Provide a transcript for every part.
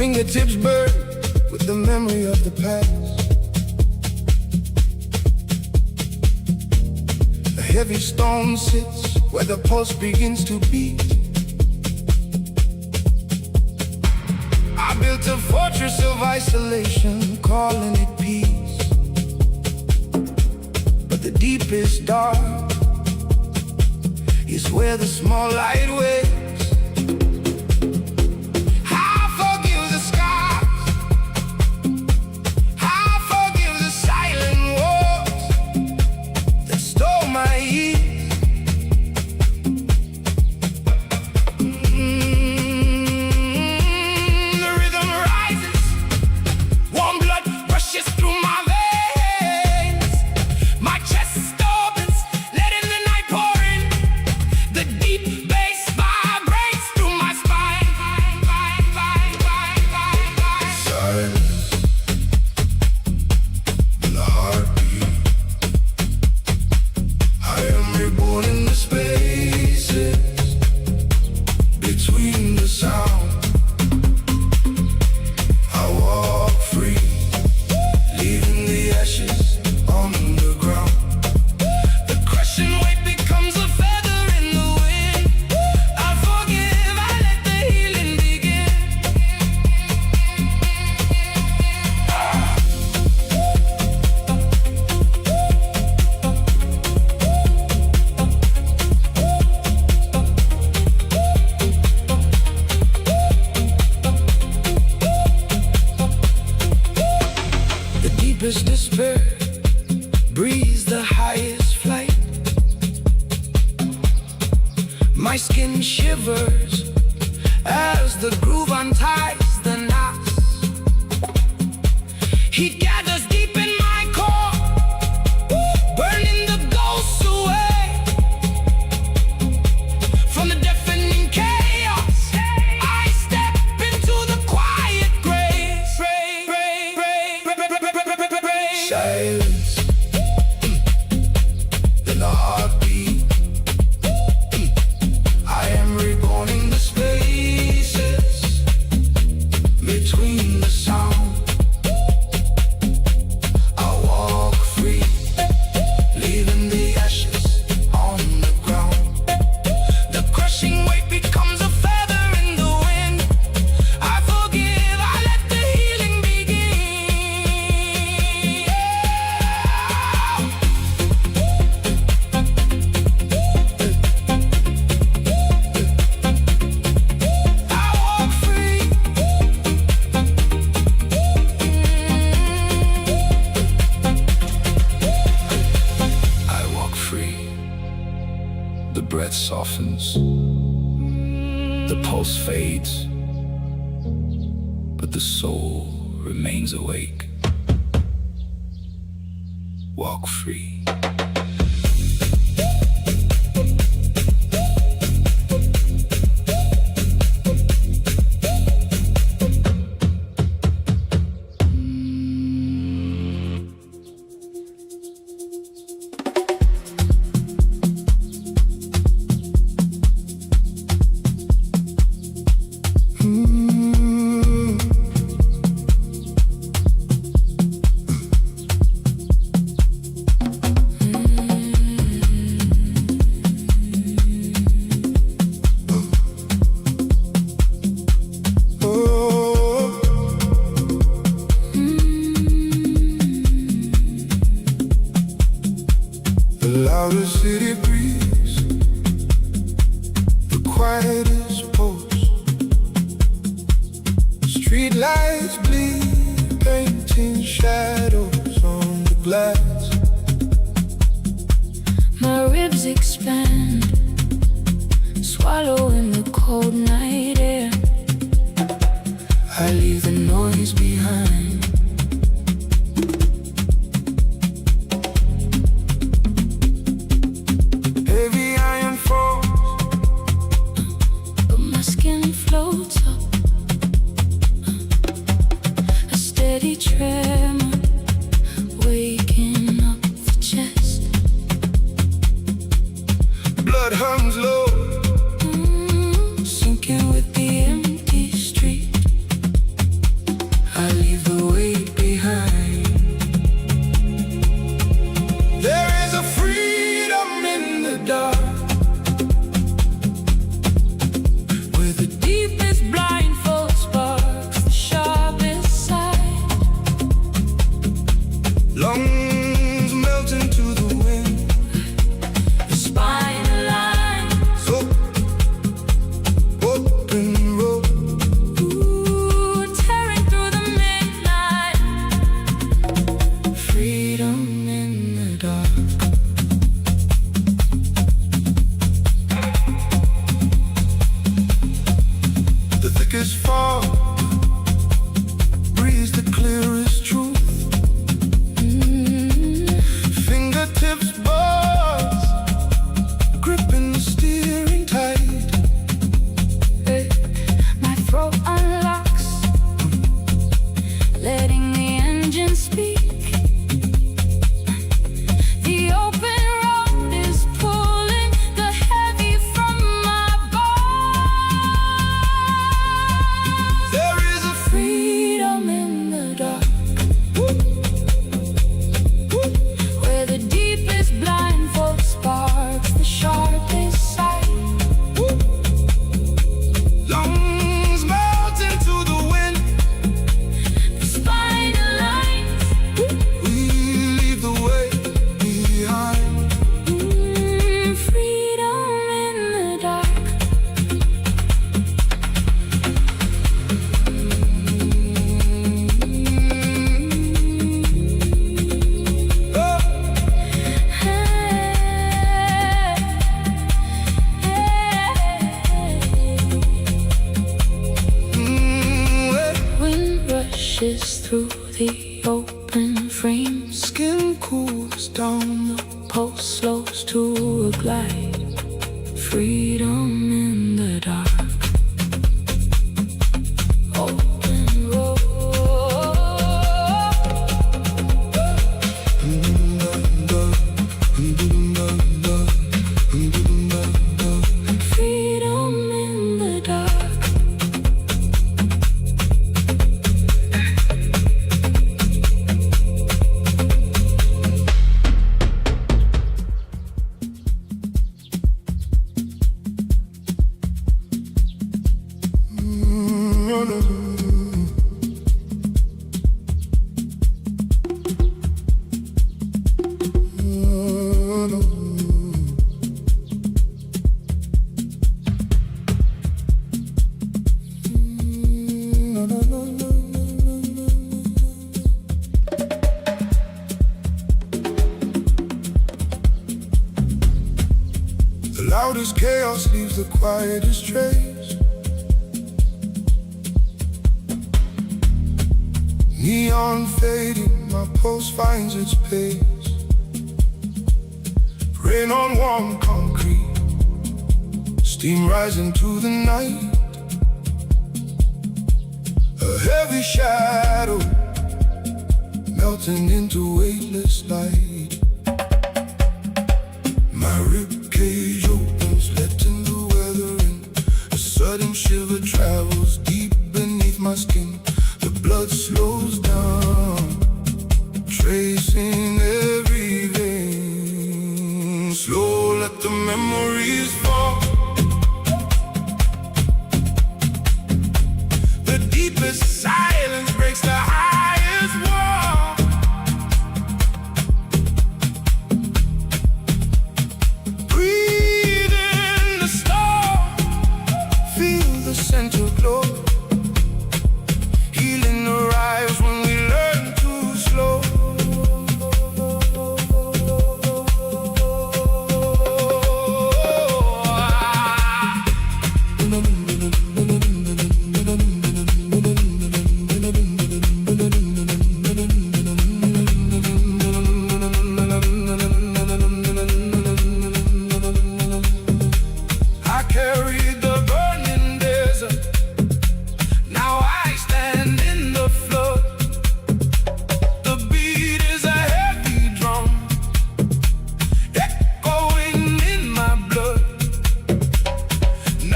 fingertips burn with the memory of the past. A heavy stone sits where the pulse begins to beat. I built a fortress of isolation, calling it peace. But the deepest dark is where the small light wakes. Despair breathes the highest flight. My skin shivers as the groove unties the knots. Heat gathers deep in my core, burning the ghosts away. From the deafening chaos, I step into the quiet grace. Silence, then the heartbeat. I am reborn in the spaces between the sound. I walk free, leaving the ashes on the ground. The crushing weight becomes a feather in the wind. I forgive, I let the healing begin. The breath softens, the pulse fades, but the soul remains awake. Walk free. The louder city breeze, the quietest post. Street lights bleed, painting shadows on the glass. My ribs expand, swallowing the cold night air. I leave the noise behind. Heavy iron falls, but my skin floats up. A steady tremor waking up the chest. blood hangs low, Sinking with the empty street. dark, where the deepest blindfold sparks the sharpest side. Lungs melt into the wind, the spine lines open road. Ooh, tearing through the midnight, freedom in the dark. The thickest fog breathes the clearest truth. Fingertips buzz, gripping the steering tight. Hey, my throat unlocks, letting the engine speak. The open road is pulling the heavy from my bones. There is a Freedom in the dark, where the deepest blindfold sparks the sharpest sight. lungs melt into the wind. The spider lines, We leave the way behind. freedom in the dark. Oh, Wind rushes through the open frame. skin cools down. Pulse slows to a glide. Freedom in the dark. Open road. Freedom in the dark. The loudest chaos leaves the quietest trace. Neon fading, my pulse finds its pace. Rain on warm concrete, steam rising to the night. A heavy shadow melting into weightless light. My ribcage opens, letting the weather in. A sudden shiver travels deep beneath my skin. The blood slows down, tracing every vein. Slow, let the memories fall. The deepest silence breaks the highest wall. Breathe in the storm, feel the center glow. Healing arrives when we learn to slow. I carried the burning desert. Now I stand in the flood. The beat is a heavy drum, echoing in my blood.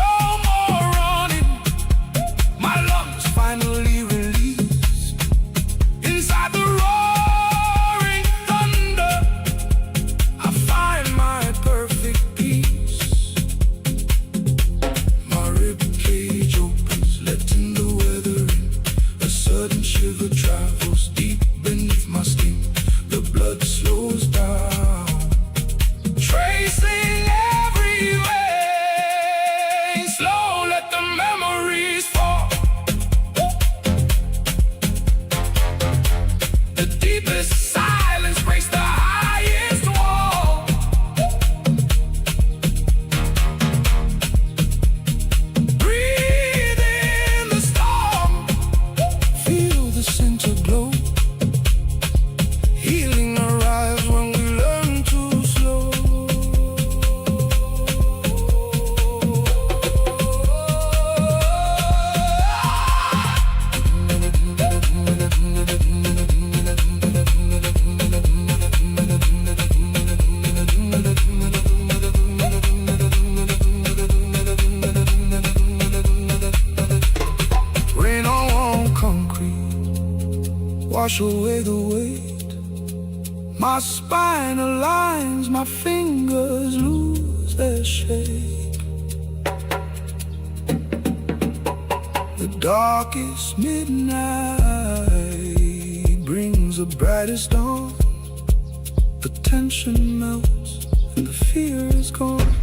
No more running, my lungs finally release. Inside the roaring thunder, I find my perfect peace. wash away the weight. My spine aligns, my fingers lose their shape. The darkest midnight brings the brightest dawn. The tension melts and the fear is gone.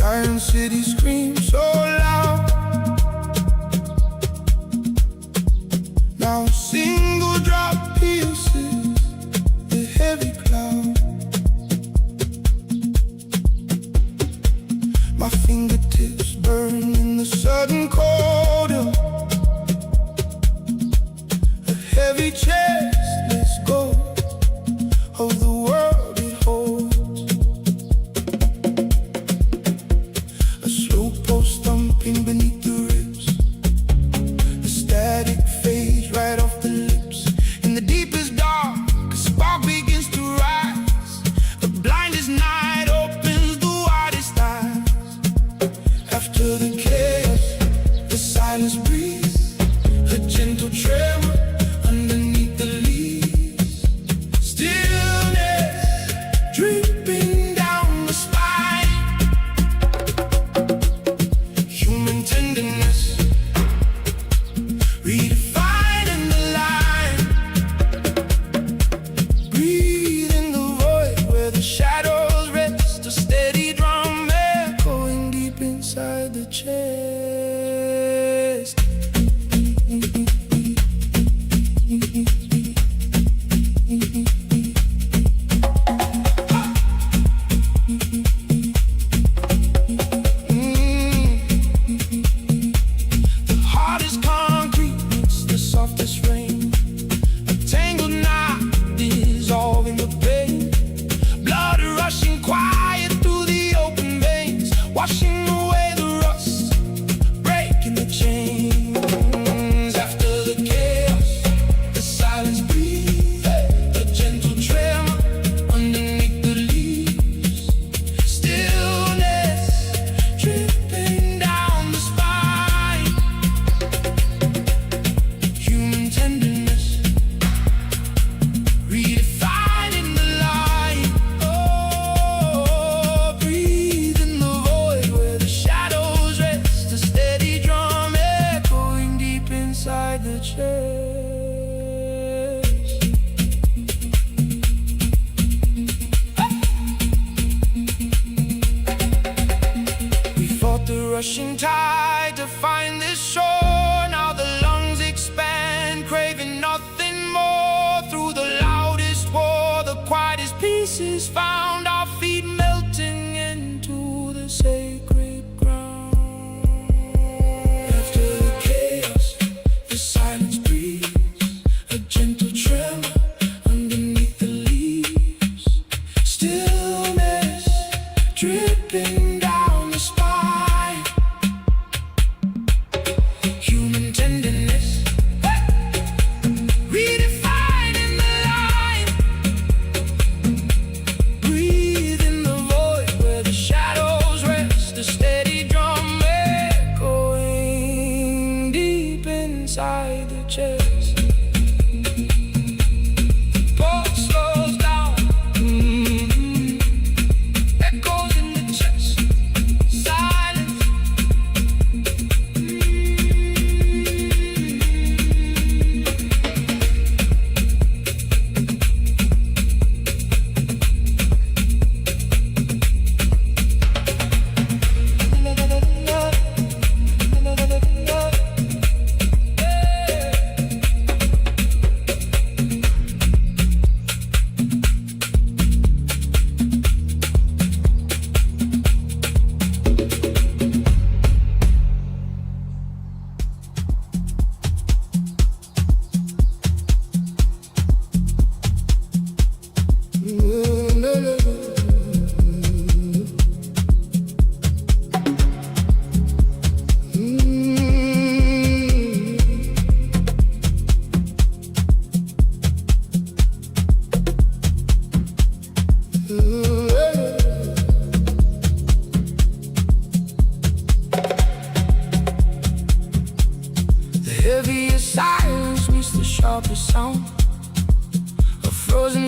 Iron City screams so loud. Now a single drop pierces the heavy cloud. My fingertips burn in the sudden cold. A heavy chest lets go of the world it holds. Thumping beneath the ribs, the static fades right off the lips. In the deepest dark, a spark begins to rise. The blindest night opens the widest eyes. After the chaos, the silence breathes, a gentle tremor underneath the leaves. Stillness dripping down the spine. Human tenderness, redefining the line. Breathe in the void where the shadows rest. A steady drum echoing deep inside the chest. Washing away the rust, breaking the chains. After the chaos, the silence breathes, a gentle tremor underneath the leaves. Stillness dripping down the spine. Human tenderness, redefining the line. Oh, breathe in the shadows rest, a steady drum echoing deep inside the chest. We fought the rushing tide to find this shore. Now the lungs expand, craving nothing more. Through the loudest war, the quietest peace is found. Our feet melting into the sacred ground. After the chaos, the silence breathes, a gentle tremor underneath the leaves. Stillness dripping down the spine. Human tenderness, redefining the line. Breathe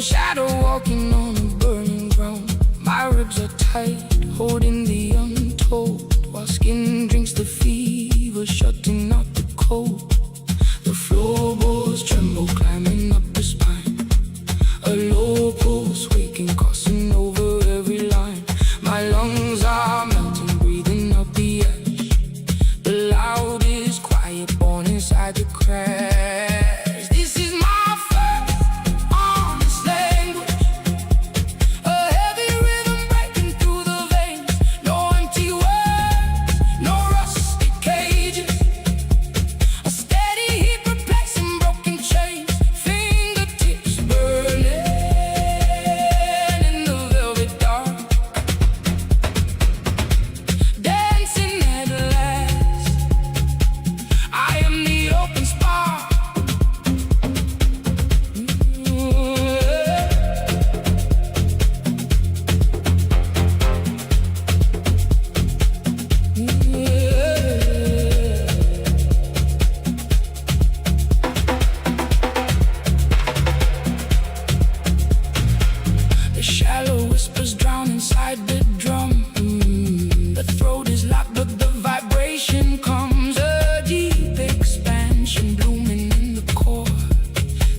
shadow walking on a burning ground. My ribs are tight, holding the untold, while skin drinks the fever, shutting out the cold. The floorboards tremble, climbing up the spine. A low pulse waking, crossing over every line. My lungs are melting, breathing out the ash. The loudest quiet born inside the crash. This is my first honest language. A heavy rhythm breaking through the veins. No empty words, no rusty cages. A steady heat replacing broken chains. Fingertips burning in the velvet dark. Dancing at last, I am the open spark. The shallow whispers drown inside the drum. The throat is locked, but the vibration comes. A deep expansion blooming in the core.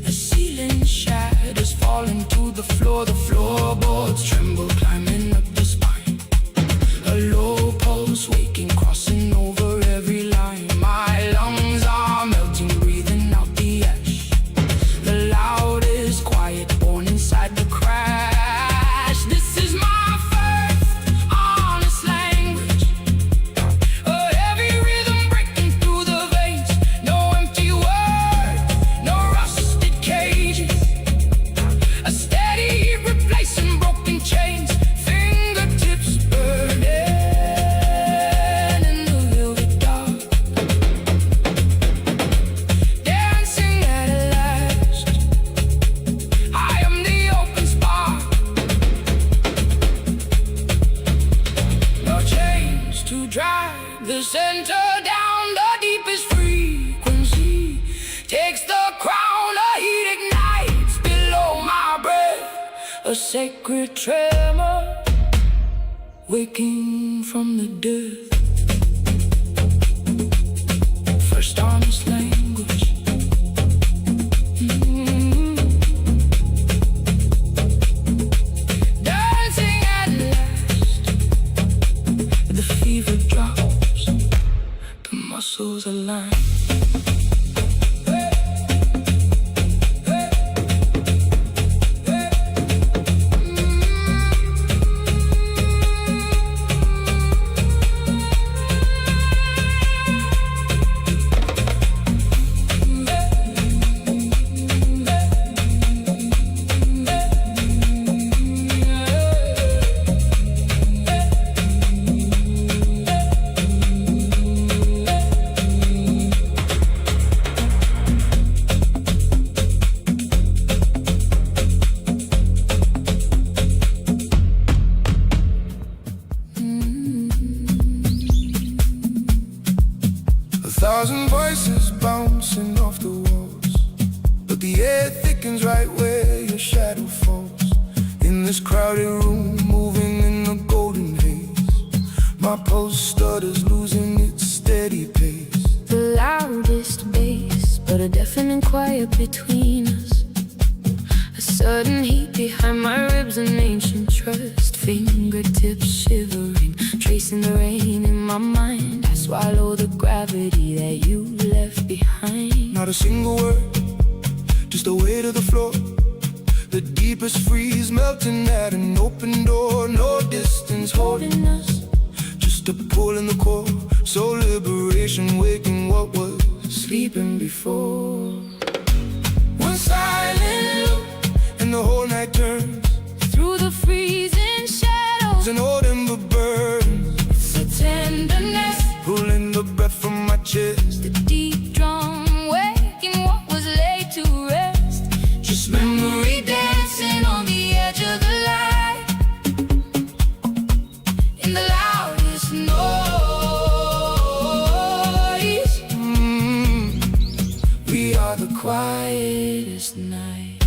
The ceiling shadows falling to the floor. The floorboards tremble, climbing up the spine. A low pulse waking, crossing over every line. My lungs are melting, breathing out the ash. The loudest quiet born inside the crash. This is my first honest language. A heavy rhythm breaking through the veins. No empty words, no rusted cages. A steady heat replacing broken chains. Fingertips burning in the velvet dark. Dancing at last, I am the open spark. No chains to drive the center down. The deepest frequency takes the crown. A heat ignites below my breath. A sacred tremor waking from the death. First honest language. Dancing at last, the fever drops, the muscles align. A thousand voices bouncing off the walls, but the air thickens right where your shadow falls. In this crowded room, moving in a golden haze, my pulse stutters, losing its steady pace. The loudest bass, but a deafening quiet between us. A sudden heat behind my ribs, an ancient trust. Fingertips shivering, tracing the rain in my mind. I swallow the gravity that you left behind. Not a single word, just the weight of the floor. The deepest freeze melting at an open door. No distance holding us, just a pull in the core. So liberation waking what was sleeping before. One silent look and the whole night turns. Through the freezing shadows, An autumn burns, it's a tenderness. pulling the breath from my chest. The deep drum waking what was laid to rest. Just memory dancing on the edge of the light. In the loudest noise, We are the quietest night.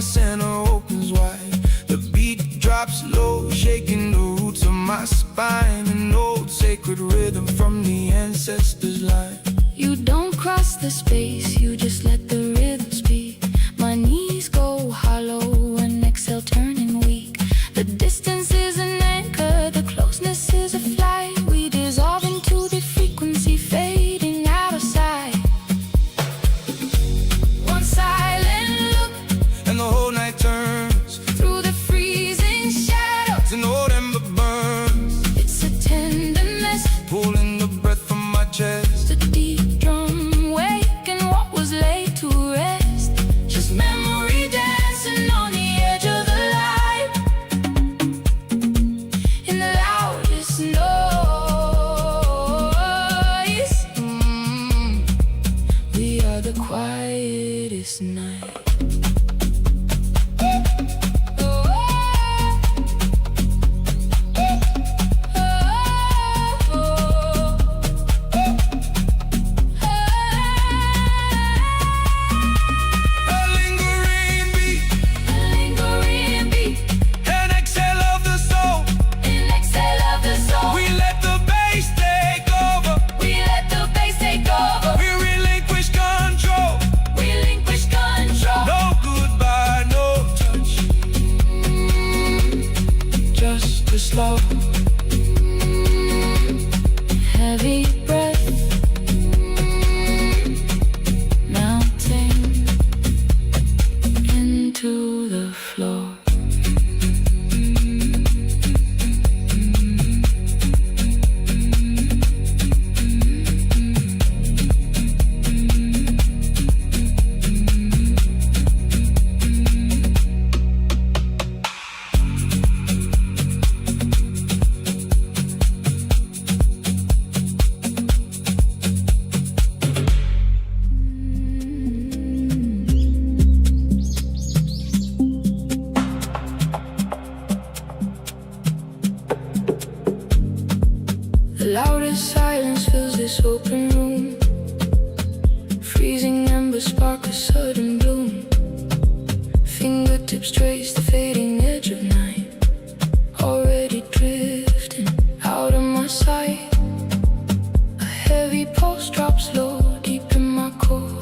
center opens wide. The beat drops low, shaking the roots of my spine. An old sacred rhythm from the ancestors' line. You don't cross the space, you just let the rhythm speak. My knees go hollow and exhale turning weak. The distance is an anchor, the closeness is a flight. We dissolve into the frequency, fading out of sight. One silent look, And the whole night turns. through the freezing shadows. An old ember burns, It's a tenderness, pulling the breath from my chest. the deep drum waking what was laid to rest. Just memory dancing on the edge of the light. In the loudest noise, we are the quietest night. A lingering beat, Lingering beat, an exhale of the soul. an exhale of the soul. We let the bass take over. We let the bass take over. We relinquish control. Relinquish control. No goodbye, no touch. Just a slow, Heavy breath, melting into the floor. The loudest silence fills this open room. Freezing embers spark a sudden bloom. Fingertips trace the fading edge of night. Already drifting out of my sight. A heavy pulse drops low deep in my core.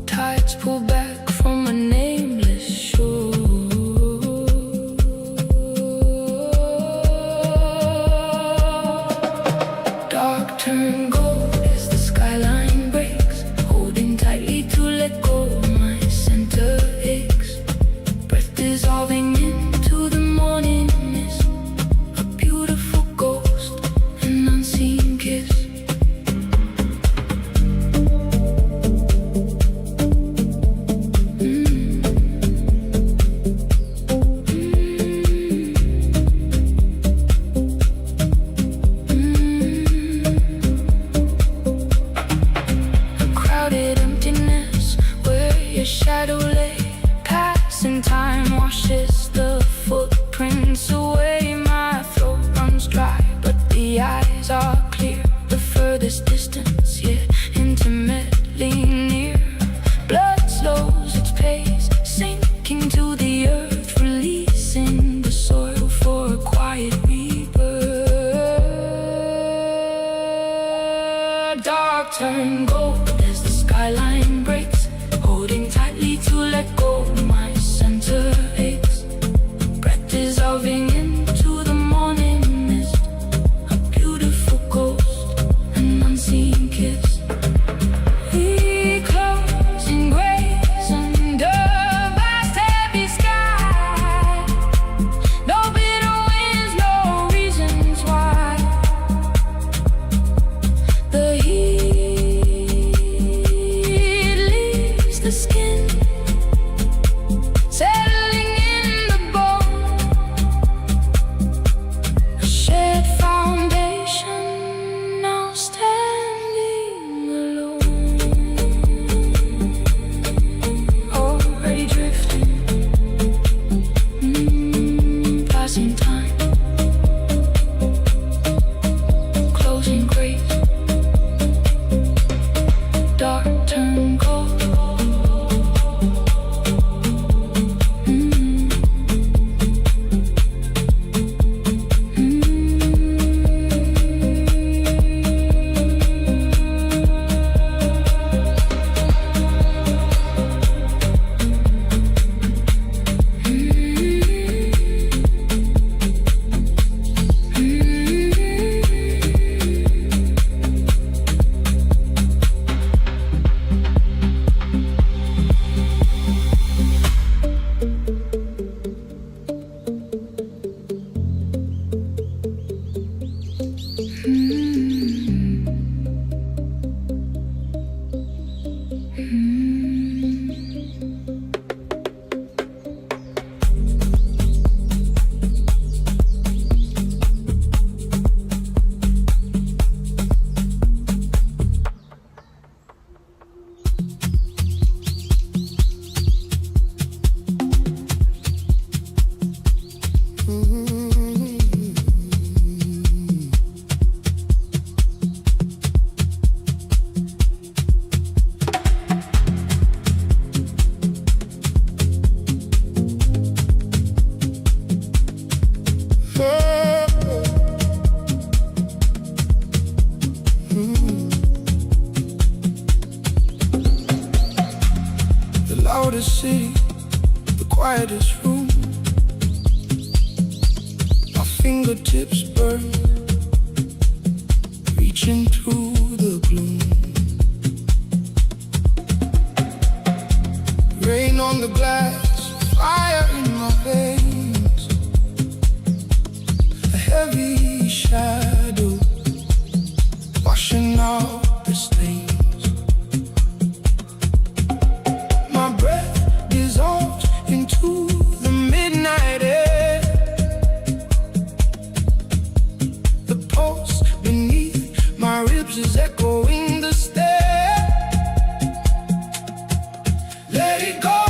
Tides pull back from a nameless shore. Dark turn gold as the skyline breaks. Holding tightly to let go, my center aches. Breath dissolving into the morning mist. A beautiful ghost, an unseen kiss. A crowded emptiness where your shadow lay. Passing time washes the footprints away. My throat runs dry, but the eyes are clear. The furthest distance, yet intimately near. Blood slows its pace, sinking to the earth, releasing the soil for a quiet rebirth. Dark turn gold as the skyline breaks. Holding tightly to let go, my center aches. Breath dissolving into the morning mist. A beautiful ghost, an unseen kiss. We close in grace under vast heavy sky. No bitter winds, no reasons why. The heat leaves the skin, settling in the bone. A shared foundation, now standing alone. Already drifting, passing time, closing grace. Dark turn gold loudest city, the quietest room. My fingertips burn, reaching through the gloom. Rain on the glass, fire in my veins, a heavy shadow washing out the stains. My breath dissolves into the midnight air. The pulse beneath my ribs is echoing the stair. Let it go.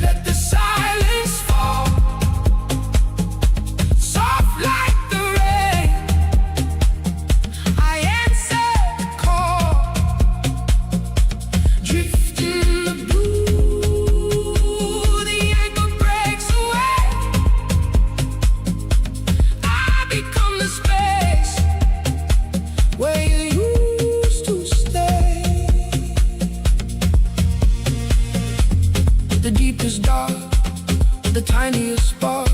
Let the silence fall, soft like the rain. I answer the call, drift in the blue. The anchor breaks away. I become the space where you used to stay. The deepest dark, the tiniest spark,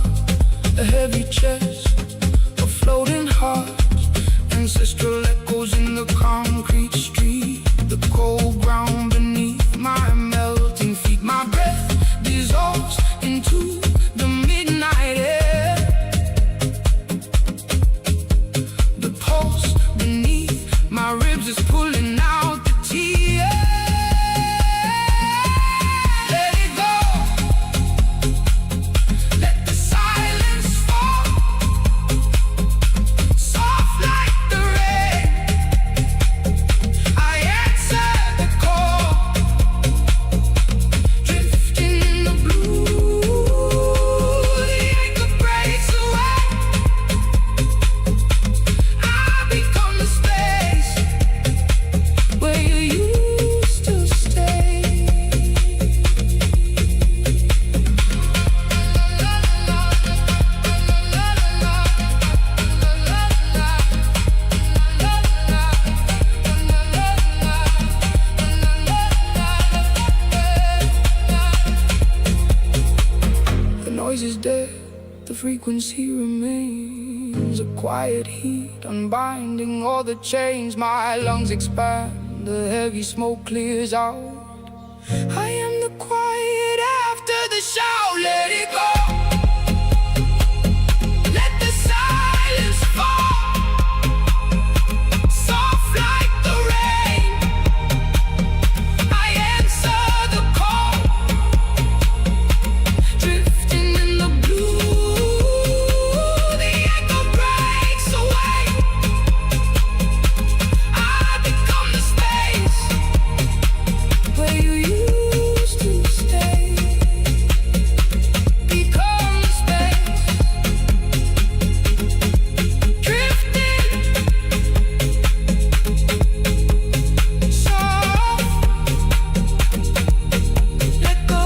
a heavy chest, a floating heart, ancestral echoes in the concrete street, the cold ground beneath my melting feet. My breath dissolves into the midnight air. The pulse beneath my ribs is pulling out the tears. Let it go. Let the silence fall, soft like the rain. I answer the call, drifting in the blue. The anchor breaks away. I become the space where you used to stay. The noise is dead, the frequency remains, a quiet heat unbinding all the chains. My lungs expand, the heavy smoke clears out. I am the quiet after the shout. Let it go. Let the silence fall, soft like the rain. I answer the call, drifting in the blue. The echo breaks away. I become the space where you used to stay. Become the space, drifting soft. Let go.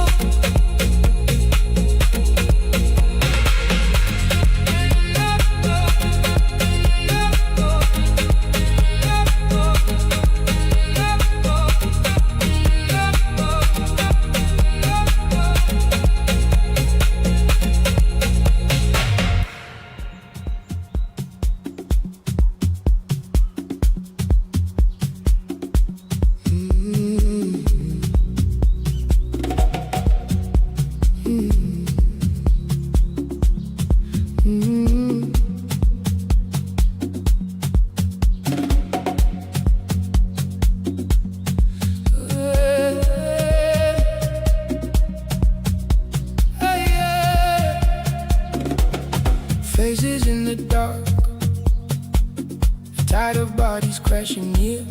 Faces in the dark, a tide of bodies crashing near,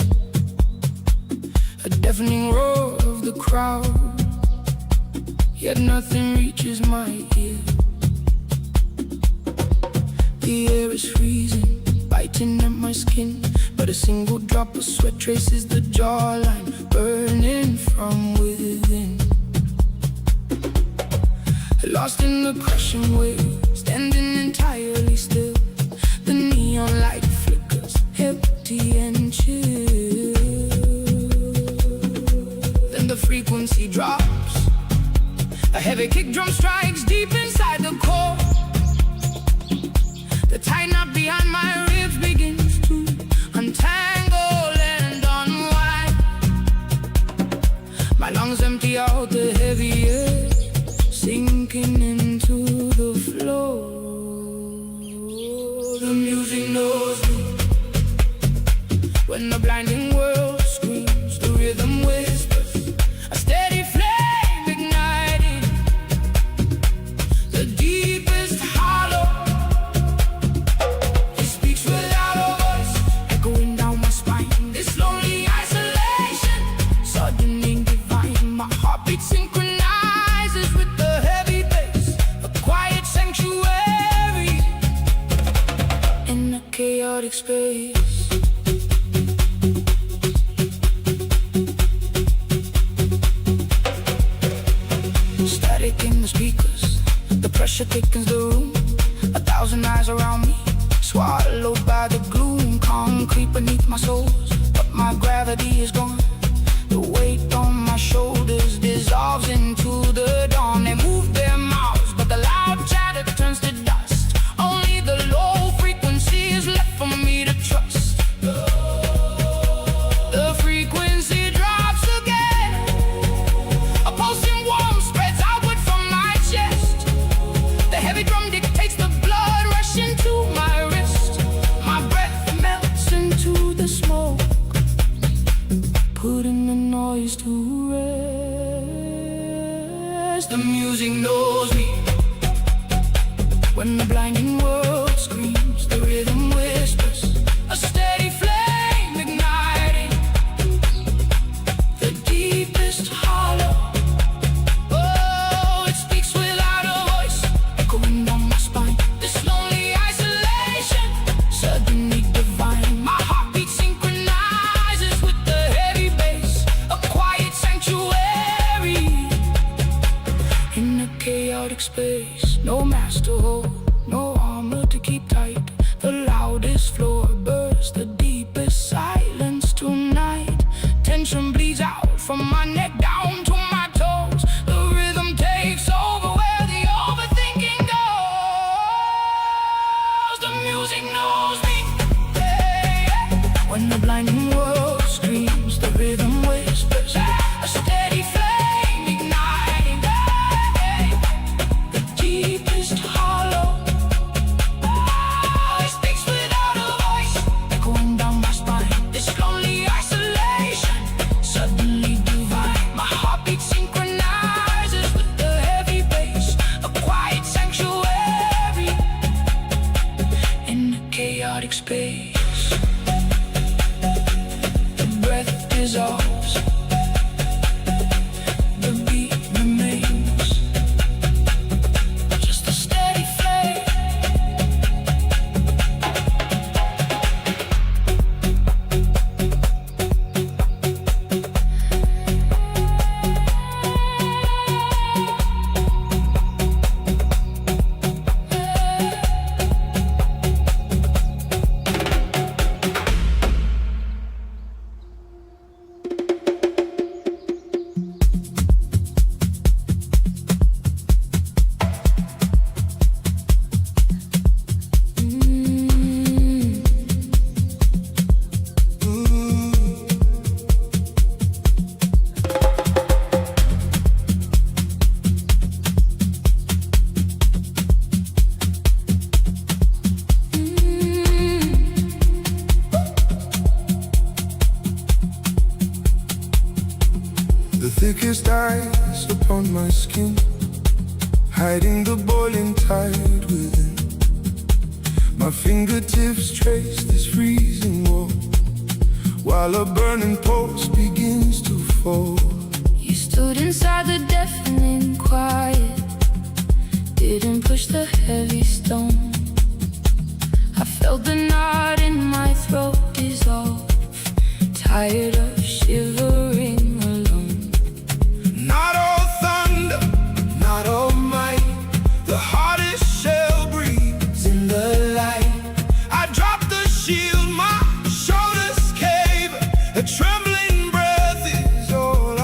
a deafening roar of the crowd, yet nothing reaches my ear. The air is freezing, biting at my skin, but a single drop of sweat traces the jawline, burning from within. Lost in the crushing wave, standing entirely still. The neon light flickers, empty and chill. Then the frequency drops. A heavy kick drum strikes deep inside the core. The tight knot behind my ribs begins to untangle and unwind. My lungs empty out the heavy air, sinking into the floor. The music knows me. When the blinding world screams, the rhythm whispers, a steady flame igniting the deepest hollow. He speaks without a voice, echoing down my spine. This lonely isolation, suddenly divine. My heartbeat synchronizes with the heavy bass, a quiet sanctuary in a chaotic space. Static in the speakers, the pressure thickens the room. 1,000 eyes around me, swallowed by the gloom. Concrete beneath my soles, but my gravity is gone. The weight on my shoulders dissolves into the dawn. They move their mouths, but the loud chatter turns to dust. Only the low frequency is left for me to trust. The frequency drops again. A pulsing warmth spreads outward from my chest. The heavy drum dictates the blood rushing to my wrist. My breath melts into the smoke, putting the noise to rest. The music knows me. When the blinding world screams, the rhythm whispers, a steady flame igniting the deepest hollow. Oh, it speaks without a voice, echoing down my spine. This lonely isolation, suddenly divine. My heartbeat synchronizes with the heavy bass, a quiet sanctuary in a chaotic space. No master hold, no armor to keep tight. The loudest floor bursts, the deepest silence tonight. Tension bleeds out from my neck down to my toes. The rhythm takes over where the overthinking goes. The music knows me. Hey, hey. When the blinding world screams, the rhythm whispers, a steady flame igniting the deepest hollow. It speaks without a voice, echoing down my spine. This lonely isolation, suddenly divine. My heartbeat synchronizes with the heavy bass, a quiet sanctuary in a chaotic space. The breath dissolves, the beat remains, just a steady flame. The thickest ice upon my skin, hiding the boiling tide within. My fingertips trace this freezing wall, while a burning pulse begins to fall. You stood inside the deafening quiet, didn't push the heavy stone. I felt the knot in my throat dissolve, tired of shivering alone. Not all thunder, not all might, the hardest shell breathes in the light. I dropped the shield, my shoulders cave, a trembling breath is all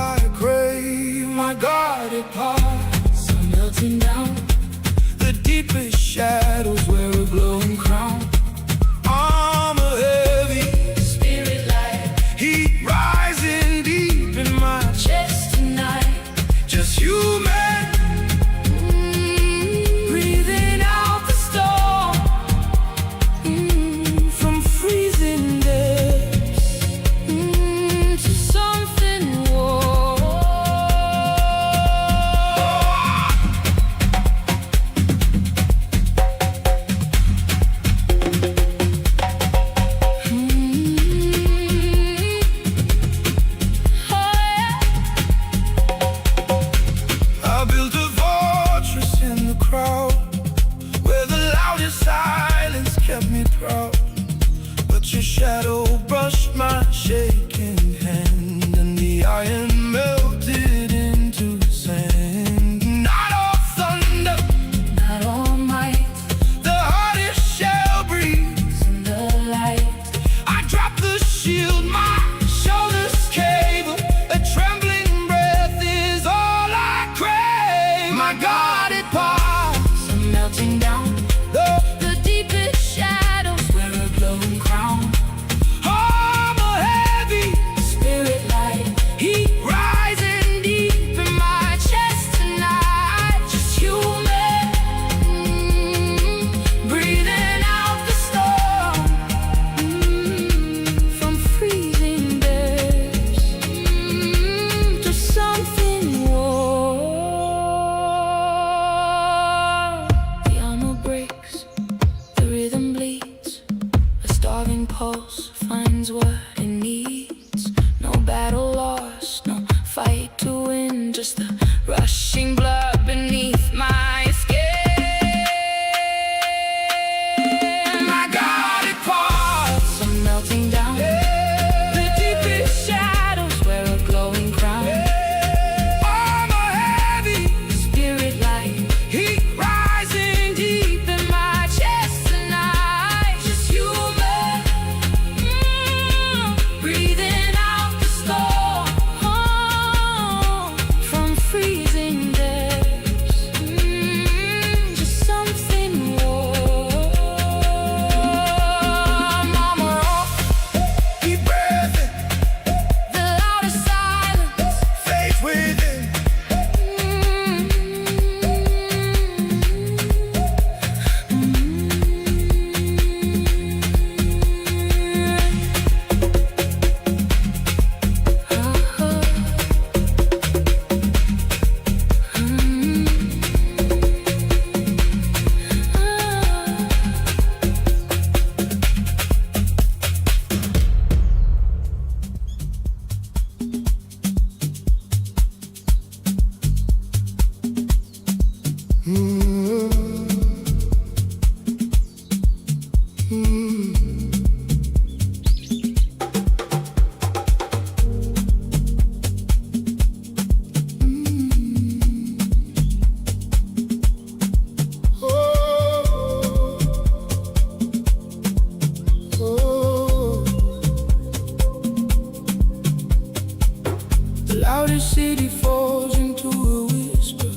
The loudest city falls into a whisper.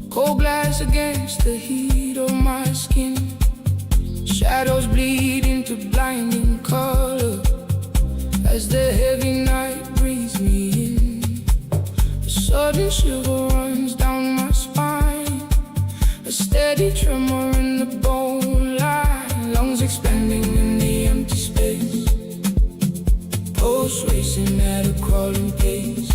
Cold glass against the heat of my skin. Shadows bleed into blinding color as the heavy night breathes me in. A sudden shiver runs down my spine, a steady tremor in the bone line. Lungs expanding in the empty space, pulse racing at a crawling pace.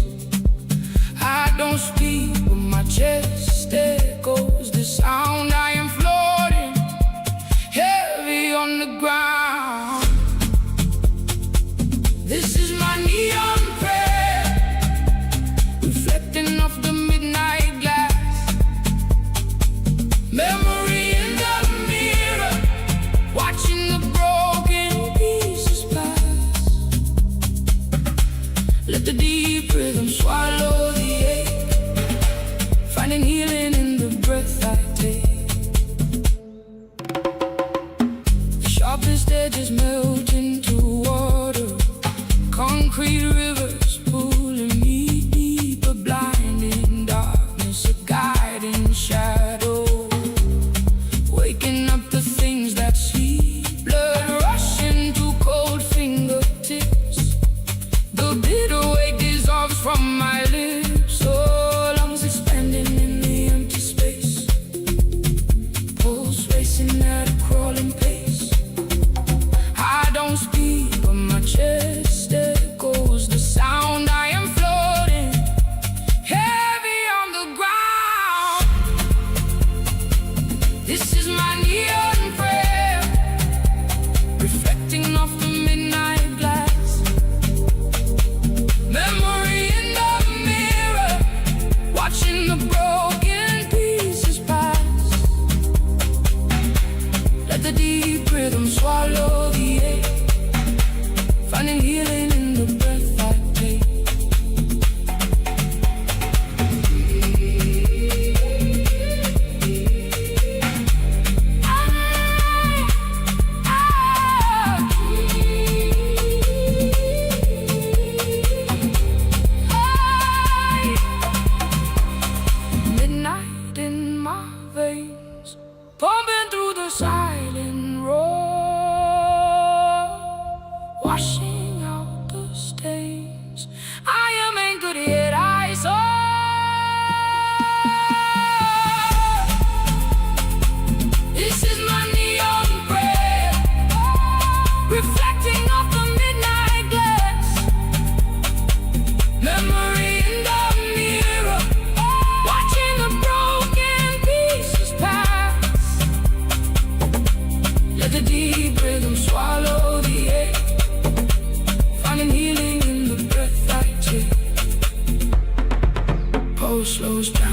I don't speak, but my chest echoes the sound. I am floating, heavy on the ground. This is my neon prayer, reflecting off the midnight glass. Memory in the mirror, watching the broken pieces pass. Let the deep rhythm swallow the ache, finding healing in the breath I take. The sharpest edges melt into water, concrete rivers pulling me deeper, blinding darkness, a guiding shadow, waking up the things that sleep. Blood rushing to cold fingertips, the bitter weight dissolves from my lips. Oh, lungs expanding in the empty space, pulse racing at a crawling pace. I don't speak, but my chest echoes the sound. I am floating, heavy on the ground. This is my neon prayer, reflecting off the midnight glass. Memory in the mirror, watching the broken pieces pass. Let the deep rhythm swallow the ache, finding healing in the breath I take. Midnight in my veins, pumping through the silent roar, washing out the stains. I am anchored yet I soar. This is my neon prayer, reflecting off the midnight glass. Memory in the mirror, watching the broken pieces pass. Let the deep rhythm swallow the ache, finding healing in the breath I take. Pulse slows down.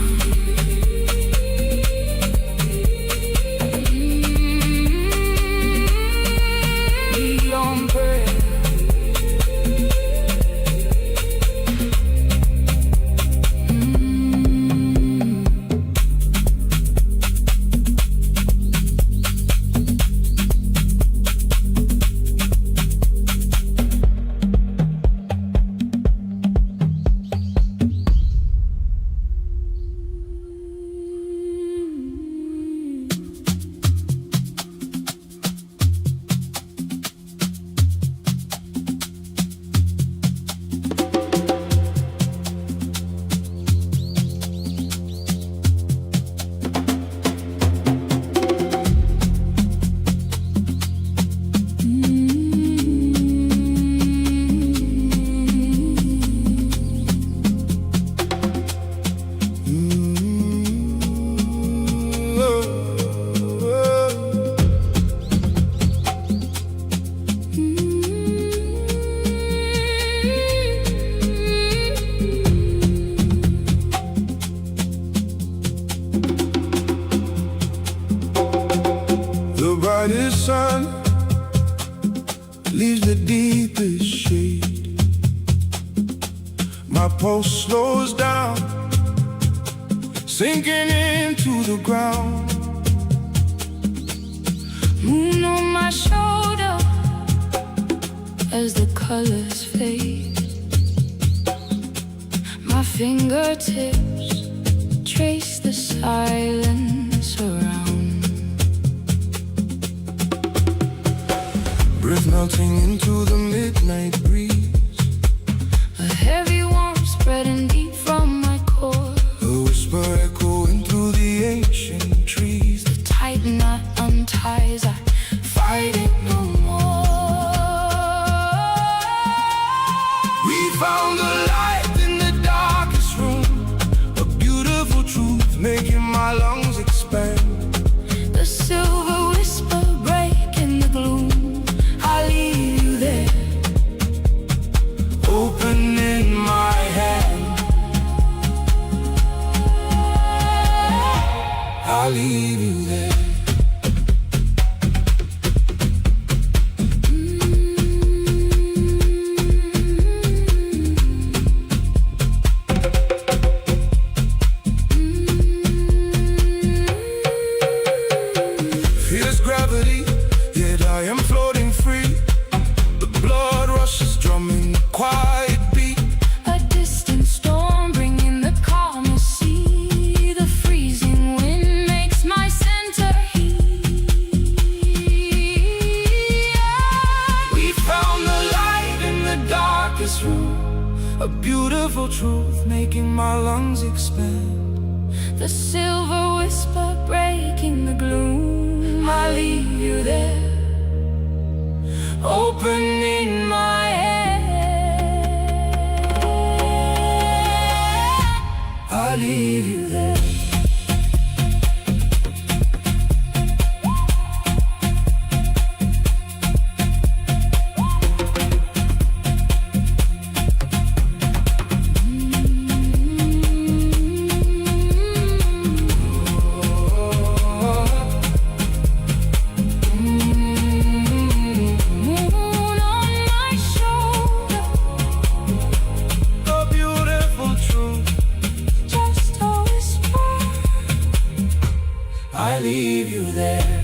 Neon prayer. brightest sun leaves the deepest shade. My pulse slows down, sinking into the ground. Moon on my shoulder as the colors fade. fingertips trace the silence around. Breath melting into the midnight breeze. A heavy warmth spreading deep from my core. A whisper echoing through the ancient trees. The tight knot unties, I fight it no more. We found the light in the darkest room, a beautiful truth making my lungs expand. The silver whisper breaking the gloom. I leave you there, Open in my hand. I'll leave you there. Feels gravity, yet I am floating free. The blood rushes, drumming the quiet beat. a distant storm bringing the calmer sea. The freezing wind makes my center heat. We found the light in the darkest room, a beautiful truth making my lungs expand. The silver whisper breaking the gloom. I leave you there, Opening my hand. I'll leave you there. Moon on my shoulder, A beautiful truth, just a whisper. I leave you there.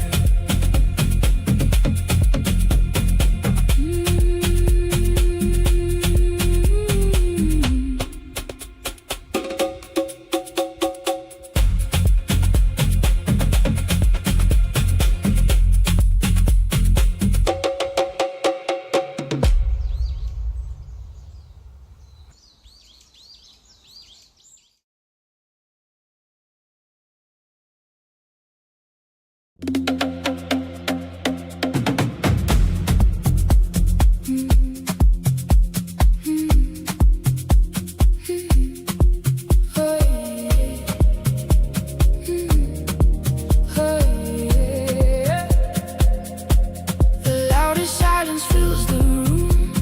The loudest silence fills the room.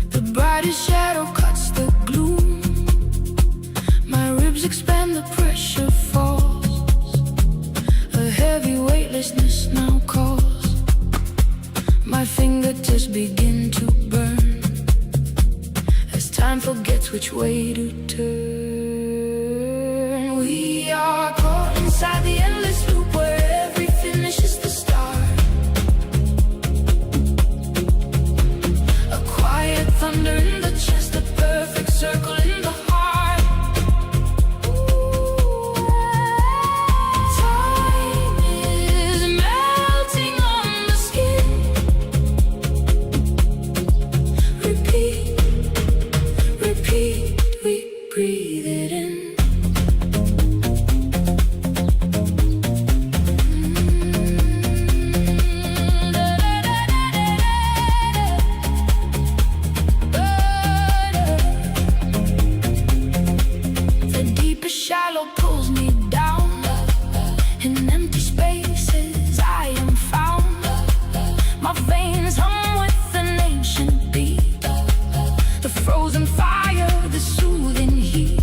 The brightest shadow cuts the gloom. My ribs expand, the pressure falls. A heavy weightlessness now calls. My fingertips begin to burn as time forgets which way to turn. We are caught inside the endless loop where every finish is the start. A quiet thunder in the chest, a perfect circle in the heart. Time is melting on the skin. Repeat, repeat, we breathe it in. The deepest shallow pulls me down. In empty spaces I am found. My veins hum with an ancient beat. The frozen fire, the soothing heat.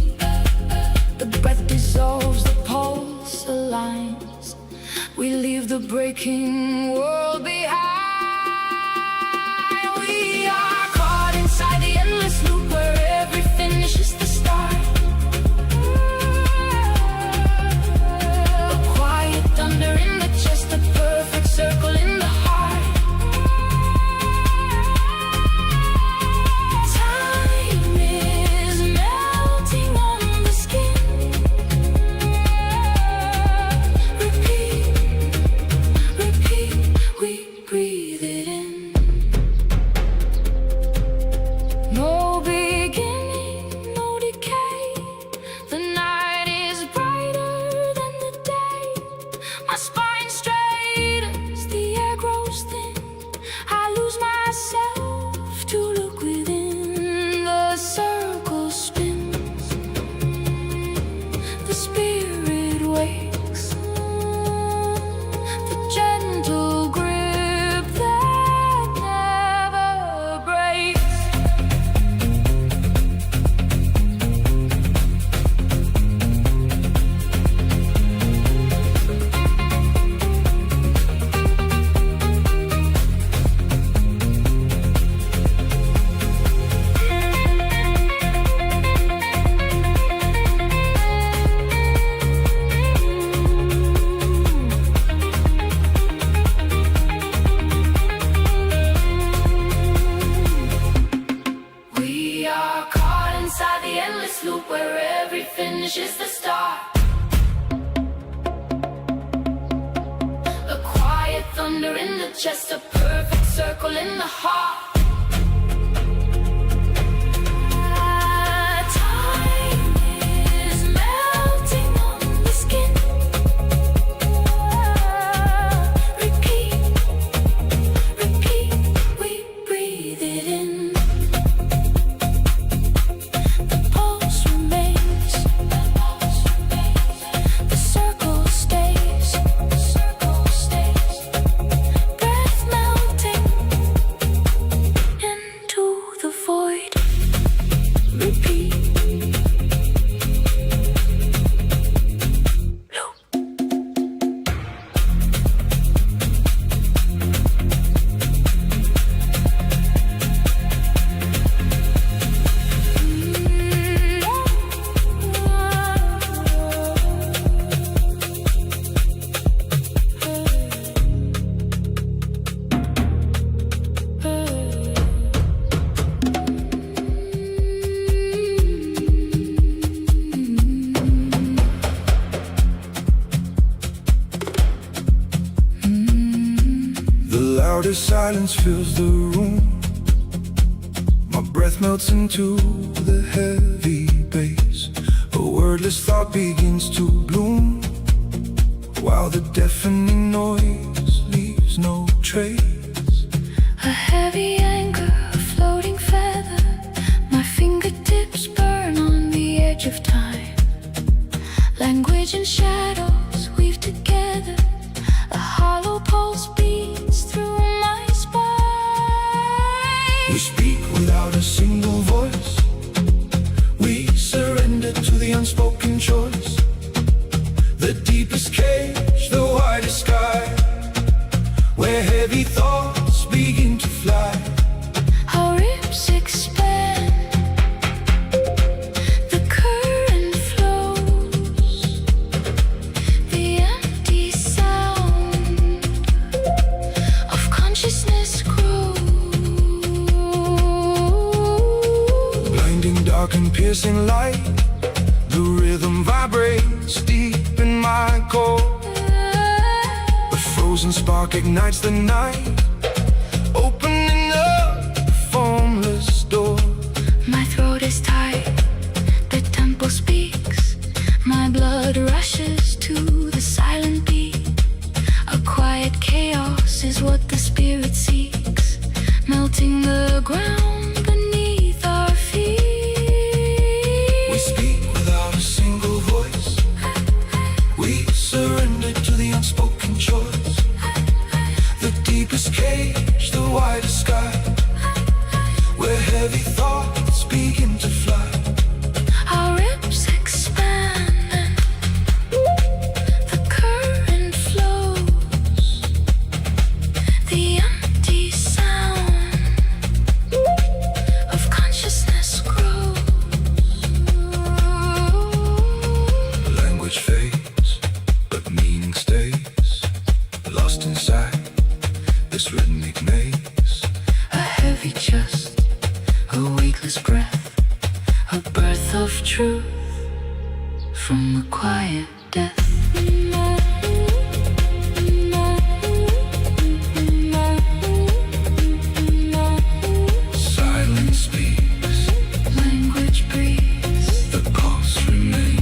inside the endless loop where every finish is the start. A quiet thunder in the chest, a perfect circle in the heart. Time is melting on the skin. Repeat, repeat, we breathe it in. The pulse remains, the circle stays, breath melting into the void. Repeat. The louder silence fills the room. My breath melts into the heavy bass. A wordless thought begins to bloom, while the deafening noise leaves no trace. A heavy anchor, a floating feather. My fingertips burn on the edge of time. Language and shadows weave together. A hollow pulse beats through my spine. We speak without a single voice. We surrender to the unspoken choice. The deepest cage, the widest sky, where heavy thoughts begin to fly. Our ribs expand, the current flows, the empty sound of consciousness grows. Blinding dark and piercing light, the rhythm vibrates deep in my core. A frozen spark ignites the night, opening up the formless door. My throat is tight, the tempo speaks. My blood rushes to the silent beat. A quiet chaos is what the spirit seeks, melting the ground beneath our feet. We speak without a single voice. We surrender to the unspoken choice. The deepest cage, the widest sky, where heavy thoughts begin to fly. Our ribs expand, the current flows, the empty sound of consciousness grows. Language fades, but meaning stays, lost inside this rhythmic maze. A heavy chest, a weightless breath, a birth of truth from a quiet death. Silence speaks, Language breathes, the pulse remains.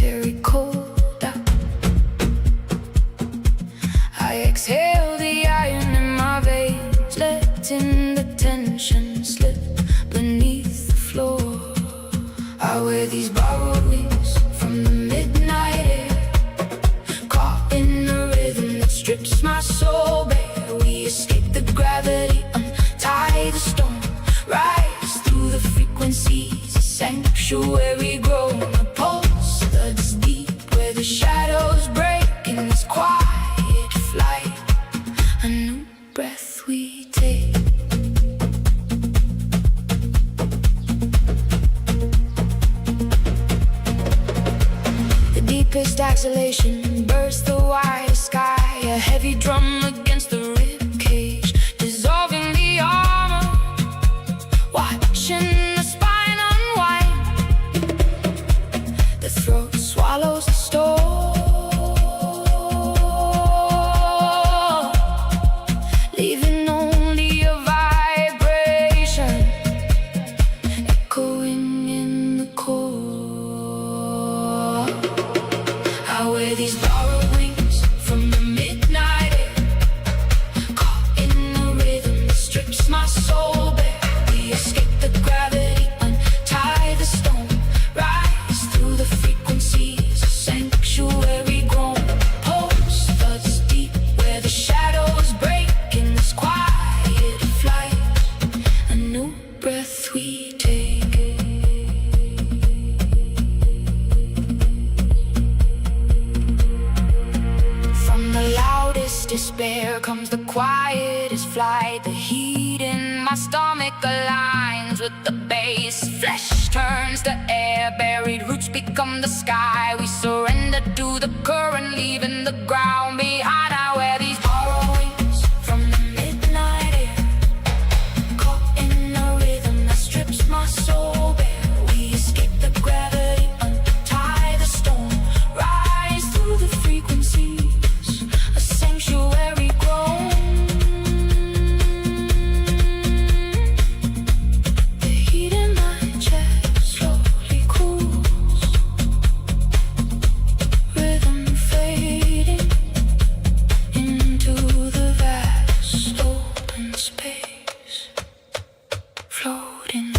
very cold out. I exhale the iron in my veins, letting the tension slip beneath the floor. I wear these borrowed wings from the midnight air, caught in a rhythm that strips my soul bare. We escape the gravity, untie the storm, rise through the frequencies, a sanctuary grow. My pulse thuds deep where the shadows break in this quiet flight. A new breath we take. The deepest exhalation bursts the wide sky, a heavy drum against the rib cage, dissolving the armor, watching the spine unwind. The throat swallows the storm, leaving only a vibration echoing in the core. I wear these borrowed wings from the midnight air, caught in a rhythm that strips my soul bare. We escape the gravity, untie the storm, rise through the frequencies, a sanctuary grown. Pulse thuds deep where the shadows break in this quiet flight. A new breath we take. From the loudest despair comes the quietest flight. The heat in my stomach aligns with the bass. Flesh turns to air, buried roots become the sky. We surrender to the current, leaving the ground behind. I wear these borrowed wings from the midnight air, caught in a rhythm that strips my soul bare. We escape the gravity, untie the storm, rise through the frequencies, a sanctuary grown. The heat in my chest slowly cools, rhythm fading into the vast open space, floating.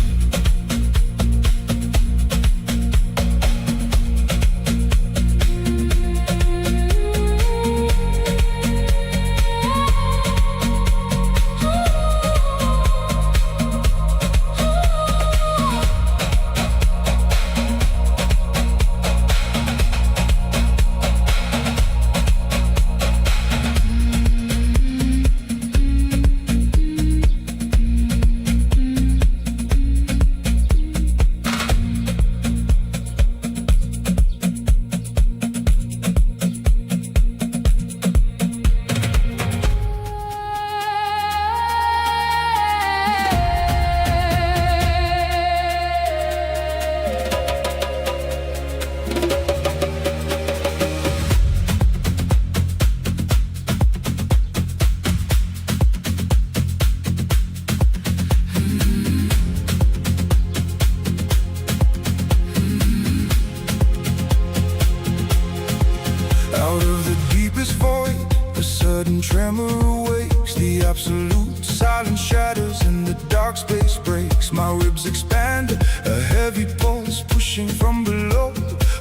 Out of the deepest void, a sudden tremor awakes. The absolute silence shatters and the dark space breaks. My ribs expand, a heavy pulse pushing from below,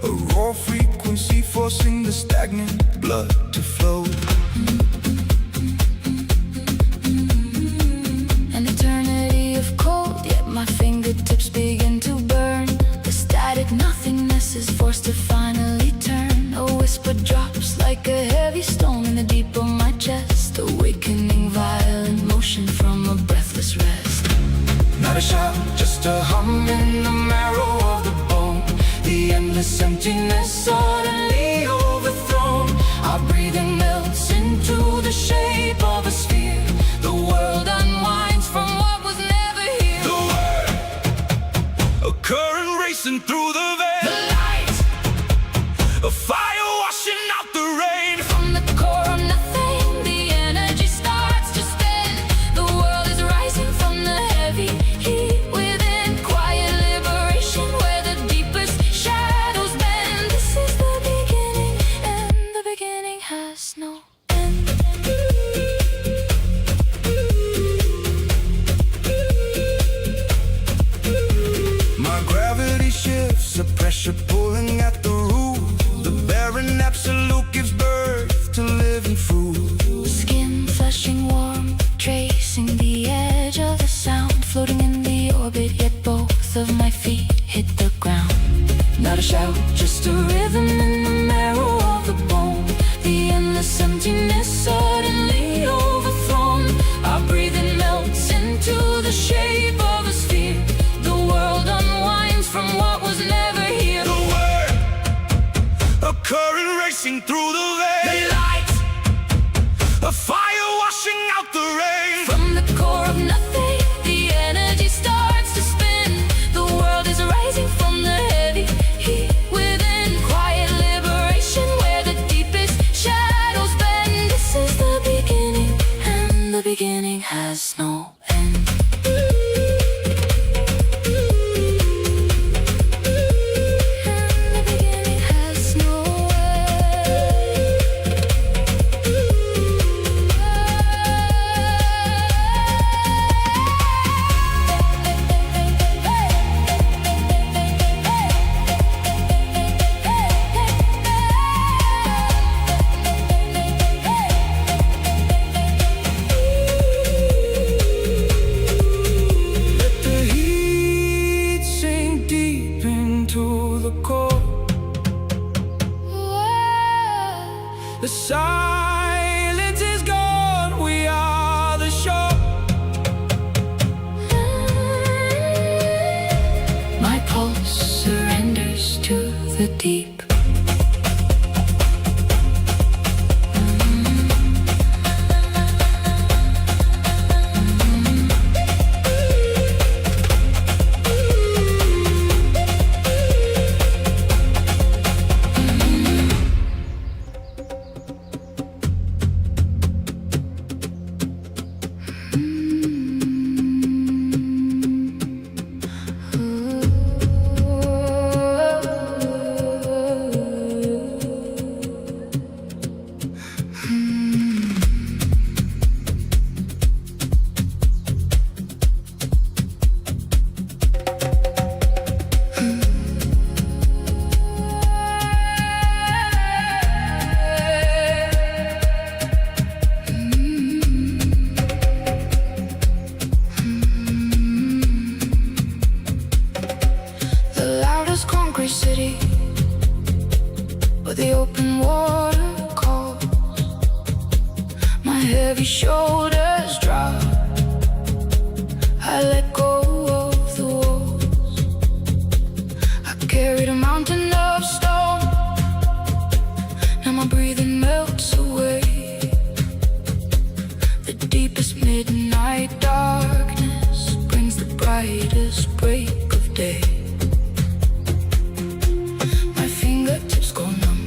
a raw frequency forcing the stagnant blood to flow. An eternity of cold, yet my fingertips begin to burn. The static nothingness is forced to finally turn. A whisper drops like a heavy stone in the deep of my chest, awakening violent motion from a breathless rest. Not a shout, just a hum in the marrow of the bone. The endless emptiness suddenly overthrown. Our breathing melts into the shape of a sphere. The world unwinds from what was never here. The word, a current racing through the veil. The light, A fire washing out the rain. from the racing through the veins. The light, A fire washing out the rain. from the core of nothing, the energy starts to spin. The world is rising from the heavy heat within. Quiet liberation where the deepest shadows bend. This is the beginning, and the beginning has no end. The silence is gone, we are the shore. My pulse surrenders to the deep. City, with the open water calls. My heavy shoulders drop. I let go of the walls. I carried a mountain of stone. Now my breathing melts away. The deepest midnight darkness brings the brightest break of day. Tips go numb,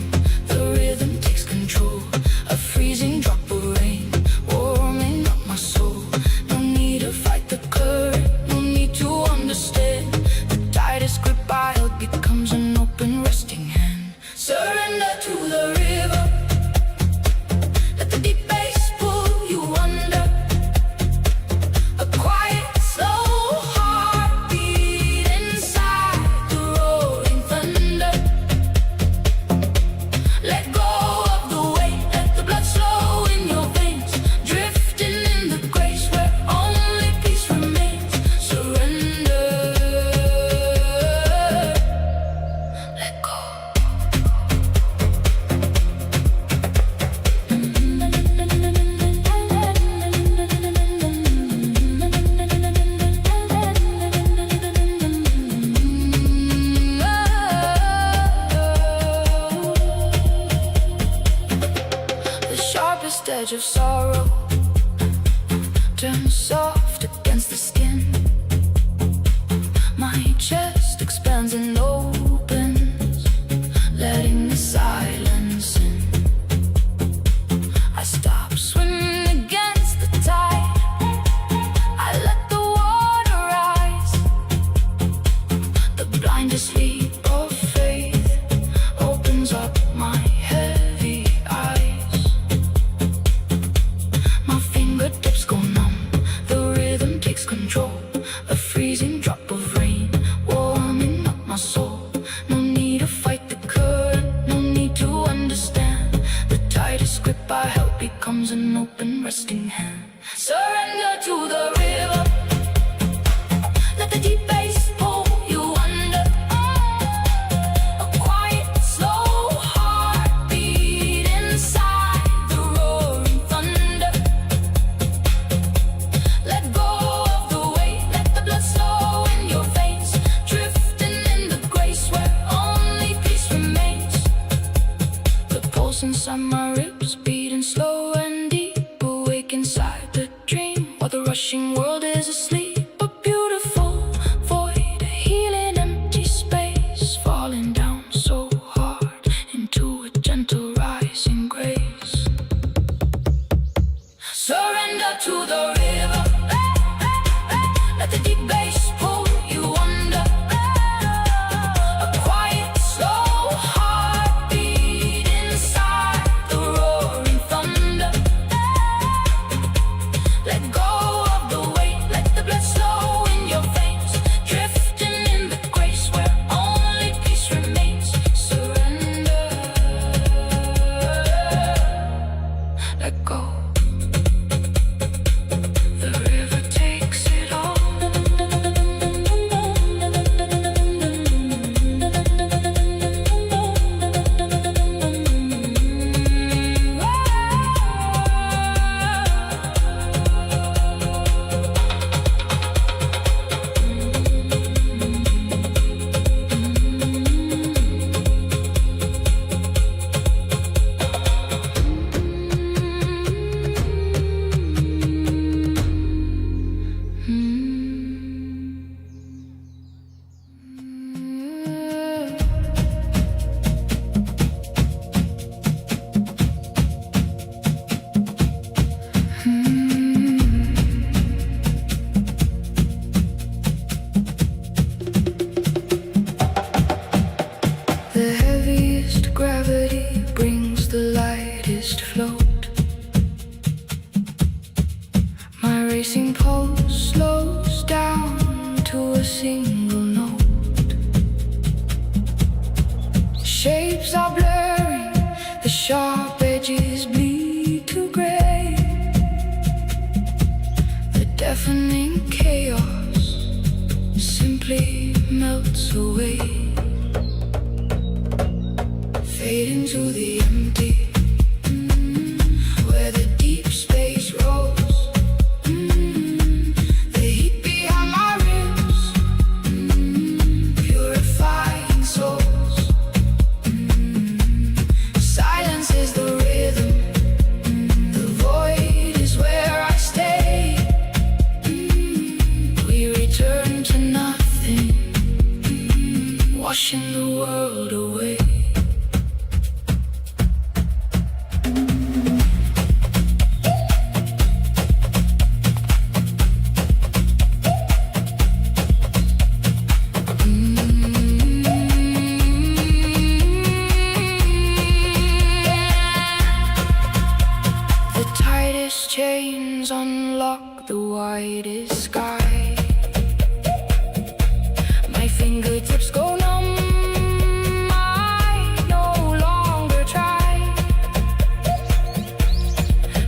the rhythm takes control. A freezing drop of rain, warming up my soul. No need to fight the current, no need to understand. The tightest grip I held becomes an open resting hand. Surrender to the river, let the deep bass pull you under. A quiet, slow heartbeat inside the rolling thunder. Let go of the weight, let the blood flow in your veins. Drifting in the grace where only peace remains. Surrender. Let go. The sharpest edge of sorrow turns soft against the skin. My chest expands and opens, letting the silence in. I stop swimming against the tide. I let the water rise. The blindest leap of faith opens up my heavy eyes. My fingertips go numb, the rhythm takes control. A freezing drop of rain, warming up my soul. No need to fight the current, no need to understand. The tightest grip I held becomes an open resting hand. Surrender to the river, let the deep bass pull you under. A quiet, slow heartbeat inside the roaring thunder. Let go of the weight, let the blood flow in your veins. Drifting in the grace where only peace remains. The pulse inside my ribs, beating slow and deep. Awake inside the dream, while the rushing world is asleep. A beautiful void, a healing empty space, falling down so hard into a gentle rising grace. Surrender to the river, let the deep bass pull you under. A quiet, slow heartbeat inside the roaring thunder. Let go of the weight, let the blood slow in your veins, drifting in the grace where only peace remains. Surrender, let go. The river takes it all. The heaviest gravity brings the lightest float. My racing pulse slows down to a single note. Shapes are blurring, the sharp edges bleed to gray. The deafening chaos simply melts away. Fade into the empty, where the deep space rolls. The heat behind my ribs, purifying souls. Silence is the rhythm, the void is where I stay. We return to nothing, washing the world away. The tightest chains unlock the widest sky. My fingertips go numb, I no longer try.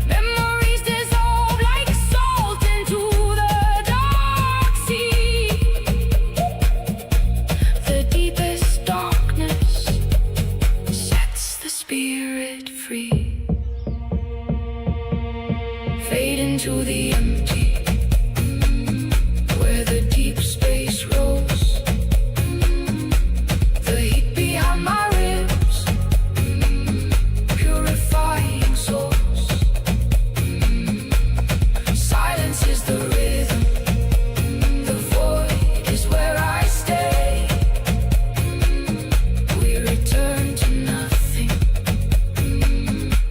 Memories dissolve like salt into the dark sea. The deepest darkness sets the spirit free. Fade into the empty, where the deep space rolls. The heat behind my ribs, purifying souls. Silence is the rhythm, the void is where I stay. We return to nothing,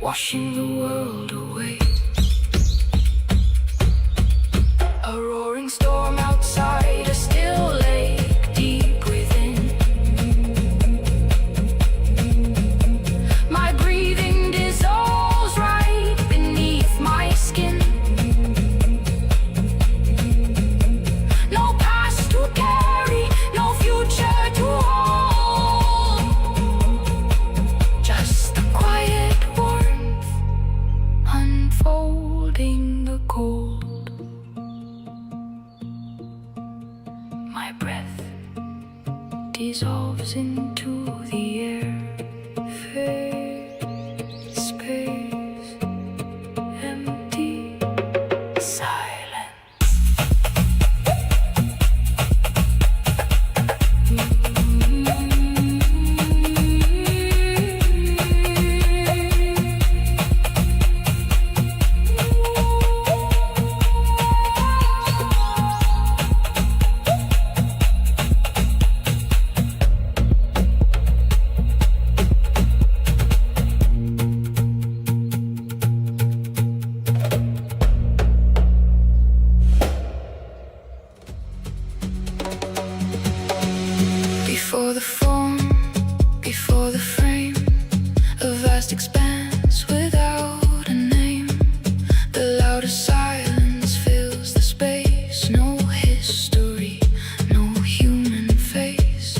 washing the world away. A roaring storm outside, a still lake deep within. My breathing dissolves right beneath my skin. No past to carry, no future to hold. Just the quiet warmth vast expanse without a name. The loudest silence fills the space. No history, no human face.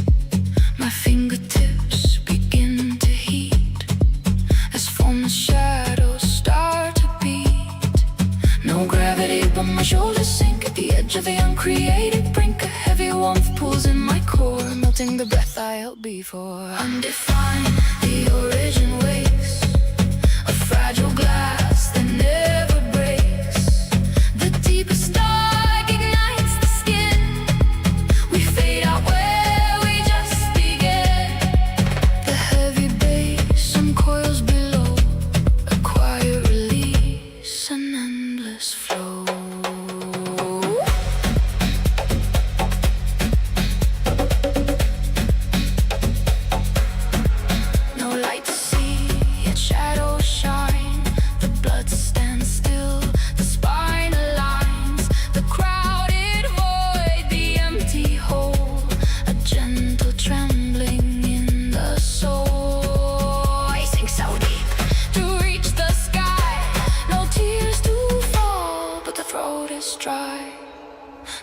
My fingertips begin to heat as formless shadows start to beat. No gravity but my shoulders sink at the edge of the uncreated brink. A heavy warmth pulls in my core, melting the breath I held before. Undefined, the origin wakes, a fragile glass that never breaks. The deepest dark ignites the skin. We fade out where we just begin. The heavy bass uncoils below, a quiet release, an endless flow. No light to see, yet shadows shine. The blood stands still, the spine aligns. The crowded void, the empty hole, a gentle trembling in the soul. I sink so deep to reach the sky. No tears to fall, but the throat is dry.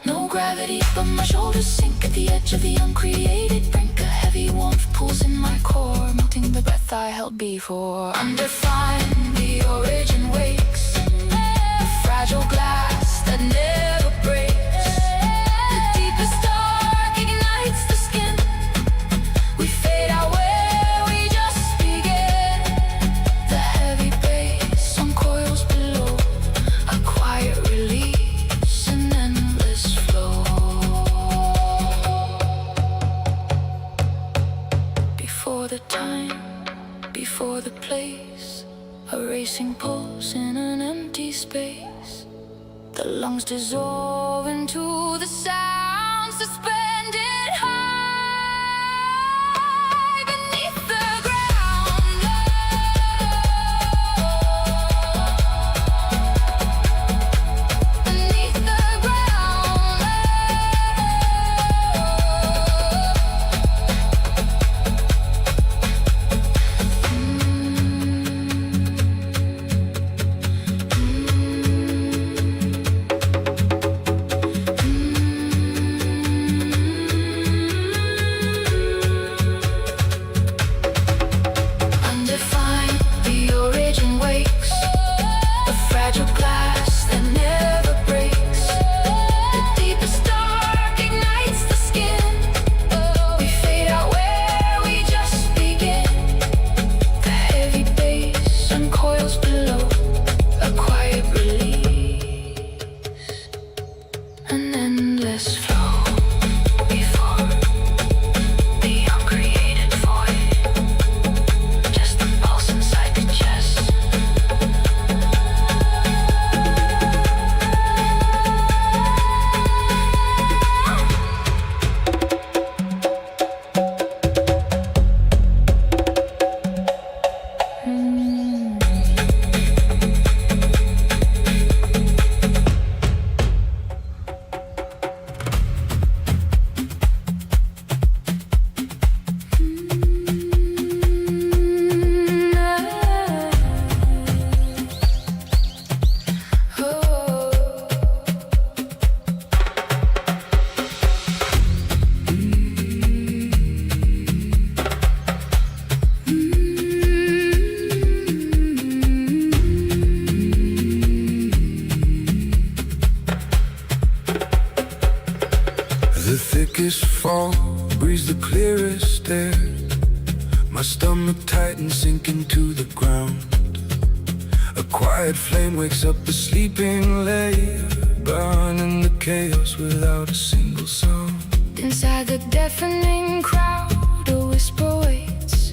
No gravity, but my shoulders sink at the edge of the uncreated brink. A heavy warmth pulls in my core, melting the breath I held before. Undefined, the origin wakes, a fragile glass that never breaks. The deepest dark ignites the skin. We fade out where we just begin. The heavy bass uncoils below, a quiet release, an endless flow. Before the time, before the place, a racing pulse in an empty space. The lungs dissolve into the sound, suspended high beneath the ground. Beneath the ground. Undefined, the origin wakes, a fragile glass that never breaks. The deepest dark ignites the skin. We fade out where we just begin. The heavy bass uncoils below, a quiet release, an endless flow. Before the uncreated void, just the pulse inside the chest. The thickest fog breathes the clearest air. My stomach tightens, sinking to the ground. A quiet flame wakes up the sleeping layer, burning the chaos without a single sound. Inside the deafening crowd, a whisper waits.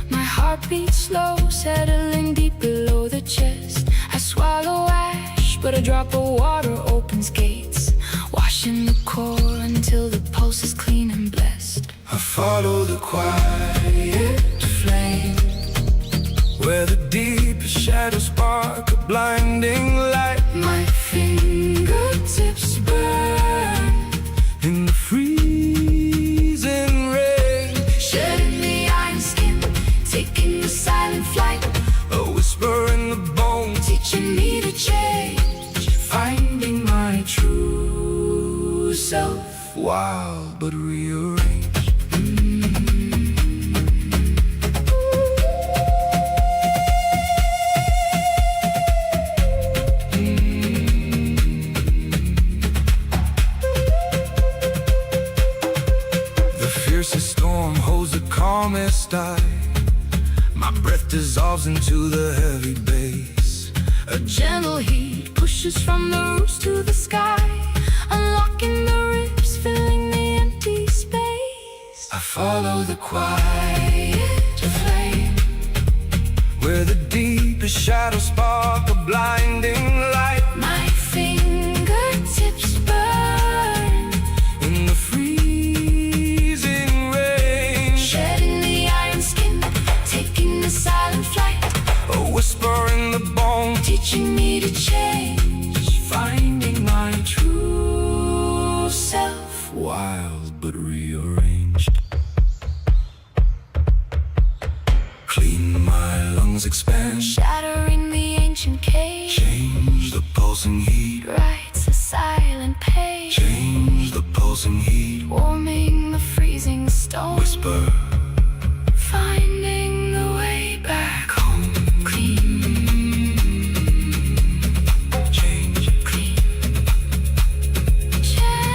My heart beats slow, settling deep below the chest. I swallow ash, but a drop of water opens gates, washing the core until the pulse is clean and blessed. I follow the quiet flame, where the deepest shadows spark a blinding light. My fingertips burn In the freezing rain, shedding the iron skin, taking the silent flight. wild but rearranged. The fiercest storm holds the calmest eye. My breath dissolves into the heavy bass. A gentle heat pushes from the roofs to the sky, unlocking the rifts, filling the empty space. I follow the quiet flame, where the deepest shadows spark a blinding light. My fingertips burn In the freezing rain, shedding the iron skin, taking the silent flight, a whisper in the bone, teaching me to change, finding my true self. wild but rearranged. Clean, my lungs expand, Shattering the ancient cage, change the pulsing heat. writes a silent page, Change the pulsing heat. warming the freezing stone, Whisper, finding the way back home. Clean, change. clean, change.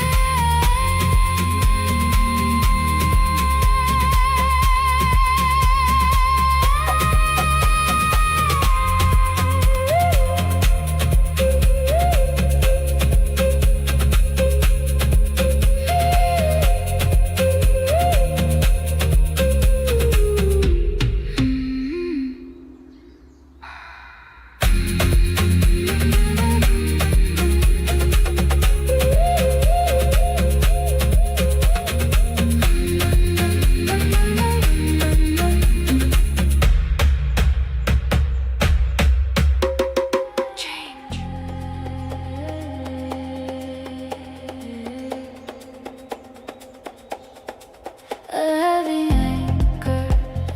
A heavy anchor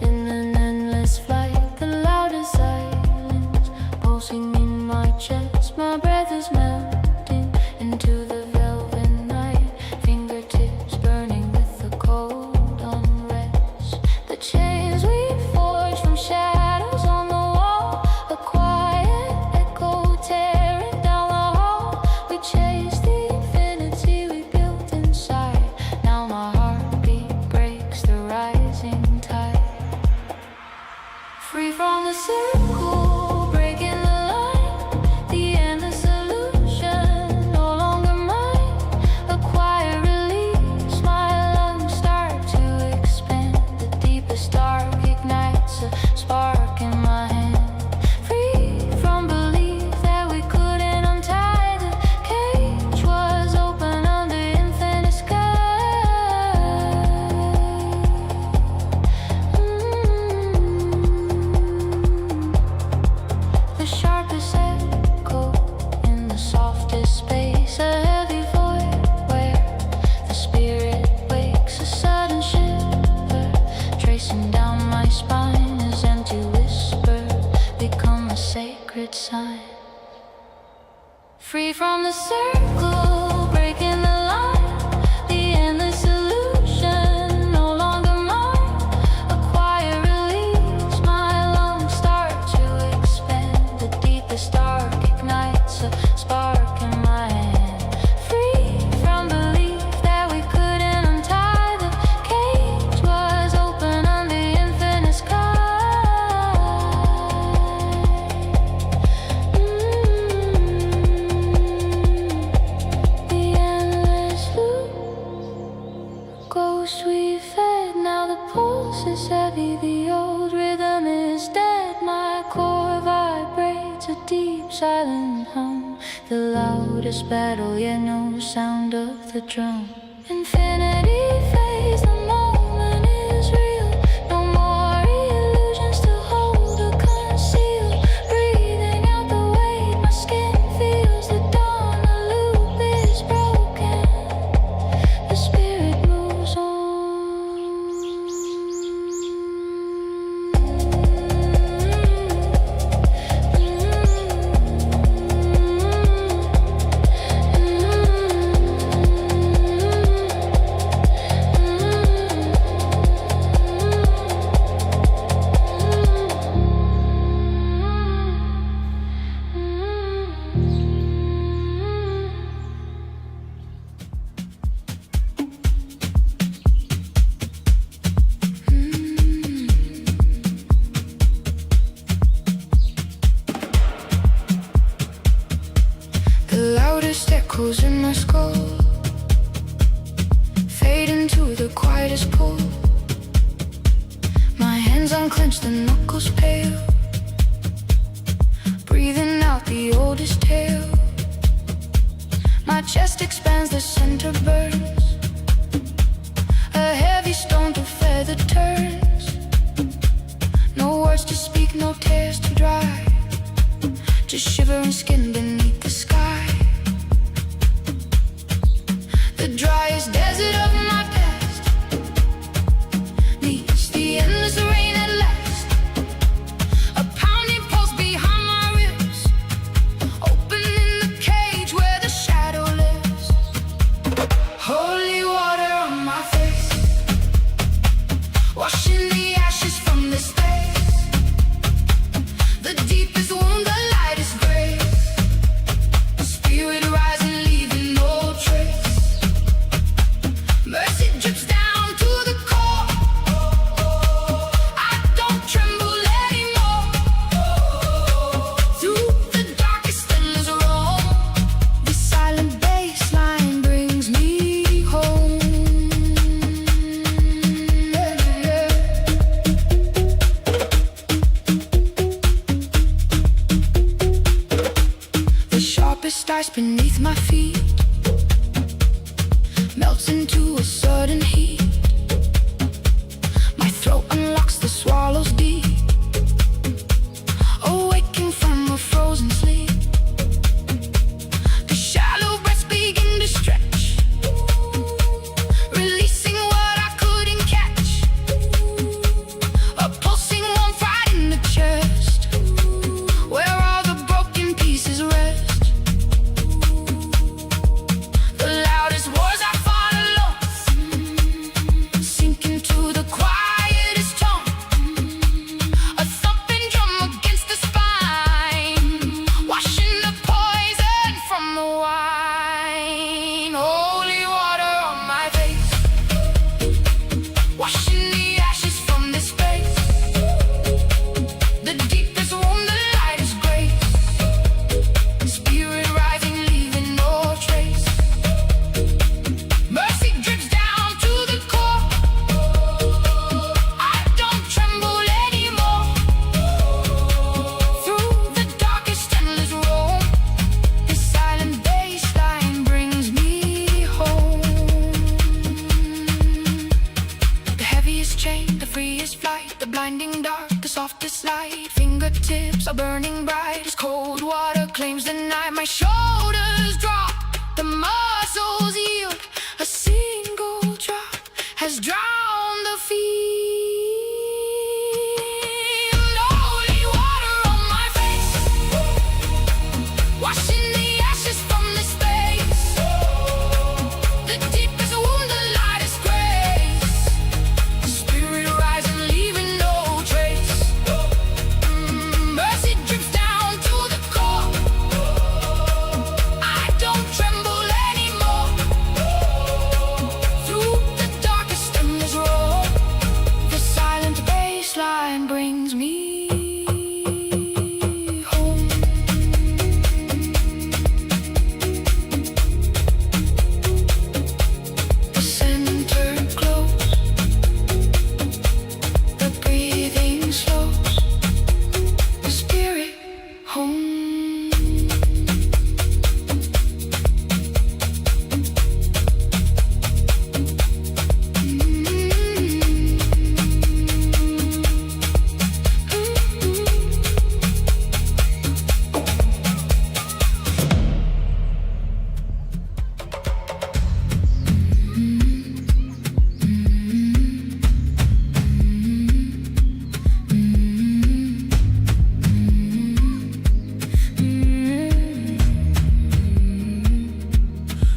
in an endless flight, the loudest silence pulsing in my chest. My breath is melting into the velvet night, fingertips burning with the cold unrest. The chains we forged from shadows on the wall, a quiet echo tearing down the hall. We chased the infinity we built inside. Now my heartbeat breaks the rising tide. Free from the circle, breaking the line, the endless illusion, no longer mine. Acquire release, my lungs start to expand. The deepest dark ignites a spark in my hand. Free from belief that we couldn't untie, the cage was open under infinite sky. The sharpest echo in the softest space, a heavy void where the spirit wakes. A sudden shiver tracing down my spine, as empty whisper become a sacred sign. Free from the circle, breaking the line, the endless illusion, no longer mine. Acquire release, my lungs start to expand. The deepest dark ignites a spark in my hand. Free from belief that we couldn't untie, the cage was open under infinite sky. The endless loop, ghost we fed. Now the pulse is heavy, the old rhythm is dead. My core vibrates a deep silent hum, the loudest battle, yet no sound of the drum. Infinity fades, the moment is real. No more illusions to hold or conceal. Breathing out the weight, my skin feels the dawn. The loop is broken, the spirit moves on. echoes in my skull fade into the quietest pool. My hands unclenched, the knuckles pale, breathing out the oldest tale. My chest expands, the center burns, a heavy stone to feather turns. No words to speak, no tears to dry, just shivering skin beneath the sky. The driest desert of my past meets the endless rain at last. A pounding pulse behind my ribs, opening the cage where the shadow lives. Holy water on my face, washing the ashes from this space. The deepest wound, the lightest grace, spirit rising, leaving no trace. Mercy drips down to the core, I don't tremble anymore. Through the darkest endless road, the silent bass line brings me home. The sharpest ice beneath my feet melts into a sudden heat. My throat unlocks, the swallows deep, awaking from a frozen sleep. The shallow breaths begin to stretch, releasing what I couldn't catch. A pulsing warmth right in the chest, where all the broken pieces rest. The loudest wars I fought alone sink into the quietest tone. A thumping drum against the spine, washing the poison from the wine. Holy water on my face, washing the ashes from this space. The deepest wound, the lightest grace, spirit rising, leaving no trace. Mercy drips down to the core, I don't tremble anymore. Through the darkest endless road, the silent bass line brings me home. The heaviest chain, the freest flight, the blinding dark, the softest light. Fingertips are burning bright as cold water claims the night. My shoulders drop, the muscles yield, a single drop has drowned the field. Holy water on my face, washing the ashes from this space. The deepest wound, the lightest grace, spirit rising, leaving no trace. Mercy drips down to the core, I don't tremble anymore. Through the darkest endless road, the silent bass line brings me home. The center glows, the breathing slows, the spirit home.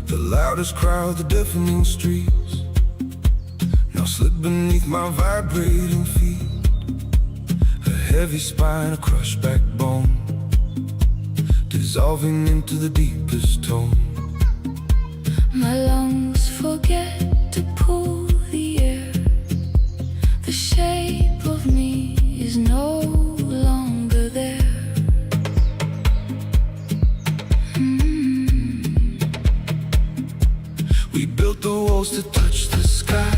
The loudest crowd, the deafening streets, now slip beneath my vibrating feet. A heavy spine, a crushed backbone, dissolving into the deepest tone. My lungs forget to pull the air, the shape of me is no longer there. supposed to touch the sky,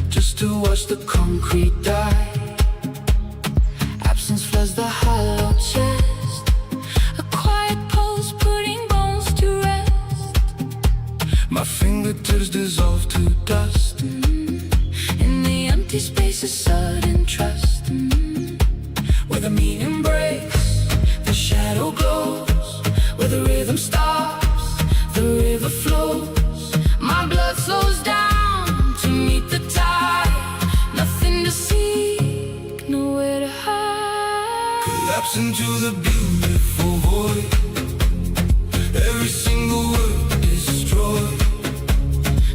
just to watch the concrete die. Absence floods the hollow chest, a quiet pulse putting bones to rest. My fingertips dissolve to dust. In the empty space of sudden trust, Where the meaning breaks, the shadow glows. where the rhythm stops, the river flows. My blood slows down to meet the tide. Nothing to seek, nowhere to hide. Collapse into the beautiful void. Every single word destroyed.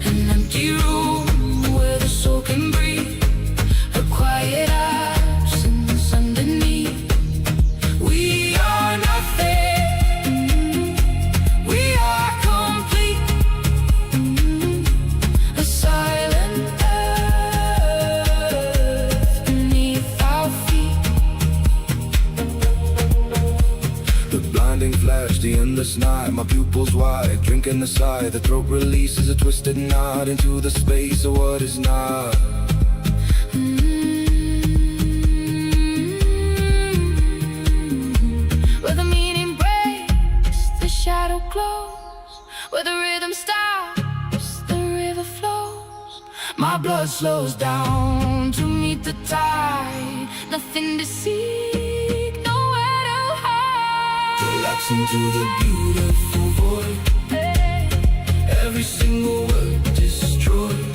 An empty room where the soul can breathe, a quiet absence underneath. We are nothing, We are complete, a silent earth beneath our feet. the blinding flash, the endless night. My pupils wide, drinking the sigh. The throat releases a twisted knot into the space of what is not. Where the meaning breaks, the shadow glows. Where the rhythm stops, the river flows. My blood slows down to meet the tide. Nothing to seek, nowhere to hide. Collapse into the beautiful void. Every single word destroyed.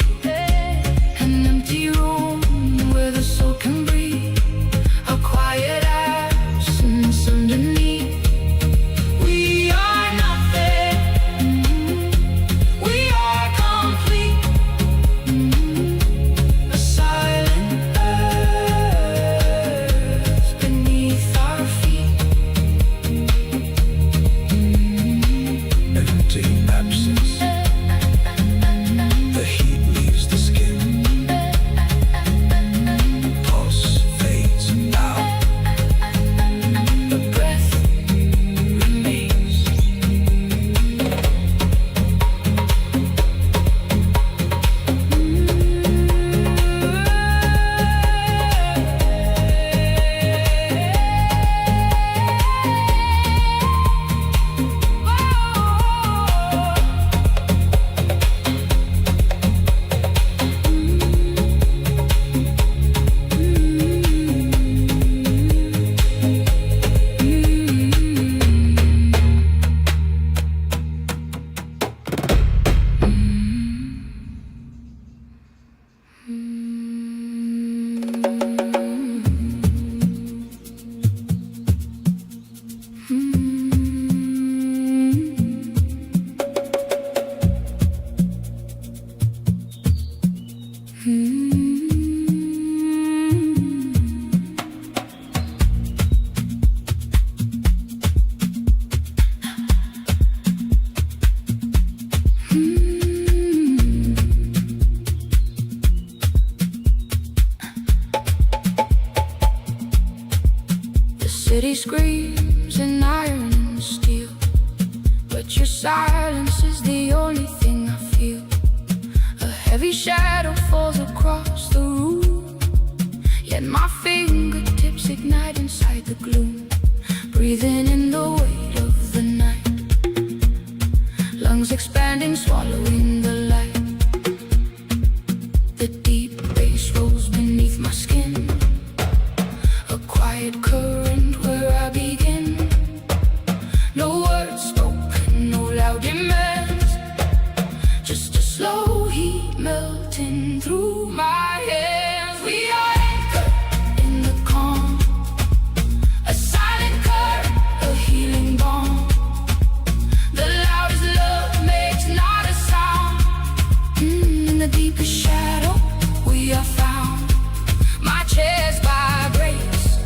An empty room where the soul can breathe, a quiet absence underneath. We are nothing, We are complete, a silent earth beneath our feet. empty absence. The heat leaves the skin. Pulse fades out. The breath remains. The city screams in iron and steel, but your silence is the only thing I feel. A heavy shadow falls across the room, yet my fingertips ignite inside the gloom. Breathing in the weight of the night, lungs expanding, swallowing the light. The deep bass rolls beneath my skin, a quiet current where I begin. No words spoken, no loud demands, just a slow heat melting through my hands. We are anchored in the calm, a silent current, a healing balm. The loudest love makes not a sound. In the deepest shadow we are found. My chest vibrates,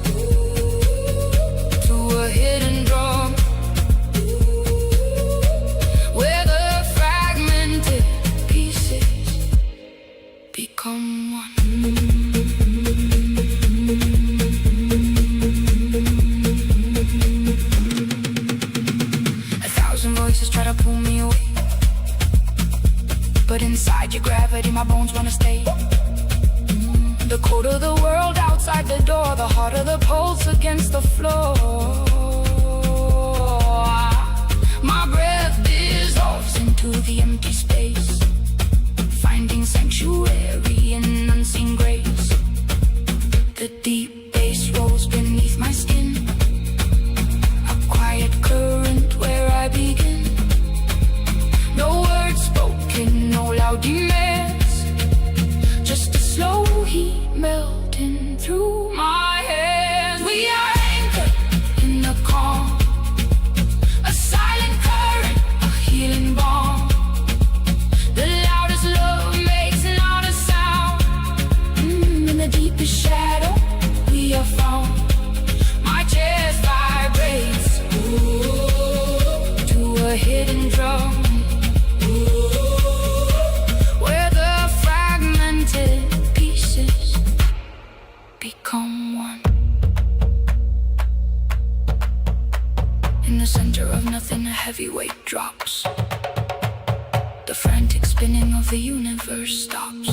my bones wanna stay. The colder the world outside the door, the harder the pulse against the floor. My breath dissolves into the empty space, finding sanctuary in unseen grace. The deep bass rolls beneath my skin, a quiet current where I begin. No words spoken, no loud demands, just a slow heat melting through my hands. We are anchored in the calm, a silent current, a healing balm. The loudest love makes not a sound. In the deepest shadow we are found. My chest vibrates, ooh, to a hidden drum, where the fragmented pieces become one. In the center of nothing, a heavy weight drops. The frantic spinning of the universe stops.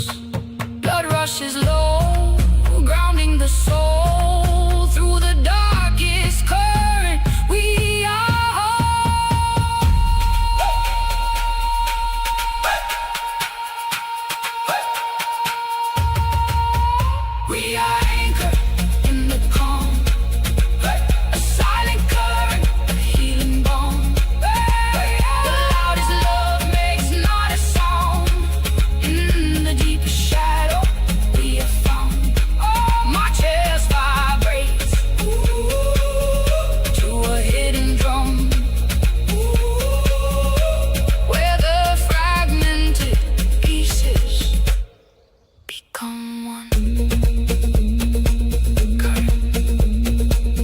Blood rushes low, grounding the soul through the darkest current. We are We are anchored in the calm, a silent current, a healing balm. The loudest love makes not a sound. In the deepest shadow we are found. My chest vibrates, ooh, to a hidden drum, where the fragmented pieces become one.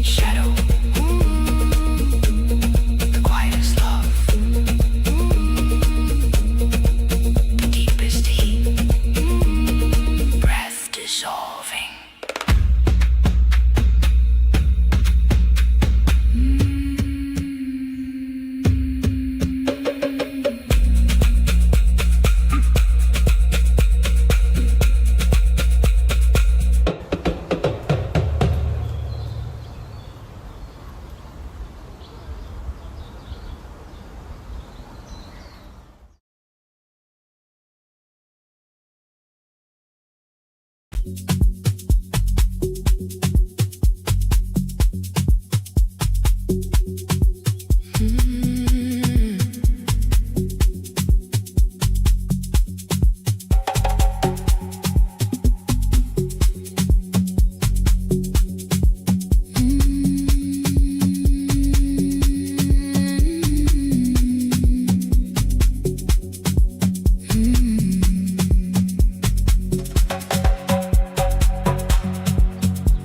Shadow, the quietest love, the deepest heat, breath dissolving.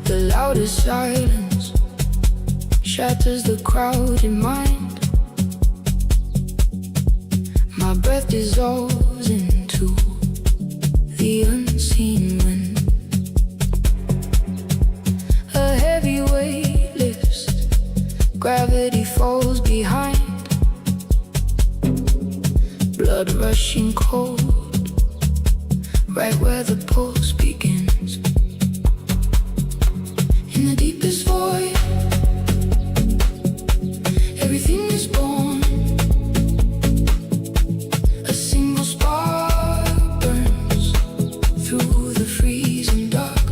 The loudest silence shatters the crowded mind. My breath dissolves into the unseen wind. A heavy weight lifts, gravity falls behind. Blood rushing cold, right where the pulse begins. In the deepest void, everything is born. A single spark burns through the freezing dark.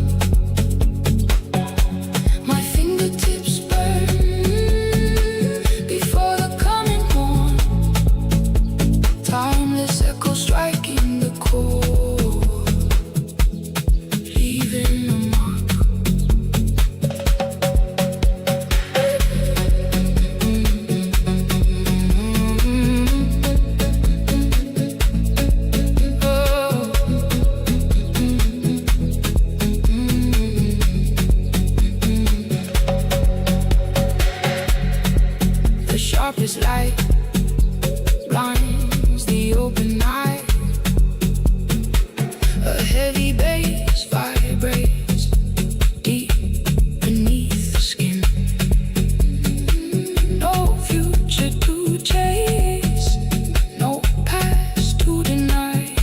My fingertips burn before the coming morn. Timeless echo striking the core, leaving a mark. The sharpest light blinds the open eye. A heavy bass vibrates deep beneath the skin. No future to chase, no past to deny.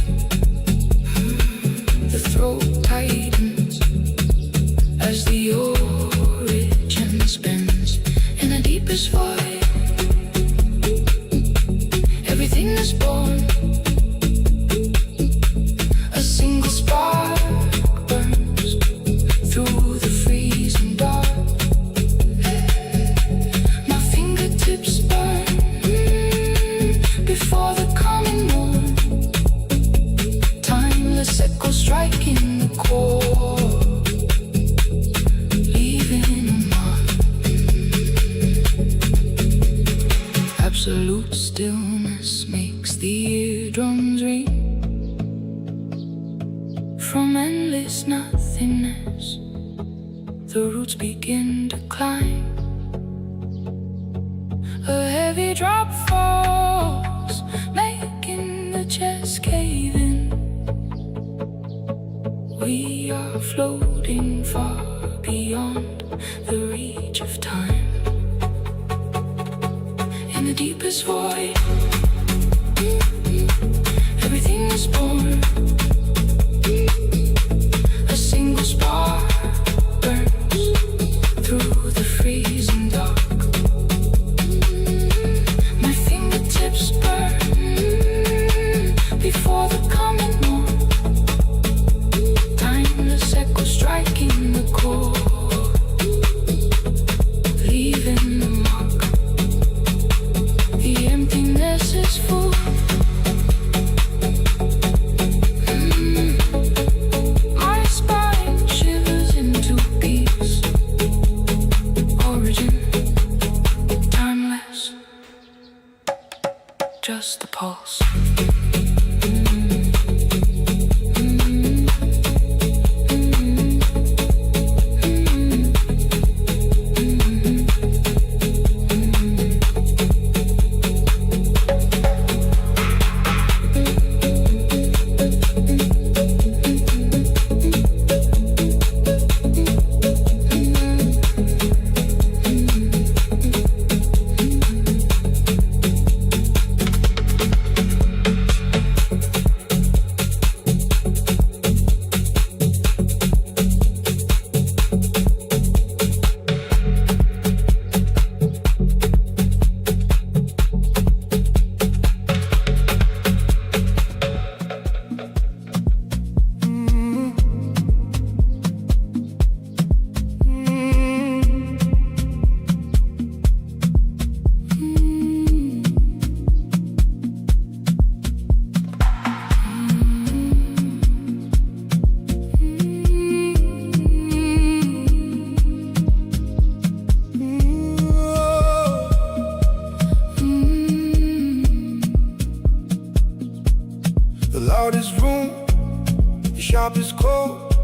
Absolute stillness makes the eardrums ring. From endless nothingness, the roots begin to climb. A heavy drop falls, making the chest cave in. We are floating far beyond the reach of time. In the deepest void, everything is born. A single spark burns through the freezing dark. My fingertips burn before the coming morn. Timeless echo striking the core, leaving the mark. The emptiness is full. My spine shivers into peace. Origin, timeless, just a pulse. The loudest room, the sharpest cold.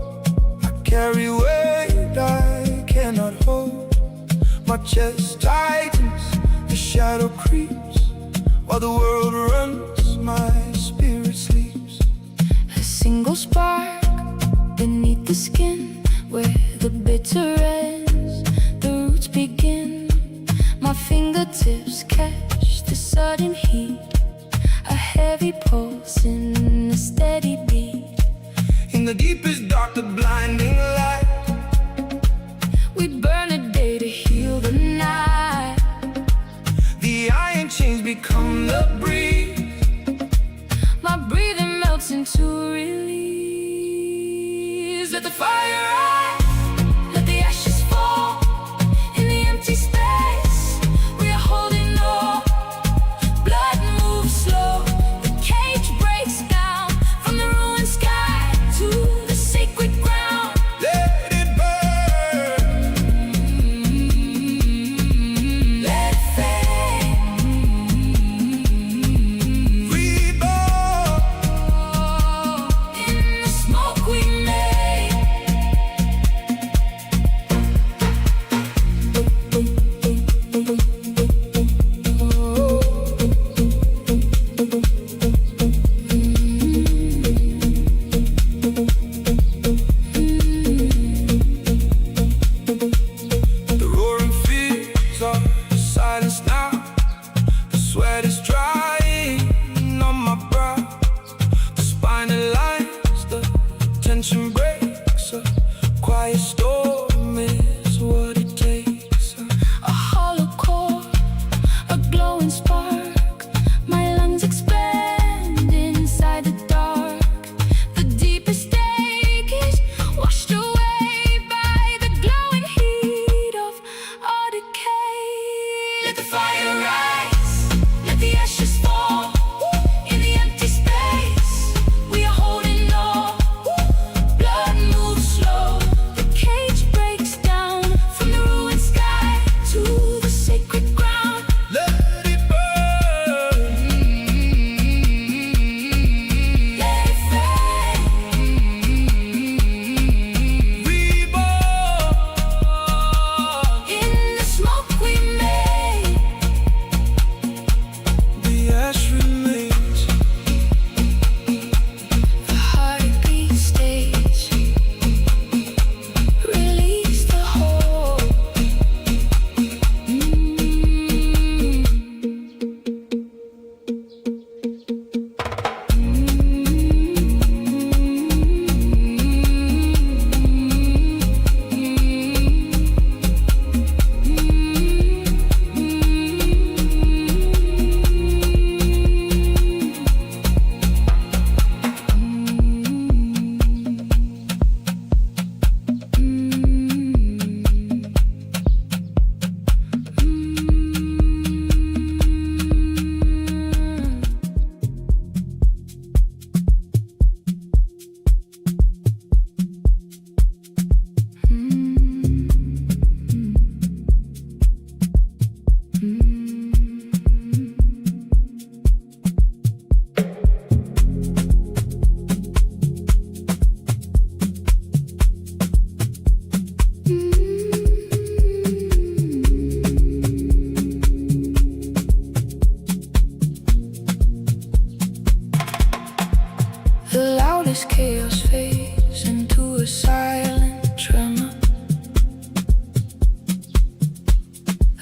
I carry weight I cannot hold. My chest tightens, the shadow creeps. While the world runs, my spirit sleeps. A single spark beneath the skin, where the bitter ends, the roots begin. My fingertips catch the sudden heat, a heavy pulse in a steady beat. In the deepest dark, the blinding light, We burn a day to heal the night. the iron chains become the breeze. My breathing melts into release. Let the fire rise, let the ashes fall. In the empty space, we are holding on. Blood moves slow, the cage breaks down. From the ruined sky to the sacred ground. Let it burn, Let it fade. reborn. In the smoke we made. The roaring fields are silence now. The sweat is drying on my brow. The spine aligns, the tension breaks. A quiet storm is what it takes. A hollow core, a glowing spark. My lungs expand inside the dark. The deepest ache is washed away by the glowing heat of our decay. Let the fire rise, let the ashes fall. In the empty space, we are holding on. Blood moves slow, the cage breaks down. From the ruined sky to the sacred ground. Let it burn.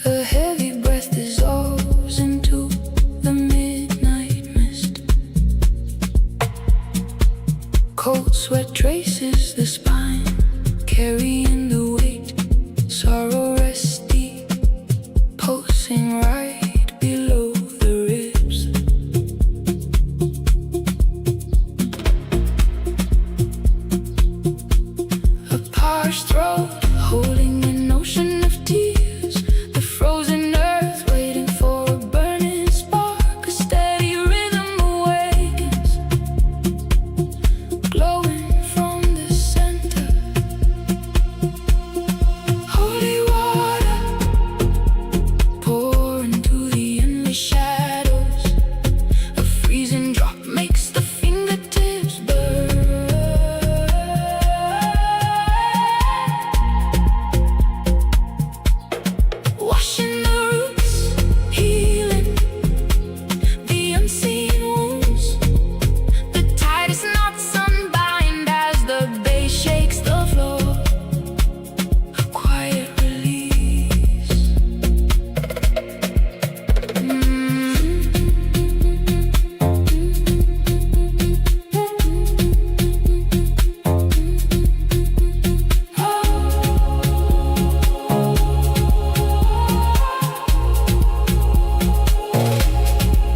A heavy breath dissolves into the midnight mist. Cold sweat traces the spine, carrying the weight. Sorrow rests deep, pulsing right below the ribs. A parched throat holding an ocean of tears. The frozen earth waiting for a burning spark. A steady rhythm awakens, glowing from the center. Holy water pour into the endless shadows. A freezing drop makes the fingertips burn. Washing the roots, healing the unseen wounds. The tightest knots unbind as the bass shakes the floor. A quiet release.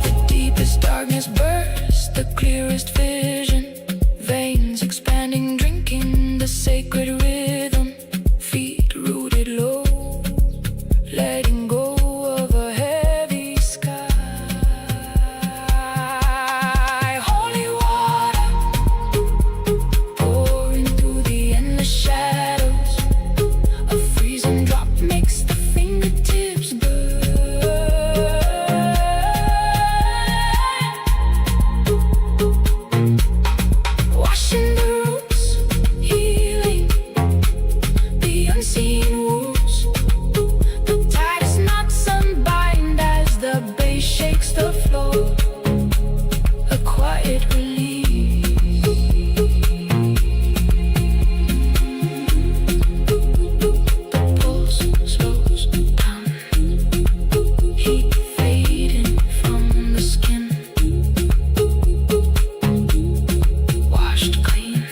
The deepest darkness bursts, the clearest vision. Veins expanding, drinking the sacred rhythm. Feet rooted low, letting go of a heavy sky. Holy water pour into the endless shadows. A freezing drop makes the fingertips burn. Washing the roots, healing the unseen wounds. The tightest knots unbind as the bass shakes the floor. A quiet release. The pulse slows down, heat fading from the skin. Washed clean.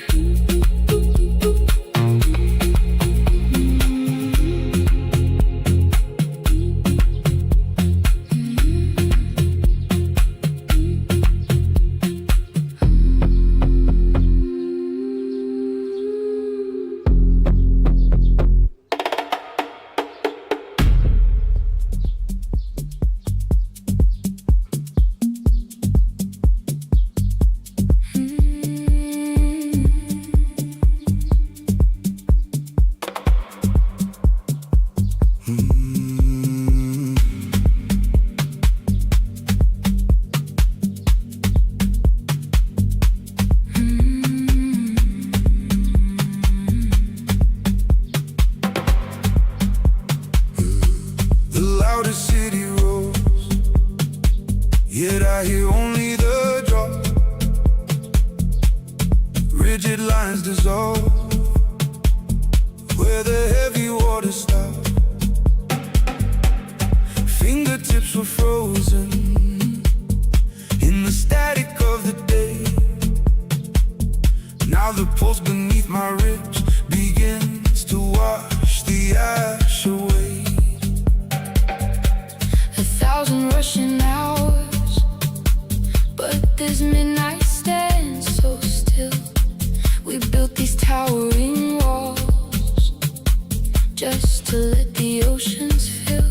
The loudest city roars, yet I hear only the drop. Rigid lines dissolve where the heavy water stops. Fingertips were frozen in the static of the day. Now the pulse beneath my ribs begins to wash the ash away. 1,000 rushing hours, but this midnight stands so still. We built these towering walls just to let the oceans fill.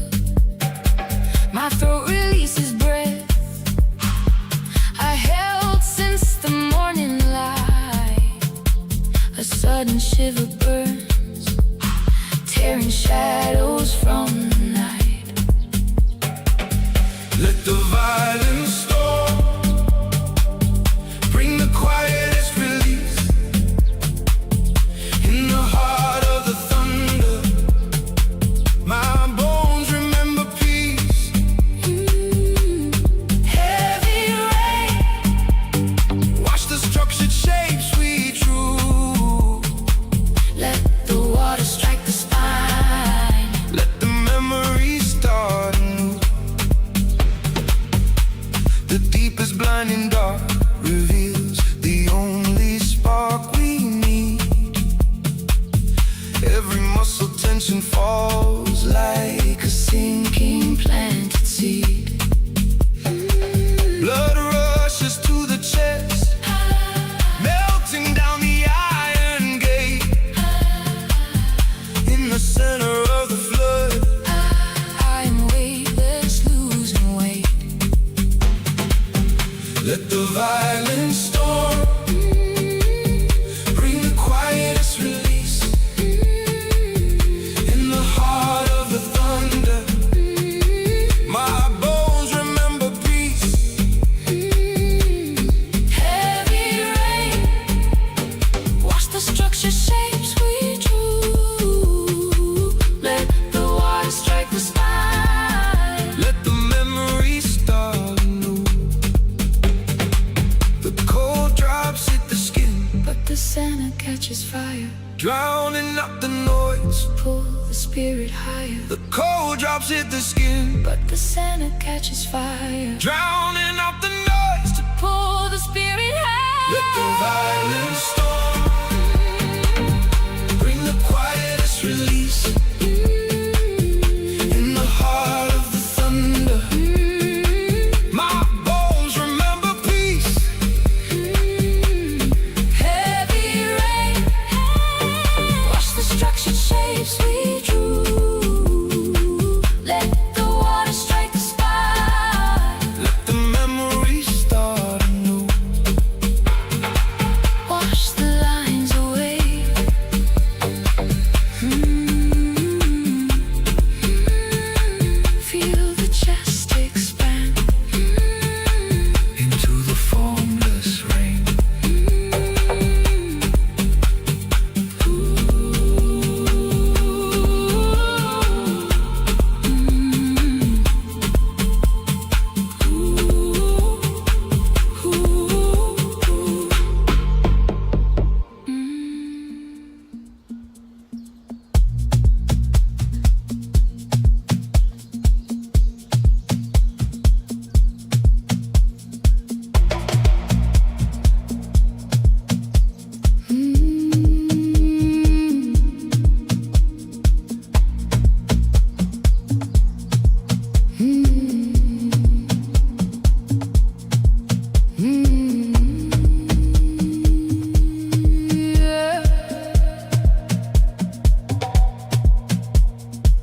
My throat releases breath I held since the morning light. A sudden shiver burns, tearing shadows from the night. Let the center catches fire, drowning out the noise. pull the spirit higher. The cold drops hit the skin, But the center catches fire, drowning out the noise. To pull the spirit let the higher. violence storm, bring the quietest release. In the heart of the thunder, my bones remember peace. Heavy rain, wash the structured shapes we drew. Let the water strike the spot, Let the memories start anew. wash the lines away. Feel the chest expand. Into the formless rain.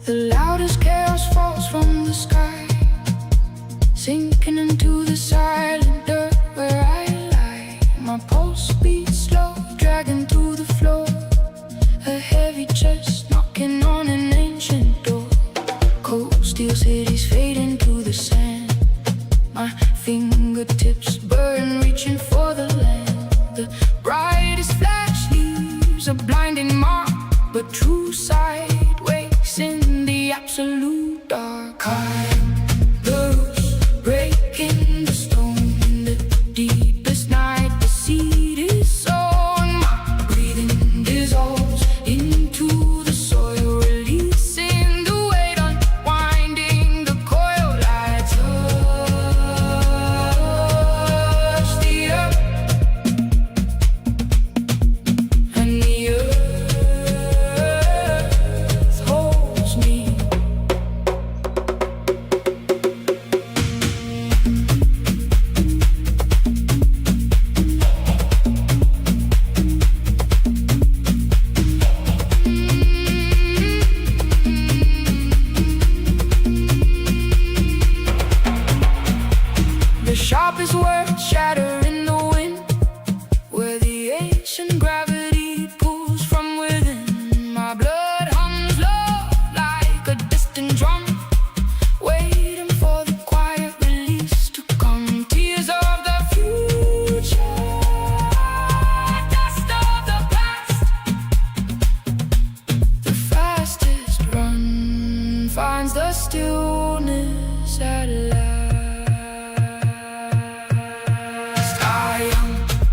The loudest chaos falls from the sky, sinking into the silent dirt where I lie. My pulse beats slow, dragging through the floor. A heavy chest knocking on an ancient door. Cold steel cities fade into the sand. My fingertips burn, reaching for the land. The brightest flash leaves a blinding mark, but true sight wakes in the absolute dark. The roots breaking the stone in the deepest night. The seed is sown. My breathing dissolves into the soil, releasing the weight, unwinding the coil. I touch the earth, and the earth holds me. The sharpest words shatter in the wind, where the ancient gravity pulls from within. My blood hums low like a distant drum, waiting for the quiet release to come. Tears of the future, dust of the past. The fastest run finds the stillness at last. I am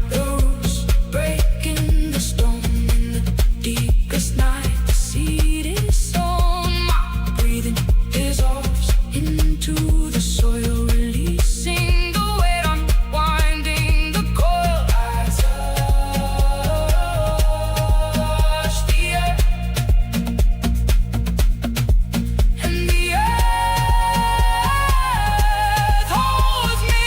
the roots breaking the stone in the deepest night. The seed is sown. My breathing dissolves into the soil, releasing the weight, unwinding the coil. I touch the earth, and the earth holds me.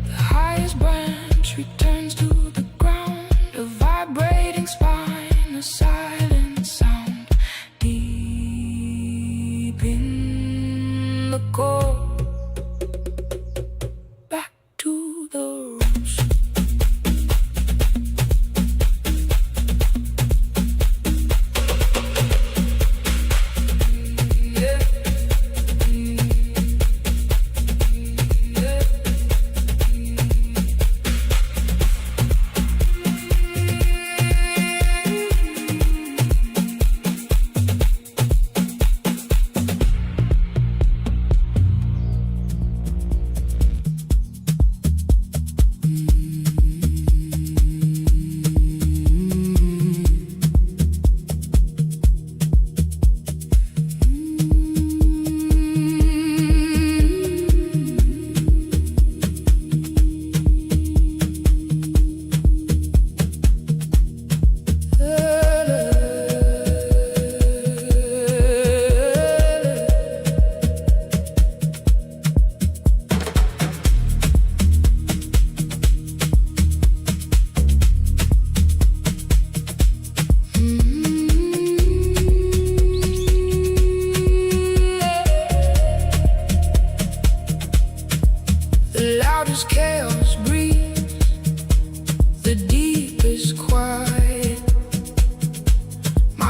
The highest branch returns to the ground, a vibrating spine, a silent sound, deep in the core. Back to the roots. Yeah.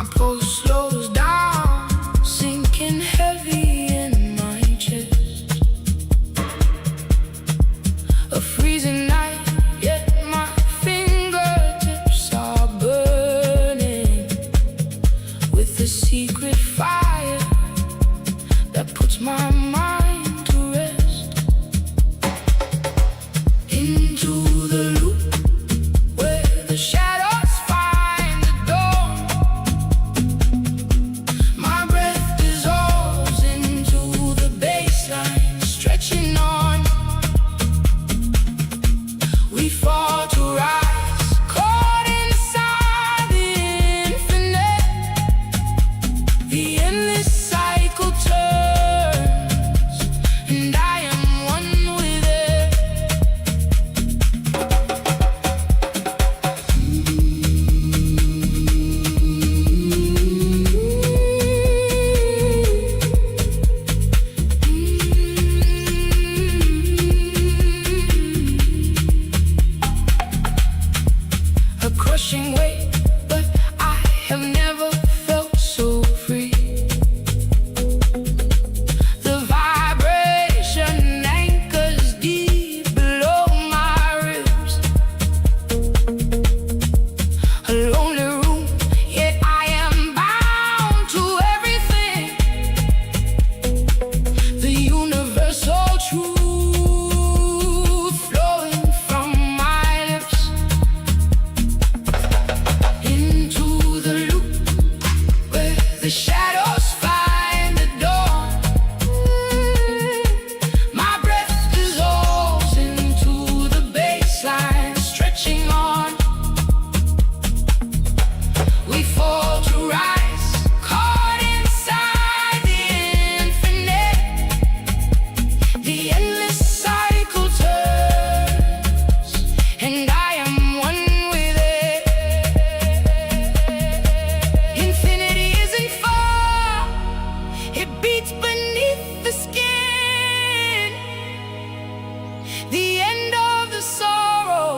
My pulse slows down, sinking heavy in my chest. A freezing night, yet my fingertips are burning with a secret fire that puts my mind to rest. Into the loop where the shadows find the door. My breath dissolves into the baseline, stretching on. We fall to rise, caught inside the infinite. The endless cycle turns, and I am one with it. A crushing weight, but I have never felt so free. The vibration anchors deep below my ribs. A lonely room, yet I am bound to everything. The universal truth flowing from my lips. Into the loop where the shadows find the dawn. My breath dissolves into the baseline, stretching on. We fall to rise, caught inside the infinite. The endless cycle turns, and I am one with it. Infinity isn't far, it beats beneath the skin. The end of the sorrow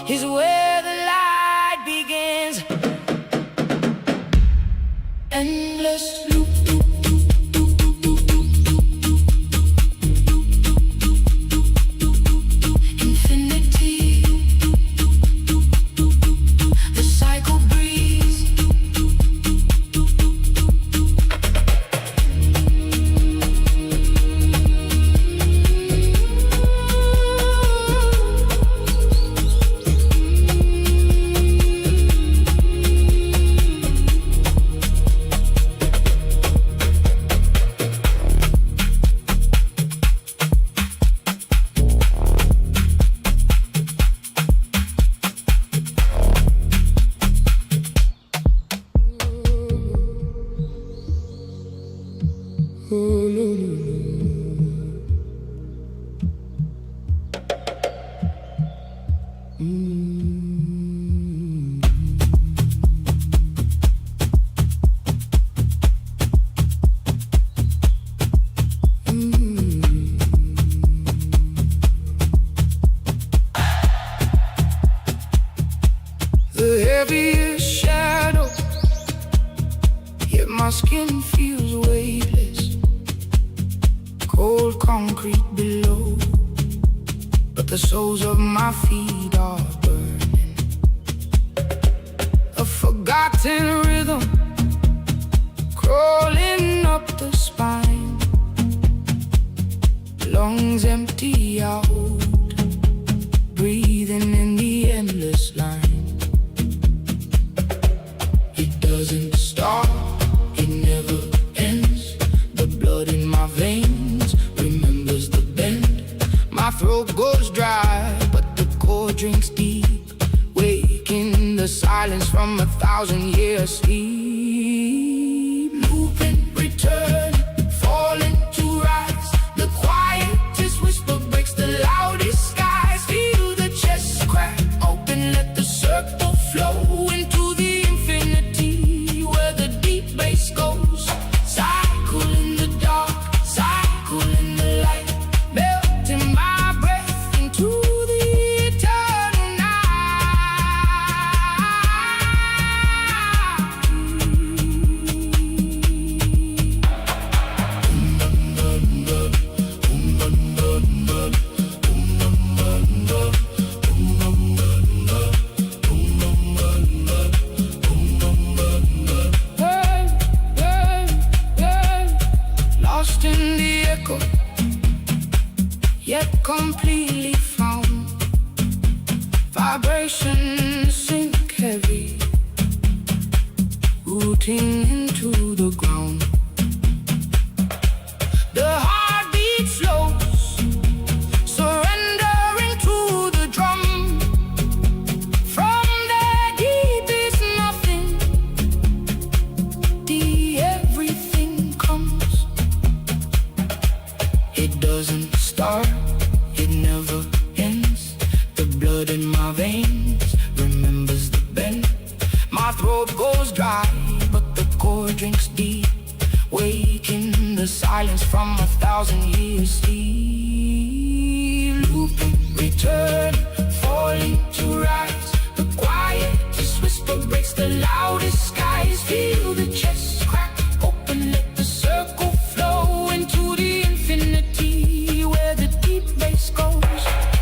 is where the light begins. Endless loop, loop, loop, loop, loop, loop, loop. Infinity, the cycle breathes. The heaviest shadow, yet my skin feels weightless. Cold concrete below, but the soles of my feet are burning. A forgotten rhythm crawling up the spine. Lungs empty out, breathing in the endless line. It doesn't stop, it never ends. The blood in my veins remembers the bend. My throat goes dry, but the core drinks deep, waking the silence from 1,000 years sleep. Looping, return, falling to rise. The quietest whisper breaks the loudest skies. Feel the chest crack open, let the circle flow into the infinity where the deep bass goes. Cycle in the dark, cycle in the light, melting my breath into the eternal night. rooting into the ground. The heartbeat slows, surrendering to the drum. From the deep is nothing, the everything comes. It doesn't start, it never ends. The blood in my veins remembers the bend. My throat goes dry, but the cord drinks deep, waking the silence from 1,000 years sleep. Looping, return, falling to rise. The quietest whisper breaks the loudest skies. Feel the chest crack open, let the circle flow into the infinity where the deep bass goes.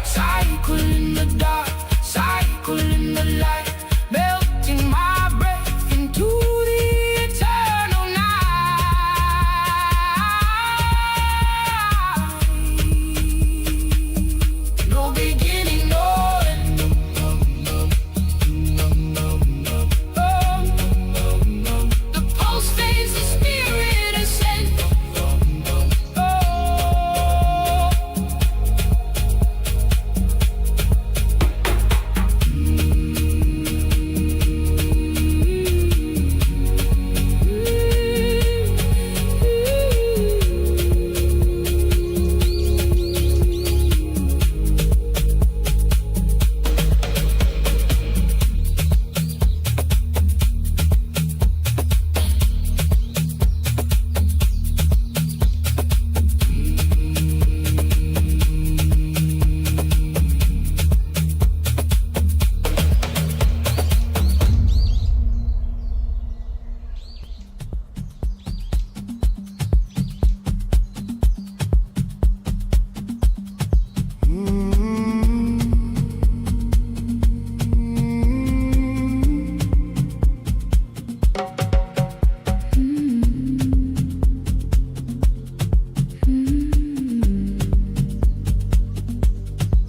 Cycle in the dark, cycle in the light, melting my breath into the eternal night. No beginning, no end. The pulse fades, the spirit ascends.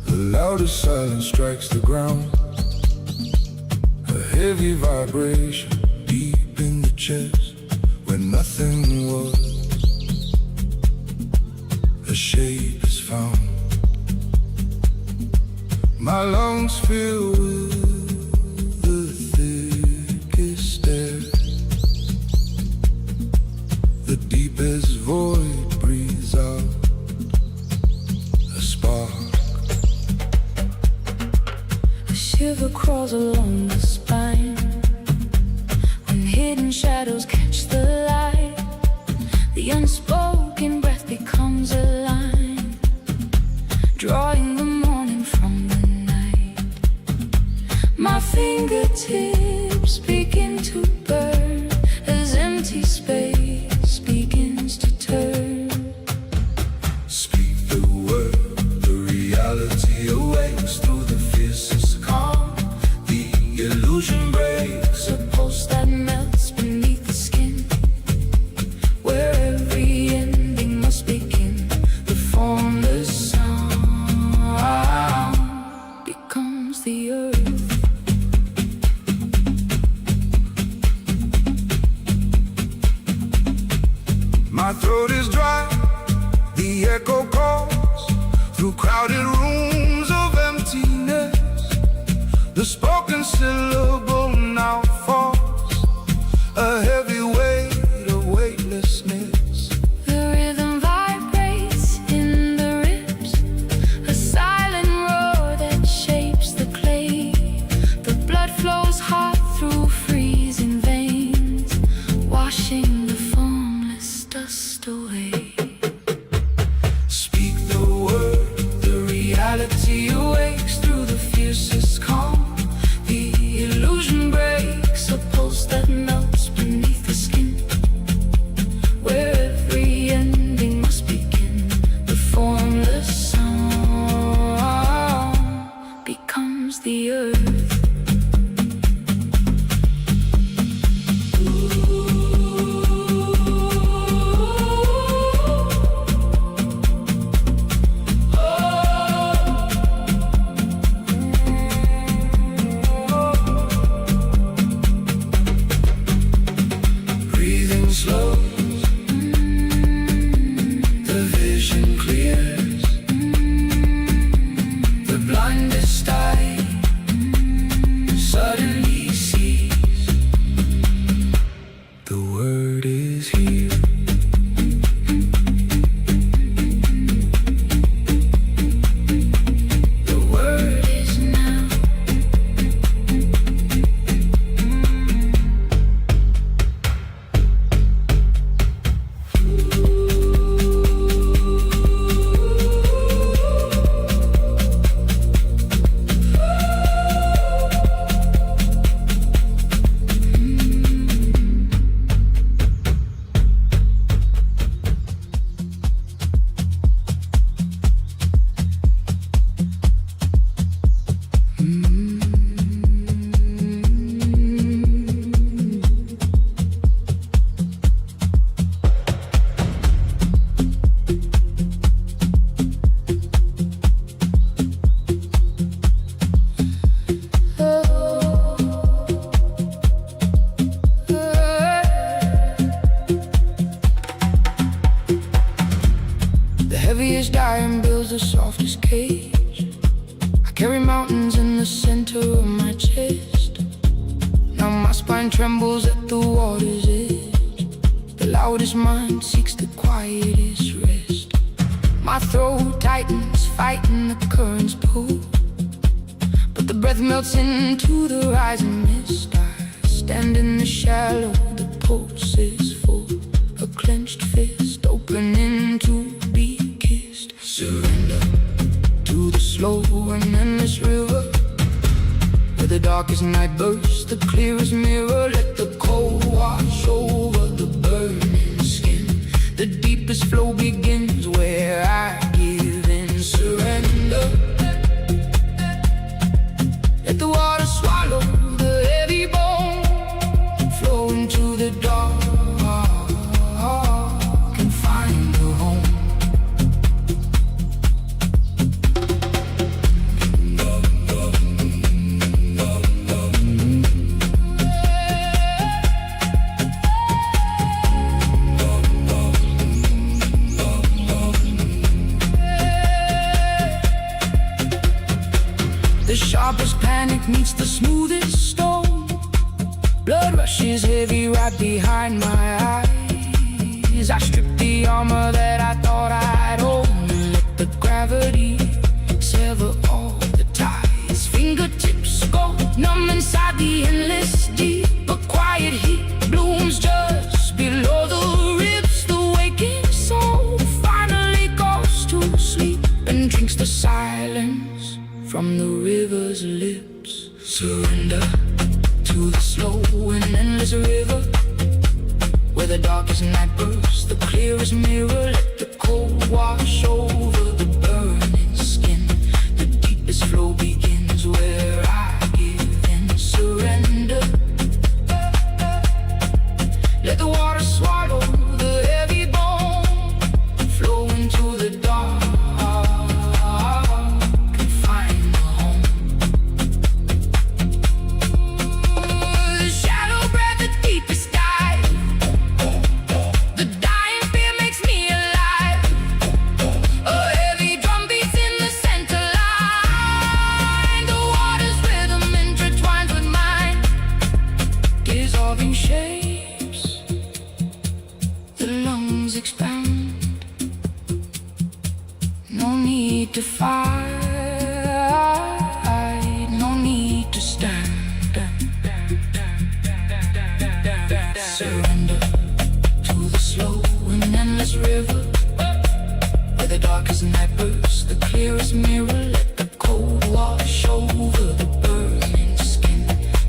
The loudest silence strikes the ground, a heavy vibration deep in the chest, where nothing was, a shape is found. My lungs fill with the thickest air, the deepest void breathes out a spark. A shiver crawls along the spine when hidden shadows catch the light. The unspoken breath becomes a line, drawing the morning from the night. My fingertips begin to burn as empty space begins to turn. Speak the word, the reality awakes through the fiercest calm. The illusion breaks, A pulse that melts beneath the skin, where every ending must begin. The formless sound becomes the earth. my throat is dry, the echo calls through crowded rooms of emptiness. The spoken syllable now falls, a heavy weight of weightlessness. The rhythm vibrates in the ribs, a silent roar that shapes the clay. The blood flows hot through freezing veins, washing the formless dust away. Speak the word, the reality awakes through the fiercest calm. The illusion breaks, a pulse that melts beneath the skin, where every ending must begin. The formless sound becomes the earth. The word is here. The word is now. The heaviest iron builds the softest cage. I carry mountains in the center of my chest. Now my spine trembles at the water's edge. The loudest mind seeks the quietest rest. My throat tightens, fighting the current's pull. But the breath melts into the rising mist. I stand in the shallow, the pulse is full. A clenched fist opening to be kissed. Surrender to the slow and endless river, where the darkest night bursts the clearest mirror. Let the cold wash over the burning skin. The deepest flow begins where I give in. Surrender. Let the water swallow the heavy bone, flow into the dark and find a home. The sharpest panic meets the smoothest stone. Blood rushes heavy right behind my eyes. I strip the armor that I thought I'd own and let the gravity sever all the ties. Fingertips go numb inside the endless deep. A quiet heat blooms just below the ribs. The waking soul finally goes to sleep and drinks the silence from the river's lips. Surrender to the slow and endless river, where the darkest night bursts the clearest mirror. Let the cold wash over the burning skin. The deepest flow begins where I give in. Surrender. Let the water swallow the heavy bone, flow into the dark. Shapes, the lungs expand. No need to fight, no need to stand. Surrender to the slow and endless river, where the darkest night bursts the clearest mirror. Let the cold wash over the burning skin.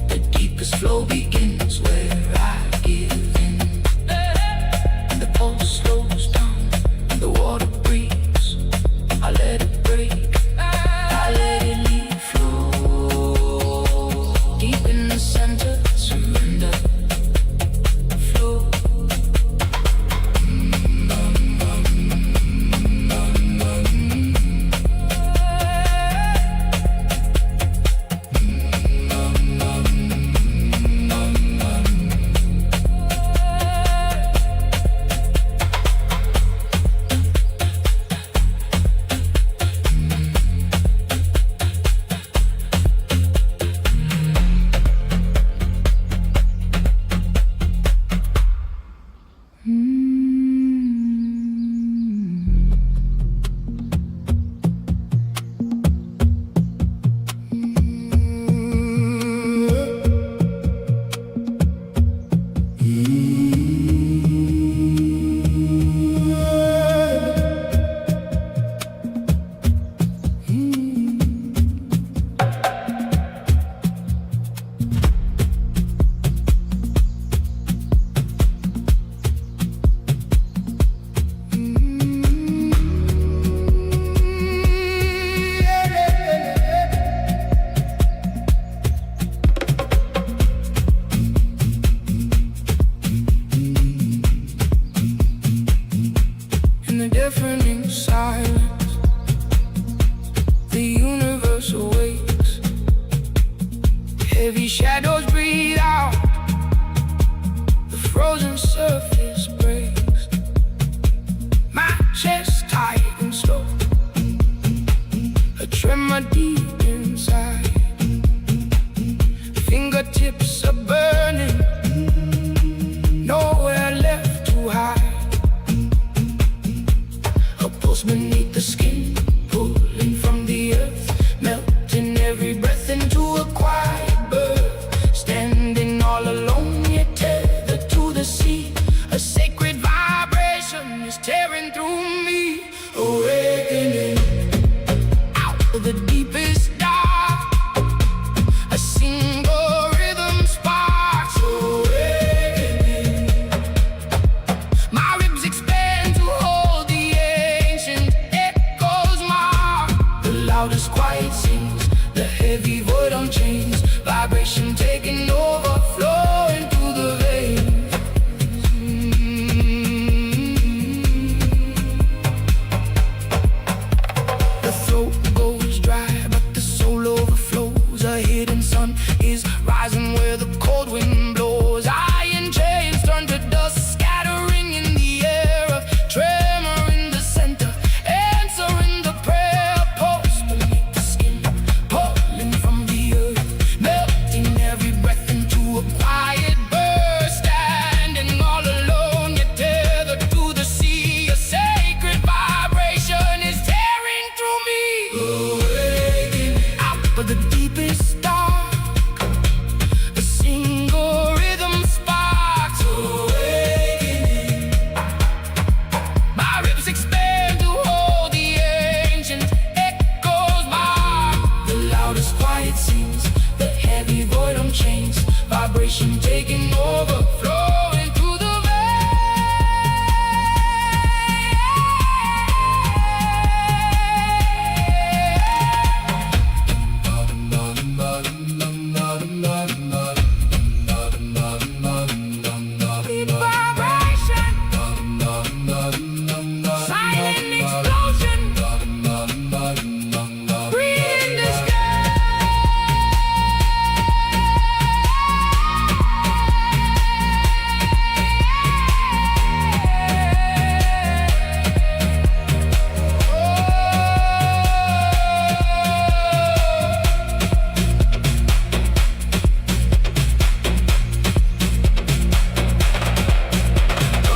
The deepest flow begins where I give in. The pulse slows down, the water breathes. I let it break, I let it leave flow. Deep in the center, surrender. Flow deafening silence. The universe awakes. Heavy shadows breathe out. The frozen surface breaks. My chest tight and slow. A tremor deep inside. Fingertips are burning. Nowhere left to hide. A pulse beneath the skin, pulling from the earth, melting every breath into a quiet birth. Standing all alone, yet tethered to the sea. A sacred vibration is tearing through me. Awakening out of the deepest dark. A single rhythm sparks. Awakening. My ribs expand to hold the ancient echoes mark. The loudest quiet sings, the heavy void on chains. Vibration taking over, flowing through the veins. The throat goes dry, but the soul overflows. A hidden sun is rising where the cold wind blows. Iron chains turn to dust, scattering in the air. A tremor in the center, answering the prayer. Pulse beneath the skin, pulling from the earth, melting every breath into a quiet burst. Standing all alone, yet tethered to the sea. A sacred vibration is tearing through me. Awakening out of the deepest dark. A single rhythm sparks. Awakening. My ribs expand to hold the ancient echoes mark. The loudest quiet sings, the heavy void on chains. Vibration taking over, flowing through the deep vibration, silent explosion, breathe in the sky.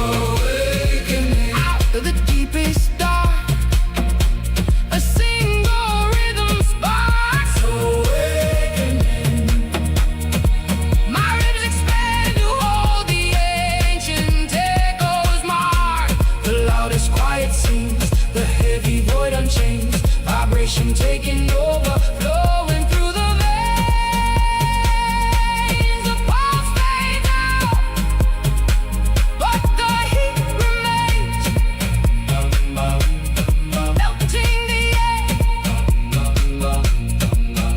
Awakening out of the deepest dark. A single rhythm sparks. Awakening. My ribs expand to hold the ancient echoes mark. The loudest quiet sings, the heavy void on chains. Vibration taking over, flowing through the veins. The pulse fades out, but the heat remains. Melting the air,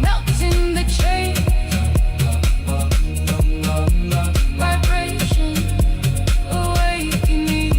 melting the chain. Vibration awakening.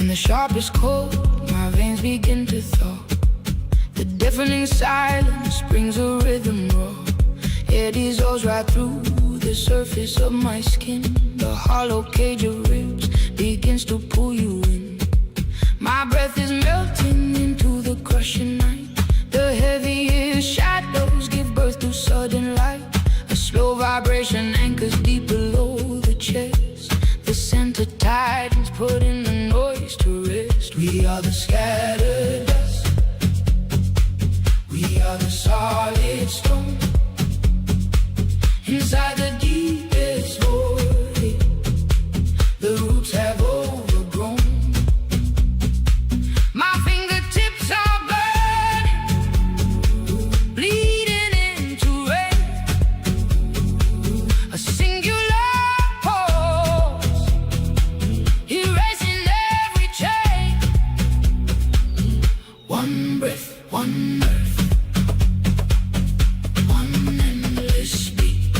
In the sharpest cold, my veins begin to thaw. The deafening silence brings a rhythm roar. It dissolves right through the surface of my skin. The hollow cage of ribs begins to pull you in. My breath is melting into the crushing night. The heaviest shadows give birth to sudden light. are the solid stone inside the deepest void. The roots have overgrown. My fingertips are burning, bleeding into rain. A singular pulse, erasing every chain. One breath, one earth, one endless beat.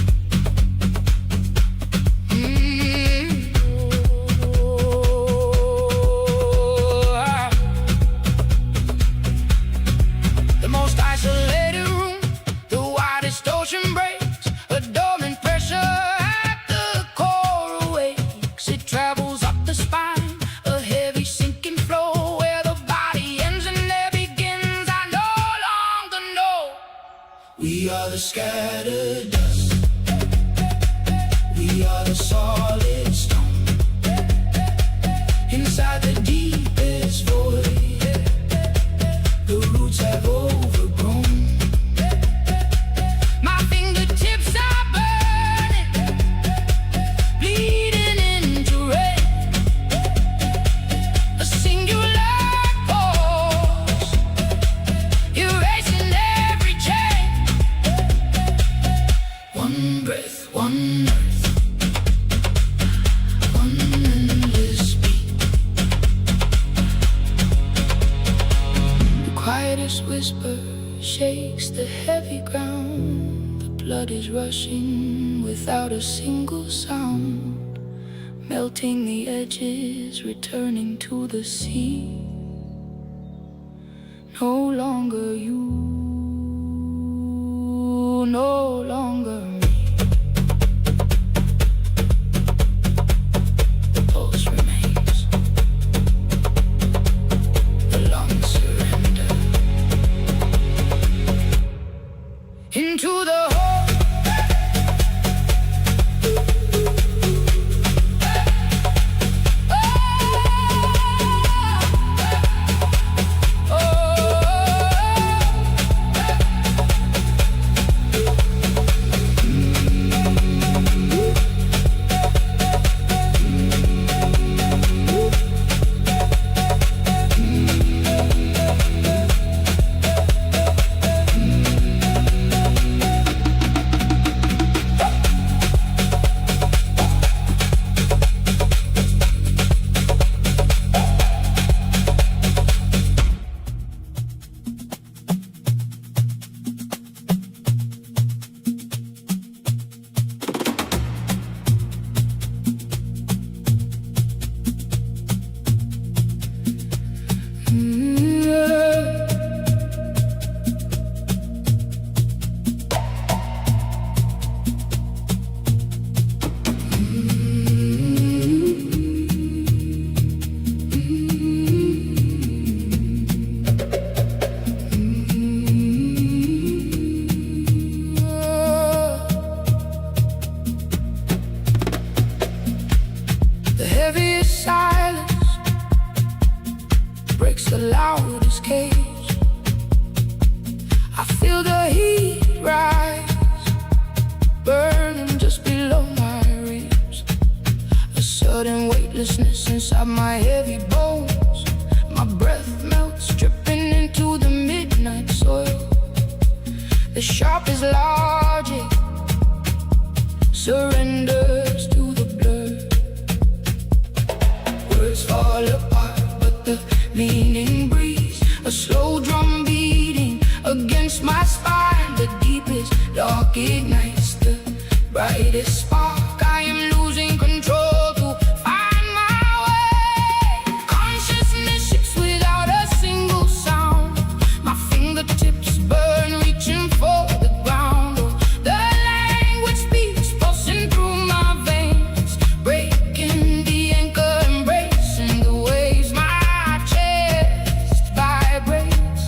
The most isolated room, the widest ocean breaks. A dormant pressure at the core awakes. It travels up the spine, a heavy sinking flow where the body ends and there begins. I no longer know. We are the scattered dust. We are the solid stone inside the deepest void. The roots have overgrown. My fingertips are burning, bleeding into rain. A singular pulse, erasing every chain. One breath, one earth, one endless beat. The quietest whisper shakes the heavy ground. The blood is rushing without a single sound, melting the edges, returning to the sea. No longer you, no longer me. The pulse remains, the lungs surrender into the hole. The heaviest silence breaks the loudest cage. I feel the heat rise, burning just below my ribs. A sudden weightlessness inside my heavy bones. My breath melts, dripping into the midnight soil. The sharpest logic surrenders to the blur. Words fall apart, but the meaning breathes. A slow drum beating against my spine. The deepest dark ignites the brightest spark. I am losing control to find my way. Consciousness shifts without a single sound. My fingertips burn, reaching for the ground. Oh, the language speaks, pulsing through my veins, breaking the anchor, embracing the waves. My chest vibrates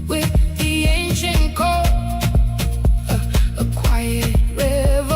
with the ancient call, a quiet reverence.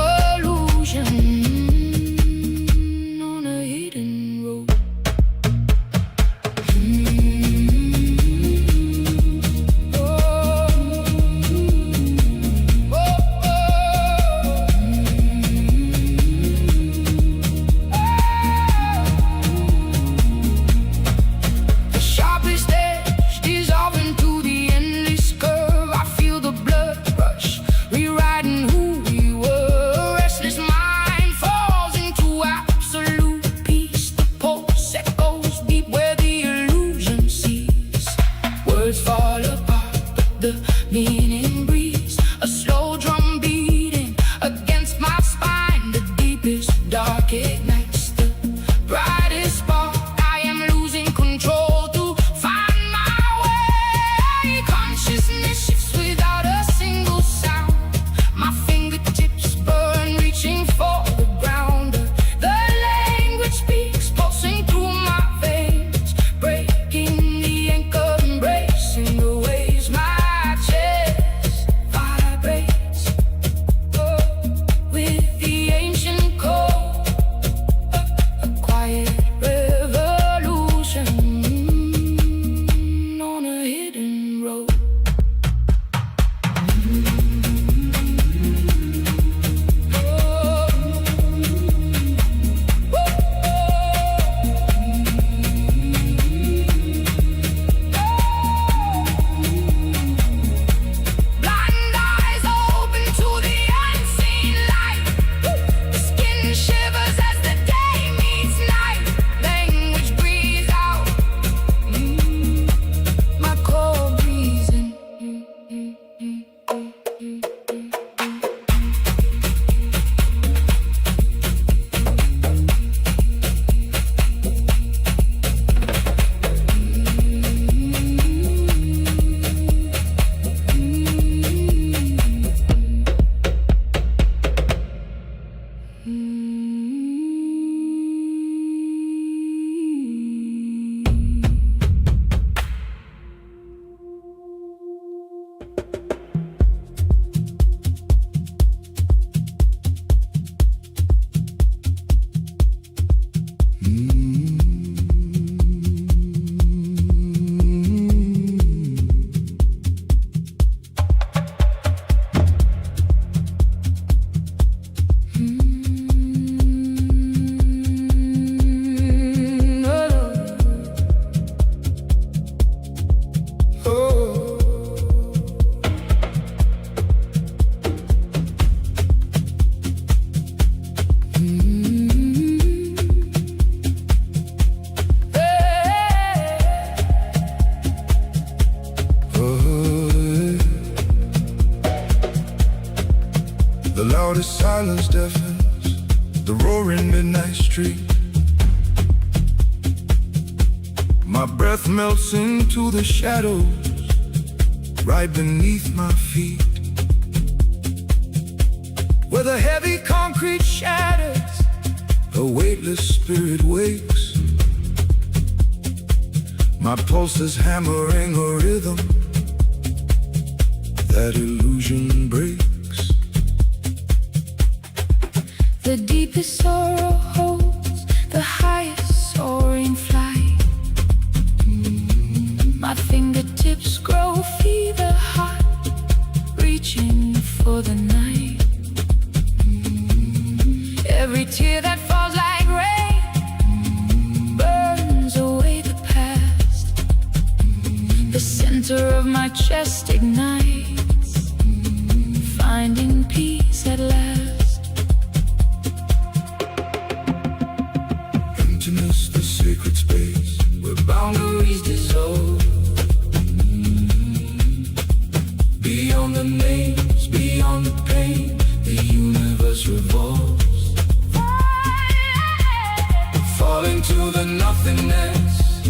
loudest silence deafens the roaring midnight street. My breath melts into the shadows right beneath my feet, where the heavy concrete shatters, a weightless spirit wakes. My pulse is hammering a rhythm, that illusion breaks. The deepest sorrow holds the highest soaring flight. My fingertips grow fever hot, reaching for the night. Every tear that falls like rain burns away the past. The center of my chest ignites, finding peace at last. Emptiness, the sacred space where boundaries dissolve. Beyond the names, beyond the pain, the universe revolves. Fall into the nothingness,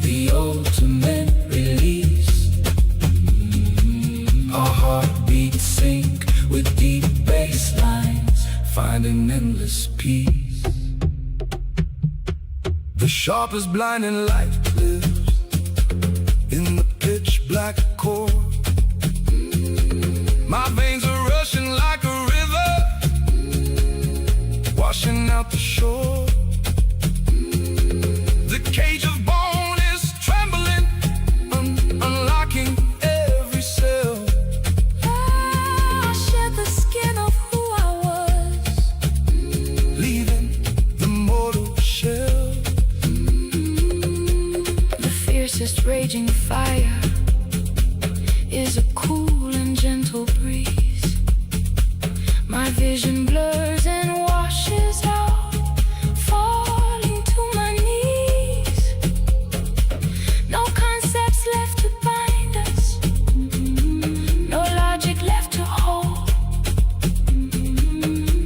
the ultimate release. Our heartbeats sync with deep bass lines, finding endless peace. The sharpest blinding light lives in the pitch black core. My veins are rushing like a river, washing out the shore. The cage of bone is trembling, unlocking every cell. I shed the skin of who I was, Leaving the mortal shell. the fiercest raging fire is a cool and gentle breeze. My vision blurs and washes out, falling to my knees. No concepts left to bind us, no logic left to hold,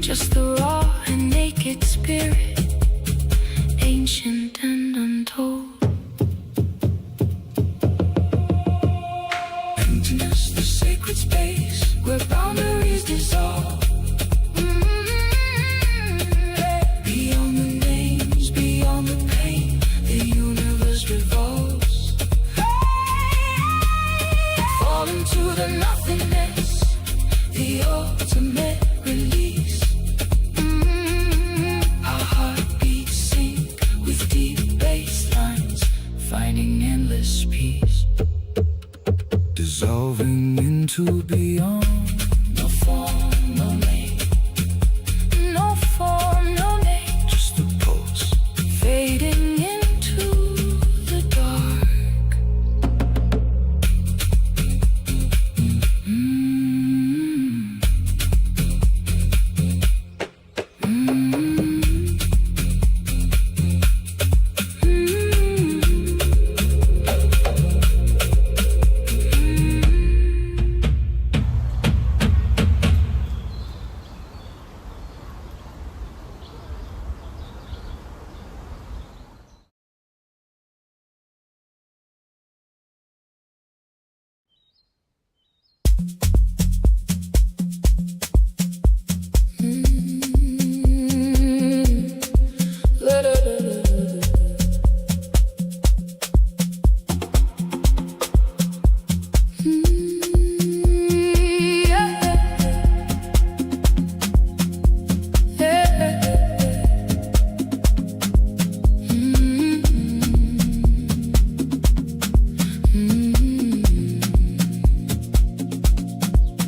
just the raw and naked spirit, ancient and untold. Emptiness, the sacred space Where boundaries dissolve. beyond the names, beyond the pain, The universe revolves. fall into the Nothingness, the ultimate release. Our heartbeats sync with deep bass lines, finding endless peace. dissolving into beyond. No form, no name. No form, no name. Just a pulse, Fading into the dark.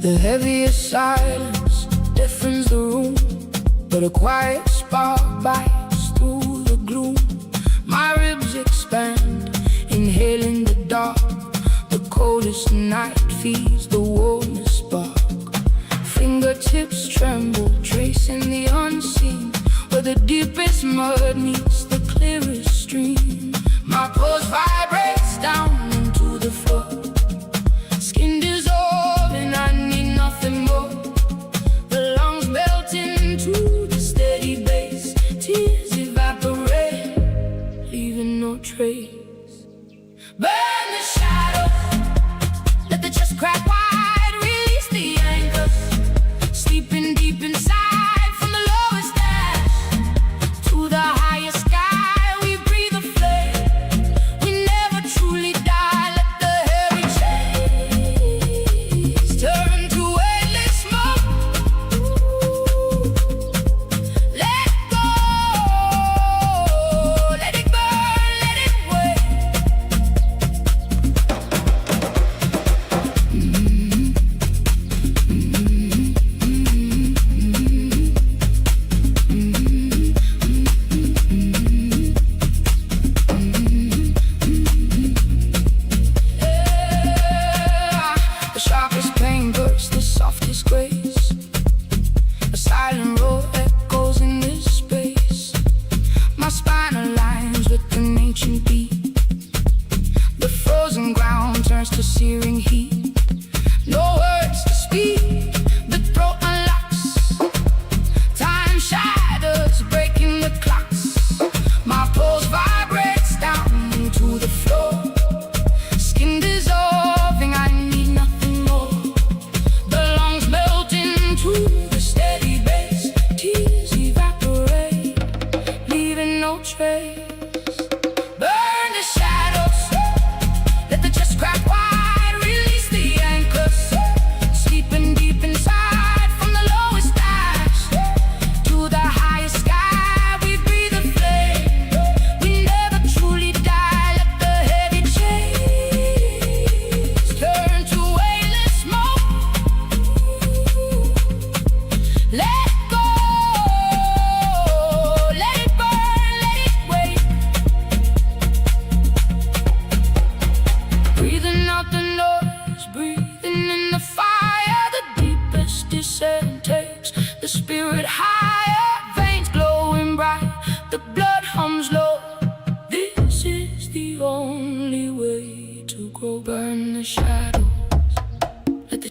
The heaviest silence deafens the room, but a quiet spark bites through the gloom. My ribs expand, inhaling the dark. The coldest night feeds the warmest spark. Fingertips tremble, tracing the unseen, where the deepest mud meets the clearest stream. My pulse vibrates down into the floor. Skin dissolving, I need nothing more. The lungs melt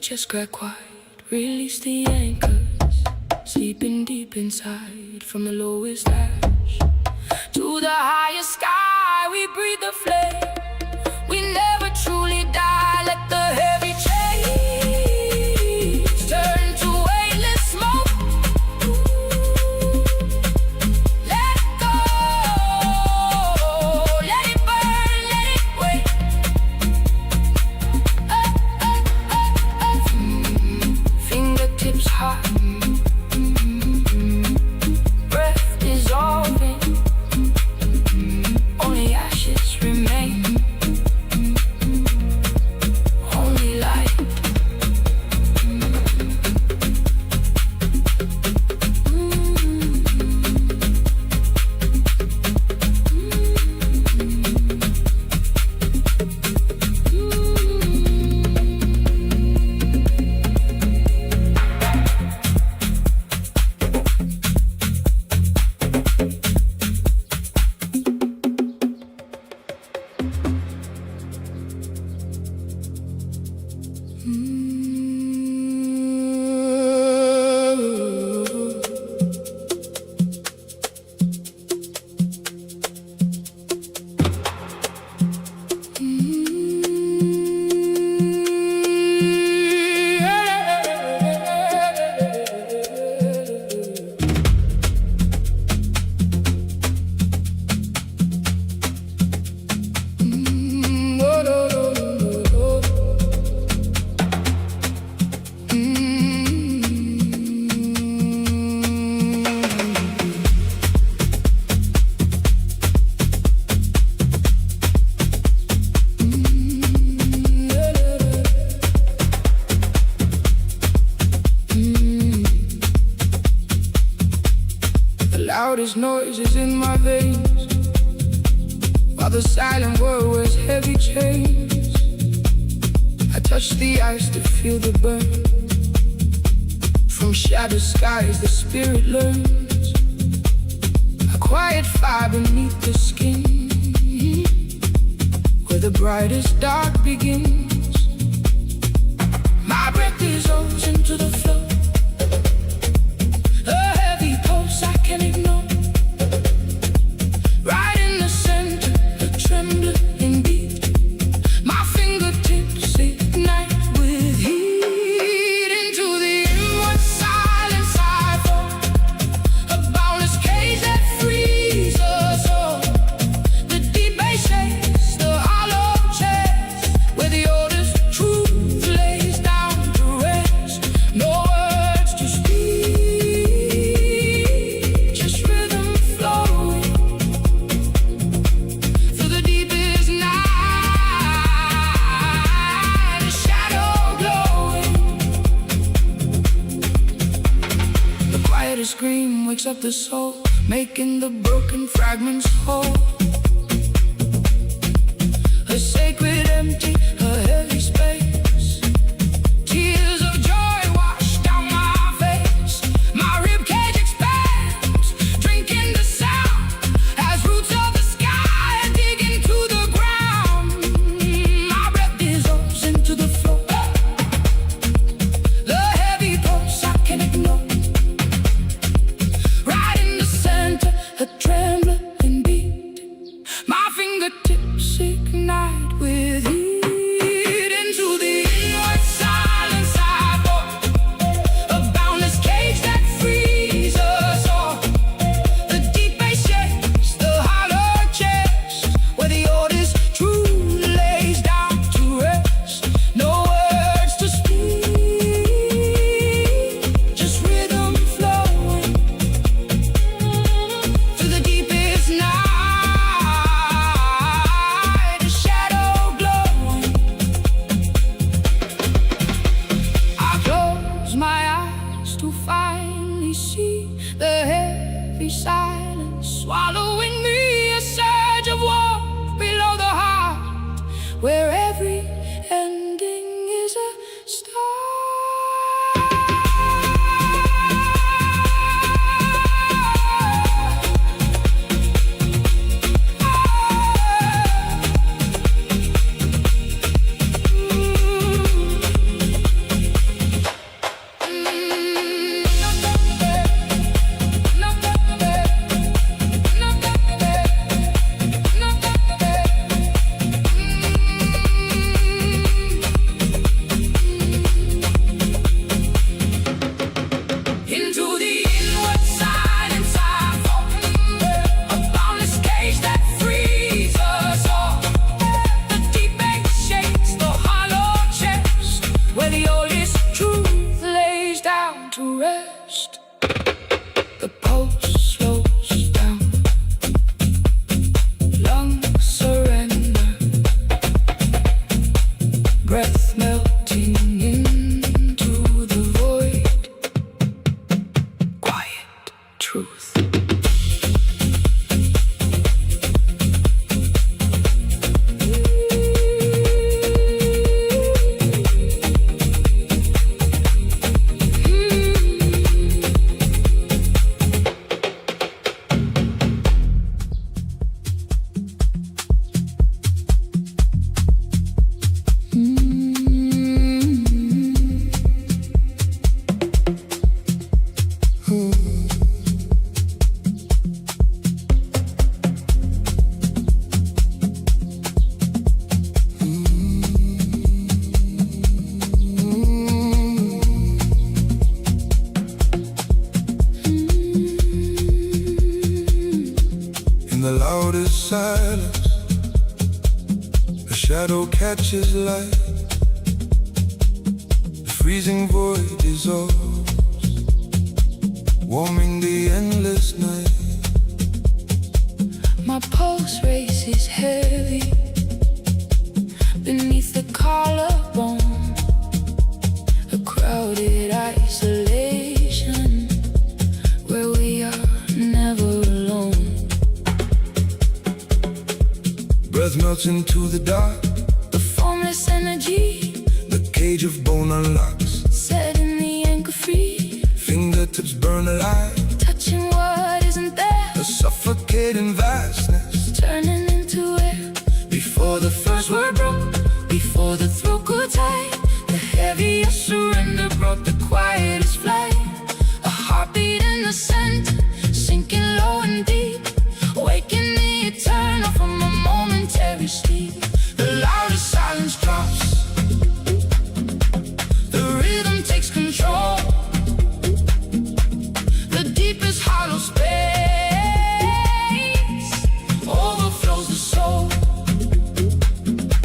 Just crack quiet, release the anchors, sleeping deep inside. From the lowest ash to the highest sky, we breathe the flame. We never truly die. Let the heavy chains turn to weightless smoke. Let it go, let it burn, let it wait. Fingertips hot, breath dissolving, only ashes remain. Only light. Loudest noises in my veins, while the silent world wears heavy chains. I touch the ice to feel the burn. From shattered skies the spirit learns. A quiet fire beneath the skin, where the brightest dark begins. My breath dissolves into the flow. I can't ignore. Right in the center, a trembling beat. My fingertips ignite with heat. Into the inward silence I fall, a boundless cage that frees us all. The deep bass shakes the hollow chest, where the oldest truth lays down to rest. No words to speak, scream wakes up the soul, making the broken fragments whole. A sacred empty, a heavy space. Tears of joy wash down my face. My ribcage expands, drinking the sound as roots of the sky dig into the ground. My breath dissolves into the floor. The heavy pulse I can ignore. A trembling beat. My fingertips ignite with heat. Into the inward silence I fall, a boundless cage that frees us all. The deep bass shakes the hollow chest, where the oldest truth lays down to rest. No words to speak, just rhythm flowing. Silence swallowing me, a surge of warmth below the heart, where every ending is a start. shadow catches light. The freezing void dissolves, warming the endless night. My pulse races heavy beneath the collarbone, a crowded isolation where we are never alone. Breath melts into the dark, The formless energy the cage of bone unlocks. set in the anchor free, Fingertips burn alive, touching what isn't there, a suffocating vastness. turning into air. Before the first word broke, Before the throat could tie, the heaviest surrender brought the quietest flight. A heartbeat in the center, sinking low and deep, waking the eternal from a momentary sleep. the loudest silence drops, The rhythm takes control, the deepest hollow space overflows the soul.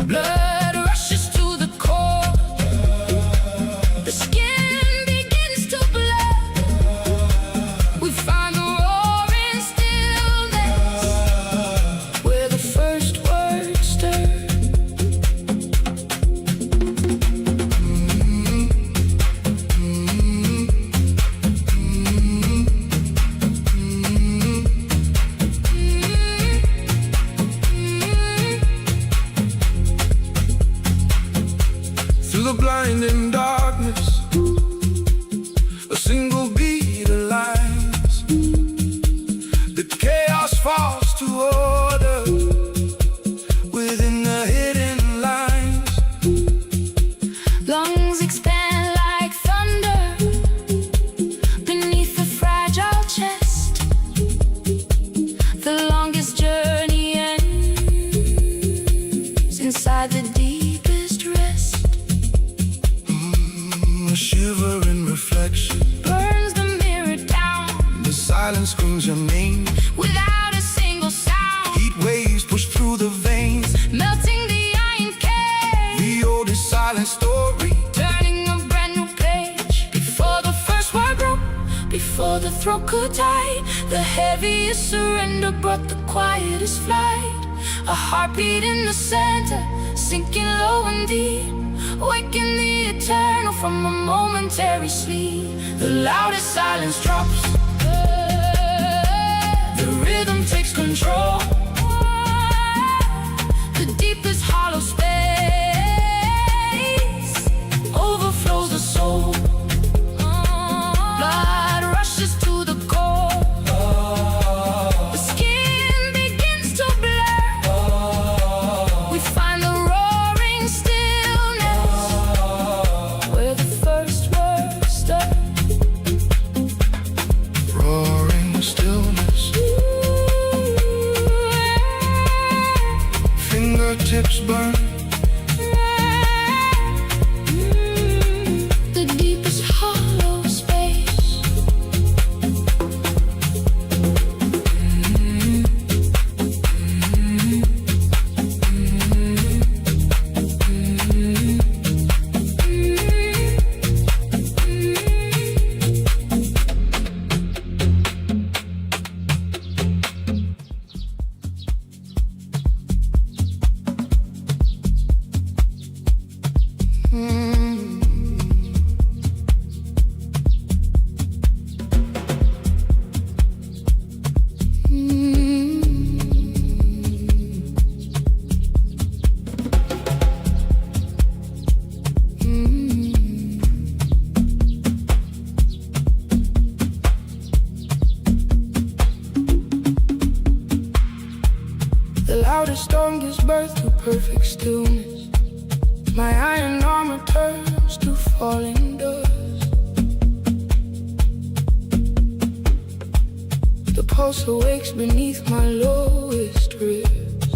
Blood rushes to the core, the skin begins to blur. We find the roaring stillness where the first word stirred. through the blinding darkness, a single beat aligns. The chaos falls to order within the hidden lines. Lungs expand like thunder beneath the fragile chest. The longest journey ends inside the deepest rest. A shivering reflection, Burns the mirror down the silence screams your name. without a single sound, Heat waves push through the veins, melting the iron cage, the oldest silent story. turning a brand new page. Before the first word broke, before the throat could tie, the heaviest surrender brought the quietest flight. A heartbeat in the center, sinking low and deep, waking the eternal from a momentary sleep. The loudest silence drops, the rhythm takes control, the deepest hollow space overflows the soul. Blood rushes to the core, the skin begins to blur. We find the roaring stillness where the first word stirred. Roaring stillness, fingertips burn. The deepest hollow space. The loudest storm gives birth to perfect stillness. My iron armor turns to falling dust. The pulse awakes beneath my lowest ribs.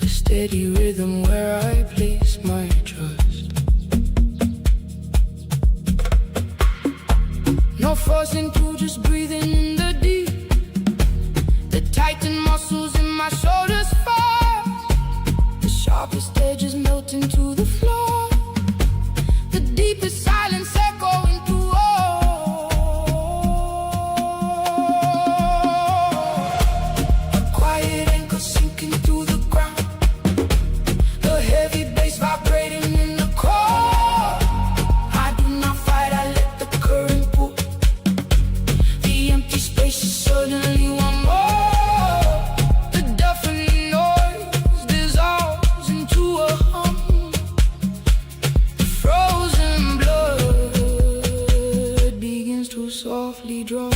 A steady rhythm where I place my trust. No forcing to just breathing in the deep. The tighten muscles in my my shoulders fall. The sharpest edges melt into the floor. The deepest silence echoing through all. A quiet anchor sinking through the ground. The heavy bass vibrating in the core. I do not fight, I let the current pull. The empty space is suddenly one more. The deafening noise dissolves into a hum. The frozen blood begins to softly drum.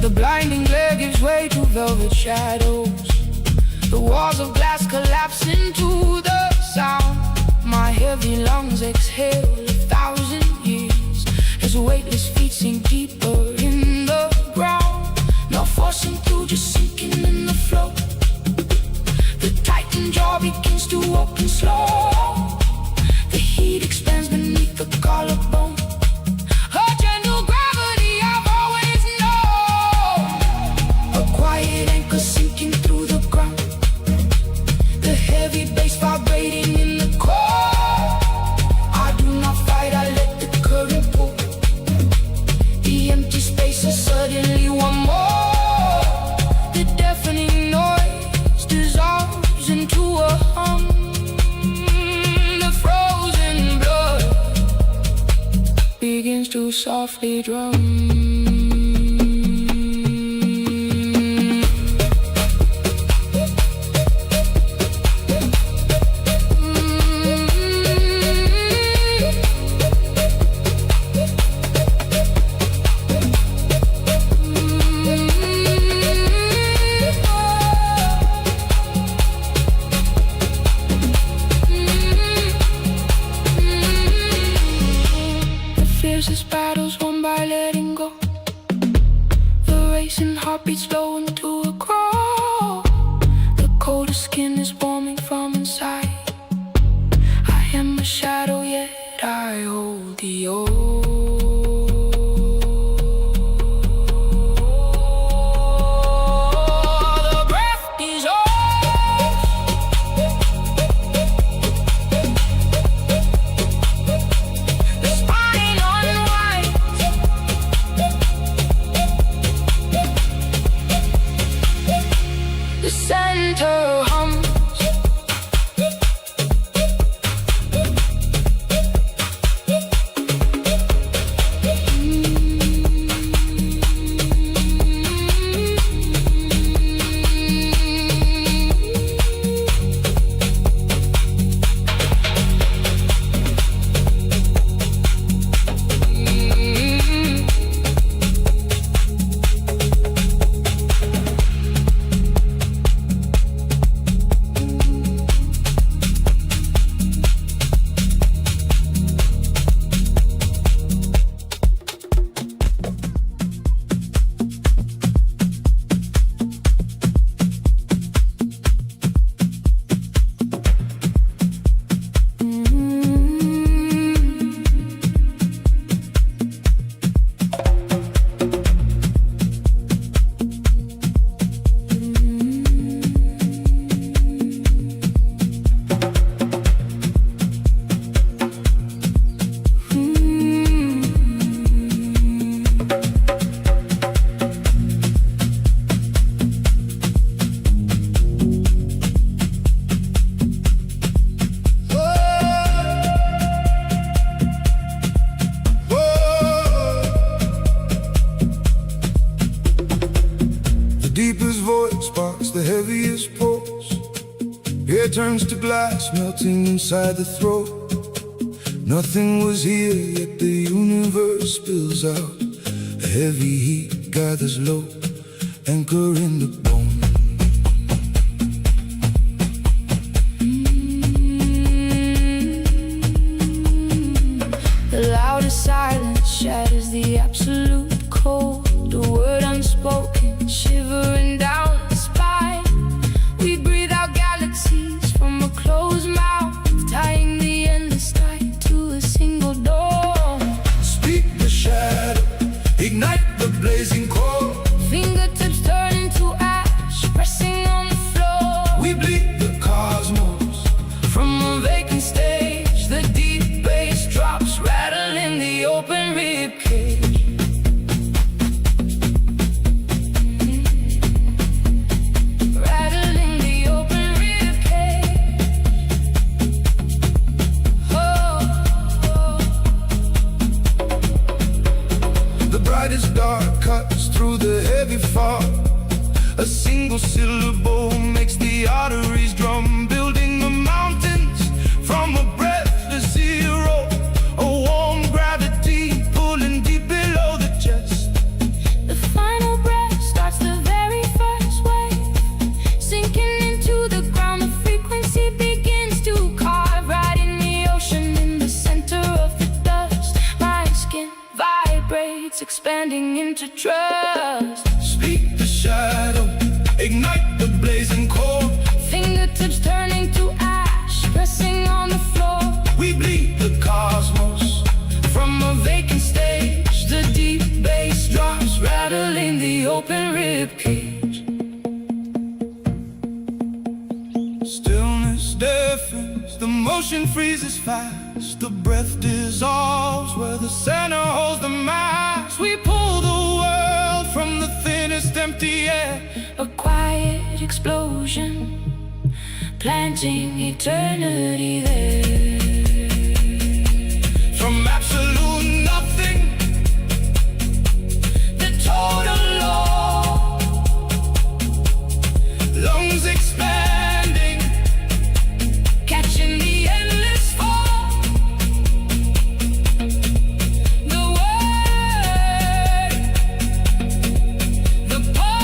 The blinding glare gives way to velvet shadows. The walls of glass collapse into the sound. My heavy lungs exhale 1,000 years as weightless feet sink deeper in the ground. Not forcing through, just sinking in the flow. The tightened jaw begins to open slow. The heat expands beneath the collarbone. A gentle gravity I've always known. A quiet anchor sinking through the ground. The heavy bass vibrating in the core. I do not fight, I let the current pull. The empty space is suddenly one more. The deafening noise dissolves into a hum. The frozen blood begins to softly drum. The fiercest battles won by letting go. The racing heartbeat slowing to a crawl. The coldest skin is warming from inside. I am a shadow, yet I hold the The breath is off. The spine unwinds. The center hums. deepest voice sparks the heaviest pulse. Air turns to glass, melting inside the throat. Nothing was here, yet the universe spills out. A heavy heat gathers low, anchor in the bone. The loudest silence shatters the absolute cold. The word unspoken, shivering down the spine. single syllable makes the arteries drum, building the mountains from a breath to zero. A warm gravity pulling deep below the chest. The final breath starts the very first wave, sinking into the ground. The frequency begins to carve right in the ocean, in the center of the dust. My skin vibrates, expanding into trust. Speak the shadow, ignite the blazing core. Fingertips turning to ash, pressing on the floor. We bleed the cosmos from a vacant stage. The deep bass drops, rattling the open ribcage. Stillness deafens, the motion freezes fast. The breath dissolves where the center holds the mass. We pull the world from the thinnest empty air. A quiet explosion, planting eternity there. From absolute nothing, The total law, lungs expanding, catching the endless fall. The word, the pulse,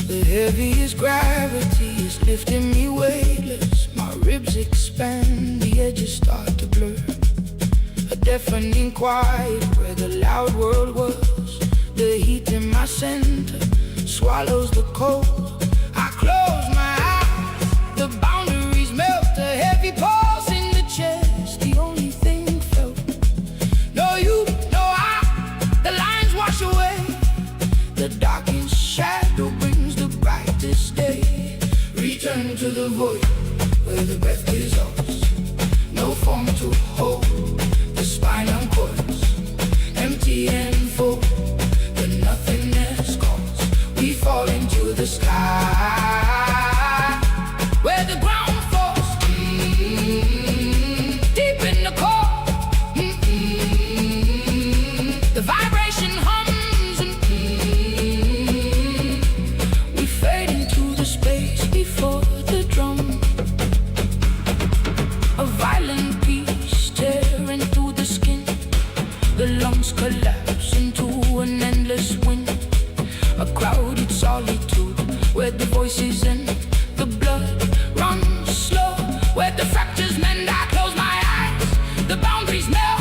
the heaviest gravity is lifting me weightless. My ribs expand, the edges start to blur. A deafening quiet where the loud world was. The heat in my center swallows the cold. I close my eyes, the boundaries melt. A heavy pulse in the chest, the only thing felt. No you, no I, the lines wash away. The darkest shadow brings the brightest day. Return to the void where the breath dissolves. No form to hold, the spine uncoils. Empty and full, the nothingness calls. We fall into the sky where the ground falls deep in the core. The vibration hums and we fade into the space before the drum. A violent peace tearing through the skin. The lungs collapse into an endless wind. A crowded solitude where the voices and the blood runs slow. Where the fractures mend, I close my eyes, the boundaries melt.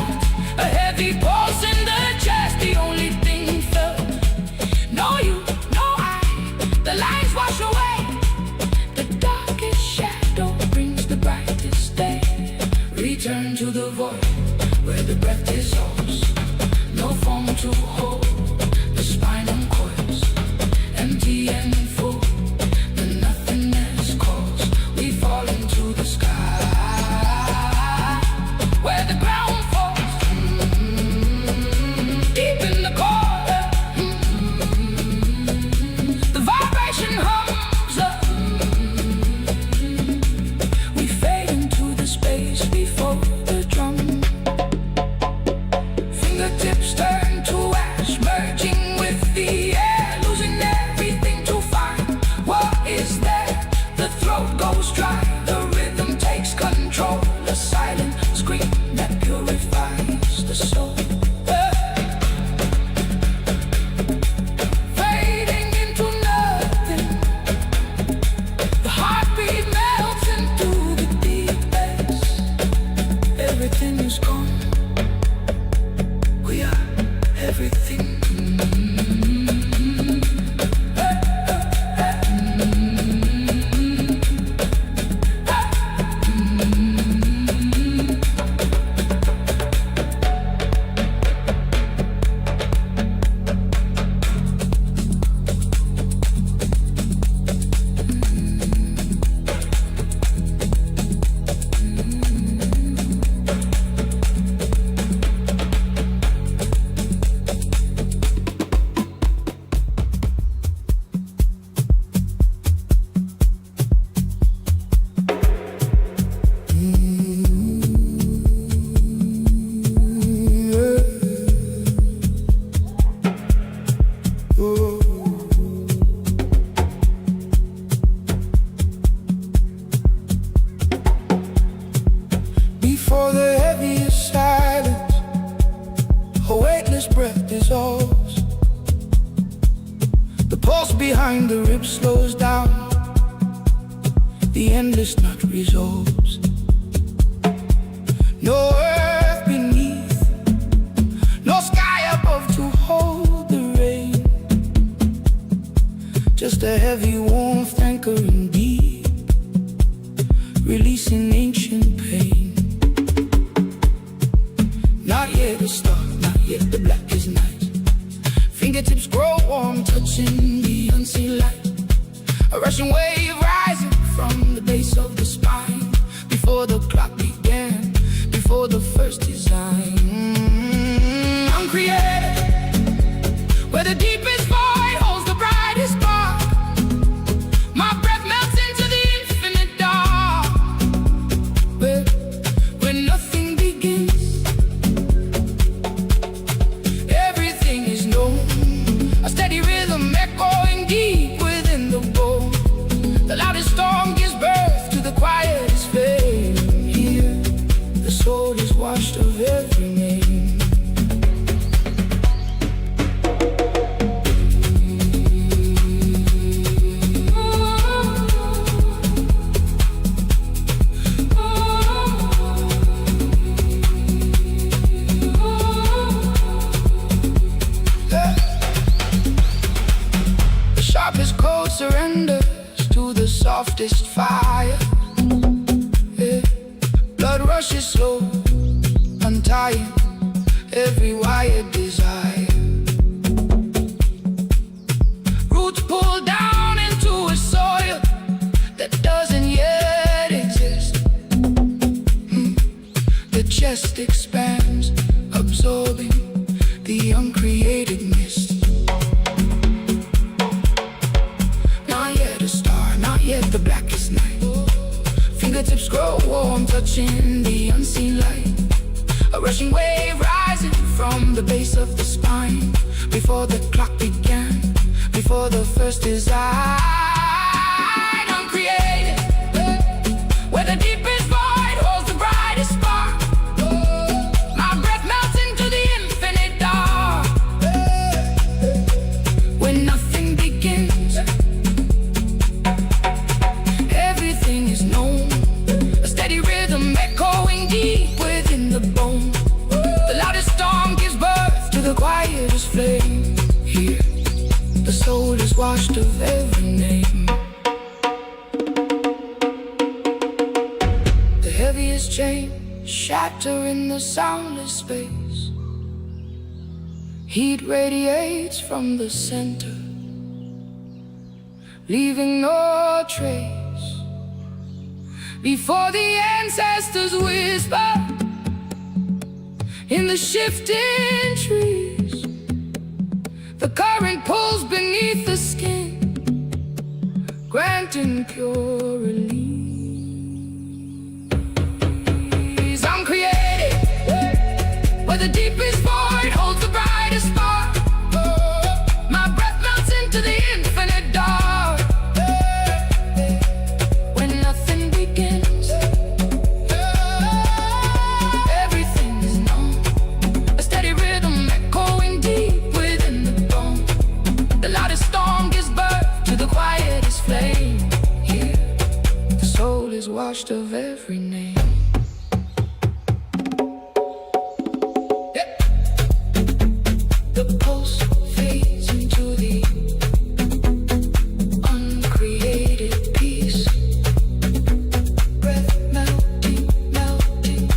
A heavy pulse in the chest, the only thing felt. No you, no I, the lines wash away. The darkest shadow brings the brightest day. Return to the void where the breath dissolves. No form to hold, the spine uncoils. Empty and full, the nothing spine, the rib slows down. The endless knot resolves. No earth beneath, no sky above to hold the rain. Just a heavy warmth anchoring deep, releasing ancient pain. Not yet a star, not yet the blackest night. Fingertips grow warm, touching the unseen light. A rushing wave rising from the base of the spine. Before the clock began, before the first design. I'm created where the deepest void holds the brightest spark. My breath melts into the infinite dark, where nothing begins. Everything is known, a steady rhythm echoing deep within the bone. The loudest storm gives birth to the quietest flame. Here, the soul is washed of every name. The sharpest cold surrenders to the softest fire. Yeah. Blood rushes slow, untying every wired desire. Roots pull down into a soil that doesn't yet exist. The chest expands, absorbing the uncreated mist. Not yet a star, not yet the blackest night. Fingertips grow warm, touching the unseen light. A rushing wave rising from the base of the spine. Before the clock began, before the first design. I'm created where the deepest void holds the brightest spark. My breath melts into the infinite dark, when nothing begins. Everything is known, a steady rhythm echoing deep within the bone. The loudest storm gives birth to the quietest flame. Here, the soul is washed of every name. The heaviest chain shatter in the soundless space. Heat radiates from the center, leaving no trace. Before the ancestors whisper in the shifting trees, the current pulls beneath the skin, granting pure release. I'm created where the deepest void holds the brightest spark. My breath melts into the infinite dark, when nothing begins. Everything is known, a steady rhythm echoing deep within the bone. The loudest storm gives birth to the quietest flame. Here, the soul is washed of every name. The pulse fades into the uncreated peace. Breath melting, melting.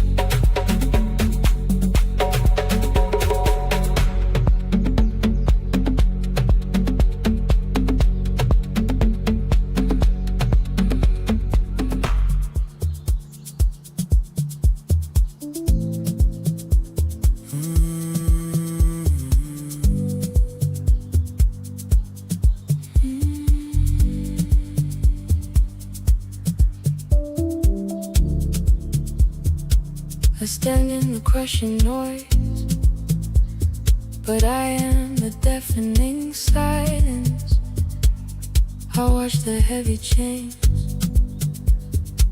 I stand in the crushing noise, but I am the deafening silence. I watch the heavy chains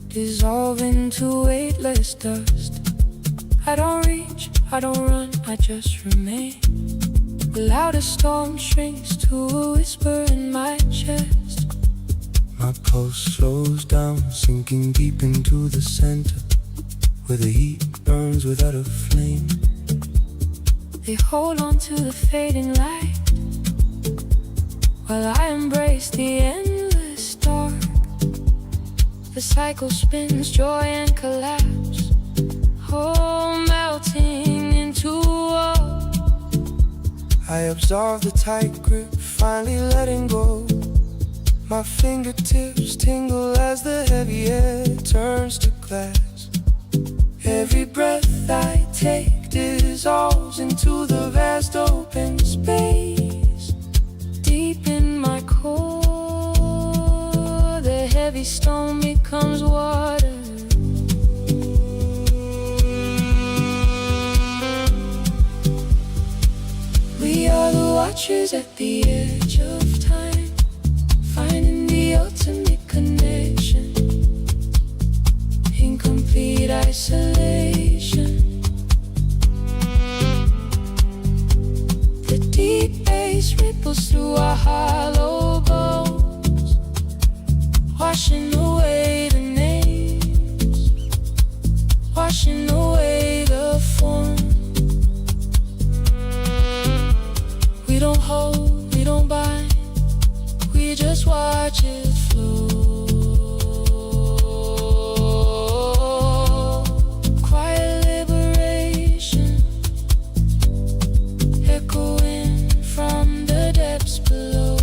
dissolve into weightless dust. I don't reach, I don't run, I just remain. The loudest storm shrinks to a whisper in my chest. My pulse slows down, sinking deep into the center, where the heat burns without a flame. They hold on to the fading light, while I embrace the endless dark. The cycle spins, joy and collapse, all melting into one. I absorb the tight grip, finally letting go. My fingertips tingle as the heavy air turns to glass. Every breath I take dissolves into the vast open space. Deep in my core, the heavy stone becomes water. We are the watchers at the edge of time, finding the ultimate connection. Incomplete isolation. The deep bass ripples through our hollow bones, washing away the names, washing away the form. We don't hold, we don't bind, we just watch it flow. Quiet liberation, echoing from the depths below.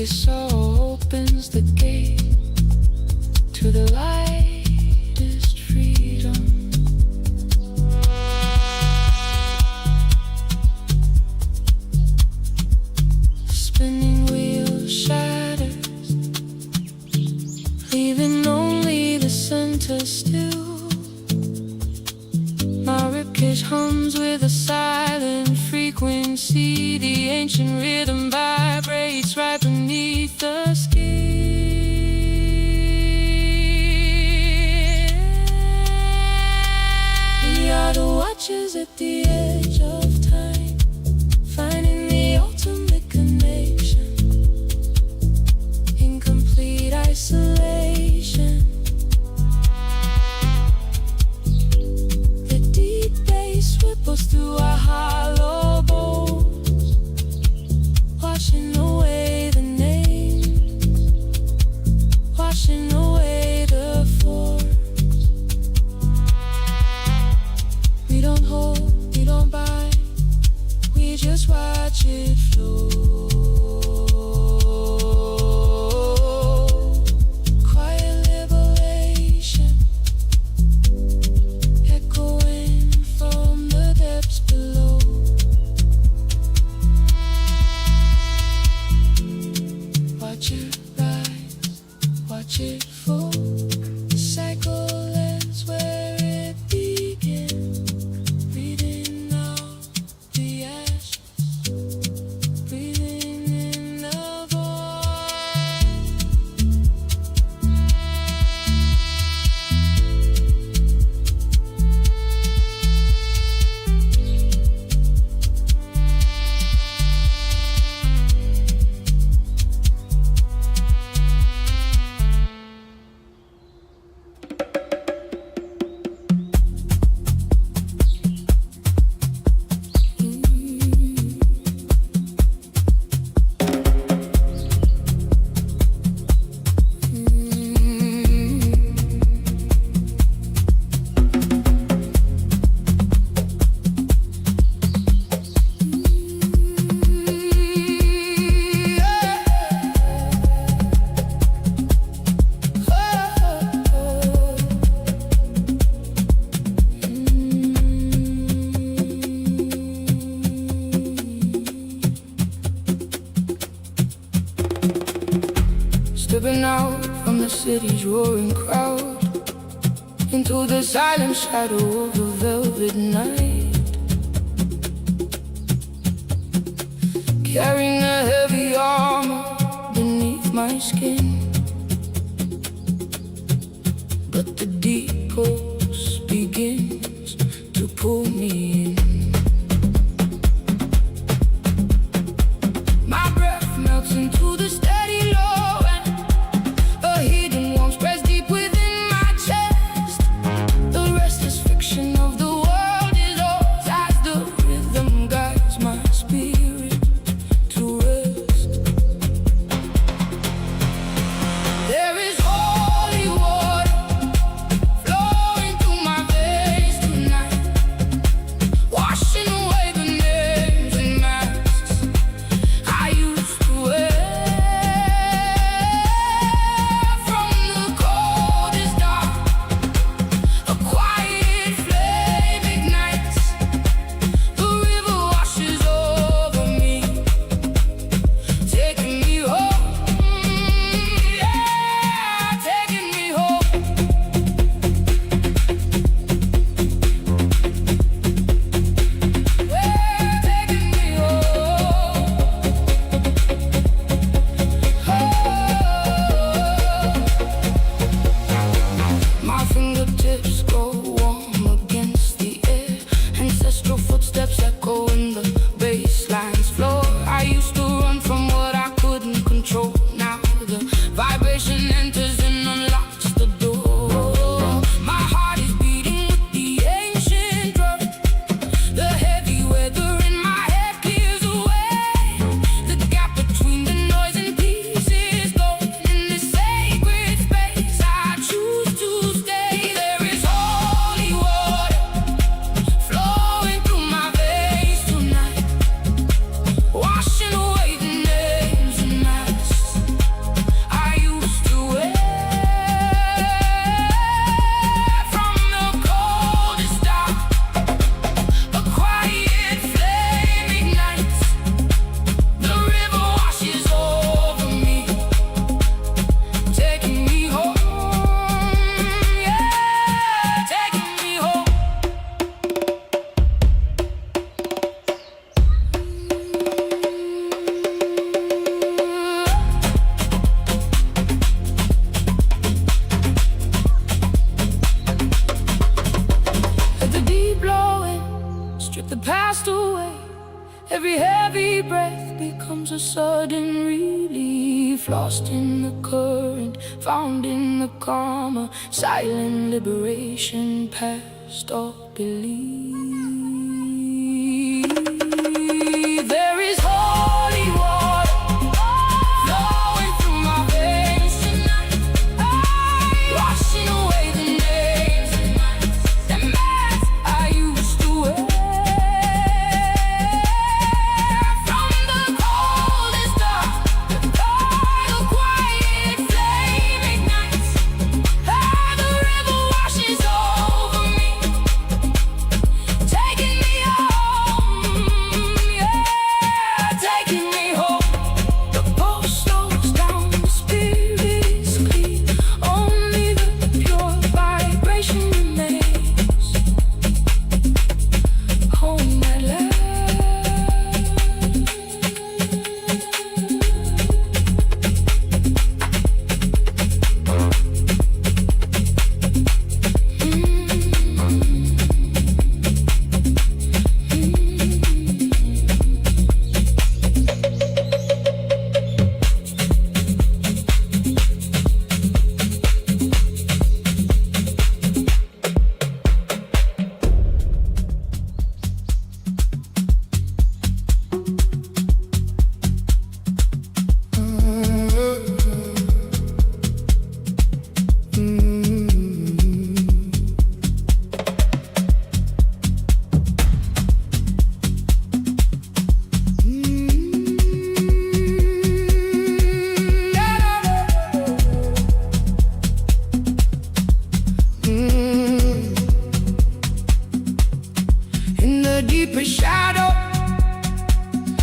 Soul opens the gate to the lightest freedom. Spinning wheel shatters, leaving only the center still. My ribcage hums with a silent frequency. The ancient rhythm vibrates right beneath the skin. We are the watchers at the edge of time, finding the ultimate connection. Incomplete isolation. The deep bass ripples through our hollow bones, washing away the names, washing away the force. We don't hold, we don't bind, we just watch it flow. Quiet liberation, echoing from the depths below. Watch it rise, watch it fall. The cycle ends where it begins. Breathing out the ashes, breathing in the void. Stepping out from the city's roaring crowd, into the silent shadow of a velvet night, carrying a heavy armor beneath my skin. But the deephouse begins to pull me in. My breath melts into the steady low, and a hidden warmth spreads deep within my chest. The restless fiction of the world is lost as the rhythm guides my spirit to rest. There is holy water flowing through my veins tonight, washing away the names and masks I used to wear. From the coldest dark, a quiet flame ignites. The river washes over me, taking me home, yeah, taking me home. Yeah, taking me home. My fingertips grow warm against the air. Ancestral footsteps echo in the bassline's floor. I used to run from what I couldn't control. Now the vibration enters and unlocks the door. My heart is beating with the ancient drum. The heavy weather in my head clears away. The gap between the noise and peace is gone. In this sacred space I choose to stay. There is holy water flowing through my veins tonight, washing away the names and masks I used to wear. From the coldest dark, a quiet flame ignites. The river washes over me, taking me home, yeah, taking me home. Let the deep blow in, strip the past away. Every heavy breath becomes a sudden relief. Lost in the current, found in the calmer, silent liberation past all belief. There is holy water flowing through my veins tonight, washing away the names and masks I used to wear. From the coldest dark, the quiet flame ignites. The river washes over me, taking me home, yeah, taking me home. The pulse slows down, the spirit's clean. Only the pure vibration remains. Home at last.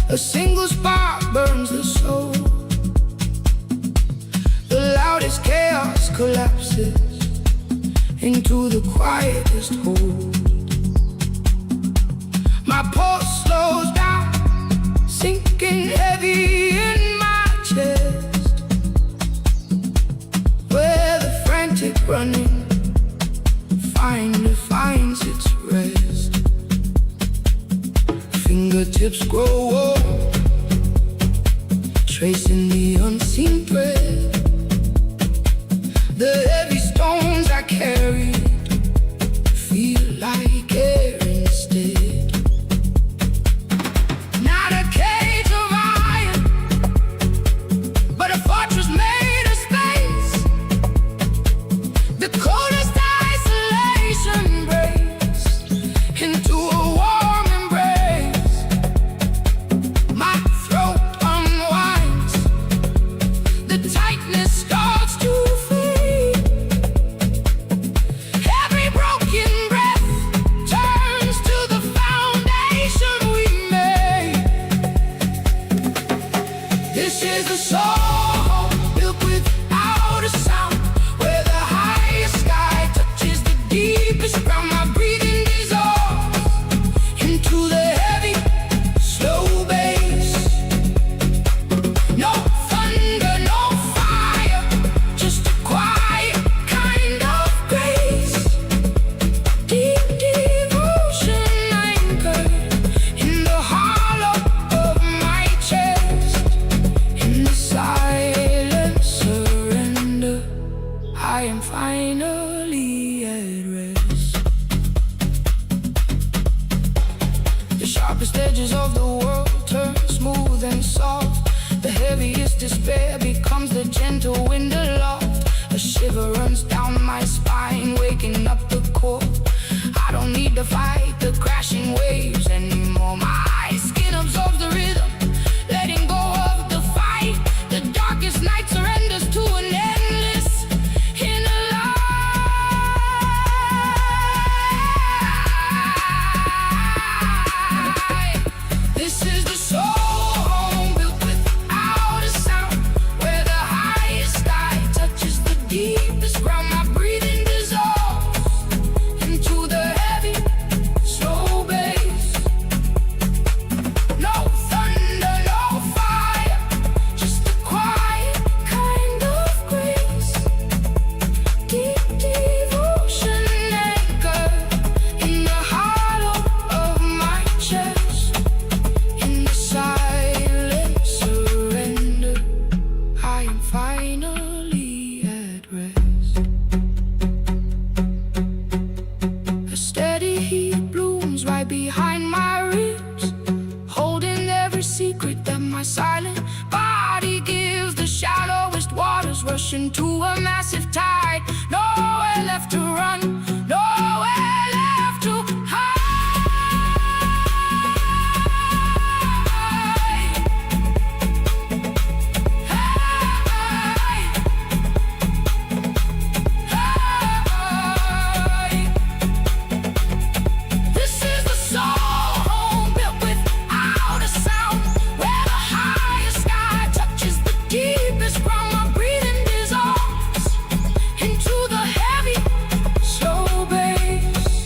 A single spark burns the soul. The loudest chaos collapses into the quietest hold. My pulse slows down, sinking heavy in my chest, where the frantic running finally finds its rest. Fingertips grow old, tracing the unseen thread. The heavy stones I carried feel like air instead. Not a cage of iron, but a fortress made of space. The coldest isolation breaks into a warm embrace. My throat unwinds, the tightness starts to fade. Every broken breath turns to the foundation we made. This is the soul built without a sound, where the highest sky touches the deepest ground. My breathing dissolves into the heavy, slow bass. No thunder, no fire, just a quiet kind of grace. Deep devotion anchored in the hollow of my chest. In the silent surrender, I am finally at rest. The sharpest edges of the world turn smooth and soft. The heaviest despair becomes the gentle wind aloft. A shiver runs down my spine, waking up the core. I don't need to fight the crashing waves anymore. My skin absorbs the rhythm, letting go of the fight. The darkest night surrenders to an endless inner light. This is the soul built without a sound, where the highest sky touches the deepest ground. My breathing dissolves into the heavy, slow bass. No thunder, no fire, just a quiet kind of grace. Deep devotion anchored in the hollow of my chest. In the silent surrender, I am finally at rest. A steady heat blooms right behind my ribs, holding every secret that my silent body gives. The shallowest waters rush into a massive tide. Nowhere left to run, nowhere left to hide. This is the soul built without a sound, where the highest sky touches the deepest ground. My breathing dissolves into the heavy, slow bass.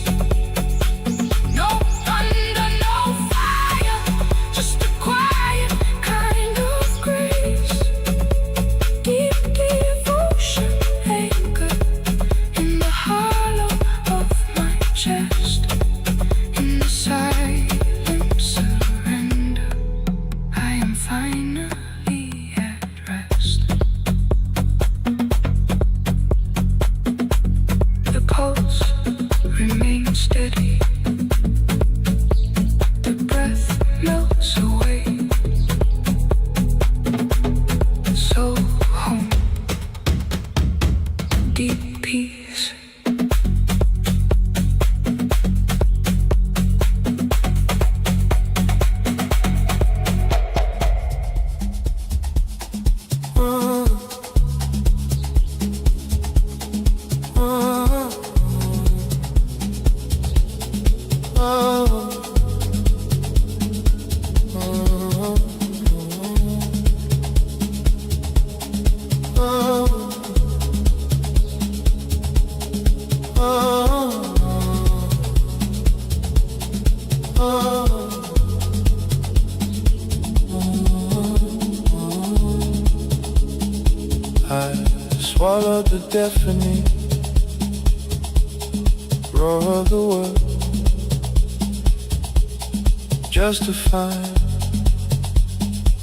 swallowed the deafening roar of the world, just to find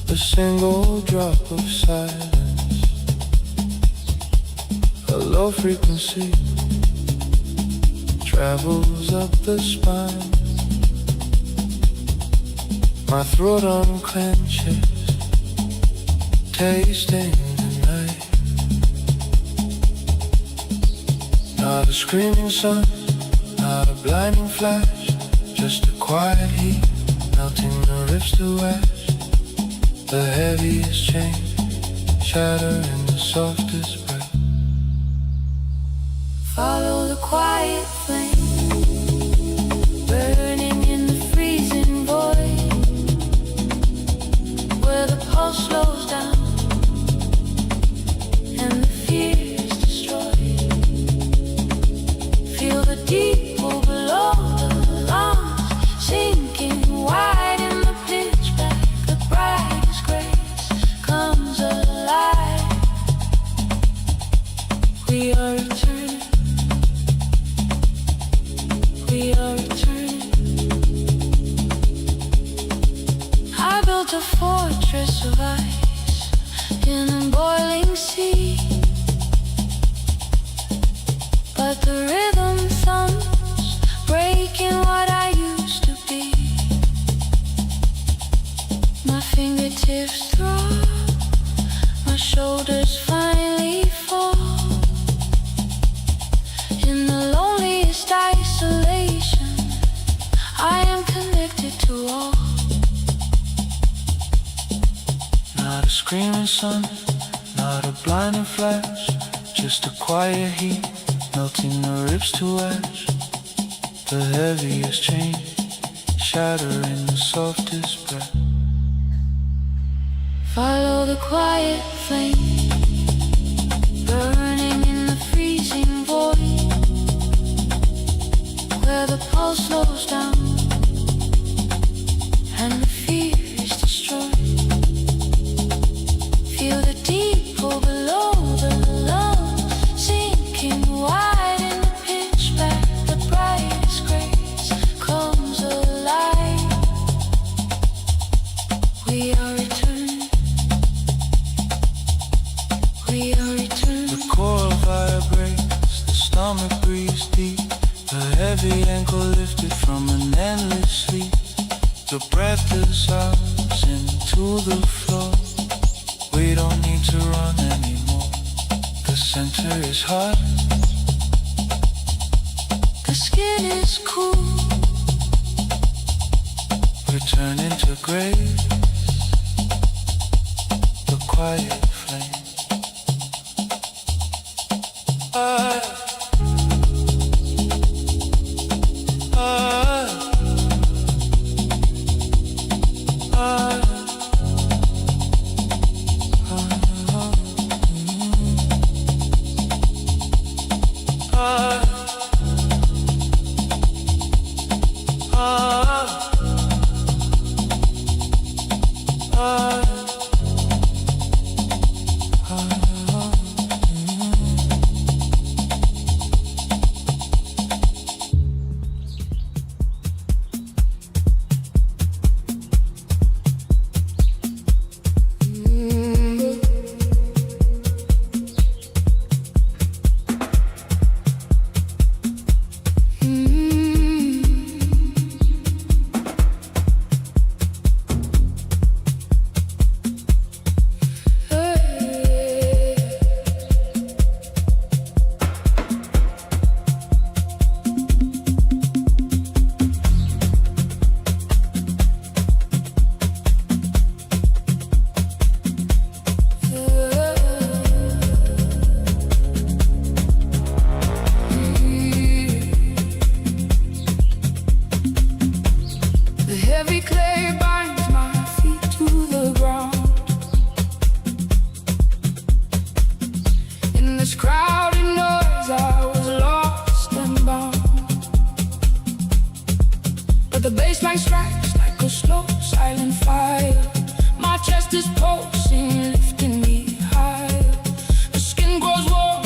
a single drop of silence, a low frequency travels up the spine. My throat unclenches, tasting the night. Not a screaming sun, not a blinding flash, just a quiet heat melting the rifts to ash. The heaviest chain shatter in the softest breath. Follow the quiet flame, burning in the freezing void, where the pulse slows down and the fear is destroyed. Feel the deep pull below the lungs, sinking wide in the pitch black. The brightest grace comes alive. We are returning. We are returning. I built a fortress of ice in a boiling sea, but the rhythm thumps, breaking what I used to be. My fingertips throb, my shoulders finally fall. In the loneliest isolation, I am connected to all. Not a screaming sun, not a blinding flash, just a quiet heat melting the ribs to ash. The heaviest chain shatter in the softest breath. Follow the quiet flame, burning in the freezing void, where the pulse slows down and the fear is destroyed. Feel the deep pull below the lungs, sinking wide in the pitch black. The brightest grace comes alive. We are returning. We are returning. The core vibrates, the stomach breathes deep, the heavy ankle lifted from an endless sleep. The breath dissolves into the floor. We don't need to run anymore. The center is hot, The skin is cool. returning to grace. The quiet flame. But the baseline strikes like a slow, silent fire. My chest is pulsing, lifting me higher. The skin grows warm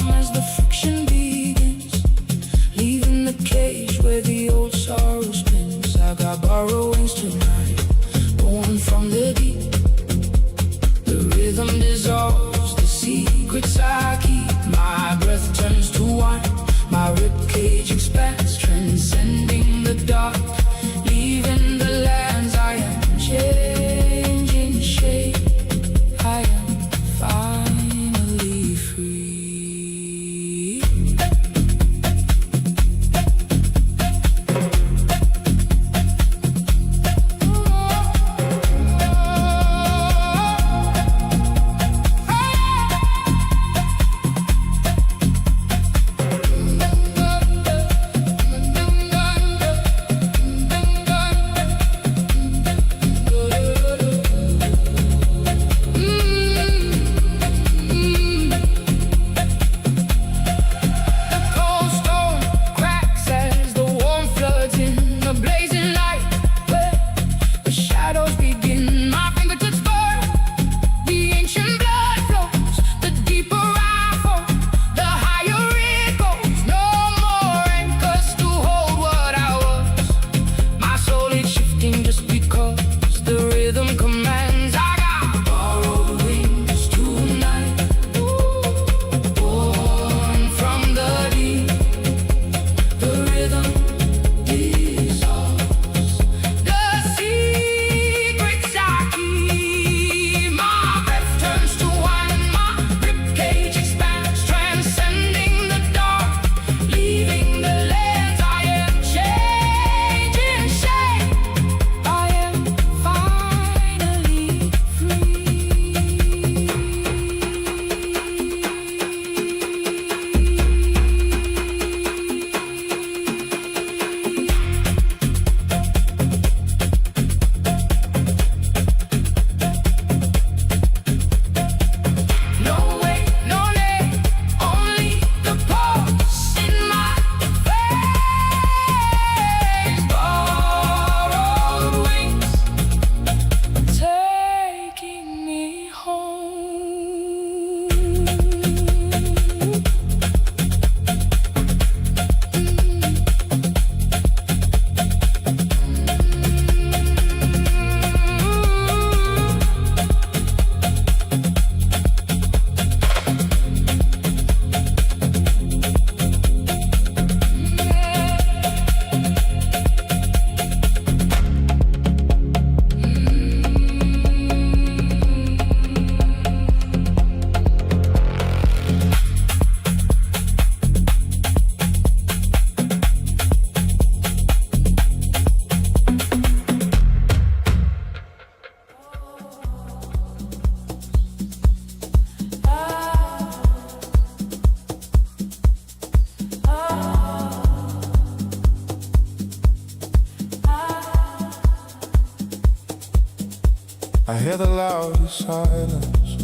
I hear the loudest silence,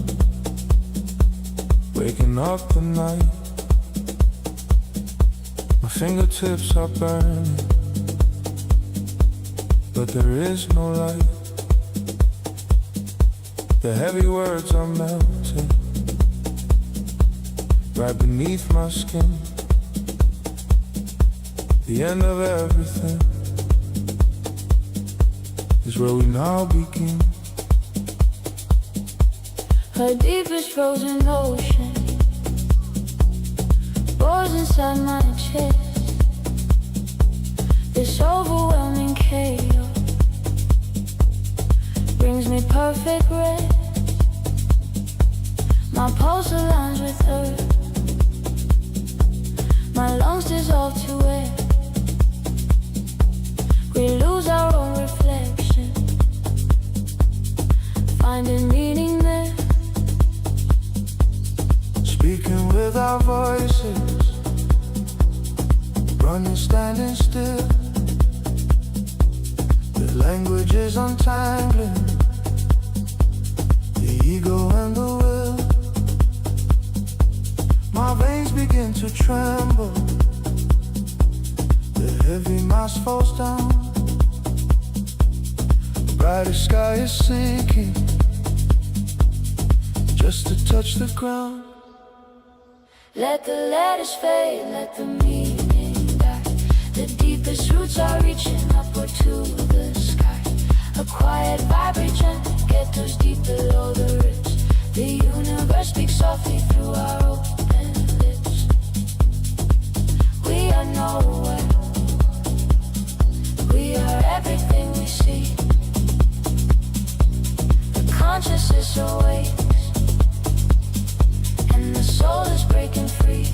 waking up the night. My fingertips are burning, but there is no light. The heavy words are melting right beneath my skin. The end of everything is where we now begin. Her deepest frozen ocean roars inside my chest. This overwhelming chaos brings me perfect rest. My pulse aligns with earth, my lungs dissolve to air. We lose our own reflection, finding meaning there. Speaking with our voices, running, standing still. The language is untangling the ego and the will. My veins begin to tremble, the heavy mass falls down. The brightest sky is sinking just to touch the ground. Let the letters fade, let the meaning die. The deepest roots are reaching upward to the sky. A quiet vibration echoes deep below the ribs. The universe speaks softly through our open lips. We are nowhere, we are everything we see. The consciousness awakes, and the soul is breaking free.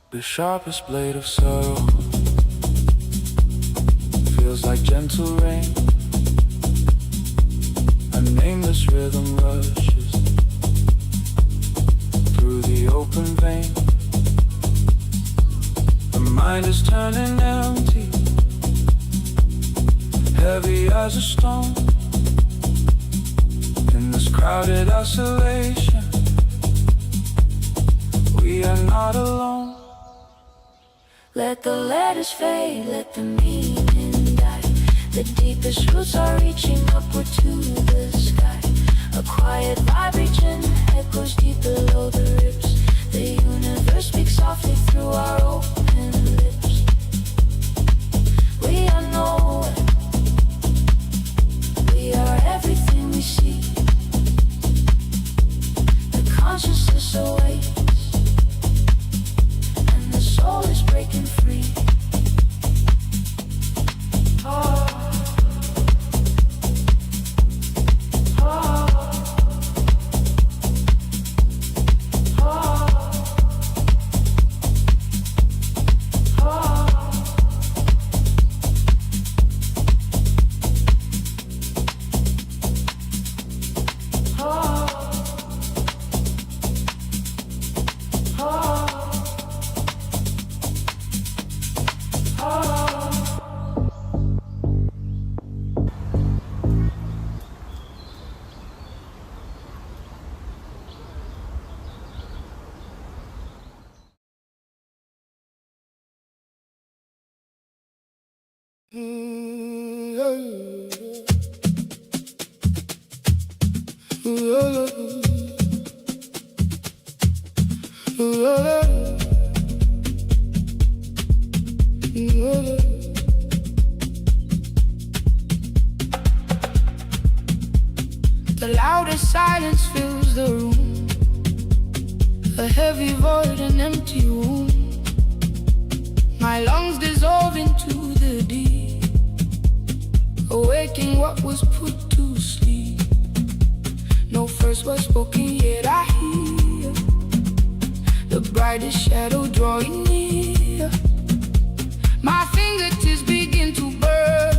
The sharpest blade of sorrow feels like gentle rain. A nameless rhythm rushes through the open vein. The mind is turning empty, heavy as a stone. In this crowded isolation, we are not alone. Let the letters fade, let the meaning die. The deepest roots are reaching upward to the sky. A quiet vibration echoes deep below the ribs. The universe speaks softly through our open lips. We are nowhere, we are everything we see. The consciousness awakes, and the soul is breaking free. The loudest silence fills the room, a heavy void, an empty room. My lungs dissolve into the deep, awaking what was put to sleep. No first word spoken, yet I hear the brightest shadow drawing near. My fingertips begin to burn,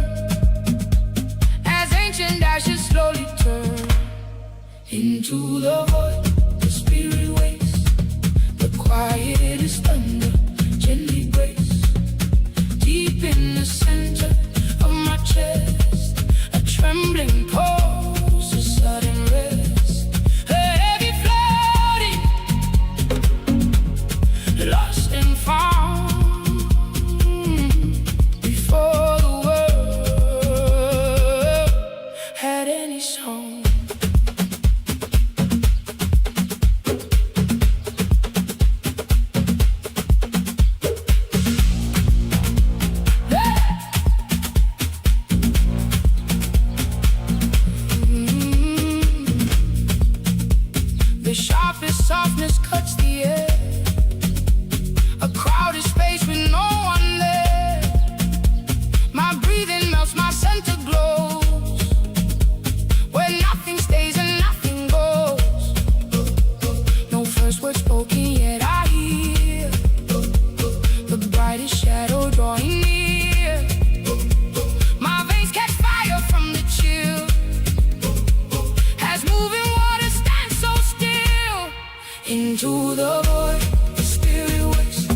into the void, the spirit wakes.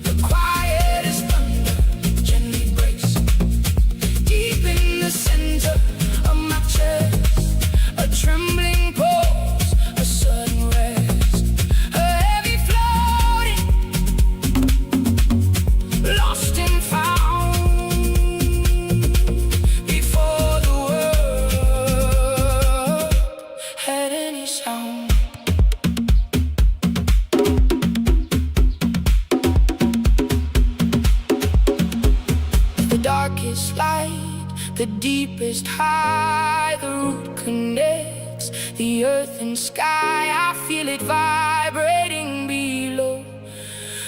The quiet is thunder, gently breaks. Deep in the center of my chest, a trembling pulse, a sudden rest, a heavy floating, lost and found, before the world had any sound. The darkest light, the deepest high, the root connects the earth and sky. I feel it vibrating below.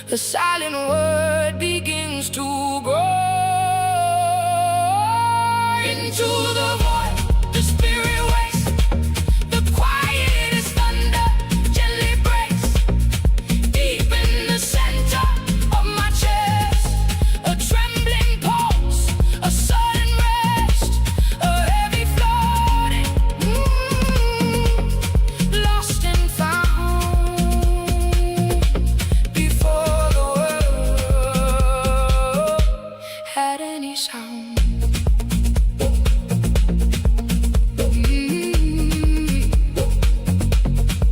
The silent word begins to grow. Into the void, the spirit wakes. The quiet is thunder, gently breaks. Deep in the center of my chest, a trembling pulse, a sudden rest, a heavy floating, lost and found, before the world had any sound.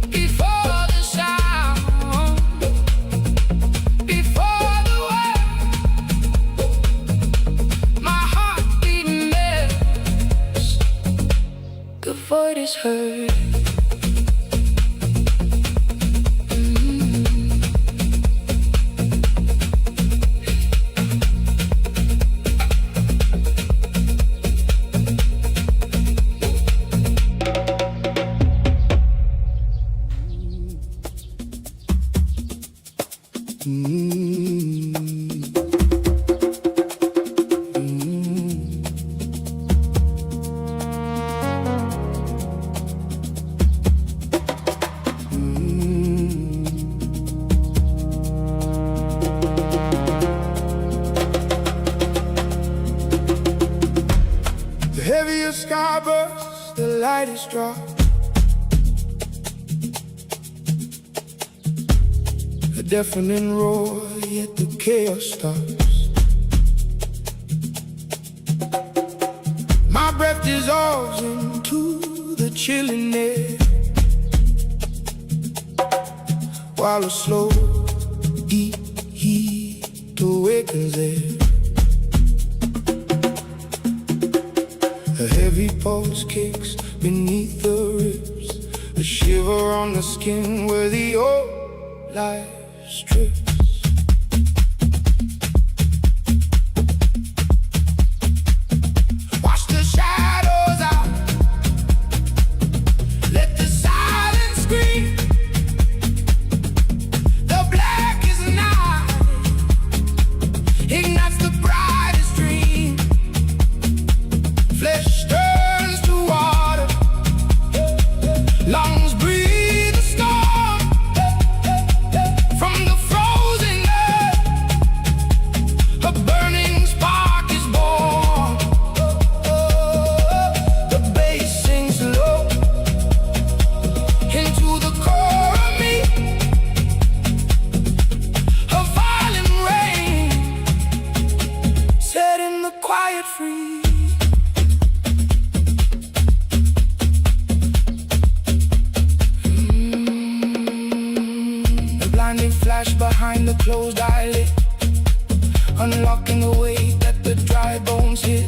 Before the sound, before the world, my heartbeat melts. The void is heard. The heavier sky bursts, the light is dropped. A deafening roar, yet the chaos stops. My breath dissolves into the chilling air, while a slow, deep heat awakens there. A heavy pulse kicks beneath the ribs, a shiver on the skin where the old life strips. Wash the shadows out, let the silence scream. The black is night, ignites the brightest dream. Flesh turns to water, lungs breathe the storm. From the frozen earth, a burning spark is born. The bass sings low into the core of me. A violent rain setting the quiet free. The blinding flash behind the closed eyelid, unlocking the weight that the dry bones hit.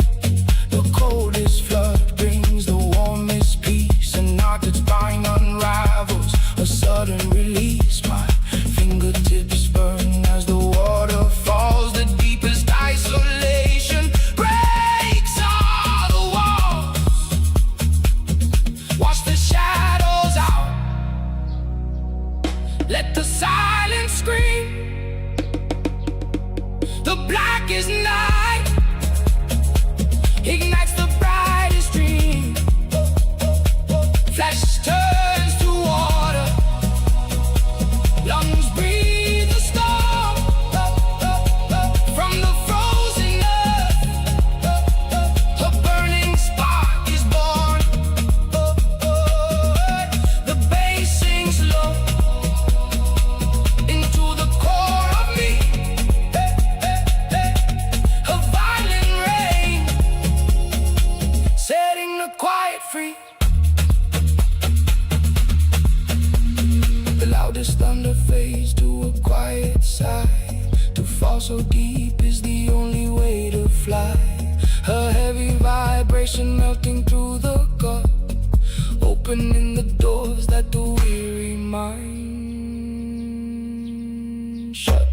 The coldest flood brings the warmest peace, and knot its spine unravels, a sudden release. My fingertips burn as the water falls. The deepest isolation breaks all the walls. Wash the shadows out, let the silence scream. The black is night, a quiet freeze. The loudest thunder fades to a quiet sigh. To fall so deep is the only way to fly. A heavy vibration melting through the gut, opening the doors that the weary mind shut.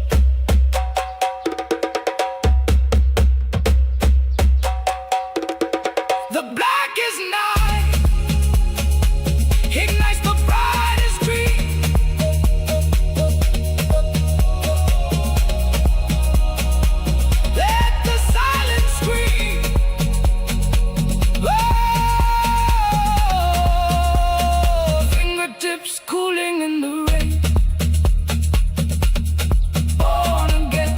The blackest night ignites the brightest dream. Let the silence scream. Oh, fingertips cooling in the rain. Born again.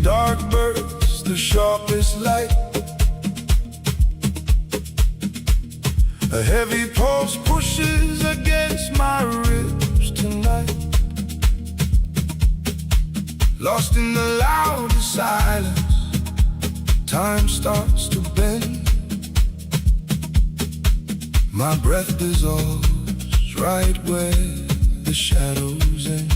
Dark bursts the sharpest light. A heavy pulse pushes against my ribs tonight. Lost in the loudest silence, time starts to bend. My breath dissolves right where the shadows end.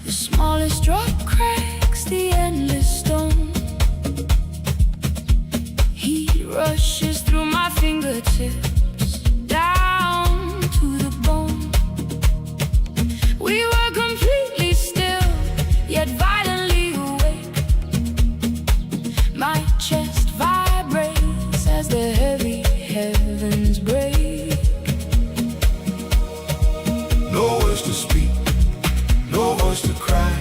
Smallest drop cracks the endless stone. Heat rushes through my fingertips, down to the bone. We were completely still, yet violently awake. My chest vibrates as the heavy heavens break. No words to speak, no voice to cry.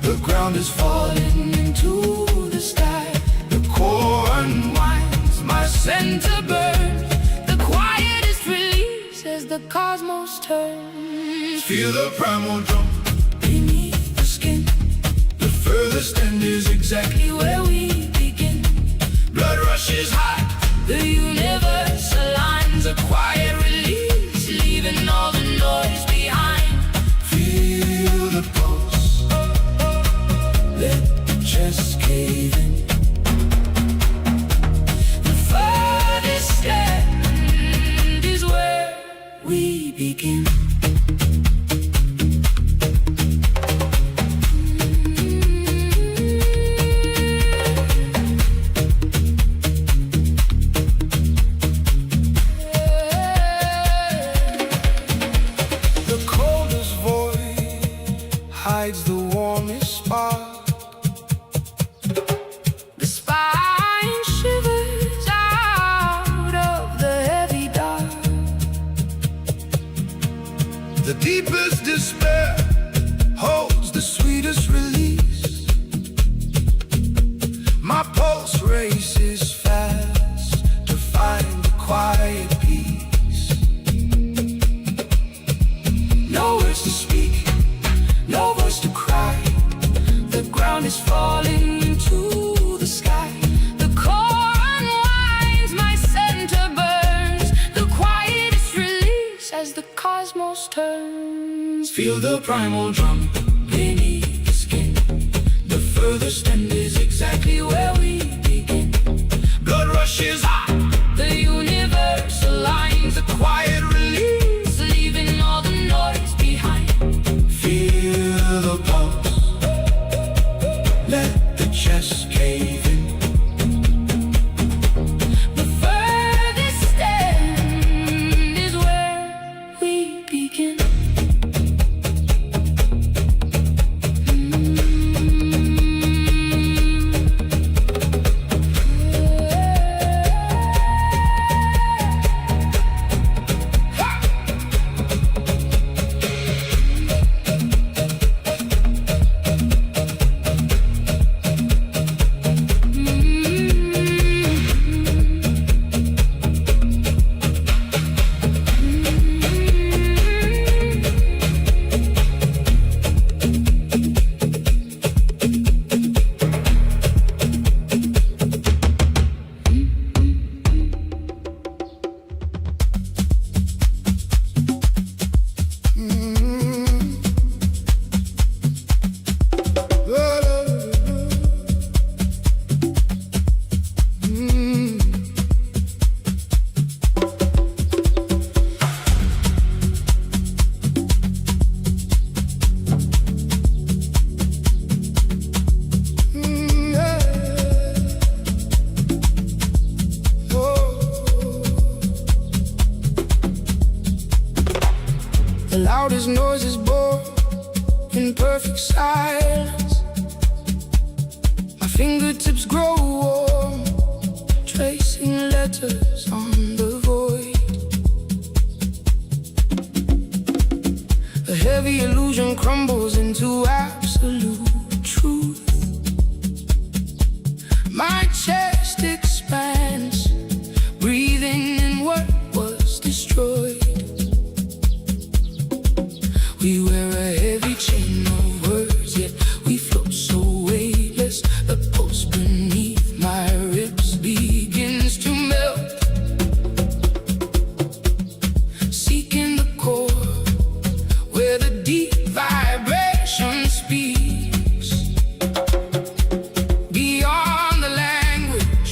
The ground is falling into the sky. The core unwinds, my center burns. The quietest release as the cosmos turns. Feel the primal drum beneath the skin. The furthest end is exactly where we begin. Blood rushes high, the universe aligns. A quiet release, leaving all the noise behind. Feel the pulse, let the chest cave in. The furthest end is where we begin. The coldest void hides the warmest spark. The spine shivers out of the heavy dark. The deepest despair holds the sweetest release. My pulse races fast to find the quiet peace. No words to speak, no voice to cry. The ground is falling into the sky. The core unwinds, my center burns. The quietest release as the cosmos turns. Feel the primal drum beneath the skin. The furthest end is exactly where we begin. Blood rushes high, the universe aligns. A quiet release, leaving all the noise behind. Feel the pulse, let the chest cave in. loudest noises born in perfect silence. My fingertips grow warm, tracing letters on the void. A heavy illusion crumbles into absolute truth. My chest expands, breathing in what was destroyed. We wear a heavy chain of words, yet we float so weightless. The pulse beneath my ribs begins to melt, seeking the core where the deep vibration speaks. Beyond the language,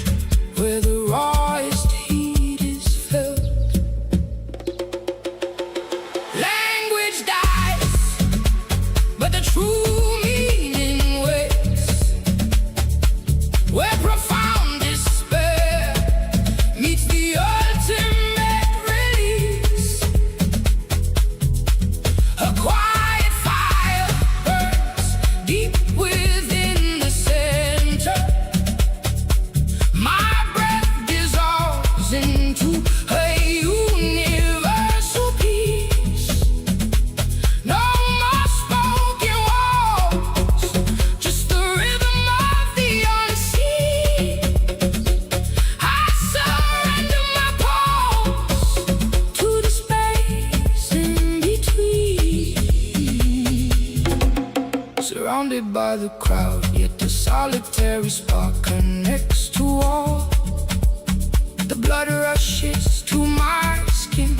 where the rawest heat is felt. Language dies, but the true meaning waits. Where profound despair meets the ultimate release. A quiet fire burns deep within the center. My breath dissolves into a universal peace. No more spoken walls, just the rhythm of the unseen. I surrender my pulse to the space in between. Surrounded by the crowd, yet a solitary spark connects to all. The blood rushes to my skin,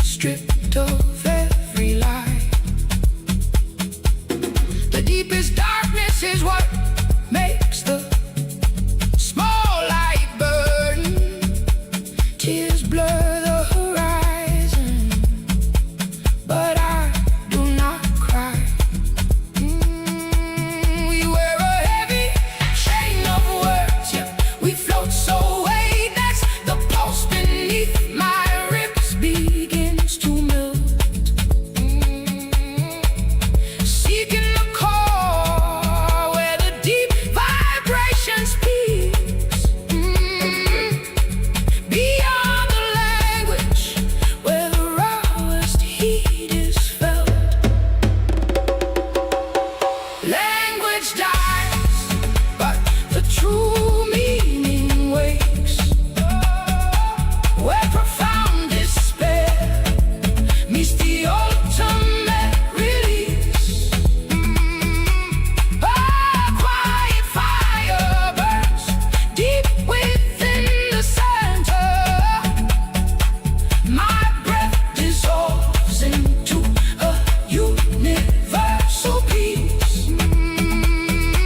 stripped of every lie. The deepest darkness is what makes the small light burn. Tears blur the horizon, but I do not cry. We wear a heavy chain of words, yet we float so weightless. The pulse beneath my ribs begins to melt, seeking the core where the deep vibration speaks. Beyond the language, where the rawest heat is felt. Language dies, but the true meaning wakes. Where profound despair meets the ultimate release. A quiet fire burns deep within the center. My breath dissolves into a universal peace.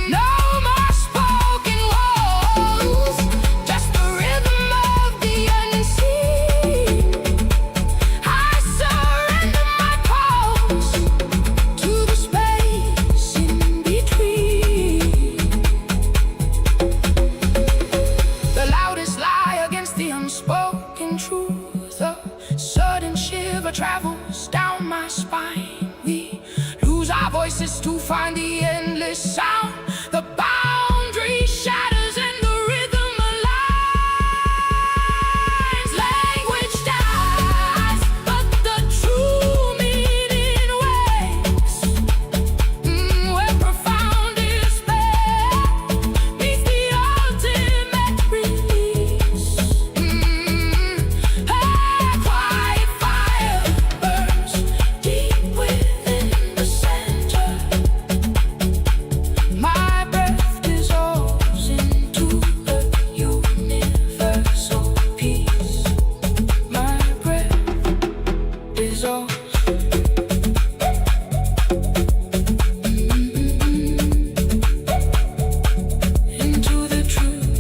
No more spoken walls, just the rhythm of the unseen. I surrender my pulse to the space in between. The loudest lie against the unspoken truth. A sudden shiver travels down my spine. We lose our voices to find the endless sound. The boundary shatters and the rhythm aligns. Language dies, but the true meaning wakes. Where profound despair meets the ultimate release. A quiet fire burns deep within the center. My breath dissolves into a universal peace. My breath dissolves into the truth.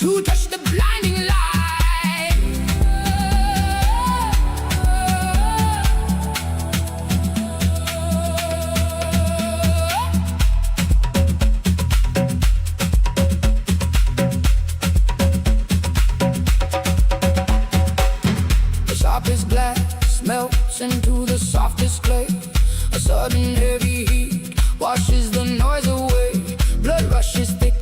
to touch the blinding light. The sharpest glass melts into the softest clay. A sudden heavy heat washes the noise away. Blood rushes thick,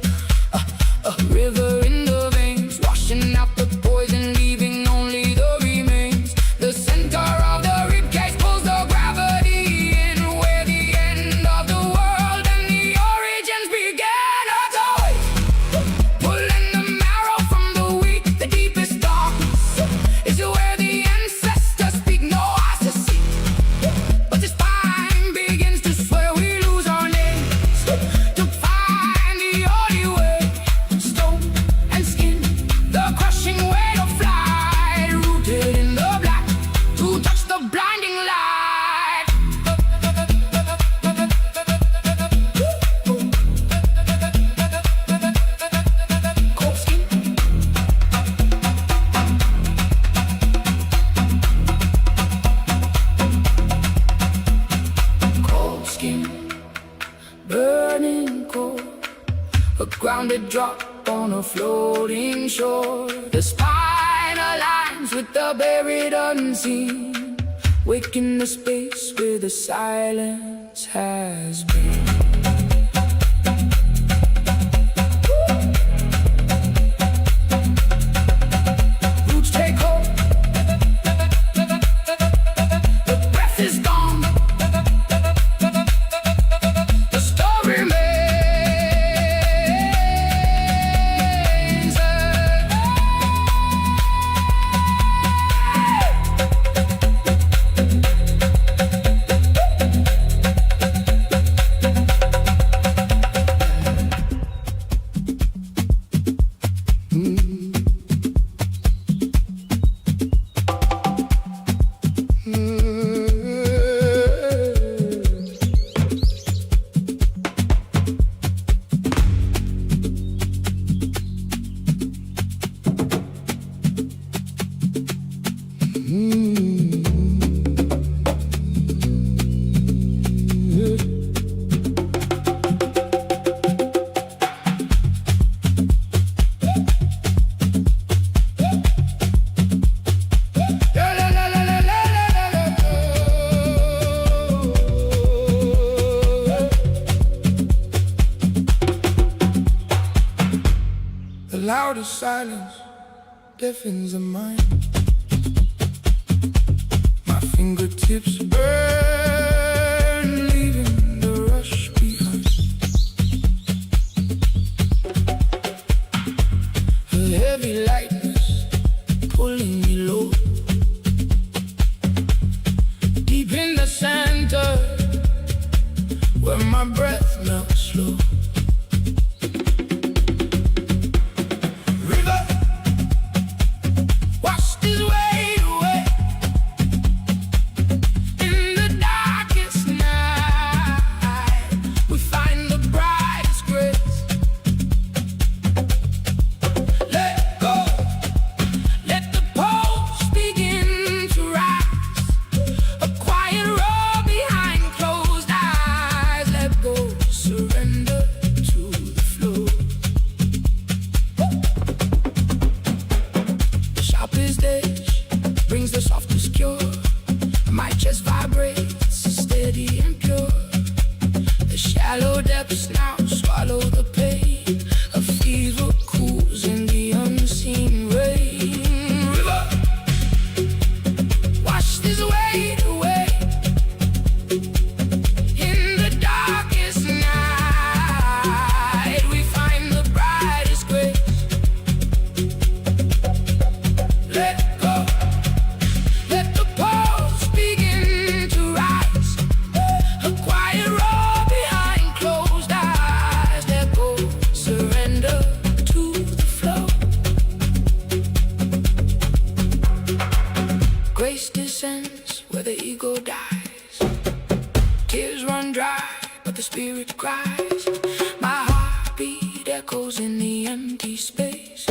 a river in the veins, washing out the poison, leaving only the remains. The center of the ribcage pulls the gravity in, where the end of the world and the origins began. A toy pulling the marrow from the wheat, the deepest darkness is where the ancestors speak. No eyes to see, but the spine begins to swell. We lose our names to find the only way. Stone and skin, the crushing weight of flight, rooted in the black to touch the blinding light. Cold skin, cold skin, burning cold, a grounded drop on a floating shore. The spine aligns with the buried unseen, waking the space where the silence has been. Roots take hold, the breath is gone, the story remains. The loudest silence deafens the mind. My fingertips burn, leaving the rush behind. A heavy lightness pulling me low, deep in the center where my breath melts slow. River washed his weight away in the darkest night. We find the brightest grace. Let go, let the pulse begin to rise. A quiet roar behind closed eyes. Let go, surrender to the flow. The sharpest edge brings the softest cure. My chest vibrates, steady and pure. The shallow depths now swallow the pain. A fever cools in the unseen rain. River washed his weight away in the darkest night. We find the brightest grace. Let go, let the pulse begin to rise. A quiet roar behind closed eyes. Let go, surrender to the flow. Grace descends where the ego dies. Tears run dry, but the spirit cries. My heartbeat echoes in the empty space.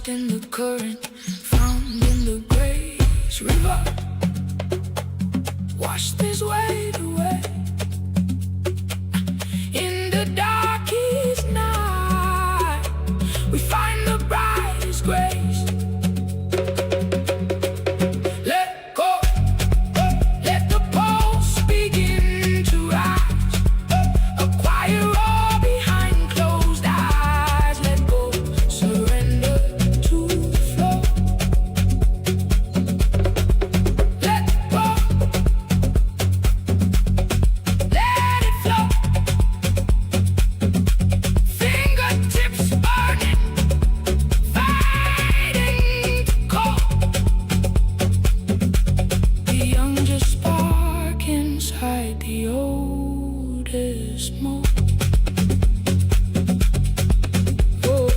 lost in the current, found in the Grace River. Wash this weight away. In the darkest night, we find the brightest grace. Let go, let the pulse begin to rise. Acquire all behind closed eyes. Let go, surrender to the flow. Let go, let it flow. Fingertips burning, fighting to cold. The youngest spark inside the oldest mold. Oh.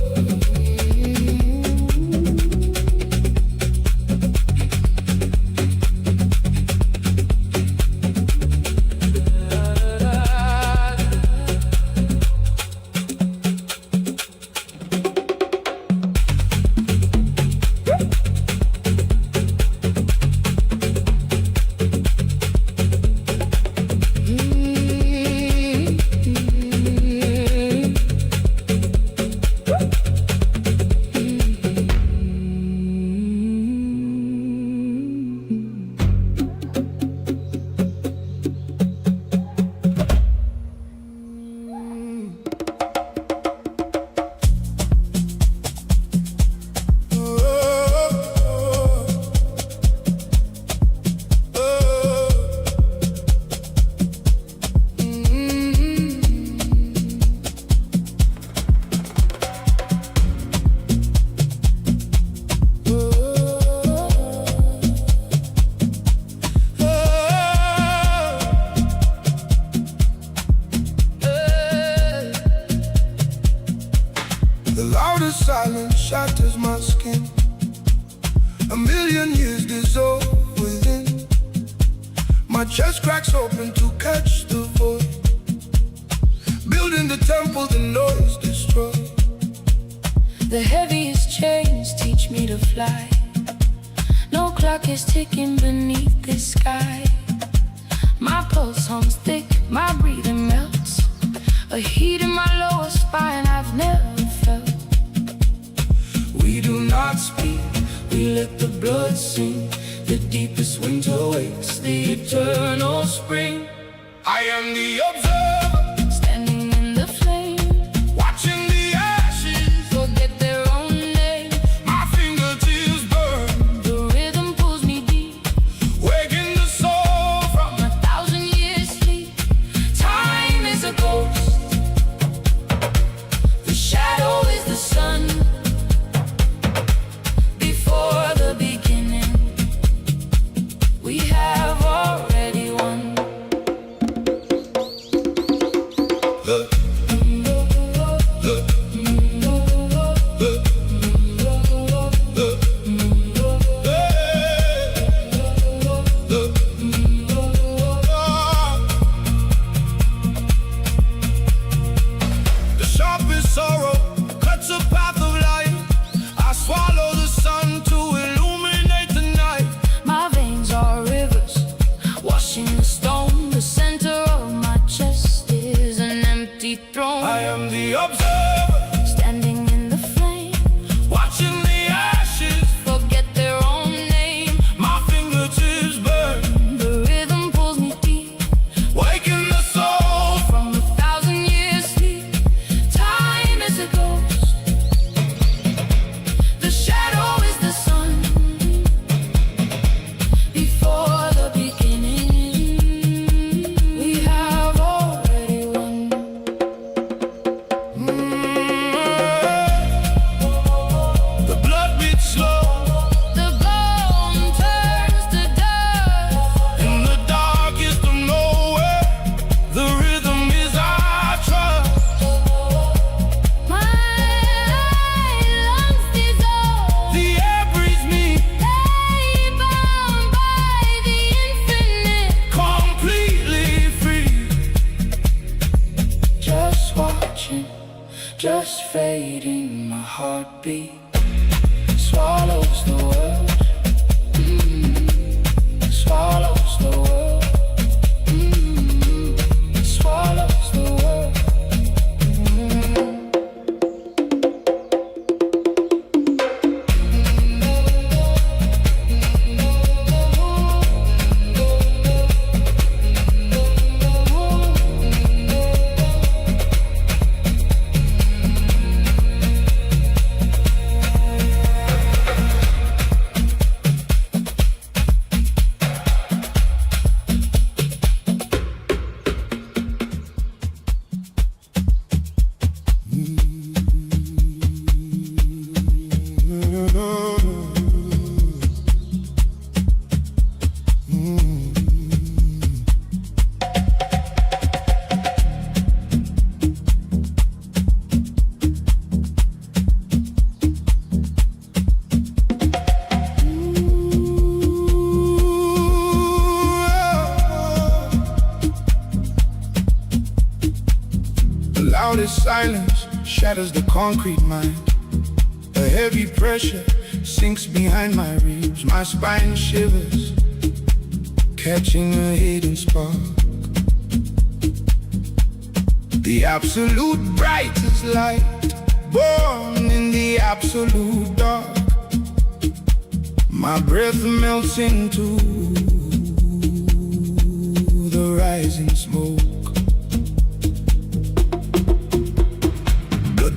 The loudest silence shatters my skin. A million years dissolve within. My chest cracks open to catch the void. Building the temple the noise destroy. The heaviest chains teach me to fly. No clock is ticking beneath this sky. My pulse hums thick, my breathing melts. A heat in my lower spine I've never felt. We do not speak, we let the blood sing. The deepest winter wakes the eternal spring. I am the observer, Standing in the flame, watching the ashes. forget their own name. My fingertips burn, The rhythm pulls me deep, waking the soul from 1,000 years sleep. Time is a ghost, the shadow is the sun. Before the beginning, we have already won. swallows the world. Swallows the world. Swallows the world. Loudest silence shatters the concrete mind. A heavy pressure sinks behind my ribs. My spine shivers, catching a hidden spark. The absolute brightest light, born in the absolute dark. My breath melts into the rising smoke.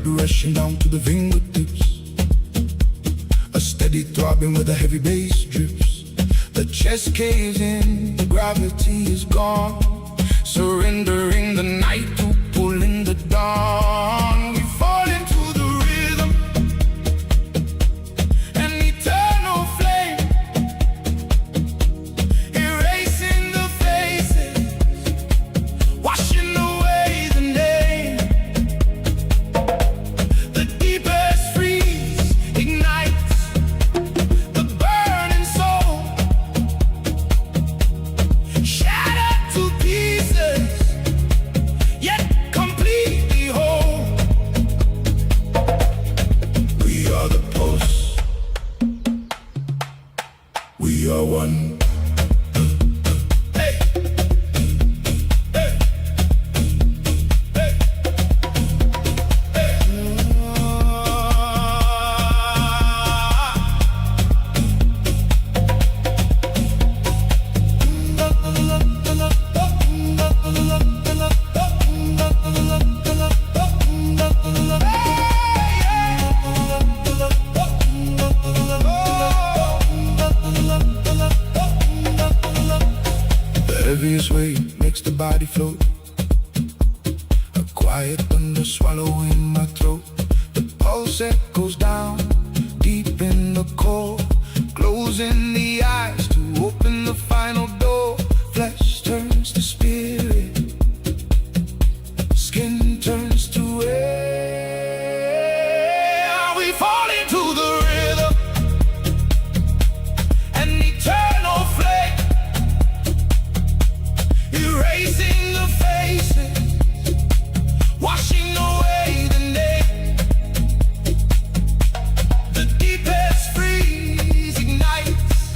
Rushing down to the fingertips, a steady throbbing where the heavy bass drips. The chest caves in, the gravity is gone, surrendering the night to pull in the dawn. We fall into the rhythm, an eternal flame, erasing the faces, washing away the name. We are one. Hey. Hey. Hey. Hey. Heaviest weight makes the body float. A quiet thunder swallowing my throat. The pulse echoes down deep in the core, closing the eyes to open the final door. Flesh turns to spirit, skin turns to air. We fall into the rhythm, an eternal flame, erasing the faces, washing away the name. The deepest freeze ignites,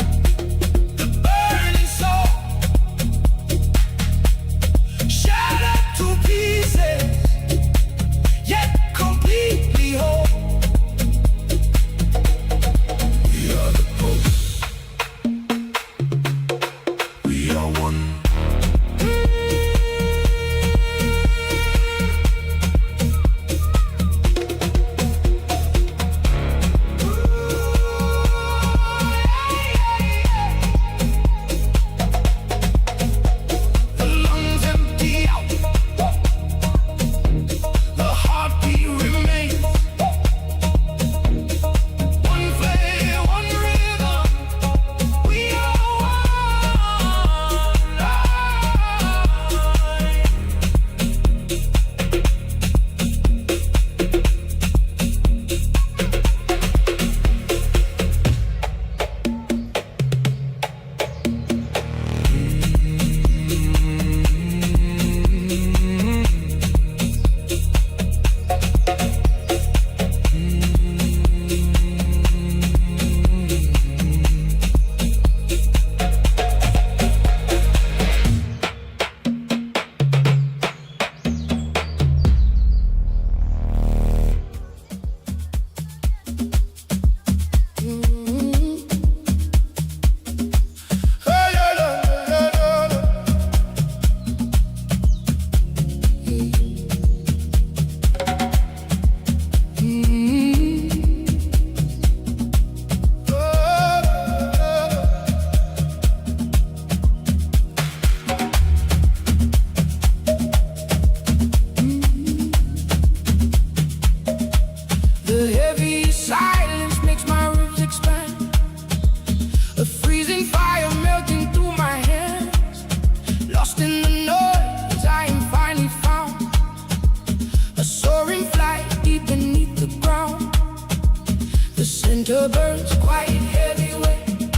center burns quite heavyweight.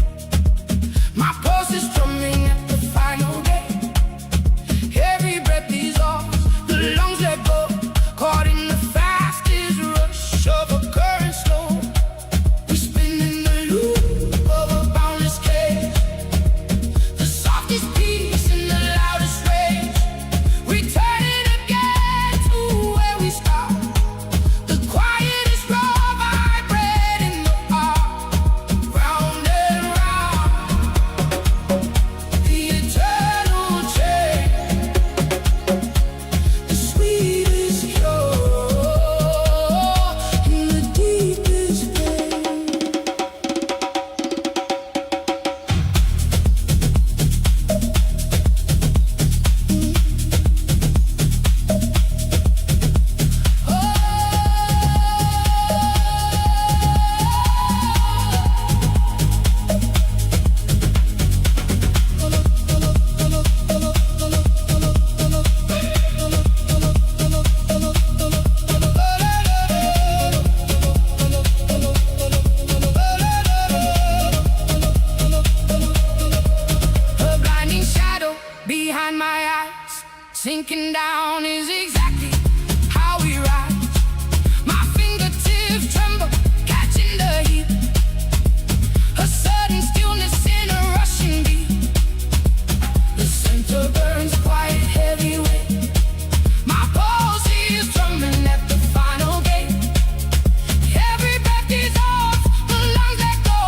My pulse is drumming at the final gate. Every breath is off, the lungs let go, caught in the fastest rush of a current slow. We spin in the loop of a boundless cage, the softest piece in the loudest rage. Returning again to where we start, the quietest raw vibrate in the heart. Round and round, the eternal chain, the sweetest cure in the deepest pain. A blinding shadow behind my eyes, sinking down is exactly how we rise. My fingertips tremble, catching the heat, a sudden stillness in a rushing beat. The center burns quite heavyweight. My pulse is drumming at the final gate. Every breath is off, the lungs let go,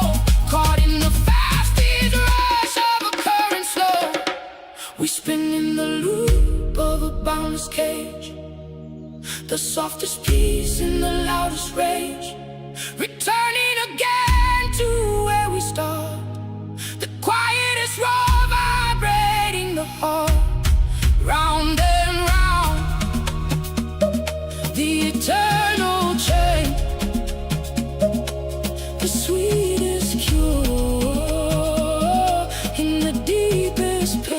caught in the fastest rush of a current slow. We spin in the loop of a boundless cage, the softest piece in the loudest rage. Returning again to where we start, the quietest raw vibrating the heart. Round and round, the eternal chain, the sweetest cure in the deepest pain.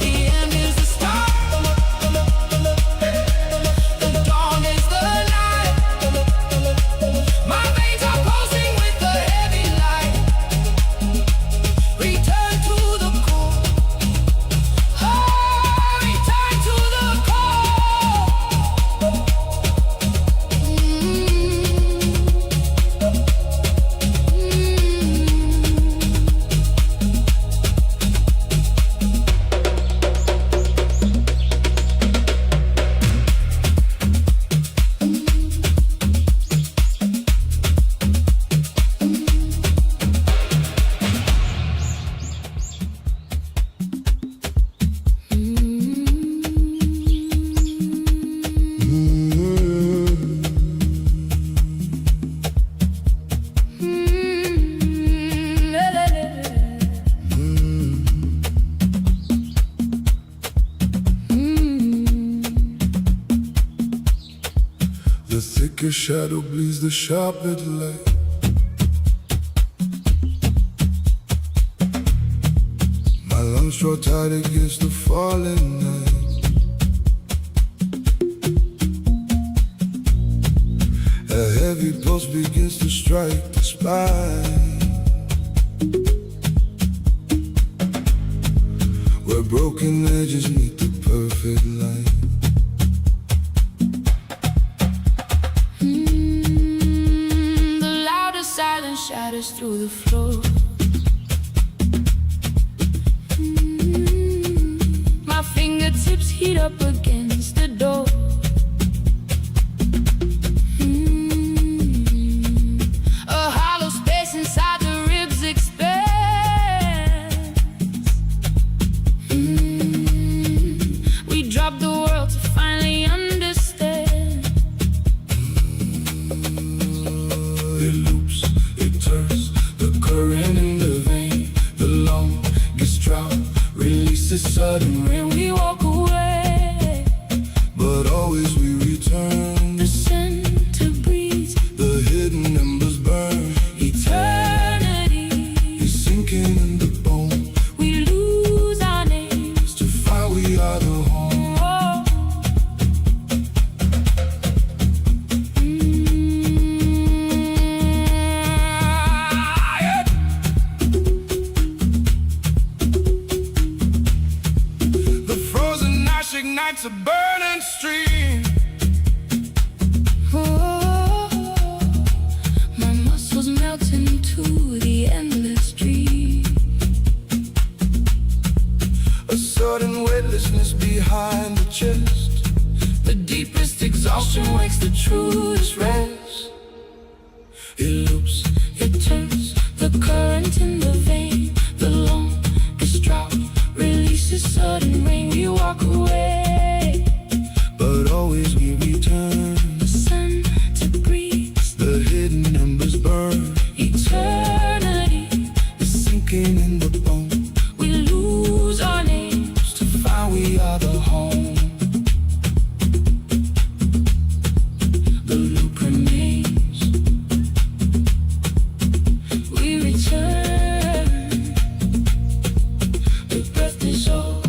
The end is the start, the dawn is the night. My veins are pulsing with the heavy light. Return to the core, return to the core. The thicker shadow bleeds the sharper light. My lungs draw tight against the falling night. A heavy pulse begins to strike the spine, where broken edges meet the perfect line. The loudest silence shatters through the floor. My fingertips heat up against the door. A hollow space inside the ribs expands. We drop the world to finally understand. sudden rain we walk away, but always we return. the center breeze, The hidden embers burn. eternity. Is sinking in the bone. We lose our names. To find we are the home. Oh. The frozen ash ignites a burning stream. My muscles melt into the endless dream. A sudden weightlessness behind the chest. The deepest exhaustion wakes the truest rest. It loops. It turns the current in the vein. The longest drought releases sudden rain. We walk away. But always we return. The sun to breathe. The hidden embers burn. Eternity. Is sinking in the bone. We lose our names. To find we are the home. The loop remains. We return. The breath dissolves.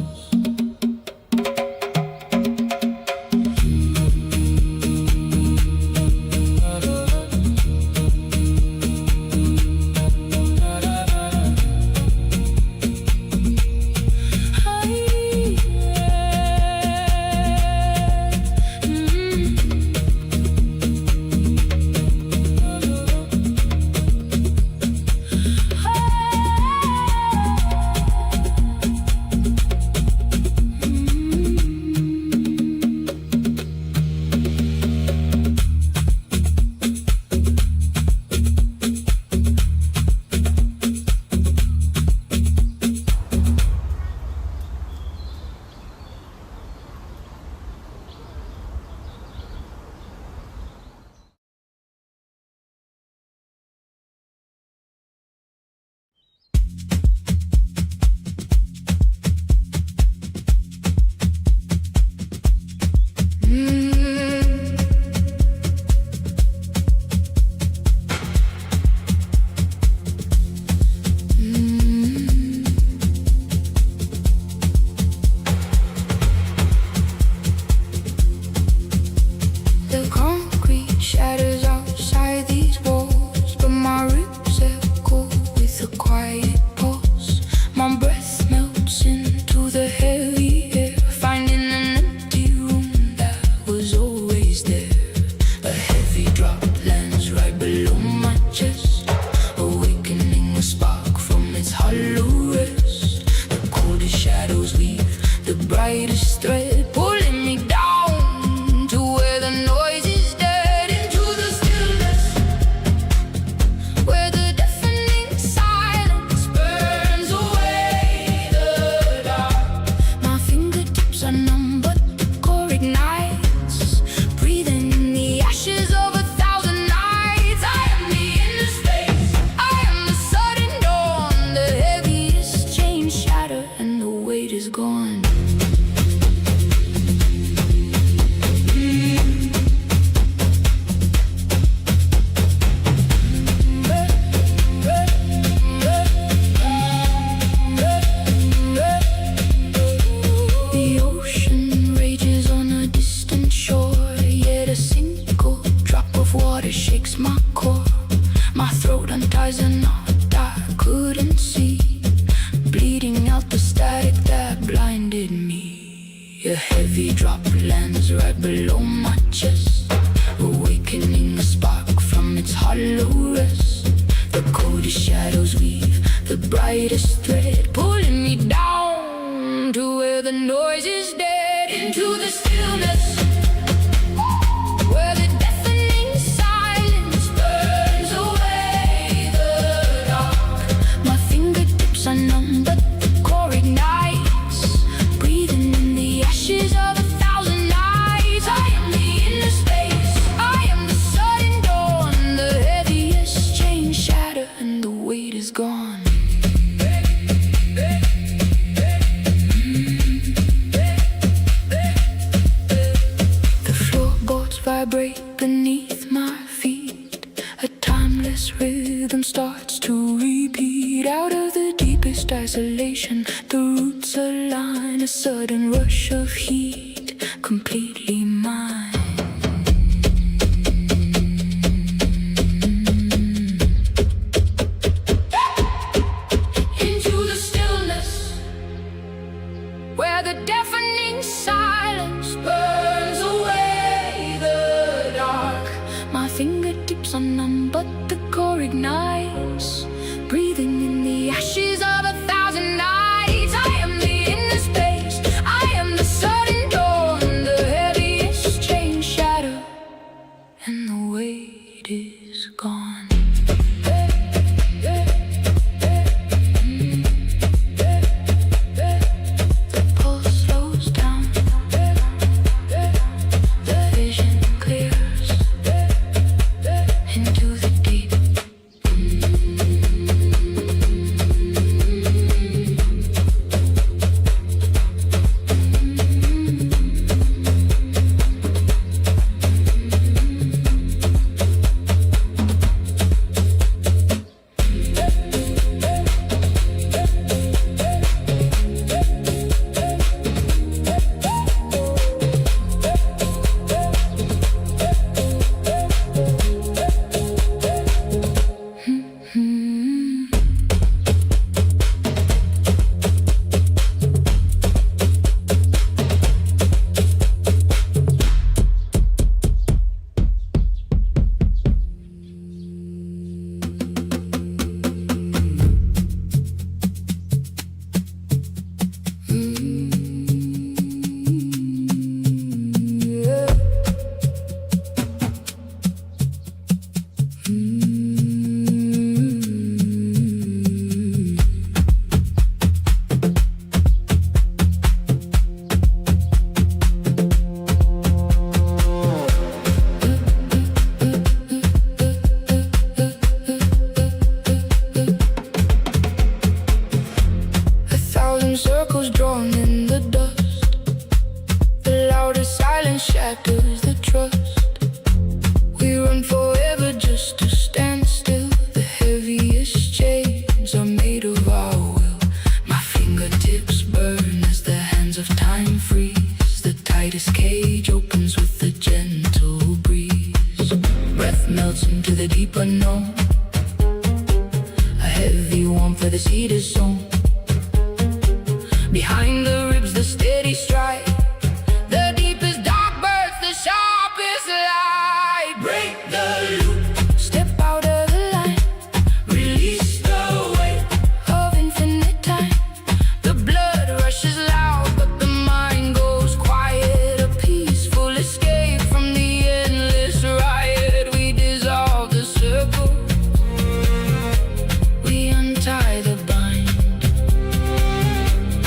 The concrete shatters outside these walls, but my ribs echo with a quiet pulse. My breath melts into the heavy air, finding an empty room that was always there. A heavy drop lands right below my chest, awakening a spark from its hollow rest. The coldest shadows leave the brightest thread, pulling me down to where the noise is dead, into the stillness, where the deafening silence burns away the dark. My fingertips are numb, but the core ignites, breathing in the ashes of 1,000 nights. I am the inner space, I am the sudden dawn. The heaviest chains shatter and the weight is gone. The ocean rages on a distant shore, yet a single drop of water shakes my core. My throat unties a knot I couldn't see, bleeding out the static that blinded me. A heavy drop lands right below my chest, awakening a spark from its hollow rest. The coldest shadows weave the brightest thread, pulling me down to where the noise is dead, into the stillness, where the deafening silence burns away the dark. My fingertips are numb, but the core ignites, breathing in the ashes of 1,000 nights. I am the inner space, I am the sudden dawn. The heaviest chains shatter and the weight is gone. beneath my feet. A timeless rhythm starts to repeat. Out of the deepest isolation, the roots align. A sudden rush of heat, completely mine. Into the stillness, where the deafening silence burns away the dark. My fingertips are numb, but the core ignites, breathing in the ashes of 1,000 nights. I am the inner space, I am the sudden dawn, the heaviest chain shatter, and the weight is gone. The pulse slows down, the vision clears into the deep. Circles drawn in the dust, the loudest silence shatters the trust. We run forever just to stand still. The heaviest chains are made of our will. My fingertips burn as the hands of time freeze. The tightest cage opens with the gentle breeze. Breath melts into the deep unknown, a heavy warmth where the seed is sown. Behind the ribs, the steady strike, the deepest dark bursts, the sharpest light. Break the loop, step out of the line, release the weight of infinite time. The blood rushes loud, but the mind goes quiet. A peaceful escape from the endless riot. We dissolve the circle, we untie the bind,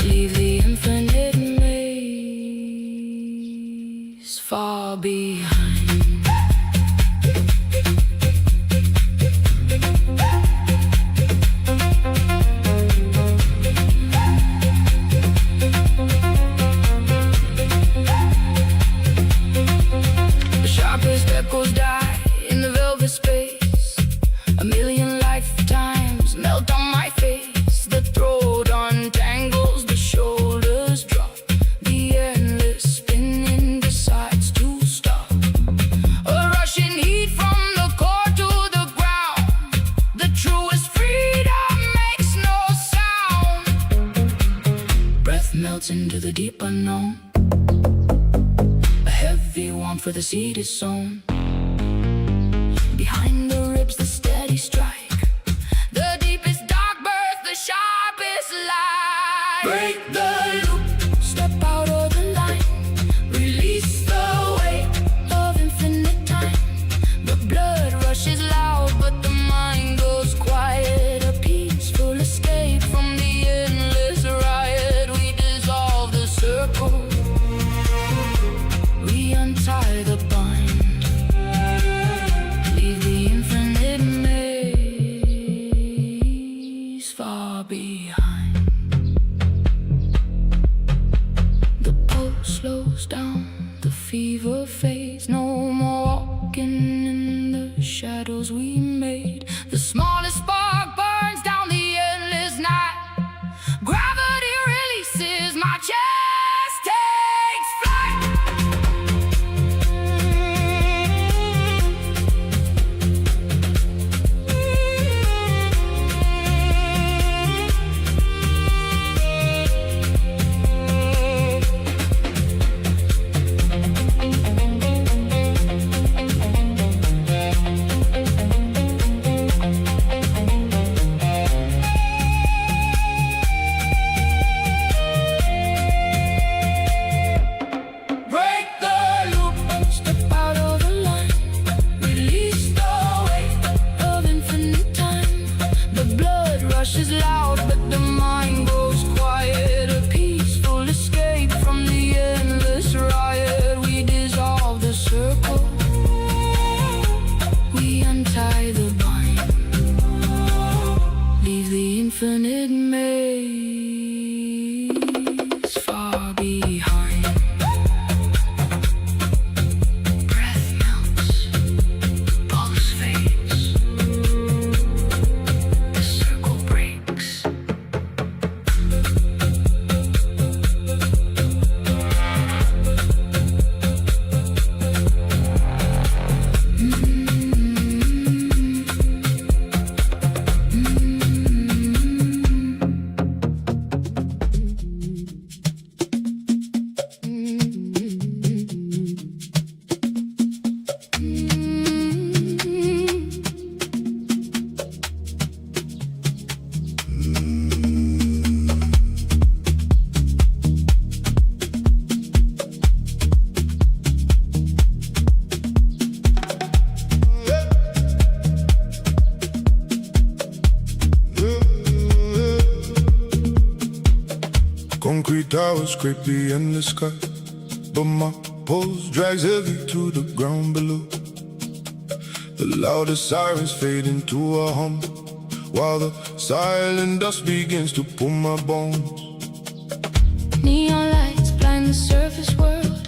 leave the infinite maze far behind. The sharpest echoes die in the velvet space. A million lifetimes melt on my face. The throat untangles, the shoulders drop, the endless spinning decides to stop. A rushing heat from the core to the ground. The truest freedom makes no sound. Breath melts into the deep unknown, a heavy warmth where the seed is sown. Behind the ribs, the steady strike, the deepest dark burst, the sharpest light. Break the loop, step out of the line, release the weight of infinite time. The blood rushes loud, but the mind goes quiet. A peaceful escape from the endless riot. We dissolve the circle, we untie the bind, leave the infinite maze far behind. The pulse slows down, the fever fades. No more walking shadows we made. The smallest spark burns down the endless night. Gravity releases, my chest takes flight. Break the loop, step out of the line, release the weight of infinite time. The blood rushes loud, but the mind goes quiet. A peaceful escape from the endless riot. We dissolve the circle, we untie the bind, leave the infinite maze far behind. Breath melts, pulse fades, the circle breaks. Concrete towers scrape the endless sky, but my pulse drags heavy to the ground below. The loudest sirens fade into a hum, while the silent dust begins to pull my bones. Neon lights blind the surface world,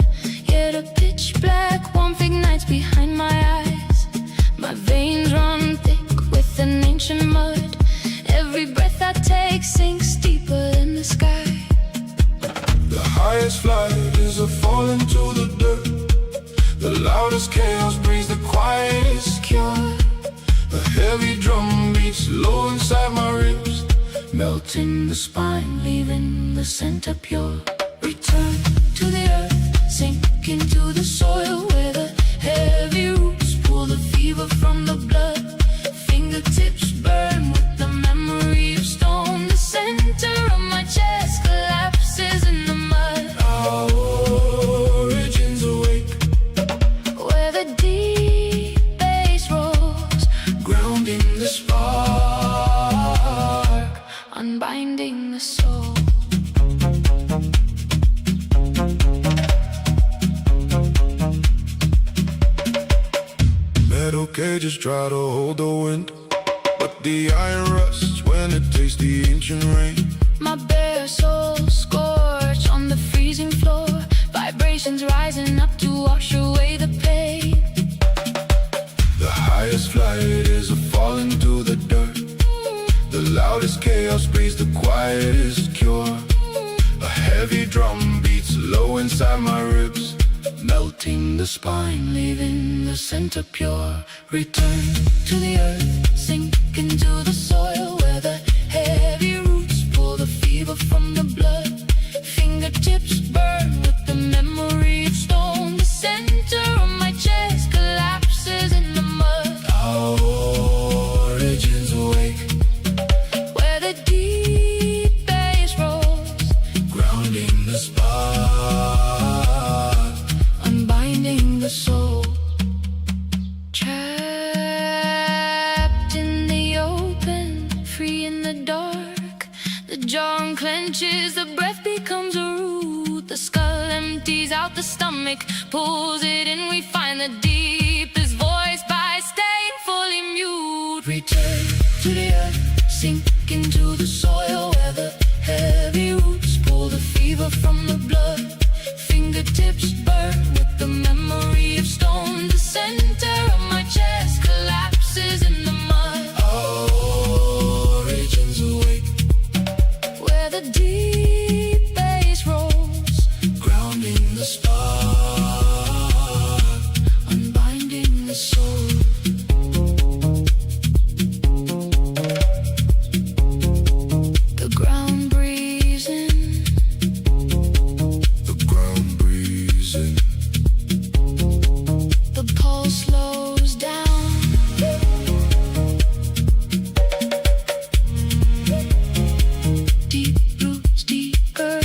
yet a pitch black warmth ignites behind my eyes. My veins run thick with an ancient mud. Every breath I take sinks deeper in the sky. The highest flight is a fall into the dirt. The loudest chaos breathes the quietest cure. A heavy drum beats low inside my ribs, Melting the spine, leaving the center pure. Return to the earth, sink into the soil where the heavy roots pull the fever from the blood. Fingertips burn with the memory of stone. The center of my chest collapses in the mud. our origins awake, Where the deep bass rolls, grounding the spark. unbinding the soul. Metal cages try to hold the wind, but the iron rusts when it tastes the ancient rain. My bare soul scorched on the freezing floor. Vibrations rising up to wash away the pain. The highest flight is a fall into the dirt. The loudest chaos breathes the quietest cure. A heavy drum beats low inside my ribs, Melting the spine, leaving the center pure. Return to the earth, sink into the soil where the heavy roots pull the fever from the blood. Fingertips burn with the memory of stone. The center of my chest collapses in the mud. our origins awake, Where the deep bass rolls, grounding the spark. unbinding the soul. Trapped in the open, free in the dark. The jaw unclenches, the breath becomes a root. The skull empties out the stomach, pulls it in. We find the deepest voice by staying fully mute. Return to the earth, sink into the soil where the heavy roots pull the fever from the blood. Fingertips burn with the memory of stone. The center of my chest collapses. deep bass rolls, grounding the spark, unbinding the soul. The ground breezing, the ground breezing, the pulse slows down. Deep roots, deeper.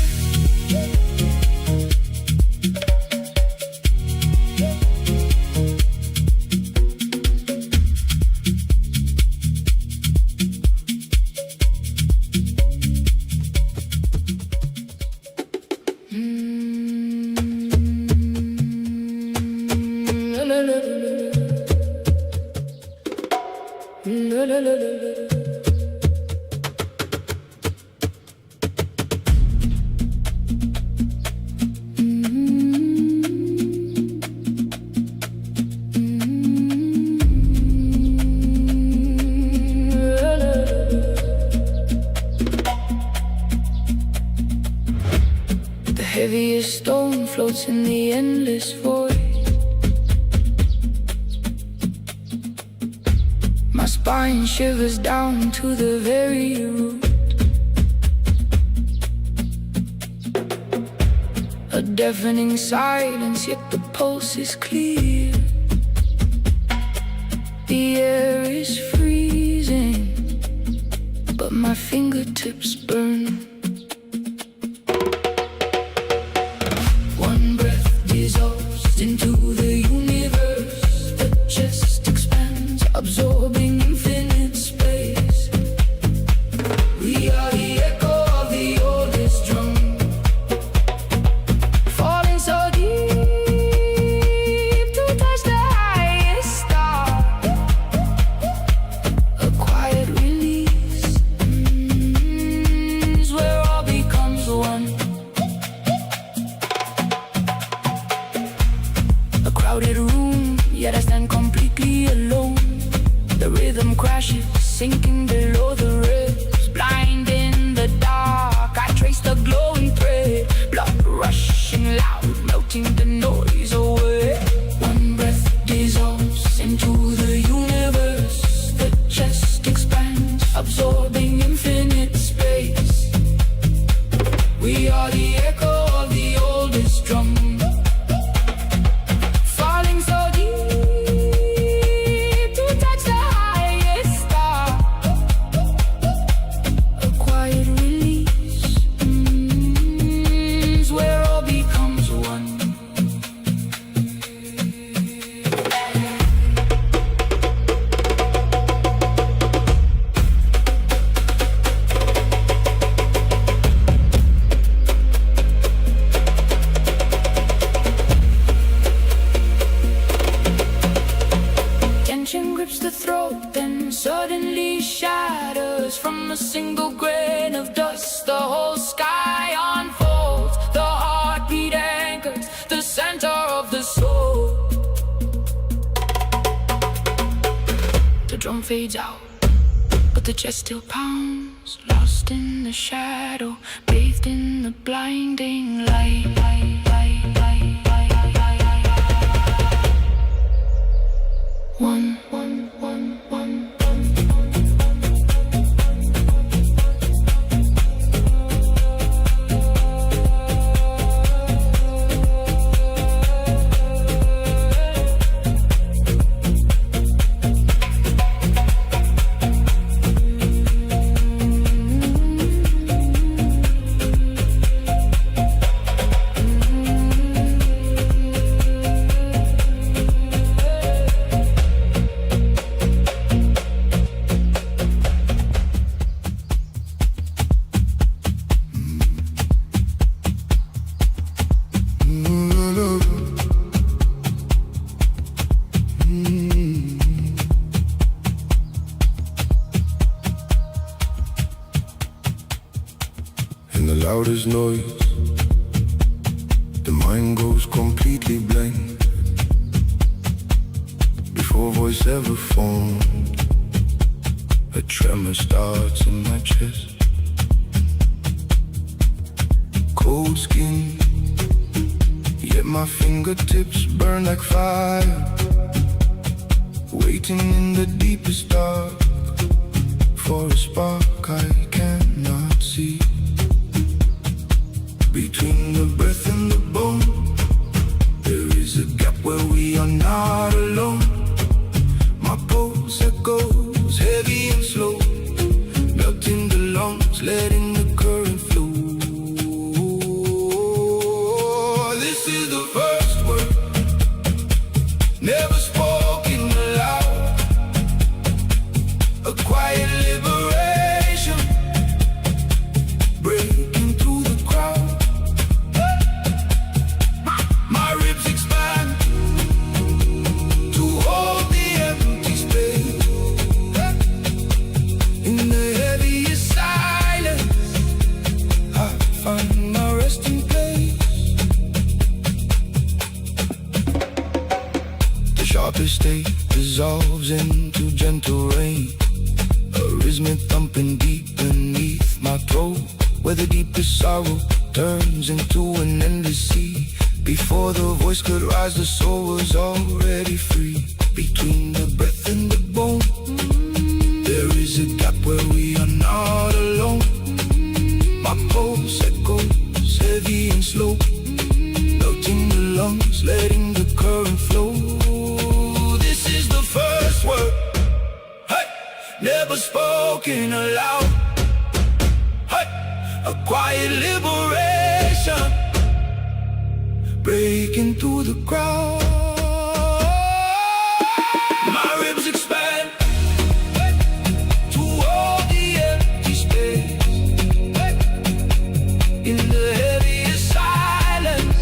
La la la la la la la. The heaviest stone floats in the endless void. My spine shivers down to the very root. A deafening silence, yet the pulse is clear. The air is freezing, but my fingertips burn. One breath dissolves into the universe. The chest expands, absorbing infinite space. We are the echo of the oldest drum, falling so deep to touch the highest star. A quiet release, where all becomes one. A crowded room, yet I stand completely alone. The rhythm crashes, sinking below the ribs. Blind in the dark, I trace the glowing thread. Blood rushing loud, melting the noise away. One breath dissolves into the universe. The chest expands, absorbing infinite space. We are the echo of the oldest drum, falling so deep to touch the highest star. A quiet release, where all becomes one. Tension grips the throat, then suddenly shatters. From a single grain of dust, the whole sky unfolds. The heartbeat anchors the center of the soul. The drum fades out, but the chest still pounds. Lost in the shadow, bathed in the blinding light. One. loudest noise, the mind goes completely blank. Before voice ever formed, a tremor starts in my chest. cold skin, yet my fingertips burn like fire, waiting in the deepest dark for a spark I cannot see. Between the breath and the bone, there is a gap where we are not alone. My pulse echoes heavy and slow, melting the lungs, letting the current flow. This is the first word, never spoken aloud, a quiet liberation, breaking through the crowd. My ribs expand to hold the empty space. In the heaviest silence, I find my resting place. The sharpest state dissolves into gentle rain, a rhythmic thumping deep beneath my throat, where the deepest sorrow turns into an endless sea. Before the voice could rise, the soul was already free. Between the breath and the bone, there is a gap where we are not alone. My pulse echoes heavy and slow, melting the lungs, letting the current flow. This is the first word, hey, never spoken aloud, hey, a quiet liberation, breaking through the crowd. My ribs expand to all the empty space. In the heaviest silence,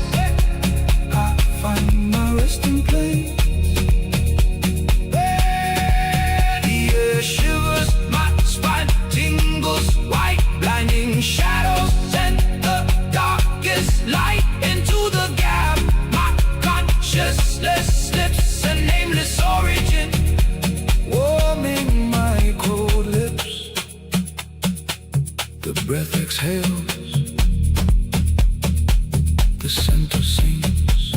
I find my resting place. The air shivers, my spine tingles, white blinding shadows send the darkest light into the gap. My consciousness slips a nameless origin, warming my cold lips. The breath exhales, the center sinks,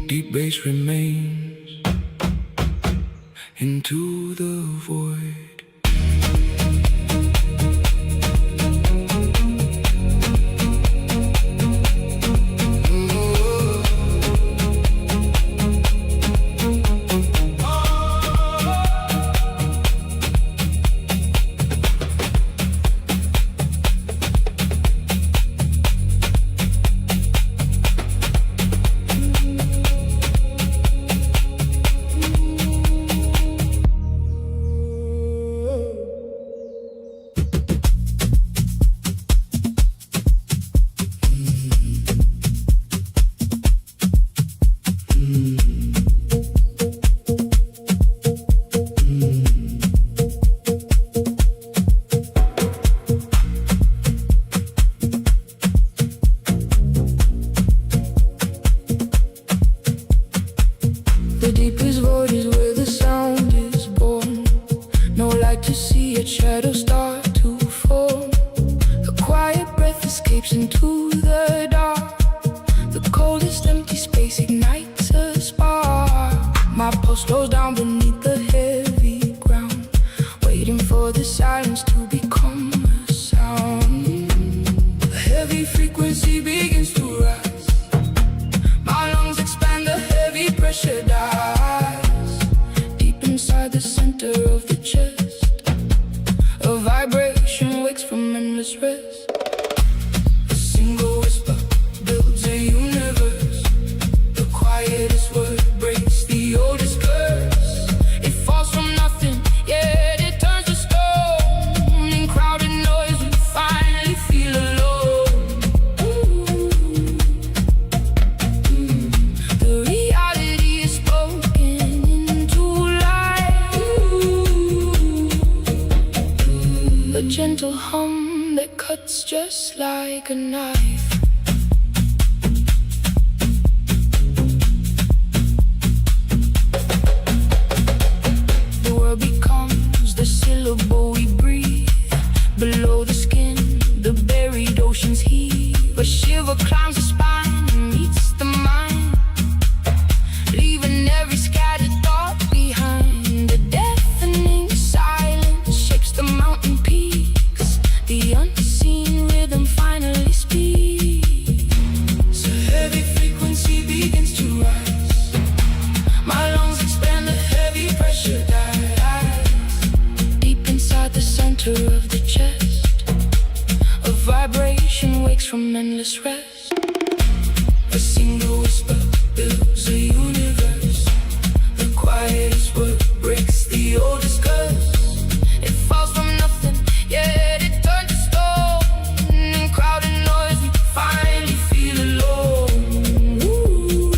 deep bass remains into the void. The deepest void is where the sound is born. No light to see, yet shadows start to form. A quiet breath escapes into the dark. The coldest empty space ignites a spark. My pulse slows down beneath the heavy ground, waiting for the silence to become a sound. A heavy frequency begins to rise. My lungs expand, the heavy pressure dies. Deep inside the center of the chest, a vibration wakes from endless rest. A single whisper builds a universe. The quietest word breaks the oldest curse. It falls from nothing, yet it turns to stone. In crowded noise we finally feel alone. The reality is spoken into life. A gentle hum that cuts just like a knife. The world becomes the syllable we breathe. Below the skin, the buried from endless rest. A single whisper builds a universe. The quietest word breaks the oldest curse. It falls from nothing, yet it turns to stone. In crowded noise, we finally feel alone. Ooh.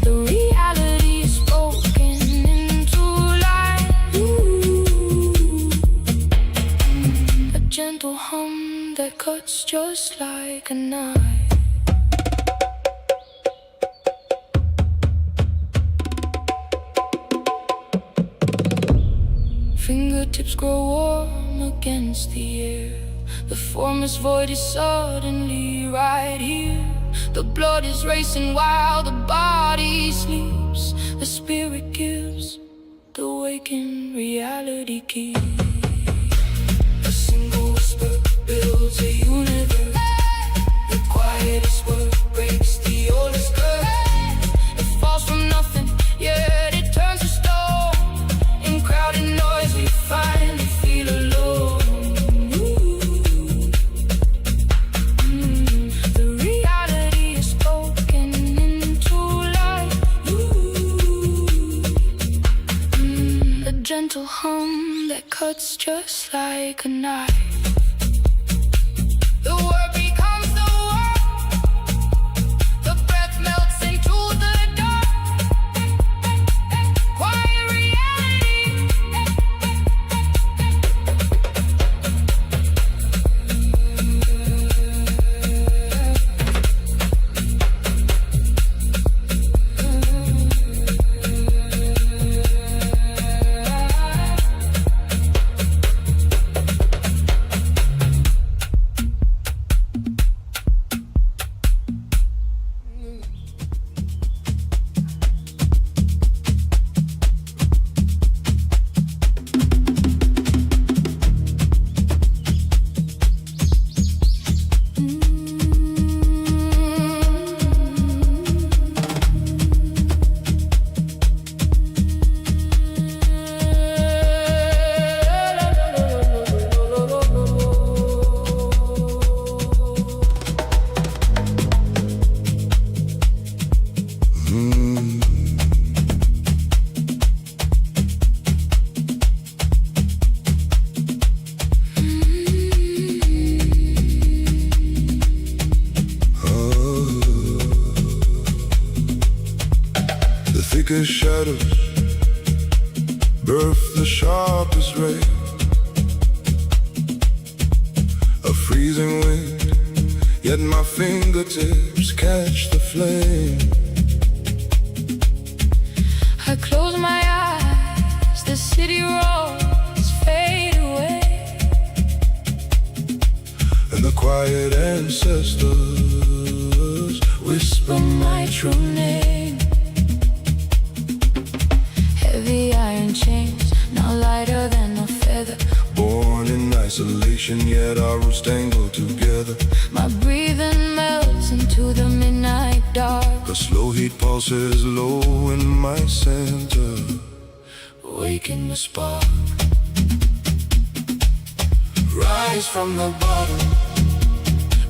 The reality is spoken into life. Ooh. A gentle hum that cuts just like a knife. Fingertips grow warm against the air. The formless void is suddenly right here. The blood is racing while the body sleeps. The spirit gives, the waking reality keeps. A single whisper builds a universe. The quietest word breaks the oldest curse. It falls from nothing, yet it turns to stone. In crowded noise, we finally feel alone. The reality is spoken into life. A gentle hum that cuts just like a knife. The word becomes the word. The breath melts into the dark. Quiet reality. Thickest shadows birth the sharpest ray. A freezing wind, yet my fingertips catch the flame. I close my eyes, the city roars fade away. And the quiet ancestors whisper my true name. Heavy iron chains, now lighter than a feather. Born in isolation, yet our roots tangled together. My breathing melts into the midnight dark. The slow heat pulses low in my center, Waking the spark. rise from the bottom,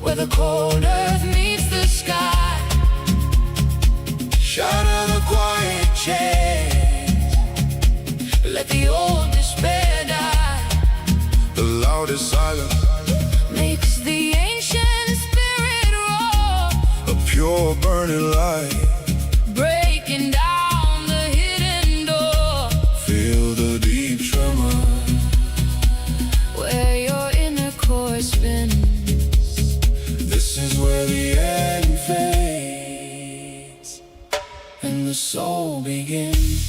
Where the cold earth meets the sky. shatter the quiet chains. Let the old despair die. The loudest silence, Makes the ancient spirit roar. a pure burning light. Breaking down the hidden door. Feel the deep tremor, Where your inner core spins. this is where the end fades and the soul begins.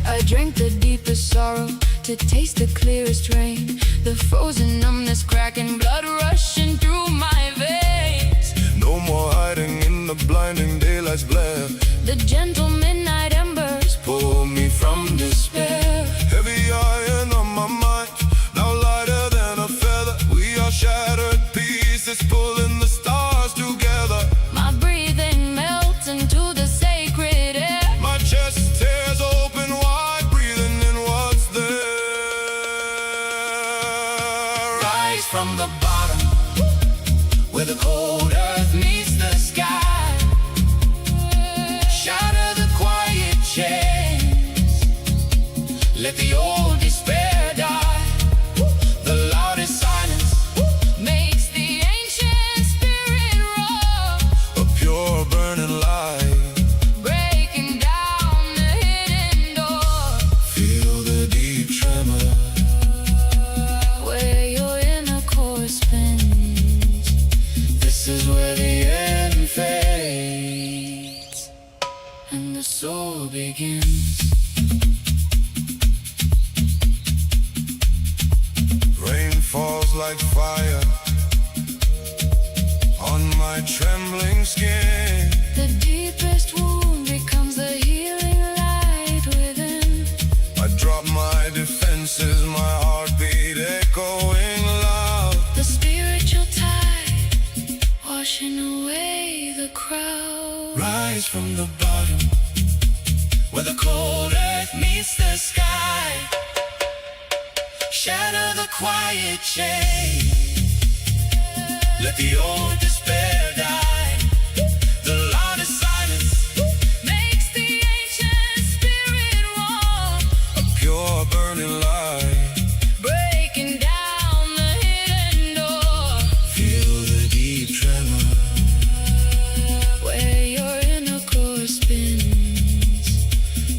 I drank the deepest sorrow to taste the clearest rain. The frozen numbness cracking, blood rushing through my veins. No more hiding in the blinding daylight's glare. The gentle midnight embers Pull me from despair. Heavy iron on my mind, now lighter than a feather. We are shattered pieces, pulling the stars together. my breathing melts into the sacred air. My chest tears open wide, breathing in what's there. the crowd rise from the bottom, where the cold earth meets the sky. Shatter the quiet chain, let the old despair die. The loudest silence makes the ancient spirit warm, a pure burning light. breaking down the hidden door. Feel the deep tremor Where your inner core spins.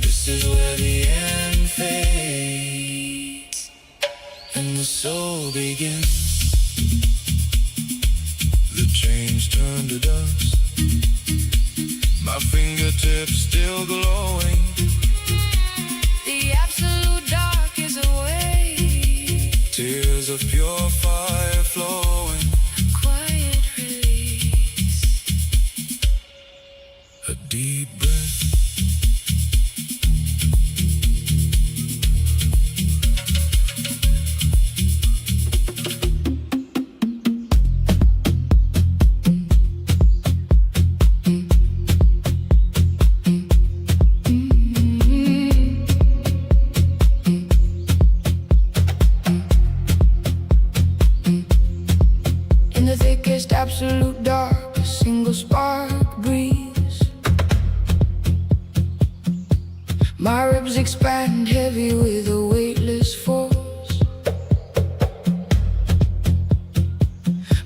This is where the end fades and the soul begins. The chains turn to dust, my fingertips still glowing. The absolute dark is away. Tears of pure fire flowing, Quiet release. a deep breath. In the thickest absolute dark, a single spark breeze. My ribs expand heavy with a weightless force.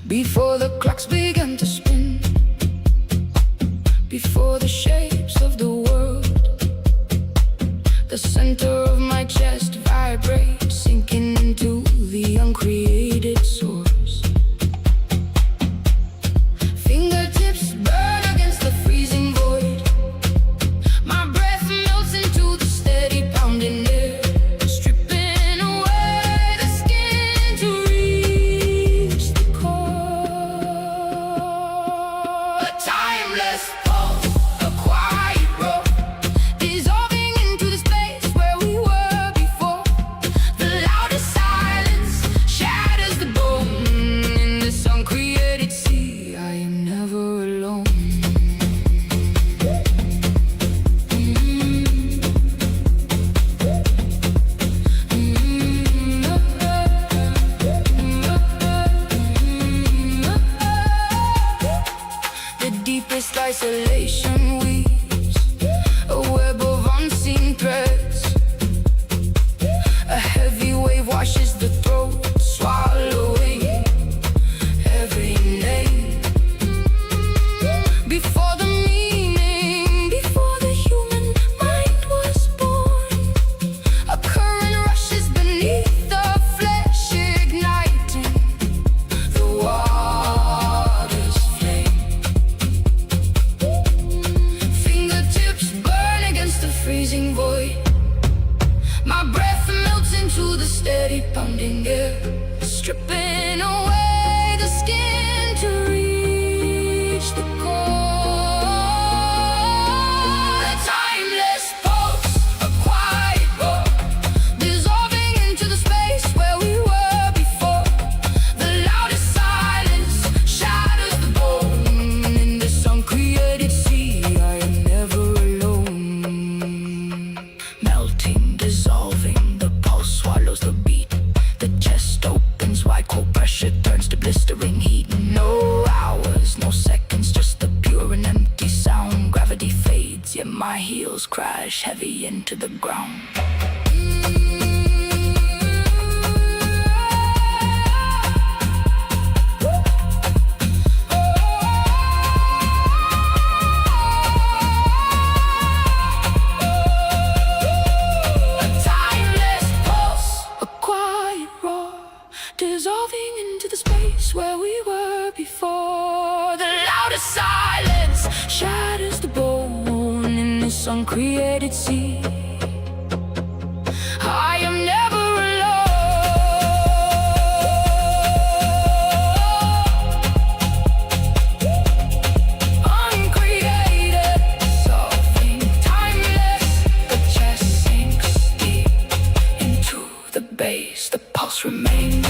Before the clocks begin to spin, before the shapes of the world, the center of my chest vibrates, sinking into the uncreated source. Fingertips burn against the freezing void. My breath melts into the steady pounding air, stripping away the skin to reach the core. A timeless pulse, a quiet roar, dissolving into the space where we were before. The loudest silence shatters the bone in this uncreated sea. I am never alone. The deepest isolation weaves a web of unseen threads. A heavy wave washes the throat, swallowing every name. Before the meaning, before the human mind was born, a current rushes beneath the flesh, igniting the water's flame. Fingertips burn against the freezing void. My breath melts into the steady pounding air, stripping away the skin to reach the core. A timeless pulse, a quiet roar, dissolving into the space where we were before. The loudest silence shatters the bone in this uncreated sea. I am never alone. Melting, dissolving, the pulse swallows the beat. The chest opens wide, cold pressure turns to blistering heat. No hours, no seconds, just the pure and empty sound. Gravity fades, yet my heels crash heavy into the ground. A timeless pulse, a quiet roar, dissolving into the space where we were before. The loudest silence shatters the bone in this uncreated sea. I am never alone. Uncreated, solving, timeless. The chest sinks deep into the base. The pulse remains.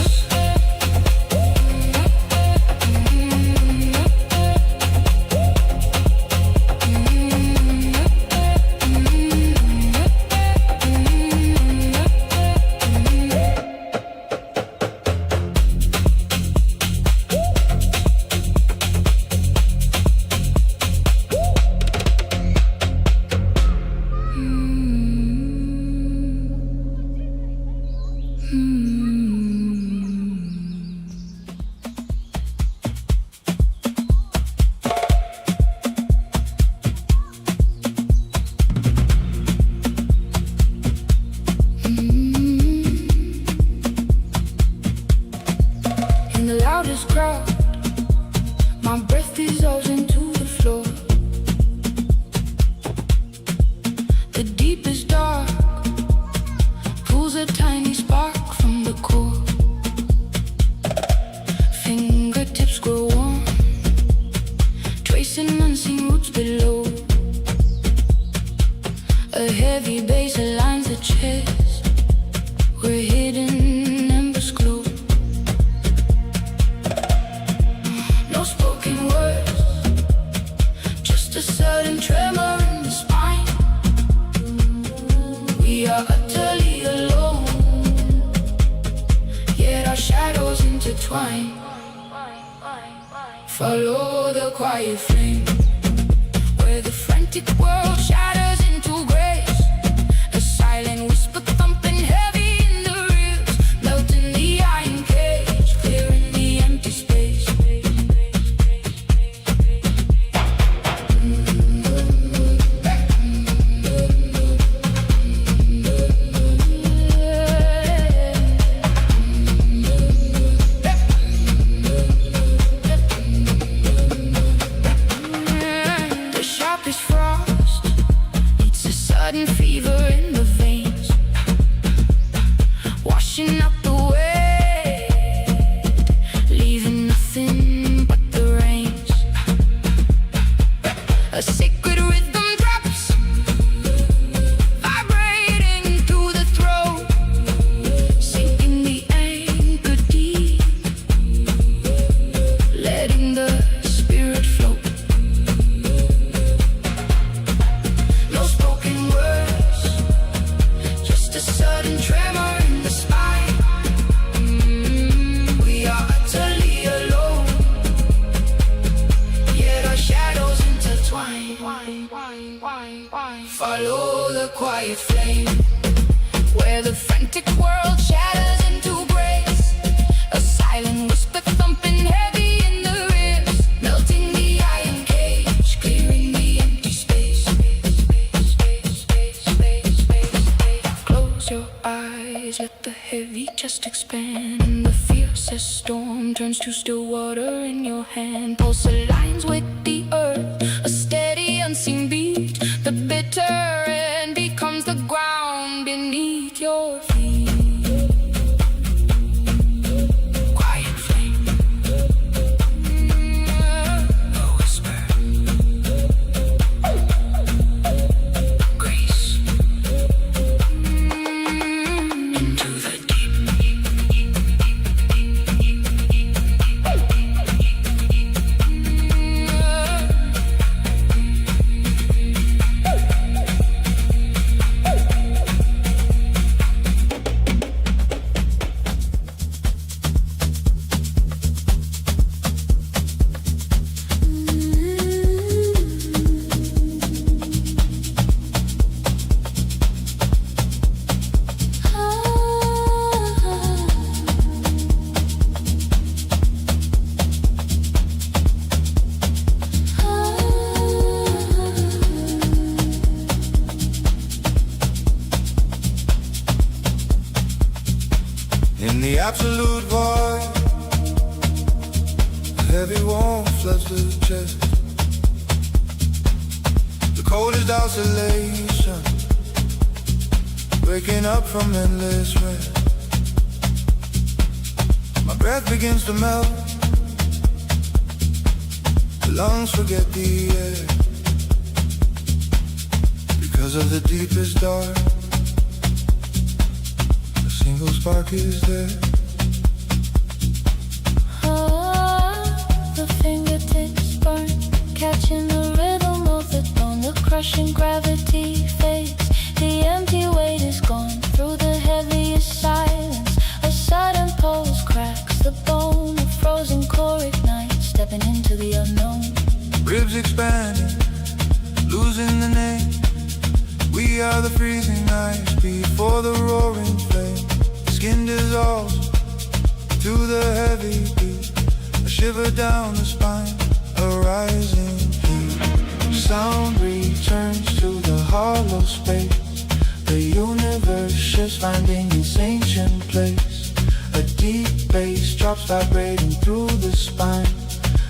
Tracing unseen roots below. A heavy bass aligns the chest where hidden embers glow. No spoken words, just a sudden tremor in the spine. We are utterly alone, yet our shadows intertwine. Follow the quiet flame, where the frantic world shatters into grace. A silent whisper thumping heavy in the ribs, melting the iron cage, clearing the empty space. The sharpest frost, it's a sudden fever in the veins, washing out the weight, leaving nothing but the rains. A sacred rhythm drops, vibrating through the throat, sinking the anchor deep, letting the spirit float. No spoken words, just a sudden tremor in the spine. We are utterly alone, yet our shadows intertwine. Follow the quiet flame, where the frantic world shatters into grace. A silent whisper thumping heavy in the ribs, melting the iron cage, clearing the empty space. Close your eyes, let the heavy chest expand, and the fiercest storm turns to still water in your hand. Pulse aligns with the earth, a steady unseen beat. The bitter end becomes the ground beneath your feet. Quiet flame, a whisper, grace, into the deep. In the absolute void, a heavy warmth floods the chest. The coldest oscillation, waking up from endless rest. My breath begins to melt, the lungs forget the air. Because of the deepest dark, single spark is there. The fingertips burn, catching the rhythm of the dawn. The crushing gravity fades, the empty weight is gone. Through the heaviest silence, a sudden pulse cracks the bone. A frozen core ignites, stepping into the unknown. Ribs expanding, losing the name. We are the freezing ice before the roaring flame. Skin dissolves to the heavy beat, a shiver down the spine, a rising heat. Sound returns to the hollow space. The universe shifts, finding its ancient place. A deep bass drops, vibrating through the spine.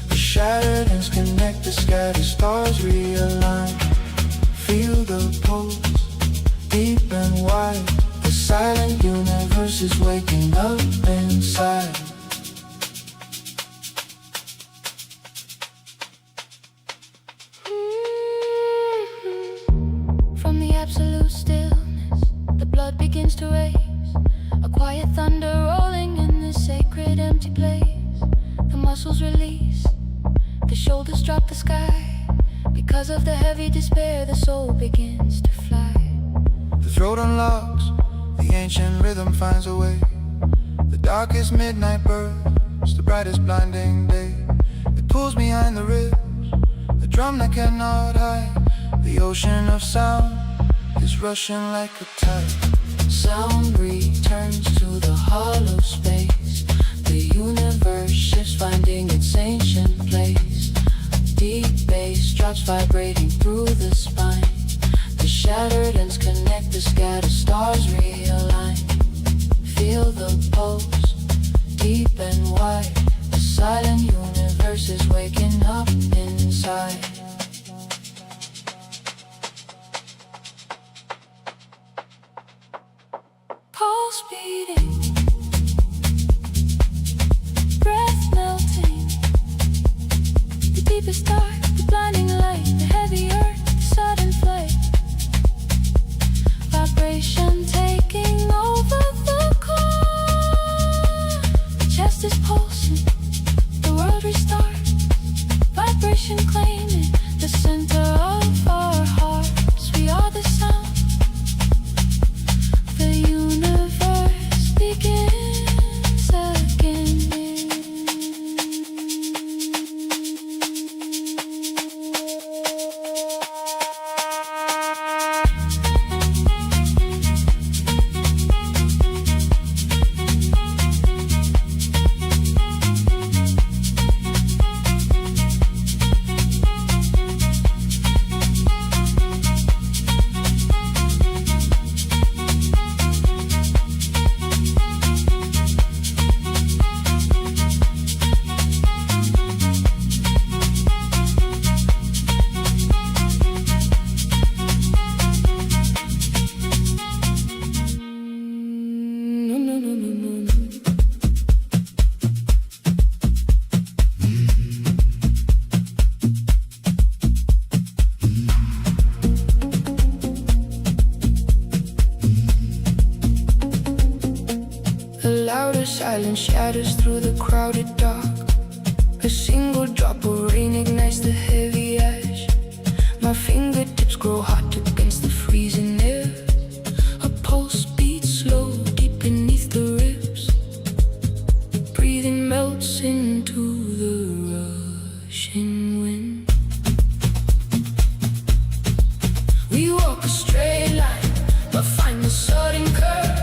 The shattered ends connect, the scattered stars realign. Feel the pulse, deep and wide. The silent universe is waking up inside. begins to raise, a quiet thunder rolling in this sacred empty place. The muscles release, the shoulders drop the sky. Because of the heavy despair, the soul begins to fly. The throat unlocks, the ancient rhythm finds a way. The darkest midnight bursts, the brightest blinding day. It pulls behind the ribs, a drum that cannot hide. The ocean of sound is rushing like a tide. Sound returns to the hollow space. The universe shifts, finding its ancient place. Deep bass drops vibrating through the spine. The shattered ends connect, the scattered stars realign. Feel the pulse, deep and wide. The silent universe is waking up inside. Pulse beating, breath melting. The deepest dark, the blinding light, the heavy earth, the sudden flight. Vibration taking over the core. The chest is pulsing, the world restarts. Vibration claiming the center of our hearts. We are the sound. The universe begins again. Silence shatters through the crowded dark. A single drop of rain ignites the heavy ash. My fingertips grow hot against the freezing air. A pulse beats slow deep beneath the ribs. Breathing melts into the rushing wind. We walk a straight line, but find the sudden curve.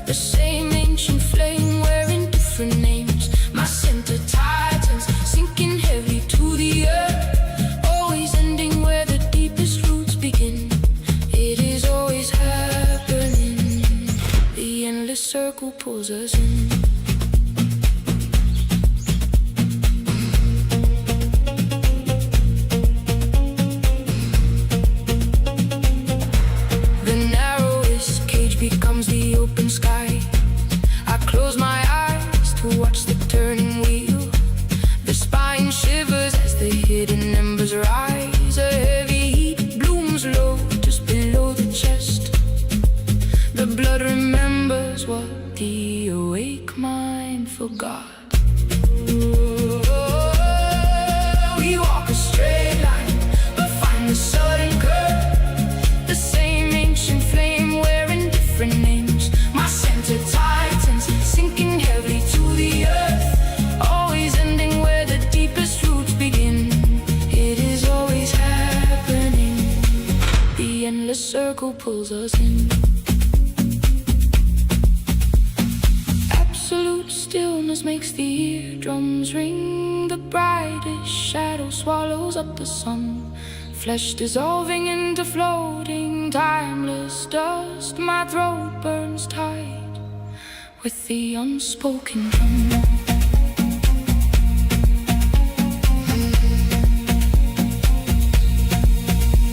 The same ancient flame wearing different names. My center tightens, sinking heavy to the earth. Always ending where the deepest roots begin. It is always happening. The endless circle pulls us in. The narrowest cage becomes the open sky. I close my eyes to watch the turning wheel. The spine shivers as the hidden embers rise. A heavy heat blooms low just below the chest. The blood remembers what the awake mind forgot. We walk a straight line, but find the sudden curve. The same ancient flame wearing different names. My center tightens, sinking heavily to the earth. Always ending where the deepest roots begin. It is always happening. The endless circle pulls us in. Absolute stillness makes the eardrums ring. The brightest shadow swallows up the sun. Flesh dissolving into floating, timeless dust. My throat burns tight with the unspoken drum.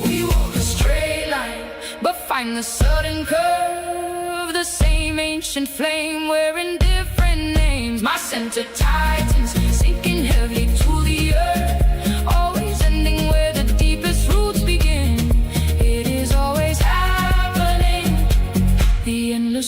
We walk a straight line, but find the sudden curve. The same ancient flame wearing different names. My center tightens, sinking heavily to the earth. Always ending where the deepest roots begin. It is always happening. The endless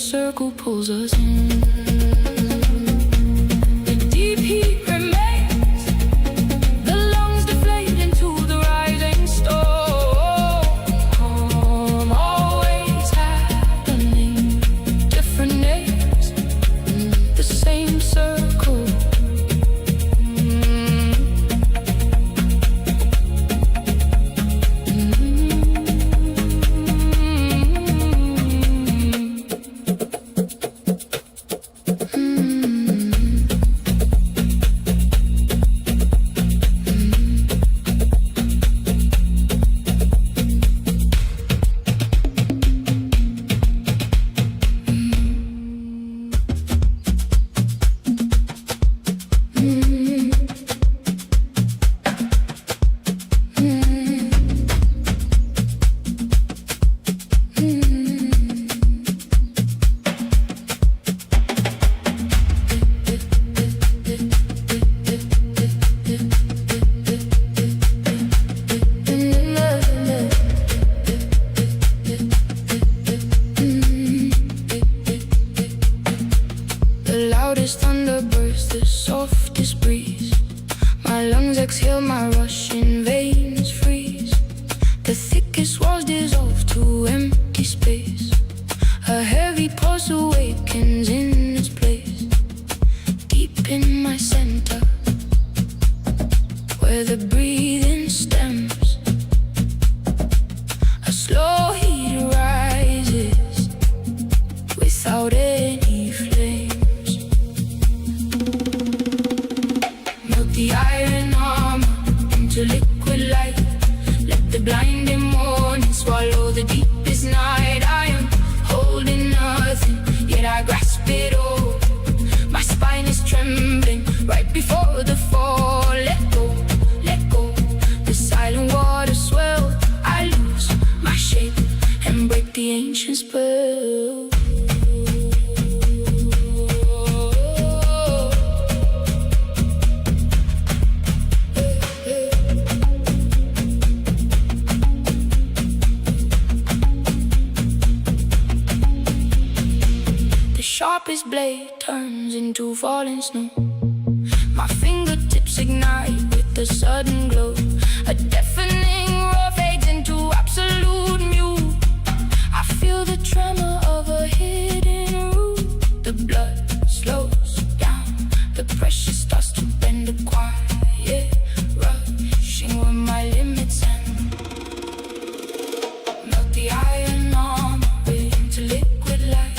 The thickest walls dissolve to empty space. A heavy pulse awakens in its place. Deep in my center, where the breathing stems, a slow heat rises without any flames. Melt the iron armor into liquid light. Let the blinding morning swallow the deepest night. I am holding nothing, yet I grasp it all. My spine is trembling right before the fall. Let go, let go. The silent waters swell. I lose my shape and break the ancient spell. Sharpest blade turns into falling snow. My fingertips ignite with a sudden glow. A deafening roar fades into absolute mute. I feel the tremor of a hidden root. The blood slows down, the pressure starts to bend. A quiet rushing where my limits end. Melt the iron armor into liquid light.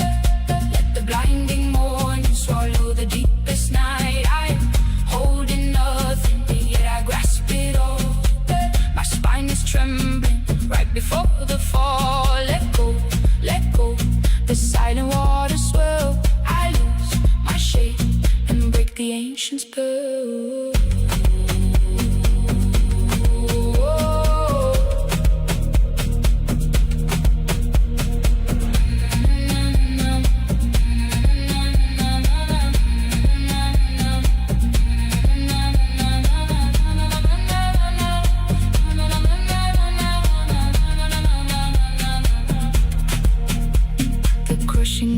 Blinding morning swallow the deepest night. I am holding nothing, yet I grasp it all. My spine is trembling right before the fall. Let go, let go. The silent waters swell. I lose my shape and break the ancient spell.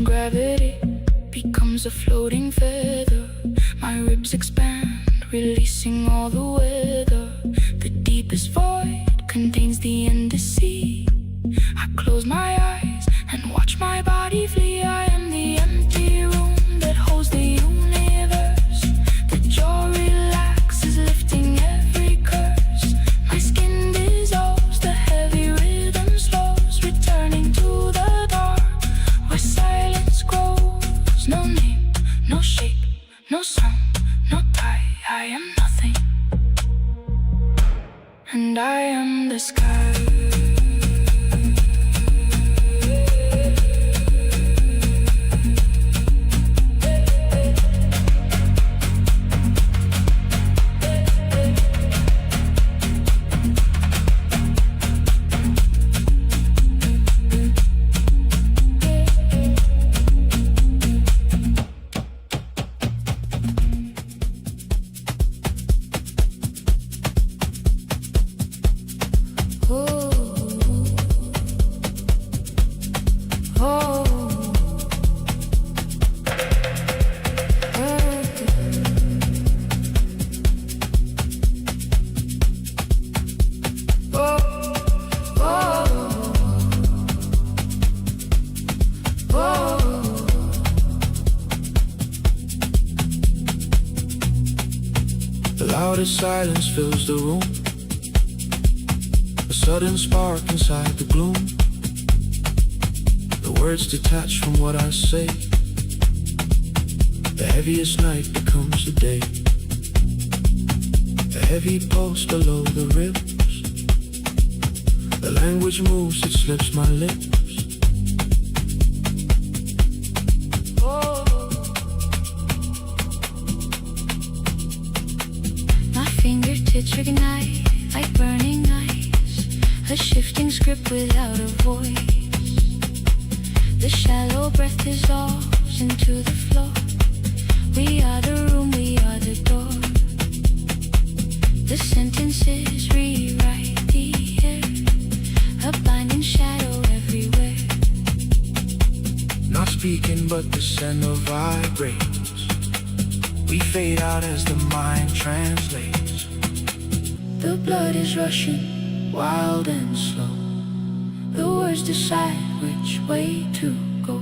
Gravity becomes a floating feather. My ribs expand, releasing all the weather. The deepest void contains the endless sea. I close my eyes and watch my body flee. I am the empty room that holds the universe. The jaw relaxes, lifting every curse. My skin dissolves, the heavy rhythm slows, returning to the dark where silence grows. No name, no shape, no song, no tie. I am nothing, and I am the sky. The loudest silence fills the room. A sudden spark inside the gloom. The words detach from what I say. The heaviest night becomes the day. A heavy pulse below the ribs. The language moves, it slips my lips. Fingertips ignite like burning ice. A shifting script without a voice. The shallow breath dissolves into the floor. We are the room, we are the door. The sentences rewrite the air. A blinding shadow everywhere. Not speaking, but the center vibrates. We fade out as the mind translates. The blood is rushing wild and slow. The words decide which way to go.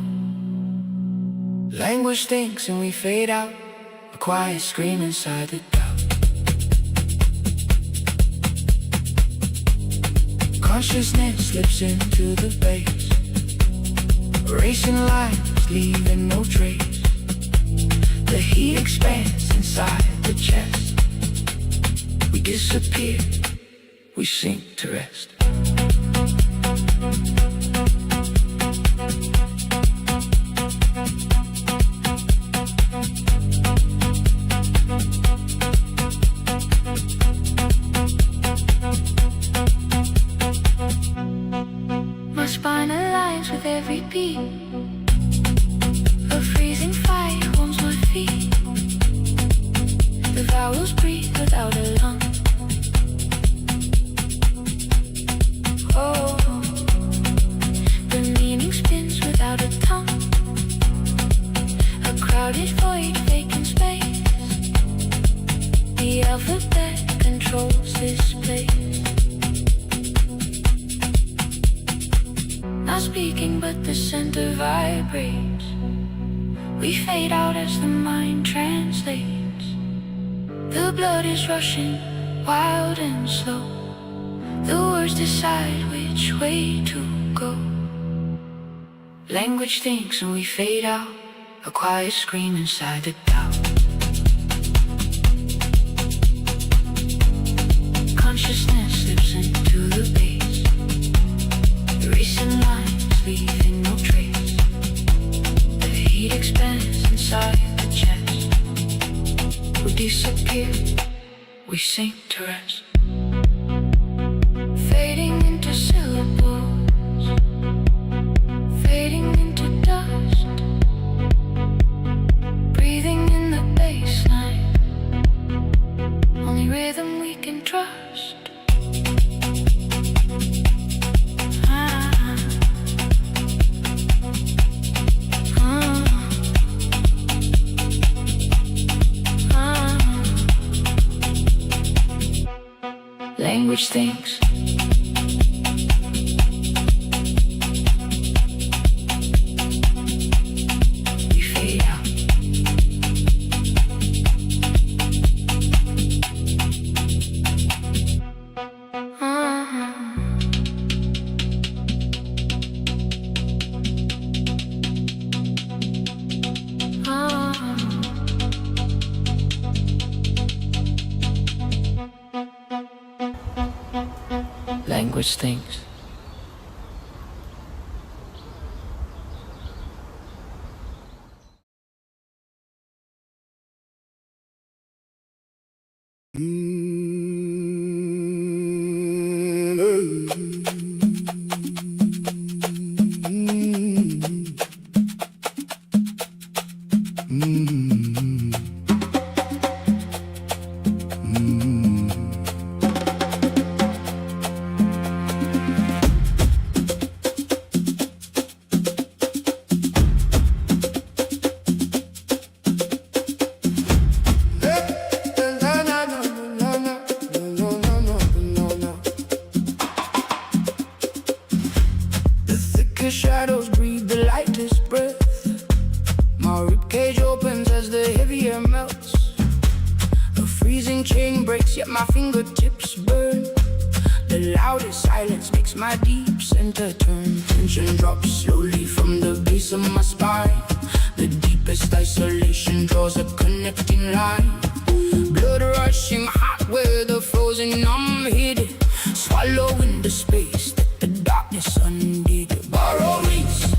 Language thinks and we fade out, a quiet scream inside the doubt. Consciousness slips into the bass, racing lines leaving no trace. The heat expands inside the chest. We disappear, we sink to rest. My spine aligns with every beat. A freezing fire warms my feet. The vowels breathe without a lung. Oh, the meaning spins without a tongue. A crowded void, vacant space. The alphabet controls this place. Not speaking, but the center vibrates. We fade out as the mind translates. The blood is rushing, wild and slow. The words decide which way to go. Language thinks and we fade out, a quiet scream inside the doubt. Consciousness slips into the bass, racing lines leaving no trace. The heat expands inside the chest. We disappear, we sink to rest. Fading into syllables, fading into dust. Breathing in the bassline, only rhythm we can trust. Language thinks. We fade out. Language thinks. Shadows breathe the lightest breath. My ribcage opens as the heavy air melts. A freezing chain breaks, yet my fingertips burn. The loudest silence makes my deep center turn. Tension drops slowly from the base of my spine. The deepest isolation draws a connecting line. Blood rushing hot where the frozen numb hid. Swallowing the space that the darkness undid. Borrow wings,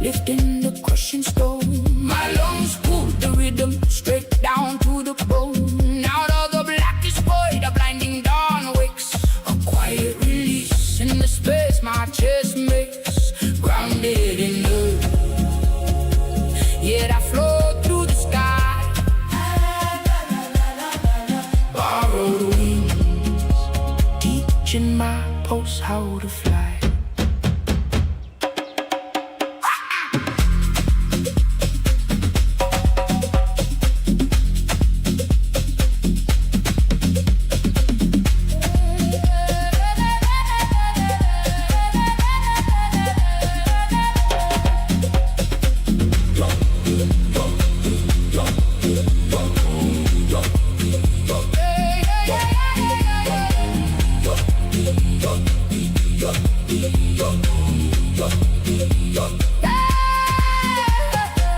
lifting the crushing stone. My lungs pull the rhythm straight down to the bone. Out of the blackest void, a blinding dawn wakes. A quiet release in the space my chest makes. Grounded in earth, yet I float through the sky. Borrowed wings, teaching my pulse how to fly.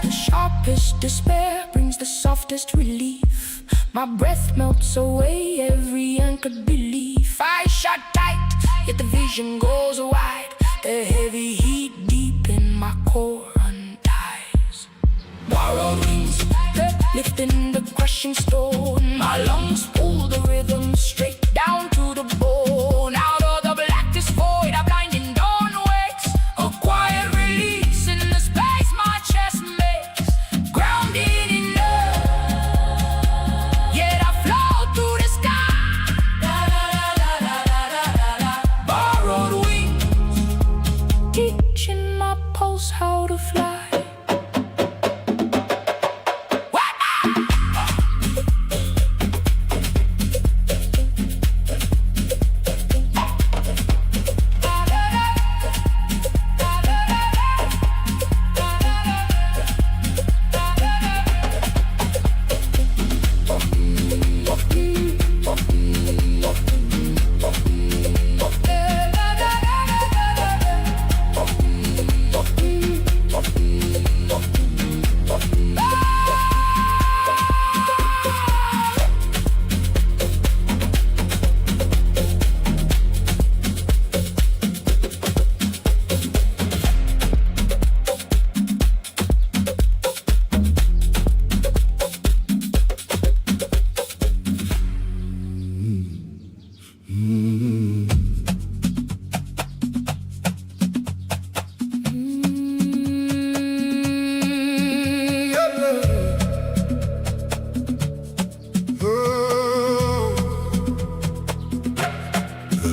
The sharpest despair brings the softest relief. My breath melts away every anchored belief. I shut tight, yet the vision goes wide. The heavy heat deep in my core unties. Borrowed wings, lifting the crushing stone. My lungs pull the rhythm straight down to the bone. Out of the blackest void, a blinding dawn wakes. A quiet release in the space my chest makes. Grounded in love, yet I float through the sky. Borrowed wings, teaching my pulse how to fly.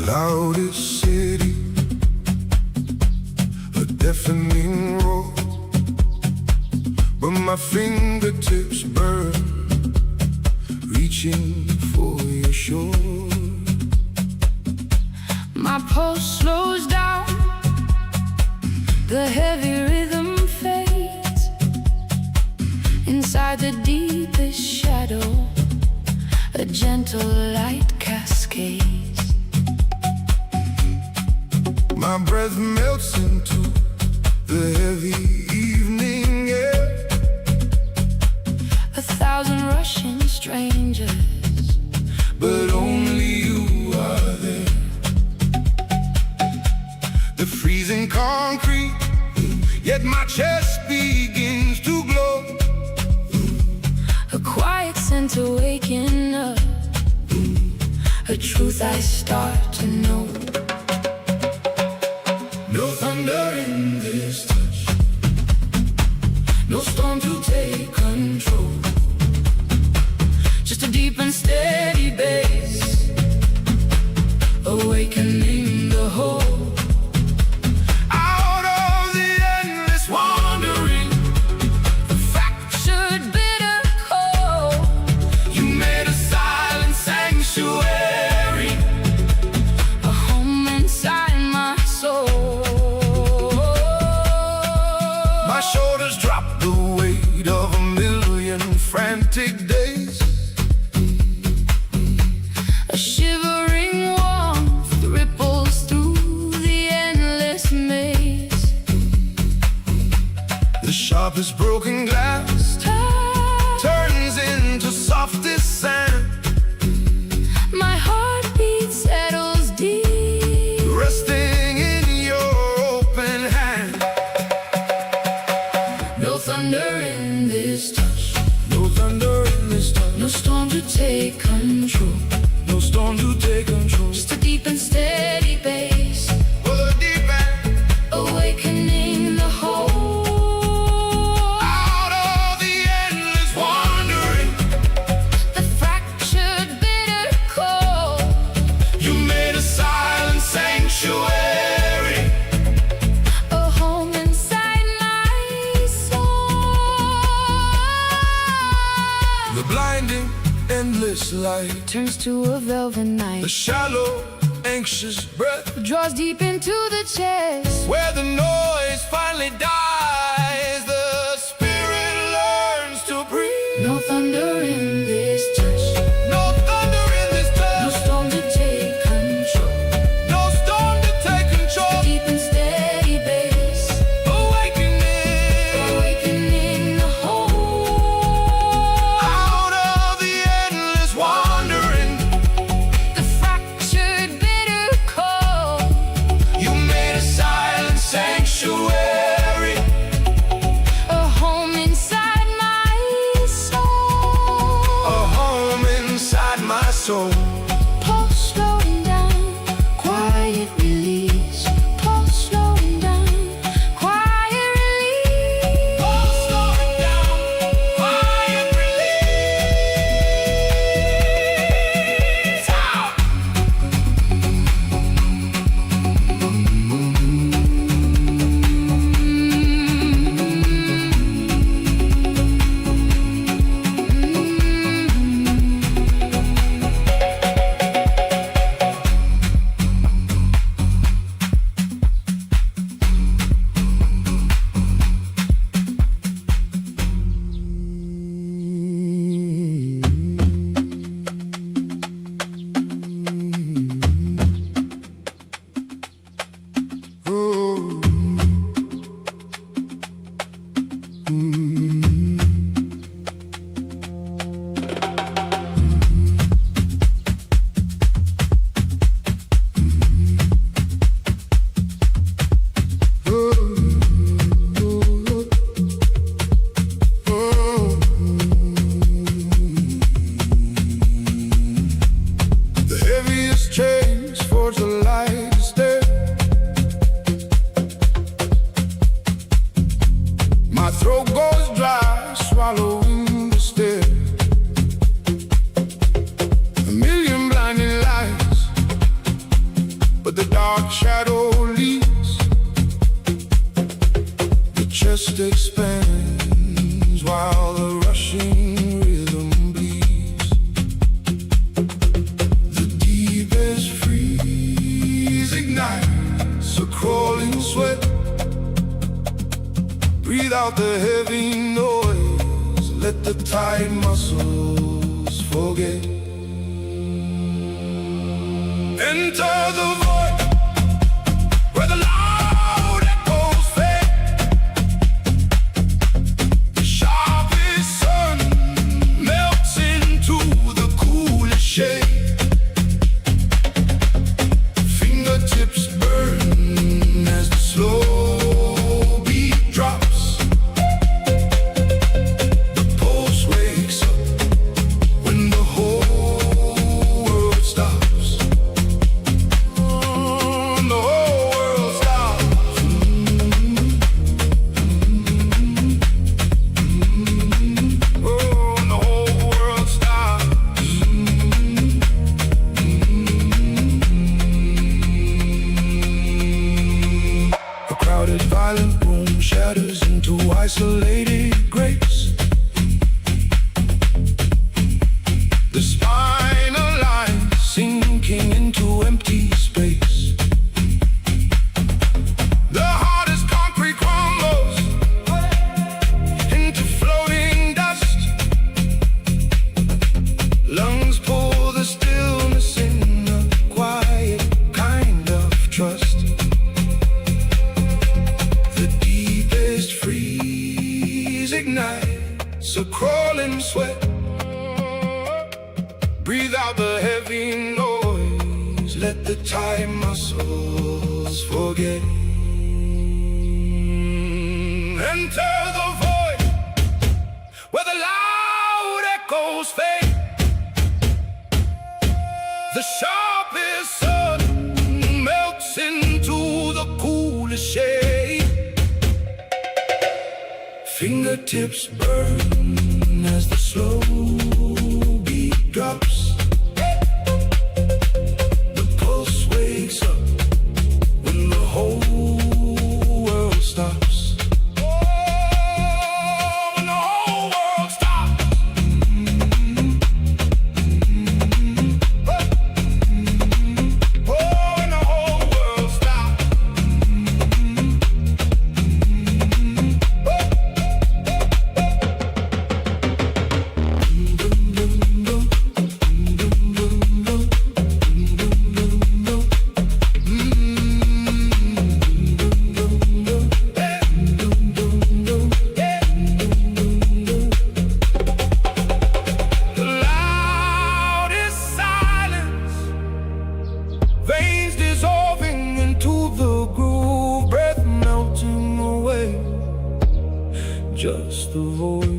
Loudest city, a deafening roar, but my fingertips burn, reaching for your shore. My pulse slows down, the heavy rhythm fades. Inside the deepest shadow, a gentle light cascades. My breath melts into the heavy evening air. 1,000 rushing strangers, But only you are there. The freezing concrete, yet my chest begins to glow. a quiet sense of waking up, a truth I start to know. No thunder in this touch, no storm to take control. Just a deep and steady bass, awakening the whole. Out of the endless wandering, The fractured bitter cold, you made a silent sanctuary. a home inside my soul. My shoulders drop the weight of a million frantic days. A shivering warmth ripples through the endless maze. The sharpest broken glass turns into softest sand. My heartbeat settles deep, Resting in your open hand. no thunder in this touch, No thunder in this touch, no storm to take control. no storm to take control. Just a deep and steady bass, For the deep end, awakening the whole. out of the endless wandering, The fractured bitter cold, you made a silent sanctuary. a home inside my soul. The blinding, endless light, Turns to a velvet the night, shallow, anxious breath, draws deep into the chest. where the noise finally dies, the spirit learns to breathe. No thunder in this touch, No thunder in this no touch, storm to take control. no storm to take control. chest expands while the rushing rhythm bleeds. The deepest freeze ignites a crawling sweat. Breathe out the heavy noise, let the tight muscles forget. Enter the void where the loud echoes fade. The sharpest sun melts into the coolest shade. Fingertips burn as the slow beat drops. The pulse wakes up when the whole world stops. The whole world stops. Oh, the whole world stops. A crowded, violent room shatters into isolated grace. The spinal line sinking into empty space. The hardest concrete crumbles into floating dust. Lungs pull the stillness in a quiet kind of trust. The deepest freeze ignites a crawling sweat. Breathe out the heavy noise, let the tight muscles forget. Enter the void where the loud echoes fade. The sharpest sun melts into the coolest shade. Fingertips burn as the slow beat drops. The pulse wakes up when the whole world stops. Oh, when the whole world stops. Oh, when the whole world stops. The loudest silence, veins dissolving into the groove, breath melting away, just the void.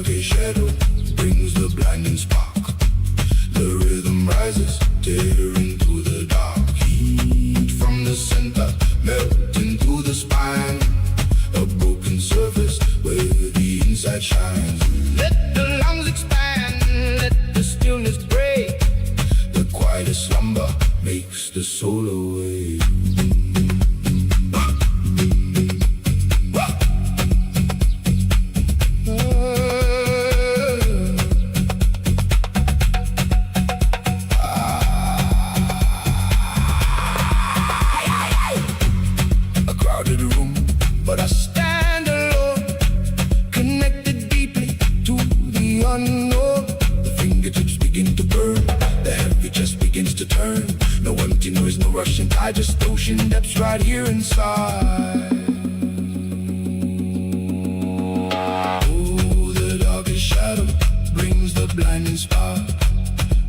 darkest shadow brings the blinding spark. The rhythm rises, tearing through the dark. Heat from the center, melting through the spine. A broken surface where the inside shines. Let the lungs expand, let the stillness break. The quietest slumber makes the soul awake. But I stand alone, connected deeply to the unknown. The fingertips begin to burn, the heavy chest begins to turn. No empty noise, no rushing tide, just ocean depths right here inside. Oh, the darkest shadow brings the blinding spark.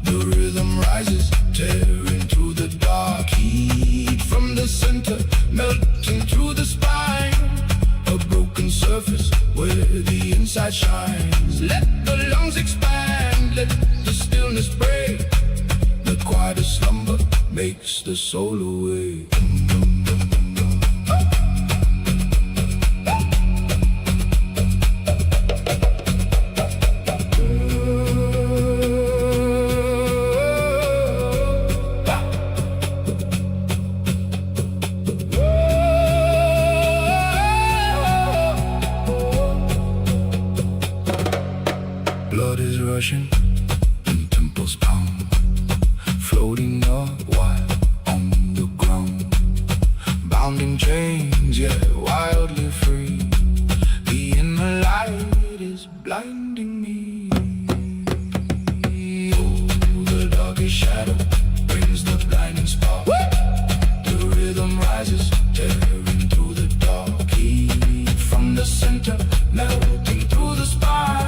The rhythm rises, tearing through the dark. Heat from the center, melting through the spine. A broken surface where the inside shines. Let the lungs expand, let the stillness break. The quietest slumber makes the soul awake. Blood is rushing and temples pound, floating a while on the ground. Bounding chains, yet wildly free. The inner light is blinding me. Oh, the darkest shadow brings the blinding spark. The rhythm rises, tearing through the dark. Heat from the center, melting through the spine.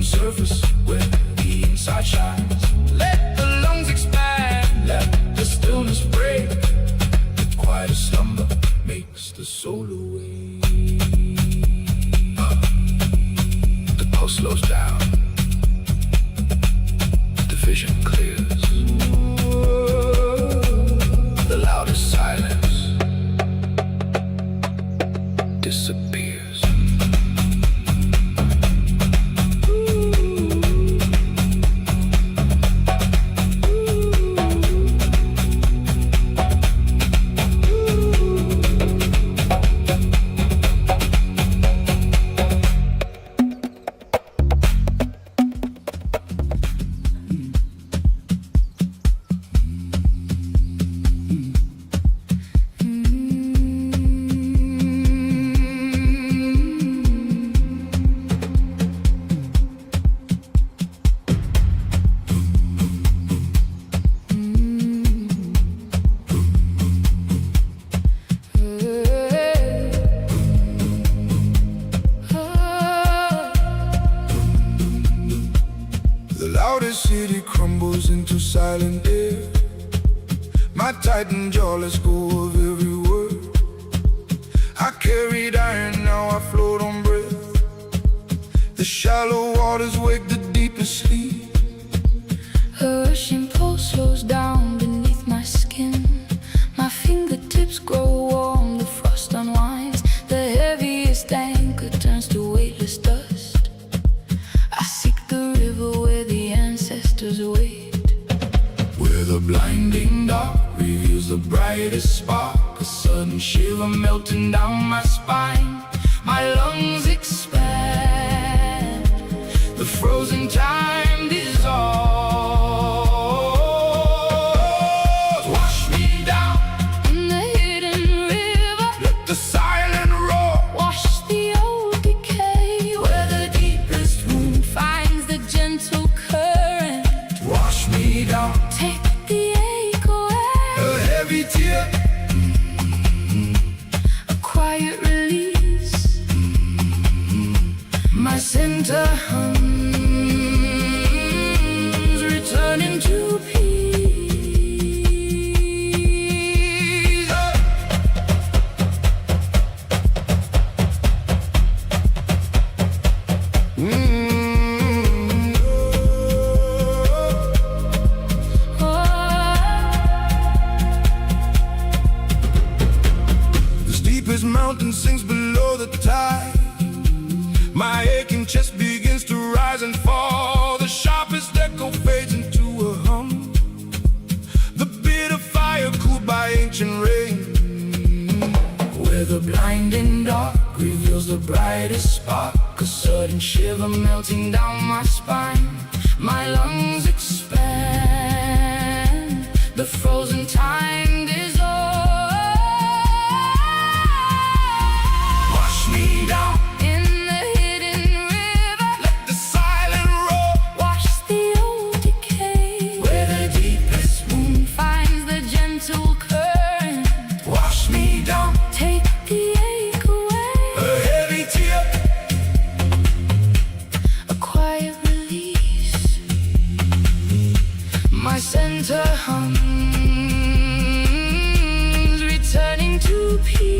Surface where the inside shines. Let the lungs expand, let the stillness break. The quietest slumber makes the soul awake. The pulse slows down, the vision clears. The loudest silence disappears. The loudest city crumbles into silent air. My tightened jaw lets go of every word. I carried iron, now I float on breath. The shallow waters wake the deepest sleep. A rushing pulse slows down beneath my skin. My fingertips grow warm, the frost unwinds. The heaviest anchor turns to weightless dust. I seek the river where the ancestors wait. Where the blinding dark reveals the brightest spark. A sudden shiver melting down my spine. My lungs expand. The frozen time dissolves. Wash me down In the hidden river, let the silent roar. wash the old decay. Where the deepest wound finds the gentle current. Wash me down, Take the ache away. a heavy tear. A quiet release. My center hums, returning to peace. sinks below the tide. My aching chest begins to rise and fall. The sharpest echo fades into a hum. The bitter fire cooled by ancient rain. Where the blinding dark reveals the brightest spark, a sudden shiver melting down my spine. My lungs expand, the frozen time dissolves. Wash me down In the hidden river, let the silent roar. wash the old decay. Where the deepest Moon finds the gentle current, wash me down. take the ache away. A heavy tear, A quiet release. My center hums, returning to peace.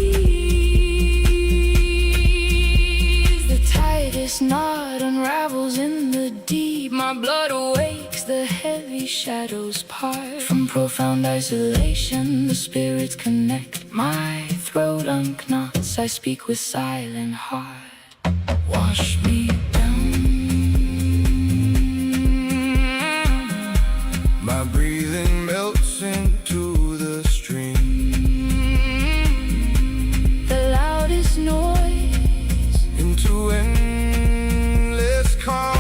The tightest knot unravels in the deep. My blood awakes, the heavy shadows part. From profound isolation, the spirits connect. My throat unknots, I speak with silent heart. Wash me down. my breathing melts into the stream, The loudest noise, into endless calm.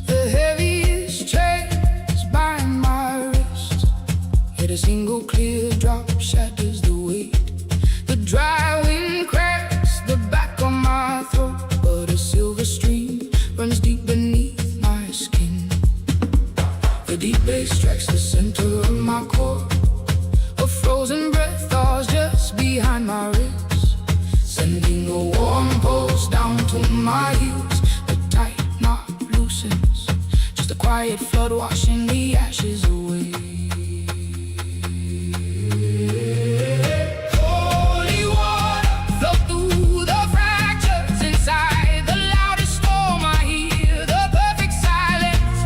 the heaviest chains bind my wrist. Yet a single clear drop shatters the weight. The dry wind cracks the back of my throat, but a silver stream runs deep beneath my skin. The deep bass tracks the center of my core. A frozen breath thaws just behind my ribs, sending a warm pulse down to my heels. The tight knot loosens, just a quiet flood washing the ashes away. Holy water, flow through the fractures inside the loudest storm. I hear the perfect silence.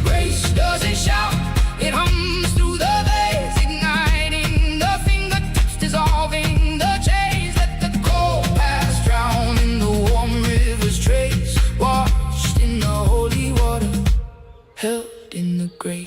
Grace doesn't shout, it hums through the veins, igniting the fingertips, dissolving the chains. Let the cold past drown in the warm river's trace, washed in the holy water, held in the grace.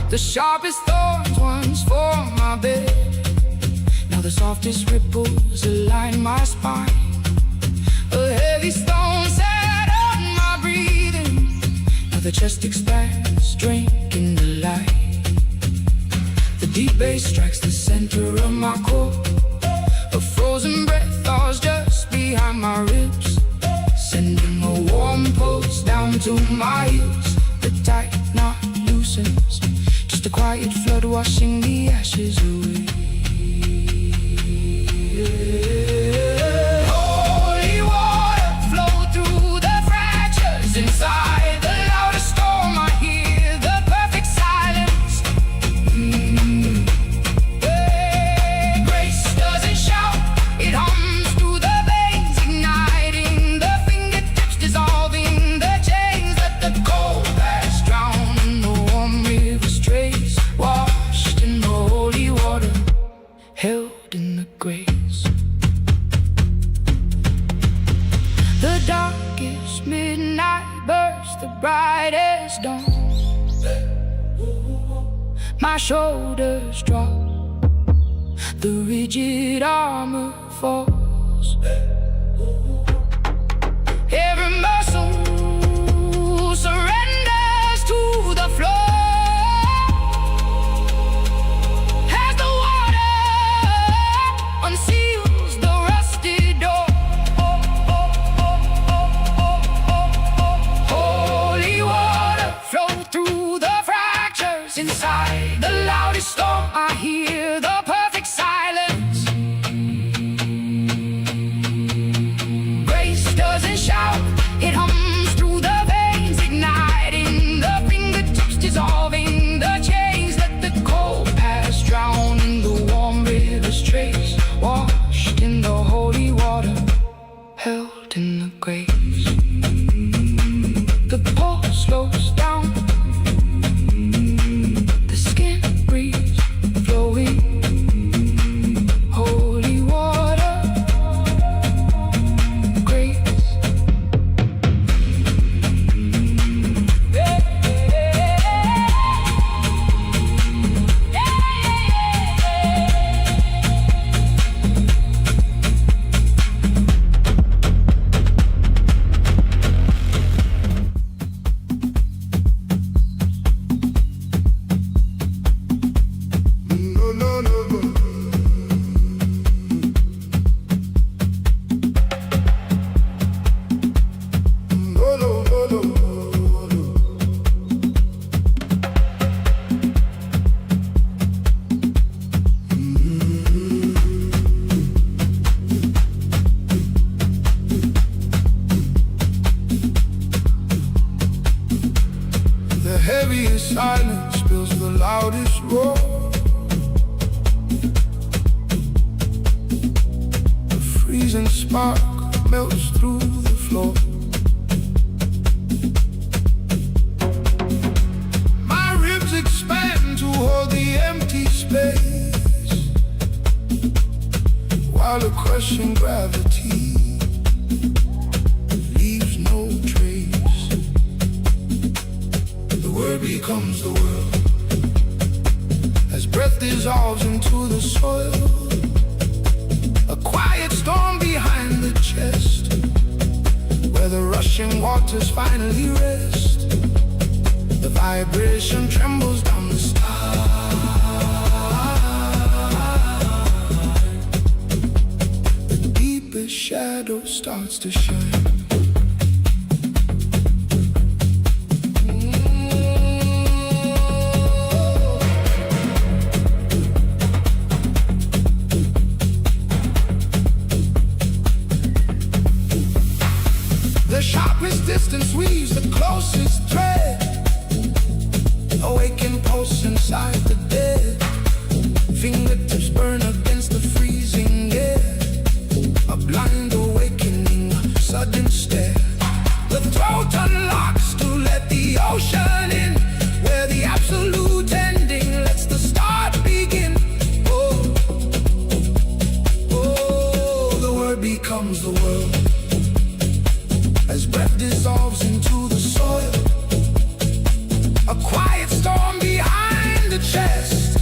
The sharpest thorns once formed my bed. Now the softest ripples align my spine. A heavy stone sat on my breathing. Now the chest expands, drinking the light. The deep bass strikes the center of my core. A frozen breath thaws just behind my ribs, sending a warm pulse down to my heels. The tight knot loosens, just a quiet flood washing the ashes away. Holy water, flow through the fractures inside the loudest storm. I hear the perfect silence. shoulders drop, the rigid armor falls. Every muscle surrenders to the floor as the water unseals the rusty door. Holy water flow through the fractures inside the loudest storm. I hear the perfect silence. Grace doesn't shout, it hums through the veins, igniting the fingertips, dissolving the chains. Let the cold past drown in the warm river's trace, washed in the holy water, held in the grace. The pulse slows down, the skin breeze flowing. Holy water, grace. The heaviest silence spills the loudest roar. The freezing spark melts through the floor. My ribs expand to hold the empty space, while a crushing gravity leaves no trace. The word becomes the world as breath dissolves into the soil. A quiet storm behind the chest, where the rushing waters finally rest. The vibration trembles down the spine. The deepest shadow starts to shine. The sharpest distance weaves the closest thread. Awaken pulse inside the dead. Fingertips burn against the freezing air. A blind awakening, a sudden stare. The throat unlocks to let the ocean in, where the absolute ending lets the start begin. Oh, oh, the word becomes the world as breath dissolves into the soil. A quiet storm behind the chest,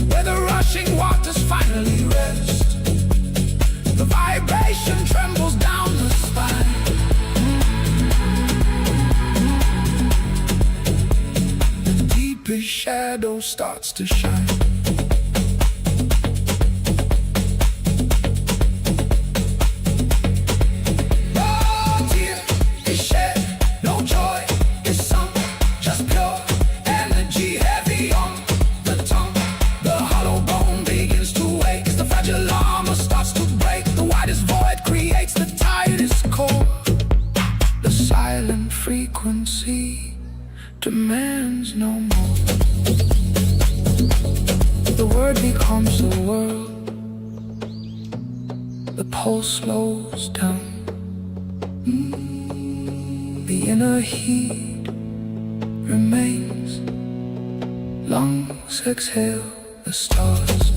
where the rushing waters finally rest. The vibration trembles down the spine. The deepest shadow starts to shine. Frequency demands no more. The word becomes the world. The pulse slows down. The inner heat remains. Lungs exhale the stars.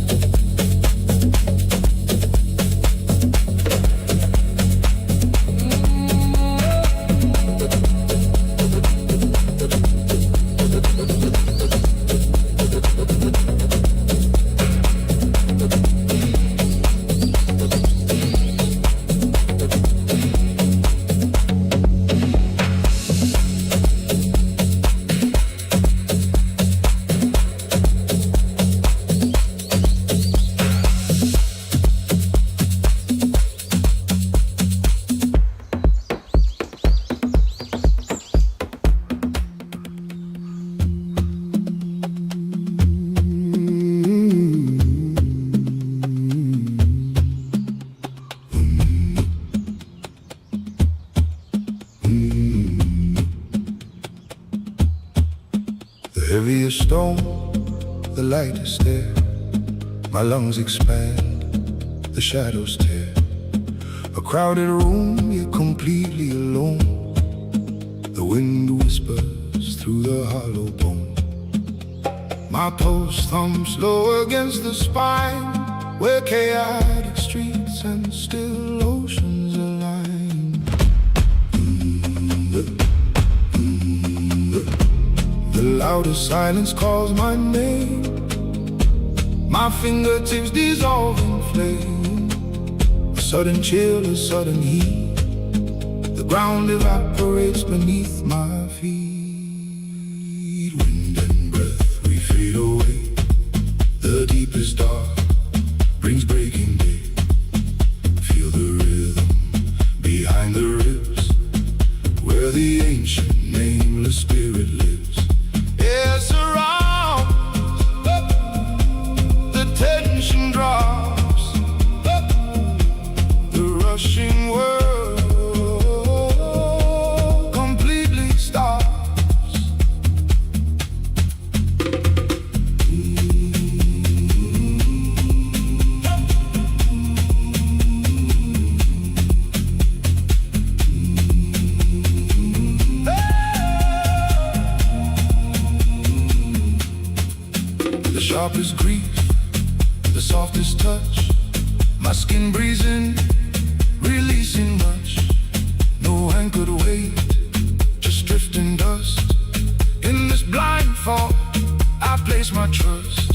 My lungs expand, the shadows tear. A crowded room, you're completely alone. The wind whispers through the hollow bone. My pulse thumps low against the spine, where chaotic streets and still oceans align. The loudest silence calls my name. My fingertips dissolve in flame. A sudden chill, a sudden heat. The ground evaporates beneath my feet. Wind and breath, we fade away. The deepest dark brings breaking day. Feel the rhythm behind the ribs, where the ancient nameless spirit lives. Air surrounds, the tension drops, the rushing world completely stops. The sharpest grief, the softest touch. My skin breathing, releasing much. No hand could wait, just drifting dust. In this blind fall, I place my trust.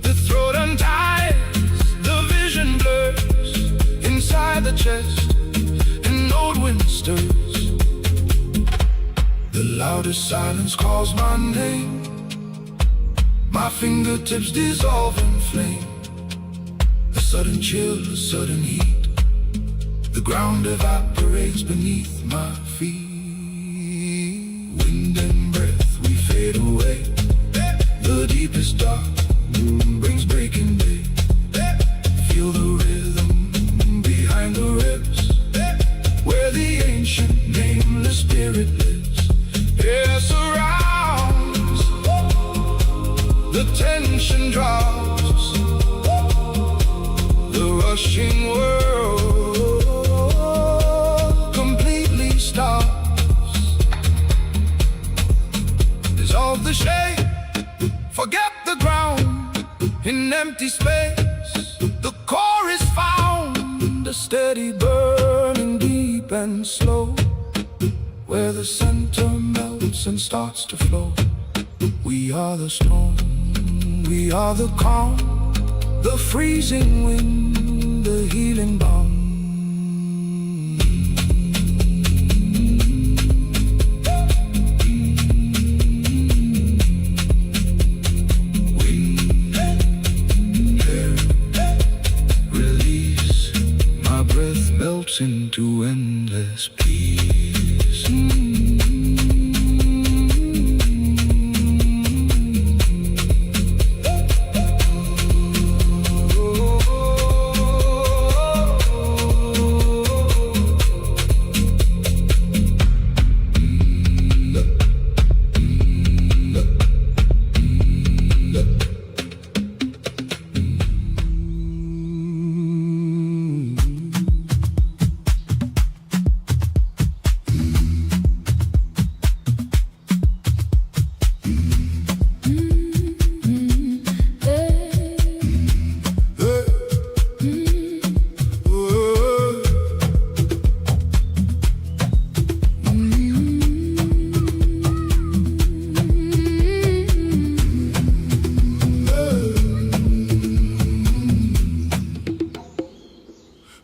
The throat unties, the vision blurs. Inside the chest, an old wind stirs. The loudest silence calls my name. My fingertips dissolve in flame. A sudden chill, a sudden heat. The ground evaporates beneath my feet. Wind and breath, we fade away. The deepest dark brings breaking day. Feel the rhythm behind the ribs, where the ancient nameless spirit lives. Air surrounds, the tension drops, the rushing world completely stops. Dissolve the shade, forget the ground. In empty space, the core is found. A steady burning deep and slow, where the center melts and starts to flow. We are the storm, we are the calm, the freezing wind, the healing balm. Wind, air, release. My breath melts into endless peace.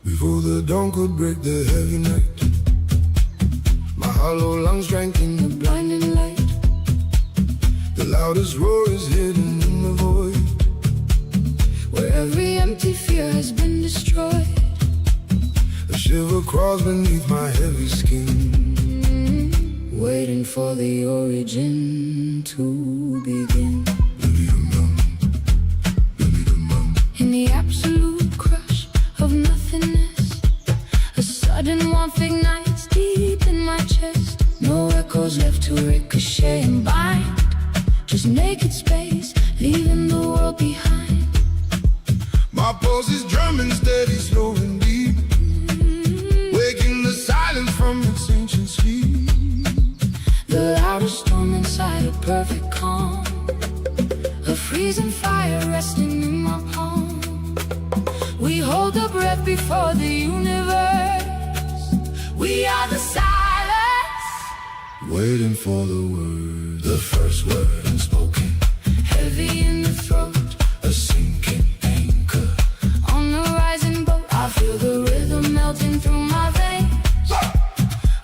Before the dawn could break the heavy night, my hollow lungs drank in the blinding light. The loudest roar is hidden in the void, where every empty fear has been destroyed. a shiver crawls beneath my heavy skin, Waiting for the origin to begin. In the absolute crush of nothingness, a sudden warmth ignites deep in my chest. No echoes left to ricochet and bind, just naked space, leaving the world behind. My pulse is drumming steady, slow and deep, waking the silence from its ancient sleep. The loudest storm inside a perfect calm, a freezing fire resting in my palm. We hold the breath before the universe. We are the silence, waiting for the word, the first word unspoken, heavy in the throat, a sinking anchor. on the rising boat. I feel the rhythm melting through my veins,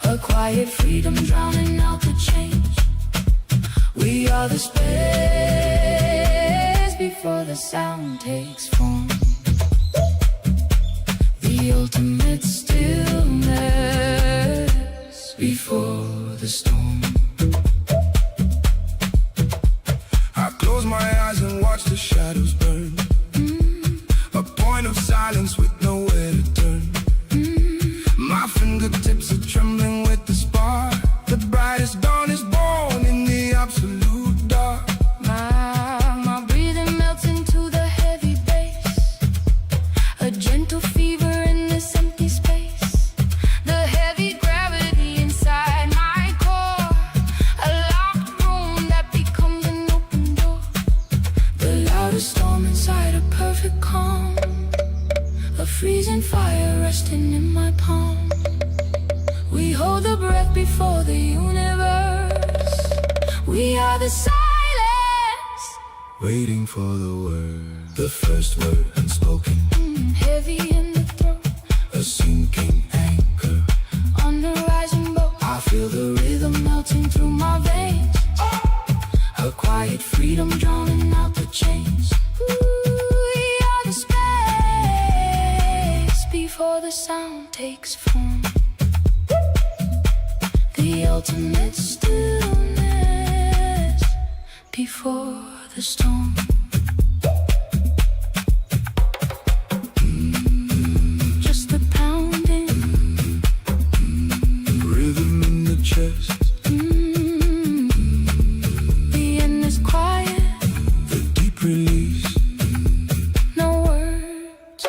a quiet freedom drowning out the change. We are the space before the sound takes form, the ultimate stillness before the storm. I close my eyes and watch the shadows burn, a point of silence with nowhere to turn. My fingertips are trembling with the spark. The brightest dawn is born in the absolute dark. My breathing melts into the heavy bass, a gentle fever in this empty space. The heavy gravity inside my core, a locked room that becomes an open door. The loudest storm inside a perfect calm, a freezing fire resting in my palm. We hold the breath before the universe. We are the silence, Waiting for the word, the first word unspoken, heavy in the throat, a sinking anchor. on the rising boat. I feel the Rhythm melting through my veins, a quiet freedom drowning out the chains. We are the space before the sound takes form, the ultimate stillness before the storm. Just the pounding, rhythm in the chest, the endless quiet, the deep release. no words.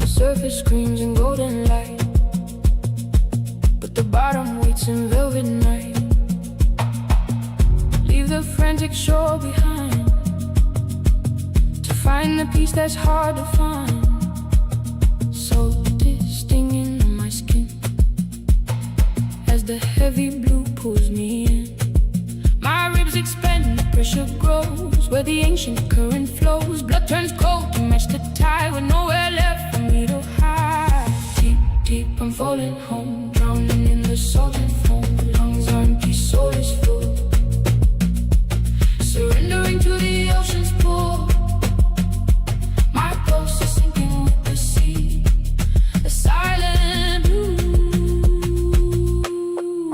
Surface screams in golden light, but the bottom waits in velvet night. Leave the frantic shore behind to find the peace that's hard to find. Salt is stinging on my skin as the heavy blue pulls me in. My ribs expand, the pressure grows where the ancient current flows. Blood turns cold to match the tide with nowhere left for me to hide. Deep, deep, I'm falling home, drowning in the salted foam. Lungs are empty, soul is full, surrendering to the ocean's pull. My pulse is sinking with the sea, a silent blue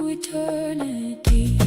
eternity.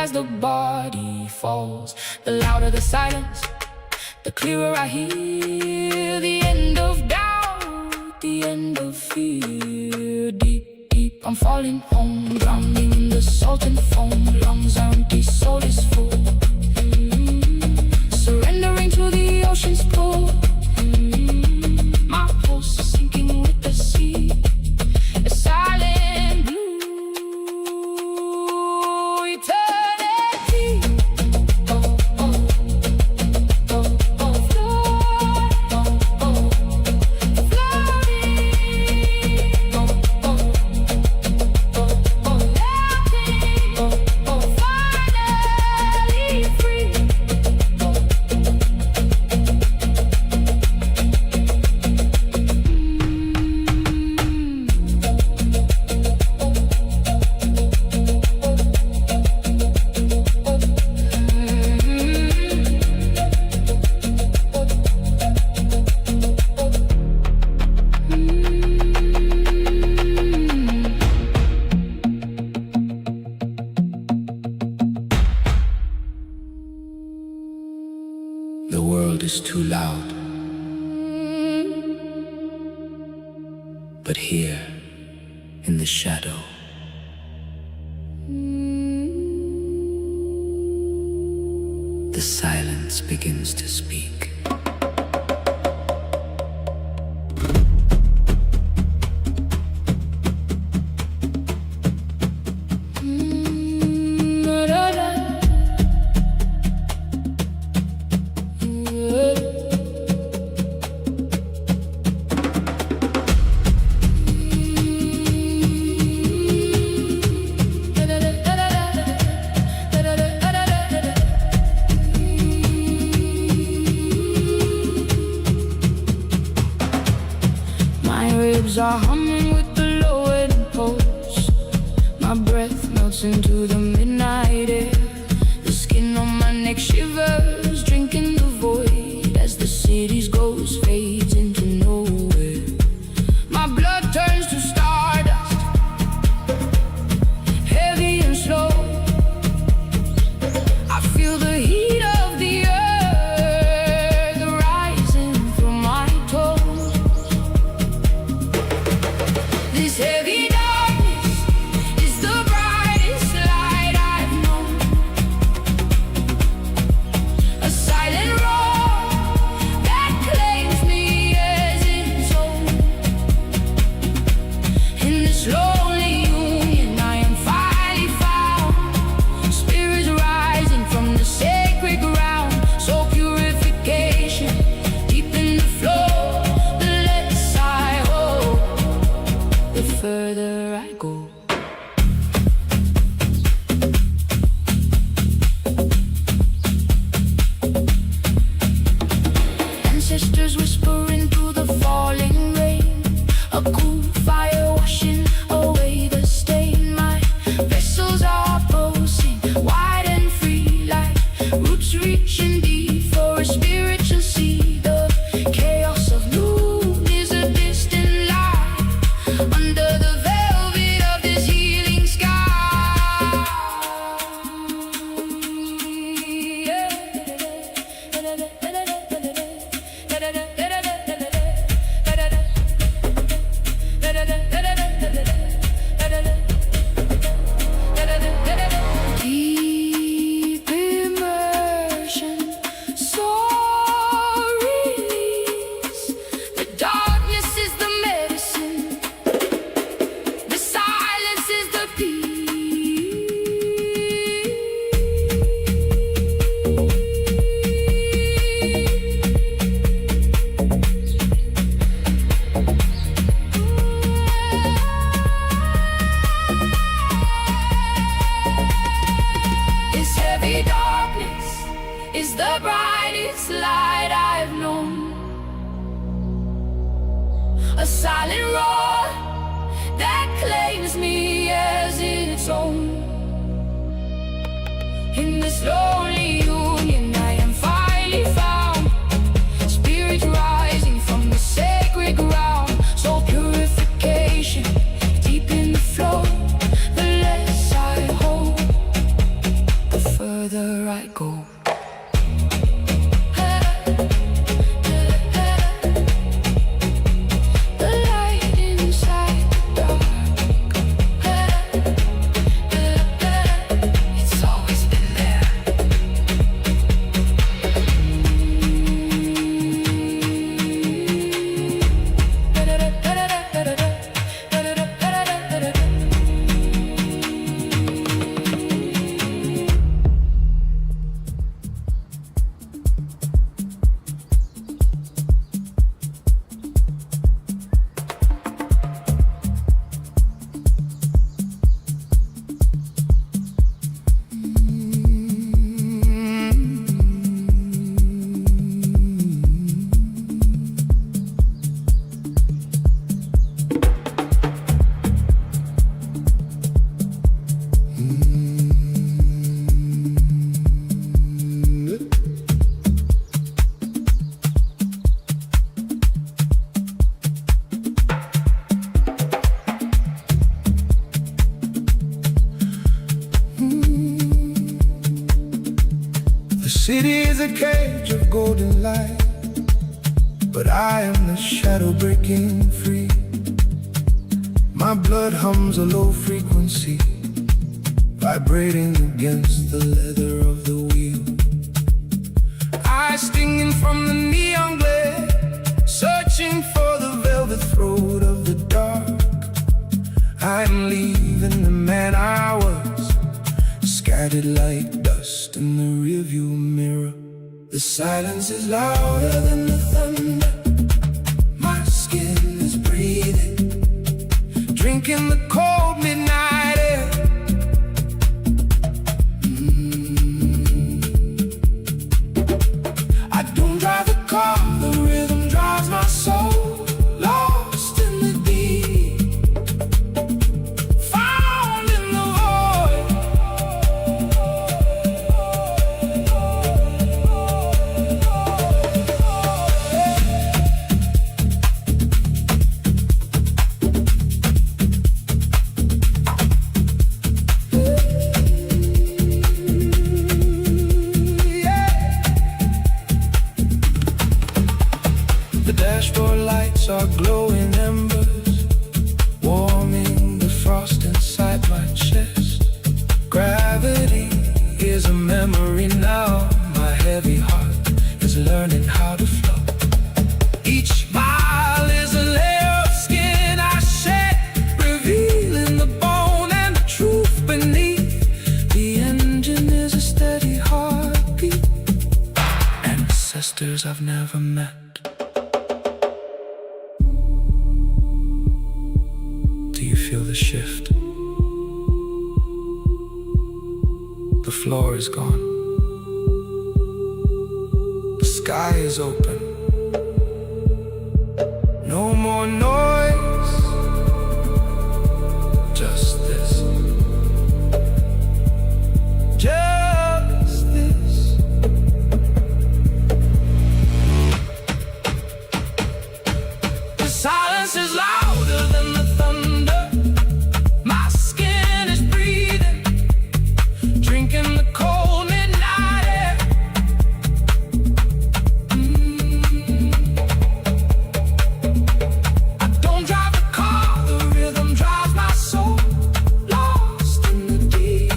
as the body falls. The louder the silence, the clearer I hear the end of doubt, the end of fear. Deep, deep, I'm falling home, drowning in the salt and foam. Lungs are empty, soul is full. Surrendering to the ocean's pull. My pulse sinking with the sea. A silent blue eternity. Oh, oh, oh, oh, float, oh, oh, floating. Oh, oh, oh, oh, melting. Oh, oh, finally free. The world is too loud, but here, in the shadow, the silence begins to speak. Are humming with the lowered pulse. My breath melts into the midnight air. The skin on my neck shivers, drinking the void as the city's ghost fades into nowhere. My blood turns to stardust, heavy and slow. I feel the heat of the earth rising through my toes. This heavy darkness is the brightest light I've known. A silent roar that claims me as its own. In this lonely union I am finally found. Spirits rising from the sacred ground. So purification deep in the flow. The less I hold, the further I go. Ancestors whispering through the falling rain. A cool fire washing away the stain. My vessels are pulsing wide and free, like roots reaching deep for a spiritual sea. The chaos of noon is a distant light under the velvet of this healing sky. Deep immersion, soul release. The darkness is the medicine, the silence is the peace. This heavy darkness is the brightest light I've known. A silent roar that claims me as its own. In this lonely union I am finally found. Spirit rising from the sacred ground. So purification deep in the flow. The less I hold, the city is a cage of golden light, but I am the shadow breaking free. My blood hums a low frequency, vibrating against the leather of the wheel. Eyes stinging from the neon glare, searching for the velvet throat of the dark. I'm leaving the man I was, scattered like dust in the rearview mirror. The silence is louder than the thunder. My skin is breathing, drinking the cold midnight air. I don't drive a car, the rhythm drives my soul, lost in the deep, found in the void. The dashboard lights are glowing embers, warming the frost inside my chest. Gravity is a memory now. My heavy heart is learning how to flow. Each mile is a layer of skin I shed, revealing the bone and the truth beneath. The engine is a steady heartbeat, ancestors I've never met. Do you feel the shift? The floor is gone. The sky is open. No more noise, just this. Just this. The silence is louder than the thunder. My skin is breathing, drinking the cold midnight air. I don't drive a car, the rhythm drives my soul, lost in the deep,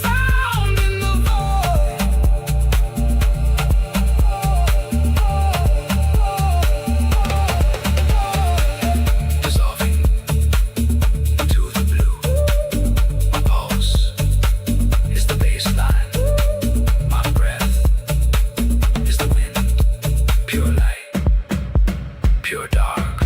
found in the void. Dissolving into the blue. My pulse is the baseline. My breath is the wind. Pure light, pure dark.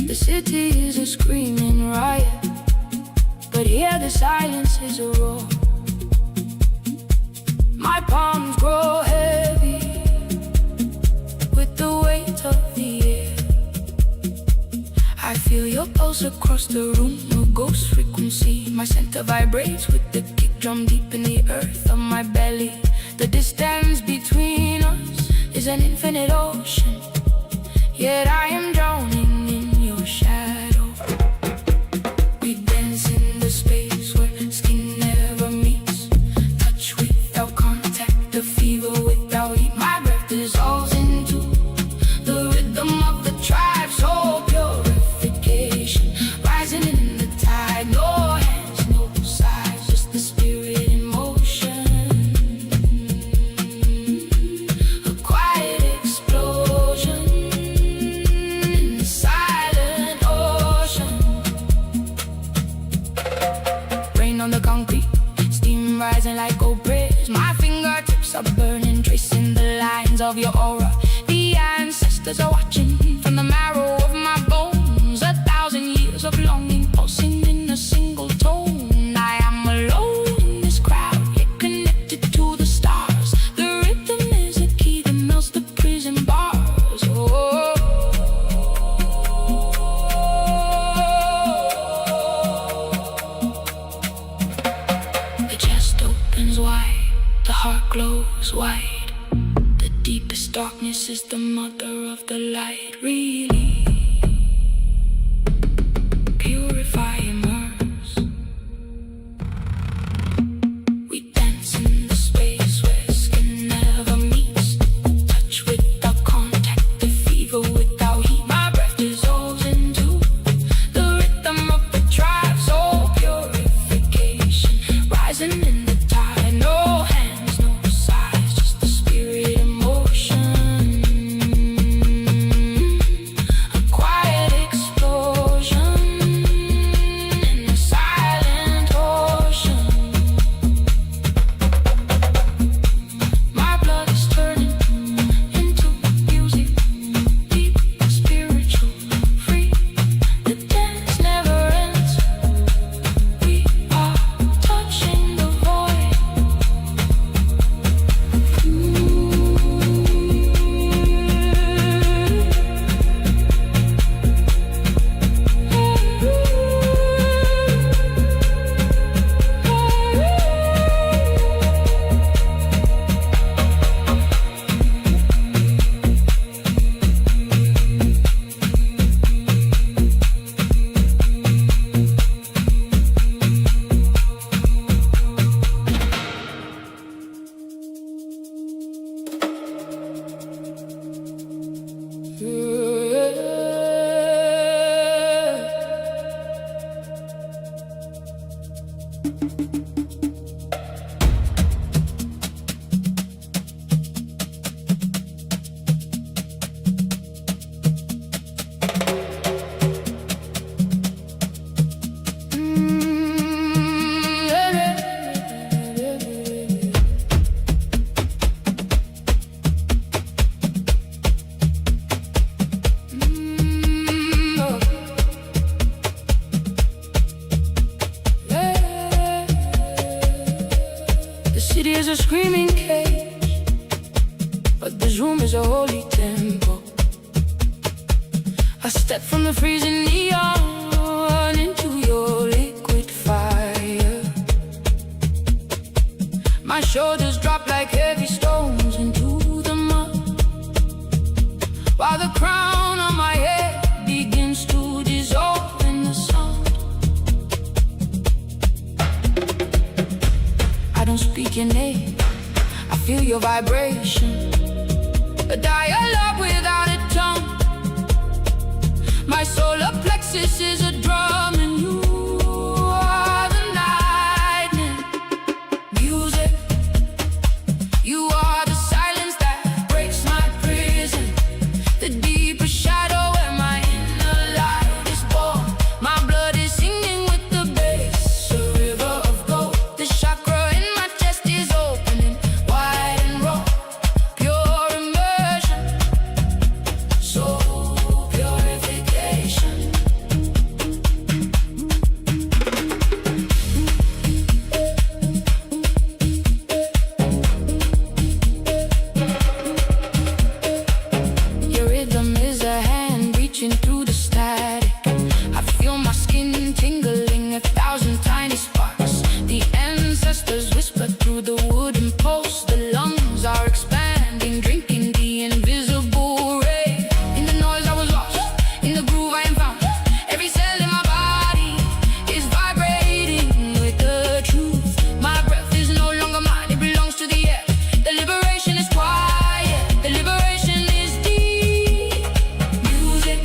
The city is a screaming riot, but here the silence is a roar. My palms grow heavy with the weight of the air. I feel your pulse across the room, a ghost frequency. My center vibrates with the kick drum deep in the earth of my belly. The distance between us is an infinite ocean, yet I am drowning in your shadow. We dance in the space where skin never meets, touch without contact, the fever without heat. My breath dissolves into the rhythm of the tribe, so purification rising in the tide. No hands, no on the concrete, steam rising like gold praise. My fingertips are burning, tracing the lines of your aura. The ancestors are watching from the marrow of my bones. 1,000 years of longing pulsing in a single tone. I am alone in this crowd, yet connected to the stars. The rhythm is a key that melts the prison bars. Oh, the chest opens wide, the heart glows white. The deepest darkness is the mother of the light. Really purify, immerse. We dance in the space where skin never meets. Touch without contact, the fever without heat. My breath dissolves into the rhythm of the tribe. Soul purification, rising in the tide. No hands, no size, just the spirit in motion. A quiet explosion in the silent ocean. My blood is turning into music, deep, spiritual, free. The dance never ends. We are touching the void. The city is a screaming cage, but this room is a holy temple. I step from the freezing neon into your liquid fire. My shoulders drop like heavy stones into the mud, while the crown on my head begins to dissolve in the sun. I don't speak your name, I feel your vibration, a dialogue without a tongue. My solar plexus is a drum and you are the lightning. Music, you are the silence that breaks my prison. The deepest shadow where my inner light is born. My blood is singing with the bass, a river of gold. The chakra in my chest is opening wide and raw. Pure immersion, soul purification. Your rhythm is a hand reaching through the static. I feel my skin tingling, 1,000 tiny sparks. The ancestors whisper through the wooden posts. The lungs are expanding, drinking the invisible ray. In the noise I was lost, in the groove I am found. Every cell in my body is vibrating with the truth. My breath is no longer mine, it belongs to the air. The liberation is quiet, the liberation is deep. Music,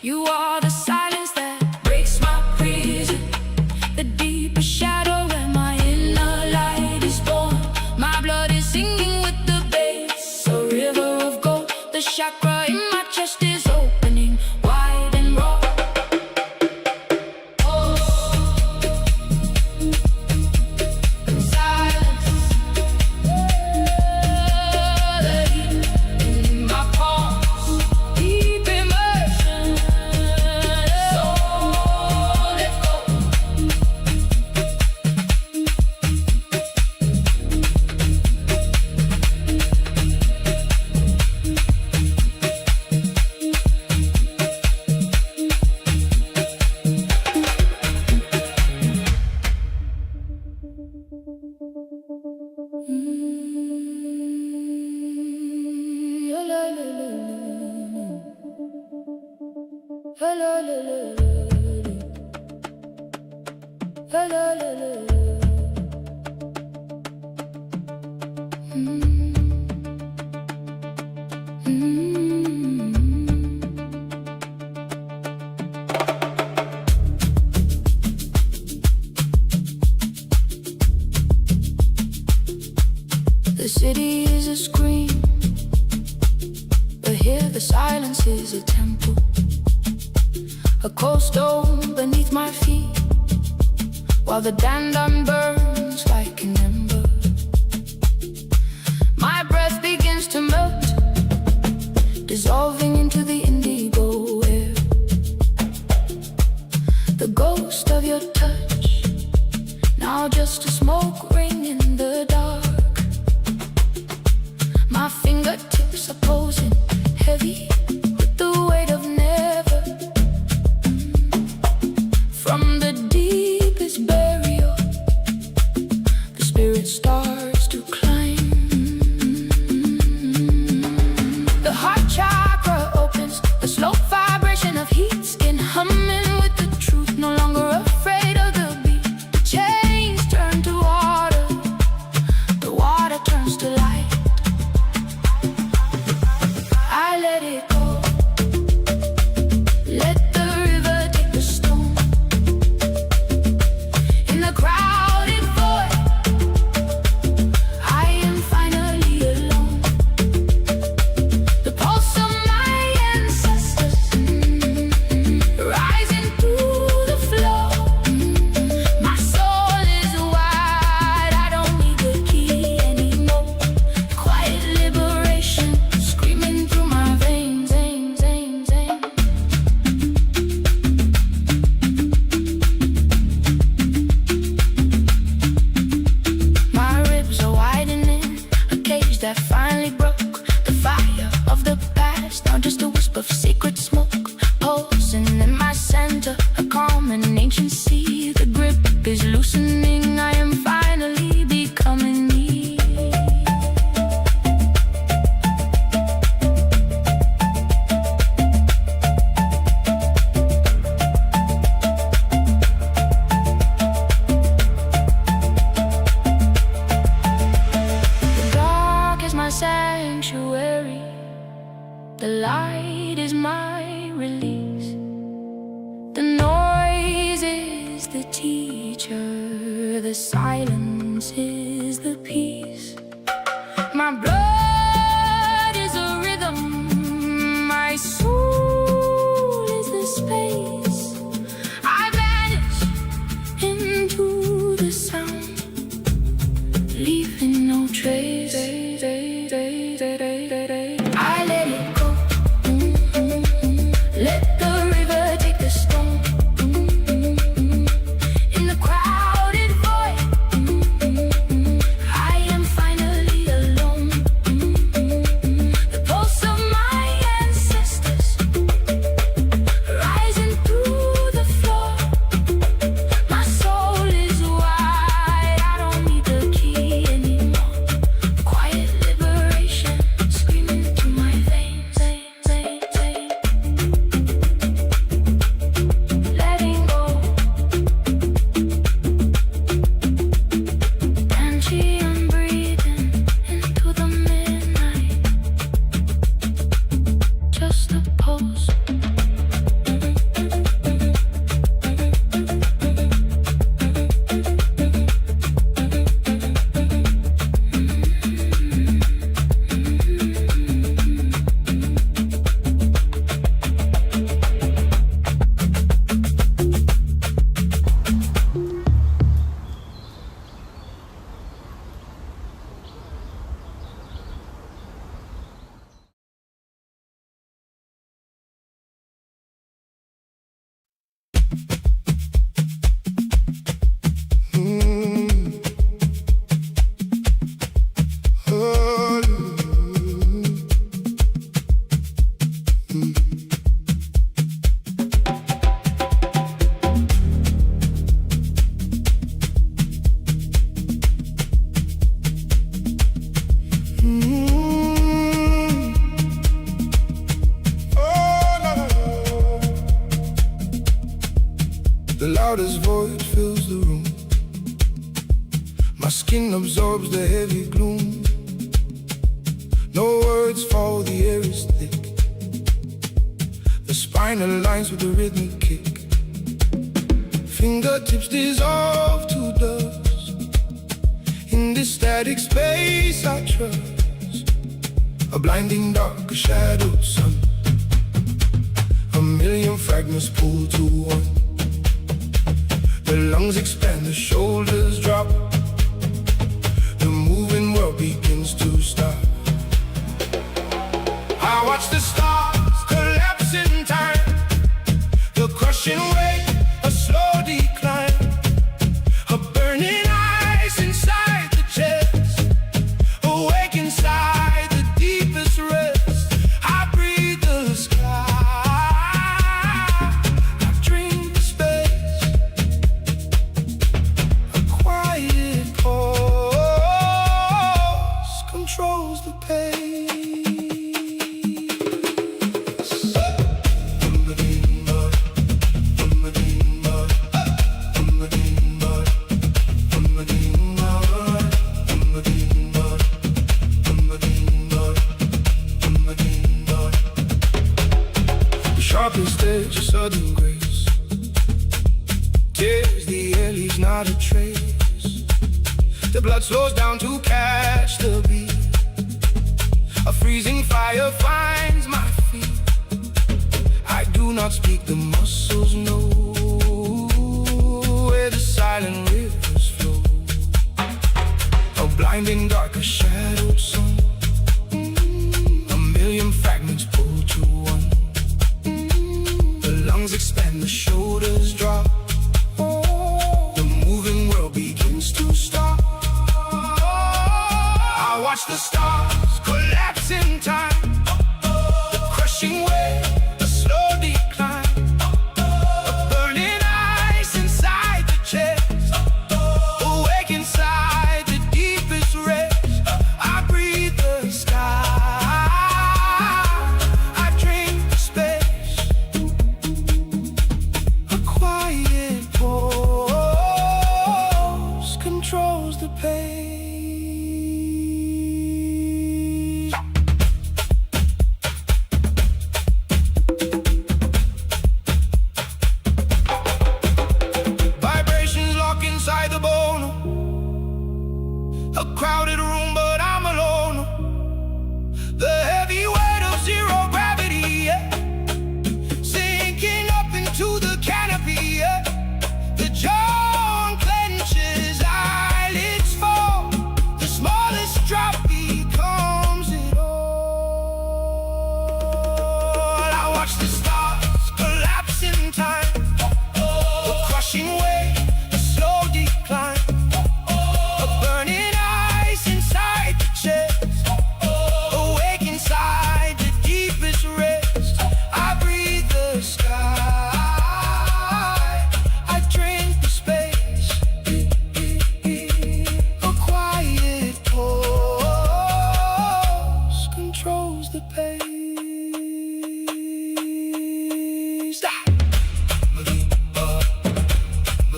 you are the silence that breaks my prison. The deepest shadow where my inner light The city is a scream, but here the silence is a temple. A cold stone beneath my feet, while the dandelion burns like an ember. My breath begins to melt, dissolving into the indigo air. The ghost of your touch, now just a smoke ring in the dark. My fingertips are posing heavy with the weight of never. From the deepest burial, the spirit starts to climb. The heart chakra opens, a slow vibration of heat, skin humming with the truth, no longer afraid of the beat. The chains turn to water, the water turns to light. I let it go. Let the river take the stone. In the crowded void, I am finally alone. The pulse of my ancestors, rising through the flow. My soul is wide, I don't need the key anymore. Quiet liberation, screaming through my veins, veins, veins, veins. My ribs are widening, a cage that finally broke. The fire of the past, now just a wisp of secret smoke. Pulsing in my center, a calm and ancient sea. The grip is loosening, I am finally becoming me. The dark is my sanctuary, the light is my release. The noise is the teacher, the silence is the peace. My blood is a rhythm, my soul is the space. I vanish into the sound, leaving no trace. I let it go. Let the river take the stone. In the crowded void, I am finally loudest voice fills the room. My skin absorbs the heavy gloom. No words fall, the air is thick. The spine aligns with the rhythmic kick. Fingertips dissolve to dust. In this static space I trust. A blinding dark, a shadowed sun. A million fragments pulled to one. The lungs expand, the shoulders drop. The moving world begins to stop. I watch the stars collapse in time. The crushing weight, a slow decline. A burning ice inside the chest. Awake inside the deepest rest. I breathe the sky. I dream space. A quiet pause controls the pace. Sharpest edge, a sudden grace. Tears the air, leaves not a trace. The blood slows down to catch the beat. A freezing fire finds my feet. I do not speak, the muscles know where the silent rivers flow. A blinding dark, a shadowed sun. A million fragments pulled to one. Expand, the shoulders drop. The moving world begins to stop. I watch the stars collapse in time. The crushing wave, a slow decline. A burning ice inside the chest. Awake inside the deepest rest. I breathe the sky. I drink the space. Quiet pause controls the pace. Vibrations lock inside the bone. A crowded room, but I'm alone. The heavy weight of zero gravity, yeah. Sinking up into the canopy, yeah. The jaw unclenches, eyelids fall. The smallest drop becomes it all. I watch the stars collapse in time. The crushing wave, a slow decline. A burning ice inside the chest. Awake inside the deepest rest. I breathe the sky. I drink the space. A quiet pause controls the pace.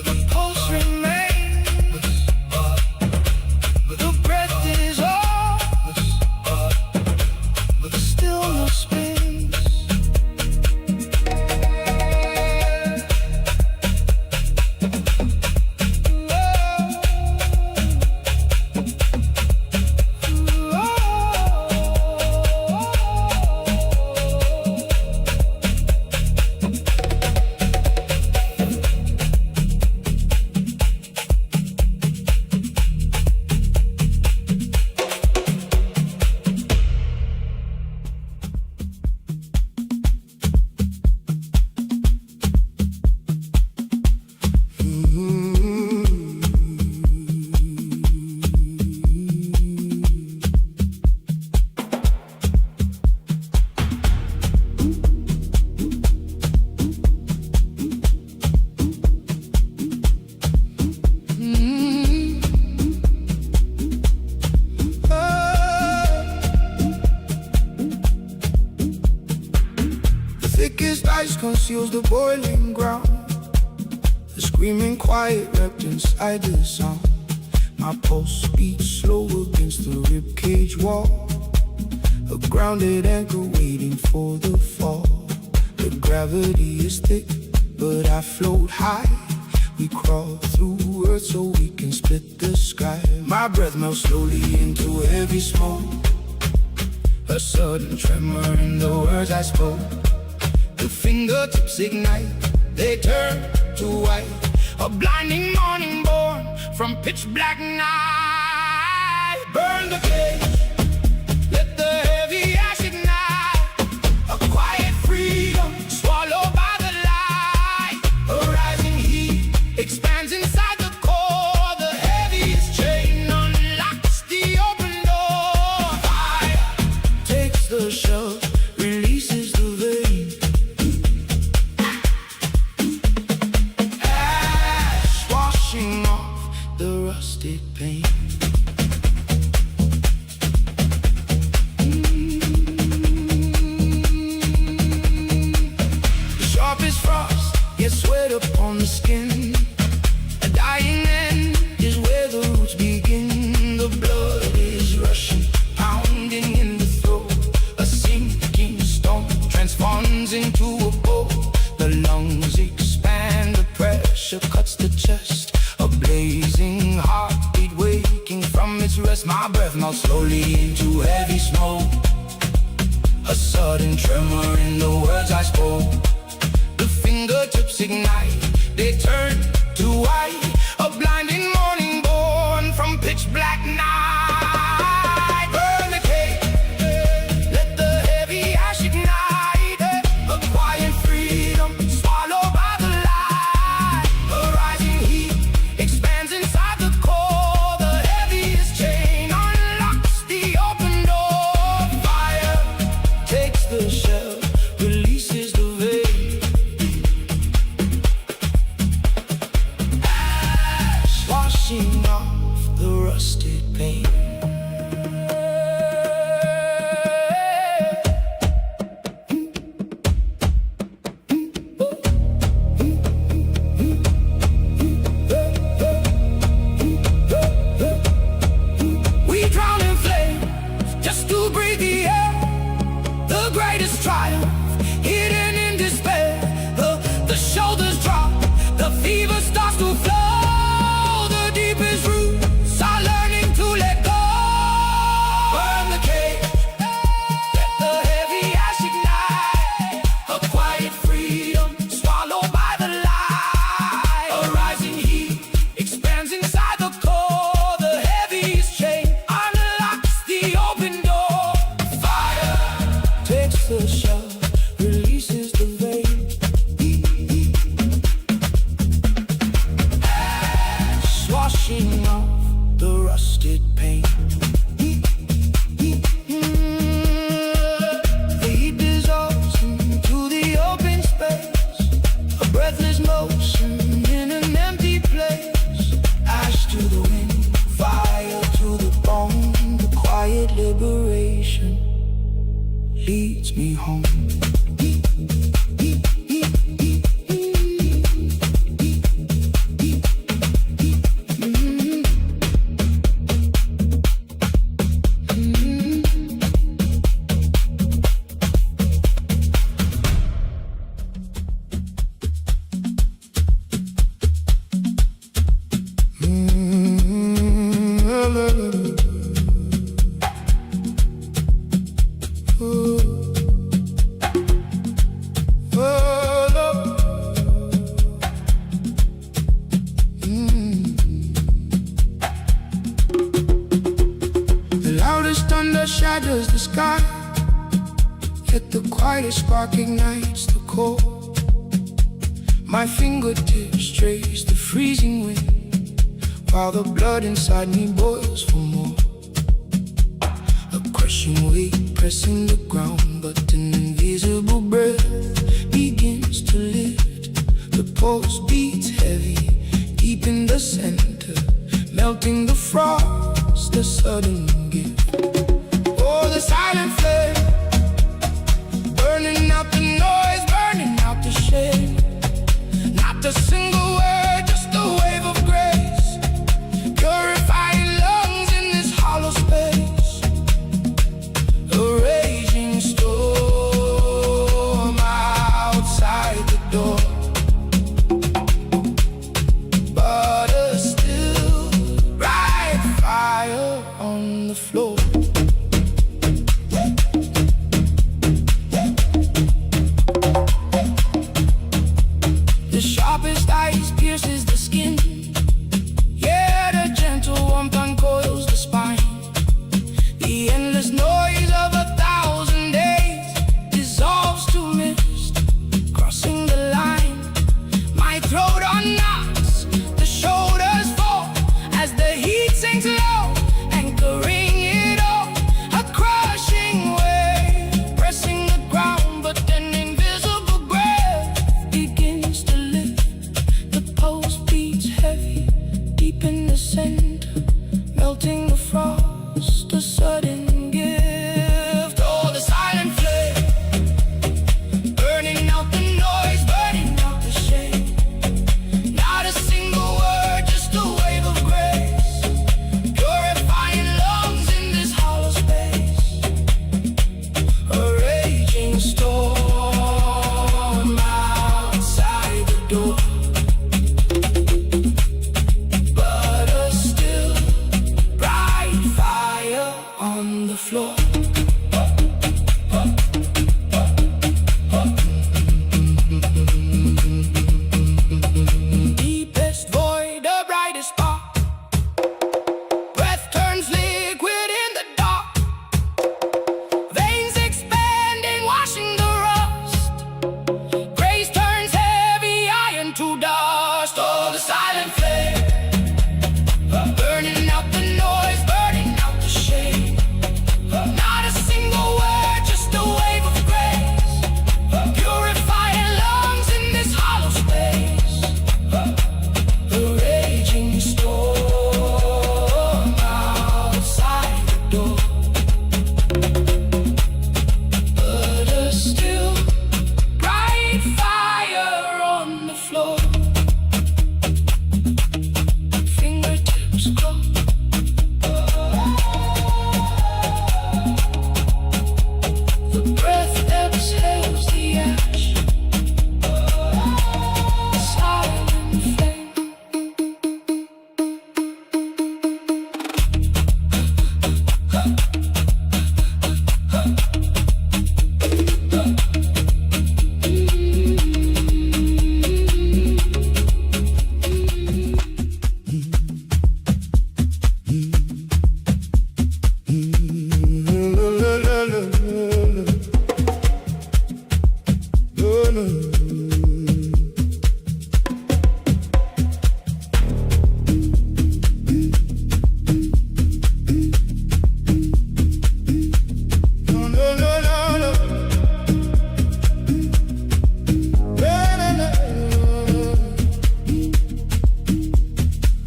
The pulse remains. The breath is all. The stillness spins. conceals the boiling ground. The Screaming quiet, wrapped inside the sound. My pulse beats slow against the ribcage wall. A grounded anchor waiting for the fall. The gravity is thick, but I float high. We crawl through earth so we can split the sky. My breath melts slowly into heavy smoke. A sudden tremor in the words I spoke. The fingertips ignite, they turn to white. A blinding morning born from pitch black night. Burn the cage, let the heavy ash ignite. A quiet freedom swallowed by the light. A rising heat expands inside the core. The heaviest chain unlocks the open door. Fire takes the shell, releases the vein. Ash washing off the rusted paint. Sharpest frost gets sweat upon the skin. A dying end is where the roots begin. The blood is rushing, pounding in the throat. A sinking stone transforms into a bow. The lungs expand, the pressure cuts the chest. A blazing heartbeat waking from its rest. My breath melts slowly into heavy smoke. A sudden tremor in the words I spoke. The fingertips ignite, they turn to white. A blinding morning born from pitch black night. Burn the cage, let the heavy ash ignite. A quiet freedom swallowed by the light. A rising heat expands inside the core. The heaviest chain unlocks the open door. Fire takes the shell, releases the veil. Ash washing off the rusted paint. We drown in flames just to breathe the air. The greatest triumph hidden in despair. The shoulders drop, the fever starts to flow. The deepest roots are learning to let go. Burn the cage, let the heavy ash ignite. A quiet freedom swallowed by the light. A rising heat expands inside the core. The heaviest chain unlocks the open door. Fire takes the shell, releases the veil. Ash washing off the rusted paint. The heat dissolves into the open space. A breathless motion in an empty place. Ash to the wind, fire to the bone. The quiet liberation leads me home. The loudest thunder shatters the sky, yet the quietest spark ignites the core. My fingertips trace the freezing wind, while the blood inside me boils for more. A crushing weight pressing the ground, but an invisible breath begins to lift. The pulse beats heavy, deep in the center, melting the frost, the sudden gift. Oh, the silent flame, burning out the noise, burning out the shame. Not a single word, floor. The sharpest ice pierces the skin. Yeah, the gentle warmth uncoils the spine. The endless noise of 1,000 days dissolves to mist, crossing the line. My throat unknots, the shoulders fall as the heat sinks low, anchoring it all. A crushing wave, pressing the ground, but an invisible grave begins to lift. The pulse beats heavy, deep in the center, melting the frost, a sudden gift. Oh, the silent flame, burning out the noise, burning out the shame. Not a single word, just a wave of grace, purifying lungs in this hollow space. A raging storm outside the door, but a still bright fire on the floor. Deepest void, the brightest spark. Breath turns liquid in the dark. Veins expanding, washing the rust. Grace turns heavy iron to dust. Oh, the silent flame, burning out the noise, burning out the shame. Not a single word, just a wave of grace, purifying lungs in this hollow space. The raging storm outside the door, but a still bright fire on the floor. Fingertips glow, the breath exhales the ash. Silent flame,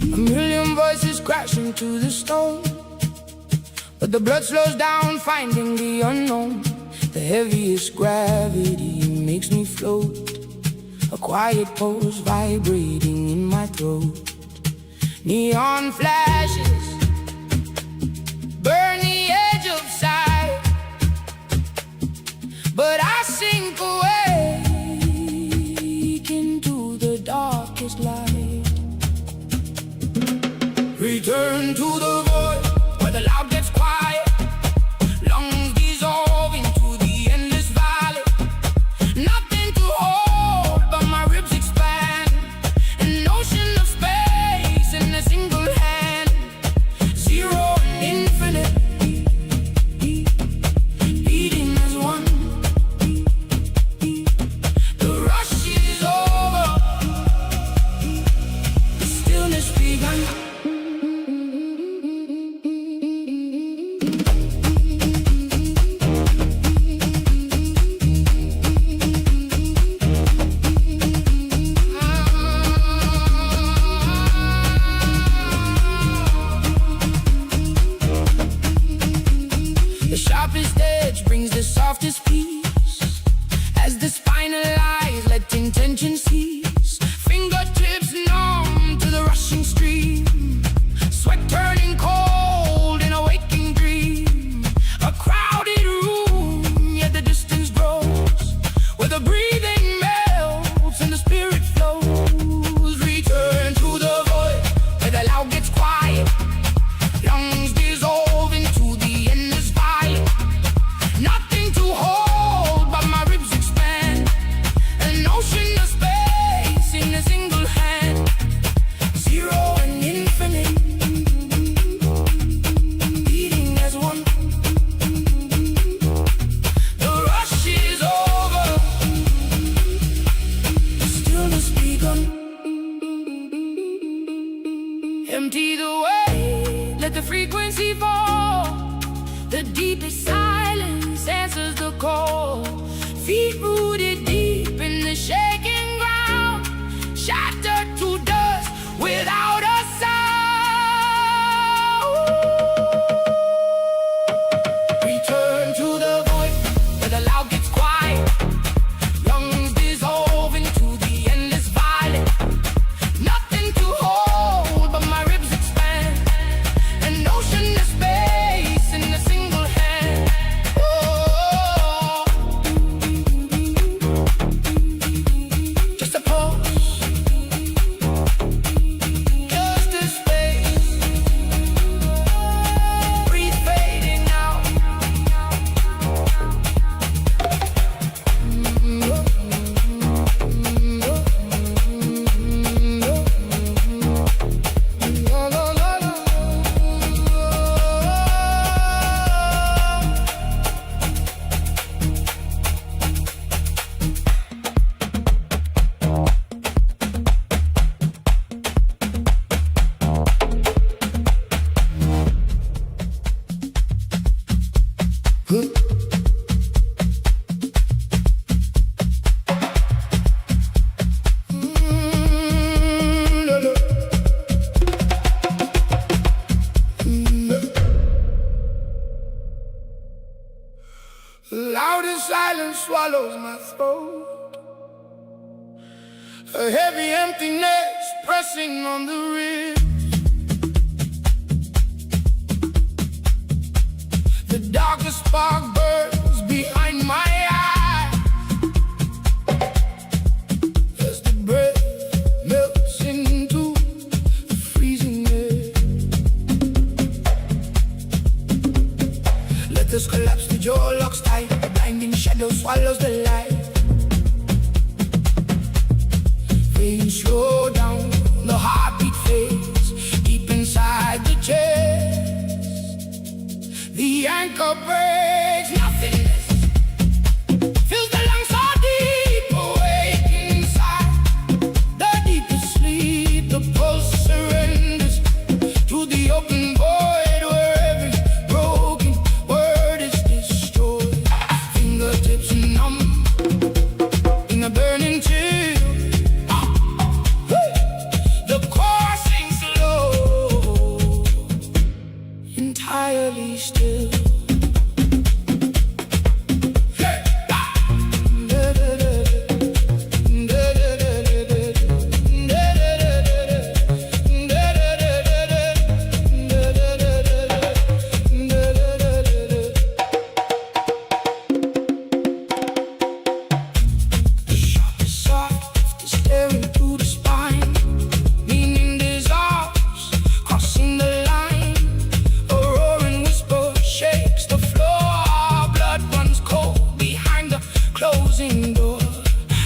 a million voices crashing to the stone, but the blood slows down, finding the unknown. The heaviest gravity makes me float, a quiet pulse vibrating in my throat. Neon flashes burn the edge of sight, but I sink away into the darkest light. Return to the void where the loud gets quiet, lungs dissolve into the endless valley. Nothing to hold but my ribs expand, an ocean of space in a single hand. Zero and infinite, beating as one. The rush is over, the stillness begun. The sharpest edge brings the softest peace, as the spinal lies let intention cease. Fingertips numb to the rushing stream, sweat turning cold in a waking dream. A crowded room, yet the distance grows, where the breathing melts and the spirit flows. Return to the void where the loud gets quiet, lungs dissolve into let the frequency fall. The deepest silence answers the call. Feet rooted deep in the shaking ground, shattered to dust without a sound. Return to the void where the loud gets quiet. Lungs dissolve into the endless violet. Nothing to hold but my ribs expand. An ocean of space in a single hand. Oh, just a pulse, just a space. Breathe fading out. La, la, la, la. Loud and silence swallows my throat. A heavy emptiness pressing on the ribs. The darkest spark burns behind my eye as the breath melts into the freezing air. Let us collapse, the jaw locks tight. The blinding shadow swallows the light. Veins slow down, the heartbeat fades deep inside the chest. The anchor breaks, nothingness fills the lungs so deep, awake inside. The deepest sleep, the pulse surrenders to the open void where every broken word is destroyed. Fingertips numb in a burning chill. The core sinks low, entirely still. Soft, staring through the spine, meaning dissolves, crossing the line. A roaring whisper shakes the floor. Blood runs cold behind the closing door.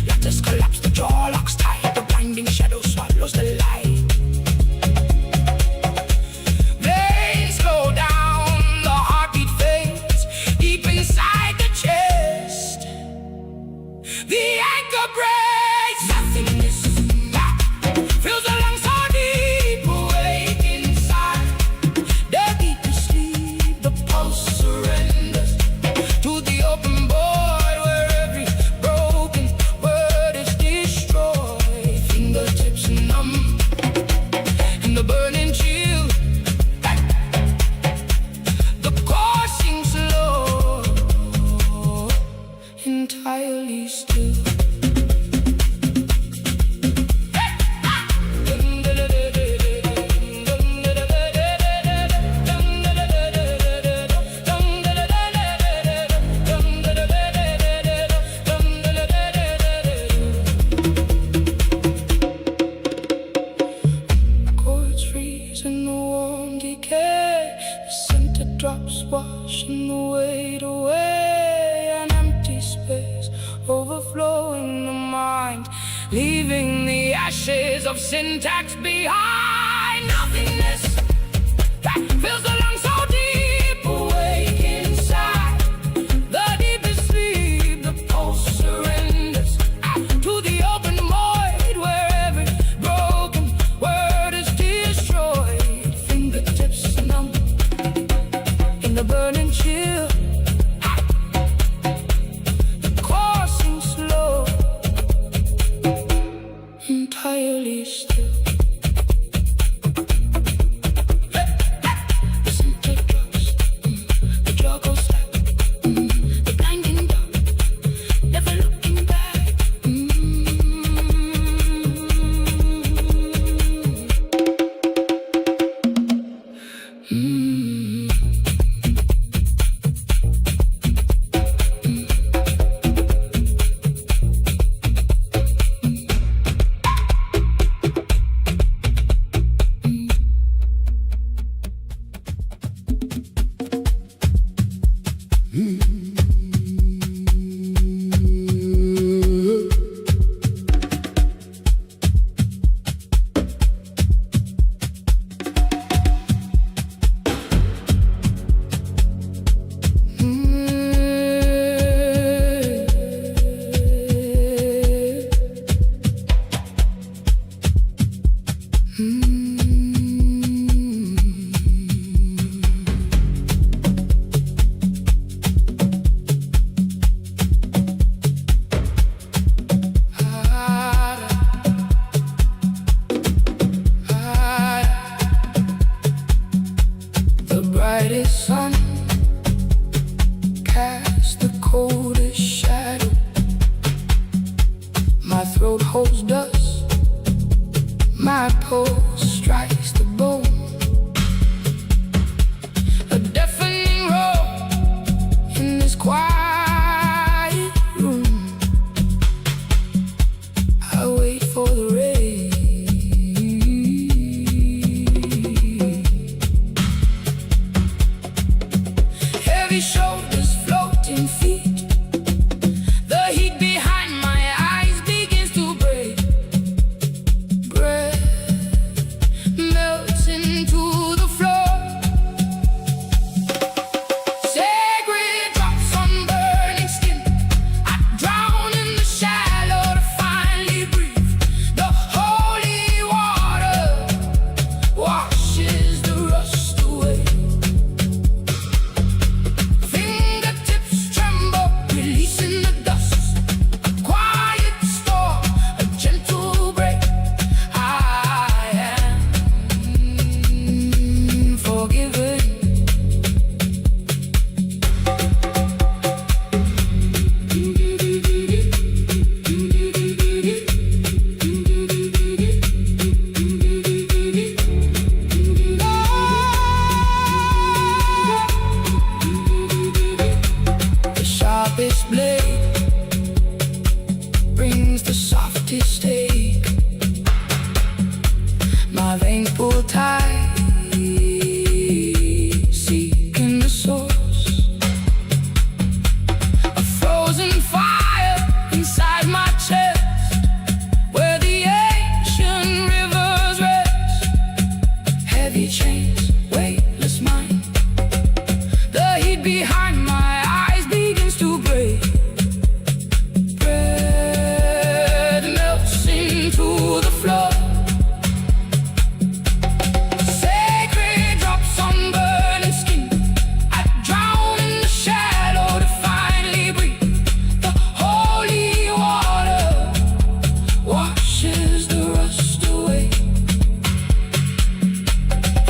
Let us collapse, the jaw locks tight. The blinding shadow swallows the light. Veins slow down, the heartbeat fades deep inside the chest. The anchor breaks, nothingness fills the lungs so deep, awake inside. The deepest sleep, the pulse surrenders to the open void where every broken word is destroyed. Fingertips numb in the burning chill. The core sinks low, entirely still. Chords freeze in the warm decay. The scented drops washing the weight away. An empty space overflowing the mind, leaving the ashes of syntax behind. Nothingness fills the lungs so deep, awake inside. The deepest sleep, the pulse surrenders to the open void where every broken word is destroyed. Fingertips numb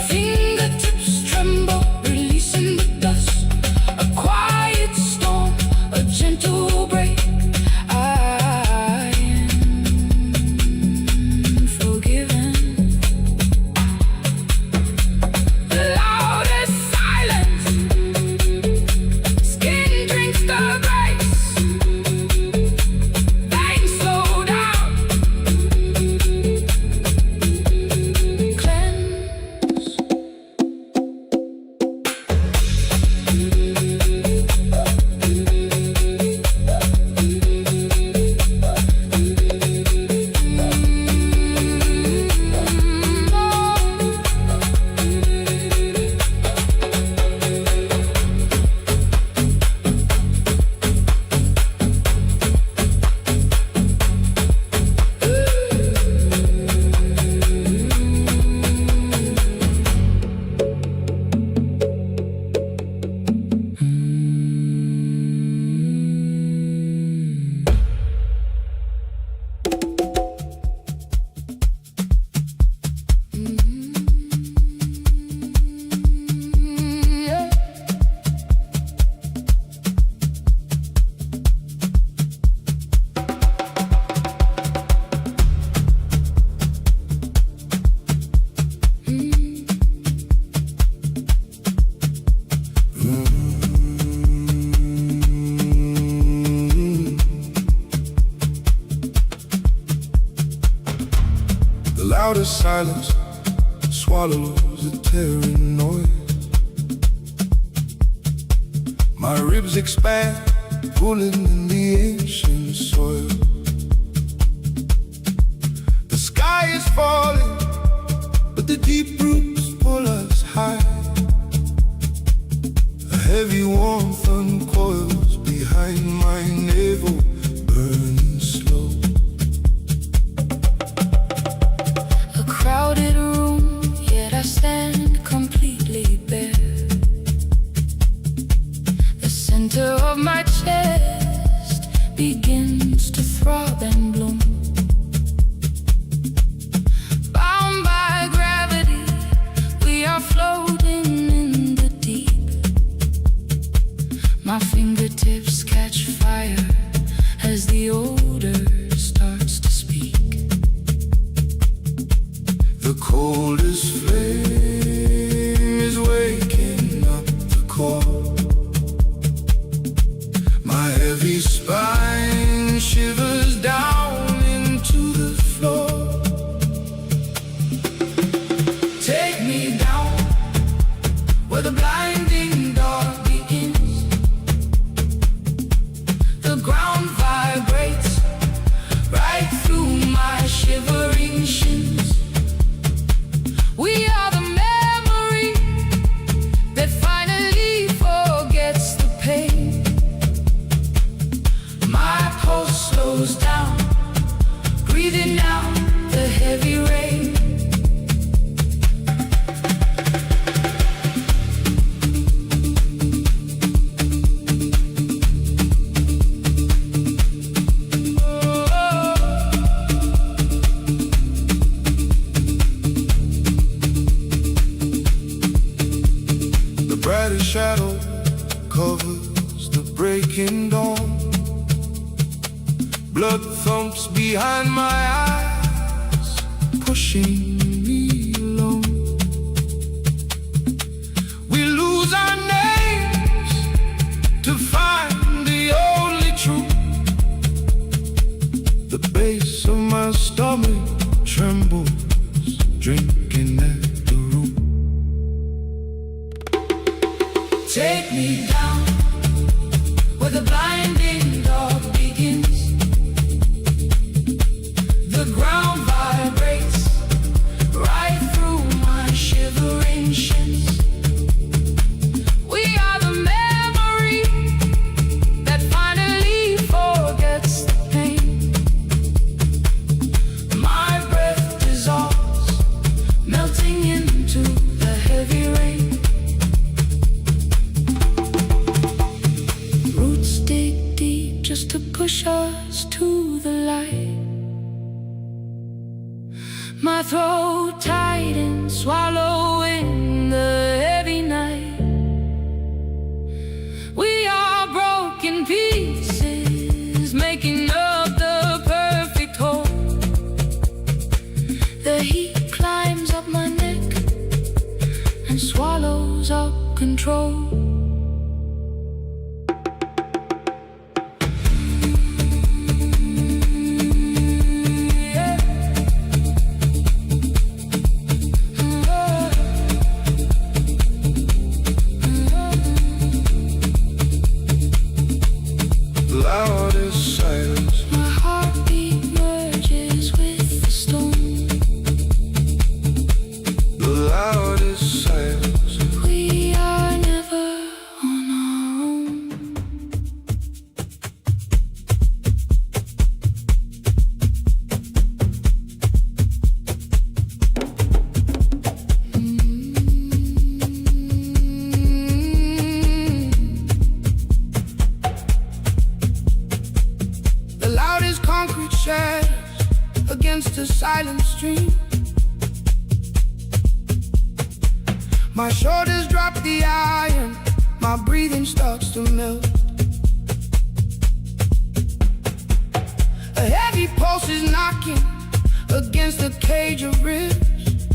Fingertips as silence swallows the tearing noise. My ribs expand, pulling in the ancient soil. The sky is falling, but the deep roots pull us high. A heavy warmth uncoils behind my navel, burning slow. A crowded room, yet I stand completely bare. The center of my chest begins to throb and bloom. Bound by gravity, we are floating in the deep. My fingertips catch fire as the odor starts to speak. The coldest flame is waking up the core. My heavy spine shivers down into the floor. Take me down where the blinding dark begins. The ground vibrates right through my shivering shins. We are the memory that finally forgets the pain. My pulse slows down, breathing out the heavy rain. The brightest shadow covers the breaking dawn. Blood thumps behind my eyes, pushing me along. We lose our names to find the only truth. The base of my stomach trembles, drinking at the root. Take me down where the blinding dark begins. The ground vibrates right through my shivering shins. We are the memory that finally forgets the pain. My breath dissolves, melting into the heavy rain. Roots dig deep just to push us to the light. My throat tightens, swallowing the heavy night. We are broken pieces, making up the perfect whole. The heat climbs up my neck and swallows up control. Loudest silence. My heartbeat merges with the storm. The loudest silence. We are never on our own. The loudest concrete shatters against a silent stream. My shoulders drop the iron, my breathing starts to melt. A heavy pulse is knocking against a cage of ribs,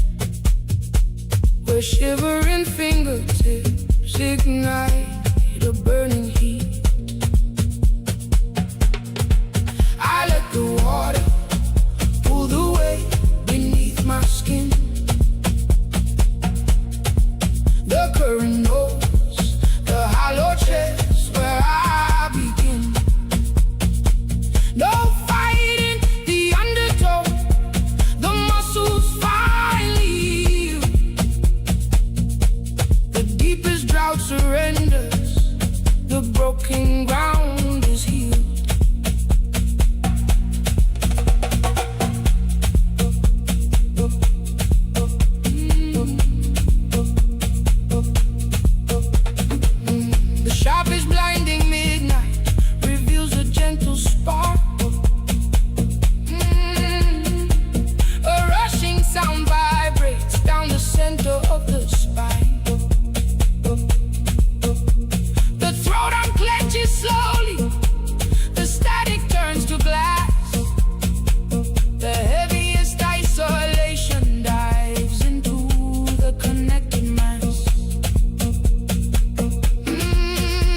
where shivering fingertips ignite a burning heat. I let the water pull the weight beneath my skin. drought surrenders, the broken ground is healed. The sharpest blinding midnight reveals a gentle spark. A rushing sound vibrates down the center of the spine. The throat unclenches slowly, the static turns to glass. The heaviest isolation dives into the connected mass.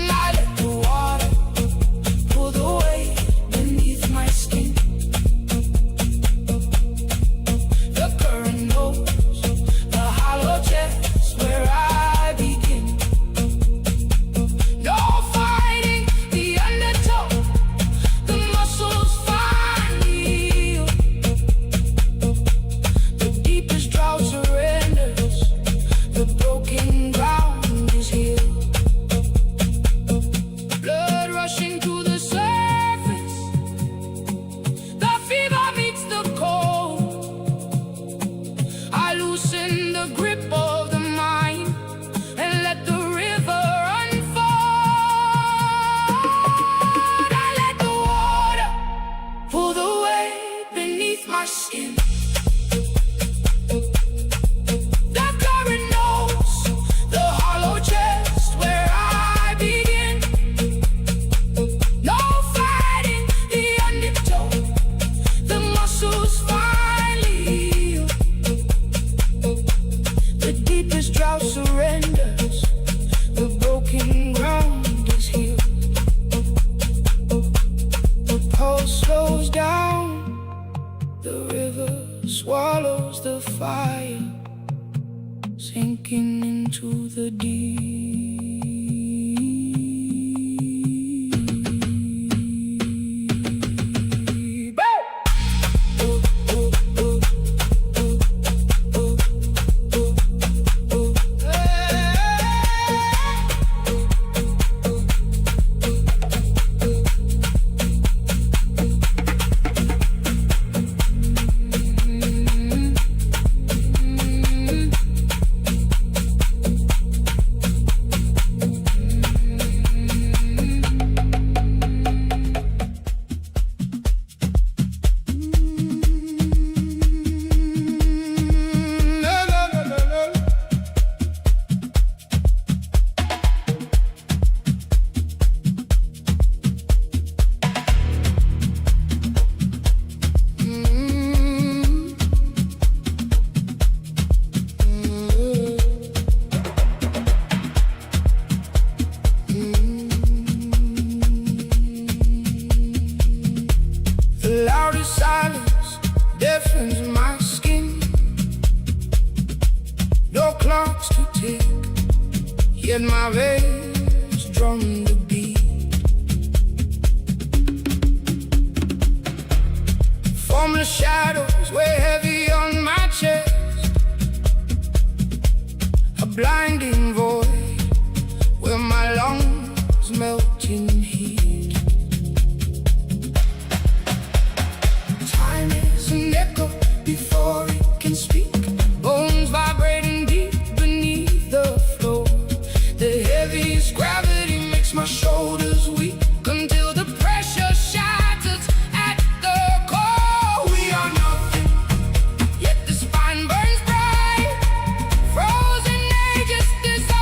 I let the water pull the weight beneath my skin. The current knows the hollow chest where I begin. No fighting the undertow, the muscles finally heal. The deepest drought surrenders, the broken ground is healed. Blood rushing to the surface, the fever meets the cold. I loosen the grip of the mind and let the river unfold. I let the water pull the weight beneath my skin. The current knows the hollow chest where I begin. No fighting the undertow, the muscles finally heal. The deepest drought surrenders, the broken ground is healed. The pulse slows down, the river swallows the fire, sinking into the deep. The loudest silence deafens my skin. No clocks to tick, yet my veins drum the beat. Formless shadows weigh heavy on my chest, a blinding void where my lungs melt in heat. Time is an echo before it can speak, bones vibrating deep beneath the floor. The heaviest gravity makes my shoulders weak until the pressure shatters at the core. We are nothing, yet the spine burns bright. Frozen ages dissolve.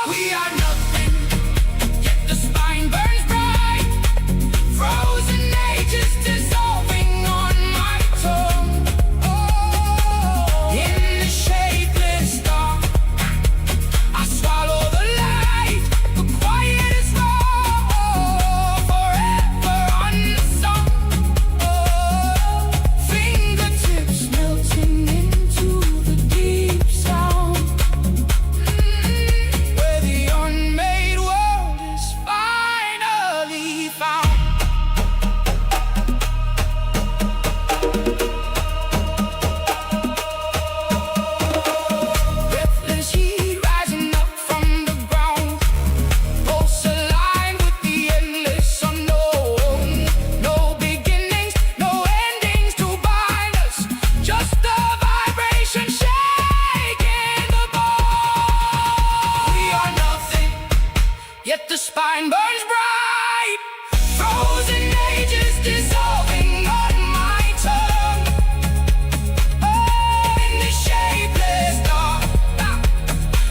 We are nothing, yet the spine burns bright. Frozen ages dissolving on my tongue. Oh, in the shapeless dark, I swallow the light. The quiet is raw, forever unsung. Oh, fingertips melting into the deep sound, where the unmade world is finally found. Breathless heat rising up from the ground, pulse aligned with the endless unknown. No beginnings, no endings to bind us, just the vibration shaking the bone. We are nothing, yet the spine burns bright. Frozen ages dissolving on my tongue. Oh, in the shapeless dark,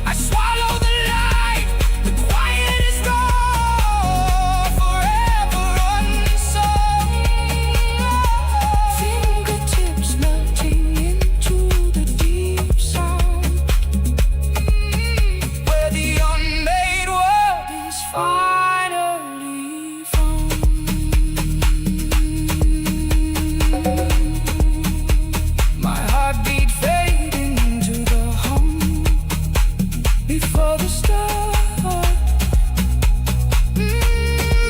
I swallow the light. The quiet is raw, forever unsung. Fingertips melting into the deep sound, where the unmade world is finally found. My heartbeat fading into the hum before the start.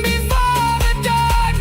Before the dawn.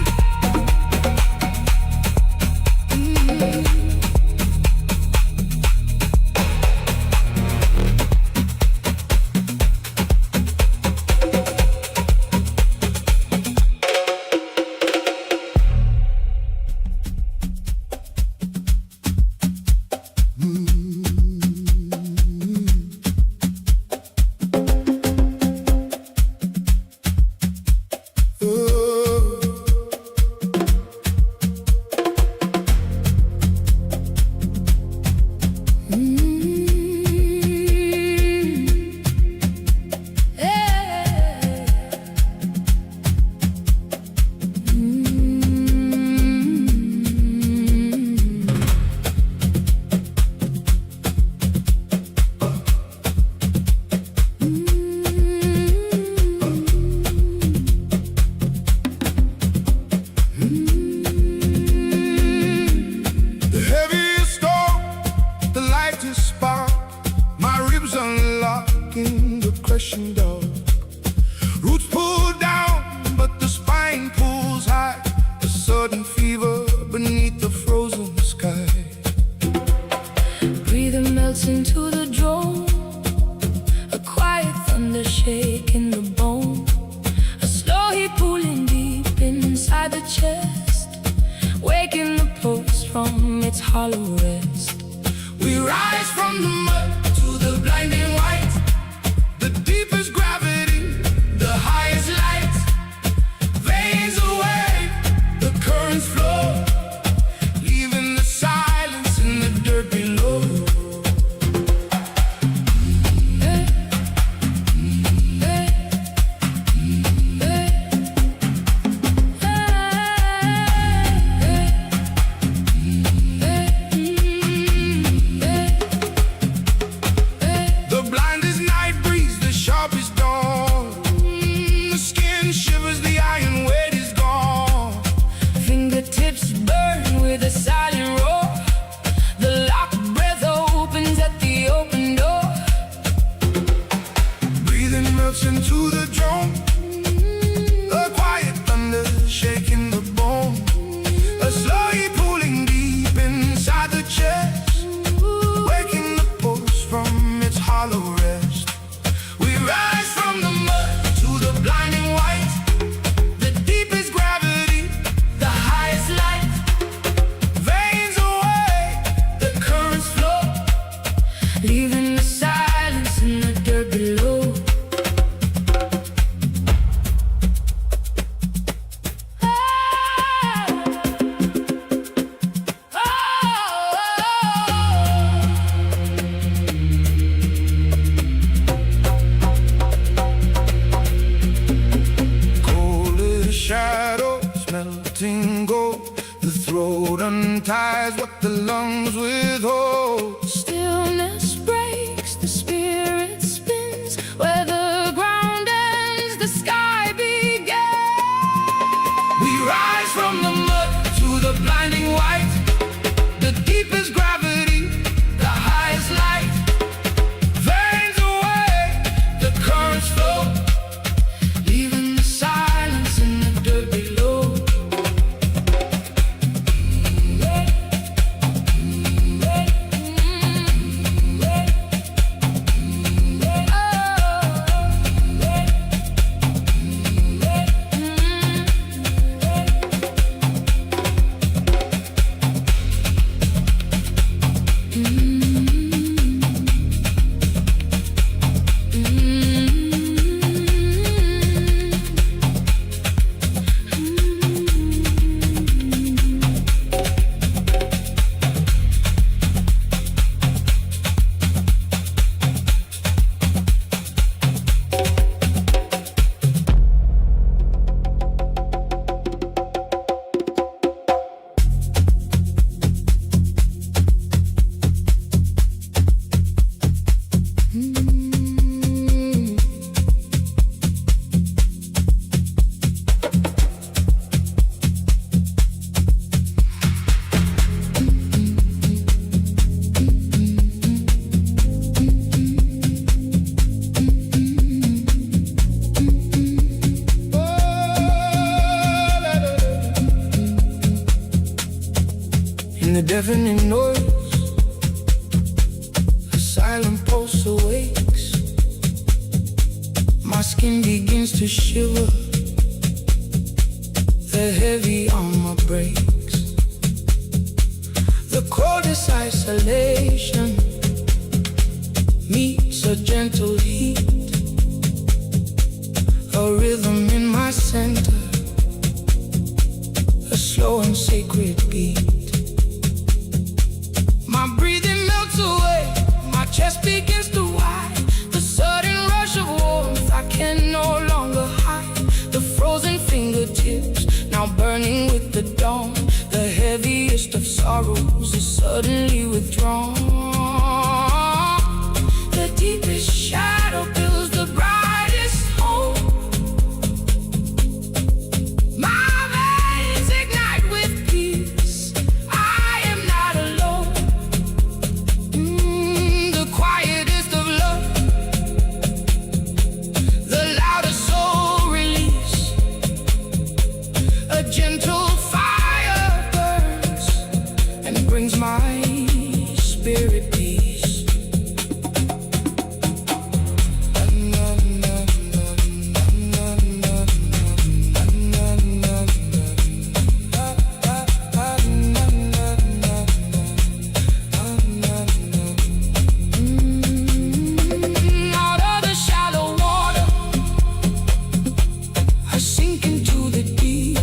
The heaviest storm, the lightest spark, my ribs unlocking the crushing dark. Roots pull down, but the spine pulls high. A sudden fever beneath the frozen sky. Breathing melts into the drone, a quiet thunder shaking the bone. A slow heat pulling deep inside the chest, waking the pulse from its hollow rest. We rise from the mud to the blinding white. The deepest gravity, the highest light. Veins away, the currents flow, leaving the silence in the dirt below. Hey, hey, hey, The blindest night breeze, the sharpest dawn. The skin shivers, the iron weight is gone. fingertips burn with a silent roar. The locked breath opens at the open door. Breathing melts into the drum. A quiet thunder shaking the bone. A slow heat pulling deep inside the chest, waking the pulse from its hollow rest. We rise from the mud to the blinding white. The deepest gravity, the highest light. Veins away, the currents flow, Leaving the silence in the dirt below. comes with hope. Stillness breaks, the spirit spins. Where the ground ends, the sky begins. We rise from the mud to the blinding white. The deepest gravity, the highest light. Veins away, the currents flow, Leaving the silence in the dirt below. in the deafening noise, a silent pulse awakes. My skin begins to shiver, the heavy armor breaks. The coldest isolation meets a gentle heat, a rhythm in my center, a slow and sacred beat. My breathing melts away, my chest begins to wide. The sudden rush of warmth I can no longer hide. The frozen fingertips now burning with the dawn. The heaviest of sorrows is suddenly withdrawn. The deepest shadow builds the brightest hope. My veins ignite with peace, I am not alone. The quietest of love, the loudest soul release. A gentle fire burns and brings my spirit peace. Out of the shallow water, I sink into the deep,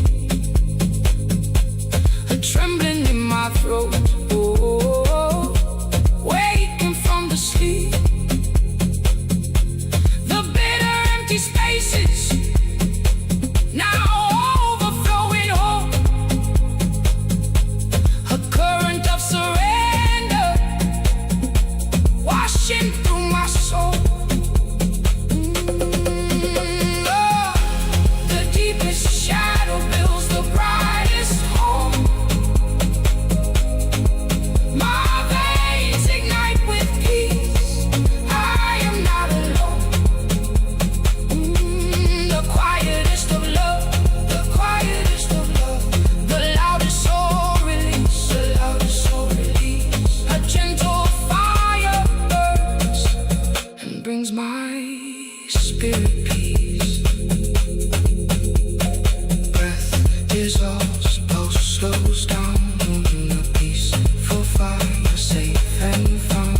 a trembling in my throat. Oh, waking from the sleep, the bitter empty spaces now overflowing hope. A current of surrender washing through my soul. The deepest shadow builds the brightest home. My veins ignite with peace, I am not alone. The quietest of love, the quietest of love, the loudest soul release, the loudest soul release. A gentle fire burns and brings my spirit peace. Breath dissolves, pulse slows down. A peaceful fire, safe and found.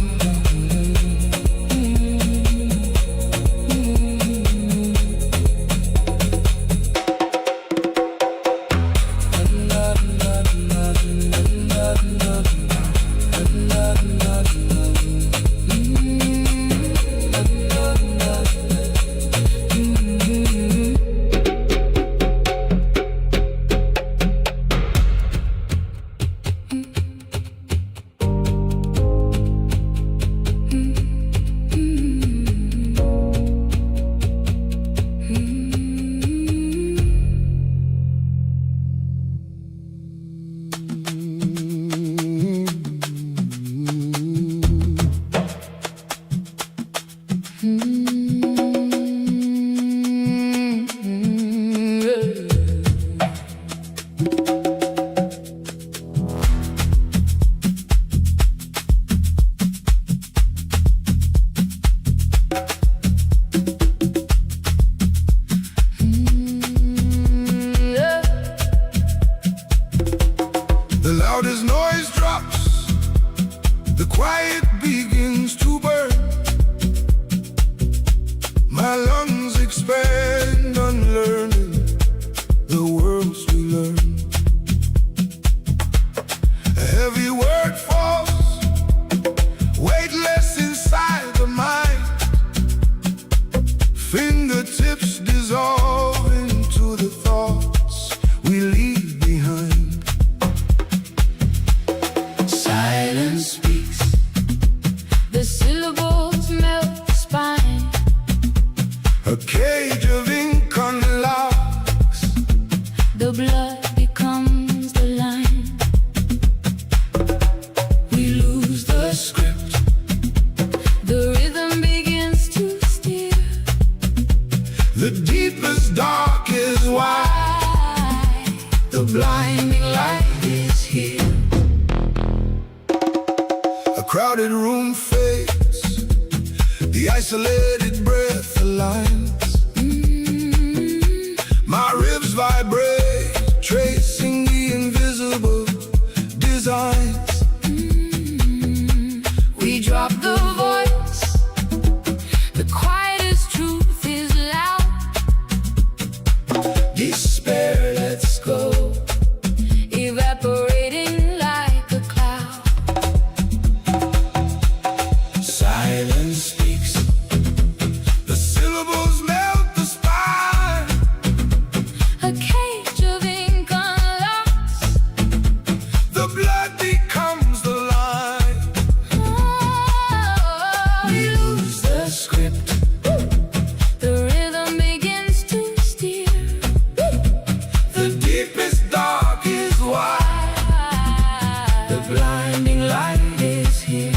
expand, unlearning the worlds we learn. A heavy word falls, weightless inside the mind. Fingertips dissolve into the thoughts we leave behind. Silence speaks, the syllables melt the spine. A cage of ink unlocks, The blood becomes the line. We lose the script, the rhythm begins to steer. the deepest dark is wide, the blinding light is here. A crowded room fades, the isolated breath aligns. My ribs vibrate, tracing the invisible designs. We drop the voice, the quietest truth is loud. Despair lets go, Evaporating like a cloud. silence speaks, the syllables melt the spine. A cage of ink unlocks. The blood becomes the line. We lose the script, the rhythm begins to steer. The deepest dark is wide, the blinding light is here.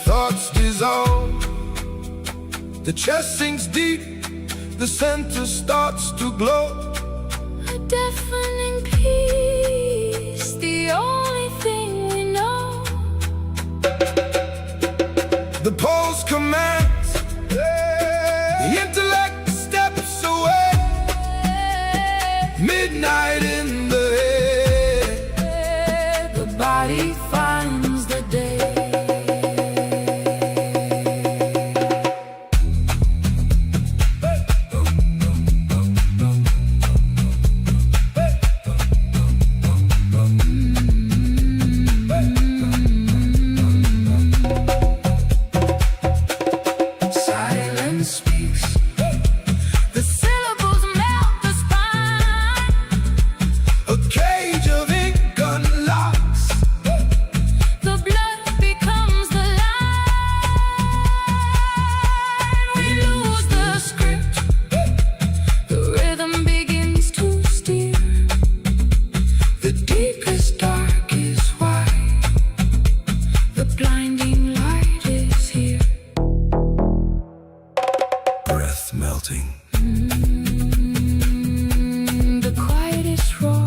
Thoughts dissolve, the chest sinks deep, the center starts to glow. A deafening peace, the only thing we know. The pulse commands, the intellect steps away. Midnight in the air, The body finds the day. Silence speaks, the syllables melt the spine. a cage of ink unlocks. The blood becomes the line. We lose the script, the rhythm begins to steer. The deepest dark is wide, the blinding light is here. Breath melting, The quietest roar.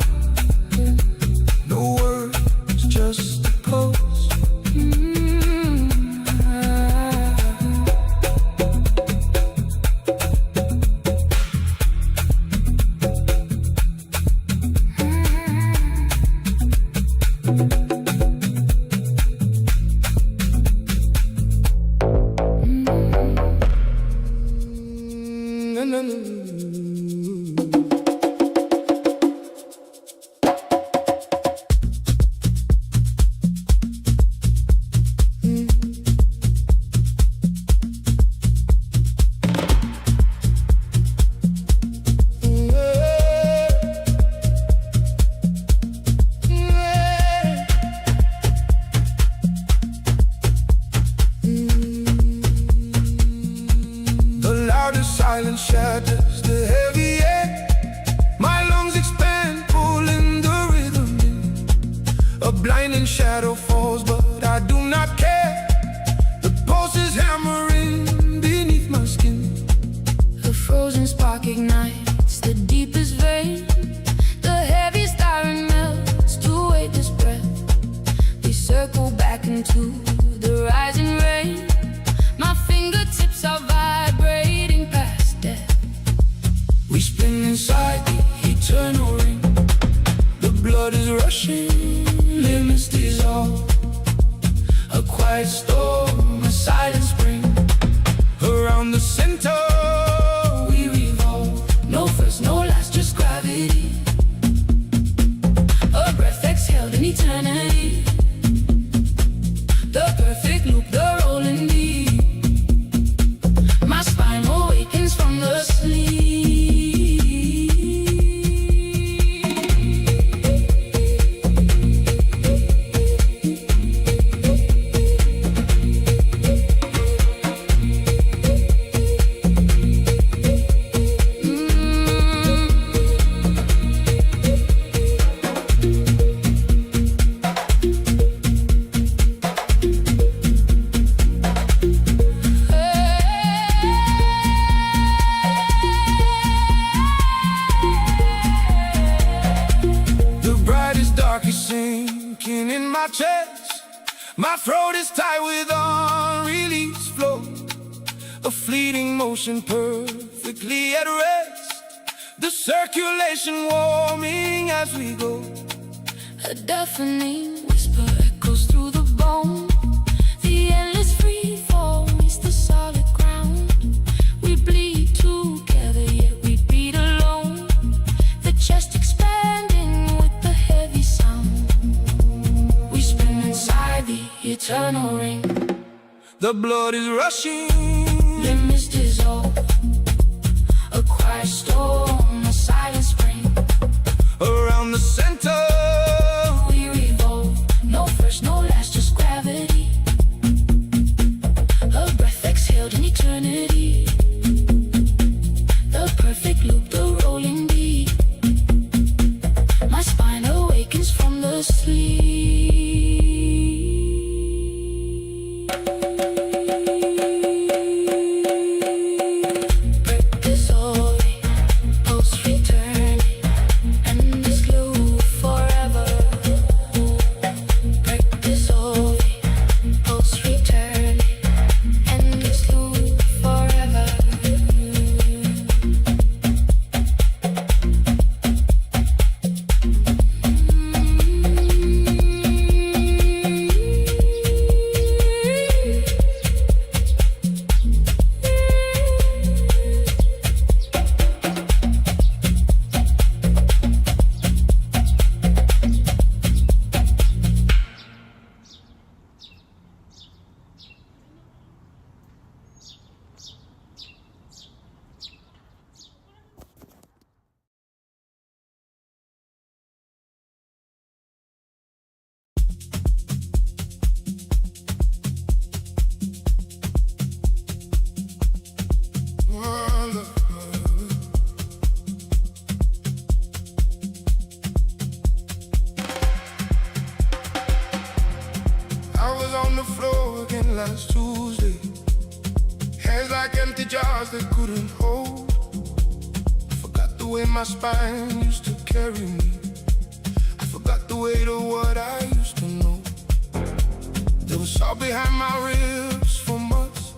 no words, just a pose. The loudest silence shatters the heavy air. My lungs expand, pulling the rhythm in. A blinding shadow falls, but I do not care. The pulse is hammering beneath my skin. A frozen spark ignites the deepest vein. The heaviest iron melts to weightless breath. We circle back into the rising rain. My fingertips are vibrating past death. We spin inside the eternal ring. The blood is rushing, limits dissolve. Around the center we revolve. No first, no last, just gravity. A breath exhaled in eternity. The perfect loop, the rolling deep. My spine awakens from the sleep. Sinking in my chest, my throat is tight with unreleased flow. A fleeting motion perfectly at rest, the circulation warming as we go. A deafening whisper echoes through the bone. The endless free fall meets the solid ground. We bleed together, yet we beat alone. The chest expanding with the heavy sound. We spin inside the eternal ring. The blood is rushing, Limits dissolve. A quiet storm, a silent spring. around the center We revolve. No first, no last, just gravity. A breath exhaled in eternity. The perfect loop, the rolling beat. My spine awakens from the sleep. Breath dissolving, pulse returning, endless loop forever. Breath dissolving, pulse returning, endless loop forever. I was on the floor again last Tuesday. Hands like empty jars that couldn't hold. Forgot the way my spine used to carry me. I forgot the weight of what I used to know. There was salt behind my ribs for months,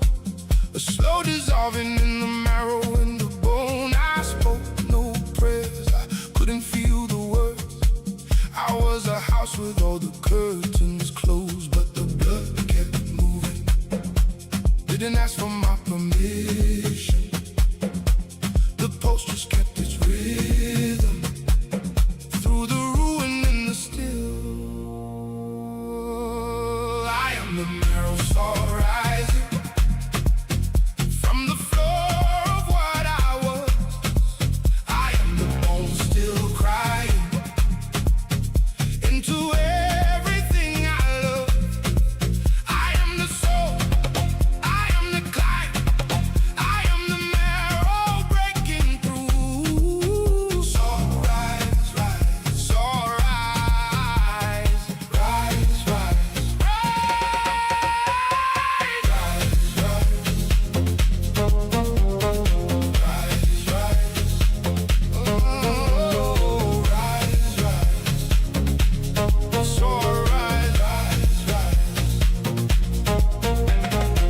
a slow dissolving in the marrow and the bone. I spoke no prayers, I couldn't feel the words. I was a house with all the curtains closed, but the blood kept moving. Didn't ask for my permission. The pulse just kept its rhythm through the ruin and the still. I am the marrow saw rising from the floor of what I was. I am the bone still crying into everything I love. I am the soul, I am the climb, I am the marrow breaking through. So rise, rise, so rise, rise, rise, rise, rise,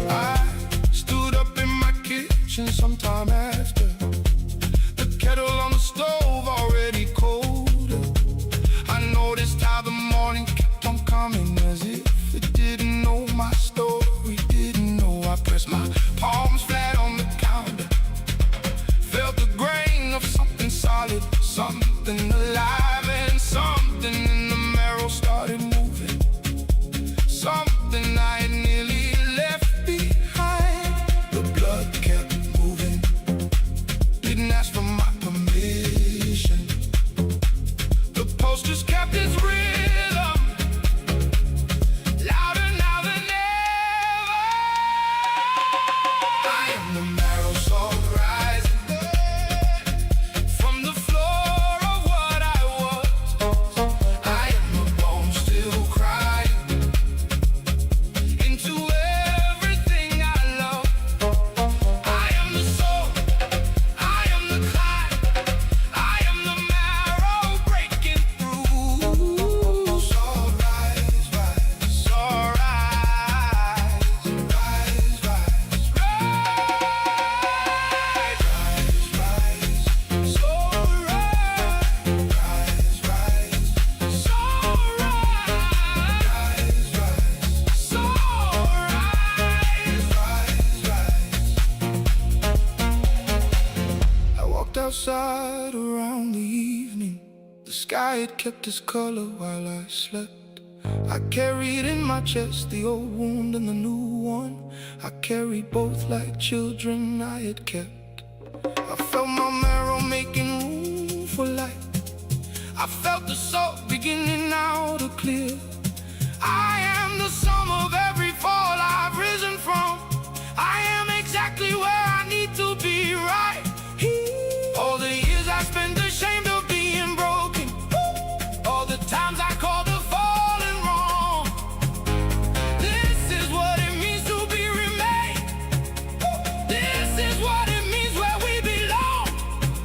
I stood up in my kitchen sometime after the kettle on the stove already cold. I noticed how the morning kept on coming as if it didn't know my story, didn't know. I pressed my palms flat on the I am the marrow soul rising from the floor of what I was. I am the bone still crying into everything I love. I am the soul, I am the climb, I am the marrow breaking through. So rise, rise, so rise, rise, rise, rise, rise, so rise, rise, rise, so rise, rise, so rise. I walked outside around the evening. The sky had kept its color while I slept. I carried in my chest the old wound and the new one. I carried both like children I had kept. I felt my marrow making room for light. I felt the salt beginning now to clear. I am the sum of every fall I've risen from. I am exactly where I need to be right here. All the years I spent ashamed of being broken, all the times I called the fallen wrong. This is what it means to be remade. This is what it means where we belong.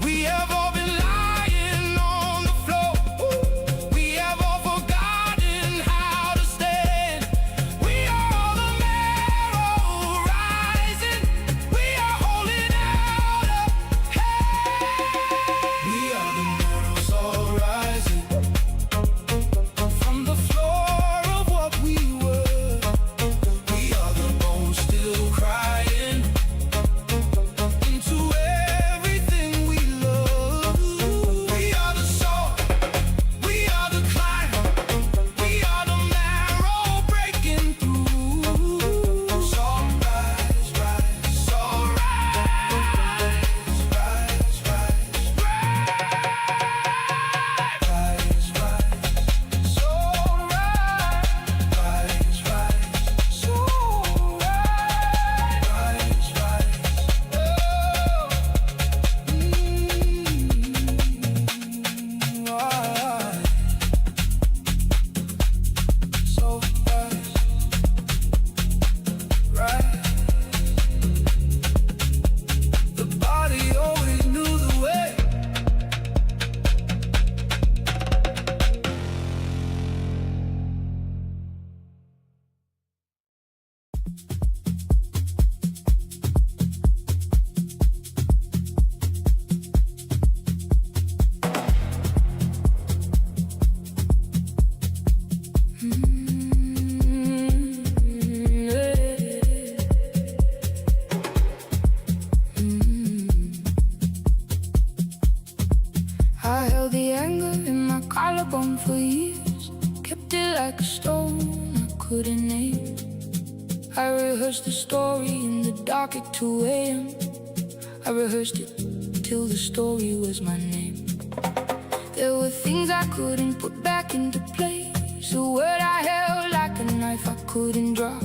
We have all been lying on the floor. We have all forgotten how to stand. We are all the marrow rising. We are holding out a hand. We are the marrows all rising from the floor of what we were. We are the bones still crying into everything we love. We are the soul, we are the climb, we are the marrow breaking through. So rise, rise, so rise, rise, rise, rise, rise, so rise, rise, rise, so rise, rise, the body always knew the way. I held the anger in my collarbone for years, kept it like a stone I couldn't name. I rehearsed the story in the dark at 2 a.m. I rehearsed it till the story was my name. There were things I couldn't put back into place, a word I held like a knife I couldn't drop.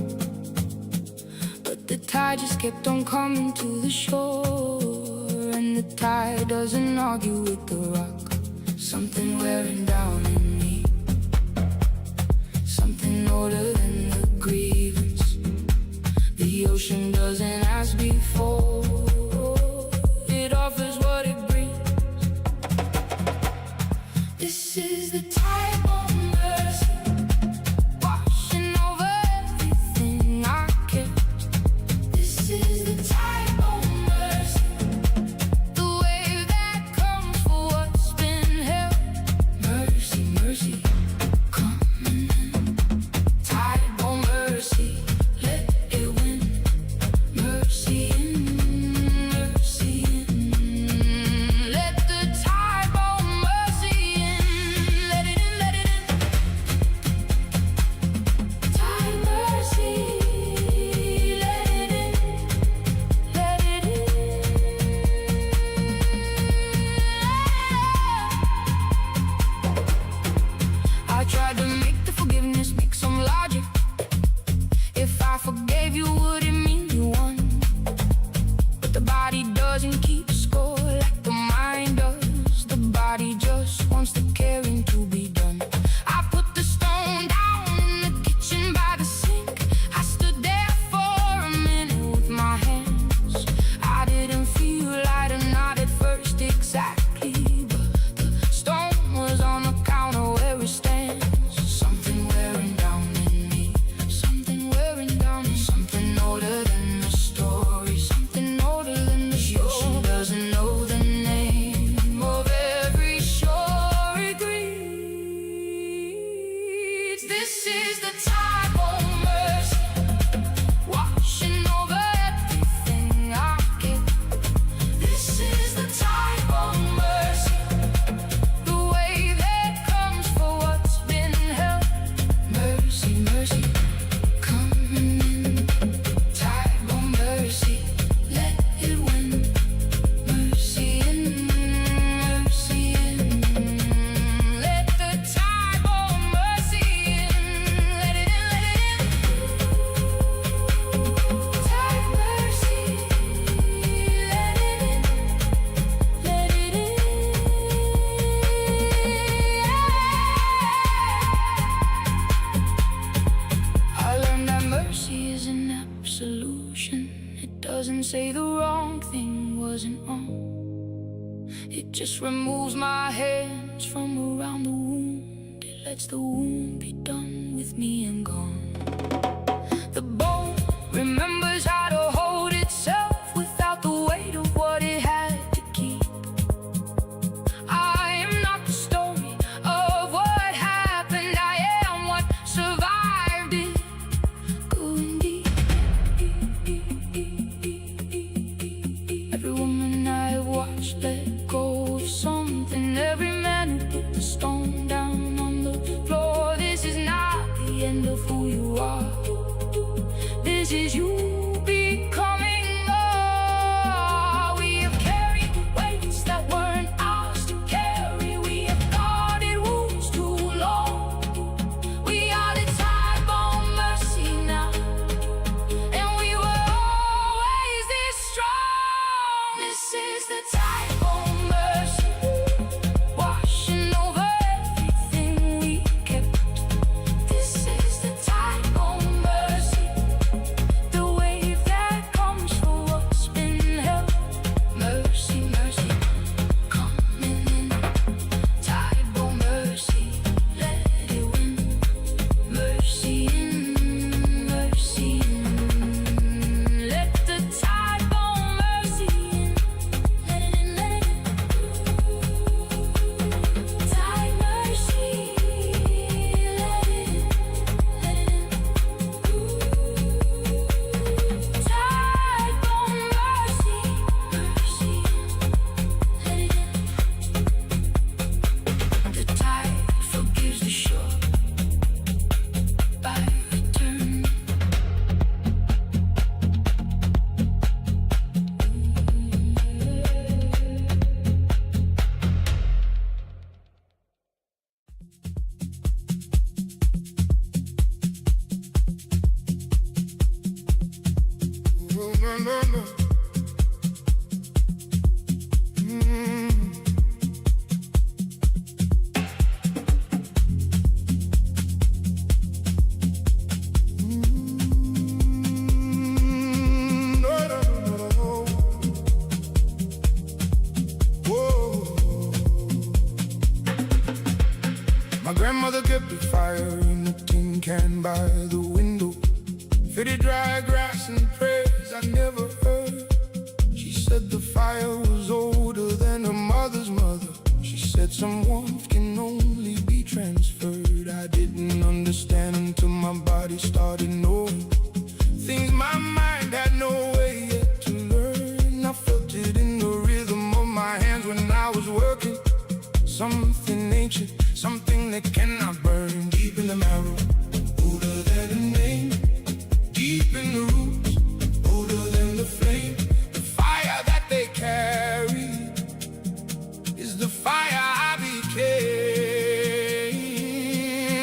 But the tide just kept on coming to the shore, and the tide doesn't argue with the rock. Something wearing down in me, something older than the grievance. The ocean doesn't ask before, it offers what it brings. This is the tide of mercy, washing over everything I kept. This is the tide of mercy, the wave that comes for what's been held. Mercy, mercy, coming in. Tide of mercy, let it win. Mercy wrong thing wasn't wrong. It just removes my hands from around the wound. It lets the wound be done with me and gone. The bone remembers how to hold itself without the weight of what it had to keep. I am not the story of what happened. I am what survived it. Going deep. Every woman I watched let go of something. Every man who put the stone down on the floor. This is not the end of who you are. This is you becoming more. We have carried weights that weren't ours to carry. We have guarded wounds too long. We are the type of mercy now, and we were always this strong. This is the type of mercy, washing over everything we kept. This is the type of mercy, the wave that comes for what's been held. Mercy, mercy, coming in. Tide of mercy, let it win. Mercy in, mercy in. Let the tide of mercy in. Let it in, let it in. Tide mercy, let it in, let it in. Tide of mercy, mercy, let it in. The tide forgives the shore by return. My grandmother kept a fire in a tin can by the window. Fitted dry grass and prayers I never heard. She said the fire was older than her mother's mother. She said some warmth can only be transferred. I didn't understand until my body started knowing things my mind had no way yet to learn. I felt it in the rhythm of my hands when I was working. Something ancient, something that cannot burn. Deep in the marrow, older than a name. Deep in the roots, older than the flame. The fire that they carry is the fire I became.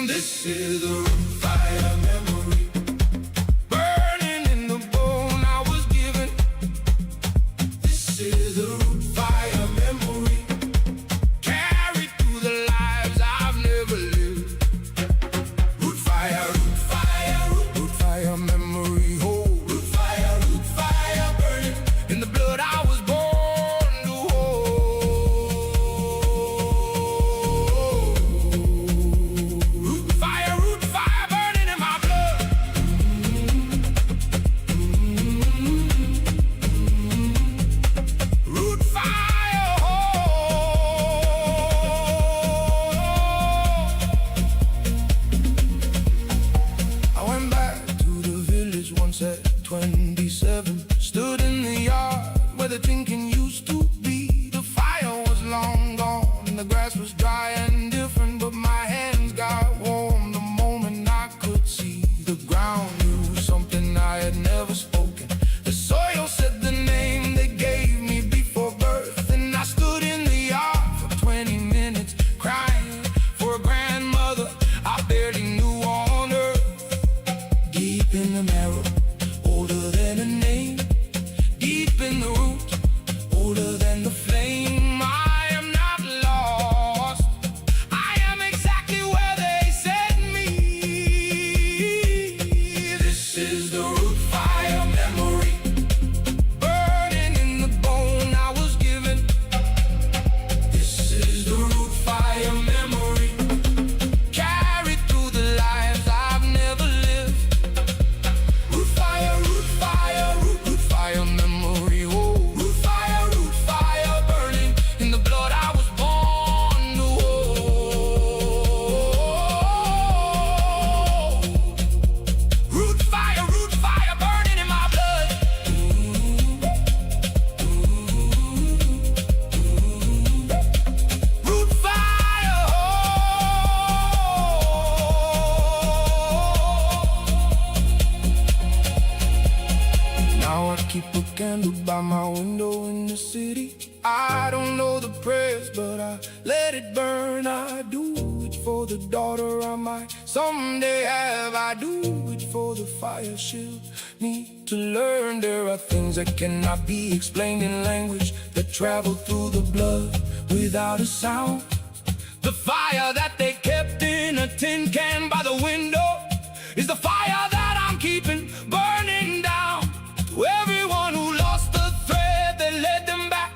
This is the root fire memory, burning in the bone I was given. This is the root fire memory, carried through the lives I've never lived. Root fire, root fire, root fire memory. Oh, root fire burning in the blood I was born to hold. Root fire burning in my blood. Root fire, oh. I went back to the village once at 27. Stood in the yard where the drinking used to be. The fire was long gone and the grass was dry and different, but my hands got warm the moment I could see. The ground knew something I had never spoken. The soil said the name they gave me before birth. And I stood in the yard for 20 minutes crying for a grandmother I barely knew on earth. Deep in the marrow, older than a name. Deep in the roots, my window in the city. I don't know the prayers, but I let it burn. I do it for the daughter I might someday have. I do it for the fire she'll need to learn. There are things that cannot be explained in language, that travel through the blood without a sound. The fire that they kept in a tin can by the window is the fire that I'm keeping burning down. To everyone who lost the thread that led them back,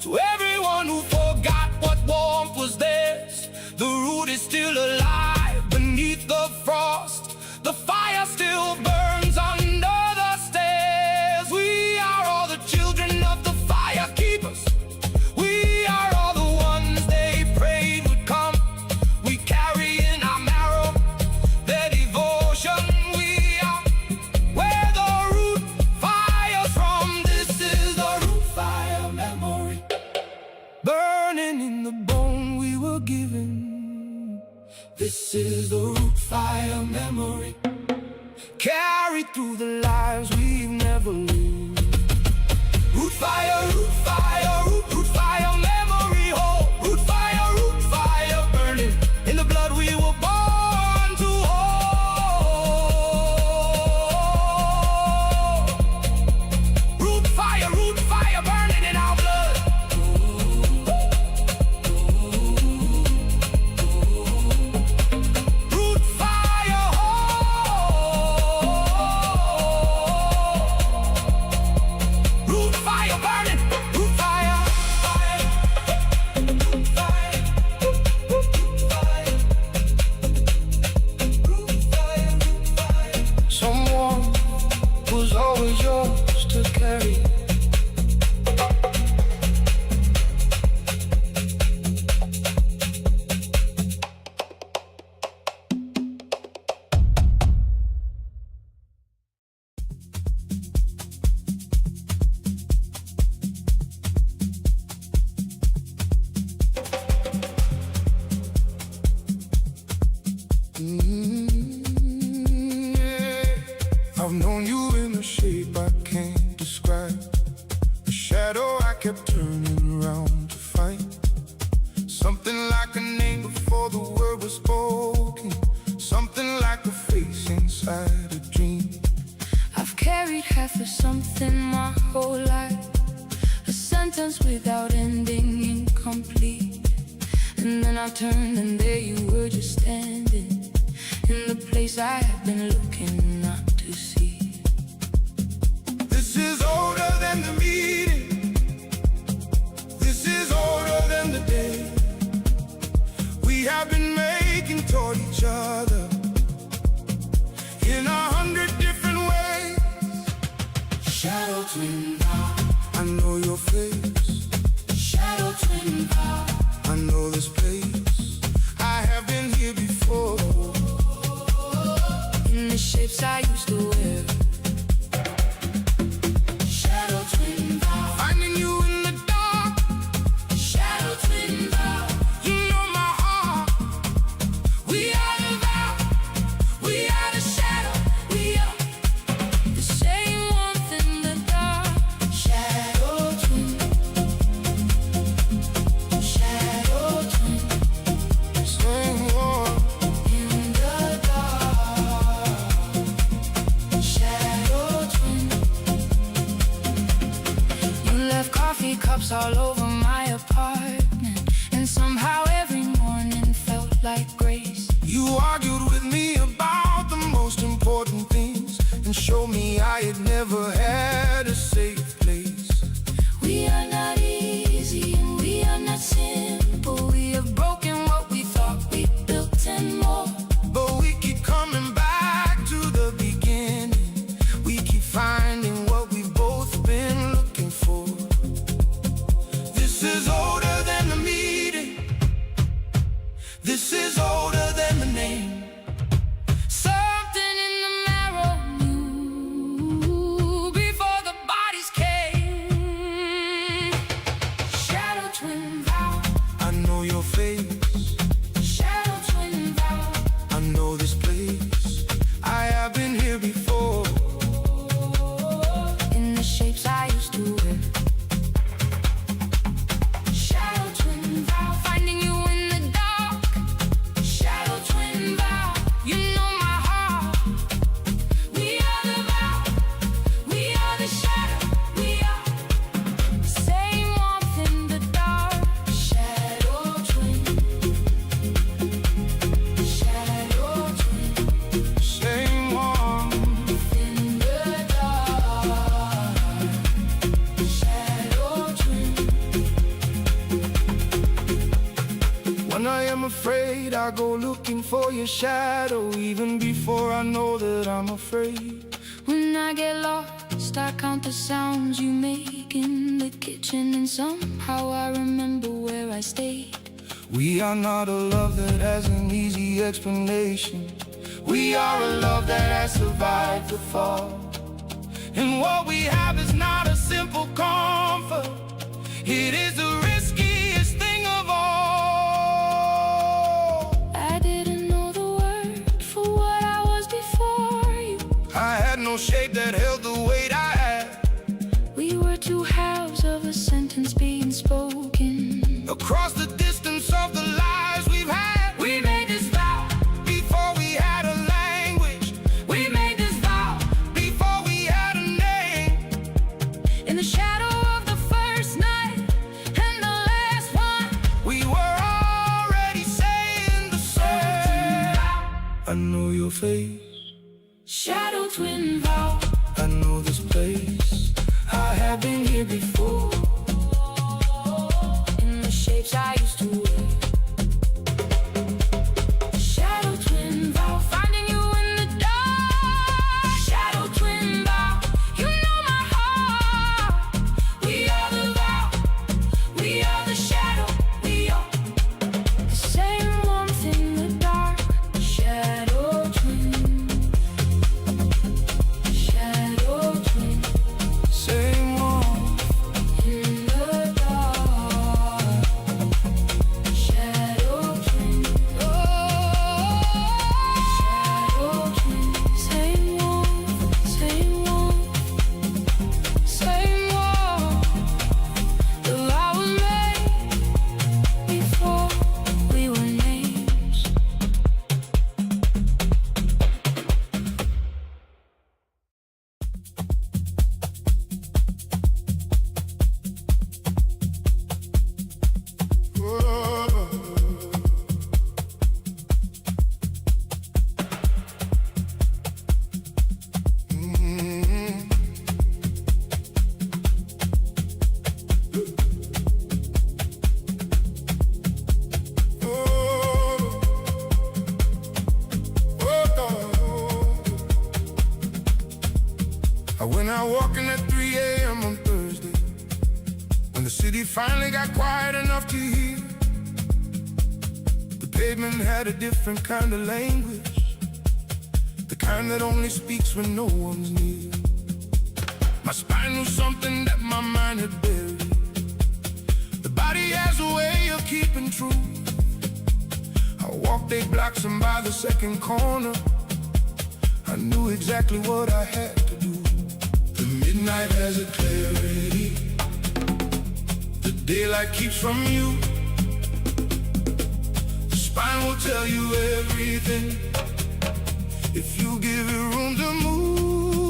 to everyone who forgot what warmth was theirs, the root is still alive beneath the frost. The fire still burns under the stairs. We are all the children of the fire keepers. We are all the ones they prayed would come. We carry in our marrow their devotion. We are where the root fire's from. This is the root fire memory, burning in the bone we were given. This is the root fire memory, carried through the lives we've never lived. Root fire, root fire, root fire memory, oh, root fire burning in the blood we were born to hold. Root fire burning in our blood. Root fire, root fire burning, root fire, root fire, root fire. Someone who's always yours to carry. I've known you in a shape I can't describe, a shadow I kept turning around to find. Something like a name before the word was spoken, something like a face inside a dream. I've carried half of something my whole life, a sentence without ending, incomplete. And then I turned and there you were, just standing in the place I had been looking not to see. This is older than the meeting, this is older than the day we have been making toward each other in 100 different ways. Shadow twin vow, I know your face, shadow twin vow. I know this place, I have been here before. In the shapes I used to wear. Shadow twin vow, Finding you in the dark, shadow twin vow. you know my heart. We are the vow, we are the shadow, we are the same warmth in the dark. Shadow twin, shadow twin Same one, in the dark. Shadow twin. You left coffee cups all over my apartment, and somehow every morning felt like grace. you argued with me about the most important things and showed me I had never had a safe place. We are not easy and we are not simple. We have broken what we thought we built and more. But we keep coming back to the beginning, we keep finding what we've both been looking for. This is older than the meeting, this is older than the name. Something in the marrow knew before the bodies came. Shadow twin vow, I know your face, shadow twin vow. I know this place, I have been here before. In the shapes I used to wear. When I am afraid, I go looking for your shadow, even before I know that I'm afraid. When I get lost, I count the sounds you make in the kitchen, and somehow I remember where I stayed. We are not a love that has an easy explanation. We are a love that has survived the fall. And what we have is not a simple comfort. It is the riskiest thing of all. I didn't know the word for what I was before you. I had no shape that held the weight I had. We were two halves of a sentence being spoken. Across the distance of the lives we've had, We made this vow. before we had a language. We made this vow. Before we had a name. In the shadow of the first night and the last one, We were already saying the same. I know your face, shadow twin vow. I know this place. I have been here before. In the shapes I used to wear. Shadow twin vow, finding you in the dark. Shadow twin vow, you know my heart. We are the vow, we are the shadow. We are the same warmth in the dark. Shadow twin, shadow twin, Same one. in the dark. Shadow twin, oh, shadow twin, same warmth, same warmth, same warmth. The vow was made before we were names. I went out walking at 3 a.m. on Thursday, when the city finally got quiet enough to hear. The pavement had a different kind of language, the kind that only speaks when no one's near. My spine knew something that my mind had buried. The body has a way of keeping truth. I walked 8 blocks, and by the second corner I knew exactly what I had to do. The midnight has a clarity, the daylight keeps from you. The spine will tell you everything if you give it room to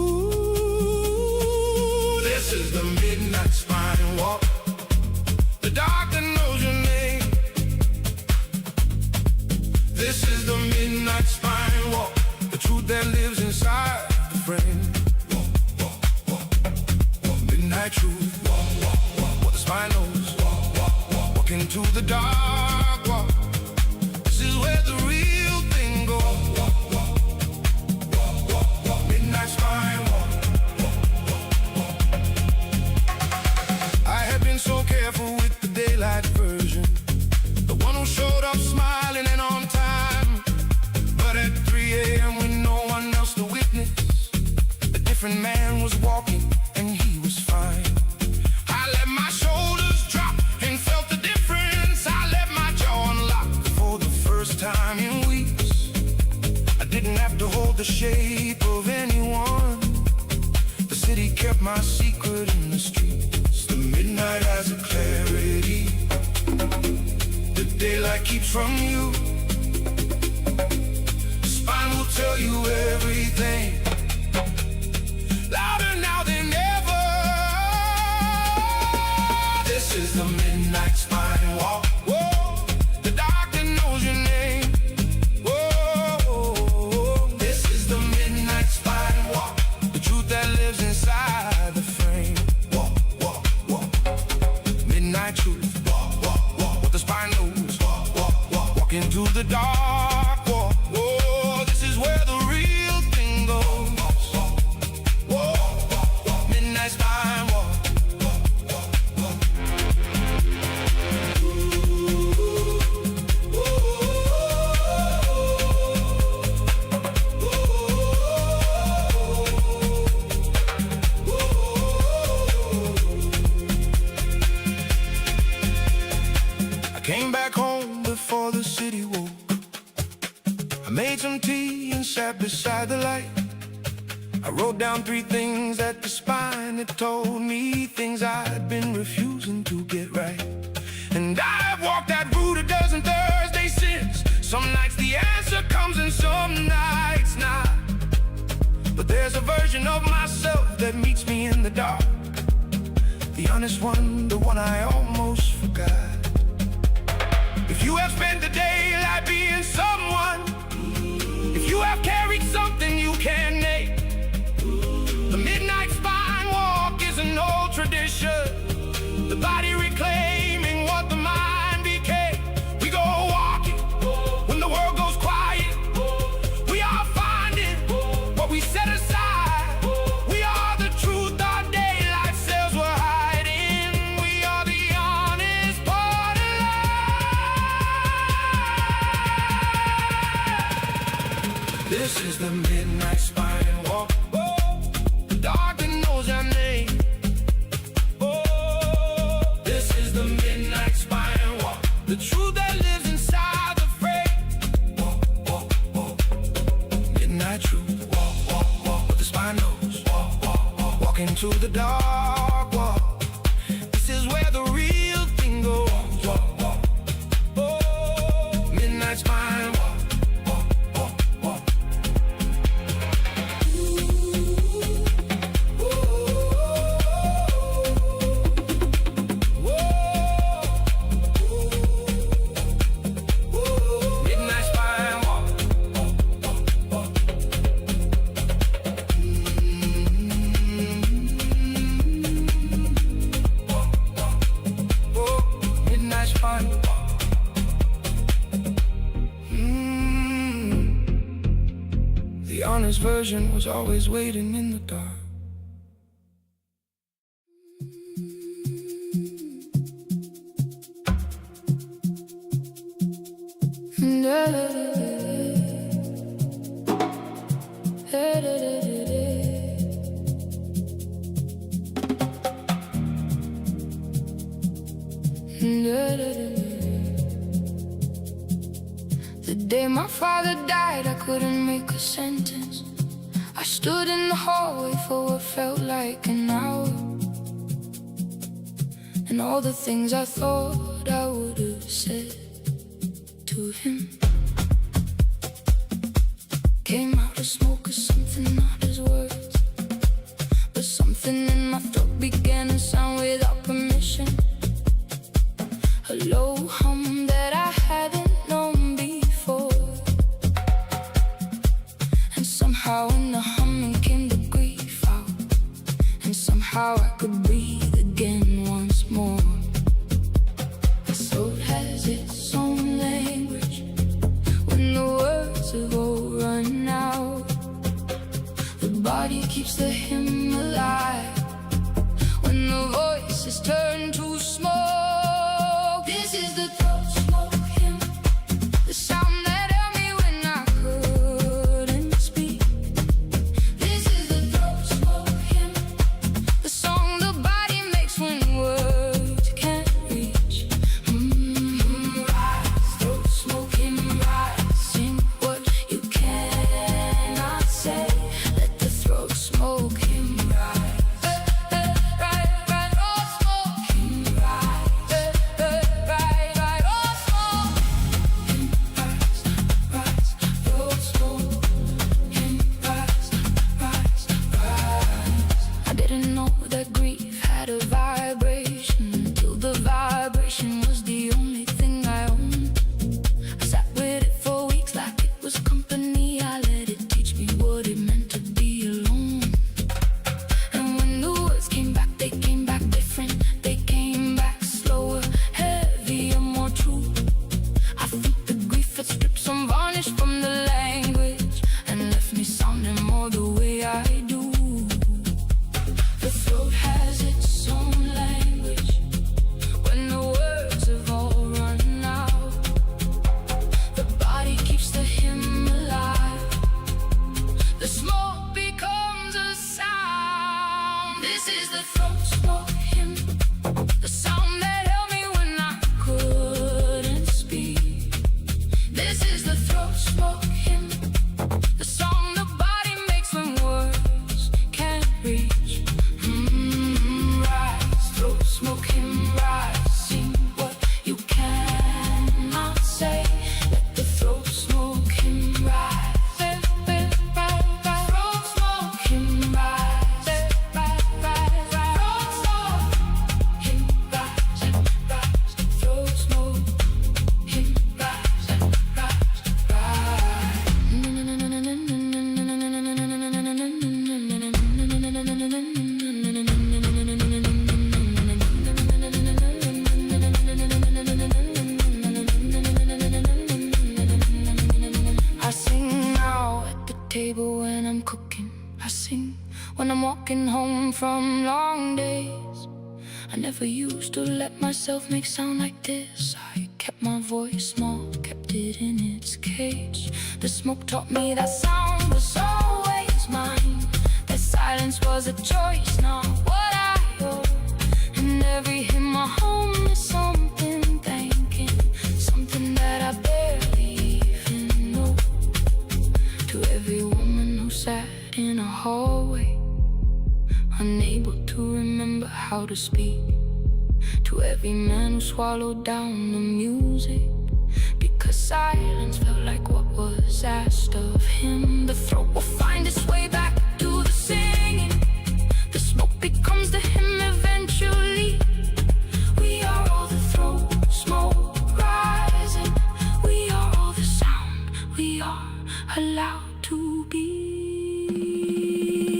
move. This is the midnight spine walk, the dark that knows your name. This is the midnight spine walk, the truth that lives inside the frame. Midnight truth, what the spine knows. Walk into the dark, walk. This is where the real thing goes. Midnight spine walk. I had been so careful with the daylight version, the one who showed up smiling and on time. But at 3 a.m. with no one else to witness, a different man was walking and he was fine. I let my shoulders drop and felt the difference. I let my jaw unlock for the first time in weeks. I didn't have to hold the shape of anyone. The city kept my secret in the streets. The midnight has a clarity, the daylight keeps from you. Spine will tell you everything, louder now than ever. This is the midnight spine walk. Whoa, the dark that knows your name. Whoa, this is the midnight spine walk, the truth that lives inside the frame. Walk, walk, walk. Midnight truth. Walk, walk, walk. What the spine knows. Walk, walk, walk. Came back home before the city woke. I made some tea and sat beside the light. I wrote down 3 things at the spine that told me things I'd been refusing to get right. And I've walked that route a dozen Thursdays since. Some nights the answer comes and some nights not. But there's a version of myself that meets me in the dark. The honest one, the one I almost forgot. If you have spent the daylight being someone, if you have carried something you can't name, the midnight spine walk is an old tradition. The body reclaiming what the mind became. We go walking when the world goes quiet. We are finding what we set aside. We are the truth our daylight selves were hiding. We are the honest part of life. This is the midnight spine walk. The dark that knows your name. The truth that lives inside the frame. Walk, walk, walk. Midnight truth. Walk, walk, walk. What the spine knows. Walk, walk, walk. Walk into the dark. Walk. This is where the real thing goes. Walk, walk, walk. Oh, midnight spine. Walk, walk, walk, walk. The honest version was always waiting in the dark. The day my father died, I couldn't make a sentence. I stood in the hallway for what felt like an hour, and all the things I thought I would have said to him came out as smoke or something, not as words. But something in my throat began to sound without permission, a low hum that I hadn't known before. And somehow in the humming came the grief out, and somehow I could breathe again once more. The soul has its own language when the words have all run out. The body keeps the hymn alive when the voice is turned to smoke. This is the throat smoke hymn, the sound that held me when I couldn't speak. This is the throat smoke hymn, the song the body makes when words can't reach. Rise, throat smoke hymn, rise, sing what you cannot say. Let the throat smoke hymn rise. Rise, throat smoke hymn rise. walking home from long days. I never used to let myself make sound like this. I kept my voice small, kept it in its cage. The smoke taught me that sound was always mine, that silence was a choice, not what I owe. And every hymn I hum is something thanking, something that I barely even know. To every woman who sat in a hallway, unable to remember how to speak. To every man who swallowed down the music, because silence felt like what was asked of him. The throat will find its way back to the singing. The smoke becomes the hymn eventually. We are all the throat, smoke rising. We are all the sound we are allowed to be.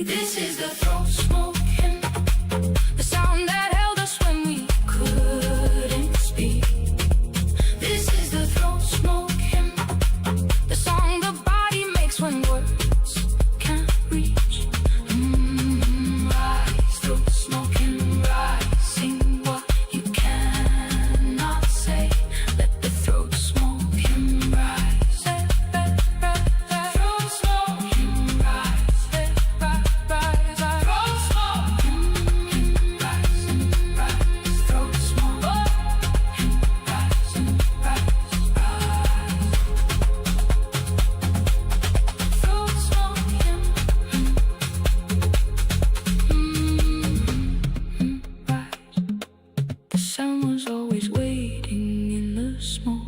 This is the throat smoke hymn, the sound that held us when we couldn't speak. This is the throat smoke hymn, the song the body makes when words can't reach. Rise, throat smoke hymn, rise, sing what you cannot say. Let the throat smoke hymn rise. Throat smoke hymn rise. Throat smoke hymn rise. Throat smoke hymn rise. Throat smoke hymn rise. The sun was always waiting in the smoke.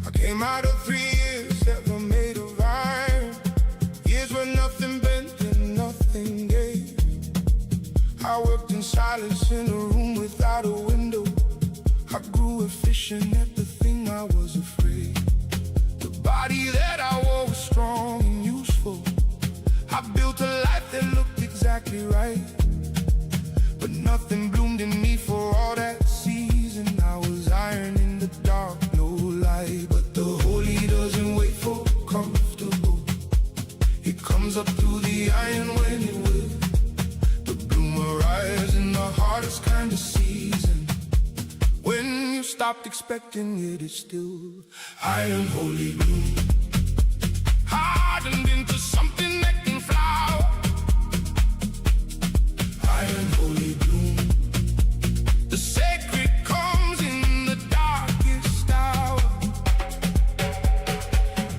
I came out of 3 years that were made of iron, years where nothing bent and nothing gave. I worked in silence in a room without a window. I grew efficient at the thing I was afraid. The body that I wore was strong and useful. I built a life that looked exactly right, but nothing bloomed in me for all that season. I was iron in the dark, no light. But the holy doesn't wait for comfortable. It comes up through the iron when it will. The bloom arrives in the hardest kind of season. When you stopped expecting it, it's still iron holy bloom, hardened into something that can flower. Iron holy bloom, the sacred comes in the darkest hour.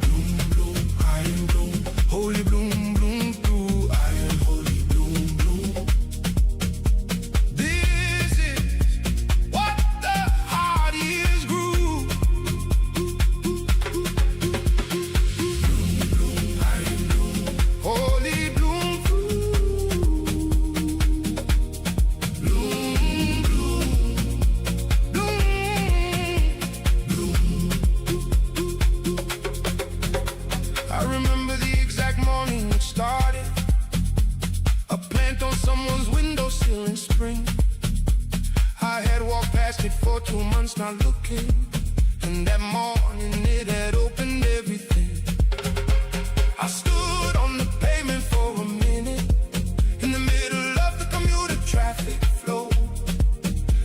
Bloom, bloom, iron bloom, holy bloom, bloom through iron holy bloom, bloom. This is what the heart is grew. Bloom, bloom, iron bloom, holy bloom through. Bloom, bloom, bloom, bloom. I remember the exact morning it started. A plant on someone's windowsill in spring. I had walked past it for 2 months not looking, and that morning it had opened everything. I stood on the pavement for a minute, in the middle of the commuter traffic flow,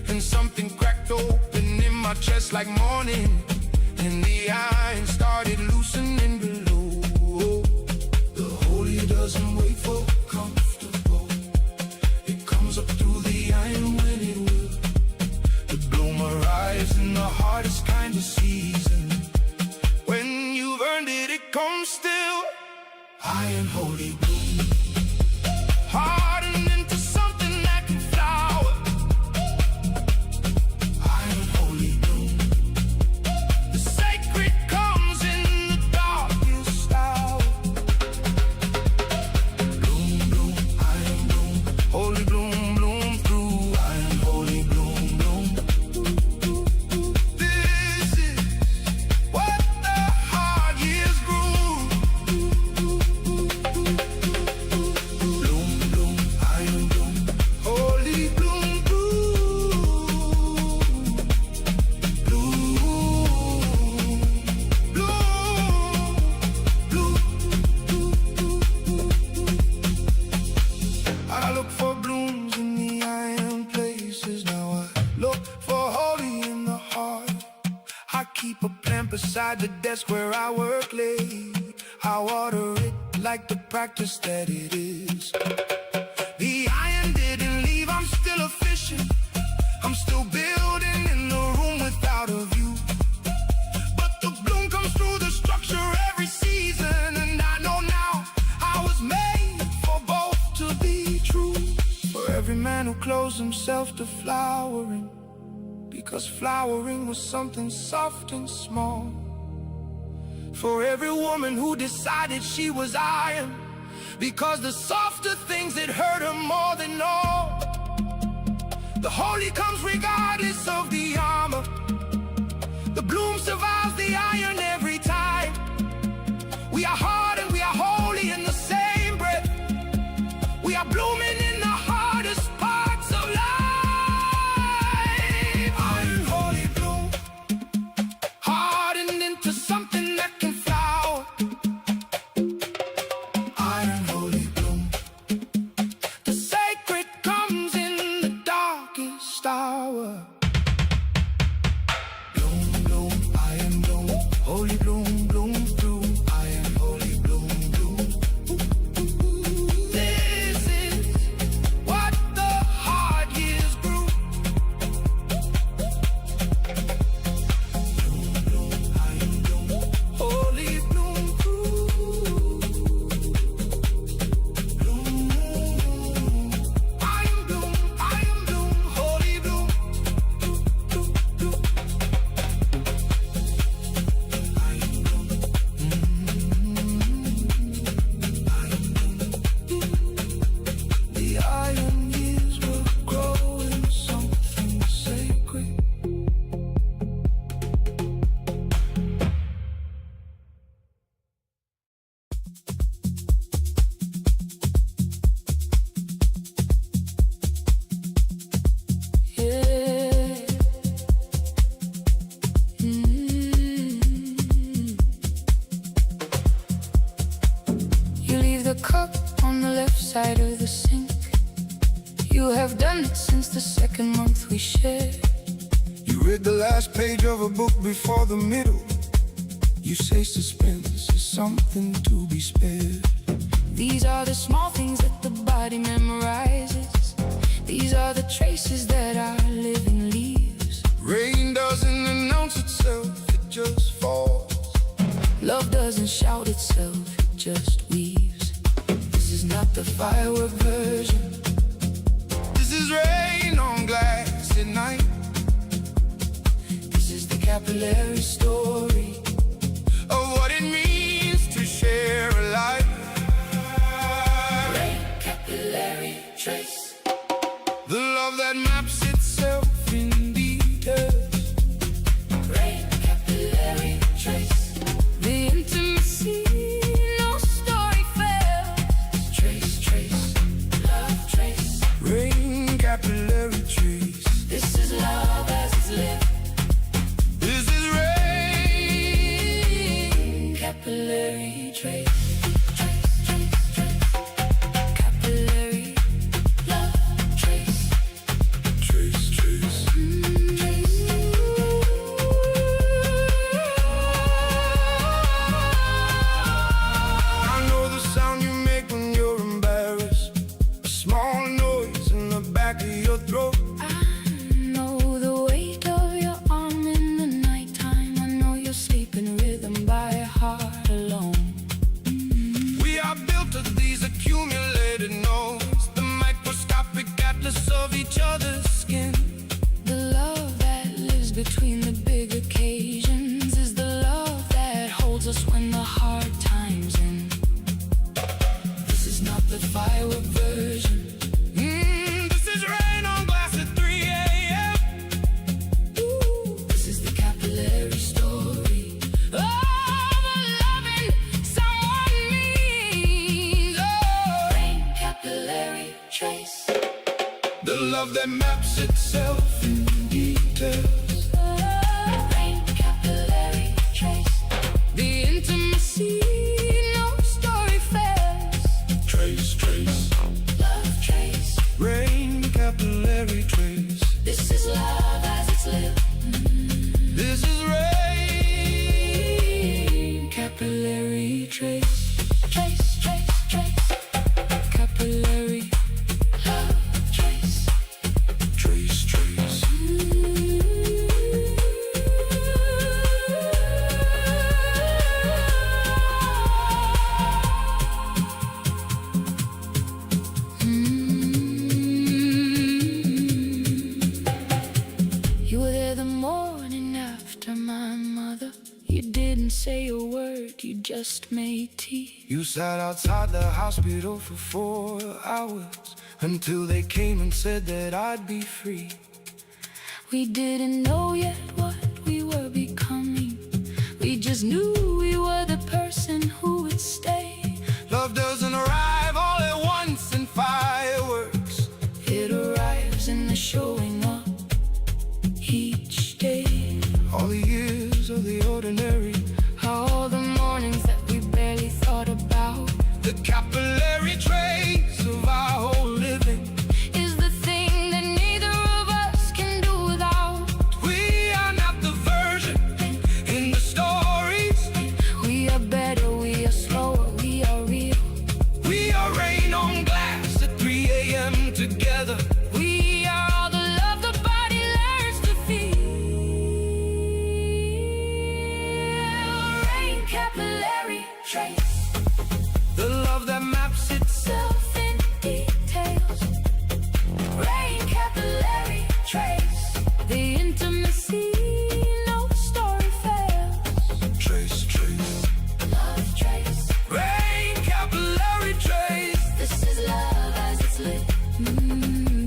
and something cracked open in my chest like morning, and the iron started loosening below. The holy doesn't wait for comfortable. It comes up through the iron when it will. The bloom arrives in the hardest kind of season. When you've earned it, it comes still. Iron holy bloom, hardened into something that can flower. Iron holy bloom, the sacred comes in the darkest hour. Bloom, bloom, iron bloom, holy bloom, bloom. keep a plant beside the desk where I work late. I water it like the practice that it is. The iron didn't leave, I'm still efficient. I'm still building in the room without a view. But the bloom comes through the structure every season. And I know now I was made for both to be true. For every man who closed himself to flowering, because flowering was something soft and small. For every woman who decided she was iron, because the softer things that hurt her more than all. The holy comes regardless of the armor. The bloom survives the iron every time. We are hard and we are holy in the same breath. We are blooming in the hardest parts of life. Iron, holy bloom, hardened into something that can flower. Iron, holy bloom, the sacred comes in the darkest hour. Bloom, bloom, iron bloom, holy bloom, bloom through. Iron, holy bloom, bloom. This is what the hard years grew. Bloom, bloom, iron bloom, holy bloom through. Bloom, iron bloom, holy bloom. The iron years were growing something sacred. Yeah. You leave the cup on the left side of the sink. You have done it since the second month we shared. You read the last page of a book before the middle. You say suspense is something to be spared. These are the small things that the body memorizes. These are the traces that our living leaves. Rain doesn't announce itself, it just falls. Love doesn't shout itself, it just weaves. This is not the firework version. This is rain on glass at night. This is the capillary story. Of what it means to share a life. Rain, capillary trace. The love that maps itself in details. Rain, capillary trace. The intimacy, no story fails. Trace, trace, love trace. Rain, capillary trace. This is love as it's lived. This is rain. Capillary trace. Trace, trace, trace. Capillary love trace. Trace, trace. I know the sound you make when you're embarrassed. A small noise in the back of your throat. I know the weight of your arm in the nighttime. I know you're sleeping rhythm by heart alone. We are built of these accumulated notes. The microscopic atlas of each other's skin. The love that lives between the big occasions is the love that holds us when the hard times end. This is not the firework version. This is rain on glass at 3 a.m. This is the capillary story. Oh, the loving someone means. Oh, rain, capillary trace. The love that maps itself in details. Rain, capillary trace. The intimacy, no story fails. Trace, trace. Love trace. Rain, capillary trace. This is love as it's lived. This is rain. say a word, you just made tea. You sat outside the hospital for 4 hours until they came and said that I'd be free. We didn't know yet what we were becoming. We just knew we were the person who would stay. Love doesn't arrive all at once in fireworks. It arrives in the showing up each day. All the years of the ordinary, All the mornings that we barely thought about. the capillary trace of our whole living Is the thing that neither of us can do without. We are not the version in the stories. We are better, we are slower, we are real. We are rain on glass at 3 a.m. together. We are all the love the body learns to feel. Rain capillary trace, The love that maps itself. self in details. Rain capillary trace, the intimacy, no story fails. Trace, trace. Love trace, Rain capillary trace. this is love as it's lit.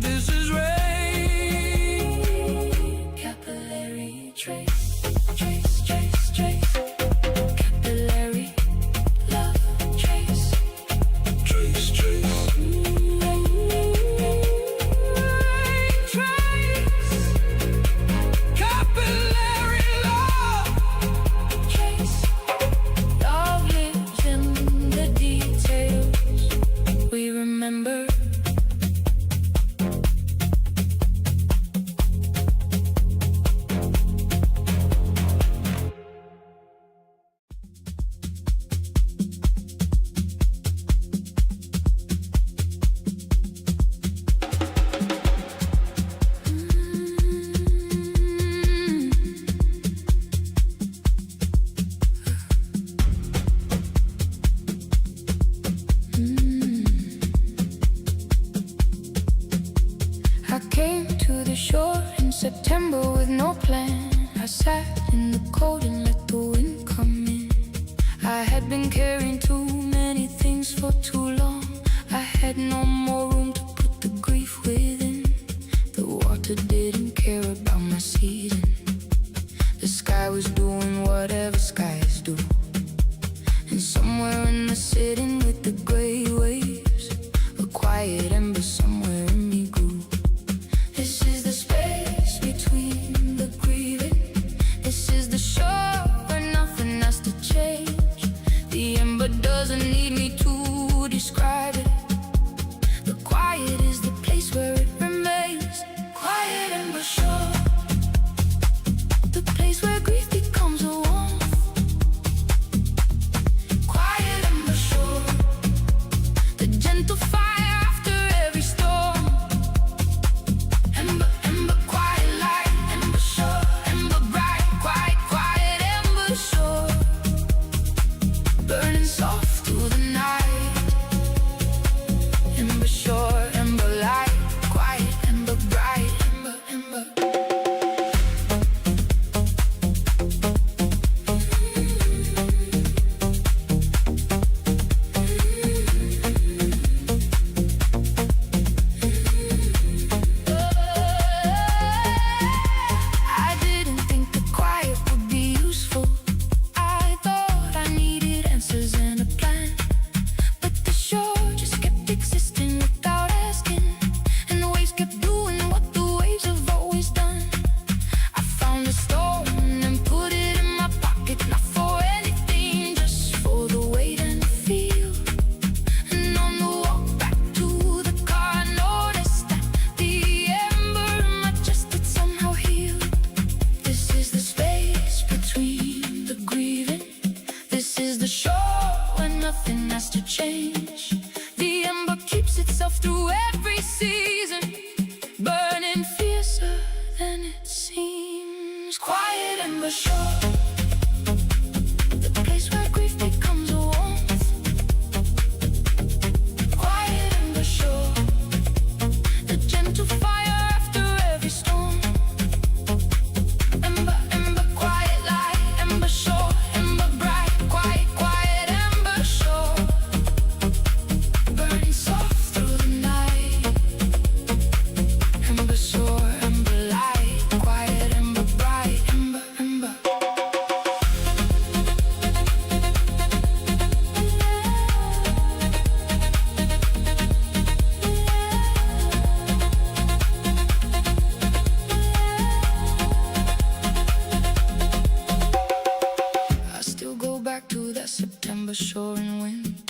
This is rain. Capillary trace, trace, trace, trace. Capillary love trace. Trace, trace. Rain trace, Capillary love. trace. Love lives in the details we remember. I came to the shore in September with no plan. I sat in the cold and let the wind come in. I had been carrying too many things for too long. I had no more room to put the grief within. The water didn't care about my season. The sky was doing whatever skies do. And somewhere in the sitting with the gray waves, a quiet ember somewhere in me grew. This is the space between the grieving. This is the shore where nothing has to change. The ember doesn't need me to describe it. The quiet is the place where it remains. Quiet ember shore, the place where grief becomes a warmth. Quiet ember shore, the gentle fire after every storm. Ember, ember, quiet light, ember shore, ember bright, quiet, quiet ember shore, burning soft through the night. Ember shore, ember light, quiet, ember bright, ember, ember. I didn't think the quiet would be useful. I thought I needed answers and a plan. But the shore just kept existing without asking. And the waves kept doing what the waves have always done. I found a stone and put it in my pocket, not for anything, just for the weight and the feel. And on the walk back to the car, I noticed that the ember in my chest had somehow healed. This is the space between the grieving. This is the shore where nothing has to change. The ember keeps itself through every season, burning fiercer than it seems. Quiet ember shore, the place where grief becomes a warmth. Quiet ember shore, the gentle fire after every storm. Ember, ember, quiet light, ember shore, ember bright.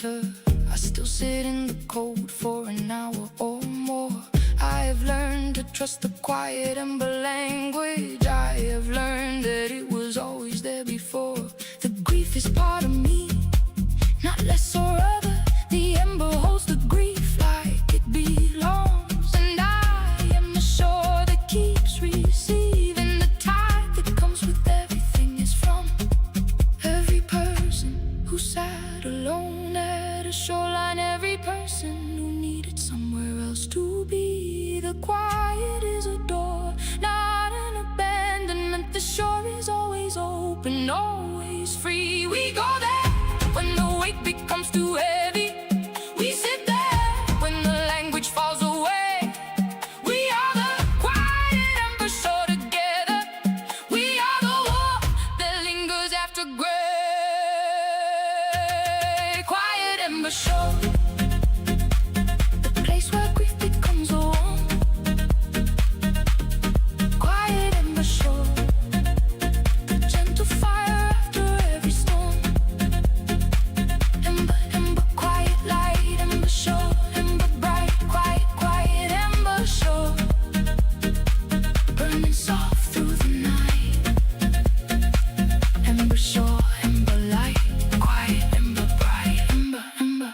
winter, I still sit in the cold for an hour or more. I have learned to trust the quiet ember language. I have learned that it was always there before. The grief is part of me, not less or other. The ember holds the grief like it belongs, and I am the shore that keeps receiving. The tide that comes with everything is from every person who sat alone at a shoreline, every person who needed somewhere else to be. The quiet is a door, not an abandonment. The shore is always open, always free. We go there when the weight becomes too heavy. We sit there when the language falls away. We are the quiet ember shore together. We are the warmth that lingers after gray. Quiet ember shore, the place where grief becomes a warmth. Quiet ember shore, the gentle fire after every storm. Ember, ember, quiet light, ember shore, ember bright, quiet, quiet ember shore, burning soft through the night. Ember shore, ember light, quiet, ember bright, ember, ember.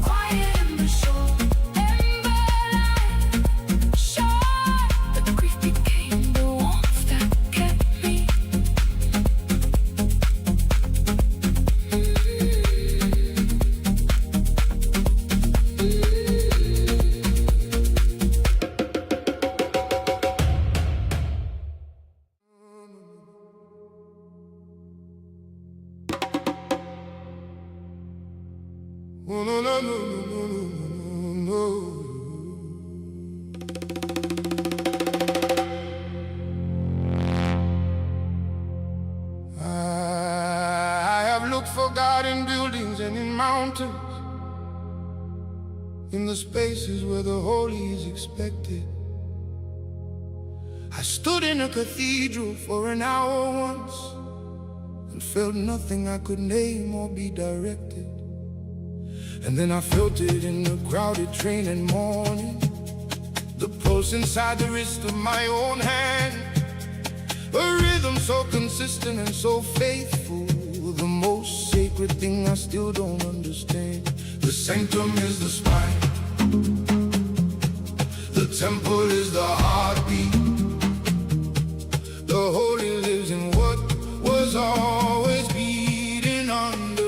Quiet ember shore, ember light, shore. The grief became the warmth that kept me. Oh, no, no, no, no, no, no, no. I have looked for God in buildings and in mountains, in the spaces where the holy is expected. I stood in a cathedral for an hour once and felt nothing I could name or be directed. And then I felt it in the crowded train and morning, the pulse inside the wrist of my own hand, a rhythm so consistent and so faithful, the most sacred thing I still don't understand. The sanctum is the spine, the temple is the heartbeat, the holy lives in what was always beating underneath.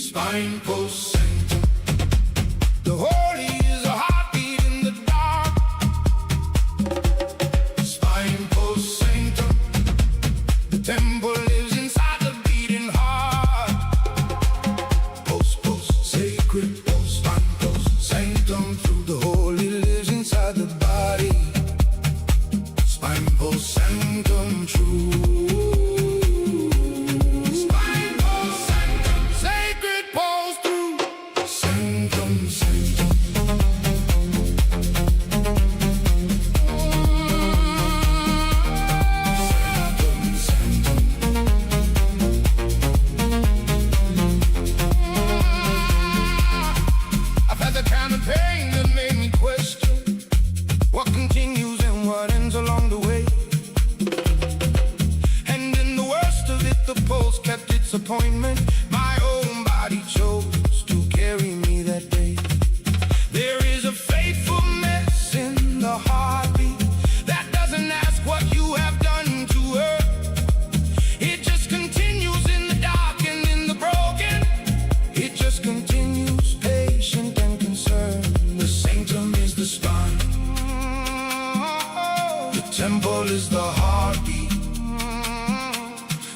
Spine, post, sanctum. The holy is a heartbeat in the dark. Spine, post, sanctum. The temple lives inside the beating heart. Post, post, sacred, post, spine, post, sanctum. Through the holy lives inside the body. Spine, post, sanctum, true. Spine, post, sanctum, sacred pulse through. Sanctum, sanctum. Sanctum, sanctum. I've had the kind of pain that made me question what continues and what ends along the way. And in the worst of it, the pulse kept its appointment. My own body chose to carry me that day. There is a faithfulness in the heartbeat that doesn't ask what you have done to her. It just continues in the dark and in the broken. It just continues patient and concerned. The sanctum is the spine, the temple is the heartbeat,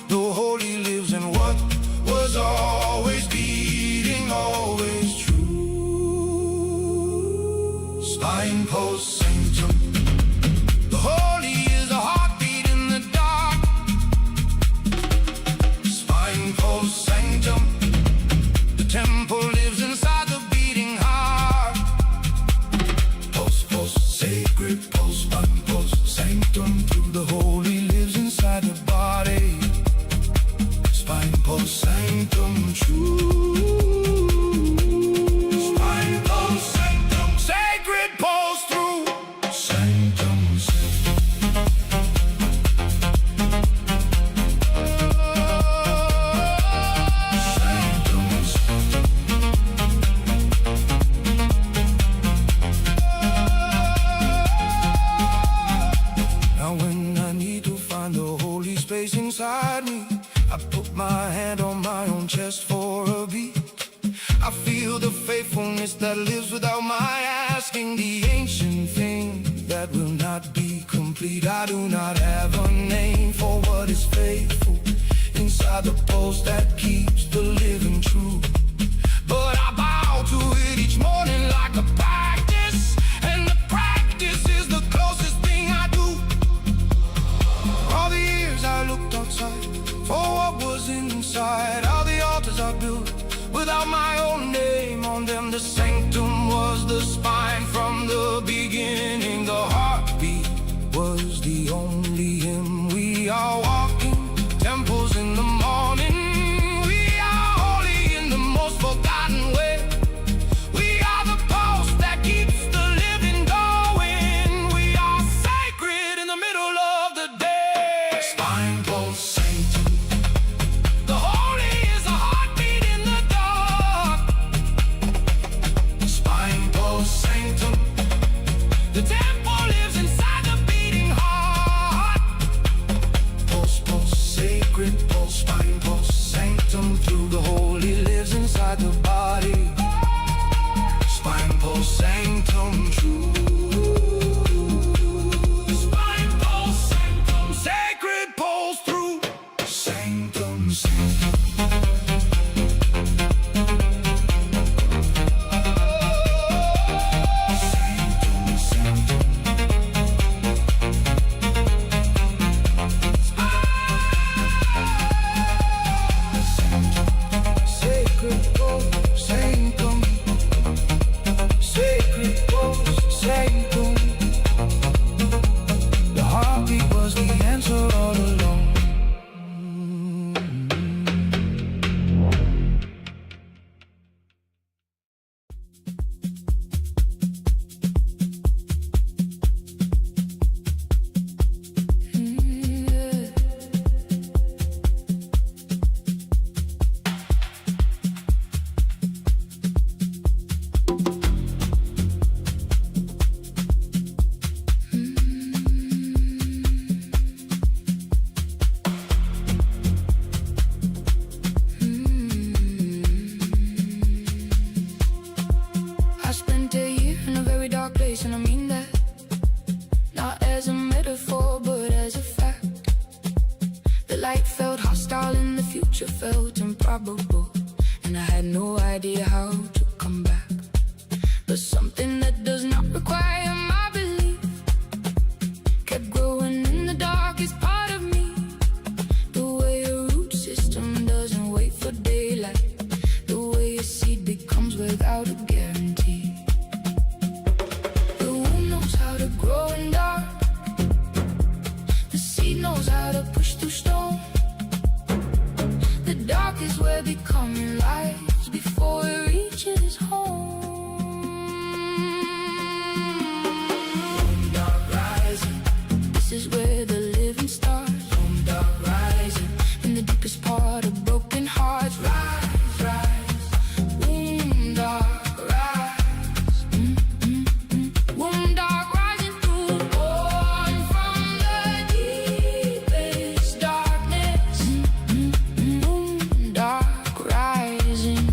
the holy lives in what was always beating, always true. Spine, post, sanctum. The holy is a heartbeat in the dark. Spine, post, sanctum. The temple lives inside the beating heart. Post, post, sacred, post, feel the faithfulness that lives without my asking. The ancient thing that will not be complete. I do not have a name for what is faithful inside the pulse that keeps the living true. But I bow to it each morning like a practice, and the practice is the closest thing I do. All the years I looked outside for what was inside. All the altars I built without my own name on them. The sanctum was the spine from the beginning. The heartbeat was the only hymn. We are walking temples in the morning. We are holy in the most forgotten way. We are the pulse that keeps the living going. We are sacred in the middle of the day. Spine pulse sanctum. The holy is a heartbeat in the dark. Spine pulse sanctum. The temple lives inside the beating heart. Pulse, pulse, sacred pulse, spine pulse, sanctum. Through the holy lives inside the body. Spine pulse, sanctum, true. Spine pulse, sanctum, sacred pulse through. Sanctum, sanctum. Sacred pulse, sanctum. Sacred pulse, sanctum. The heartbeat was the answer all along. I spent a year in a very dark place, and I mean that not as a metaphor, but as a fact. The light felt hostile and the future felt improbable, and I had no idea how to come back. But something that does not require my belief kept growing in the darkest part of me. The way a root system doesn't wait for daylight, the way a seed becomes without a guarantee. The womb knows how to grow in dark. The seed knows how to push through storm. The dark is where becoming lies before it reaches home. Dark rising, this is where the living starts. Dark rising, in the deepest part of broken hearts. Rise, rise, dark rise. Dark rising through, born from the deepest darkness. Dark rising.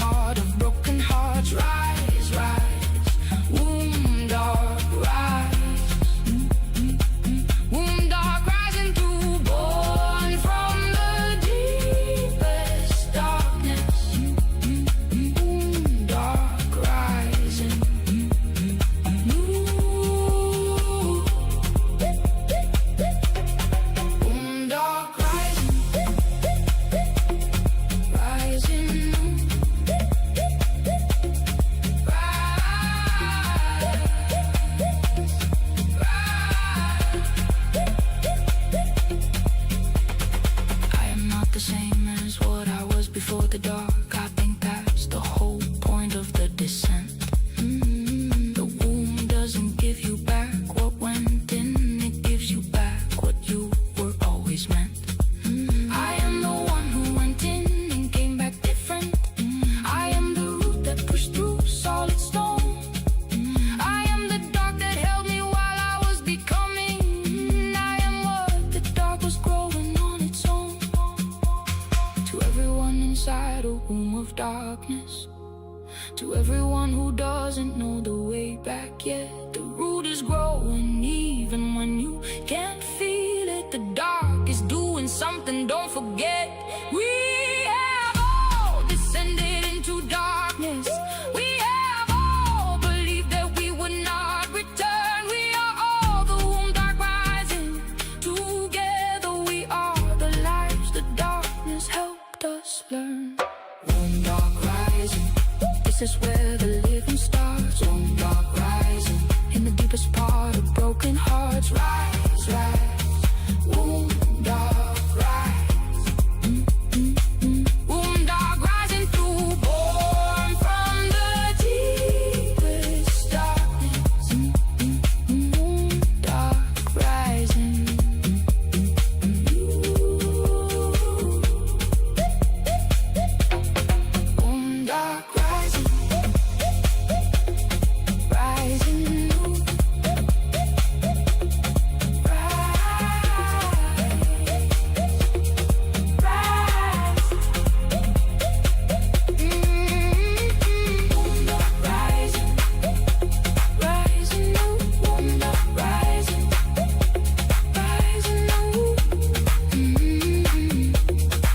part of broken hearts. Rise, rise, womb dog, rise. Womb dog rising through, born from the deepest darkness. Womb dog rising. Womb dog rising. Rising. I am not the same as what I was before the dark. I think that's the whole point of the descent. The womb doesn't give you back what went in, it gives you back what you were always meant. I am the one who went in and came back different. I am the root that pushed through solid stone. I am the dark that held me while I was becoming. I am what the dark was growing on its own. To everyone inside a womb of darkness, to everyone who doesn't know the way back yet, the root is growing even when you can't feel it. The dark is doing something, don't forget. We have all descended into darkness. We have all believed that we would not return. We are all the womb dark rising. Together we are the lives the darkness helped us learn. Womb dark rising. This is where the living starts. Womb dark rising. In the deepest part of broken hearts. Rise, rise. Womb dark rise. Womb dark rising through, born from the deepest darkness. Womb dark rising. Womb dark rising. Rising.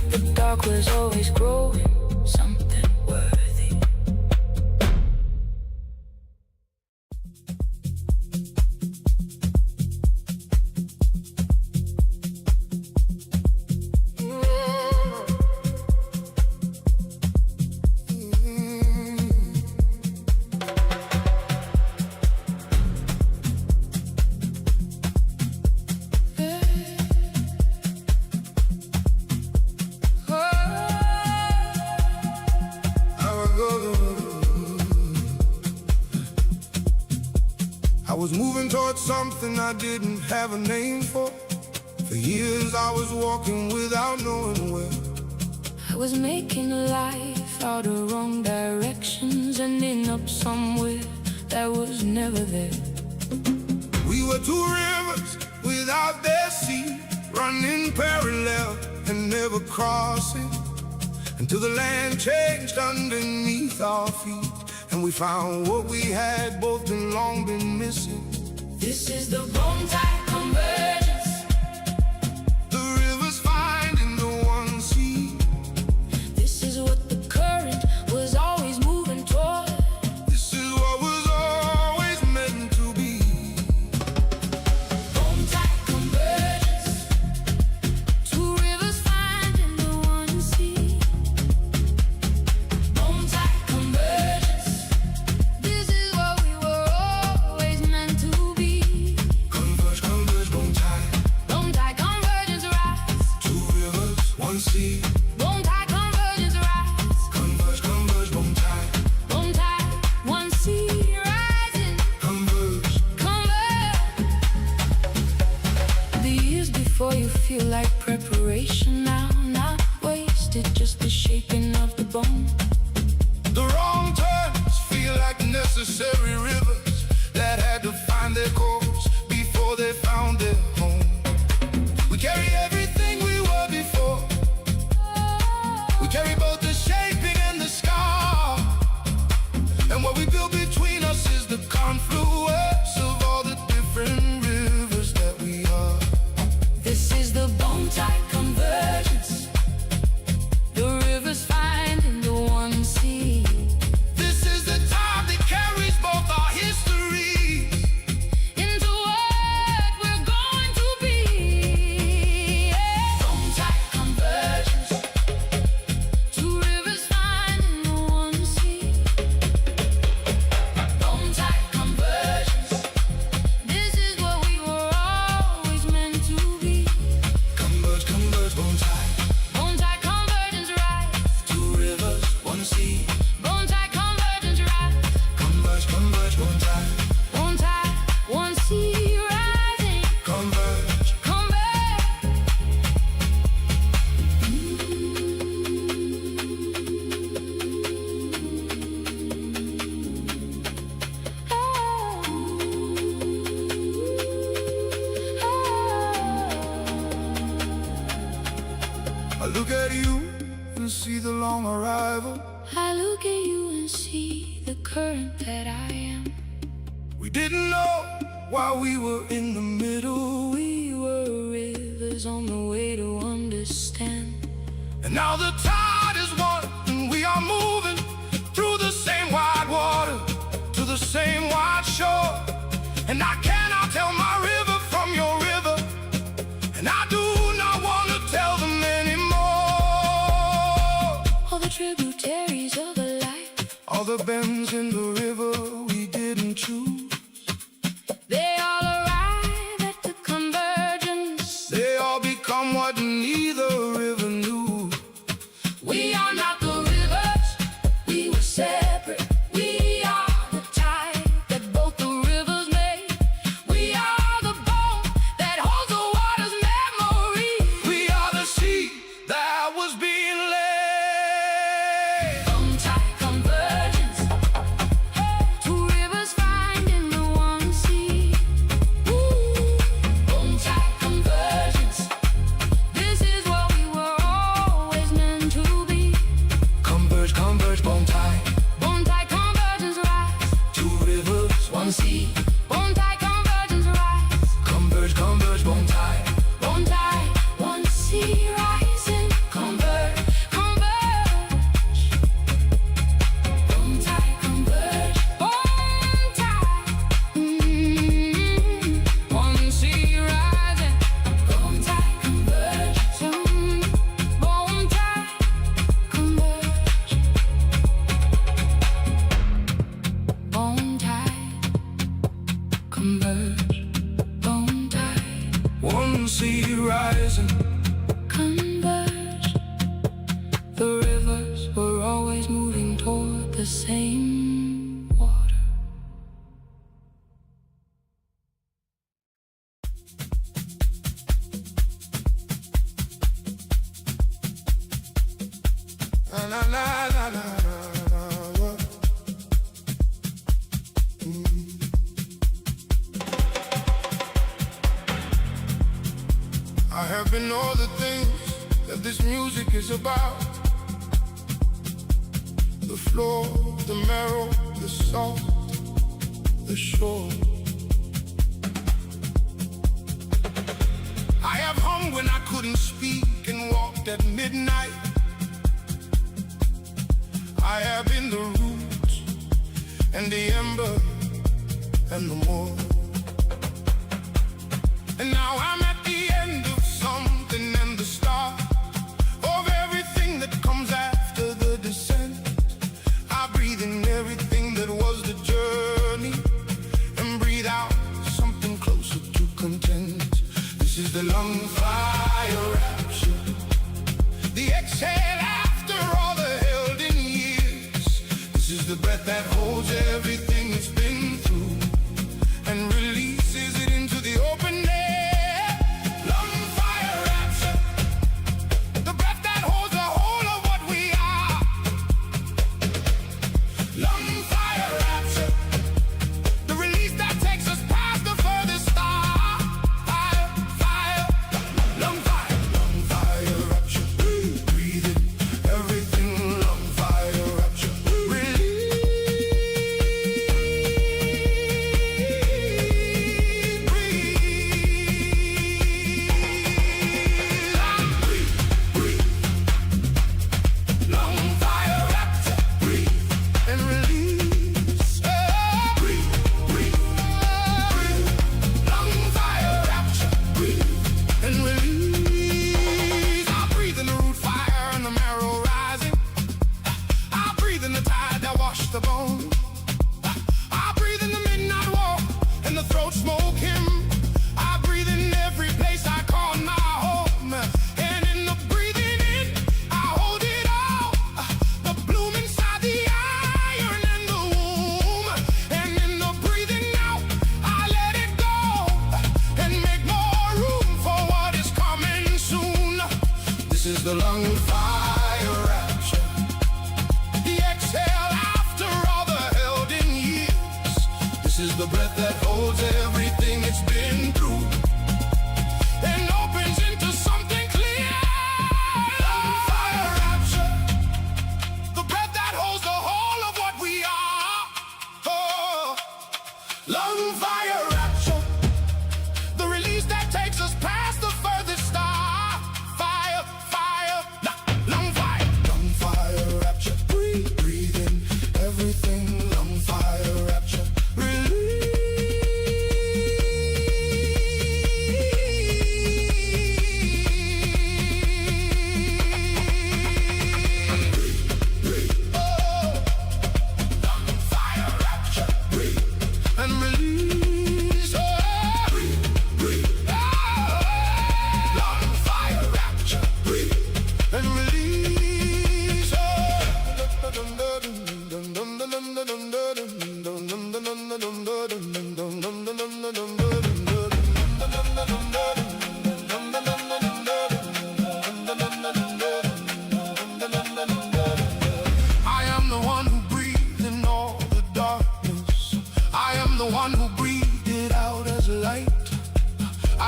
The dark was always growing something worthy. I was moving towards something I didn't have a name for. For years I was walking without knowing where. I was making life out of wrong directions, ending up somewhere that was never there. We were two rivers without their sea, running parallel and never crossing, until the land changed underneath our feet, and we found what we had both been long been missing. This is the bone tight convergence. The rivers finding the one sea. This is what the current was always moving toward. This is what was always meant to be. Bone tight convergence. Two rivers finding the one sea. Bone tight convergence. This is what we were always meant to be. Converge, converge, bone tight. look at you and see the long arrival. I look at you and see the current that I am. We didn't know while we were in the middle. We were rivers on the way to understand. And now the tide is one, and we are moving through the same wide water to the same wide shore. And I cannot tell my river from your river, and I do not want to tell them anymore. All the tributaries of a life, all the bends in the river we didn't choose, they all arrive at the convergence. they all become what neither river knew. We are not the rivers, we were separate. We are the tide that both the rivers made. We are the bone that holds the water's memory. We are the seed that was being laid. Bone tide convergence, two rivers finding the one sea. Bone tide convergence, this is what we were always meant to be. Converge, converge, bone tide. Bone tide convergence rise, Two rivers, one sea. Bone tide convergence rise, converge, converge, bone tide. bone tide, one sea rising. Converge, converge. Bone tide converge, bone tide. One sea rising. Bone tide converge, bone tide converge. Bone tide converge, bone tide One sea rising. converge. The rivers were always moving toward the same water. Na, na, na, na, na, na, na. I have been all the things that this music is about. The floor, the marrow, the salt, the shore. I have hung when I couldn't speak and walked at midnight. I have been the roots and the ember and the more. And now I'm at the end of something and the start of everything that comes after the descent. I breathe in everything that was the journey and breathe out something closer to content. This is the lung fire rapture, the exhale after all the held in years. This is the breath that holds everything it's been through and releases it into the open air. Lung fire rapture, the breath that holds the whole of what we are. Lung fire rapture, the release that takes us past the furthest star. Fire, fire, lung fire rapture. Breathe it, everything, lung fire rapture. Release, breathe, lung fire rapture. Breathe and release. Breathe, lung fire rapture. Breathe and release. I breathe in the root fire and the marrow rising. I breathe in the tide that washed the bone. I breathe in the midnight walk and the throat smoke him. I breathe in every place I call my home. And in the breathing in, I hold it all. The bloom inside the iron and the womb. And in the breathing out, I let it go and make more room for what is coming soon. This is the lung fire rapture, the exhale after all the held in years. This is the breath that holds everything it's been through and opens into something clear. Lung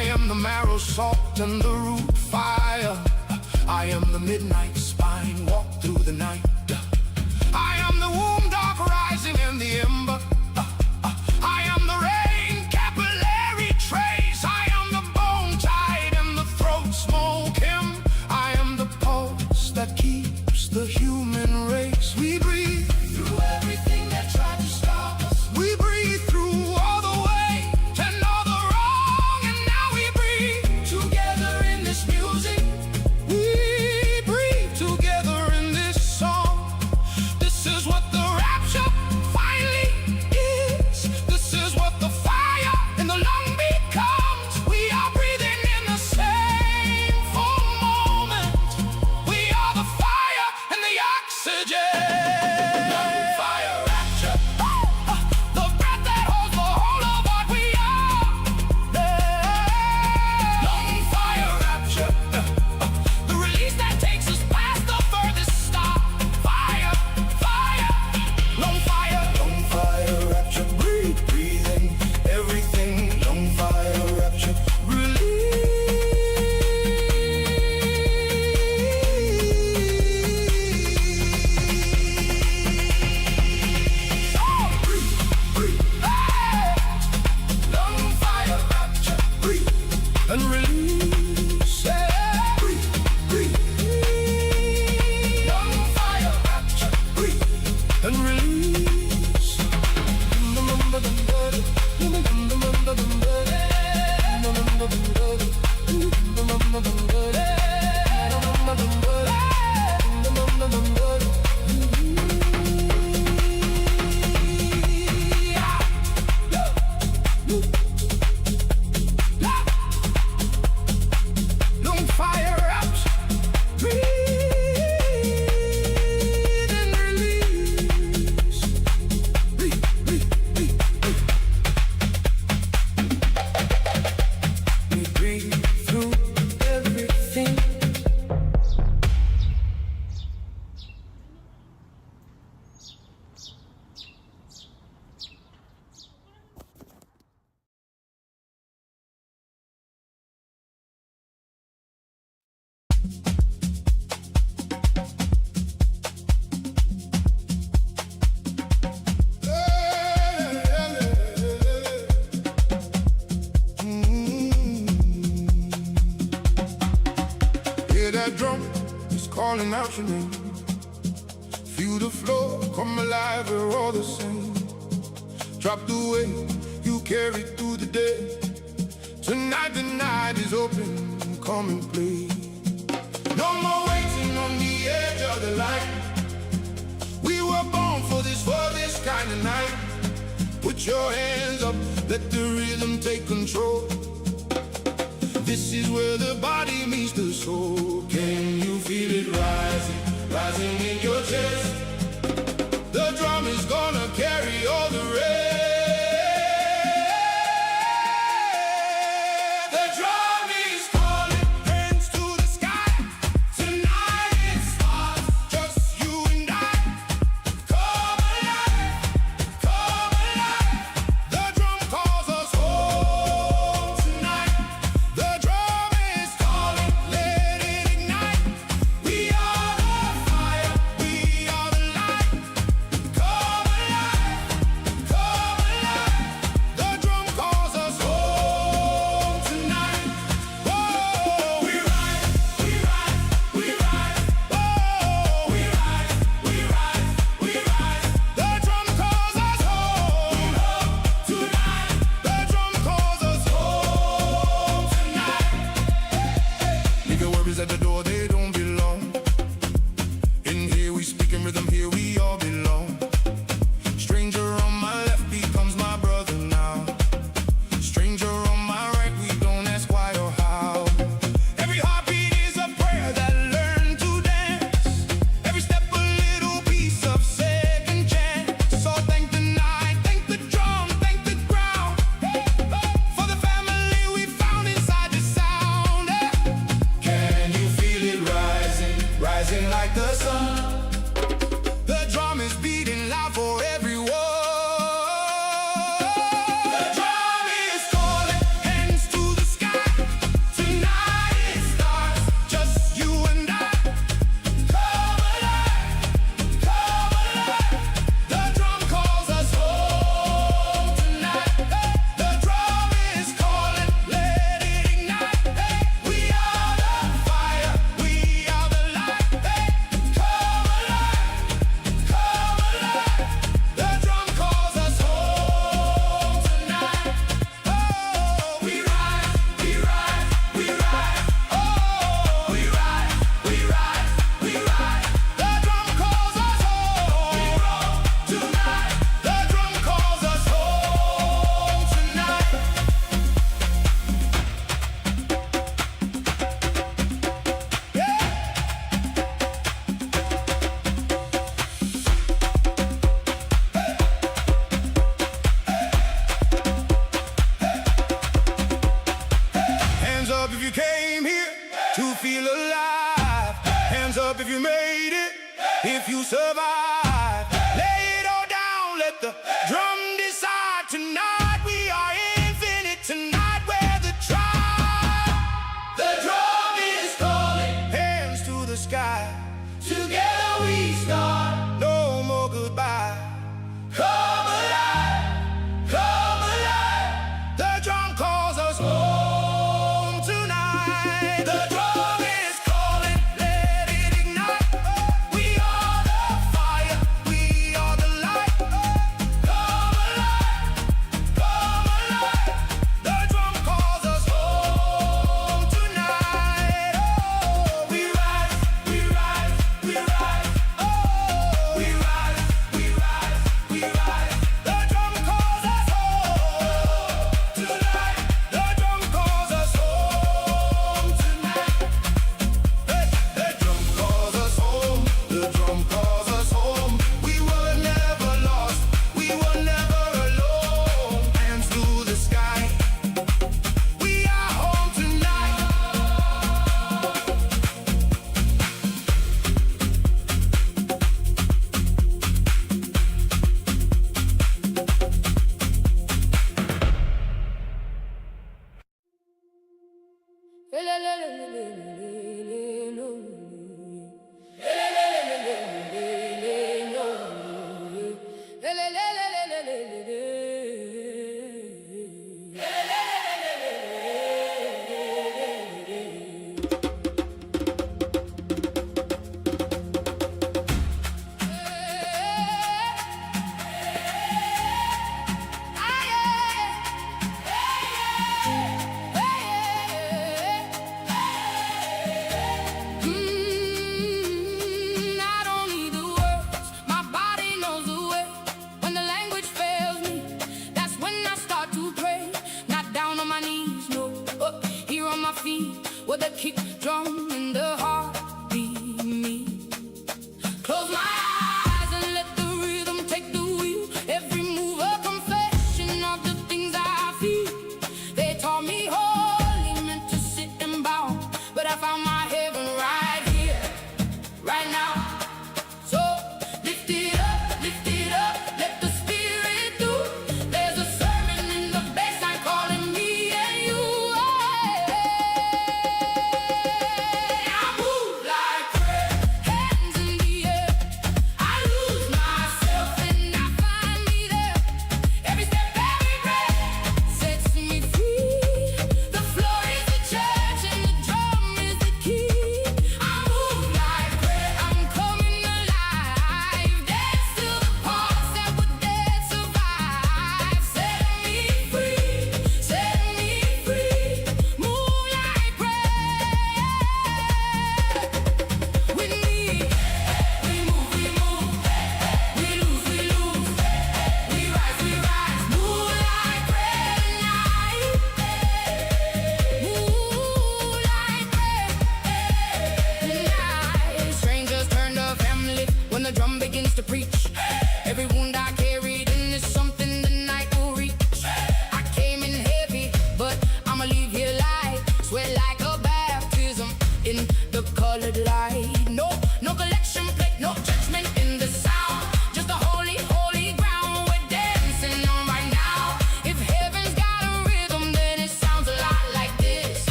I am the marrow, salt, and the root fire. I am the midnight spine, walk through the night. I am the womb, dark rising in the ember. I am the rain, capillary trace. I am the bone tide and the throat smoking. I am the pulse that keeps the human race. We breathe through everything that tried to stop us. We breathe through all the weight and all the wrong, and now we breathe together in this music. We breathe together in this song. This is what the rapture finally is. This is what the fire in the lung becomes. We are breathing in the same full moment. We are the fire and the oxygen. Lung fire rapture. The breath that holds the whole of what we are. Lung fire rapture. The release that takes us past the furthest star. Fire, fire, lung fire rapture. Breathe, breathing everything. Lung fire rapture. Release. Breathe, breathe. Hey! Lung fire rapture. Breathe and release. Hey! Breathe, breathe. Lung fire rapture. Breathe and release. Lung fire rapture. Breathe and release. Breathe, breathe, breathe, breathe. We breathe through everything. Hear that drum, it's calling out your name. Feel the floor, come alive, we're all the same. Drop the weight, you carry through the day. Tonight the night is open, come and play. No more waiting on the edge of the light. We were born for this kind of night. Put your hands up, let the rhythm take control. This is where the body meets the soul. Can you feel it rising, rising in your chest? The drum is gonna carry all the rest. The drum is calling, hands to the sky. Tonight it starts, just you and I. Come alive, come alive. The drum calls us home tonight. The drum is calling, let it ignite. We are the fire, we are the survive. Lay it all down, let the drum decide. Tonight we are infinite, tonight we're the tribe. The drum is calling, hands to the sky. Together we start, no more goodbye. Come alive, come alive. The drum calls us home tonight. The drum is calling, let it ignite. We are the fire.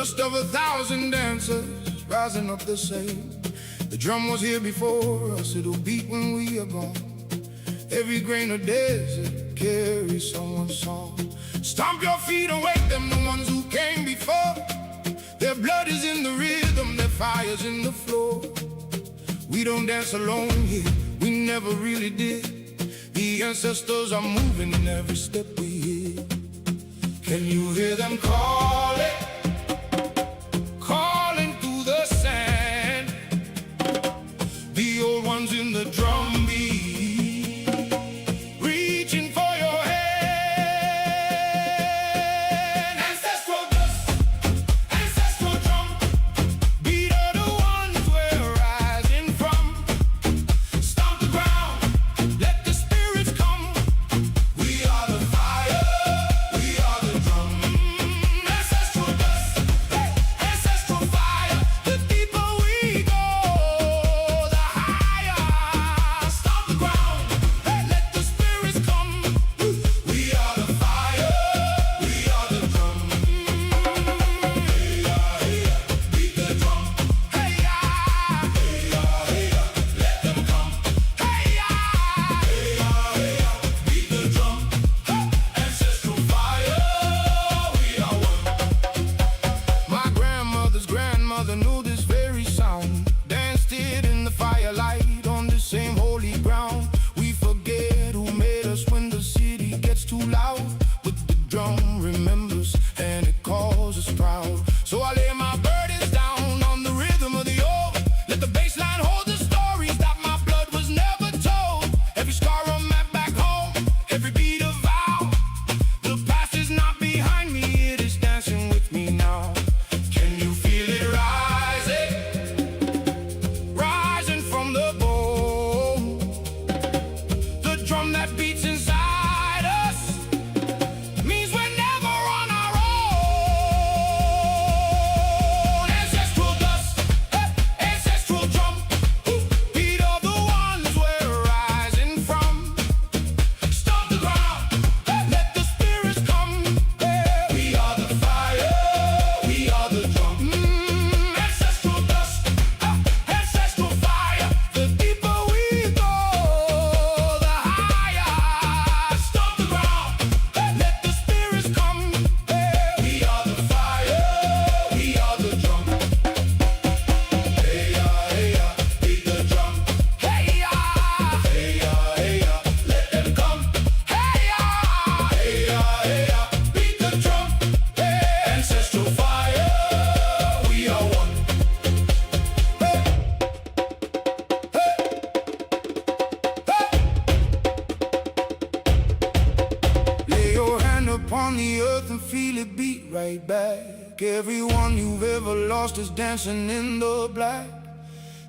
dust of 1,000 dancers rising up the same. The drum was here before us, it'll beat when we are gone. Every grain of desert carries someone's song. Stomp your feet and wake them, the ones who came before. Their blood is in the rhythm, their fire's in the floor. We don't dance alone here, we never really did. The ancestors are moving in every step we hear. Can you hear them calling? Calling through the sand. The old ones in the drum beat, reaching for your hand. Ancestral dust, ancestral drum, beat are the ones we're rising from. Stomp the ground, let the spirits come. We are the fire, we are the drum. Ancestral dust, ancestral fire. The deeper we go, the higher. Stomp the ground, let the spirits come. We are the fire, we are the drum. Hey ya, beat the drum. Hey ya, let them come. Hey ya, beat the drum. Ancestral fire, we are one. My grandmother's grandmother knew this very sound. Danced it in the firelight on the same holy ground. We forget who made us when the city gets too loud, but the drum remembers and it calls us proud. So I lay my burdens down on the rhythm of the old. Let the bass line hold the stories that my blood was never told. Every scar on my back home, every beat a vow. The past is not behind me, it is dancing with me now. Can you feel it rising? Rising from the bone. The drum that beats inside us means we're never on our own. Ancestral dust, ancestral drum, beat of the ones we're rising from. Stomp the ground, let the spirits come. We are the fire, we are the drum. Ancestral dust, ancestral fire. The deeper we go, the higher. Stomp the ground, let the spirits come. We are the fire, we are the drum. Hey ya, beat the drum. Hey ya, let them come. Hey ya, beat the drum. Ancestral fire, we are one. Lay your hand upon the earth and feel it beat right back. Everyone you've ever lost is dancing in the black.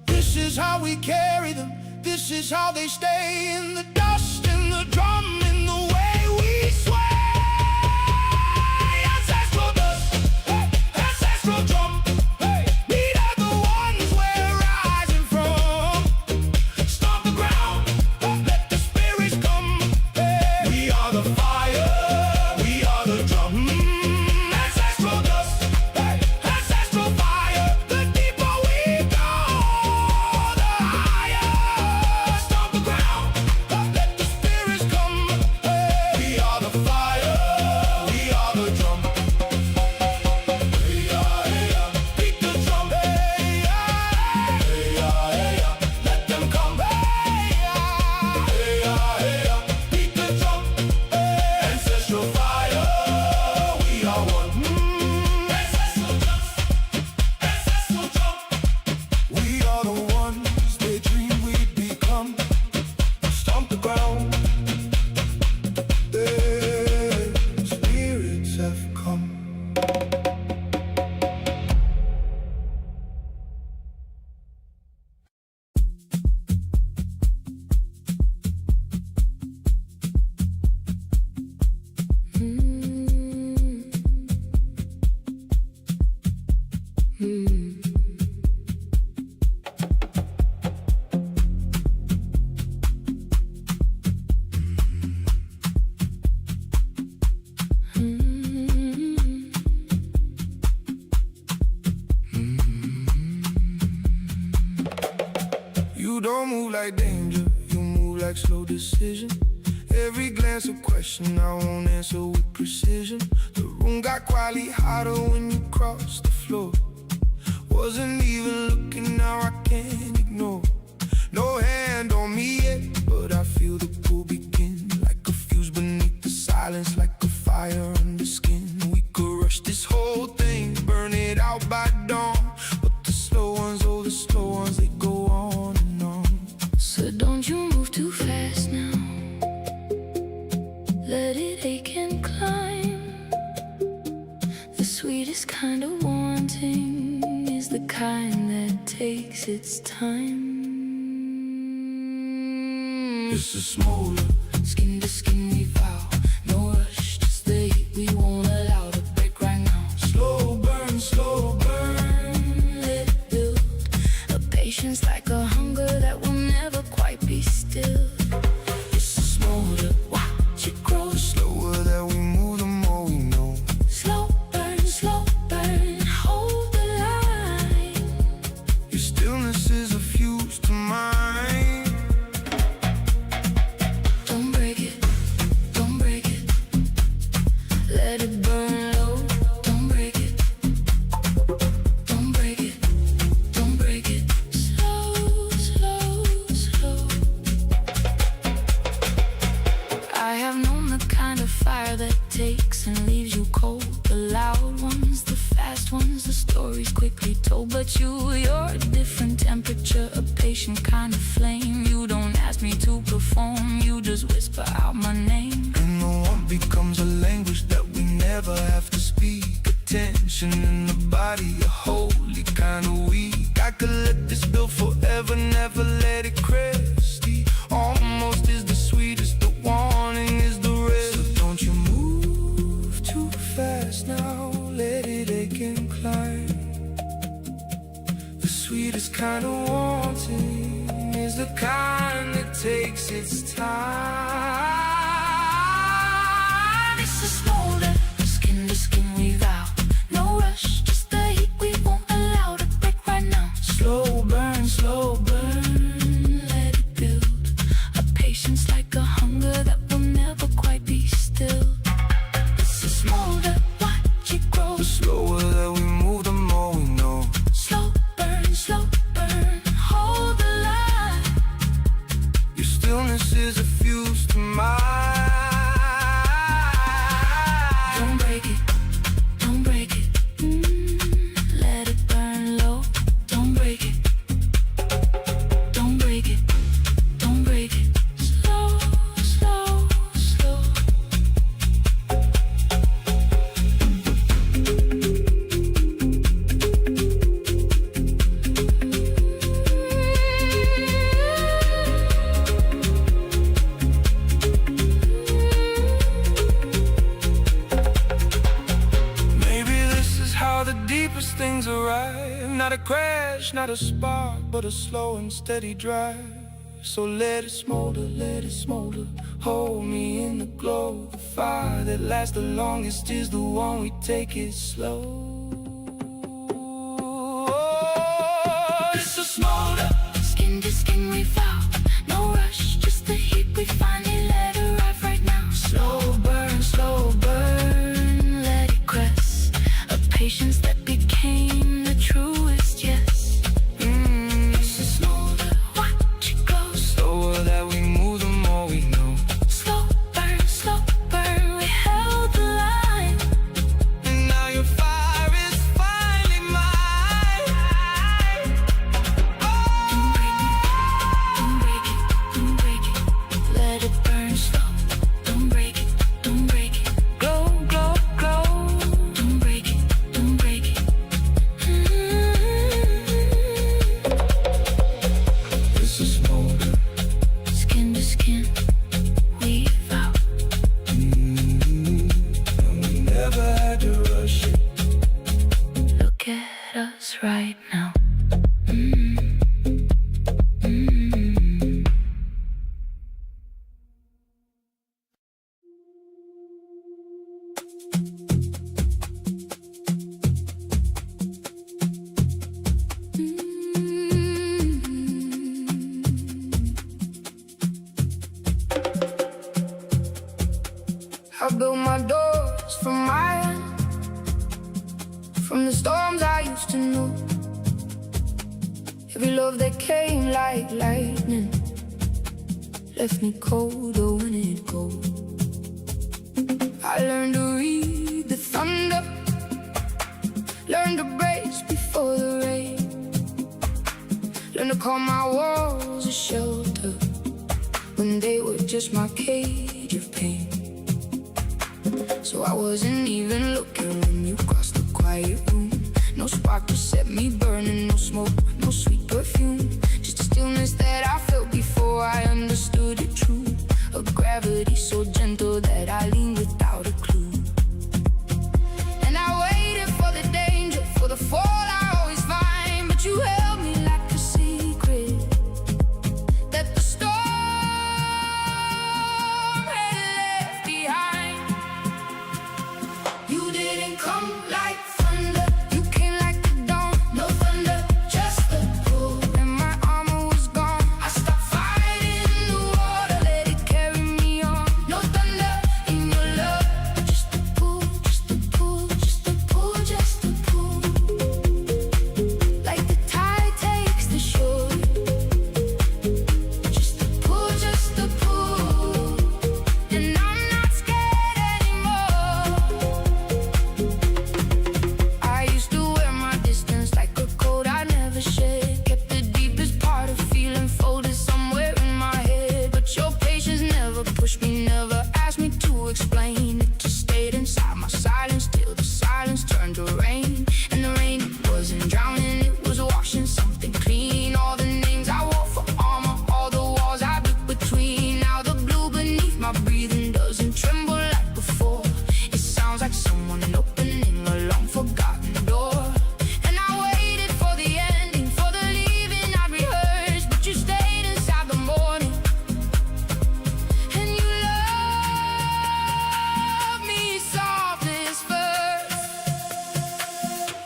This is how we carry them, this is how they stay. In the dust, in the drum, in the way we sway. Ancestral dust, ancestral drum, beat are the ones we're rising from. Stomp the ground, let the spirits come. We are the fire, we are the drum. Ancestral dust, ancestral fire. The deeper we go, the higher. Stomp the ground, like danger, you move like slow decision. Every glance a question, I won't answer with precision. The room got quietly hotter when you crossed the floor. Wasn't even looking, now I can't ignore. No hand on me yet, but I feel the pull begin. Like a fuse beneath the silence, like a fire under skin. We could rush this whole thing, burn it out by dawn. But the slow ones, oh the slow ones, they go on and on. So don't you move too fast now. Let it ache and climb. The sweetest kind of wanting is the kind that takes its time. It's a smolder, Skin to skin we vow. No rush, just the heat we won't allow to break right now. slow burn, slow burn. Let it build a patience like a hunger that will never quite be still. It's a smolder, watch it grow. Slower that we move, the more we know. Slow burn, hold the line. Your stillness is a fuse to mine. Don't break it, don't break it. Let it burn low. Don't break it, don't break it, don't break it. Slow, slow, slow. I have known the kind of fire that takes and leaves you cold. The loud ones, the fast ones, the stories quickly told. But you're a different temperature, a patient kind of flame. You don't ask me to perform, you just whisper out my name. And the warmth becomes a language that we never have to speak. Attention in the body, a holy kind of weak. I could let this build forever, never let it crest. The almost is the sweetest, the wanting is the rest. So don't you move too fast now, let it ache and climb. The sweetest kind of wanting is the kind that takes its time. It's a smolder, skin to skin we vow. No rush, just the heat we won't allow to break right now. Slow burn, Let it build a patience like a hunger that will never quite be still. It's a smolder, watch it grow. the slower that we move, the more we know. Slow burn, hold the line. Your stillness is a fuse to mine. Don't break it, don't break it. Let it burn low. Don't break it, don't break it, don't break it. Slow, slow, slow. Maybe this is how the deepest things arrive. Not a crash, not a spark, but a slow and steady drive. So let it smolder, hold me in the glow. The fire that lasts the longest is the one we take it slow. It's a smolder, Skin to skin we vow. No rush, just the heat we finally let arrive right now. Slow burn, let it crest. A patience that became the truest yes. It's a smolder, watch it glow. slower that we move, the more we know. Slow burn, we held the line. And now your fire I built my doors from iron, from the storms I used to know. Every love that came like lightning left me colder when it goes. I learned to read the thunder, learned to brace before the rain, learned to call my walls a shelter when they were just my cage of pain. So I wasn't even looking when you crossed the quiet room. No spark to set me burning, no smoke, no sweet perfume, just a stillness that I felt before I understood it true. A gravity so gentle that I leaned without a clue. And I waited for the danger, for the fall I always find, but you held me like a secret that the storm had left behind. You didn't come like thunder, you came like the dawn. No thunder, just the pull. And my armor was gone, I stopped fighting the water, let it carry me on. No thunder in your love, just the pull, just the pull, just the pull, just the pull. Like the tide takes the shore, just the pull, just the pull. And I'm not scared anymore. I used to wear my distance like a coat I never shed, kept the deepest part of feeling folded somewhere in my head. But your patience never pushed me, never asked me to explain. It just stayed inside my silence till the silence turned to rain. And the rain wasn't drowning, it was washing something clean. All the names I wore for armor, all the walls I built between. Now the blue beneath my breathing doesn't tremble like before. It sounds like someone opening a long forgotten door. And I waited for the ending, for the leaving I'd rehearsed, but you stayed inside the morning. And you loved me softest first.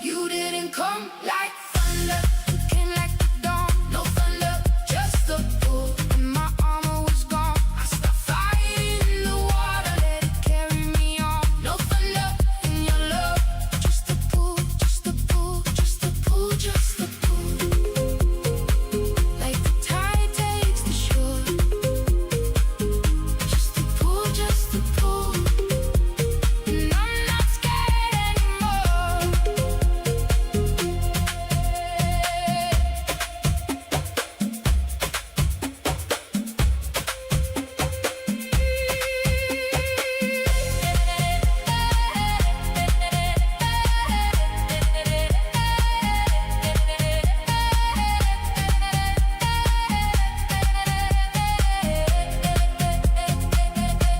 You didn't come like thunder, you came like the dawn. No thunder, just the pull. And my armor was gone, I stopped fighting the water, let it carry me on. No thunder in your love, just the pull, just the pull, just the pull, just the pull. Like the tide takes the shore, just the pull, just the pull. And I'm not scared anymore.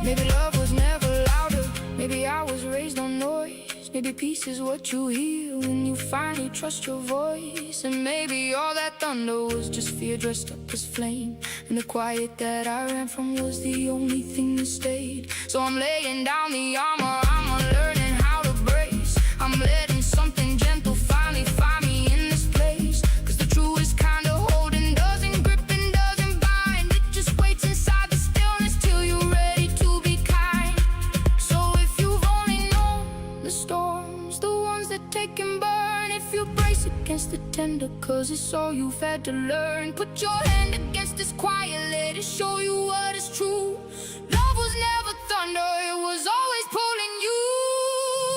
Maybe love was never louder, maybe I was raised on noise. Maybe peace is what you hear when you finally trust your voice. And maybe all that thunder was just fear dressed up as flame, and the quiet that I ran from was the only thing that stayed. So I'm laying down the armor, I'm unlearning how to brace. I'm letting something gentle finally find me in this place. Cause the truest kind of holding doesn't grip and doesn't bind, it just waits inside the stillness till you're ready to be kind. So if you've only known the storms, the ones that take and burn, if you brace against the tender, cause it's all you've had to learn. Put your hand against this quiet, let it show you what is true. Love was never thunder, it was always pulling you.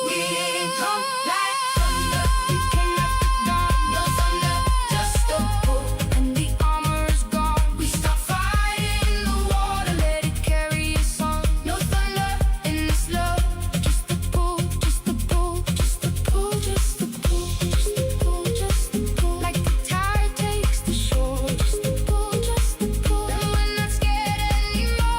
We didn't come like thunder, we came like the dawn. No thunder, just a pull. And the armor is gone, we stopped fighting the water, let it carry us on. No thunder in this love, just the pull, just the pull, just the pull, just the pull, just the pull, just the pull. Like the tide takes the shore, just the pull, just the pull. And we're not scared anymore.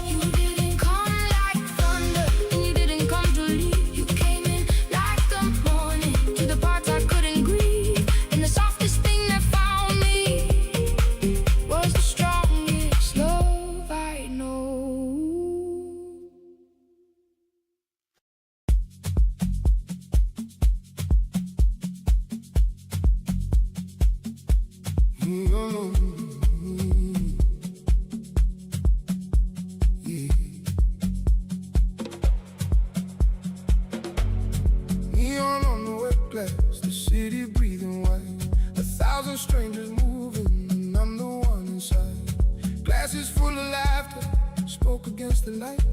You didn't come like thunder, and you didn't come to leave. You came in like the morning, to the parts I couldn't grieve. And the softest thing that found me was the strongest love I know. against the light.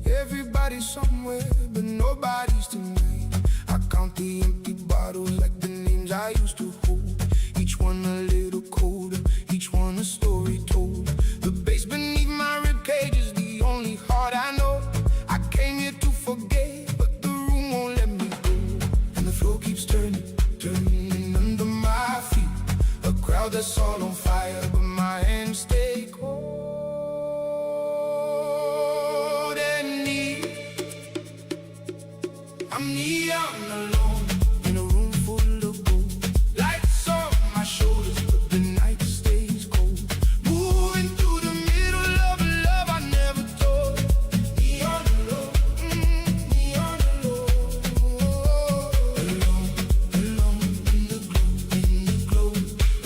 Everybody's somewhere, but nobody's tonight. I count the empty bottles like the names I used to hold. Each one a little colder, each one a story told. The bass beneath my ribcage is the only heart I know. I came here to forget, but the room won't let me go. And the floor keeps turning, turning under my feet. A crowd that's all on fire, but my hands stay cold and neat. I'm neon alone in a room full of gold. Lights on my shoulders, but the night stays cold. Moving through the middle of a love I never told. Neon alone, neon alone. Alone, alone in the glow,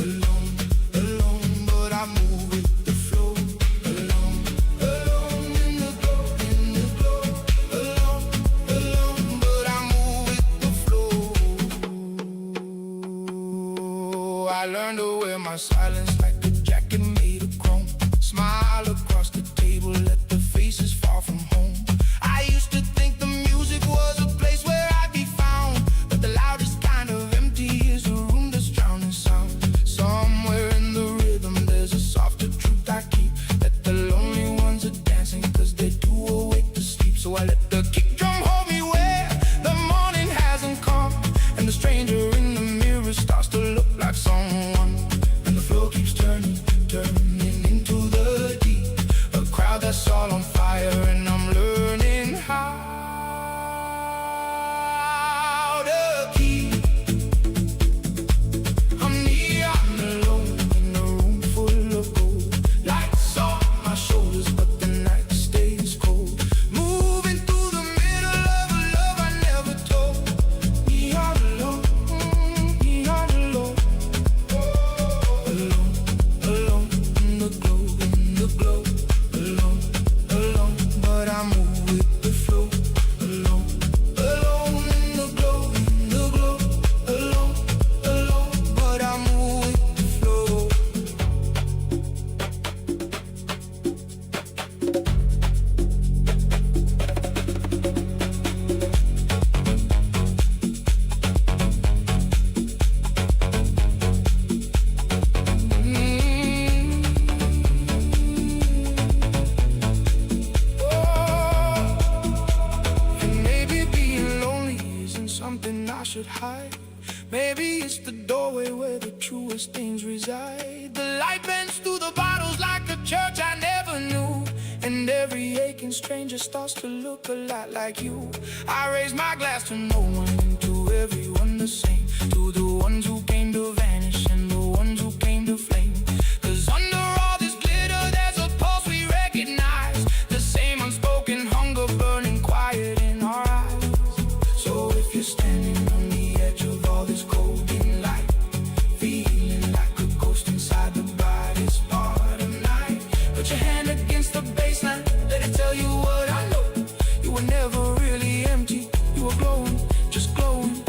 alone, alone, but I move with the flow. Alone, alone in the glow, alone, alone, but I move with the flow. I learned to wear my silence like a jacket made of chrome. Smile across the table, let the faces fall from home. I used to think the music was a place where I'd be found, but the loudest kind of empty is a room that's drowning sound. Somewhere in the rhythm there's a softer truth I keep, that the lonely ones are dancing cause they're too awake to sleep. So I let the kick drum hold me where the morning hasn't come, and the stranger in the mirror starts to look like someone. And the floor keeps turning, turning into the deep. A crowd that's all on fire, and I'm learning how to keep. I'm neon alone in a room full of gold. Lights on my shoulders, but the night stays cold. Moving through the middle of a love I never told. Neon alone, neon alone. Alone, alone in the glow, alone, alone, but I move with the flow. Alone, alone in the glow, alone, alone, but I move with the flow. And maybe being lonely isn't something I should hide. Maybe it's the doorway where the truest things reside. The light bends through the bottles like a church I never knew, and every aching stranger starts to look a lot like you. I raise my glass to no one and to everyone the same, to the ones who came to vanish and the ones who came to flame. Cause under all this glitter there's a pulse we recognize, the same unspoken hunger burning quiet in our eyes. So if you're standing on the edge of all this golden light, feeling like a ghost inside the brightest part of night, put your hand against the baseline, let it tell you what I know. You were never really empty, you were glowing, just glowing.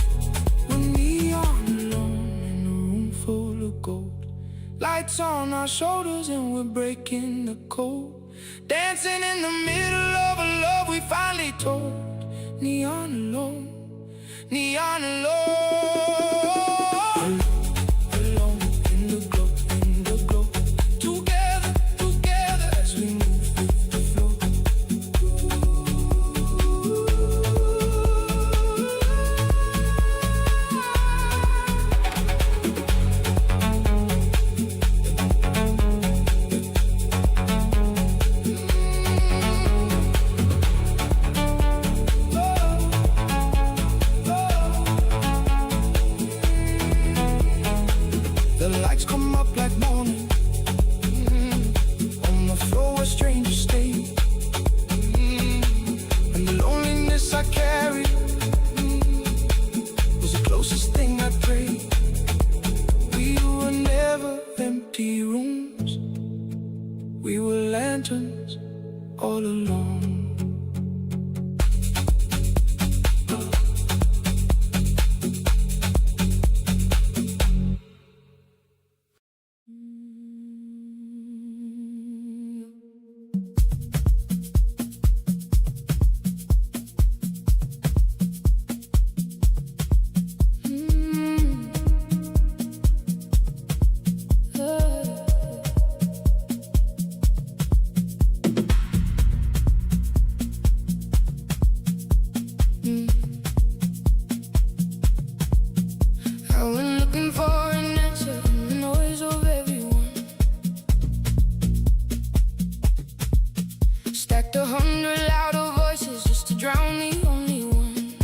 We're neon alone in a room full of gold. Lights on our shoulders and we're breaking the code. Dancing in the middle of a love we finally told. Neon alone, neon alone. Alone in the glow, together, together as we move with the flow. The lights come up like morning, on the floor where strangers stay, and the loneliness I carry was the closest thing I prayed. We were never empty rooms, we were lanterns all along. Stacked 100 louder voices just to drown the only one.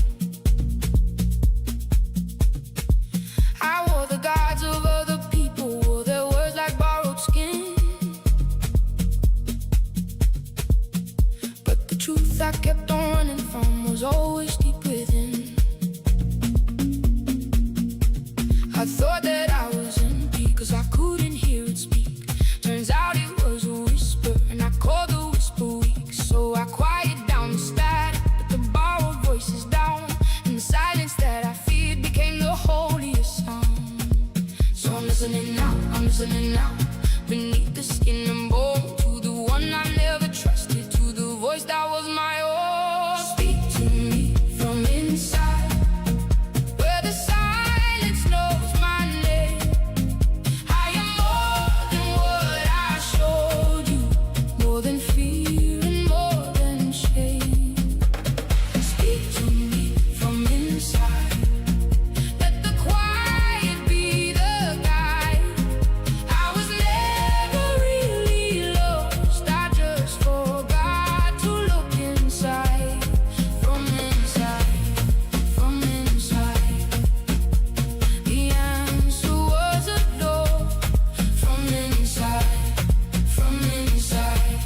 I wore the gods of other people, wore their words like borrowed skin. But the truth I kept on running from was always deep within. I thought that I was empty, cause I couldn't hear it speak. Turns out it was a whisper, and I called the whisper weak. So I quieted down the static, put the borrowed voices down, and the silence that I feared became the holiest sound. So I'm listening now, beneath the skin and bone, to the one I never trusted, to the voice that was my own. Speak to me from inside, where the silence knows my name. I am more than what I showed you, more than fear and more than shame. Speak to me from inside, let the quiet be the guide. I was never really lost, I just forgot to look inside. From inside, from inside, the answer was a door. From inside, from inside,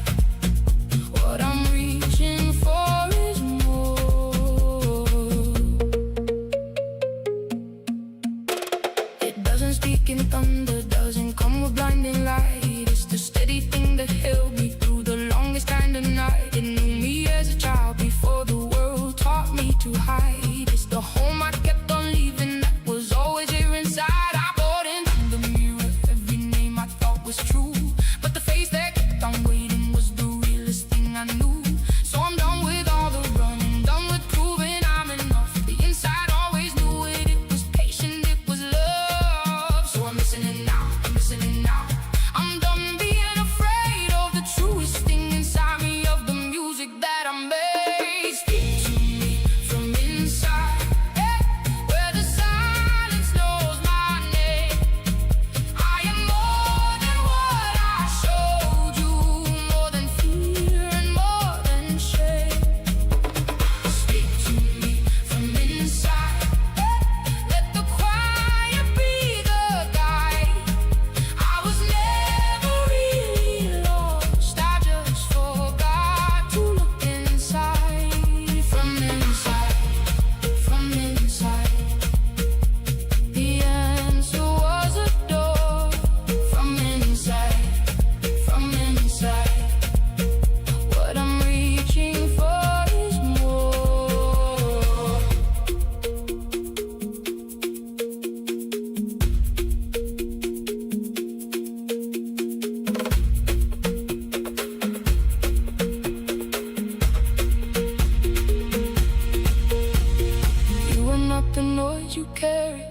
what I'm reaching for is more. It doesn't speak in thunder, doesn't come with blinding light. It's the steady thing that held me through the longest kind of night. It knew me as a child before the world taught me to hide. It's the home I kept on leaving that was always here inside. I bought into the mirror every name I thought was true, but the face that kept on waiting was the realest thing I knew. So I'm done with all the running, done with proving I'm enough. The inside always knew it, it was patient, it was love. So I'm listening now, I'm done being afraid of the truest thing inside me, of the music that I made. Speak to me from inside, hey, where the silence knows my name. I am more than what I showed you, more than fear and more than shame. Speak to me from inside, hey, let the quiet be the guide. I was never really lost, I just forgot to look inside. From inside, from inside, the answer was a door. From inside, what I'm reaching for is more. You are not the noise you carry,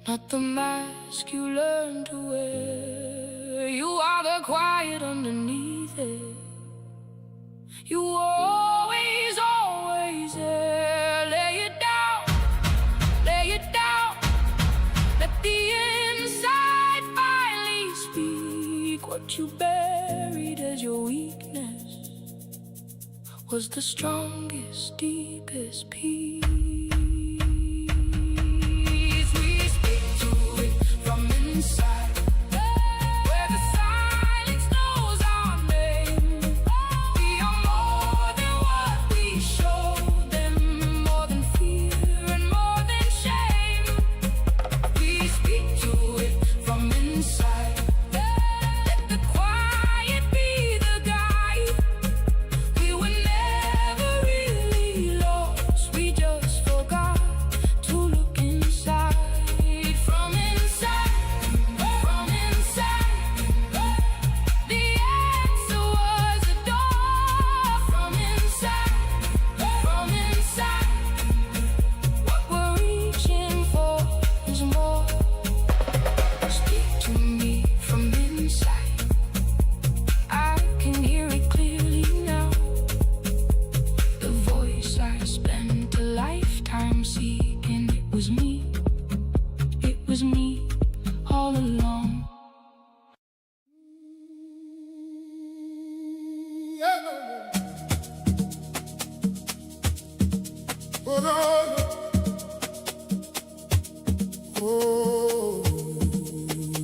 not the mask you learn to wear. You are the quiet underneath it. You were always, always there. Lay it down, lay it down. Let the inside finally speak. What you buried as your weakness was the strongest, deepest peace. We speak to it from inside, where the silence knows our name. We are more than what we show them, more than fear and more than shame. We speak to it from inside, let the quiet be the guide. We were never really lost, we just forgot to look inside. From inside, Oh, no. Oh,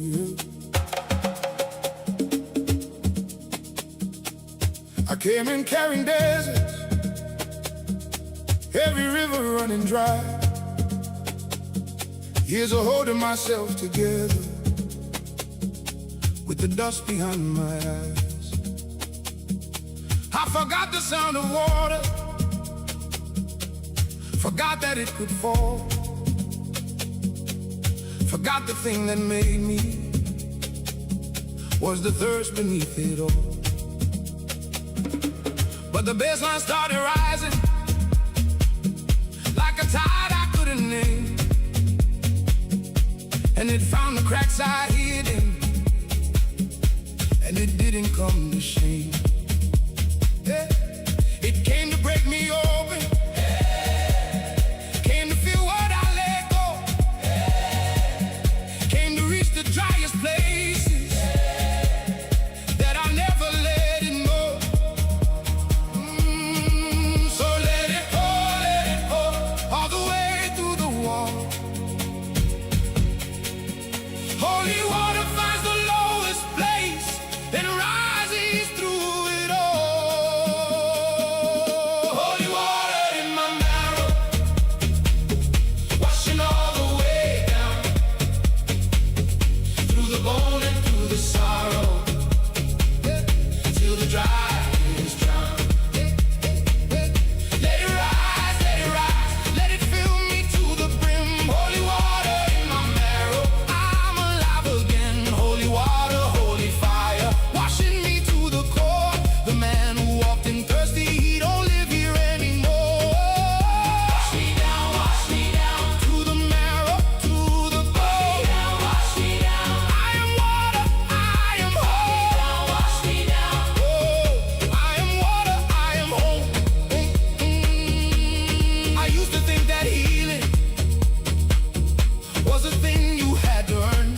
yeah. I came in carrying deserts, every river running dry. Years of holding myself together with the dust behind my eyes. I forgot the sound of water, forgot that it could fall, forgot the thing that made me was the thirst beneath it all. But the baseline started rising like a tide I couldn't name, and it found the cracks I hid in, and it didn't come to shame. Yeah. It came to break me open, came to feel what I let go, came to reach the driest places that I never let it know. So let it pour all the way through the wall. Holy water finds the lowest place, then rises through it all. Holy water in my marrow, washing all the way down, through the bone and through the sorrow, till the dry is drowned. Let it rise, let it fill me to the brim. Holy water in my marrow, I'm alive again. Holy water, holy fire, washing me to the core. The man who walked in thirsty, he don't live here anymore. Wash me down, to the marrow, to the bone. Wash me down, I am water, I am whole. Wash me down, oh, I am water, I am whole. I used to think that healing was a thing you had to earn,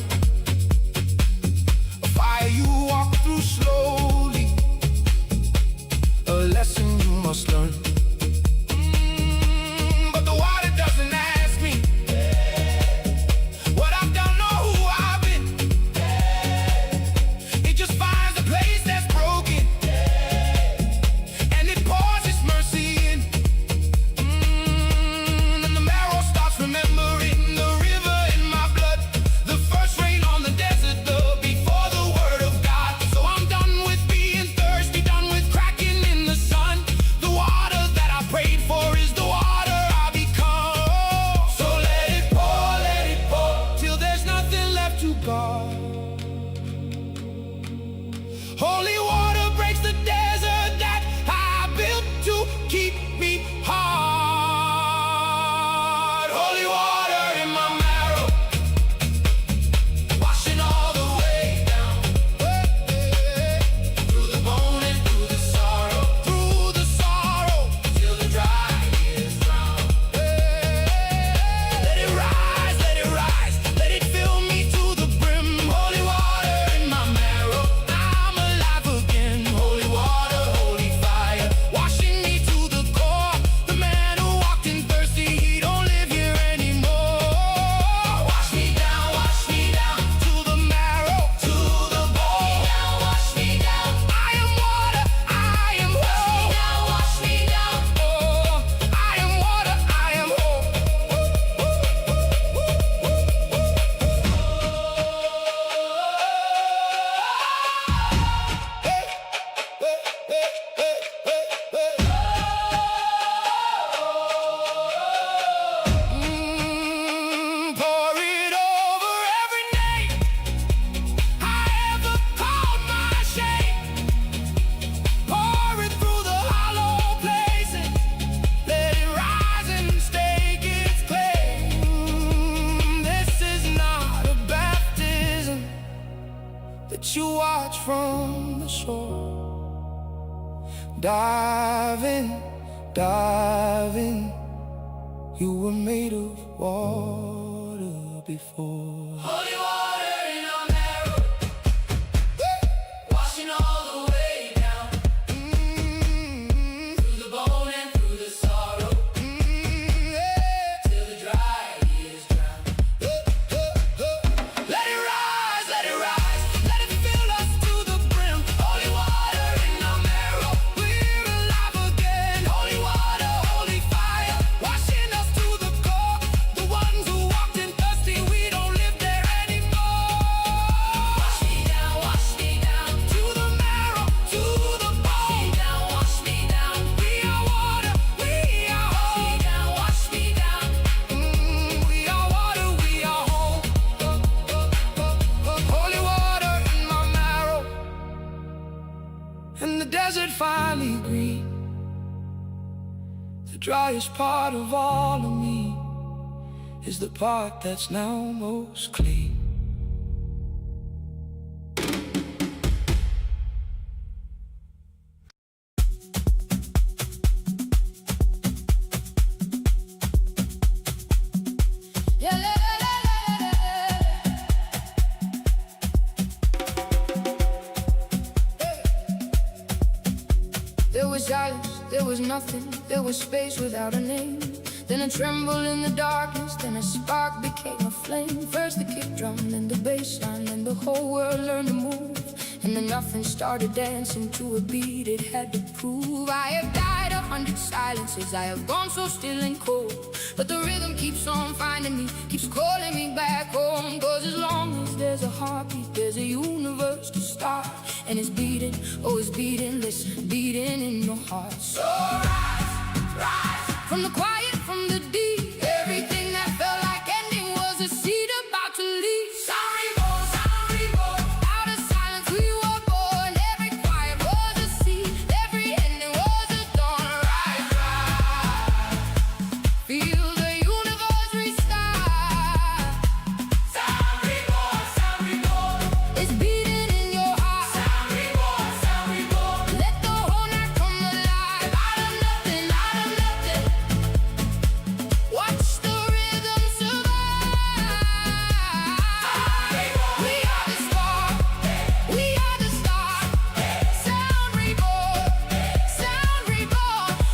a fire you walk through slowly, a lesson you must learn. But the water doesn't ask me what I've done or who I've been. It just finds a place that's broken, and it pours its mercy in. And the marrow starts remembering the river in my blood, the first rain on the desert, the before the word of God. So I'm done with being thirsty, done with cracking in the sun. The water that I prayed for is the water I become. So let it pour, till there's nothing left to guard. Holy water breaks the desert that I built to keep me hard. Holy water in my marrow, washing all the way down, through the bone and through the sorrow, till the dry is drowned. Let it rise, let it fill me to the brim. Holy water in my marrow, I'm alive again. Holy water, holy fire, washing me to the core. The man who walked in thirsty, he don't live here anymore. Wash me down, to the marrow, to the bone. Wash me down, I am water, I am whole. Wash me down, oh, I am water, I am whole. Pour it over every name I ever called my shame. Pour it through the hollow places, let it rise and stake its claim. This is not a baptism that you watch from the shore. Dive in, you were made of water before. Holy water in our marrow, washing all the way down, through the bone and through the sorrow, desert finally green. The driest part of all of me is the part that's now most clean. There was silence, there was nothing, there was space without a name. Then a tremble in the darkness, then a spark became a flame. First the kick drum, then the bass line, then the whole world learned to move. And then nothing started dancing to a beat it had to prove. I have died 100 silences, I have gone so still and cold, but the rhythm keeps on finding me, keeps calling me back home. Cause as long as there's a heartbeat, there's a universe to start. And it's beating, oh it's beating, listen, beating in your heart. So rise, rise, from the quiet, from the deep. Everything that felt like ending was a seed about to leave. Sound reborn, out of silence we were born. Every quiet was a seed, every ending was a dawn. Rise, rise, feel the universe restart. Sound reborn, it's beating in your heart. Sound reborn, let the whole night come alive. Out of nothing, watch the rhythm survive. We are the spark, we are the start. Sound reborn,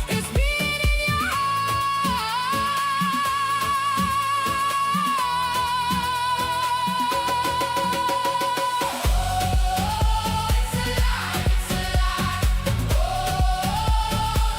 it's beating in your heart. It's alive, it's alive. Oh,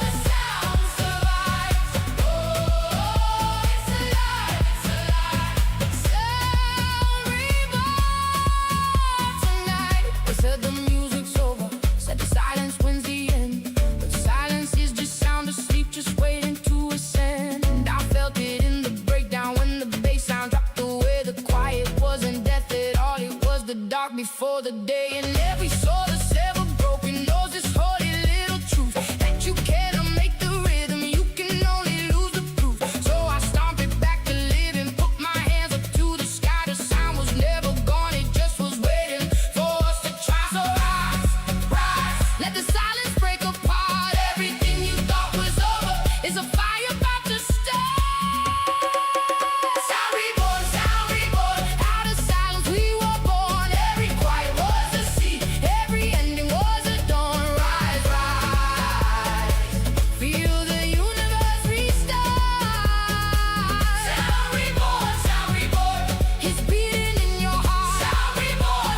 the sound survives. Oh, it's alive, it's alive. Sound reborn tonight. They said the music's over, said the silence wins the end, but silence is just sound asleep, just waiting to ascend. And I felt it in the breakdown when the bass sound dropped away. The quiet wasn't death at all, it was the dark before the day. And every soul that's ever broken knows this holy little truth, that you cannot make the rhythm, you can only lose the proof. So I stomp it back to live and put my hands up to the sky. The sound was never gone, it just was waiting for us to try. So rise, rise, let the silence break apart. Everything you thought was over is a fire about to start. Sound reborn, out of silence we were born. Every quiet was a seed, every ending was a dawn. Rise, rise, feel the universe restart. Sound reborn, it's beating in your heart. Sound reborn,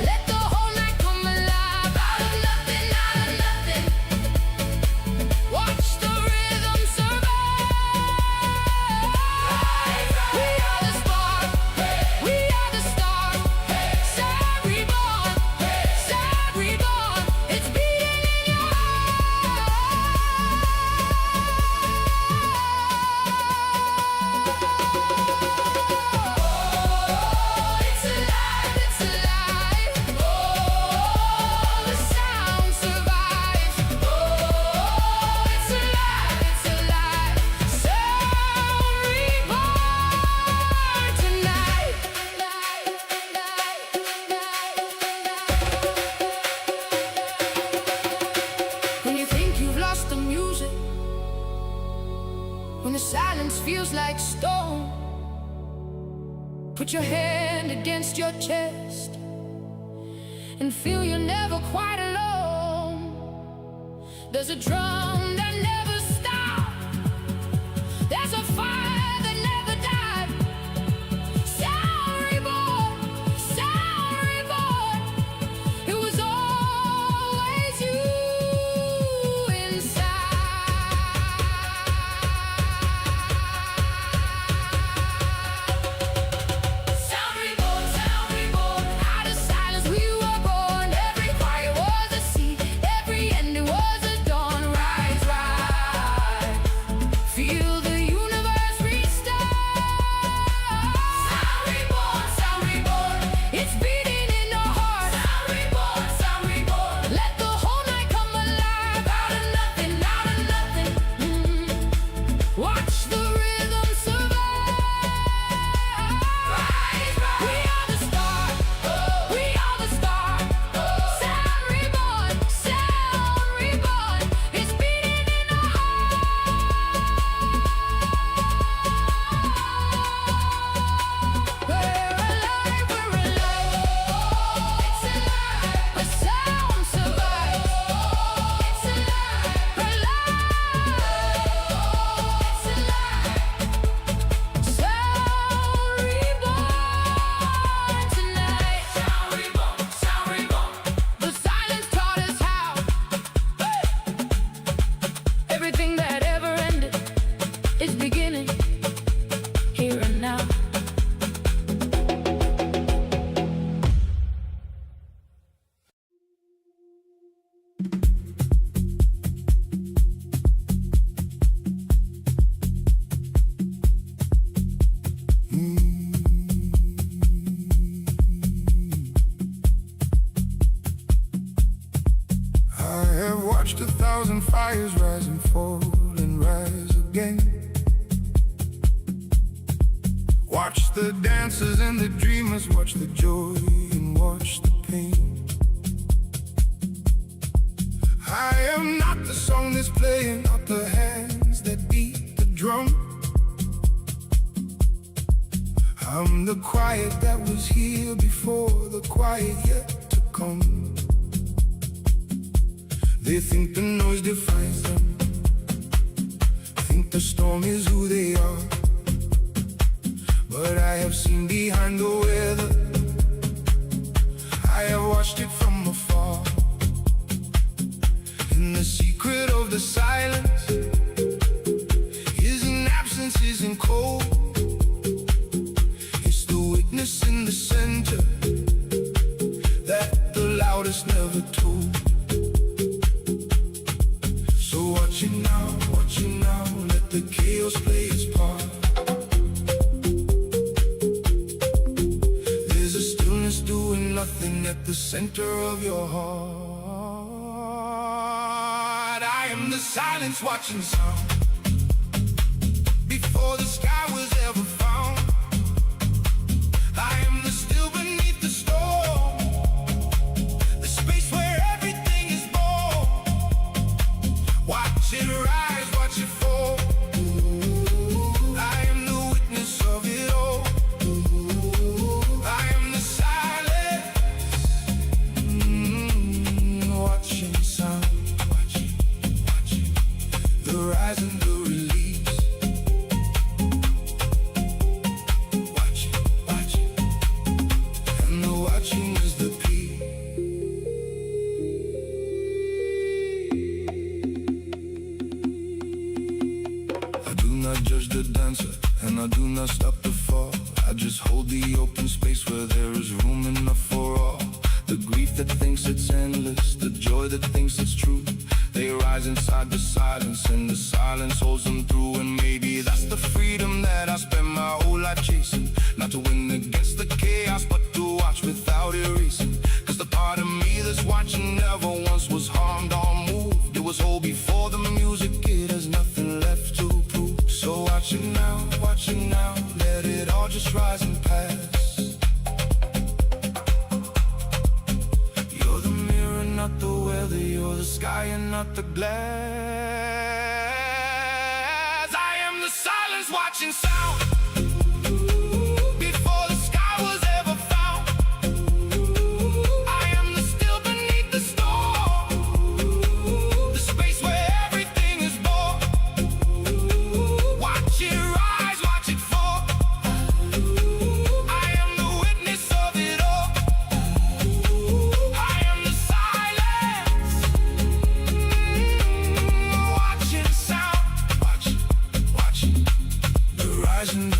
let the whole night come alive. Out of nothing, watch the rhythm survive. We are the spark, we are the start. Sound reborn, it's beating in your heart. It's alive, it's alive. Oh, the sound survives. Oh, it's alive, it's alive. Sound reborn tonight. When you think you've lost the music, when the silence feels like stone, put your hand against your chest and feel you're never quite alone. There's a drum that never stops, there's a fire that never died. Sound reborn, it was always you inside. Sound reborn, out of silence we were born. Every quiet was a seed, every ending was a dawn. Rise, rise, thousand fires rise and fall and rise again. Watch the dancers and the dreamers, watch the joy and watch the pain. I am not the song that's playing, not the hands that beat the drum. I'm the quiet that was here before the quiet yet to come. They think the noise defines them, think the storm is who they are. But I have seen behind the weather, I have watched it from afar. And the secret of the silence isn't absence, isn't cold. It's the witness in the center that the loudest never told. So watch it now, let the chaos play its part. There's a stillness doing nothing at the center of your heart. I am the silence watching sound before the sky was ever found. I am the still beneath the storm, the space where everything is born. Watch it rise, watch it fall. I am the witness of it all. I am the silence, watching sound, watching, the rise and the release. Watching, and the watching is the peace. I do not judge the dancer, and I do not stop the fall. I just hold the open space where there is room enough for all. The grief that thinks it's endless, the joy that thinks it's true. They rise inside the silence, and the silence holds them through. And maybe that's the freedom that I spend my whole life chasing. Not to win against the chaos, but to watch without erasing. Cause the part of me that's watching never once was harmed or moved. It was whole before the music, it has nothing left to prove. So watch it now, let it all just rise and pass. You're the mirror, not the weather. You're the sky and not the glass. I am the silence watching sound before the sky was ever found. I am the still beneath the storm, the space where everything is born. Watch it rise, watch it fall. I am the witness of it all. I am the silence, watching sound, watching, the rise and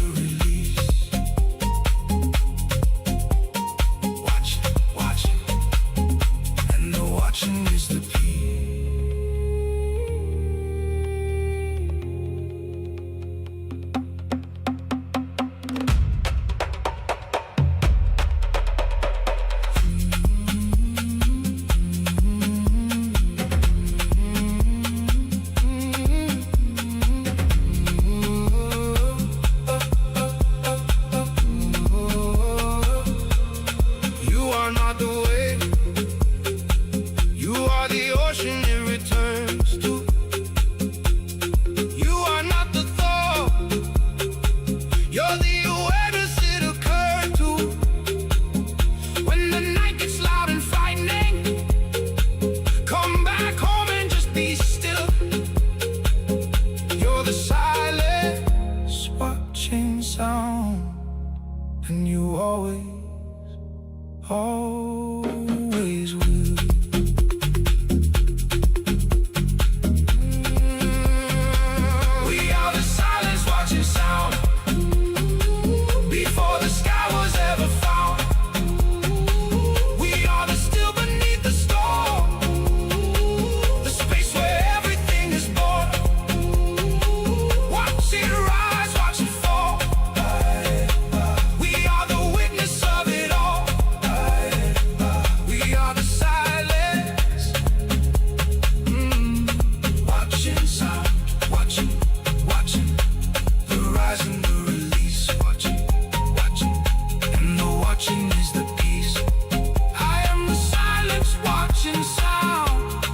in sound,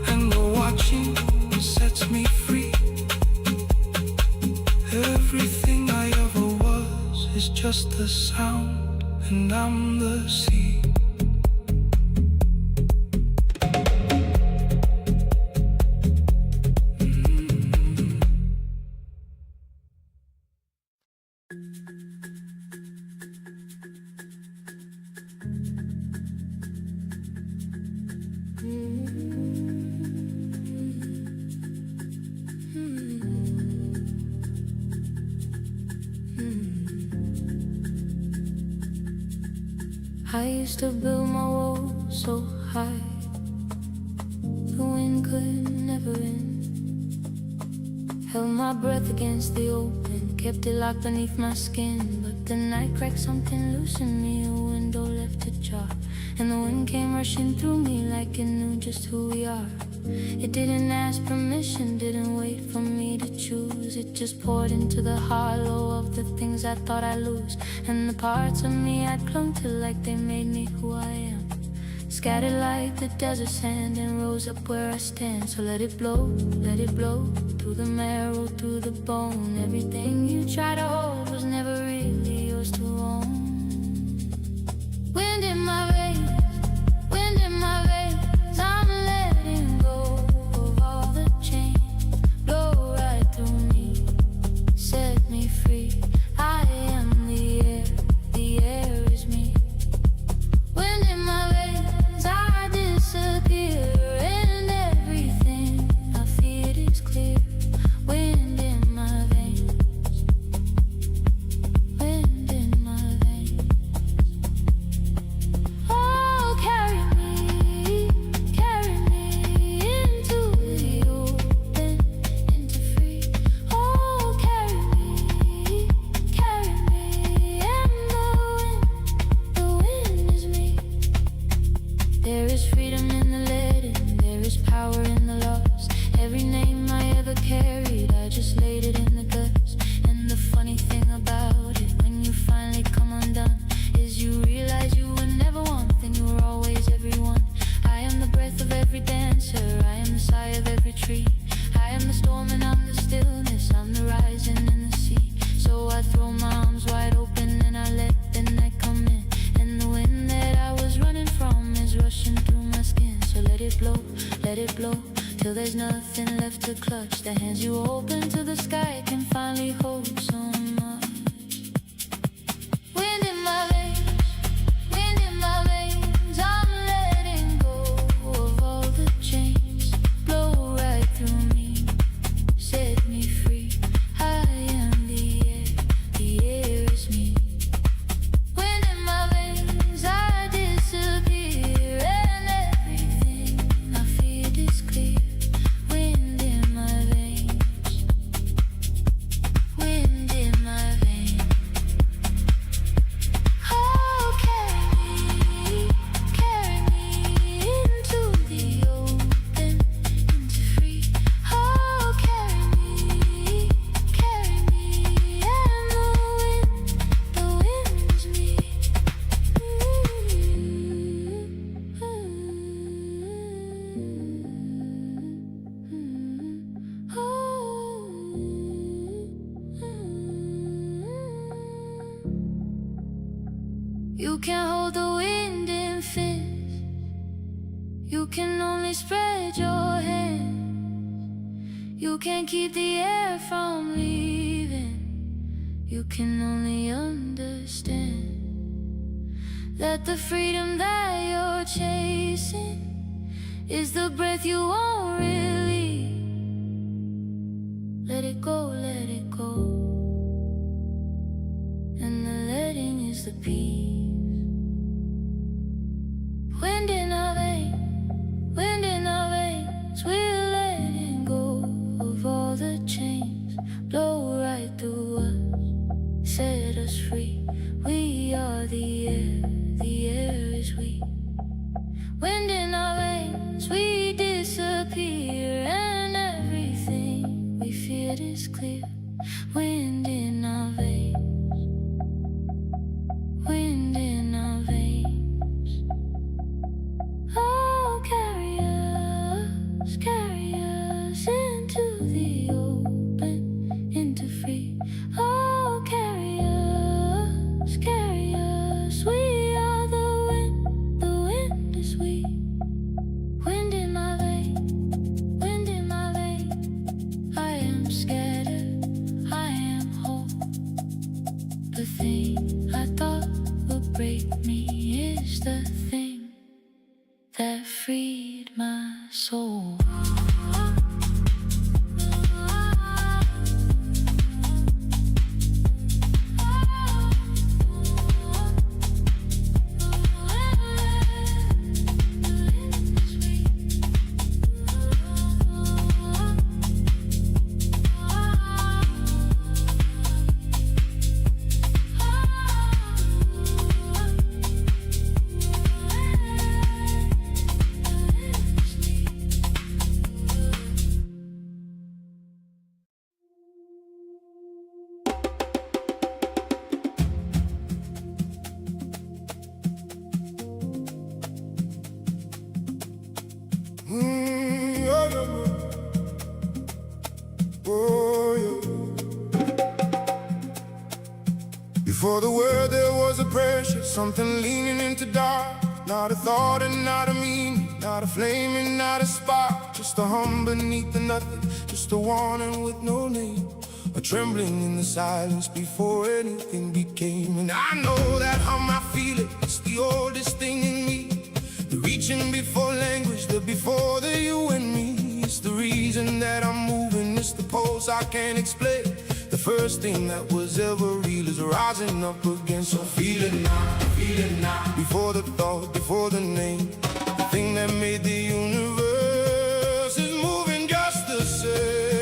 and the watching sets me free. Everything I ever was is just the sound, and I'm the sea. I used to build my wall so high the wind could never end. Held my breath against the open, kept it locked beneath my skin. But the night cracked something loose in me, a window left ajar, and the wind came rushing through me like it knew just who we are. It didn't ask permission, didn't wait for me to choose. It just poured into the hollow of the things I thought I'd lose, and the parts of me I'd clung to like they made me who I am. Scattered like the desert sand and rose up where I stand. So let it blow, through the marrow, through the bone. Everything you try to hold was never really yours to own. Wind in my veins, wind in my veins, I'm letting go of all the chains. Blow right through me, set me free. I am the air is me. Wind in my veins, I disappear, and everything I feel is clear. Wind in my veins, wind in my veins. Oh, carry me into the open, into free. Oh, carry me, and the wind is me. There is freedom in the letting, there is power in the loss. Every name I ever carried, I just laid it in the guts. And the funny thing about it, when you finally come undone, is you realize you were never one thing, you were always everyone. I am the breath of every dancer, I am the sigh of every tree. I am the storm and I'm the stillness, I'm the rising in the sea. So I throw my arms wide open and I let the night come in. And the wind that I was running from is rushing through my skin. So let it blow, till there's nothing left to clutch. The hands you open to the sky can finally hold so much. Wind in my veins, wind in my veins, I'm letting go of all the chains. Blow right through me, set me free. I am the air is me. Wind in my veins, I disappear, and everything I feel is clear. Wind in my veins, wind in my veins. Oh, carry me into the open, into free. Oh, carry me, and the wind is me. You can't hold the wind in fists, you can only spread your hands. You can't keep the air from leaving, you can only understand that the freedom that you're chasing is the breath you won't release. Let it go, and the letting is the peace. Wind in our veins, wind in our veins, we're letting go of all the chains. Blow right through us, set us free. We are the air is we. Wind in our veins, we disappear, and everything we feared is clear. Wind in our veins, wind in our veins. Oh, the thing that freed my soul. Before the word there was a pressure, something leaning into dark. Not a thought and not a meaning, not a flame and not a spark. Just a hum beneath the nothing, just a warning with no name. A trembling in the silence before anything became. And I know that hum, I feel it, it's the oldest thing in me. The reaching before language, the before the you and me. It's the reason that I'm moving, it's the pulse I can't explain. The first thing that was ever real is rising up again. So feel it now, feel it now. Before the thought, before the name. The thing that made the universe is moving just the same.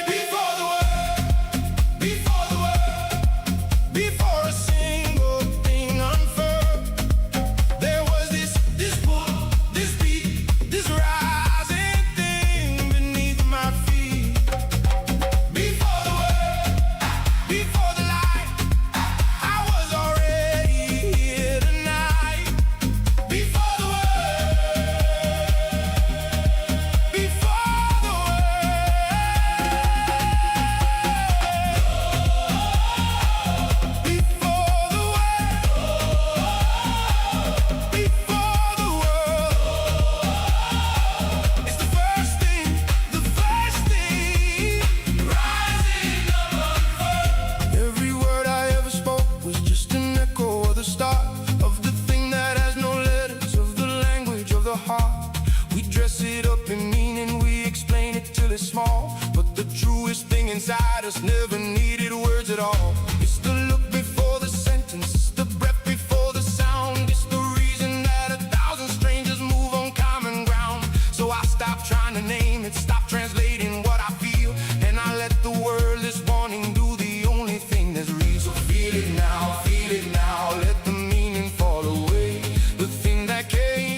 Before the word, before the word, before a single thing unfurled, there was this pull, this beat, this rise. We dress it up in meaning, we explain it till it's small. But the truest thing inside us never needed words at all. It's the look before the sentence, it's the breath before the sound. It's the reason that 1,000 strangers move on common ground. So I stop trying to name it, stop translating what I feel, and I let the word this morning do the only thing that's real. So feel it now, let the meaning fall away. The thing that came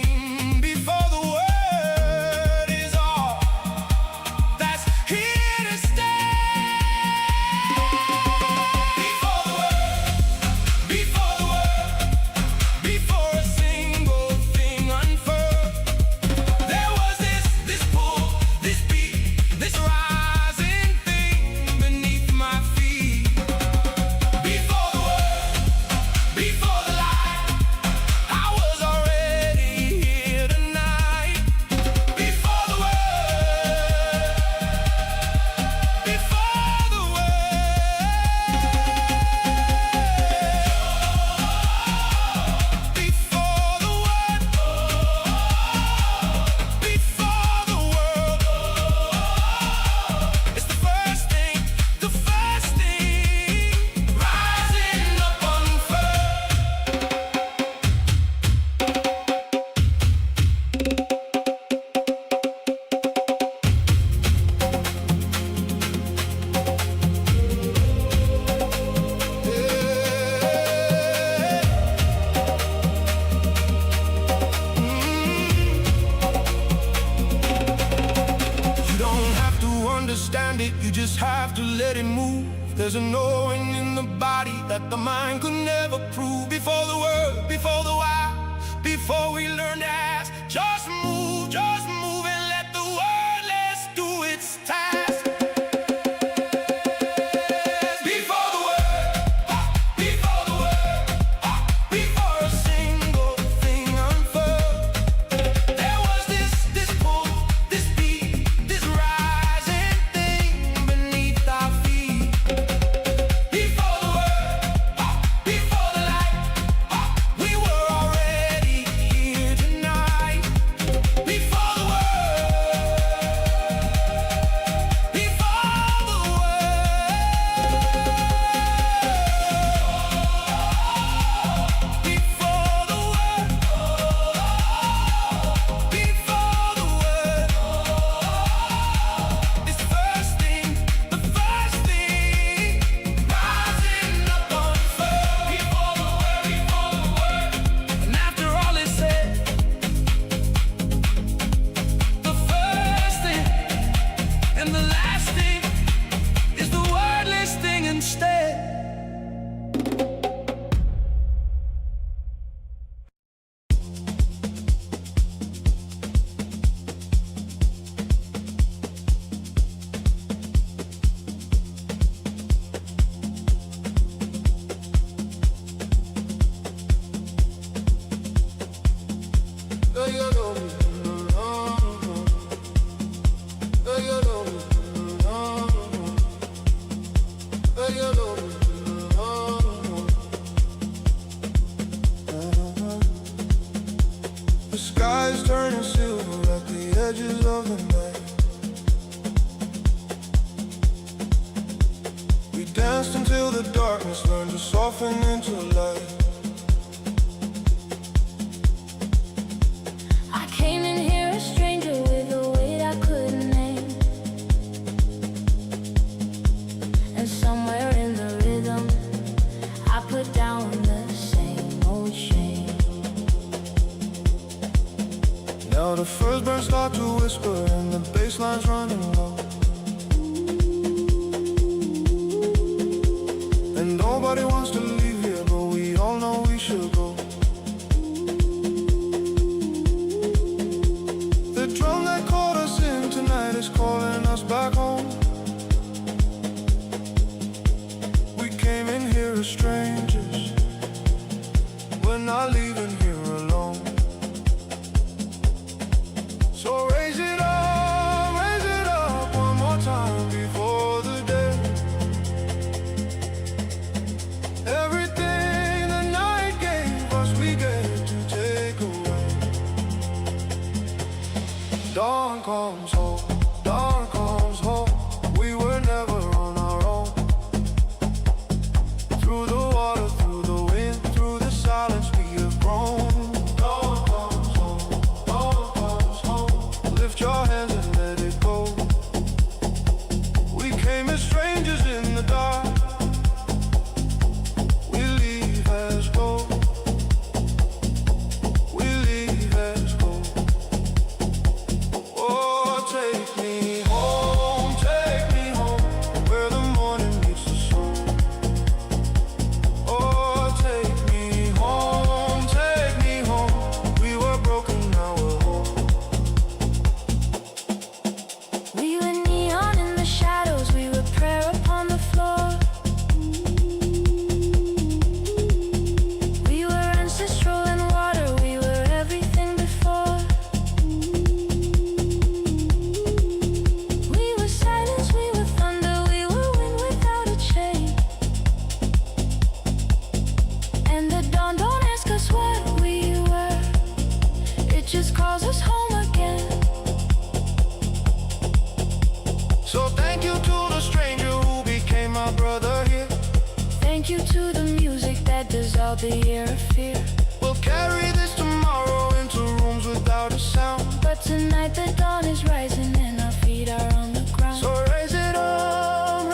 understand it, you just have to let it move. There's a knowing in the body that the mind could never prove. Before the word, before the why, before we learn to ask, just move and let the wordless do its task. Before the word, before a single thing unfurled, there was this pull, this beat, this rising thing beneath our feet. soften into light. I came in here a stranger with a weight I couldn't name, and somewhere in the rhythm I put down the same old shame. Now the first birds start to whisper and the bass line's running low, and nobody wants to leave here, but we all know we should go. The drum that caught us in tonight is calling us back home. We came in here as strangers, we're not leaving here alone. So raise it up one more time before the day. Everything the night gave us, we get to take away. Dawn comes home, dawn comes home. We were never on our own. Through the water, through the wind, through the silence we have grown. Dawn comes home, dawn comes home. Lift your hands and let it go. We came as strangers in the dark. We leave as gold. We leave as gold. Oh, take me home, where the morning meets the sun. Oh, take me home, we were broken, now we're whole. We were neon in the shadows, we were prayer upon the floor. We were ancestral in water, we were everything before. We were silence, we were thunder, we were wind without a chain. And the dawn don't ask us what we were, it just calls us home again. So thank you to the stranger who became my brother here. Thank you to the music that dissolved the air of fear. We'll carry this tomorrow into rooms without a sound. But tonight the dawn is rising and our feet are on the ground. So raise it up,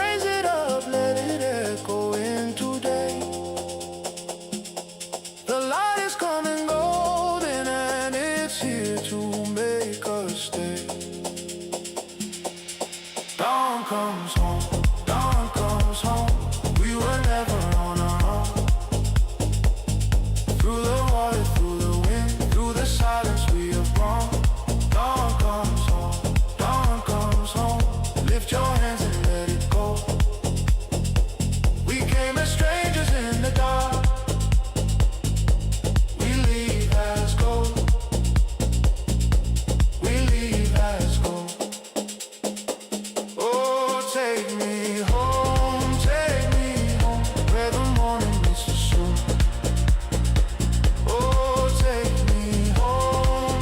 let it echo in today. The light is coming golden and it's here to make us stay. Dawn comes home, we were never on our own. Through the water, through the wind, through the silence we have grown. Dawn comes home, lift your hands and let it go. We came as strangers in the dark. We leave as gold. We leave as gold. Oh, take me home, where the morning meets the sun. Oh, take me home,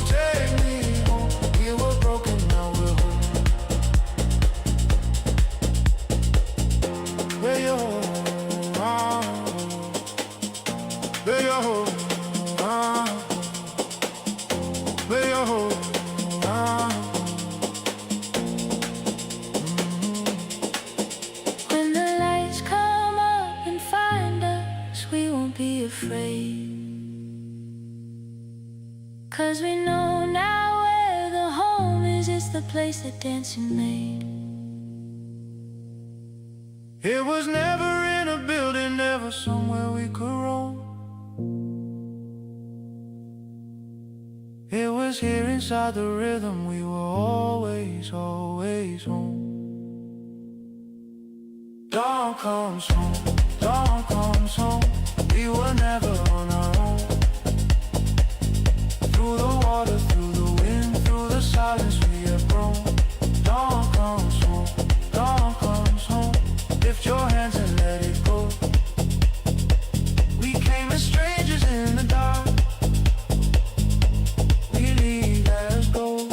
we were broken, now we're home. Where you home, where you home, where you home. When the lights come up and find us, we won't be afraid. 'Cause we know now where the home is, it's the place that dancing made. It was never in a building, never somewhere we could roam. It was here inside the rhythm, we were always home. Dawn comes home, we were never on our own. Through the water, through the wind, through the silence we have grown. Dawn comes home, lift your hands and let it go. We came as strangers in the dark. We leave as gold.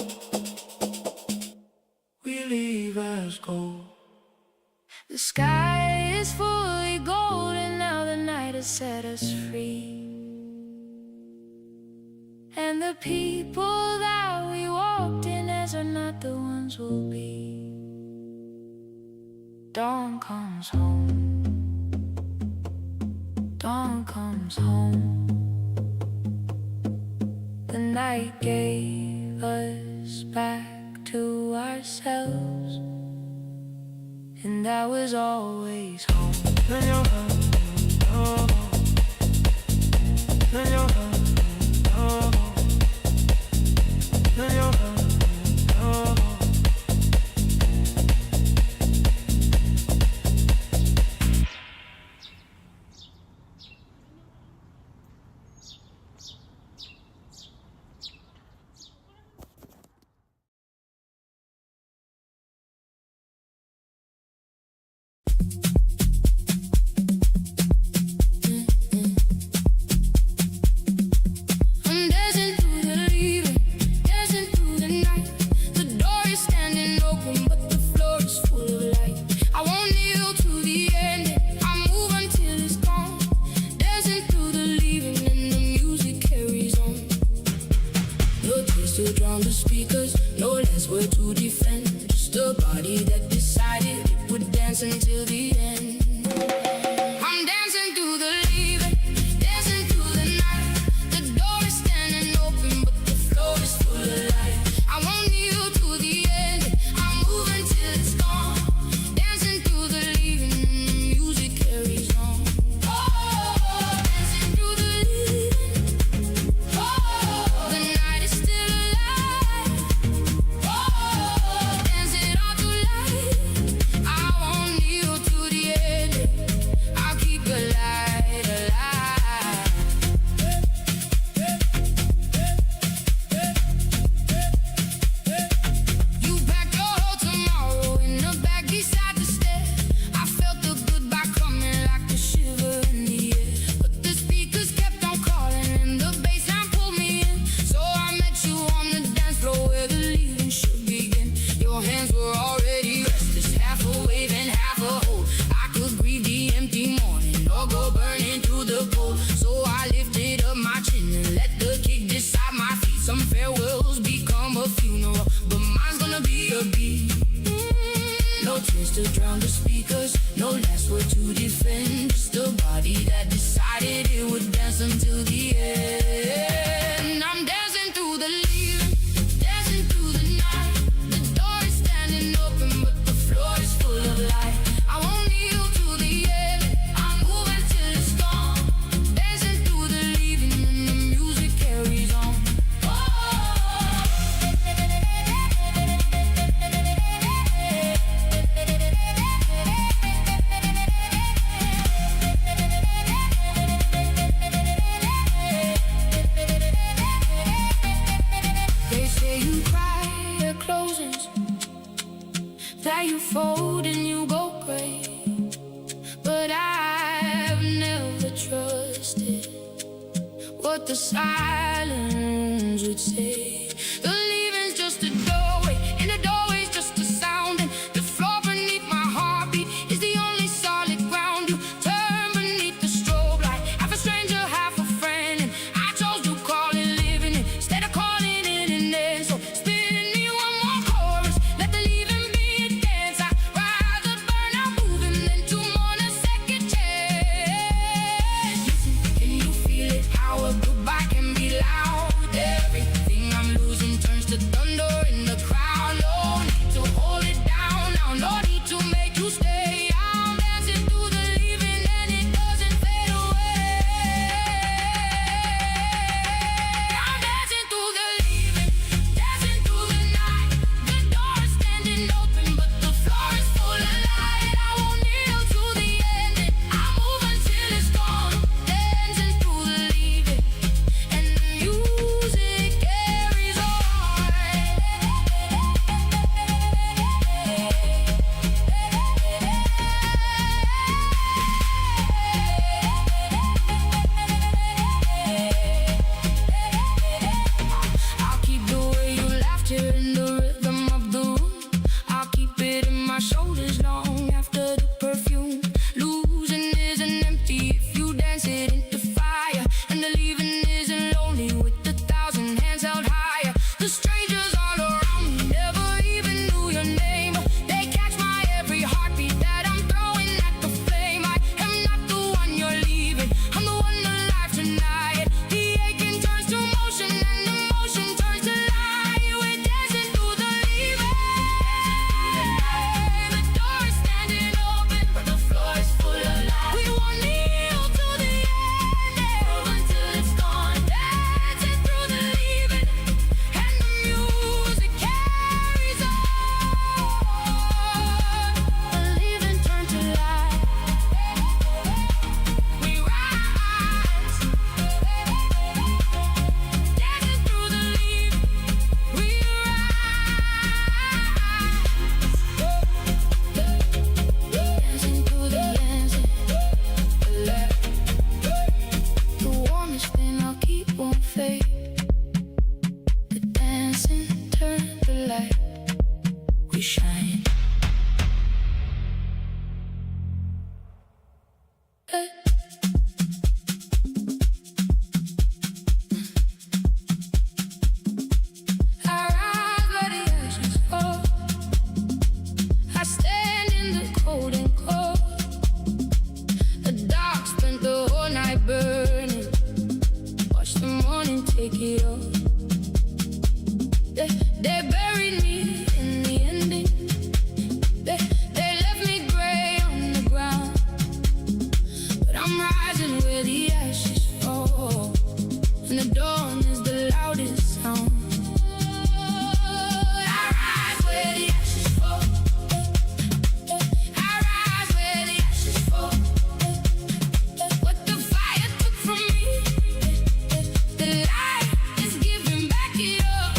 We leave as gold. The sky is fully gold and now the night to set us free. And the people that we walked in as are not the ones we'll be. Dawn comes home. Dawn comes home. The night gave us back to ourselves, and that was always home. When you're home, oh, when you're home, oh, when you're home, oh. Until the end, I'm dancing through the leaving, dancing through the night. The door is standing open, but the floor is full of light. I won't kneel to the end, I'm moving till it's gone. Dancing through the leaving, and the music carries on. Oh, dancing through the leaving. Oh, the night is still alive. Oh, dancing all through life. I'll keep the light alive. You packed your whole tomorrow in the bag beside the stair. I felt the goodbye coming like a shiver in the air. But the speakers kept on calling and the bassline pulled me in. So I met you on the dance floor where the leaving should begin. Your hands were already restless, half a wave and half a hold. I could breathe the empty morning or go burning through the cold. So I lifted up my chin and let the kick decide my feet. Some farewells become a funeral, but mine's gonna be a beat. No tears to drown the speakers, no last word to defend. Just a body that decided it would dance until the end. I'm dancing through the leaving, dancing through the night. The door is standing open, but the floor is full of light. I won't kneel to the end, I'm moving till it's gone. Dancing through the leaving, and the music carries on. They say you cry at closings, that you fold and you go gray. But I've never trusted what the silent rooms would say. The leaving's just a doorway, and the doorway's just a sound, and the floor beneath my heartbeat is the only solid ground. You turn beneath the strobe light, half a stranger, half a friend, and I chose to call it living instead of calling it an end. So spin me one more chorus, let the leaving be a dance. I'd rather burn out moving than to mourn a second chance. Listen, can you feel it? How a goodbye can be loud. Everything I'm You dance it into fire, and the leaving isn't lonely with 1,000 hands held higher. The strangers all around me never even knew your name. They catch my every heartbeat that I'm throwing at the flame. I am not the one you're leaving, I'm the one alive tonight. The aching turns to motion, and the motion turns to light. We're dancing through the leaving. The door is standing open, but the floor is full of light. We won't kneel to the end, until it's gone. Dancing through the leaving, and the music carries on. The leaving turn to light. We rise, dancing through the leaving. We dancing through the dancing. The warmest thing I'll keep won't fade. The dancing turn the light. We shine. I rise where the ashes fall. I stand in the cold and cold. The dark spent the whole night burning. Watch the morning take it all. They buried me in the ending. They left me gray on the ground. But I'm rising where the ashes fall, and the dawn is the loudest sound. I rise where the ashes fall. I rise where the ashes fall. What the fire took from me, the light is giving back it up.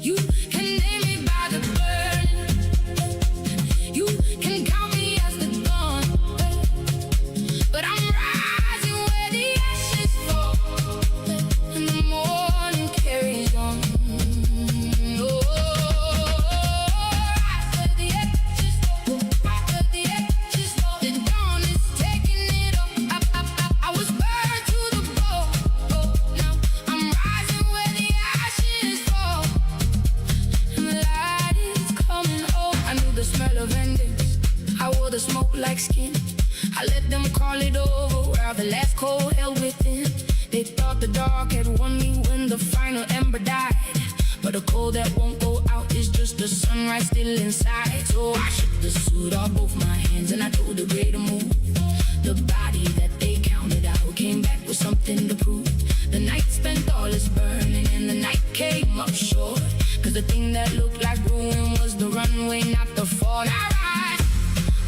You can name me by the burning. You can count me as the dawn. But I'm rising where the ashes fall, and the morning carries on. Oh, rise where the ashes fall, rise where the ashes fall. The dawn is taking it up. I was burned to the bone. Oh, now I'm rising where the ashes fall, and the light is coming home. I knew the smell of endings. I wore the smoke like skin. I let them call it over, where the last cold held within. They thought the dark had won me when the final ember died. But a cold that won't go out is just the sunrise still inside. So I shook the suit off both my hands, and I told the greater move. The body that they counted out came back with something to prove. The night spent all its burning, and the night came up short. Cause the thing that looked like ruin was the runway, not the fall. I rise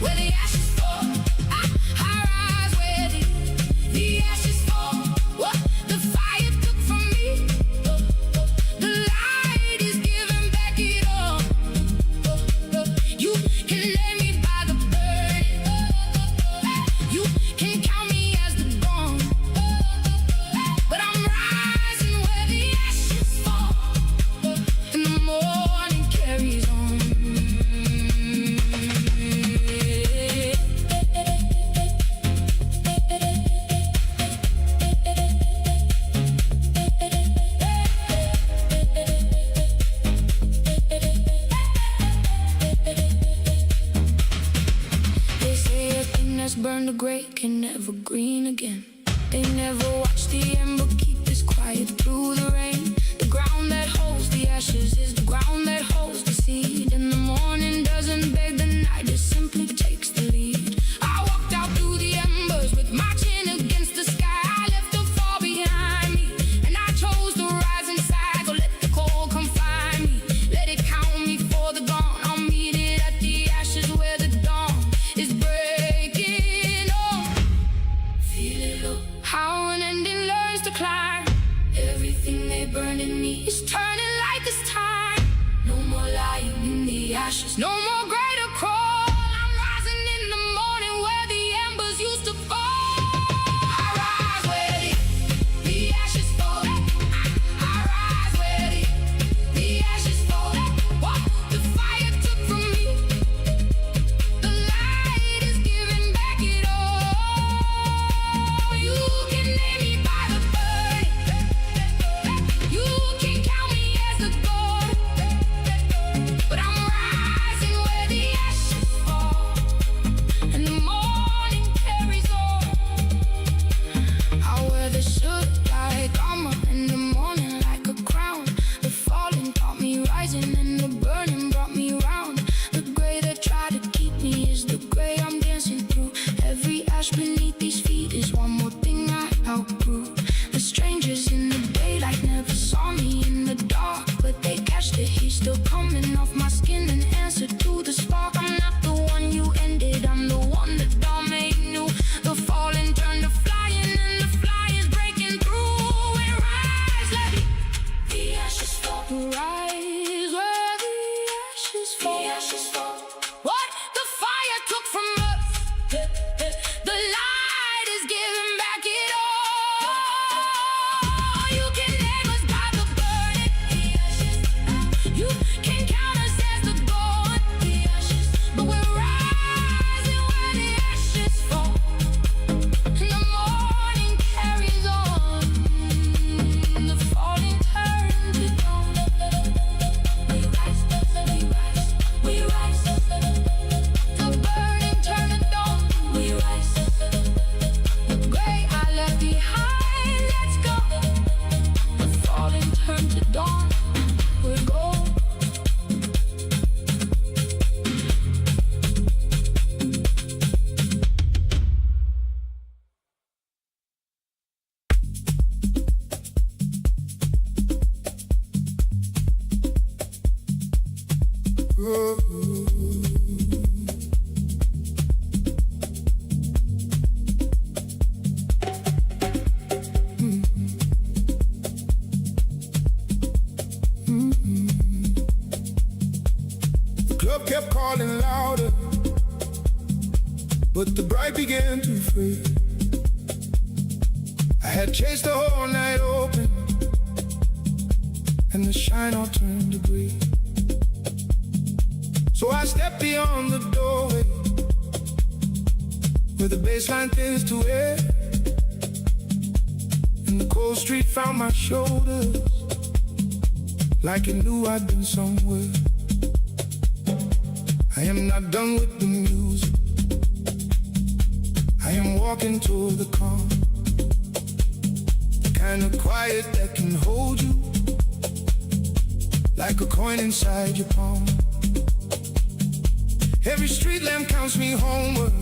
where the ashes fall. I rise where the ashes fall. What the fire took from me, the light is giving back it all. You can lay me by the burning. You can count me as the dawn. But I'm rising where the ashes fall, and the morning carries on. They say a thing that's burned to gray can never green again. They never watch the ember keep this quiet through the rain. The ground that holds the ashes is the ground that holds the seed. And the morning doesn't beg the night, it simply takes the lead. I walked out through the embers with my chin against the sky. I left the fall behind me, and I chose to rise inside. So let the cold come find me, let it count me for the gone. I'll meet it at the ashes where the dawn is breaking on. Feel it low, how an ending learns to climb. Everything they burned in me is turning light this time. No more lying in the ashes, no more greater call. I'm rising in the morning where the embers used to fall. I rise where the ashes fall. I rise where the ashes fall. What the fire took from me, the light is giving back it all. but the bright began to fade. I had chased the whole night open, and the shine all turned to gray. So I stepped beyond the doorway, where the baseline thins to air, and the cold street found my shoulders, like it knew I'd been somewhere. I am not done with the music. I am walking toward the calm, the kind of quiet that can hold you like a coin inside your palm. Every street lamp counts me homeward,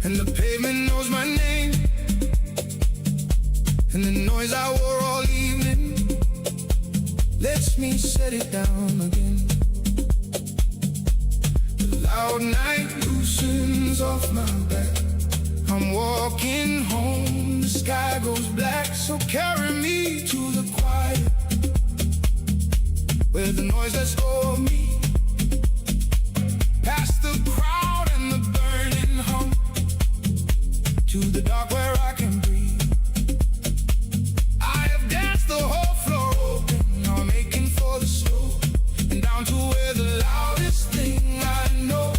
and the pavement knows my name, and the noise I wore all evening lets me set it down again. The loud night loosens off my back. I'm walking home, the sky goes black. So carry me to the quiet, where the noise lets go of me, past the crowd and the burning hum, to the dark where I can breathe. I have danced the whole floor open, now I'm aching for the slow, and down to where the loudest thing I know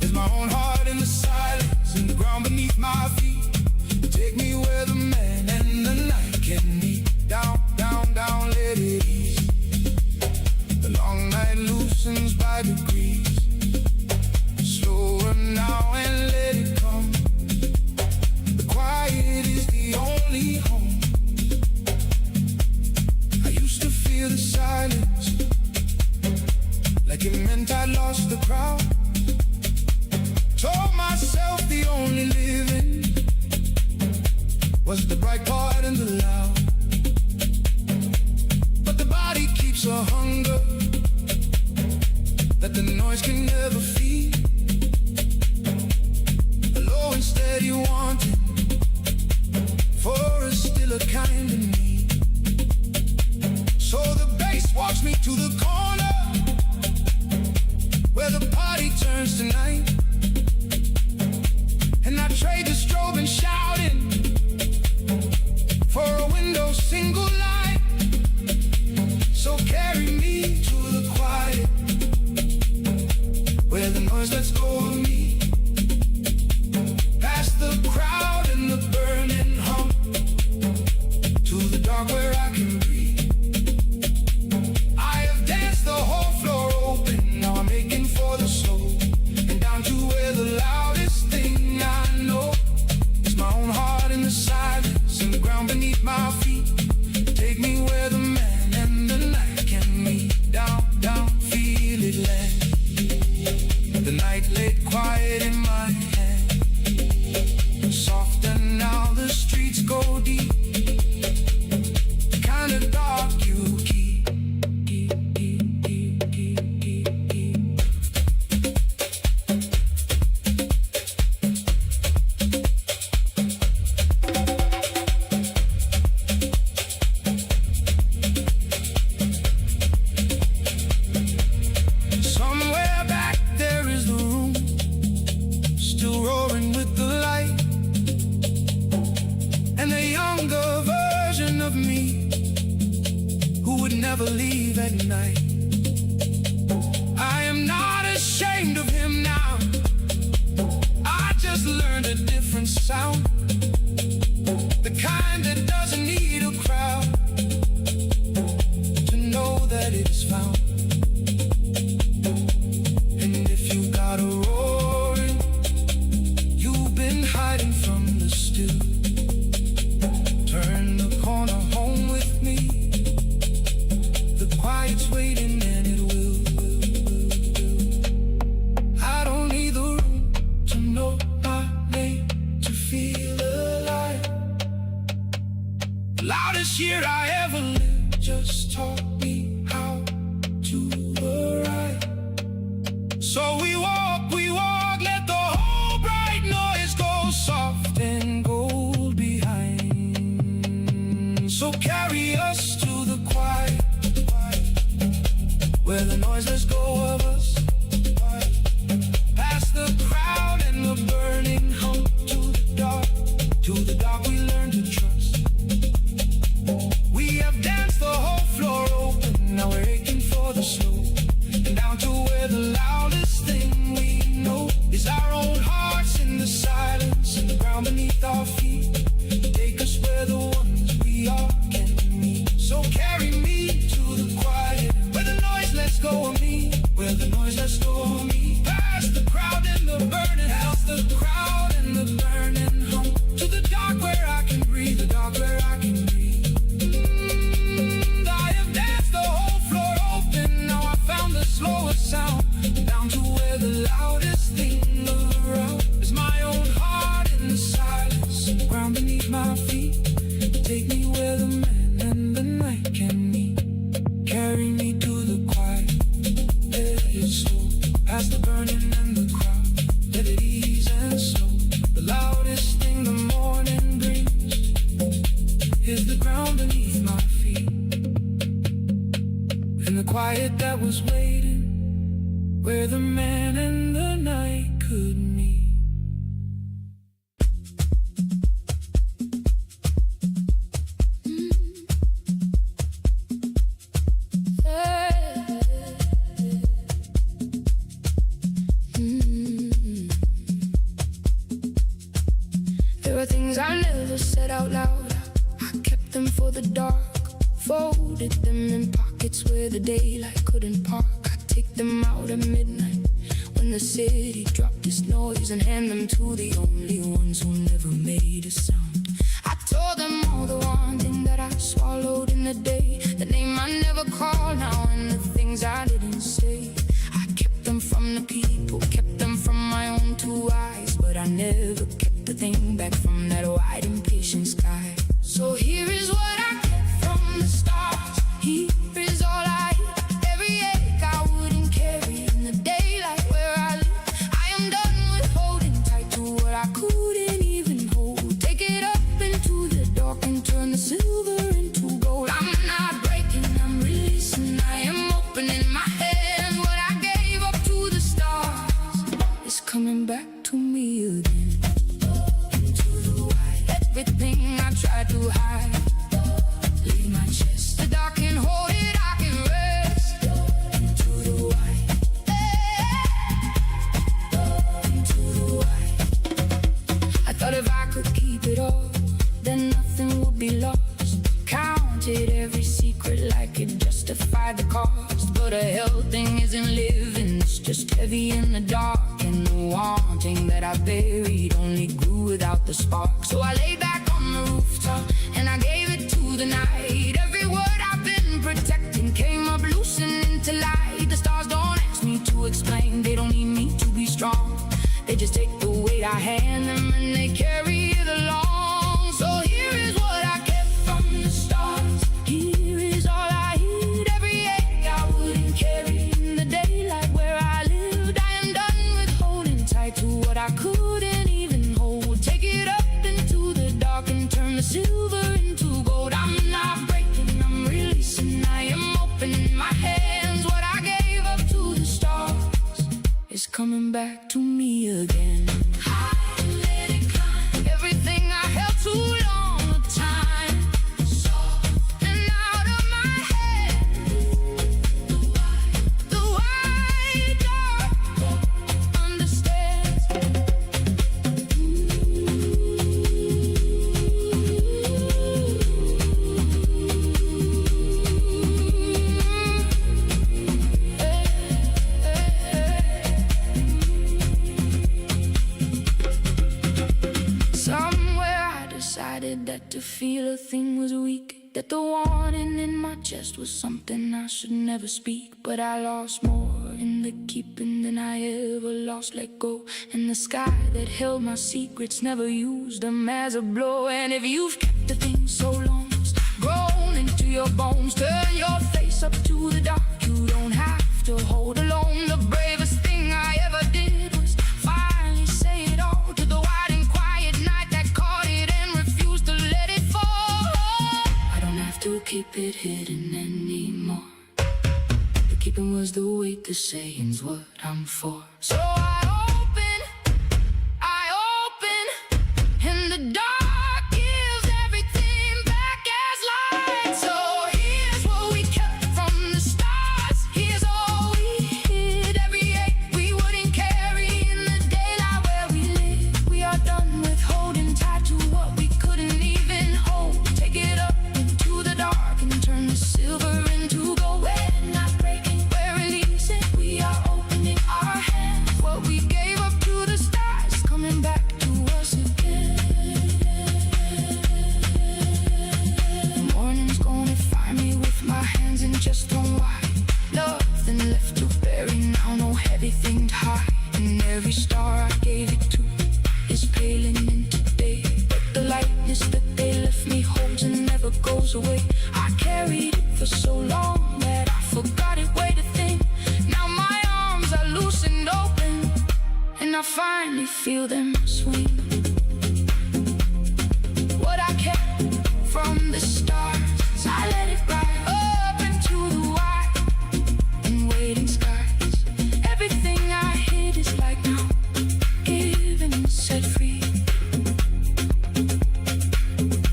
is my own heart in the silence, and the ground beneath my feet. Take me where the man and the night can meet. Down, down, down, let it ease. The long night loosens by degrees. Slower now and let it come. The quiet is the only home. I used to feel the silence, like it meant I lost the crowd. Told myself the only living was the bright part and the loud. But the body keeps a hunger that the noise can never feed. A low and steady wanting for a stiller kind of need. So the bass walks me to the corner, where the party turns to night, and I trade the strobe and shouting for a window single light. So carry me to the quiet, where the noise lets go of me, past the crowd and the burning hum, to the dark where I can breathe. I have danced the whole floor open, now I'm aching for the slow, and down to where the loudest thing I know is my own heart in the silence, and the ground beneath my feet. Take me where the man and the night can meet. Down, down, feel it land. The night laid quiet in my hand, softer now the streets go deep, the kind of dark you keep. Somewhere back there is the room, still roaring with the light, and the younger version of me who would never leave at night. I am not ashamed of him now, I just learned a different sound, the kind that doesn't need a crowd to know that it is found. And if you got a roaring, you've been hiding from the still, turn the corner home with me. The quiet's waiting and it will. I don't need the room to know my name, to feel alive. The loudest year I ever lived just taught me how to arrive. So we walk, let the whole bright noise go soft and gold behind. So carry us to the quiet, where the noise lets go of us, past the crowd To the dark we learn to trust. We have danced the whole floor open. Now we're aching for the slow. And down to where the loudest thing we know is our own hearts in the silence. And the ground beneath our feet take us where the ones we are can meet. So carry me to the quiet, where the noise lets go of me, where the noise lets go of me. Past the crowd and the burning, past the crowd and the burning hum. To the dark where I can breathe, the dark where I can breathe. I have danced the whole floor open. Now I found the slowest sound. Down to where the loudest thing around is my own heart in the silence. The ground beneath my feet take me where the man and the night can meet. Carry me to the quiet, let it slow. Past the burning and the crowd, let it ease and slow. The loudest thing the morning brings is the ground beneath my feet. And the quiet that was waiting, where the man and the night could meet. There are things I never said out loud. I kept them for the dark, folded them in pockets where the daylight couldn't park. I take them out at midnight when the city dropped its noise and hand them to the only ones who never made a sound. I told them all the wanting that I swallowed in the day, the name I never called now, and the things I didn't say. I kept them from the people, kept them from my own two eyes, but I never kept the thing back from that wide impatient sky. So here is what I kept from the stars. Here is all I hid, every ache I wouldn't carry in the daylight where I live. I am done with holding tight to what I couldn't even hold. Take it up into the dark and turn the silver into gold. I'm not breaking, I'm releasing, I am opening my hand. What I gave up to the stars is coming back to me again. Into the white, everything I tried to hide, leave my chest. The dark can hold it, I can rest. Into the white, into the white. I thought if I could keep it all, then nothing would be lost. Counted every secret like it justified the cost. But a hell thing isn't living, it's just heavy in the dark. And the wanting that I buried only grew without the spark. So I lay back on the rooftop and I gave it to the night. Every word I've been protecting came up loose and into light. The stars don't ask me to explain, they don't need me to be strong. They just take the weight I hand them and they carry it along. So here is what I kept from the stars. Here is all I hid, every ache I wouldn't carry in the daylight where I lived. I am done with holding tight to what I couldn't even hold. Take it up into the dark and turn the silver into gold. I'm not breaking, I'm releasing, I am opening my hands. What I gave up to the stars is coming back to me again. I let it climb, everything I held too long, the time and out of my head. The wide dark understands. Somewhere I decided that to feel a thing was weak, that the warning in my chest was something I should never speak. But I lost more in the keeping than I ever lost. Let go, and the sky that held my secrets never used them as a blow. And if you've kept the thing so long, it's grown into your bones. Turn your face up to the dark, you don't have to hold alone. The bravest thing I ever did was finally say it all to the wide and quiet night that caught it and refused to let it fall. I don't have to keep it hidden anymore. The keeping was the weight, the saying's what I'm for. So I open in the dark. goes away. I carried it for so long that I forgot it weighed a thing. Now my arms are loose and open, and I finally feel them swing. What I kept from the stars, I let it ride up into the wide and waiting skies. Everything I hid is like now given and set free.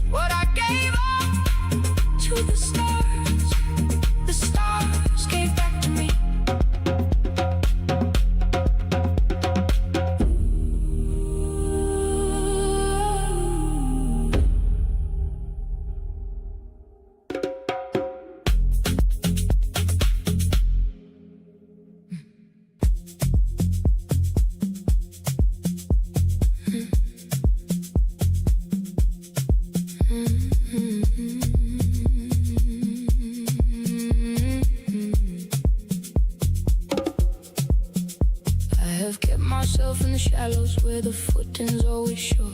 What I gave up to the stars gave back to me. I've kept myself in the shallows where the footing's always sure,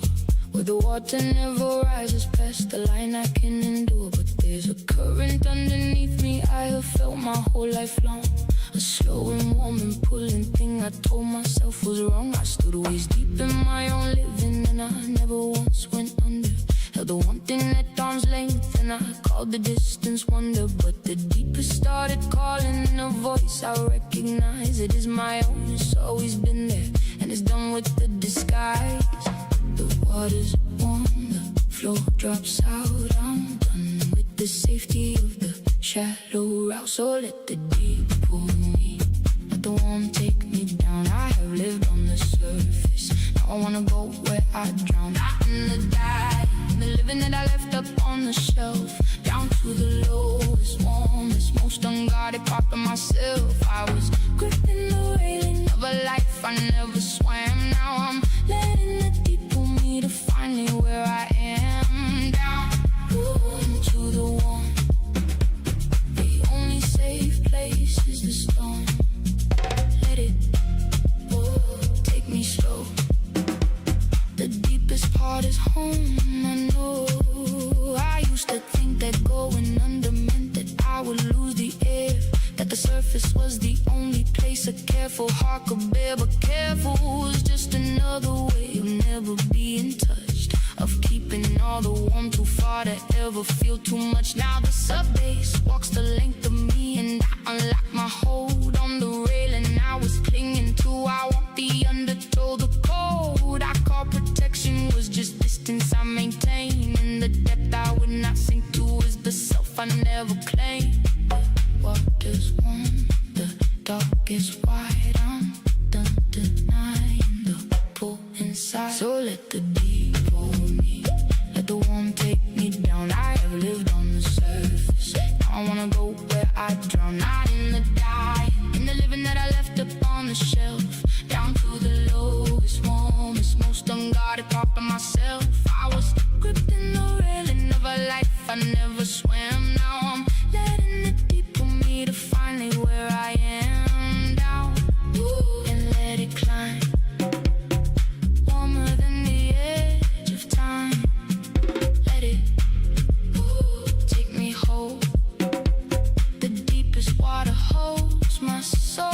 where the water never rises past the line I can endure. But there's a current underneath me I have felt my whole life long, a slow and warm and pulling thing I told myself was wrong. I stood waist deep in my own living and I never once went under. Held the one thing at arm's length and I called the distance wonder. But the deepest started calling in a voice I recognize. It is my own, it's always been there and it's done with the disguise. The water's warm, the floor drops out. I'm done with the safety of the shallow route. So let the deep pull me, let the warm take me down. I have lived on the surface, now I wanna go where I drown. Not in the dive, the living that I left up on the shelf, down to the lowest, warmest, most unguarded part of myself. I was gripping the railing of a life I never swam. Now I'm letting the deep pull me to finally where I am. Down to the warm, the only safe place is the storm. Let it take me slow. The deepest part is home, I know. I used to think that going under meant that I would lose the air, that the surface was the only place a careful heart could bear. But careful is just another way of never being touched, of keeping all the warmth too far to ever feel too much. Now the sub-bass walks the length of me and I unlock my hold on the railing I was clinging to. I want the undertow, the cold I call protection was just distance I maintain, and the depth I would not sink to is the self I never claimed. The water's warm, the dark is wide. I'm done denying the pull inside. So let the deep pull me, let the warm take me down. I have lived on the surface, now I wanna go where I drown. Not in the dive, in the living that I left up on the shelf, down to the lowest, warmest, most unguarded part of myself. I was gripped in the railing of a life I never swam. Now I'm letting the deep pull me to finally where I am. Down and let it climb, warmer than the edge of time. Let it take me whole. The deepest water holds my soul.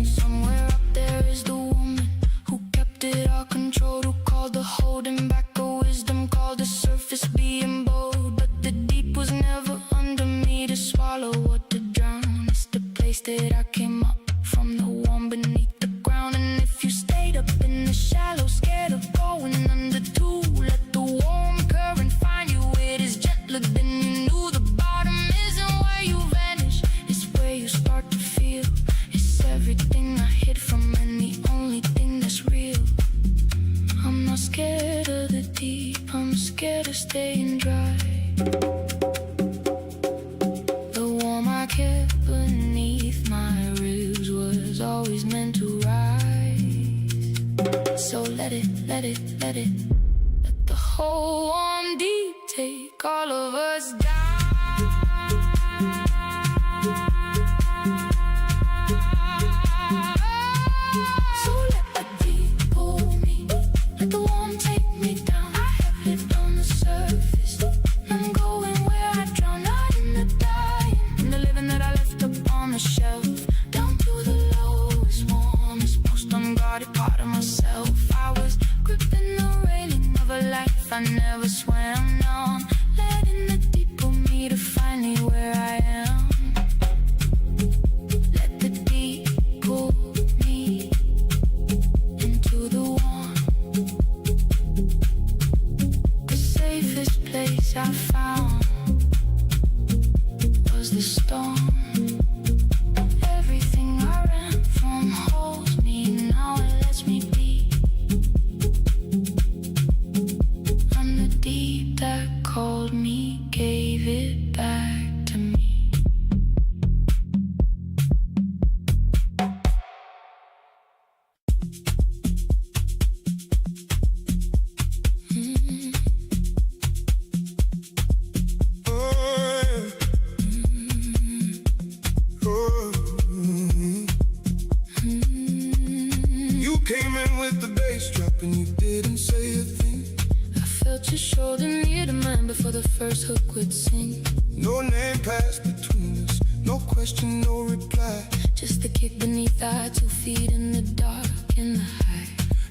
Somewhere up there is the woman who kept it all controlled, who called the holding back a wisdom, called the surface being bold. But the deep was never under me to swallow or to drown. It's the place that I came up from, the warm beneath the ground. And if you stayed up in the shallow, scared of going under too, let the warm current find you. It is gentler than you knew. The bottom isn't where you vanish, it's where you start to feel. It's everything I hid from and the only thing that's real. I'm not scared of the deep, I'm scared of staying dry. The warm I kept beneath my ribs was always meant to rise. So let it, let the whole warm deep take all of us down. So let the deep pull me, let the warm take me down. I have lived on the surface, I'm going where I drown. Not in the dying, in the living that I left up on the shelf. Down to the lowest, warmest, most unguarded part of myself. I was gripping the railing of a life I never swam on, letting the deep pull me to finally where I am. Let the deep pull me into the warm. The safest place I found was the storm. Everything I ran from holds me, now it lets me be. And the deep that called me gave it back to me. You came in with the bass drop and you didn't say a thing. I felt your shoulder near to mine before the first hook would sing. No name passed between us, no question, no reply. Just the kick beneath our 2 feet in the dark and the high.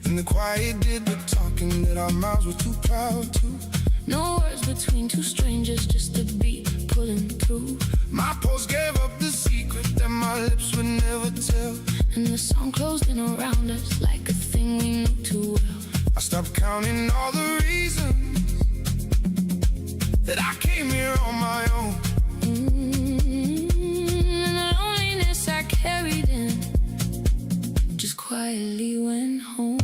And the quiet did the talking that our mouths were too proud to. No words between 2 strangers, just a beat pulling through. My pulse gave up the secret that my lips would never tell. And the song closed in around us like a thing we knew too well. I stopped counting all the reasons that I came here on my own. And the loneliness I carried in just quietly went home.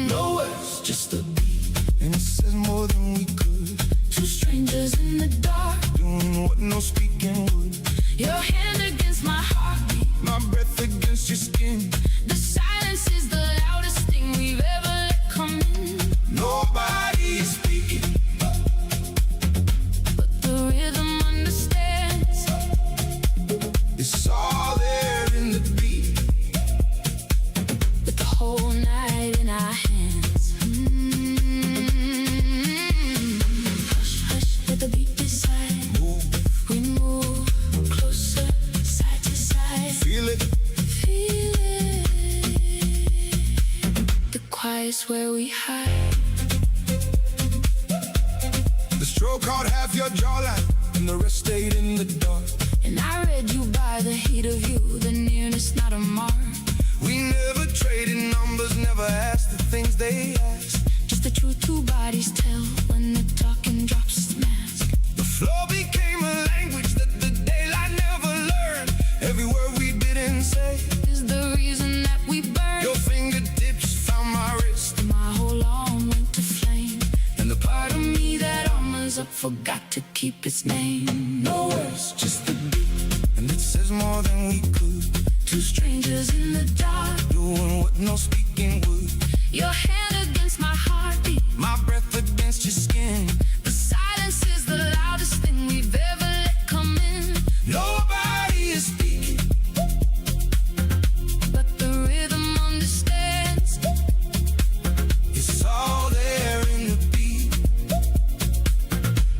No words, just a beat, and it says more than we could. 2 strangers in the dark, Doing what no speaking would. your hand against my heartbeat. My breath against your skin. The silence is the loudest thing we've ever let come in. Nobody is speaking, But the rhythm understands. it's all there in the beat. With the whole night in our hands. Hush, hush, let the beat decide. Move, We move closer, side to side. feel it, Feel it. The quiet's where we hide. the stroke caught half your jawline, and the rest stayed in the dark. And I read you by the heat of you, the nearness, not a mark. We never traded numbers, never asked the things they asked. Just the truth 2 bodies tell when the talking drops its mask. The floor became a language that the daylight never learned. Every word we didn't say, Is the reason that we burn. your fingertips found my wrist. My whole arm went to flame. And the part of me that armors up forgot to keep its name. No words, just the beat, and it says more than we could. 2 strangers in the dark, Doing what no speaking would. your hand against my heartbeat. My breath against your skin. The silence is the loudest thing we've ever let come in. Nobody is speaking, But the rhythm understands. it's all there in the beat.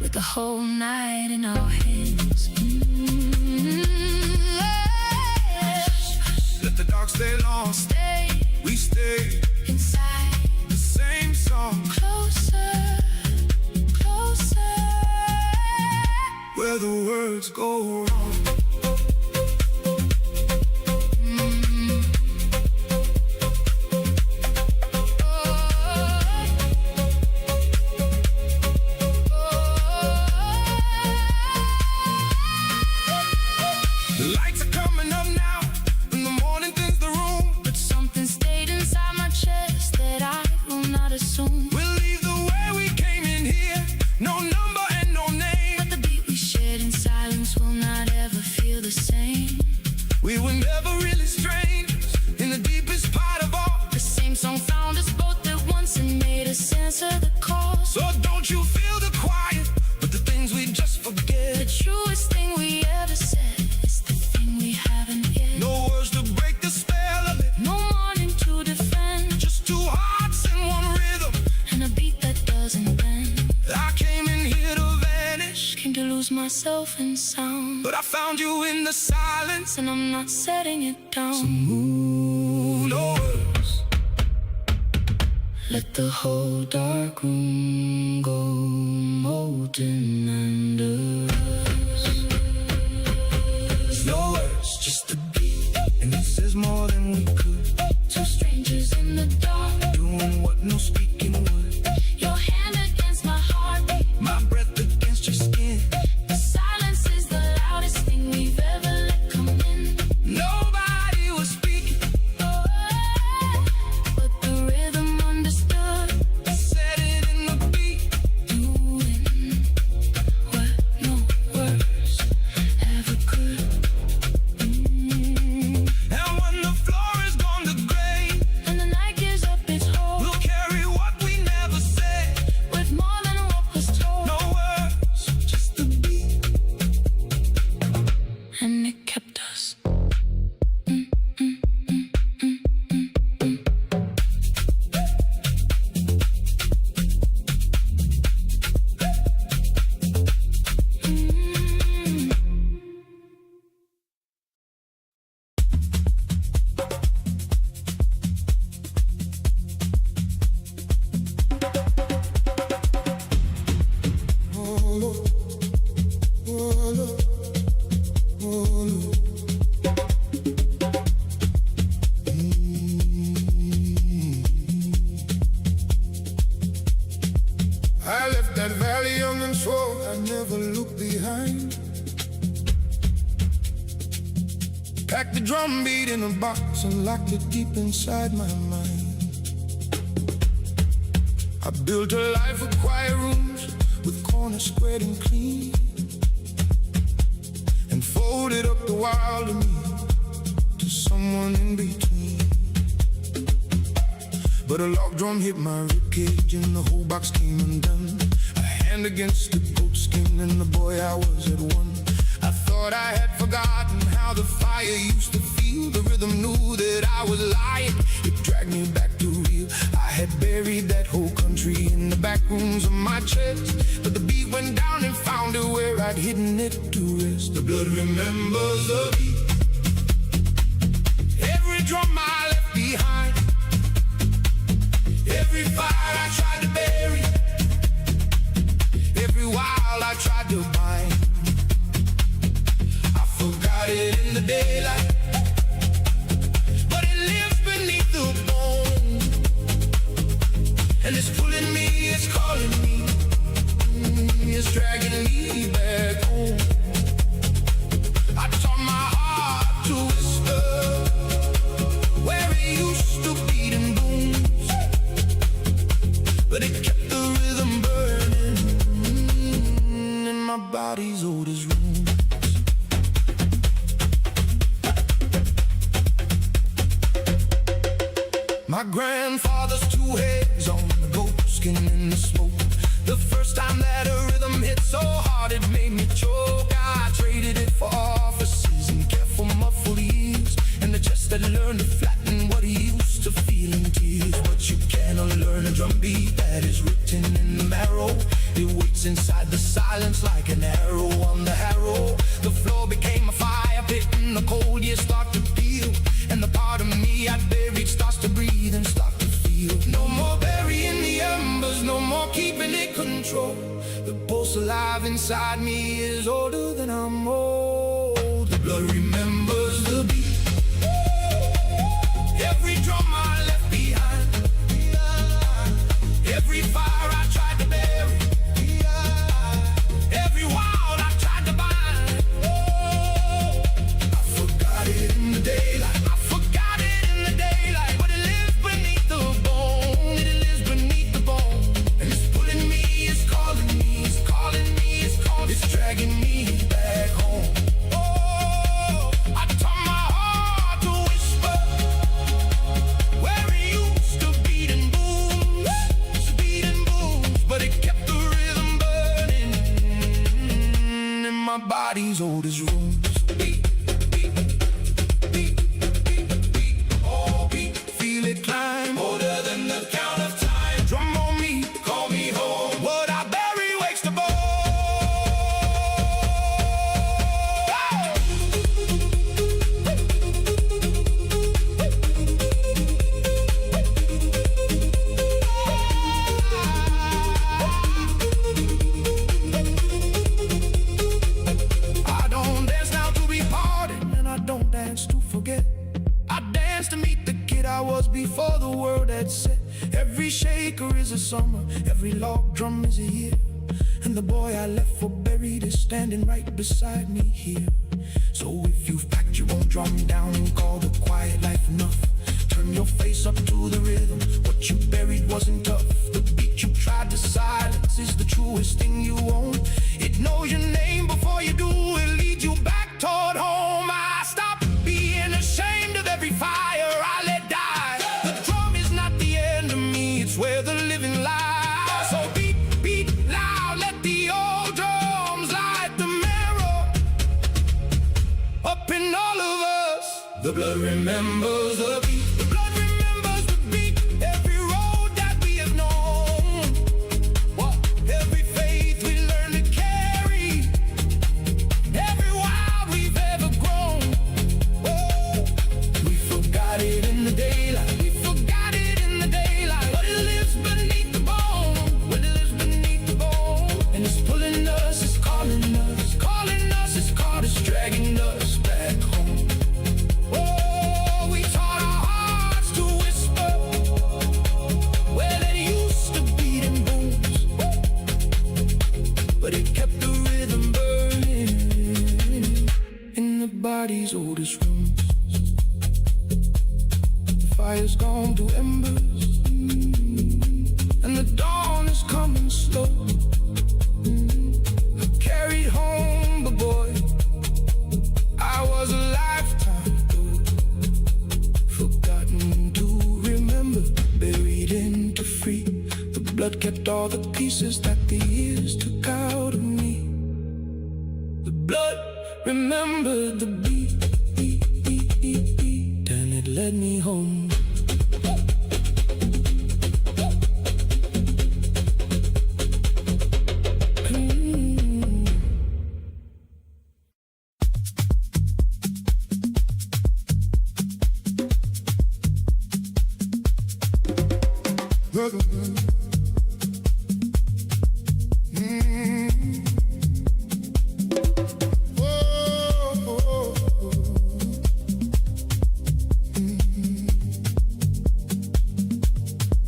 With the whole night in our hands. Let the dark stay long, Stay we stay. inside. The same song, Closer, closer. where the words go wrong. The lights are coming up now, in the morning thins the room. But something stayed inside my chest that I will not assume. We'll leave the way we came in here, no number and no name. But the beat we shared in silence will not ever feel the same. We were never really strangers, in the deepest part of all. The same song found us both at once and made us answer the call. myself in sound. But I found you in the silence, and I'm not setting it down. so move no words. Let the whole dark room go molten under us. No words, just a beat, and it says more than we could. Two strangers in the dark, Doing what no speaking would. your hand against my heartbeat, My breath against your skin. the silence is the loudest thing we've ever let come in. Nobody was speaking, But the rhythm understood, said it in the beat. doing what no words ever could. And when the floor is gone to gray, And the night gives up its hold, we'll carry what we never said. with more than what was told. No words, just a beat. And it kept us. I left that valley young and swore I'd never look behind. Packed the drum beat in a box and locked it deep inside my mind. I built a life of quiet rooms with corners squared and clean, and folded up the wild of me to someone in between. But a locked drum hit my ribcage and the whole box came undone. A hand against the goat skin and the boy I was at one. I thought I had forgotten how the fire used to feel. The rhythm knew that I was lying. It dragged me back to real. I had buried that whole country in the back rooms of my chest, but the beat went down and found it where I'd hidden it to rest. The blood remembers the beat. Every drum I left behind, every fire I tried to bury, every wild I tried to bind. I forgot it in the daylight, but it lives beneath the bone, and it's pulling me, it's calling me, it's dragging me back home. I taught my heart to whisper where it used to beat and booms, but it kept the rhythm burning in my body's oldest rooms. My grandfather's two heads on the goat skin in the smoke. The first time that a rhythm hit so hard it made me choke. I traded it for offices and careful muffled ears, and the chest that learned to flatten what he used to feel in tears. But you cannot learn a drum beat that is written in the marrow. It waits inside the silence like an arrow on the harrow. The floor became a fire pit and the cold years start to peel, and the part of me I'd buried starts to breathe and start to feel. No more burying the embers, no more keeping it control. The pulse alive inside me is older than I'm old. The blood remembers the beat. Every drum I left behind, every fire I tried to bury, every wild I tried to bind. I forgot it in the daylight, I forgot it in the daylight, but it lives beneath the bone, it lives beneath the bone, and it's pulling me, it's calling me, it's calling me, it's calling, it's dragging me back home. Oh, I taught my heart to whisper where it used to beat and booms, but it kept the rhythm burning in my body's oldest rooms. Beat, beat, beat, beat, beat, oh beat, feel it climb, older than the count of time. Drum on me, call me home. What I bury wakes the bone. dead set. Every shaker is a summer, every log drum is a year. And the boy I left for buried is standing right beside me here. So if you've packed your own drum down and called a quiet life enough, turn your face up to the rhythm. What you buried wasn't tough. The beat you tried to silence is the truest thing you own. It knows your name before you do. It leads you back toward home. I stop being ashamed of every fire I let die. The drum is not the end of me, it's where the living lies. So beat, beat loud, let the old drums light the marrow up in all of us. The blood remembers the beat. The blood remembers the beat. Every road that we have known, every faith we learn to carry, every wild we've ever grown. We forgot it in the daylight. We forgot it in the daylight. But it lives beneath the bone. But it lives beneath the bone. And it's pulling us, it's calling us, calling us, it's called, it's dragging us back home. We taught our hearts to whisper where they used to beat in booms, but it kept the rhythm burning in the body's oldest rooms. The fire's gone to embers, and the dawn is coming slow. I carried home the boy I was a lifetime ago, forgotten to remember, buried into free. The blood kept all the pieces that the years took out of me. The blood remembered the beat, and it led me home.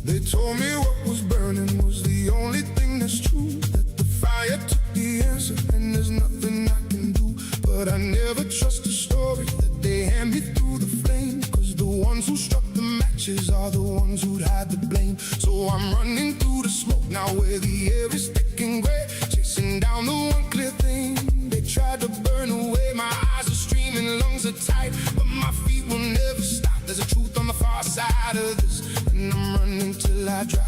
They told me what was burning was the only thing that's true, that the fire took the answer and there's nothing I can do. But I never trust the story that they hand me through the flame, cause the ones who struck the matches are the ones who'd hide the blame. So I'm running through the smoke now where the air is thick and gray, chasing down the one clear thing. They tried to burn away, my eyes are streaming, lungs are tight, but my feet will never stop. There's a truth on the far side of this, and I'm running till I drop.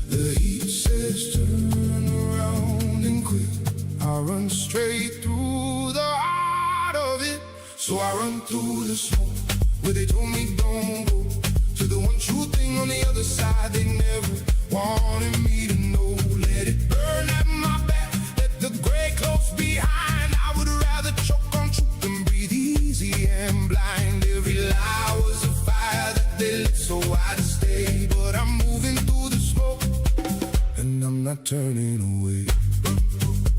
The heat says turn around and quit. I run straight through the heart of it. So I run through the smoke where they told me don't go, to the one true thing on the other side they never wanted me to know. Let it burn at my back, let the gray close behind. I would rather choke on truth than breathe easy and blind. Every lie was a fire that they lit so I'd stay. But I'm moving through the smoke, and I'm not turning away.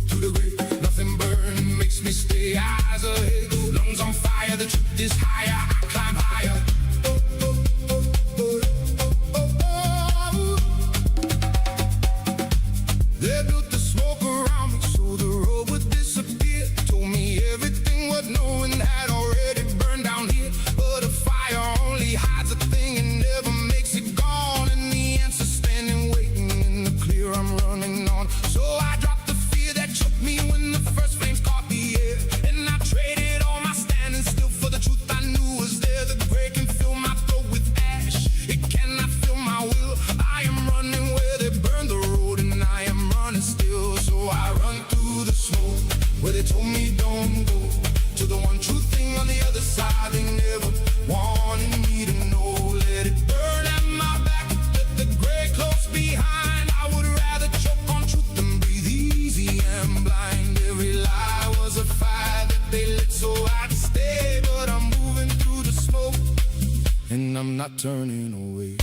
To the grave, nothing burn makes me stay. Eyes ahead, lungs on fire, the truth is higher, I climb higher. They built the smoke around me so the road would disappear. Told me everything worth knowing had already burned down here. But a fire only hides a thing and never makes it gone. And the answer's standing waiting in the clear, I'm running on. So I dropped the fear that choked me when the first flames caught the air. And I traded all my standing still for the truth I knew was there. The gray can fill my throat with ash, it cannot fill my will. I am running where they burned the road, and I am running still. So I run through the smoke where they told me don't go, to the one true thing on the other side they never wanted me to know. Let it burn at my back, let the gray close behind. I would rather choke on truth than breathe easy and blind. Every lie was a fire that they lit so I'd stay. But I'm moving through the smoke, and I'm not turning away.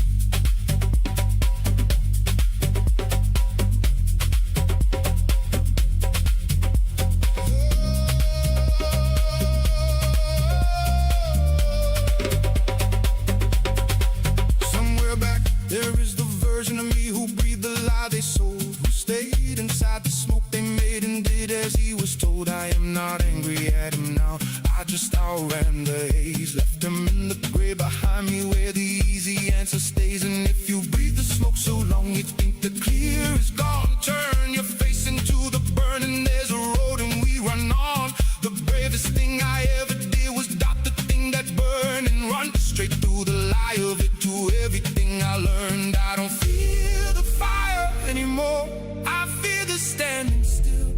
Here is the version of me who breathed the lie they sold, who stayed inside the smoke they made and did as he was told. I am not angry at him now, I just outran the haze, left him in the grave behind me where the easy answer stays. And if you breathe the smoke so long you think the clear is gone, turn your face into the burn and there's a road and we run on. The bravest thing I ever did was dot the thing that burned and run straight through the lie of it to everything I learned. I don't fear the fire anymore, I fear the standing still.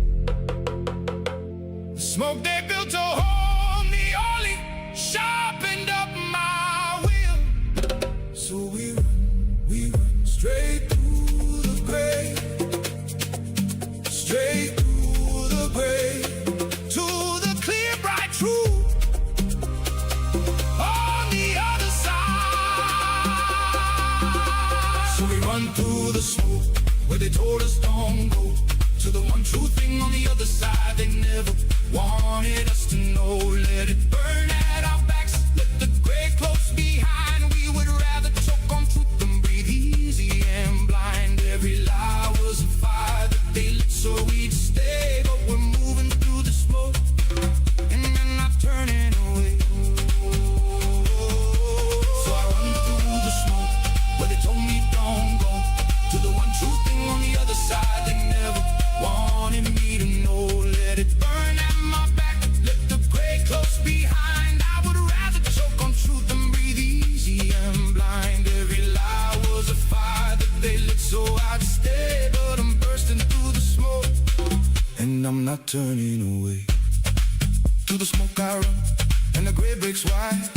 The smoke they built to hold me only sharpened up my will. So we run straight through the grave, straight through the grave, to the clear bright truth on the other side. So we run through the smoke where they told us don't go, to the one true thing on the other side they never wanted us to know. Let it burn at our backs, let the grave close behind. We would rather choke on truth than breathe easy and blind. Every lie was a fire that they lit so we'd stay, but we're moving through the smoke and we're not turning away. So I run through the smoke where they told me don't go, to the one true thing on the other side they never wanted me to know. Let it burn at my back, let the grave close behind. I would rather choke on truth than breathe easy and blind. Every lie was a fire that they lit so I'd stay, but I'm bursting through the smoke and I'm not turning away. Through the smoke I run and the grave breaks wide.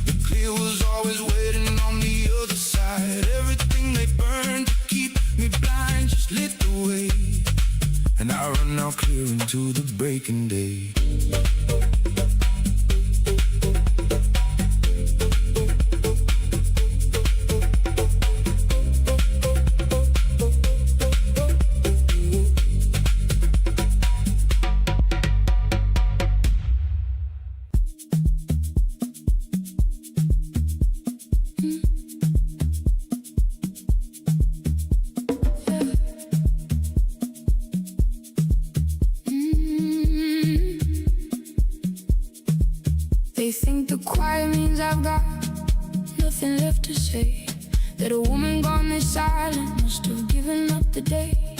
The clear was always waiting on the other side. Everything they burned to keep me blind just lit the way, and I run now clear into the breaking day. They think the quiet means I've got nothing left to say, that a woman gone this silent must have given up the day.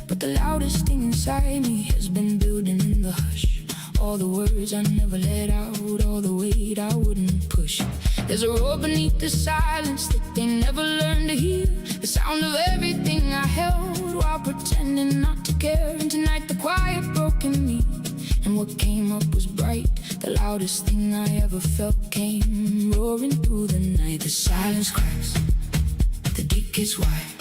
But the loudest thing inside me has been building in the hush, all the words I never let out, all the weight I wouldn't push. There's a roar beneath the silence that they never learned to hear, the sound of everything I held while pretending not to care. And tonight the quiet broke in me, and what came up was bright. The loudest thing I ever felt came roaring through the night. The silence cracks, the deep gets wide.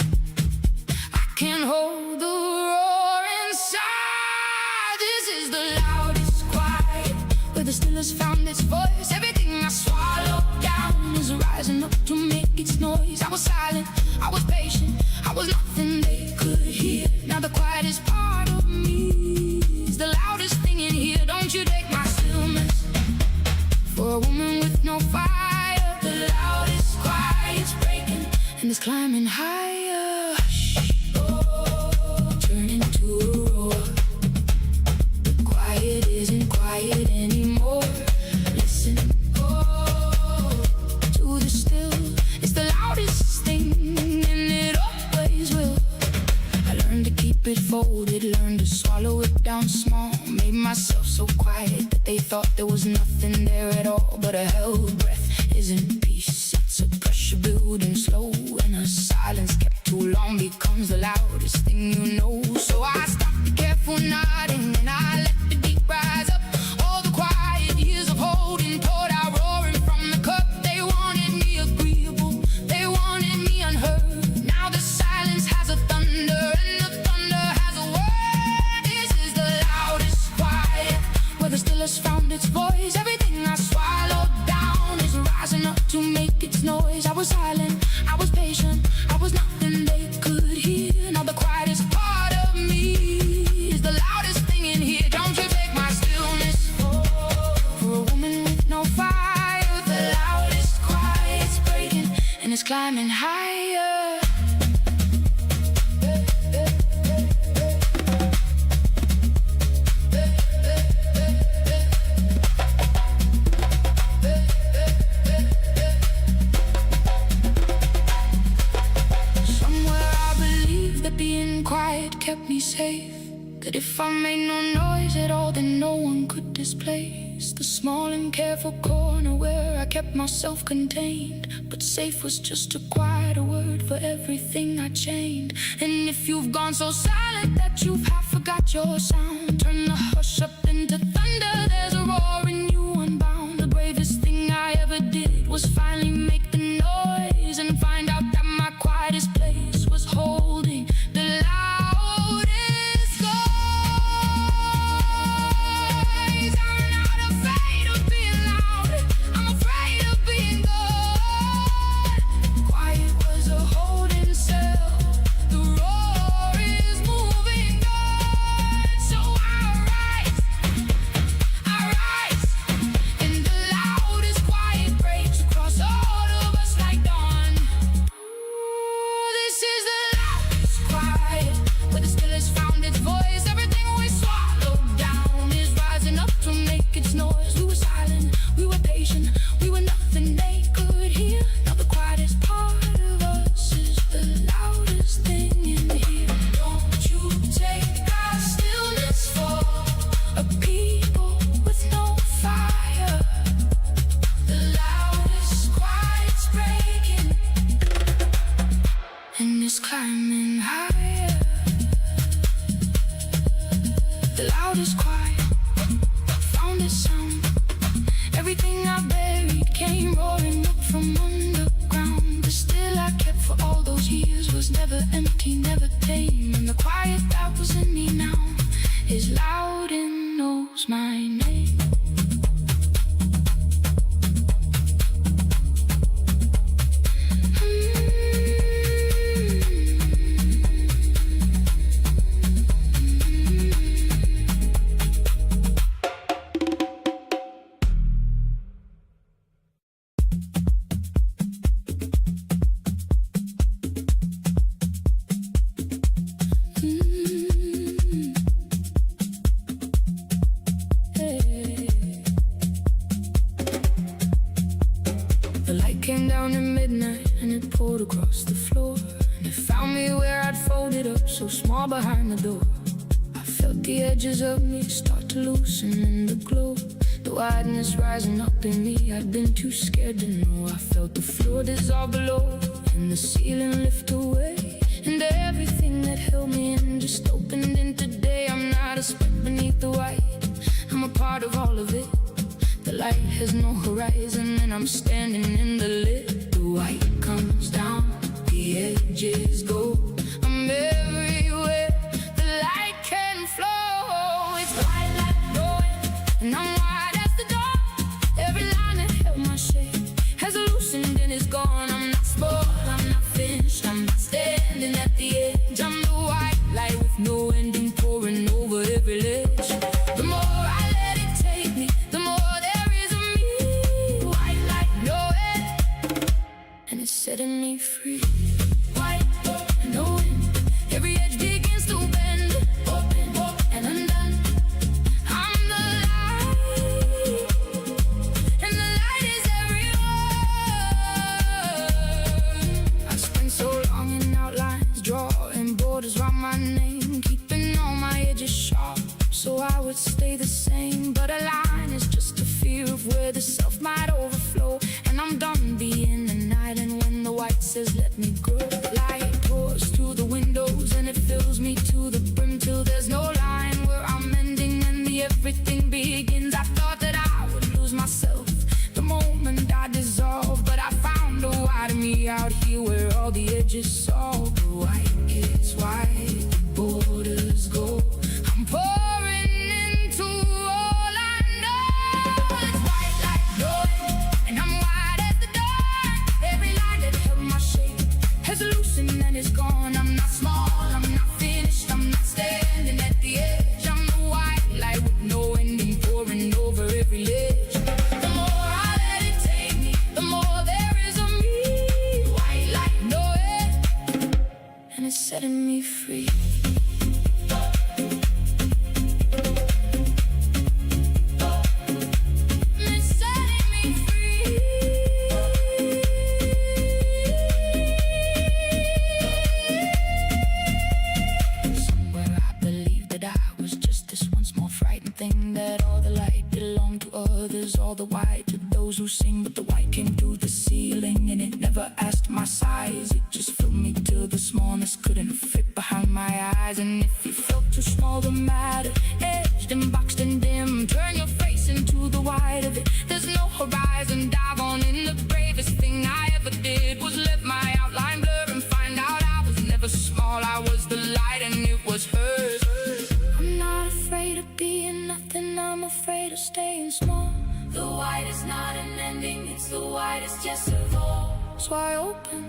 I can't hold the roar inside. This is the loudest quiet, where the stillest found its voice. Everything I swallowed down is rising up to make its noise. I was silent, I was patient, I was nothing they could hear. Now the quiet is part of me, it's the loudest thing in here. Don't you take my stillness for a woman with no fire. The loudest quiet's breaking and it's climbing higher. Oh, turning to a roar. The quiet isn't quiet anymore. Listen, oh, to the still. It's the loudest thing and it always will. I learned to keep it folded, learned to swallow it down small. Made myself so quiet that they thought there was nothing there at all. But a held breath isn't peace, it's a pressure building slow. And a silence kept too long becomes the loudest thing you know. So I stopped the careful nodding and I let the deep rise up. All the quiet years of holding poured out roaring from the cup. They wanted me agreeable, they wanted me unheard. Now the silence has a thunder and the thunder has a word. This is the loudest quiet, where the stillest found its voice. Everything I swallowed down is rising up to make its noise. I was silent, I was patient, I was nothing they could hear. Now the quietest part of me is the loudest thing in here. Don't you take my stillness for a woman with no fire. The loudest quiet's breaking and it's climbing higher. kept me safe. That if I made no noise at all, then no one could displace the small and careful corner where I kept myself contained. But safe was just a quieter word for everything I chained. And if you've gone so silent that you've half forgot your sound, turn the hush up into thunder, there's a roar and you unbound. The bravest thing I ever did was finally make the noise and find out that my quietest place was holding the loudest noise. I'm not afraid of being loud, I'm afraid of being gone. Quiet was a holding cell, the roar is moving on. So I rise in the loudest quiet breaks across all of us like dawn. Ooh, this is the loudest quiet, where the stillest found its voice. Everything we swallowed down is rising up to make its noise. We were silent, we were patient, we were nothing they could hear. Now the quietest part of us is the loudest thing in here. Don't you take our stillness for a people with no fire. The loudest quiet's breaking and it's climbing higher. The loudest quiet found its sound. Everything I buried came roaring up from underground. The still I kept for all those years was never empty, never tame. And the quiet that was in me now is loud and knows my name. The light came down at midnight and it poured across the floor. And it found me where I'd folded up, so small behind the door. I felt the edges of me start to loosen in the glow. The wideness rising up in me, I'd been too scared to know. I felt the floor dissolve below and the ceiling lift away. And everything that held me in just opened into day. I'm not a speck beneath the white, I'm a part of all of it. The light has no horizon and I'm standing in the lit. The white comes down, the edges go. I'm everywhere, the light can flow. It's white light glowing and I'm wide as the dawn. Every line that held my shape has loosened and is gone. I'm not spoiled, I'm not finished, I'm not standing at the edge. I'm the white light with no ending pouring over every ledge. The more I let it take me, the more and it's setting me free. White, knowing every edge begins to bend, open and undone. I'm the light, and the light is everywhere. I spent so long in outlines, drawing borders around my name, keeping all my edges sharp so I would stay the same. But a line is just a fear of where the self might overflow. And I'm done being the night, and when the white says let me grow, light pours through the windows and it fills me to the brim till there's no line where I'm ending and the everything begins. I thought that I would lose myself the moment I dissolve, but I found a wider me out here where all the edges solve. The white gets white, the borders go. I'm pouring into all I know. It's white light glowing and I'm wide as the dawn. Every line that held my shape has loosened and is gone. I'm not small, I'm not finished, I'm not standing at the edge. I'm the white light with no ending pouring over every ledge. The more I let it take me, the more there is of me. White light, know it, and it's setting me free. Somewhere all the white to those who sing, but the white came through the ceiling, and it never asked my size. It just filled me till the smallness couldn't fit behind my eyes. And if you felt too small to matter, edged and boxed and dim, turn your face into the white of it. There's no horizon, dive on in. The bravest thing I ever did was let my outline blur and find out I was never small. I was the light and it was hers. I'm not afraid of being nothing, I'm afraid of staying small. The white is not an ending, it's the whitest just of all. So I open,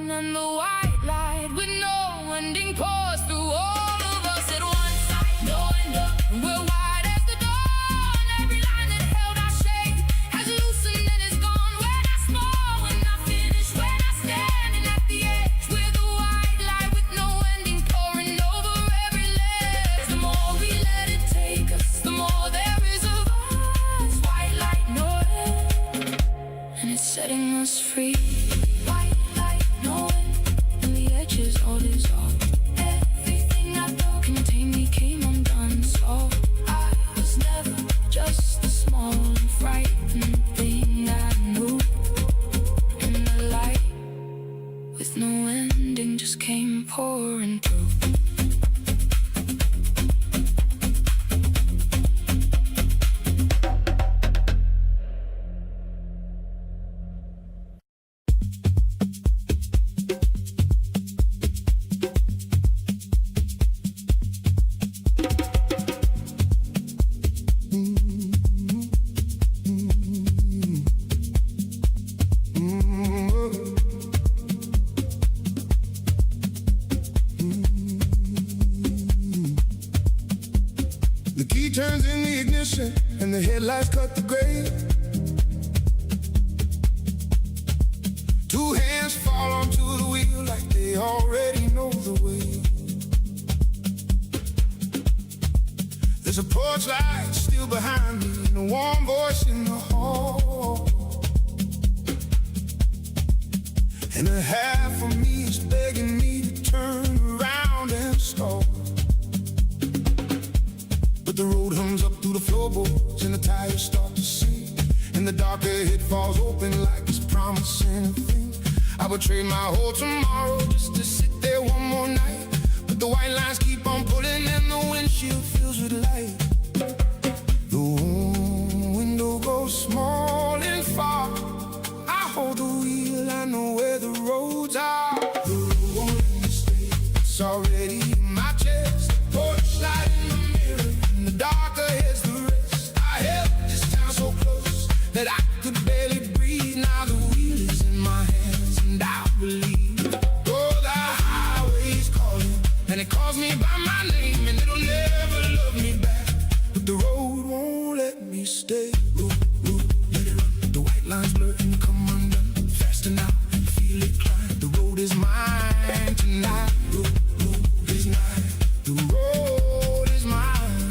and the white light with no ending pours through all of us at once. No end up. We're wide as the dawn. Every line that held our shape has loosened and is gone. We're not small, we're not finished. We're not standing at the edge. We're the white light with no ending, pouring over every ledge. The more we let it take us, The more there is of us. white light, No end, and it's setting us free. white light, No end, and the edges all dissolve. everything I thought Contained became undone. So I was never just a small and frightened thing I knew. And the light with no ending just came pouring through. The key turns in the ignition and the headlights cut the gray. Two hands fall onto the wheel like they already know the way. There's a porch light still behind me and a warm voice in the hall. And a half of me is begging me to turn around and stall. But the road hums up through the floorboards and the tires start to sing, and the dark ahead falls open like it's promising a thing. I would trade my whole tomorrow just to sit there one more night, but the white lines keep on pulling and the windshield fills with light. The window goes small and far. I hold the wheel, I know where the roads are. The road won't let me stay, it's already in my chest. Porch light in the mirror, and the dark ahead's the rest. I held this town so close that I could barely breathe. Now the wheel is in my hands and I believe. Oh, the highway's calling, and it calls me by my name, and it'll never love me back. But the road won't let me stay. Road, let it run. The white lines blur and come undone. Faster now, feel it climb. The road is mine tonight. Road is mine. The road is mine.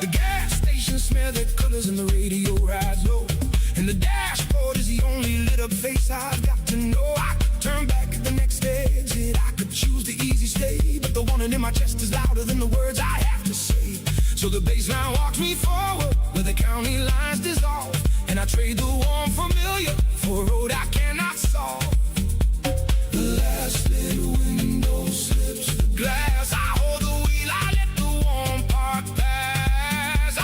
The gas station smell their colors and the radio rides low, and the dashboard is the only lit up face I've got to know. I could turn back at the next exit, I could choose the easy stay, but the warning in my chest is louder than the words I have to say. So the baseline walks me forward where the county lines dissolve, and I trade the warm familiar for a road I cannot solve. The last little window slips the glass. I hold the wheel, I let the warm part pass.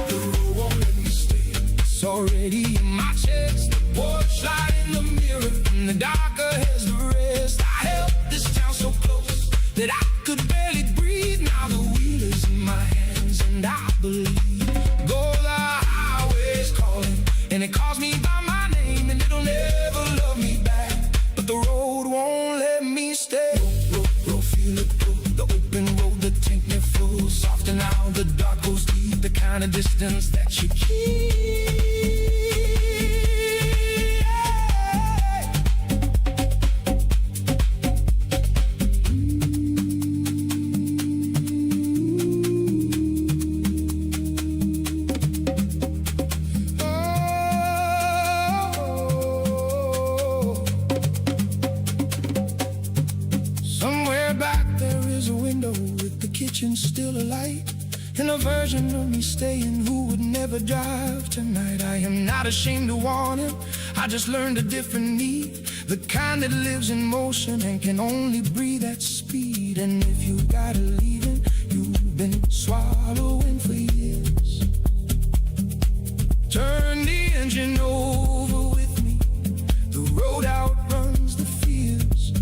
The road won't let me stay, it's already in my chest. The porch light in the mirror, and the dark ahead's the rest. I held this town so close that I could barely breathe. Now the wheel is in my hands and I believe. Go, the highway's calling, and it calls me by my name, and it'll never love me back. But the road won't let me stay. Roll, feel it pull. The open road, the tank near full. Softer now, the dark goes deep. The kind of distance that you keep. Somewhere back there is a window with the kitchen still alight, and a version of me staying who would never drive tonight. I am not ashamed to want him, I just learned a different need, the kind that lives in motion and can only breathe at speed. And if you gotta leave him, you've been swallowing for years. Turn the engine over with me, the road outruns the fears.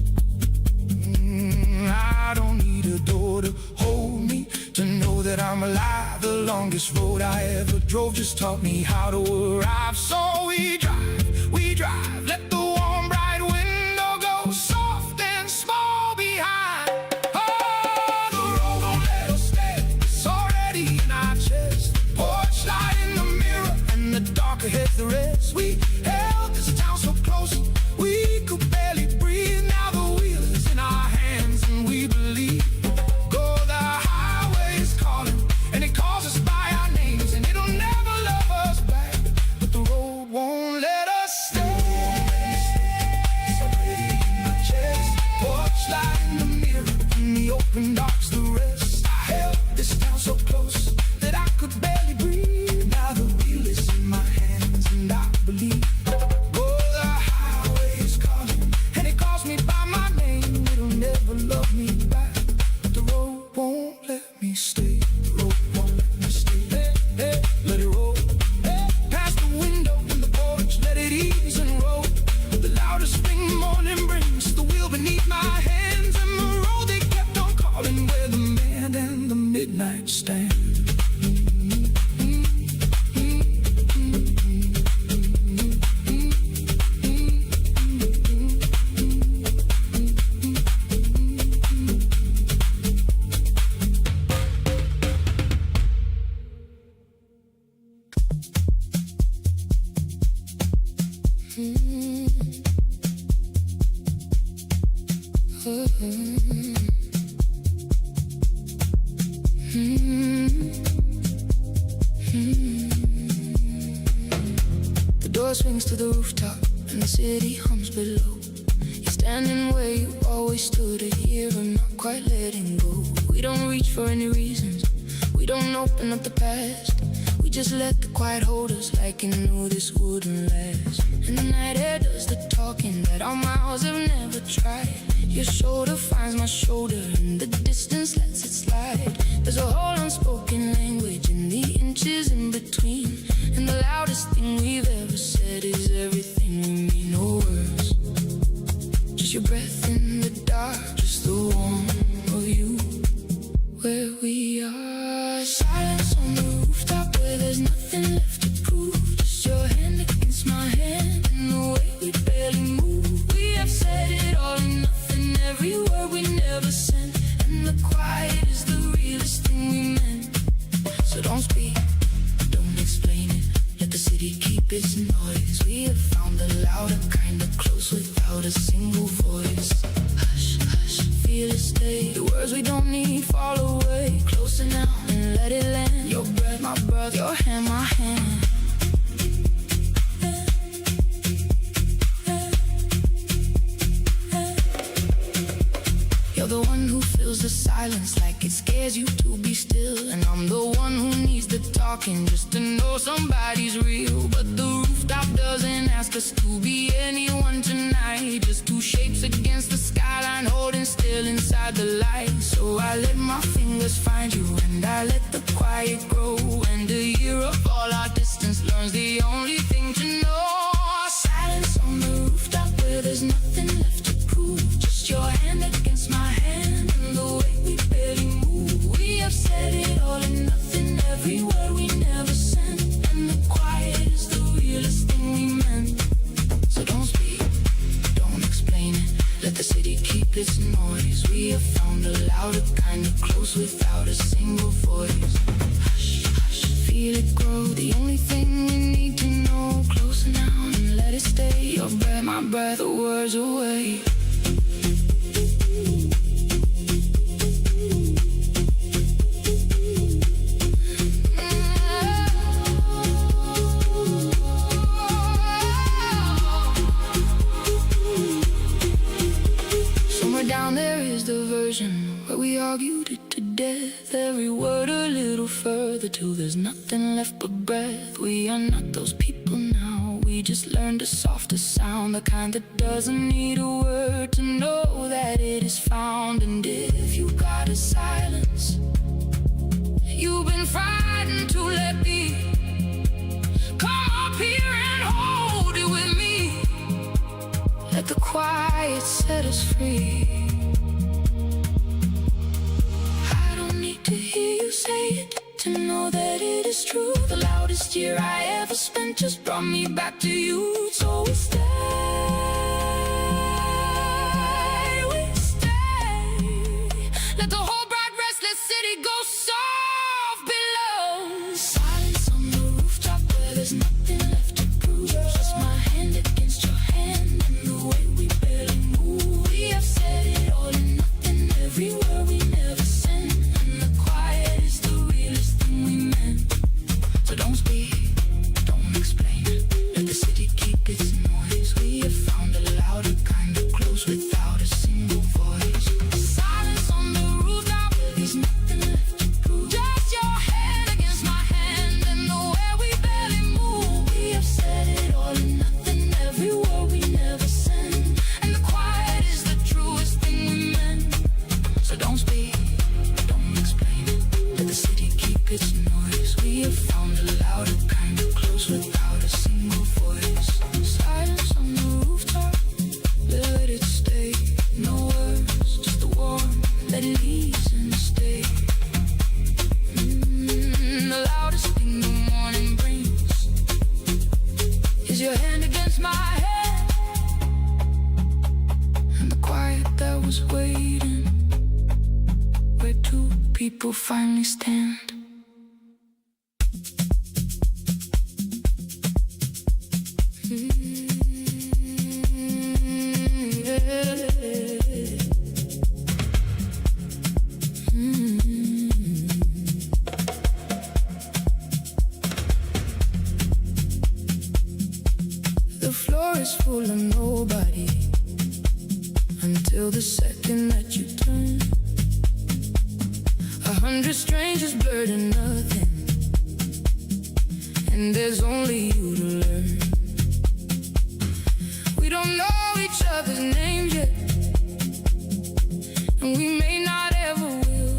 I don't need a door to hold me to know that I'm alive. The longest road I ever drove just taught me how to arrive. So we drive, let the warm bright window go soft and small behind. Oh, the road won't let us stay, it's already in our chest. Porch light in the mirror and the dark ahead's the rest. We held this town so close, we could barely breathe. Now the wheel is in our hands and we believe. Go, the highway is calling, and it calls us by our names, and it'll never love us back, but the road won't let us stay. It's already in my chest. Porch light in the mirror and the open dark's the rest. I held this town so close that I could barely breathe. Now the wheel is in my hands and I believe. Go, the highway is calling, and it calls me by my name. It'll never love me back, but the road won't let me stay. The road won't let me stay. Hey, hey, let it roll. Hey, past the window in the porch, let it ease and roll. The loudest spring morning brings the wheel beneath my hands, and the road they kept on calling, where the man and the midnight stand. The door swings to the rooftop and the city hums below. You're standing where you always stood, a year and not quite letting go. We don't reach for any reasons, we don't open up the past. We just let the quiet hold us like you knew this wouldn't last. And the night air does the talking that our mouths have never tried. Your shoulder finds my shoulder and the distance lets it slide. There's a whole unspoken language in the inches in between, and the loudest thing we've ever said is everything we mean. No words, just your breath in the dark, just the warmth of you. Where we are, silence on the rooftop where there's nothing left to prove. Just your hand against my hand and the way we barely move. We have said it all and nothing, every word we never sent, and the quiet is the realest thing we meant. So don't speak, don't explain it, let the city keep its noise. We have found the louder kind of close without a single voice. Hush, hush, feel it stay, the words we don't need fall away. Closer now and let it land, your breath, my breath, your hand, my hand. You're the one who fills the silence like it scares you to be still, and I'm the one who needs the talking just to know somebody's real. But the rooftop doesn't ask us to be anyone tonight, just two shapes against the skyline holding still inside the light. So I let my fingers find you and I let the quiet grow, and a year of all our distance learns the only thing to know. Silence on the rooftop where there's nothing left to prove. Just your hand against my hand and the way we barely move. We have said it all and nothing, every word we never sent, and the quiet is the realest thing we meant. So don't speak, don't explain it, let the city keep its noise. We have found a louder kind of close without a single voice. Hush, hush, feel it grow, the only thing we need to know. Closer now and let it stay, your breath, my breath, the words away. Somewhere down there is the version where we argued it to death. Every word a little further till there's nothing left but breath. We are not those people now. We just learned a softer sound, the kind that doesn't need a word to know that it is found. And if you got a silence you've been frightened to let be, come up here and hold it with me. Let the quiet set us free. I don't need to hear you say it to know that it is true. The loudest year I ever spent just brought me back to you. So we stay, we stay. Let the whole bright restless city go soft below. Silence on the rooftop where there's nothing left to prove. Just my hand against your hand and the way we barely move. We have said it all and nothing, every word we never sent. And the quiet is the realest thing we meant. So don't speak, don't explain. Let the city keep its noise. We have found a louder kind of close without a single voice. Silence on the rooftop, there's nothing left to prove. Just your hand against my hand and the way we barely move. We have said it all and nothing, every word we never sent. And the quiet is the truest thing we meant. So don't speak, don't explain. Let the city keep its noise. We have found a louder kind of close without a single voice. Silence on the rooftop, let it stay. No words, just the warmth that leaves and stay. The loudest thing the morning brings is your hand against my hand, and the quiet that was waiting where two people finally stand. The floor is full of nobody until the second that you turn. 100 strangers blurred in nothing, and there's only you to learn. We don't know each other's names yet, and we may not ever will.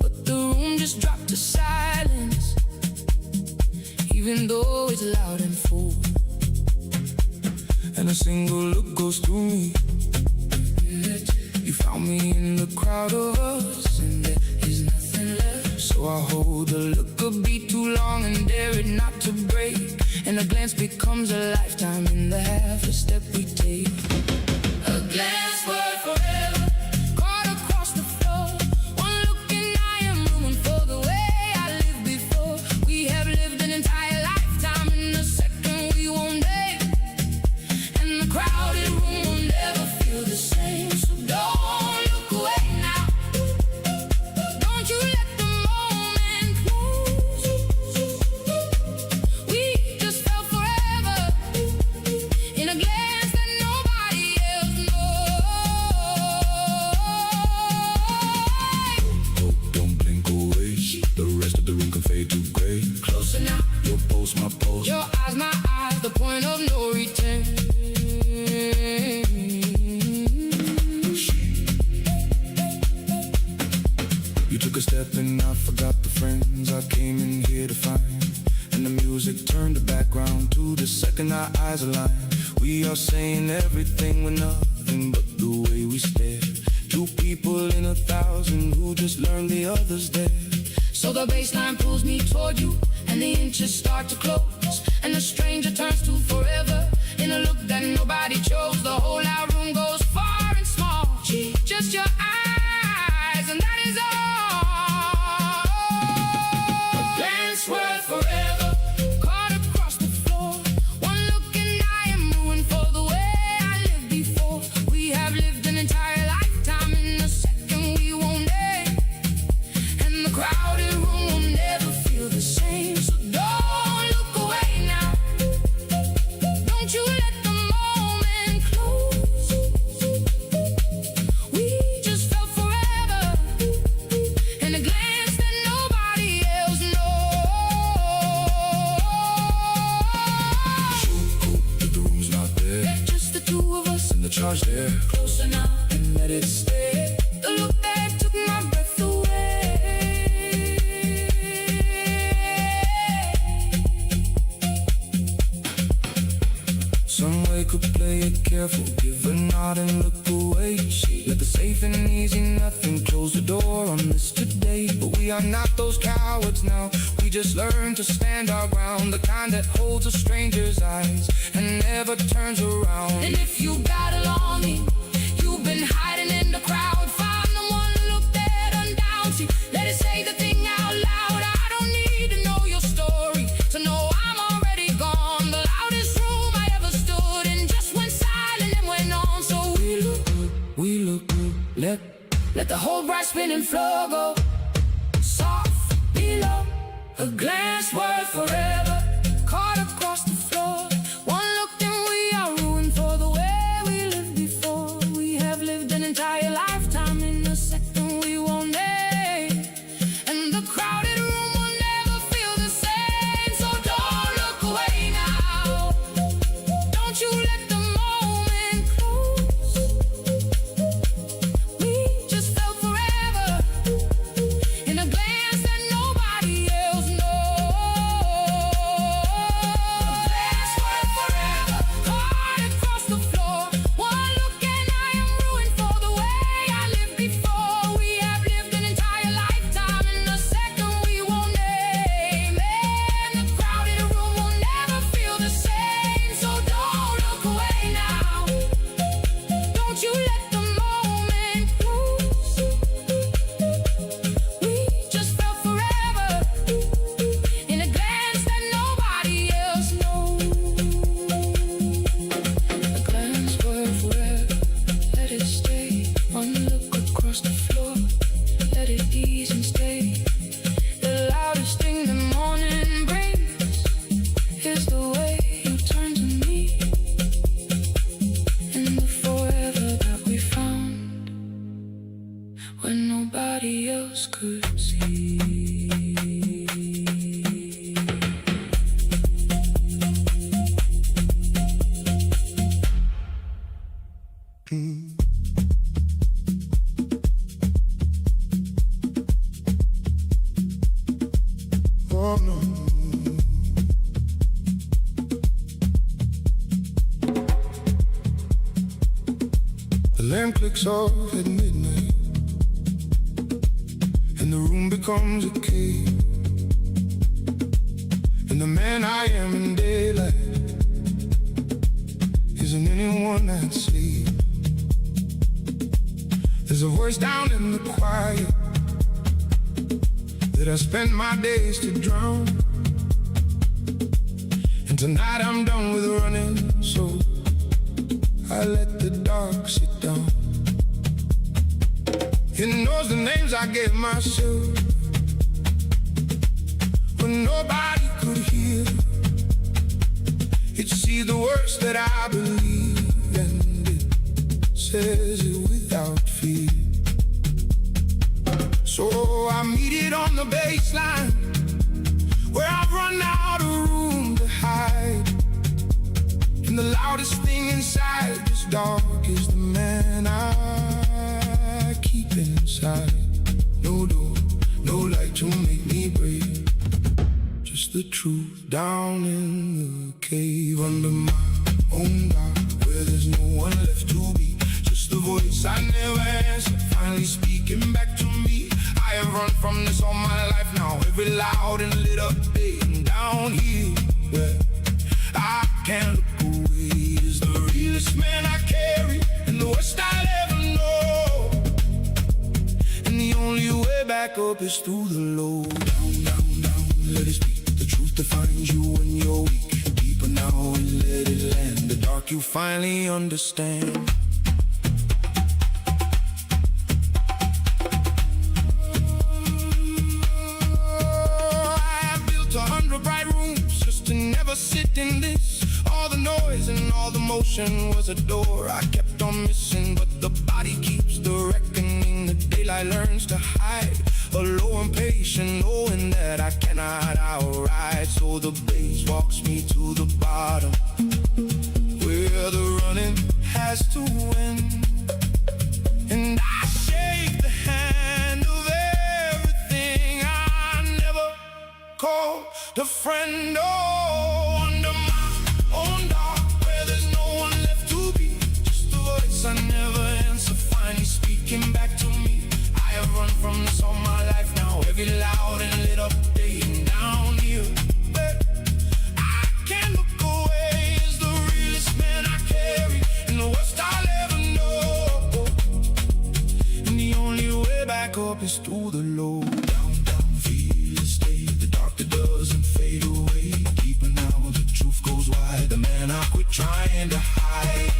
But the room just dropped to silence, even though it's loud and full. And a single look goes through me. You found me in the crowd of us, and there is nothing left. So I hold the look a beat too long and dare it not to break. And a glance becomes a lifetime in the half a step we take. A glance worth forever, caught across the floor. One look and I am rooming for the way I lived before. We have lived an entire lifetime in a second we won't name. And the crowded room will never feel the same. So don't look away now. Don't you let the moment close. We just felt forever in a glance that nobody else knows. Oh, don't blink away. The rest of the room can fade to gray. Closer now, Your pulse, my pulse. your eyes, my eyes, the point of no return. You took a step and I forgot the friends I came in here to find. And the music turned the background to the second our eyes aligned. We are saying everything with nothing but the way we stare. Two people in 1,000 who just learned the others there. So the baseline pulls me toward you, and the inches start to close, and the stranger turns to forever in a look that nobody chose. The whole loud room goes far and small, just your eyes, and that is all. A glance worth forever, caught across the floor. One look and I am ruined for the way I lived before. We have lived an entire lifetime in a second we won't name. And the crowded room will never feel the same. So don't look away now. Don't you let the charge there. Close enough And let it stay. The look that took my breath away. Some way could play it careful, give a nod and look away. She let the safe and easy nothing close the door on this today. But we are not those cowards now. We just learn to stand our ground, the kind that holds a stranger's eyes and never turns around. And if you got a longing, you've been hiding in the crowd, find the one look that undown. See, let it say the thing out loud. I don't need to know your story to know I'm already gone. The loudest room I ever stood in just went silent and went on. So We look good, we look good. let the whole bright spinning floor go soft below. A glance worth forever, caught across the floor. One look and we are ruined for the way we lived before. We have lived an entire lifetime in a second we won't name. And the crowded room will never feel the same. So don't look away now. Don't you let the moment close. We just felt forever in a glance that nobody else knows. A glance worth forever, caught across the floor. One look and I am ruined for the way I lived before. We have lived an entire lifetime in a second we won't name. And the crowded room will never feel the same. So don't look away now. Don't you let the moment close. We just felt forever in a glance that nobody else knows. A glance worth forever, let it stay. One look across the floor, let it ease and stay. The loudest thing the morning brings is the way you turn to me. And the forever that we found when nobody else could see. Oh no. The lamp clicks off at midnight, and the room becomes a cave. And the man I am in daylight isn't anyone I'd sleep. There's a voice down in the quiet that I spend my days to drown. And tonight I'm done with running, so I let the dark sit down. It knows the names I gave myself when nobody could hear. It sees the words that I believe, and it says it without fear. So I meet it on the baseline, where I've run out of room to hide. And the loudest thing inside this dark is the man I keep inside. No door, no light to make me brave, just the truth down in the cave under my own dark, where there's no one left to be. Just the voice I never answered, finally speaking back to me. I have run from this all my life now, every loud and lit up day. And down here, where I can't look away, is the realest man I carry and the worst I'll ever know. And the only way back up is through the low. Down, down, down, let it speak. The truth defines you when you're weak. Deeper now and let it land. The dark you finally understand. Sit in this. All the noise and all the motion was a door I kept on missing, but the body keeps the reckoning. The daylight learns to hide a low impatient, knowing that I cannot outride. So the bass walks me to the bottom, where the running has to win. And I shake the hand of everything I never called a friend. Oh, under my own dark, where there's no one left to be, just a voice I never answer, finally speaking back to me. I have run from this all my life now, heavy, loud, and lit up day and down here. But I can't look away, is the realest man I carry, and the worst I'll ever know. And the only way back up is through the low. Down, down, feel it stay, the dark that doesn't fade away. Deeper now, the truth goes wide, the man I quit trying to hide.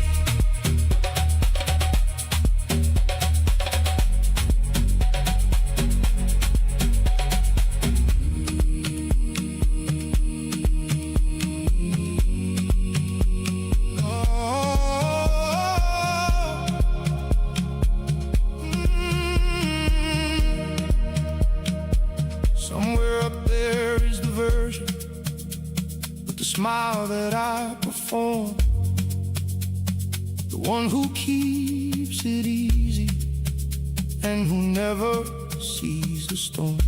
Smile that I perform, the one who keeps it easy and who never sees the storm.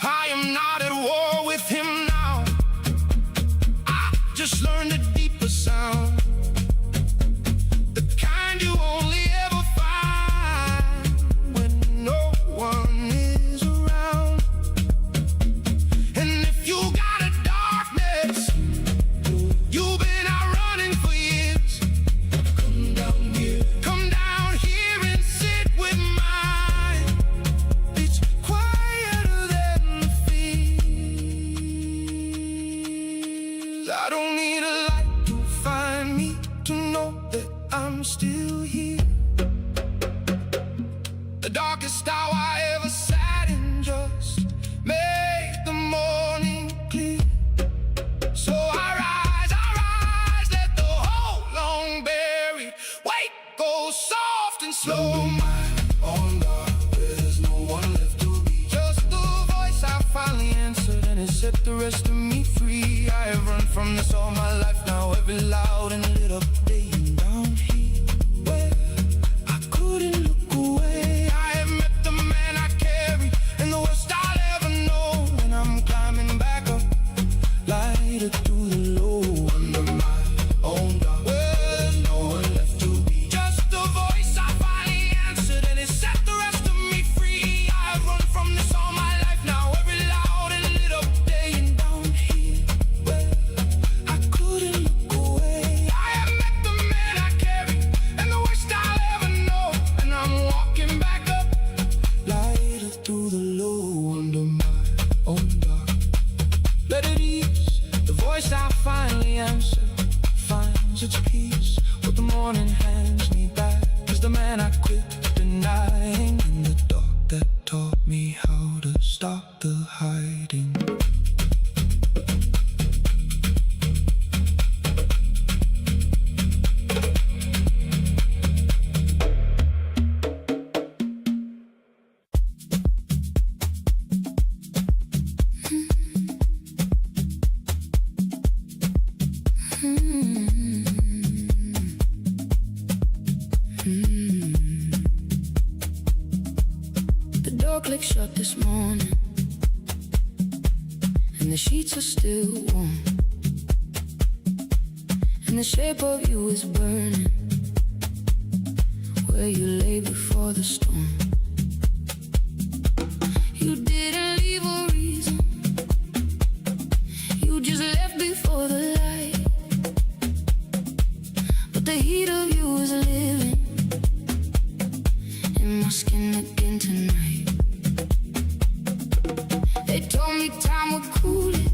I am not at war with him now, I just learned a deeper sound, the kind you only ever find when no one is around. And if you got you've been out running for years, come down here and sit with mine. It's quieter than the fears. I don't need a light to find me, to know that I'm still here. The darkest hour I ever sat in just made the morning clear. So I rise, let the whole long buried weight go soft and slow. My own dark, there's no one left to be, just the voice I finally answered, and it set the rest of me free. I have run from this all my life now, every loud and lit up day and down here where I couldn't look away. I have met the man I carry, and the worst I'll ever know, when I'm climbing back up, lighter through the low. Under my own dark, where there's no one left to be, just a voice I finally answered, and it set the rest of me free. I have run from this all my life now, every loud and lit up day and down here where I couldn't look away. I have met the man I carry, and the worst I'll ever know, and I'm walking back up, lighter through the low. Under my own dark, let it ease, the voice I finally answer finds its peace. What the morning hands me back is the man I quit denying, in the dark that taught me how to stop the hiding. The door clicked shut this morning, and the sheets are still warm, and the shape of you is burning where you lay before the storm. You didn't leave a reason, you just left before the light, but the heat of you is living in my skin again tonight. They told me time would cool it,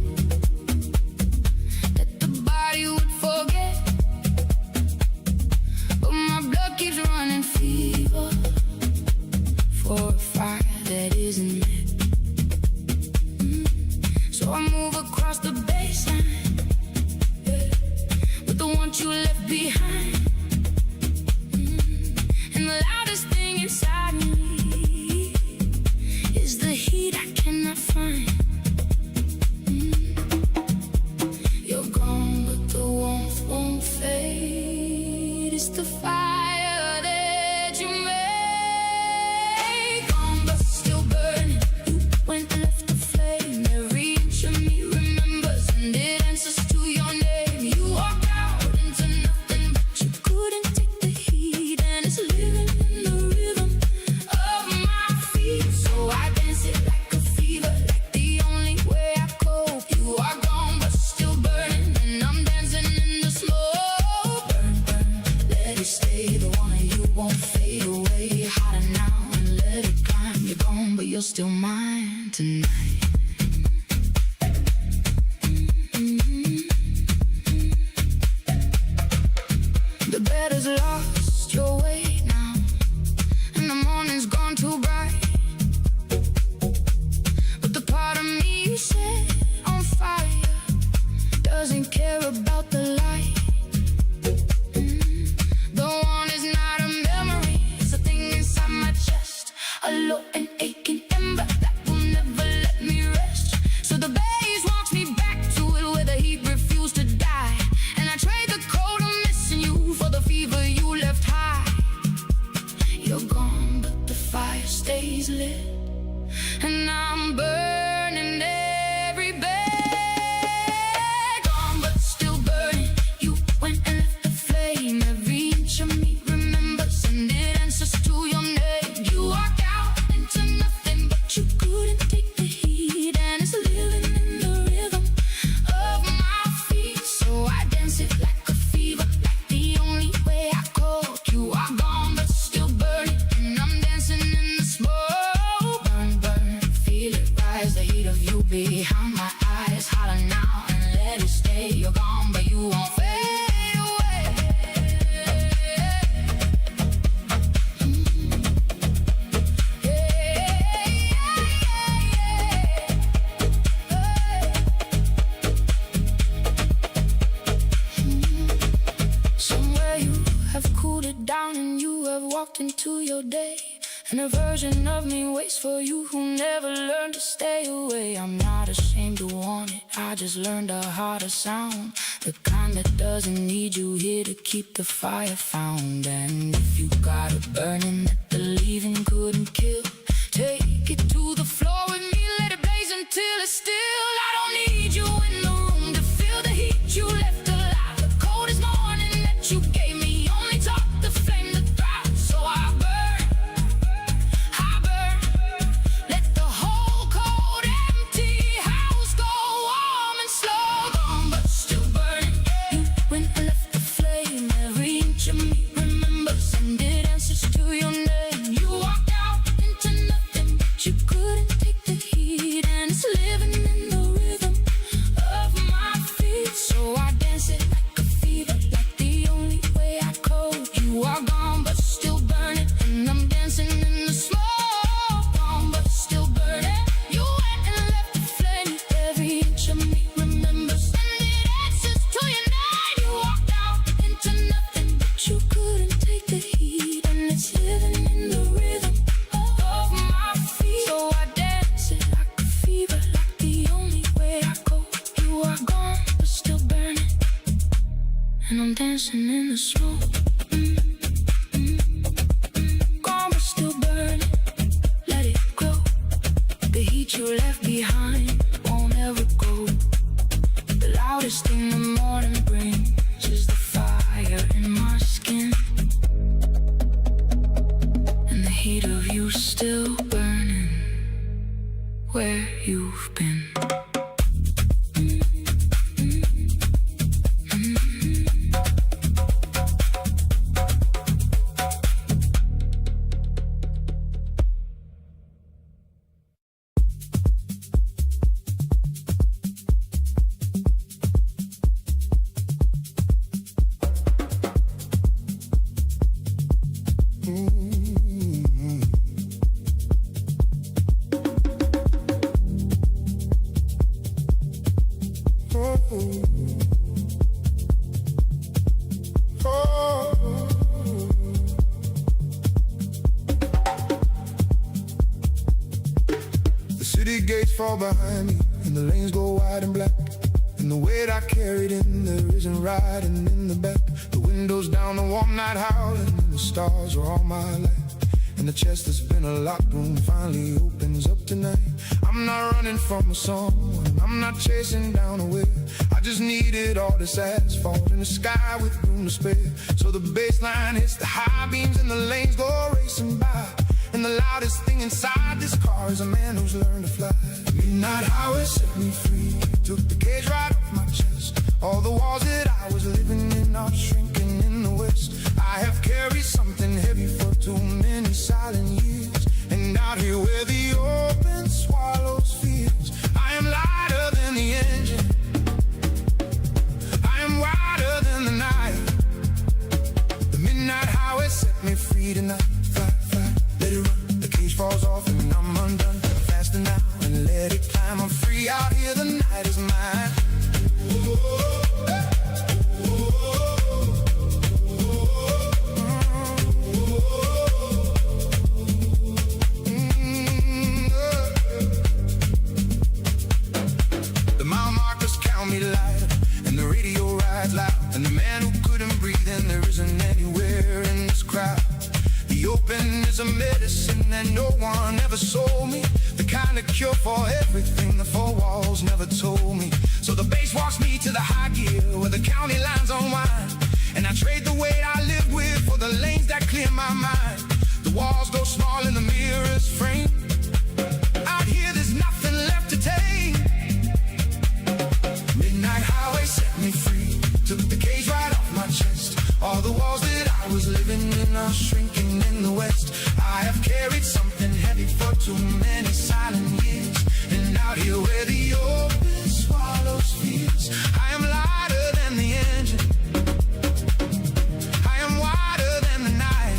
that the body would forget, but my blood keeps running fever for a fire that isn't lit. So I move across the baseline, with the one you left behind, and the loudest thing inside me is the heat I cannot find. You're gone, but the warmth won't fade. It's the fire that you make. Gone but still burning. You went and left the flame. Every inch of me remembers, and it answers to your name. You walked out into nothing, but you couldn't take the heat, and it's living in the rhythm of my feet. So I dance it like a fever, like the only way I cope. You are gone but still burning, and I'm dancing in the smoke. Burn, burn, let it stay. The one you won't fade away. Hotter now and let it climb. You're gone but you're still mine tonight. The bed has lost your weight now, and the morning's gone too bright. But the part of me you set on fire doesn't care about the light. The one is not a memory, it's a thing inside my chest, a low and aching ember that will never let me rest. So the bass walks me back to it where the heat refused to die, and I trade the cold of missing you for the fever you left high. You're gone but the fire stays lit, and I'm burning every bed. Gone but still burning. You went and left the flame. Every inch of me remembers, and it answers to your name. You walked out into nothing, but you couldn't take the heat, and it's living in the rhythm of my feet. So I dance it like a fever, like the only way I cope. You are gone but still burning, and I'm dancing in the smoke. Burn, burn, feel it rise, the heat of you behind my eyes. Hotter now and let it stay. You're gone but you won't fade away. Somewhere you have cooled it down, and you have walked into your day. And a version of me waits for you who never learned to stay away. I'm not ashamed to want it, I just learned a harder sound, the kind that doesn't need you here to keep the fire found. And if you got a burning that the leaving couldn't kill, take it to the floor with me, let it blaze until it's still. I don't need you in the room to feel the heat you left alive. The coldest morning that you gave me only taught the flame to thrive. So I burn, let the whole cold empty house go warm and slow. Gone but still burning. You went and left the flame. Every inch of me remembers, and it answers to your name. You walked out into nothing, but you couldn't take the heat, and it's living in the rhythm of my feet. So I dance it like a fever, like the only way I cope. You are gone but still burning, and I'm dancing in the smoke. Gone but still burning. You went and left the flame. Every inch of me remembers, and it answers to your name. You walked out into nothing, but you couldn't take the heat, and it's living in the rhythm of my feet. So I dance it like a fever, like the only way I go. You are gone but still burning, and I'm dancing in the smoke. Gone but still burning, let it grow. The heat you left behind won't ever go. The loudest thing the morning brings is the fire in my skin, and the heat of you still burning where you've been. fall behind me, and the lanes go wide and black, and the weight I carried in there isn't riding in the back. The windows down, on the warm night howling, and the stars are all my life. And the chest that's been a locked room finally opens up tonight. I'm not running from a song, I'm not chasing down a wave. I just needed all this asphalt in the sky with room to spare. So the bass line hits the high beams and the lanes go racing by. And the loudest thing inside this car is a man who's learned to fly. Midnight highway set me free, took the cage right off my chest. All the walls that I was living in are shrinking in the west. I have carried something heavy for too many silent years. And out here where the open swallows fears, I am lighter than the engine, I am wider than the night. The midnight highway set me free tonight. Fly, fly, let it run, the cage falls off and I'm undone. Faster now and let it climb, I'm free out here, the night is mine. And the man who couldn't breathe, and there isn't anywhere in this crowd. The open is a medicine that no one ever sold me, the kind of cure for everything the four walls never told me. So the bass walks me to the high gear where the county lines unwind, and I trade the weight I live with for the lanes that clear my mind. The walls go small and the mirrors frame. Out here there's nothing left to take. Midnight highway set me free, took the cage right off my chest. All the walls that I was living in are shrinking in the west. I have carried something heavy for too many silent years. And out here where the open swallows fears, I am lighter than the engine, I am wider than the night.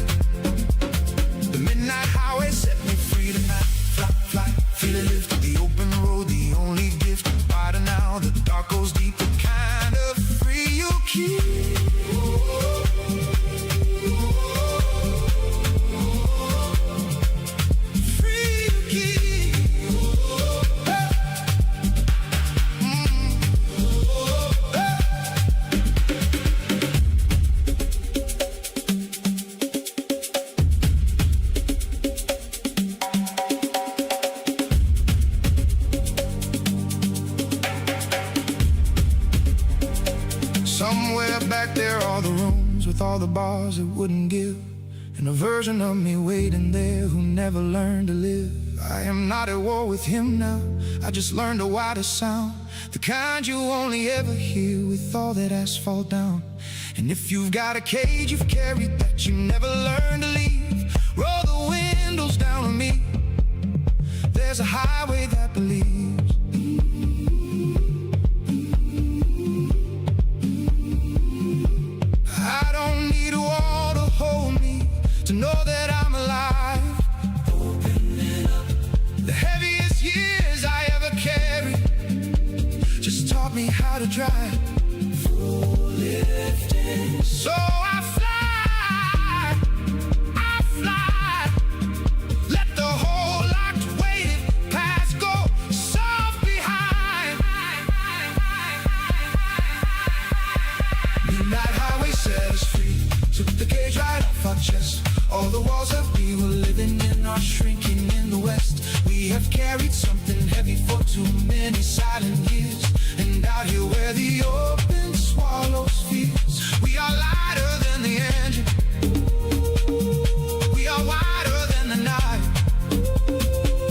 The midnight highway set me free tonight. Fly, fly, feel it lift, the open road, the only gift. Wider now, the dark goes deep, the kind of free you keep. Somewhere back there are the rooms with all the bars that wouldn't give, and a version of me waiting there who never learned to live. I am not at war with him now, I just learned a wider sound, the kind you only ever hear with all that asphalt down. And if you've got a cage you've carried that you never learned to leave, roll the windows down on me, there's a highway that believes. I don't need a wall to hold me, to know that I'm alive. Open it up. The heaviest years I ever carried just taught me how to drive. Full lifting. So I fly, let the whole locked weighted past go soft behind. Midnight highway set us free, took the cage right off our chest. All the walls that we were living in are shrinking in the west. We have carried something heavy for too many silent years. And out here where the open swallows fears, we are lighter than the engine, we are wider than the night.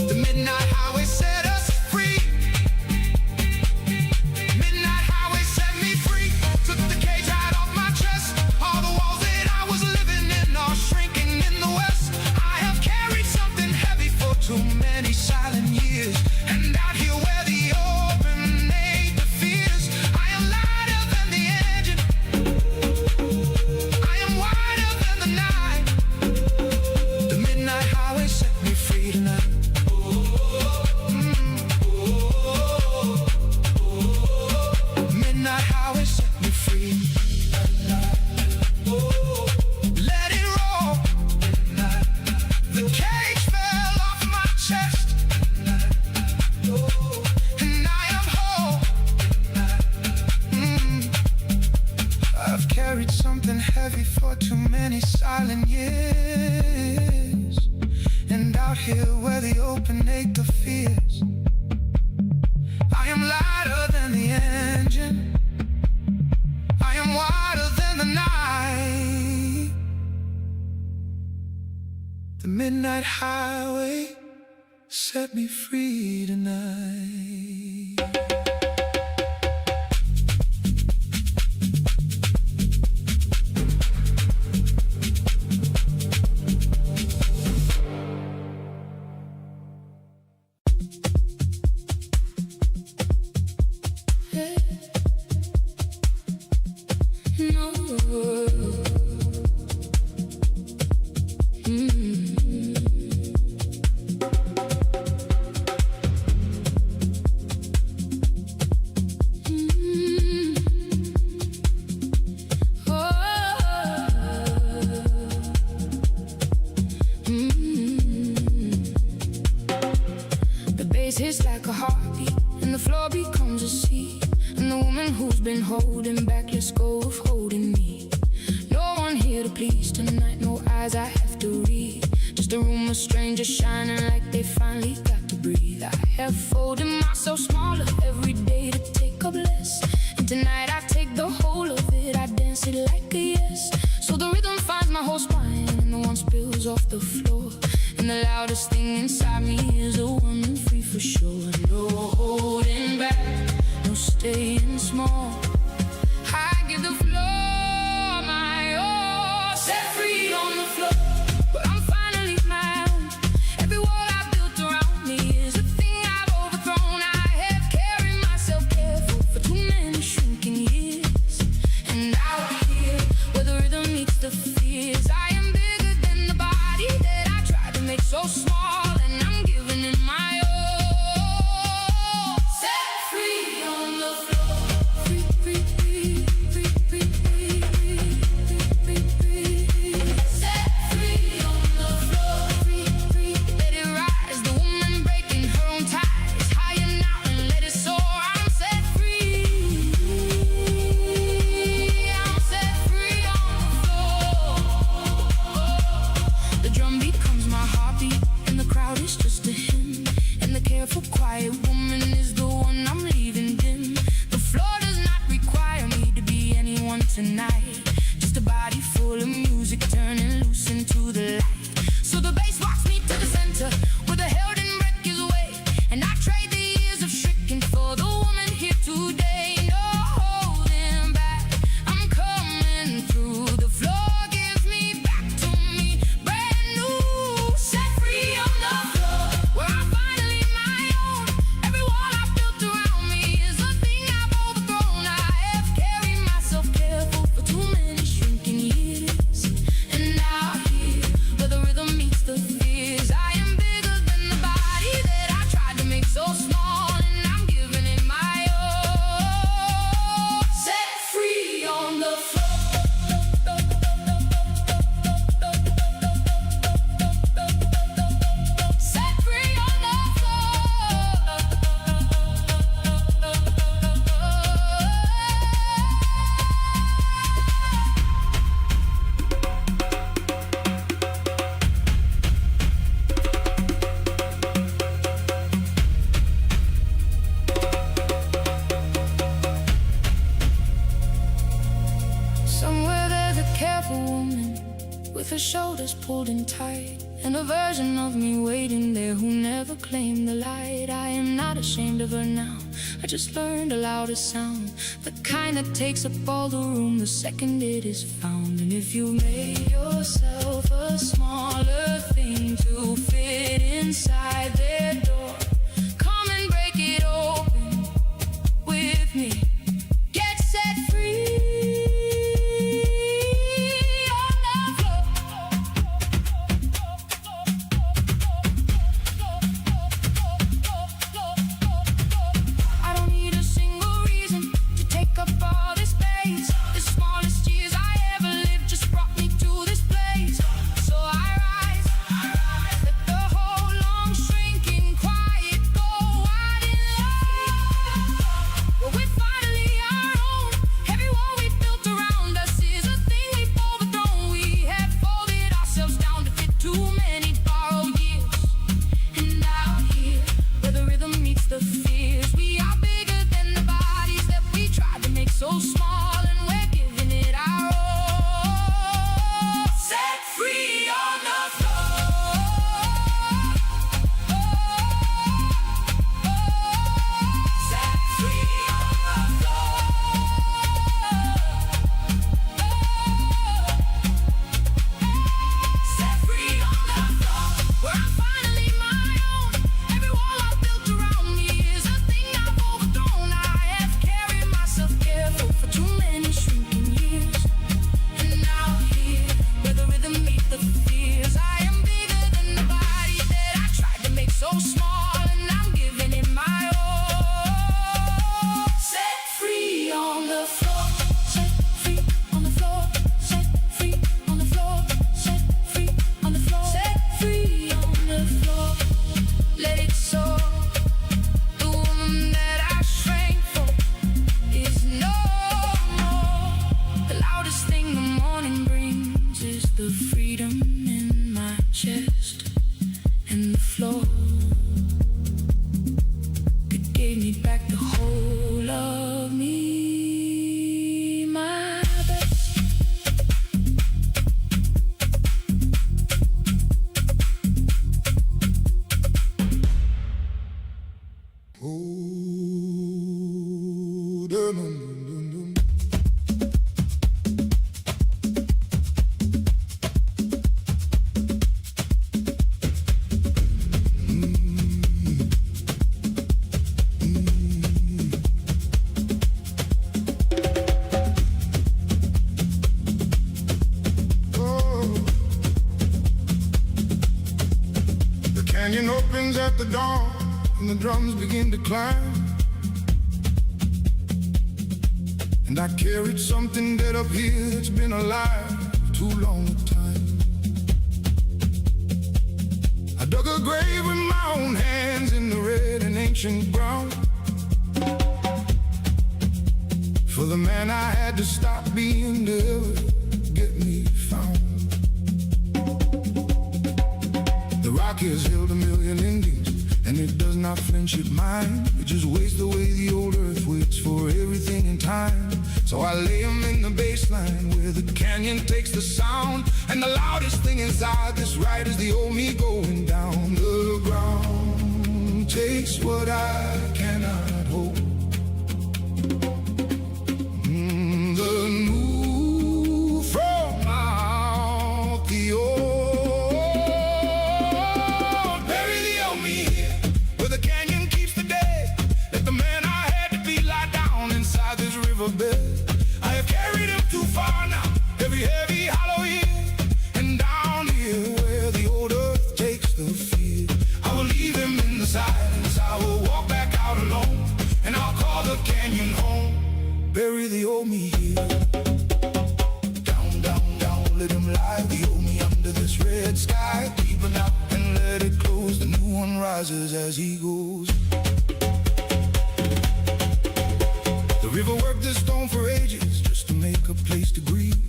The midnight highway set us free, midnight highway set me free, took the cage right off my chest. All the walls that I was living in are shrinking in the west. I have carried something heavy for too many silent years. And out here where the open ate the fears, I am lighter than the engine, for too many silent years. And out here where the open acre fears, I am lighter than the engine, I am wider than the night. The midnight highway set me free tonight. Hits like a heartbeat, and the floor becomes a sea. And the woman who's been holding back, let's go of holding me. No one here to please tonight, no eyes I have to read. Just a room of strangers shining like they finally got to breathe. I have folded myself smaller every day to take up less. And tonight I take the whole of it, I dance it like a yes. So the rhythm finds my whole spine, and the one spills off the floor. And the loudest thing inside me is a woman free for sure. No holding back, no staying small. I give the floor my all. Set free on the floor, but I'm finally my own. Every wall I built around me is a thing I've overthrown. I have carried myself careful for too many shrinking years. And out here, where the rhythm meets the fears, I am bigger than the body that I tried to make so small. And I'm giving it my all. Set free on the floor. Free, free, free, free, free, free, free, free, free. Set free on the floor. Free, free, let it rise. The woman breaking her own ties. Higher now and let it soar. I'm set free. I'm set free on the floor. The drum becomes my heartbeat, and the crowd is just a hymn. And the careful, quiet woman is the one I'm leaving dim. The floor does not require me to be anyone tonight. Just a body full of music turning loose into the light. So the bass walks me to the center, where the held and break is away. And I trade the years of shrinking for the woman here today. No holding back, I'm coming through. The floor gives me back to me, brand new. Set free on the floor, where I'm finally my own. Every wall I built around me is a thing I've overthrown. I have carried myself careful for too many shrinking years. And out here, where the rhythm meets the fears, I am bigger than the body that I tried to make so small. And I'm giving it my all. Set free on the floor. Set free on the floor. Somewhere there's a careful woman with her shoulders pulled in tight, and a version of me waiting there who never claimed the light. I am not ashamed of her now, I just learned a louder sound, the kind that takes up all the room the second it is found. And if you made yourself a smaller thing to fit inside their door, come and break it open with me. Get set free on the floor. I don't need a single reason to take up all this space. The smallest years I ever lived just brought me to this place. So I rise, let the whole long canyon opens at the dawn, and the drums begin to climb. And I carried something dead up here that's been alive too long a time. I dug a grave with my own hands in the red and ancient ground, for the man I had to stop being to ever get me found. The rock has held 1,000,000 Indians, and it does not flinch at mine. It just waits the way the old earth waits for everything in time. So I lay him in the baseline where the canyon takes the sound, and the loudest thing inside this ride is the old me going down. The ground takes what I cannot hold. The new from out the old. Bury the old me here where the canyon keeps the dead. Let the man I had to be lie down inside this riverbed. I have carried him too far now, every heavy hollow year. And down here where the old earth takes the field, I will leave him in the silence. I will walk back out alone, and I'll call the canyon home. Bury the old me here. Down, down, down, let him lie. The old me under this red sky. Deepen out and let it close. The new one rises as he goes. The river worked this stone for ages just to make a place to grieve.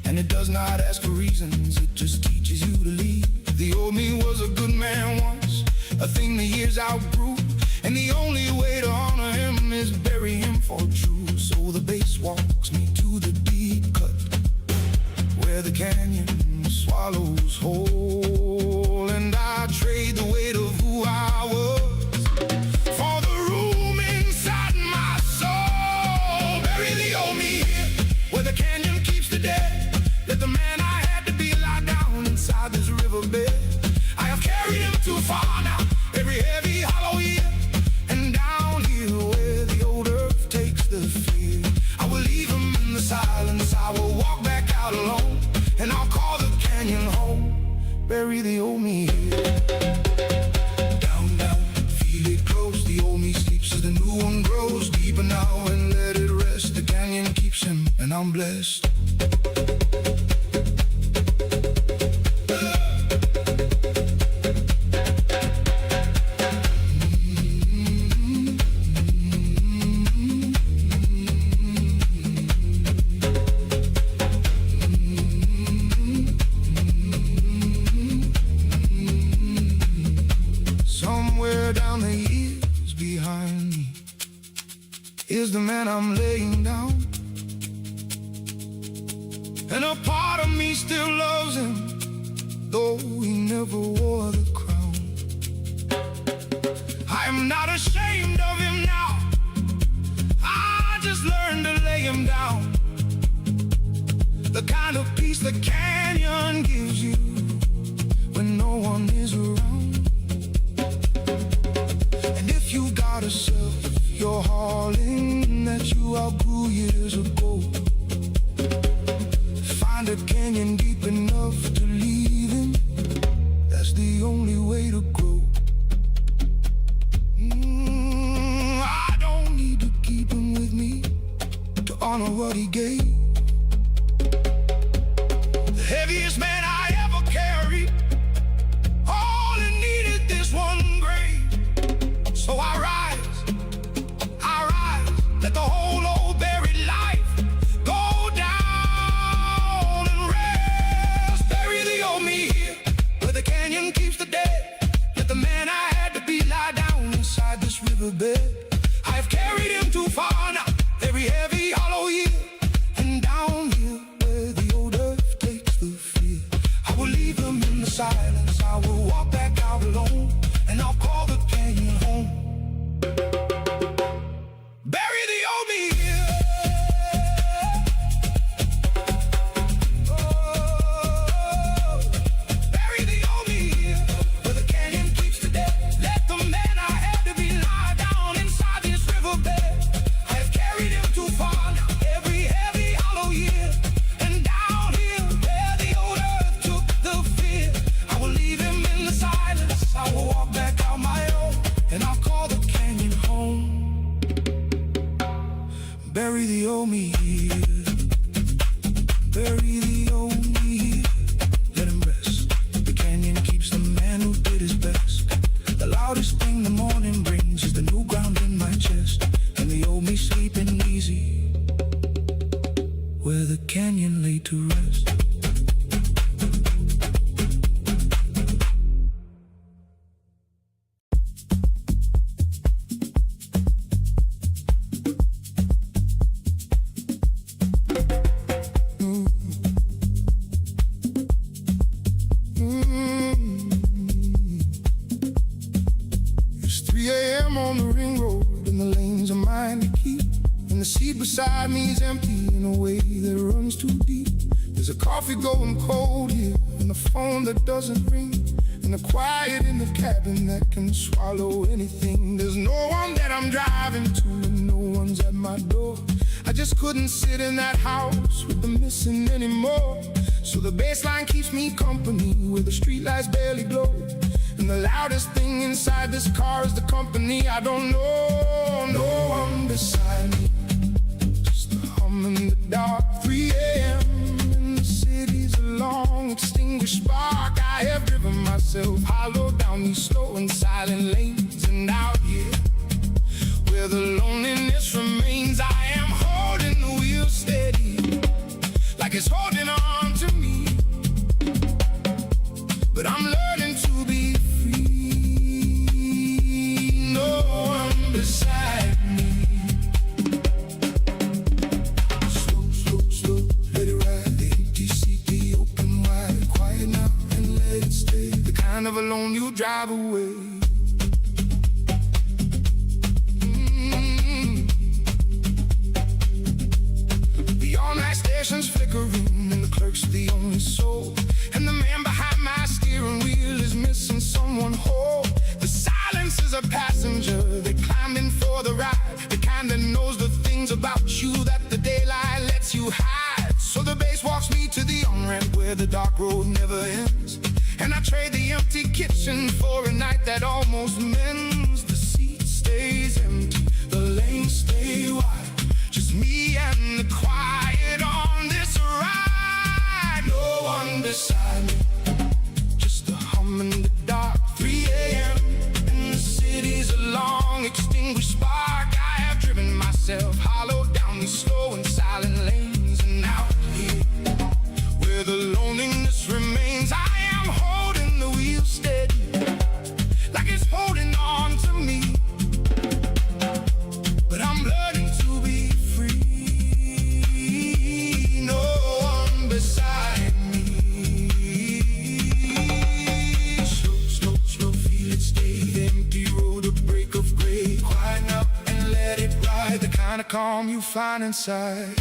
And it does not ask for reasons, it just teaches you to leave. The old me was a good man once, a thing the years outgrew. And the only way to honor him is bury him for true. So the bass walks me to the deep cut, where the canyon swallows whole. And I trade the weight of who I was for the room inside my soul. Bury the old me here, where the canyon keeps the dead. Let the man I had to be lie down inside this riverbed. I have carried him too far now, every heavy hollow year. And down here where the old earth takes the field, I will leave him in the silence. I will walk back out alone, and I'll call the canyon home. Bury the old me here. Down, down, feel it close. The old me sleeps as the new one grows. Deeper now and let it rest. The canyon keeps him, and I'm blessed. Down the years behind me is the man I'm laying down, and a part of me still loves him, though he never wore the crown. I am not ashamed of him now, I just learned to lay him down. The kind of peace the canyon gives you when no one is around. You got a self, your hauling that you outgrew years ago. Find a canyon deep enough to leave him. That's the only way to grow. I don't need to keep him with me to honor what he gave. The heaviest man I ever carried, all he needed this one grave. So I rise, let the whole old buried life go down and rest. Bury the old me here, where the canyon keeps the dead. Let the man I had to be lie down inside this riverbed. I have carried him too far now, every heavy hollow year. And down here where the old earth takes the field, I will leave him in the silence. I will walk back out alone, and I'll call the canyon home. Bury the old me here. Oh, bury the old me here, where the canyon keeps the dead. Let the man I had to be lie down inside beside me is empty in a way that runs too deep. There's a coffee going cold here, and a phone that doesn't ring, and a quiet in the cabin that can swallow anything. There's no one that I'm driving to, and no one's at my door. I just couldn't sit in that house with the missing anymore. So the bass line keeps me company where the streetlights barely glow. And the loudest thing inside this car is the company I don't know. No one beside me, just the hum in the dark. 3 a.m. and the city's a long extinguished spark. I have driven myself hollow down these slow and silent lanes. And out here, where the loneliness remains, I am holding the wheel steady, like it's holding on to me. But I'm learning to be free. No one beside me. Slow, slow, slow, let it ride. The empty seat, the open wide. Quiet now and let it stay. The kind of alone you drive away. Stations flickering and the clerk's the only soul, and the man behind my steering wheel is missing someone whole. The silence is a passenger that climbed in for the ride, the kind that knows the things about you that the daylight lets you hide. So the bass walks me to the on-ramp where the dark road never ends, and I trade the empty kitchen for a night that almost mends. The seat stays empty, the lanes stay wide, just me and the quiet on this ride. No one beside me, just a hum in the dark. 3 a.m. and the city's a long extinguished spark. I have driven myself hollow down these slow and silent lanes. And out here, where the loneliness remains, I am holding the wheel steady, like it's holding on to me. But I'm learning to be free. No one beside me. Slow, slow, slow, feel it stay. The empty road, a break of gray. Quiet now and let it ride. The kind of calm you find inside.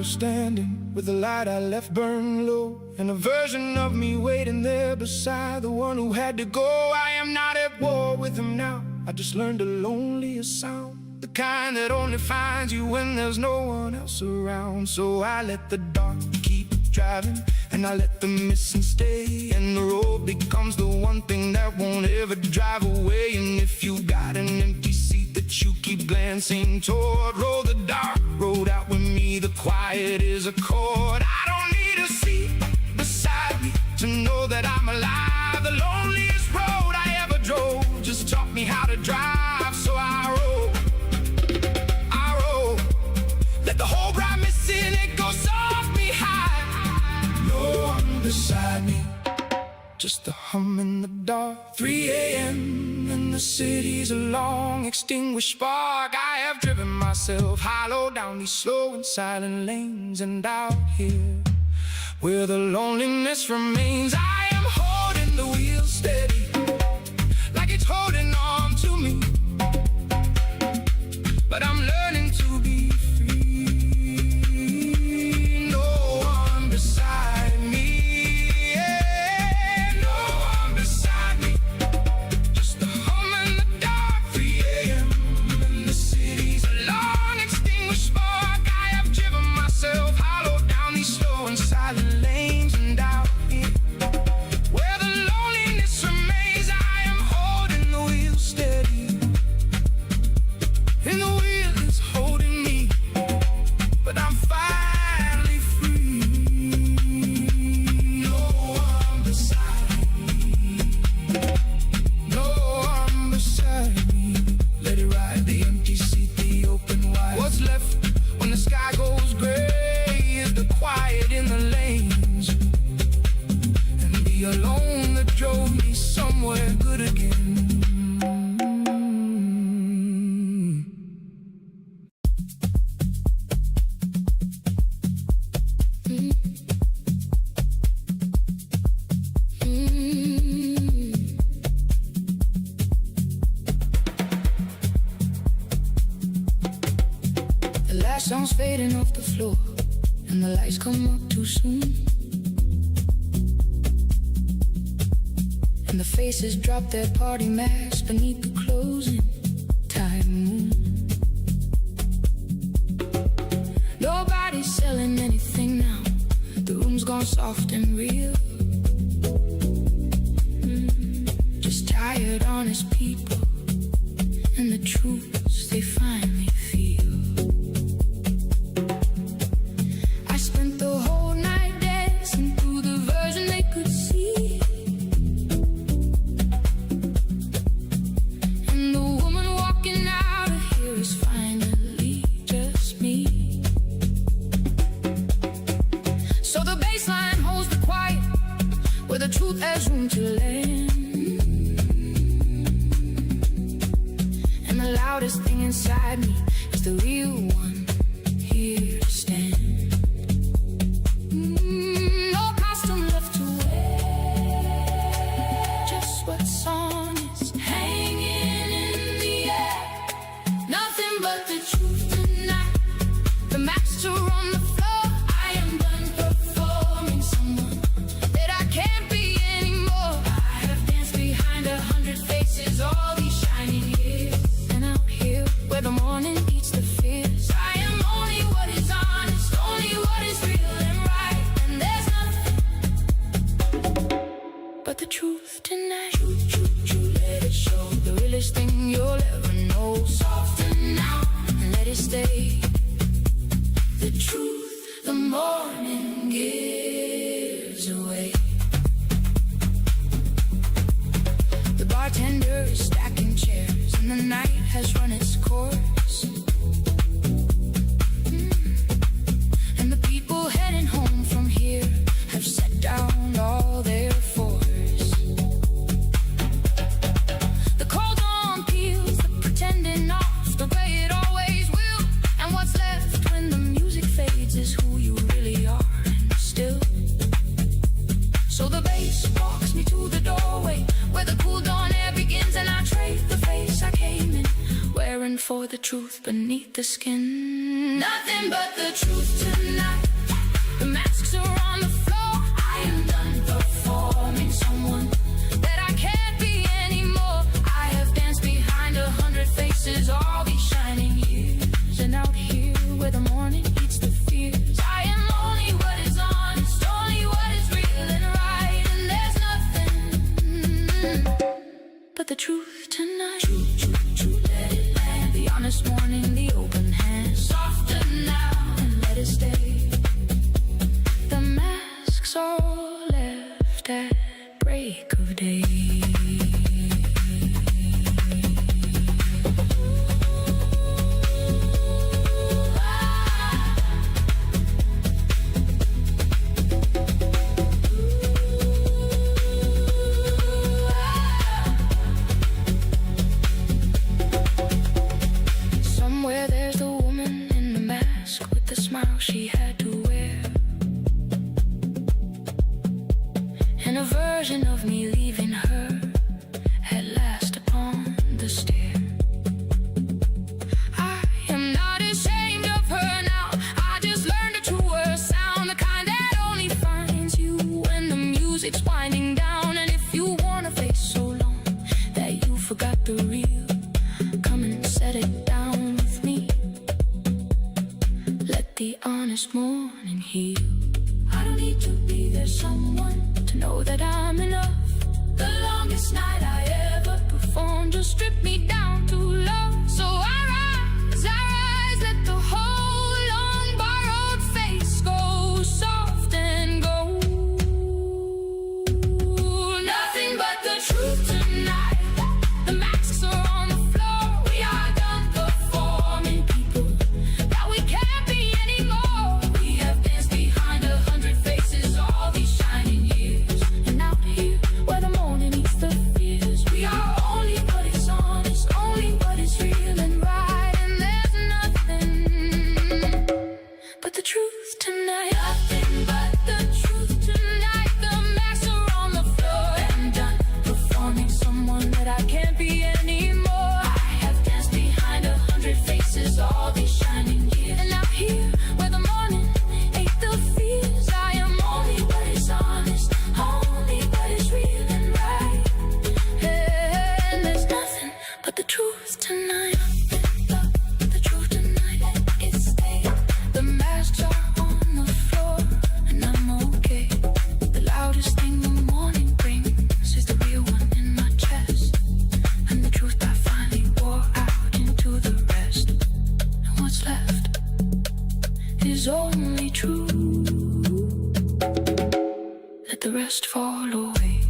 Standing with the light I left burn low, and a version of me waiting there beside the one who had to go. I am not at war with him now, I just learned the loneliest sound, the kind that only finds you when there's no one else around. So I let the dark keep driving, and I let the missing stay, and the road becomes the one thing that won't ever drive away. And if you got an empty seat that you keep glancing toward, roll the dark road out with me, the quiet is a chord. I don't need a seat beside me to know that I'm alive. The loneliest road I ever drove just taught me how to drive. So I roll, let the whole ride missing it go soft behind. No one beside me, just a hum in the dark. 3 a.m. and the city's a long extinguished spark. I have driven myself hollow down these slow and silent lanes. And out here, where the loneliness remains, I am holding the wheel steady, like it's holding on to me. But I'm learning to be free. No one beside me. Silent lanes, and out here, where the loneliness remains, last song's fading off the floor, and the lights come up too soon, and the faces drop their party masks beneath the closing time moon. Nobody's selling anything now, the room's gone soft and real. Just tired, honest people, and the truths they finally feel. I spent the whole night dancing through the version they could see, and the woman walking out of here is finally just me. So the bass line holds the quiet, where the truth has room to land, and the loudest thing inside me is the real one here to stand. No costume left to wear, just what's on is hanging in the air. Nothing but the truth tonight. The masks are on the floor. I am done performing someone that I can't be anymore. I have danced behind 100 faces all these shining years, and out here where the morning eats the fears, I am only what is honest, only what is real and right, and there's nothing but the truth tonight. True, true, true, let it show. The realest thing you'll ever know. Soften now and let it stay. The truth the morning gives away. The bartender is stacking chairs, and the night has run its course, and the people heading home from here have set down all their force. The cold dawn peels the pretending off the way it always will, and what's left when the music fades is who you really are, and still. So the bass walks me to the doorway where the cool dawn air begins, and I trade the face I came in wearing for the truth beneath the skin. Nothing but the truth tonight. The masks are on the floor. I am done performing someone that I can't be anymore. I have danced behind 100 faces all these shining years, and out here where the morning eats the fears, I am only what is honest, only what is real and right, and there's nothing but the truth tonight. True, true, true, let it land. The honest morning, the open hand. Softer now and let it stay. The masks all left at break of day. Somewhere there's the woman in the mask with the smile she had to wear, and a version of me leaving her at last upon the stair. I am not ashamed of her now. I just learned a truer sound, the kind that only finds you when the music's winding down. And if you wanna face so long that you forgot the real, come and set it down with me. Let the honest morning heal. I don't need to be there someone to know that I'm enough. The longest night I ever performed just stripped me down to love. So I rise, let the whole long borrowed face go soft and go. Nothing but the truth tonight. The masks are on the floor. We are done performing people that we can't be anymore. We have danced behind 100 faces all these shining years, and out here where the morning eats the fears, we are only what is honest, truth tonight. The truth tonight is staying. The masks are on the floor, and I'm okay. The loudest thing the morning brings is the real one in my chest, and the truth I finally wore out into the rest. And what's left is only truth. Let the rest fall away.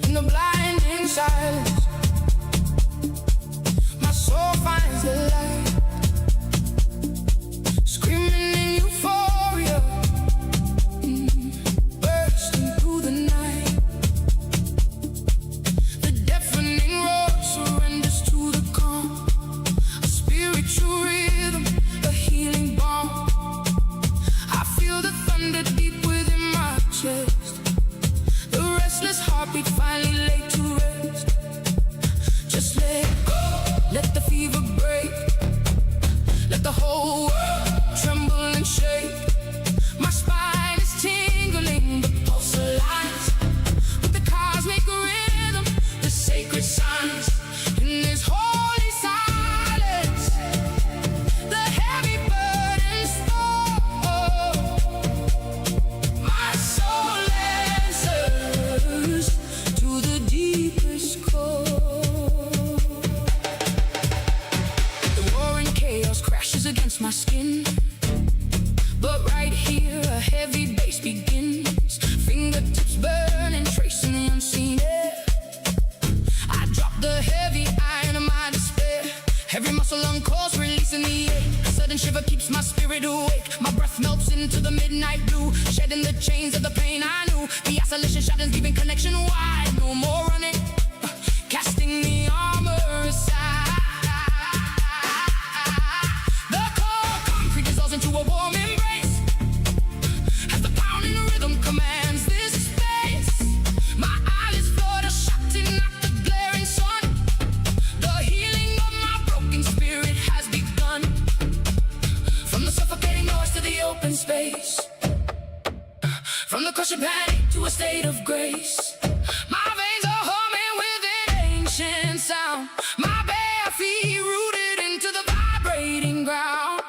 In the blinding silence, my soul finds the light, screaming in euphoria, bursting through the night. The deafening roar surrenders to the calm, a spiritual rhythm, a healing balm. I feel the thunder deep within my chest, the restless heartbeat finally laid to rest. Just let go, let the fever break, let the whole world tremble and shake. My spine is tingling, the pulse aligns with the cosmic rhythm, the sacred signs. In this holy silence, the heavy burdens fall. My soul answers to the deepest core. The roaring chaos crashes against my skin, but right here a heavy bass begins. Fingertips burning, tracing the unseen air. I drop the heavy iron of my despair. Every muscle on course, releasing the ache. A sudden shiver keeps my spirit awake. My breath melts into the midnight blue, shedding the chains of the pain I knew. The isolation shatters, leaving connection wide. No more running, casting the armor aside. The cold concrete dissolves into a warm embrace as the pounding rhythm commands this space. My eyelids flutter, shutting out the glaring sun. The healing of my broken spirit has begun. From the suffocating noise to the open space, from the crushing panic to a state of grace. My veins are humming with an ancient sound, my bare feet rooted into the vibrating ground.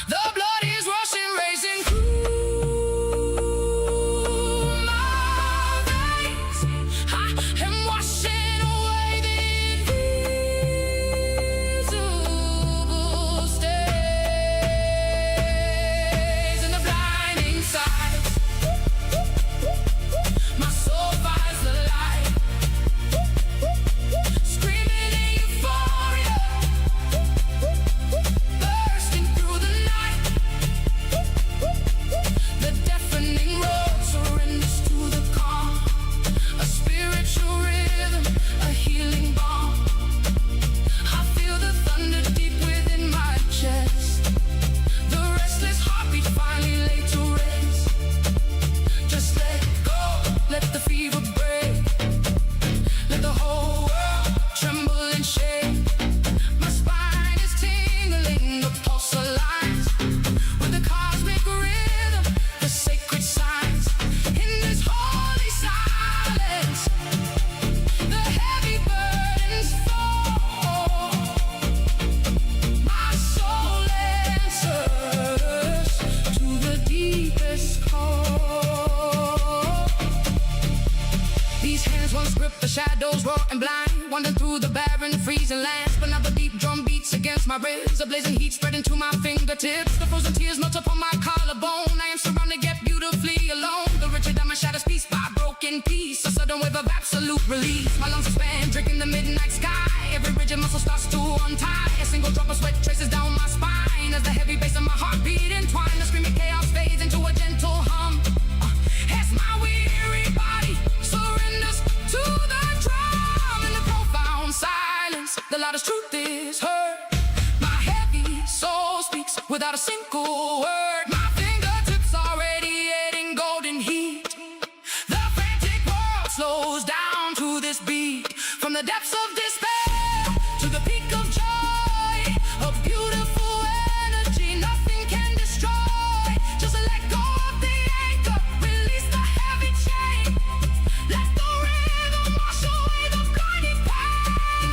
The blood is rushing, racing through my veins. I am washing away the invisible stains. In the blinding silence, my soul finds the light, screaming in euphoria, bursting through the night. The deafening roar surrenders to the calm, a spiritual rhythm, a healing balm. I feel the thunder deep within my chest, the restless heartbeat finally laid to rest. Just let go, let the fever break, let the whole world tremble and shake. My spine is tingling, the pulse aligns with the cosmic rhythm, the sacred signs. In this holy silence, the heavy burdens fall. My soul answers to the deepest call. These hands once gripped the shadows, raw and blind, wandering through the barren, freezing lands. But now the deep drum beats against my ribs, a blazing heat spreading to my fingertips. The frozen tears melt upon my collarbone. I am surrounded yet beautifully alone. The richer diamond shatters piece by broken piece, a sudden wave of absolute release. My lungs expand, drinking the midnight sky. Every rigid muscle starts to untie. A single drop of sweat traces down my spine as the heavy bass of my heartbeat entwine. The screaming chaos fades into a gentle hum as my weary body surrenders to the without a single word. My fingertips are radiating golden heat. The frantic world slows down to this beat. From the depths of despair to the peak of joy, a beautiful energy nothing can destroy. Just let go of the anchor, release the heavy chain. Let the rhythm wash away the blinding pain.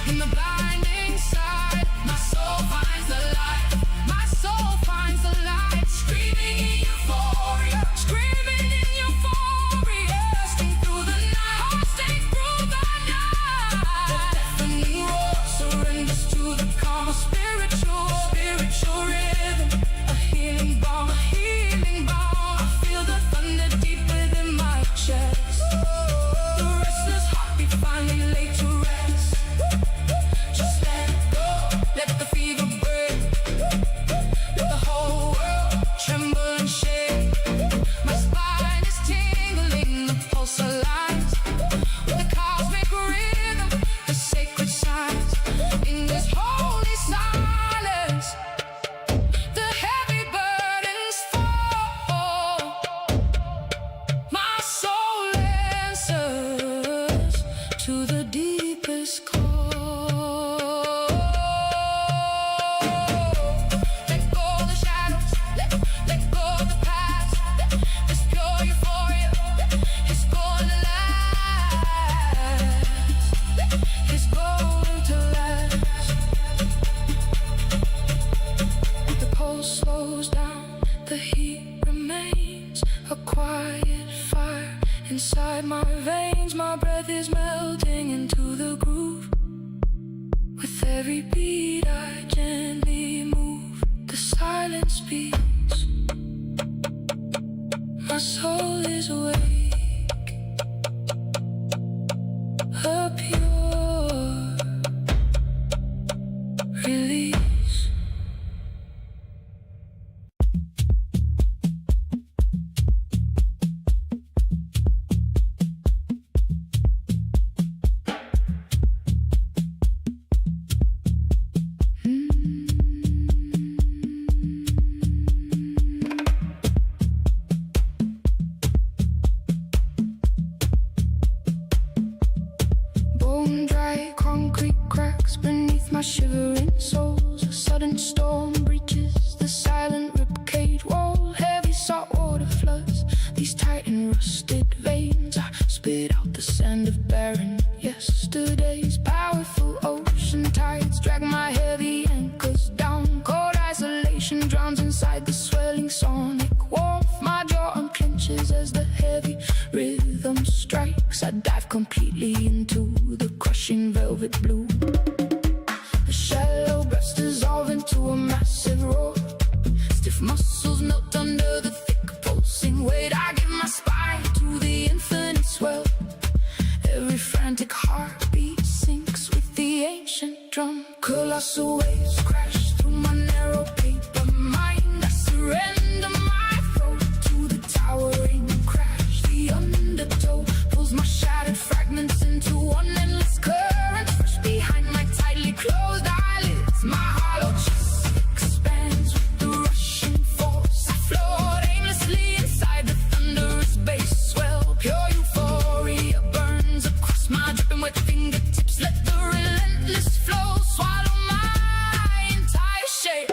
In the blinding silence, my soul finds the light. My soul finds the light. Screaming in euphoria, screaming in euphoria. Bursting through the night, bursting through the night. The deafening roar surrenders to the calm of spiritual rhythm. A healing balm, a healing balm. I feel the thunder deep within my chest. The restless heartbeat finally laid to rest. Just let go, let the fever break. Let the whole world tremble and shake. My spine is tingling, the pulse aligns with the cosmic rhythm, the sacred signs. In this holy silence, the heavy burdens fall. My soul answers to the deepest call. Let go of the shadows, let go of the past. This pure euphoria is going to last. It's going to last. The pulse slows down, the heat remains. A quiet fire inside my veins. My breath is melting into the groove. With every beat I gently move. The silence speaks. My soul is awake. A pure release. Bone dry concrete cracks beneath my shivering soles. A sudden storm breaches the silent ribcage wall. Heavy saltwater floods these tight and rusted veins. I spit out the sand of barren yesterdays. Powerful ocean tides drag my heavy anchors down. Cold isolation drowns inside the swelling sonic warmth. My jaw unclenches as the heavy rhythm strikes. I dive completely into the crushing velvet blue. The shallow breaths dissolve into a massive roar. Stiff muscles melt under the thick pulsing weight. I give my spine to the infinite swell. Every frantic heartbeat sinks with the ancient drum. Colossal waves crash through my narrow paper mind. I surrender my throat to the towering crash. The undertow pulls my shattered fragments into one endless current. Fresh behind my tightly closed eyelids, my hollow chest expands with the rushing force. I float aimlessly inside the thunderous bass swell. Pure euphoria burns across my dripping wet fingertips. Let the relentless flow swallow my entire shape.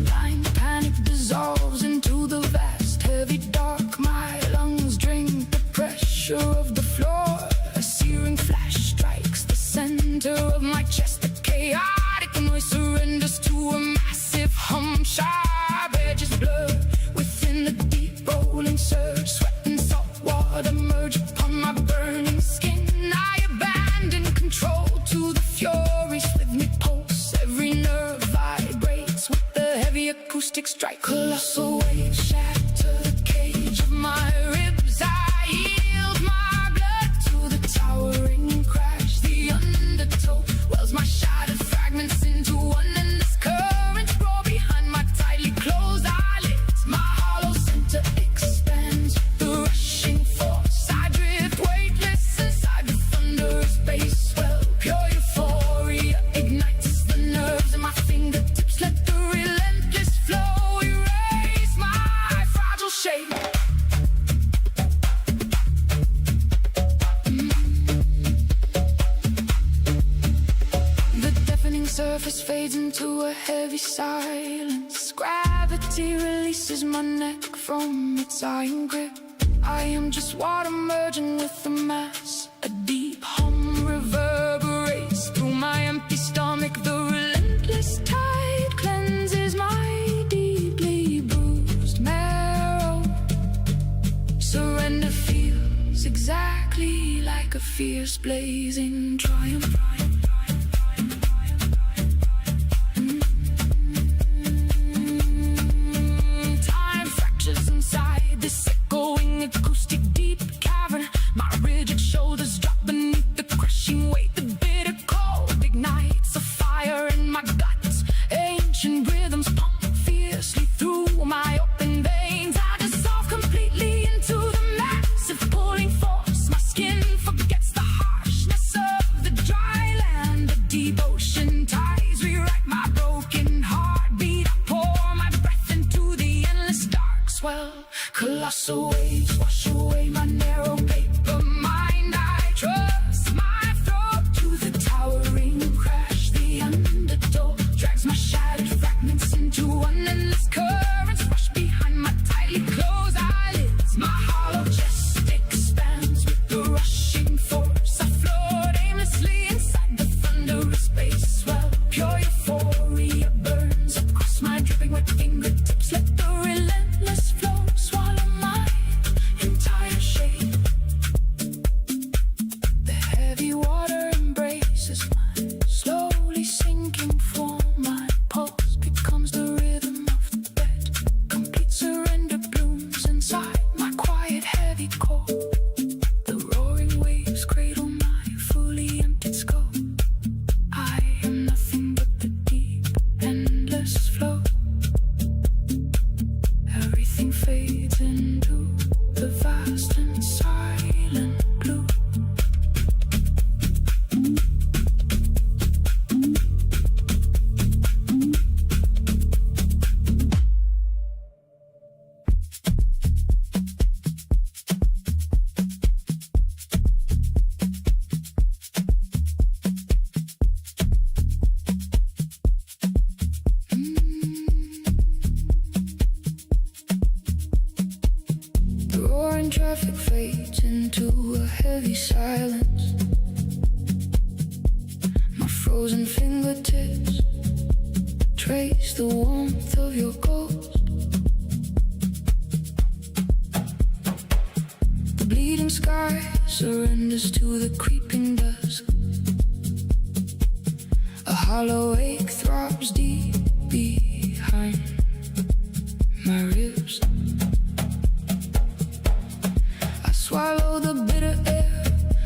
Blind panic dissolves into the vast, heavy dark. My lungs drink the pressure of the floor. A searing flash strikes the center of my chest. A chaotic noise surrenders to a massive hum. Sharp edges blur within the deep rolling surge. Sweat and salt water merge upon my burning skin. I abandon control to the furies. Rhythmic pulse, every nerve vibrates with the heavy acoustic strike. Colossal waves shatter the cage of my ribs. I yield my blood to the towering crash. The undertow wells my shattered fragments into one endless current. Roar behind my tightly closed eyelids. My hollow center expands with the rushing force. I drift heavy silence. Gravity releases my neck from its iron grip. I am just water merging with the mass. A deep hum reverberates through my empty stomach. The relentless tide cleanses my deeply bruised marrow. Surrender feels exactly like a fierce blazing triumph. Time fractures inside this echoing acoustic deep cavern. My rigid shoulders drop beneath the crushing weight. The bitter cold ignites a fire in my guts. Ancient rhythms pump fiercely through my open veins. I dissolve completely into the massive pulling force. My skin forgets the harshness of the dry land. The deep ocean tides rewrite my broken heartbeat. I pour my breath into the endless dark swell. Colossal waves wash away my narrow paper mind. I trust my throat to the towering crash. The undertow drags my shattered fragments into one endless currents. Rush behind my tightly closed eyelids. My hollow chest expands with the rushing force. I float aimlessly inside the thunderous space swell. Pure euphoria burns across my dripping wet fingertips. Let the relentless flow swallow my entire shape. The heavy water embraces my slowly sinking form. My pulse becomes the rhythm of the bed. Complete surrender blooms inside my quiet heavy core. The roaring waves cradle my fully emptied skull. I am nothing but the deep, endless flow. Everything fades into the vast and silent blue. The roaring traffic fades into a heavy silence. My frozen fingertips trace the warmth of your ghost. The bleeding sky surrenders to the creeping dusk. A hollow ache throbs deep behind my ribs. I swallow the bitter air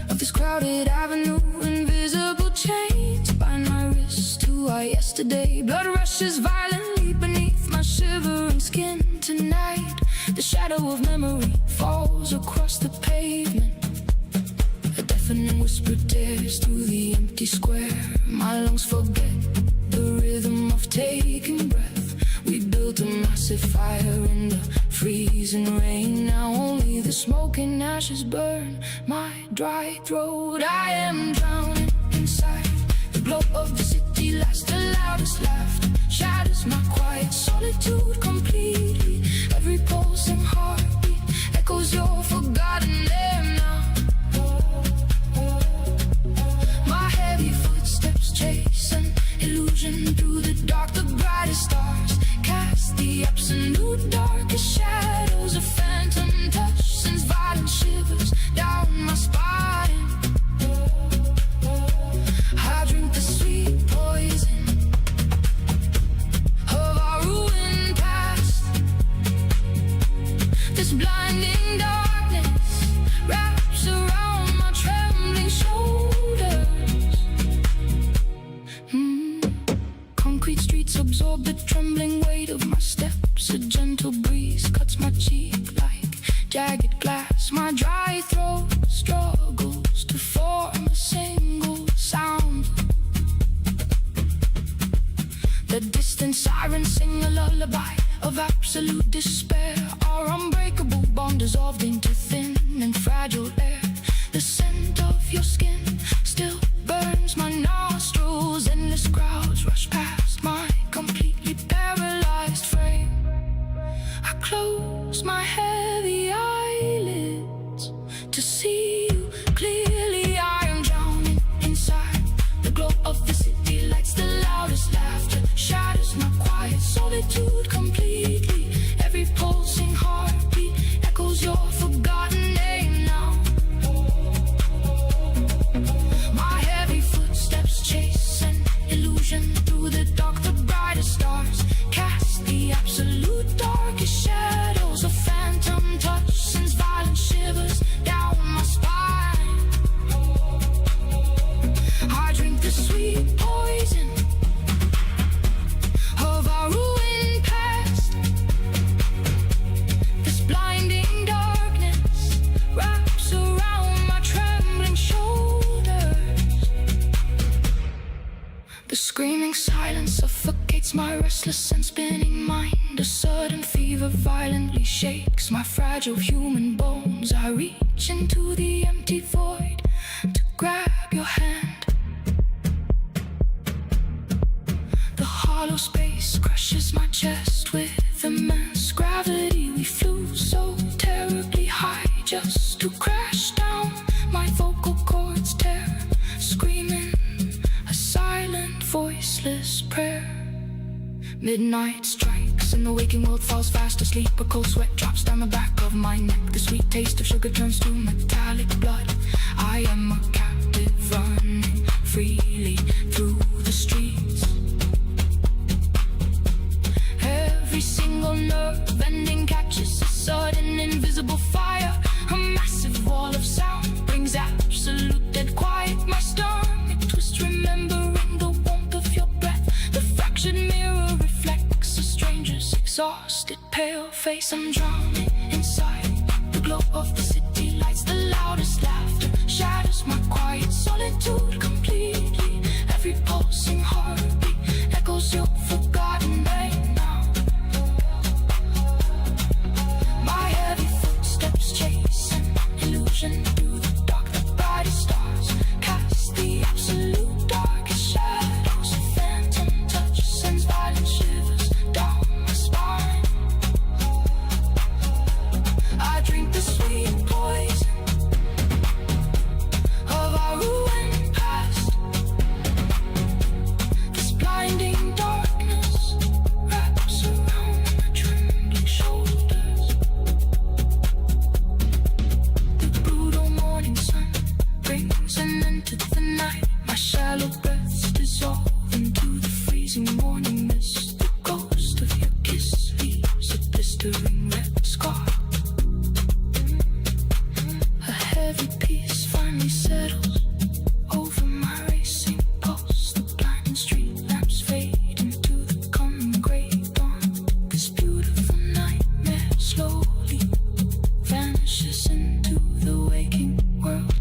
of this crowded avenue. Invisible chains bind my wrists to our yesterday. Blood rushes violently beneath my shivering skin. Tonight, the shadow of memory falls across the pavement. A deafening whisper tears through the empty square. My lungs forget the rhythm of taking breath. We built a massive fire in the freezing rain. Now only the smoke and ashes burn my dry throat. I am drowning inside the glow of the city lights. The loudest laughter shatters my quiet solitude completely. Every pulsing heartbeat echoes your forgotten name now. My heavy footsteps chase an illusion through the dark. The brightest stars cast the absolute darkest shadows. A phantom touch sends violent shivers down my spine. I drink the sweet poison of our ruined past. This blinding darkness wraps around my trembling shoulders. Concrete streets absorb the trembling weight of my steps. A gentle breeze cuts my cheek like jagged glass. My dry throat struggles to form a single sound. The distant sirens sing a lullaby of absolute despair. Our unbreakable bond dissolved into thin and fragile air. The scent of your skin still burns my nostrils. Endless crowds rush past my complete my heavy eyelids to see you clearly. I am drowning inside the glow of the city lights. The loudest laughter shatters my quiet solitude completely. Every pulsing heartbeat echoes your forgotten name now. My heavy footsteps chase an illusion through the dark. The brightest stars cast the absolute darkest shadows. A phantom touch sends violent shivers down my spine. I drink the sweet poison of our ruined past. This blinding darkness wraps around my trembling shoulders. The screaming silence suffocates my restless and spinning mind. A sudden fever violently shakes my fragile human bones. I reach into the empty void to grab your hand. The hollow space crushes my chest with immense gravity. We flew so terribly high just to crash down. My vocal cords tear, screaming a silent, voiceless prayer. Midnight strikes and the waking world falls fast asleep. A cold sweat drops down the back of my neck. The sweet taste of sugar turns to metallic blood. I am a captive running freely through the streets. Every single nerve ending catches a sudden invisible fire. A massive wall of sound brings absolute dead quiet. My stomach twists, remembering the warmth of your breath. The fractured mirror reflects a stranger's exhausted pale face. I'm drowning inside the glow of the city lights. The loudest laughter shatters my quiet solitude completely. Every pulsing heartbeat echoes your forgotten name now. My heavy footsteps chase an illusion through the dark. The brightest stars cast the absolute darkest shadows. A phantom touch sends violent shivers down my spine. I drink the sweet poison of our ruined past. This blinding darkness wraps around my trembling shoulders. The brutal morning sun brings an end to the night. My shallow breaths dissolve into the freezing morning mist. The ghost of your kiss leaves a blistering red scar. A heavy peace finally settles over my racing pulse. The blinding street lamps fade into the coming gray dawn. This beautiful nightmare slowly vanishes into the waking world.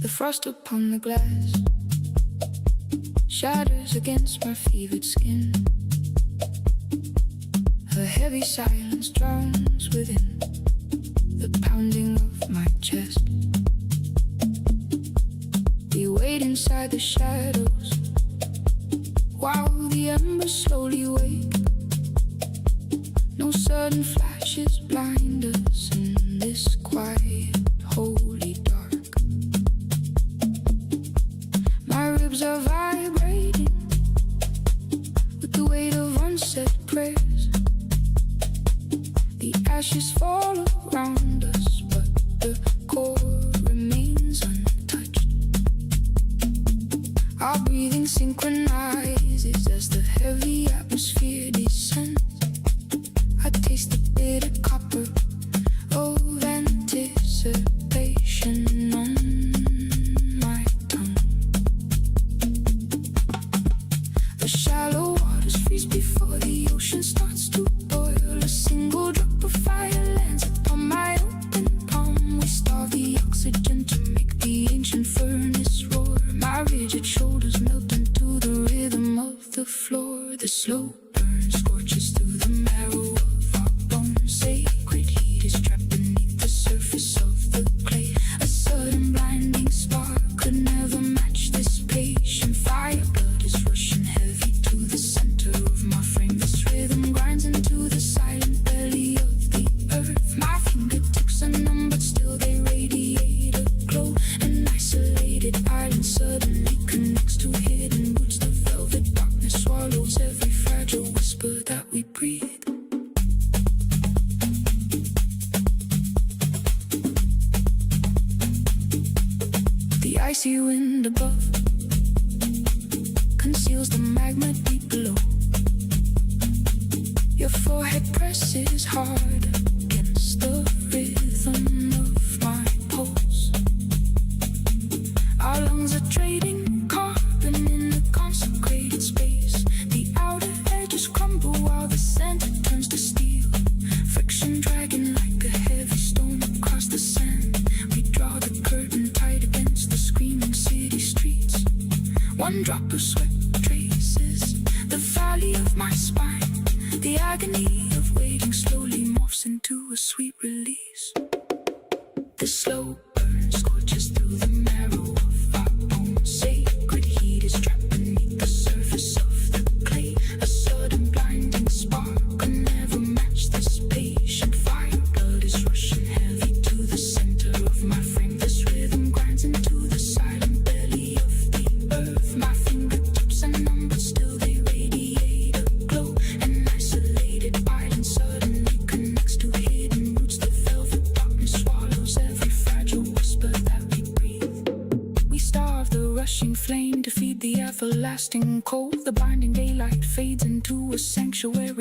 The frost upon the glass shatters against my fevered skin. A heavy silence drowns within the pounding of my chest. We wait inside the shadows while the embers slowly wake. No sudden flashes blind us in this quiet, holy dark. My ribs are vibrating with the weight of unsaid prayers. The ashes fall around us, but the core remains untouched. Our breathing synchronizes as the heavy atmosphere descends. I taste the bitter copper of anticipation on my tongue. The shallow waters freeze before the ocean starts to boil. A single drop of fire lands upon my open palm. We start icy wind above conceals the magma deep below. Your forehead presses hard against the rhythm of my pulse. Our lungs are trading carbon in a consecrated space. The outer edges crumble while the center turns to steel. Friction dragging like a heavy stone across the sand. We draw the curtain tight against the screaming city streets. One drop of sweat traces the valley of my spine. The agony of waiting slowly morphs into a sweet release. The slow burn scorches through the marrow of our bones. Sacred heat is trapped beneath the surface of the clay. A sudden blinding spark can never match this patient fire. Blood is rushing heavy to the center of my frame. This rhythm grinds into the silent belly of the earth. My fingertips are numb, but still they radiate a glow. An isolated island suddenly connects to hidden roots. The velvet darkness swallows every fragile whisper that we breathe. We starve the rushing flame to feed the everlasting cold. The blinding daylight fades into a sanctuary.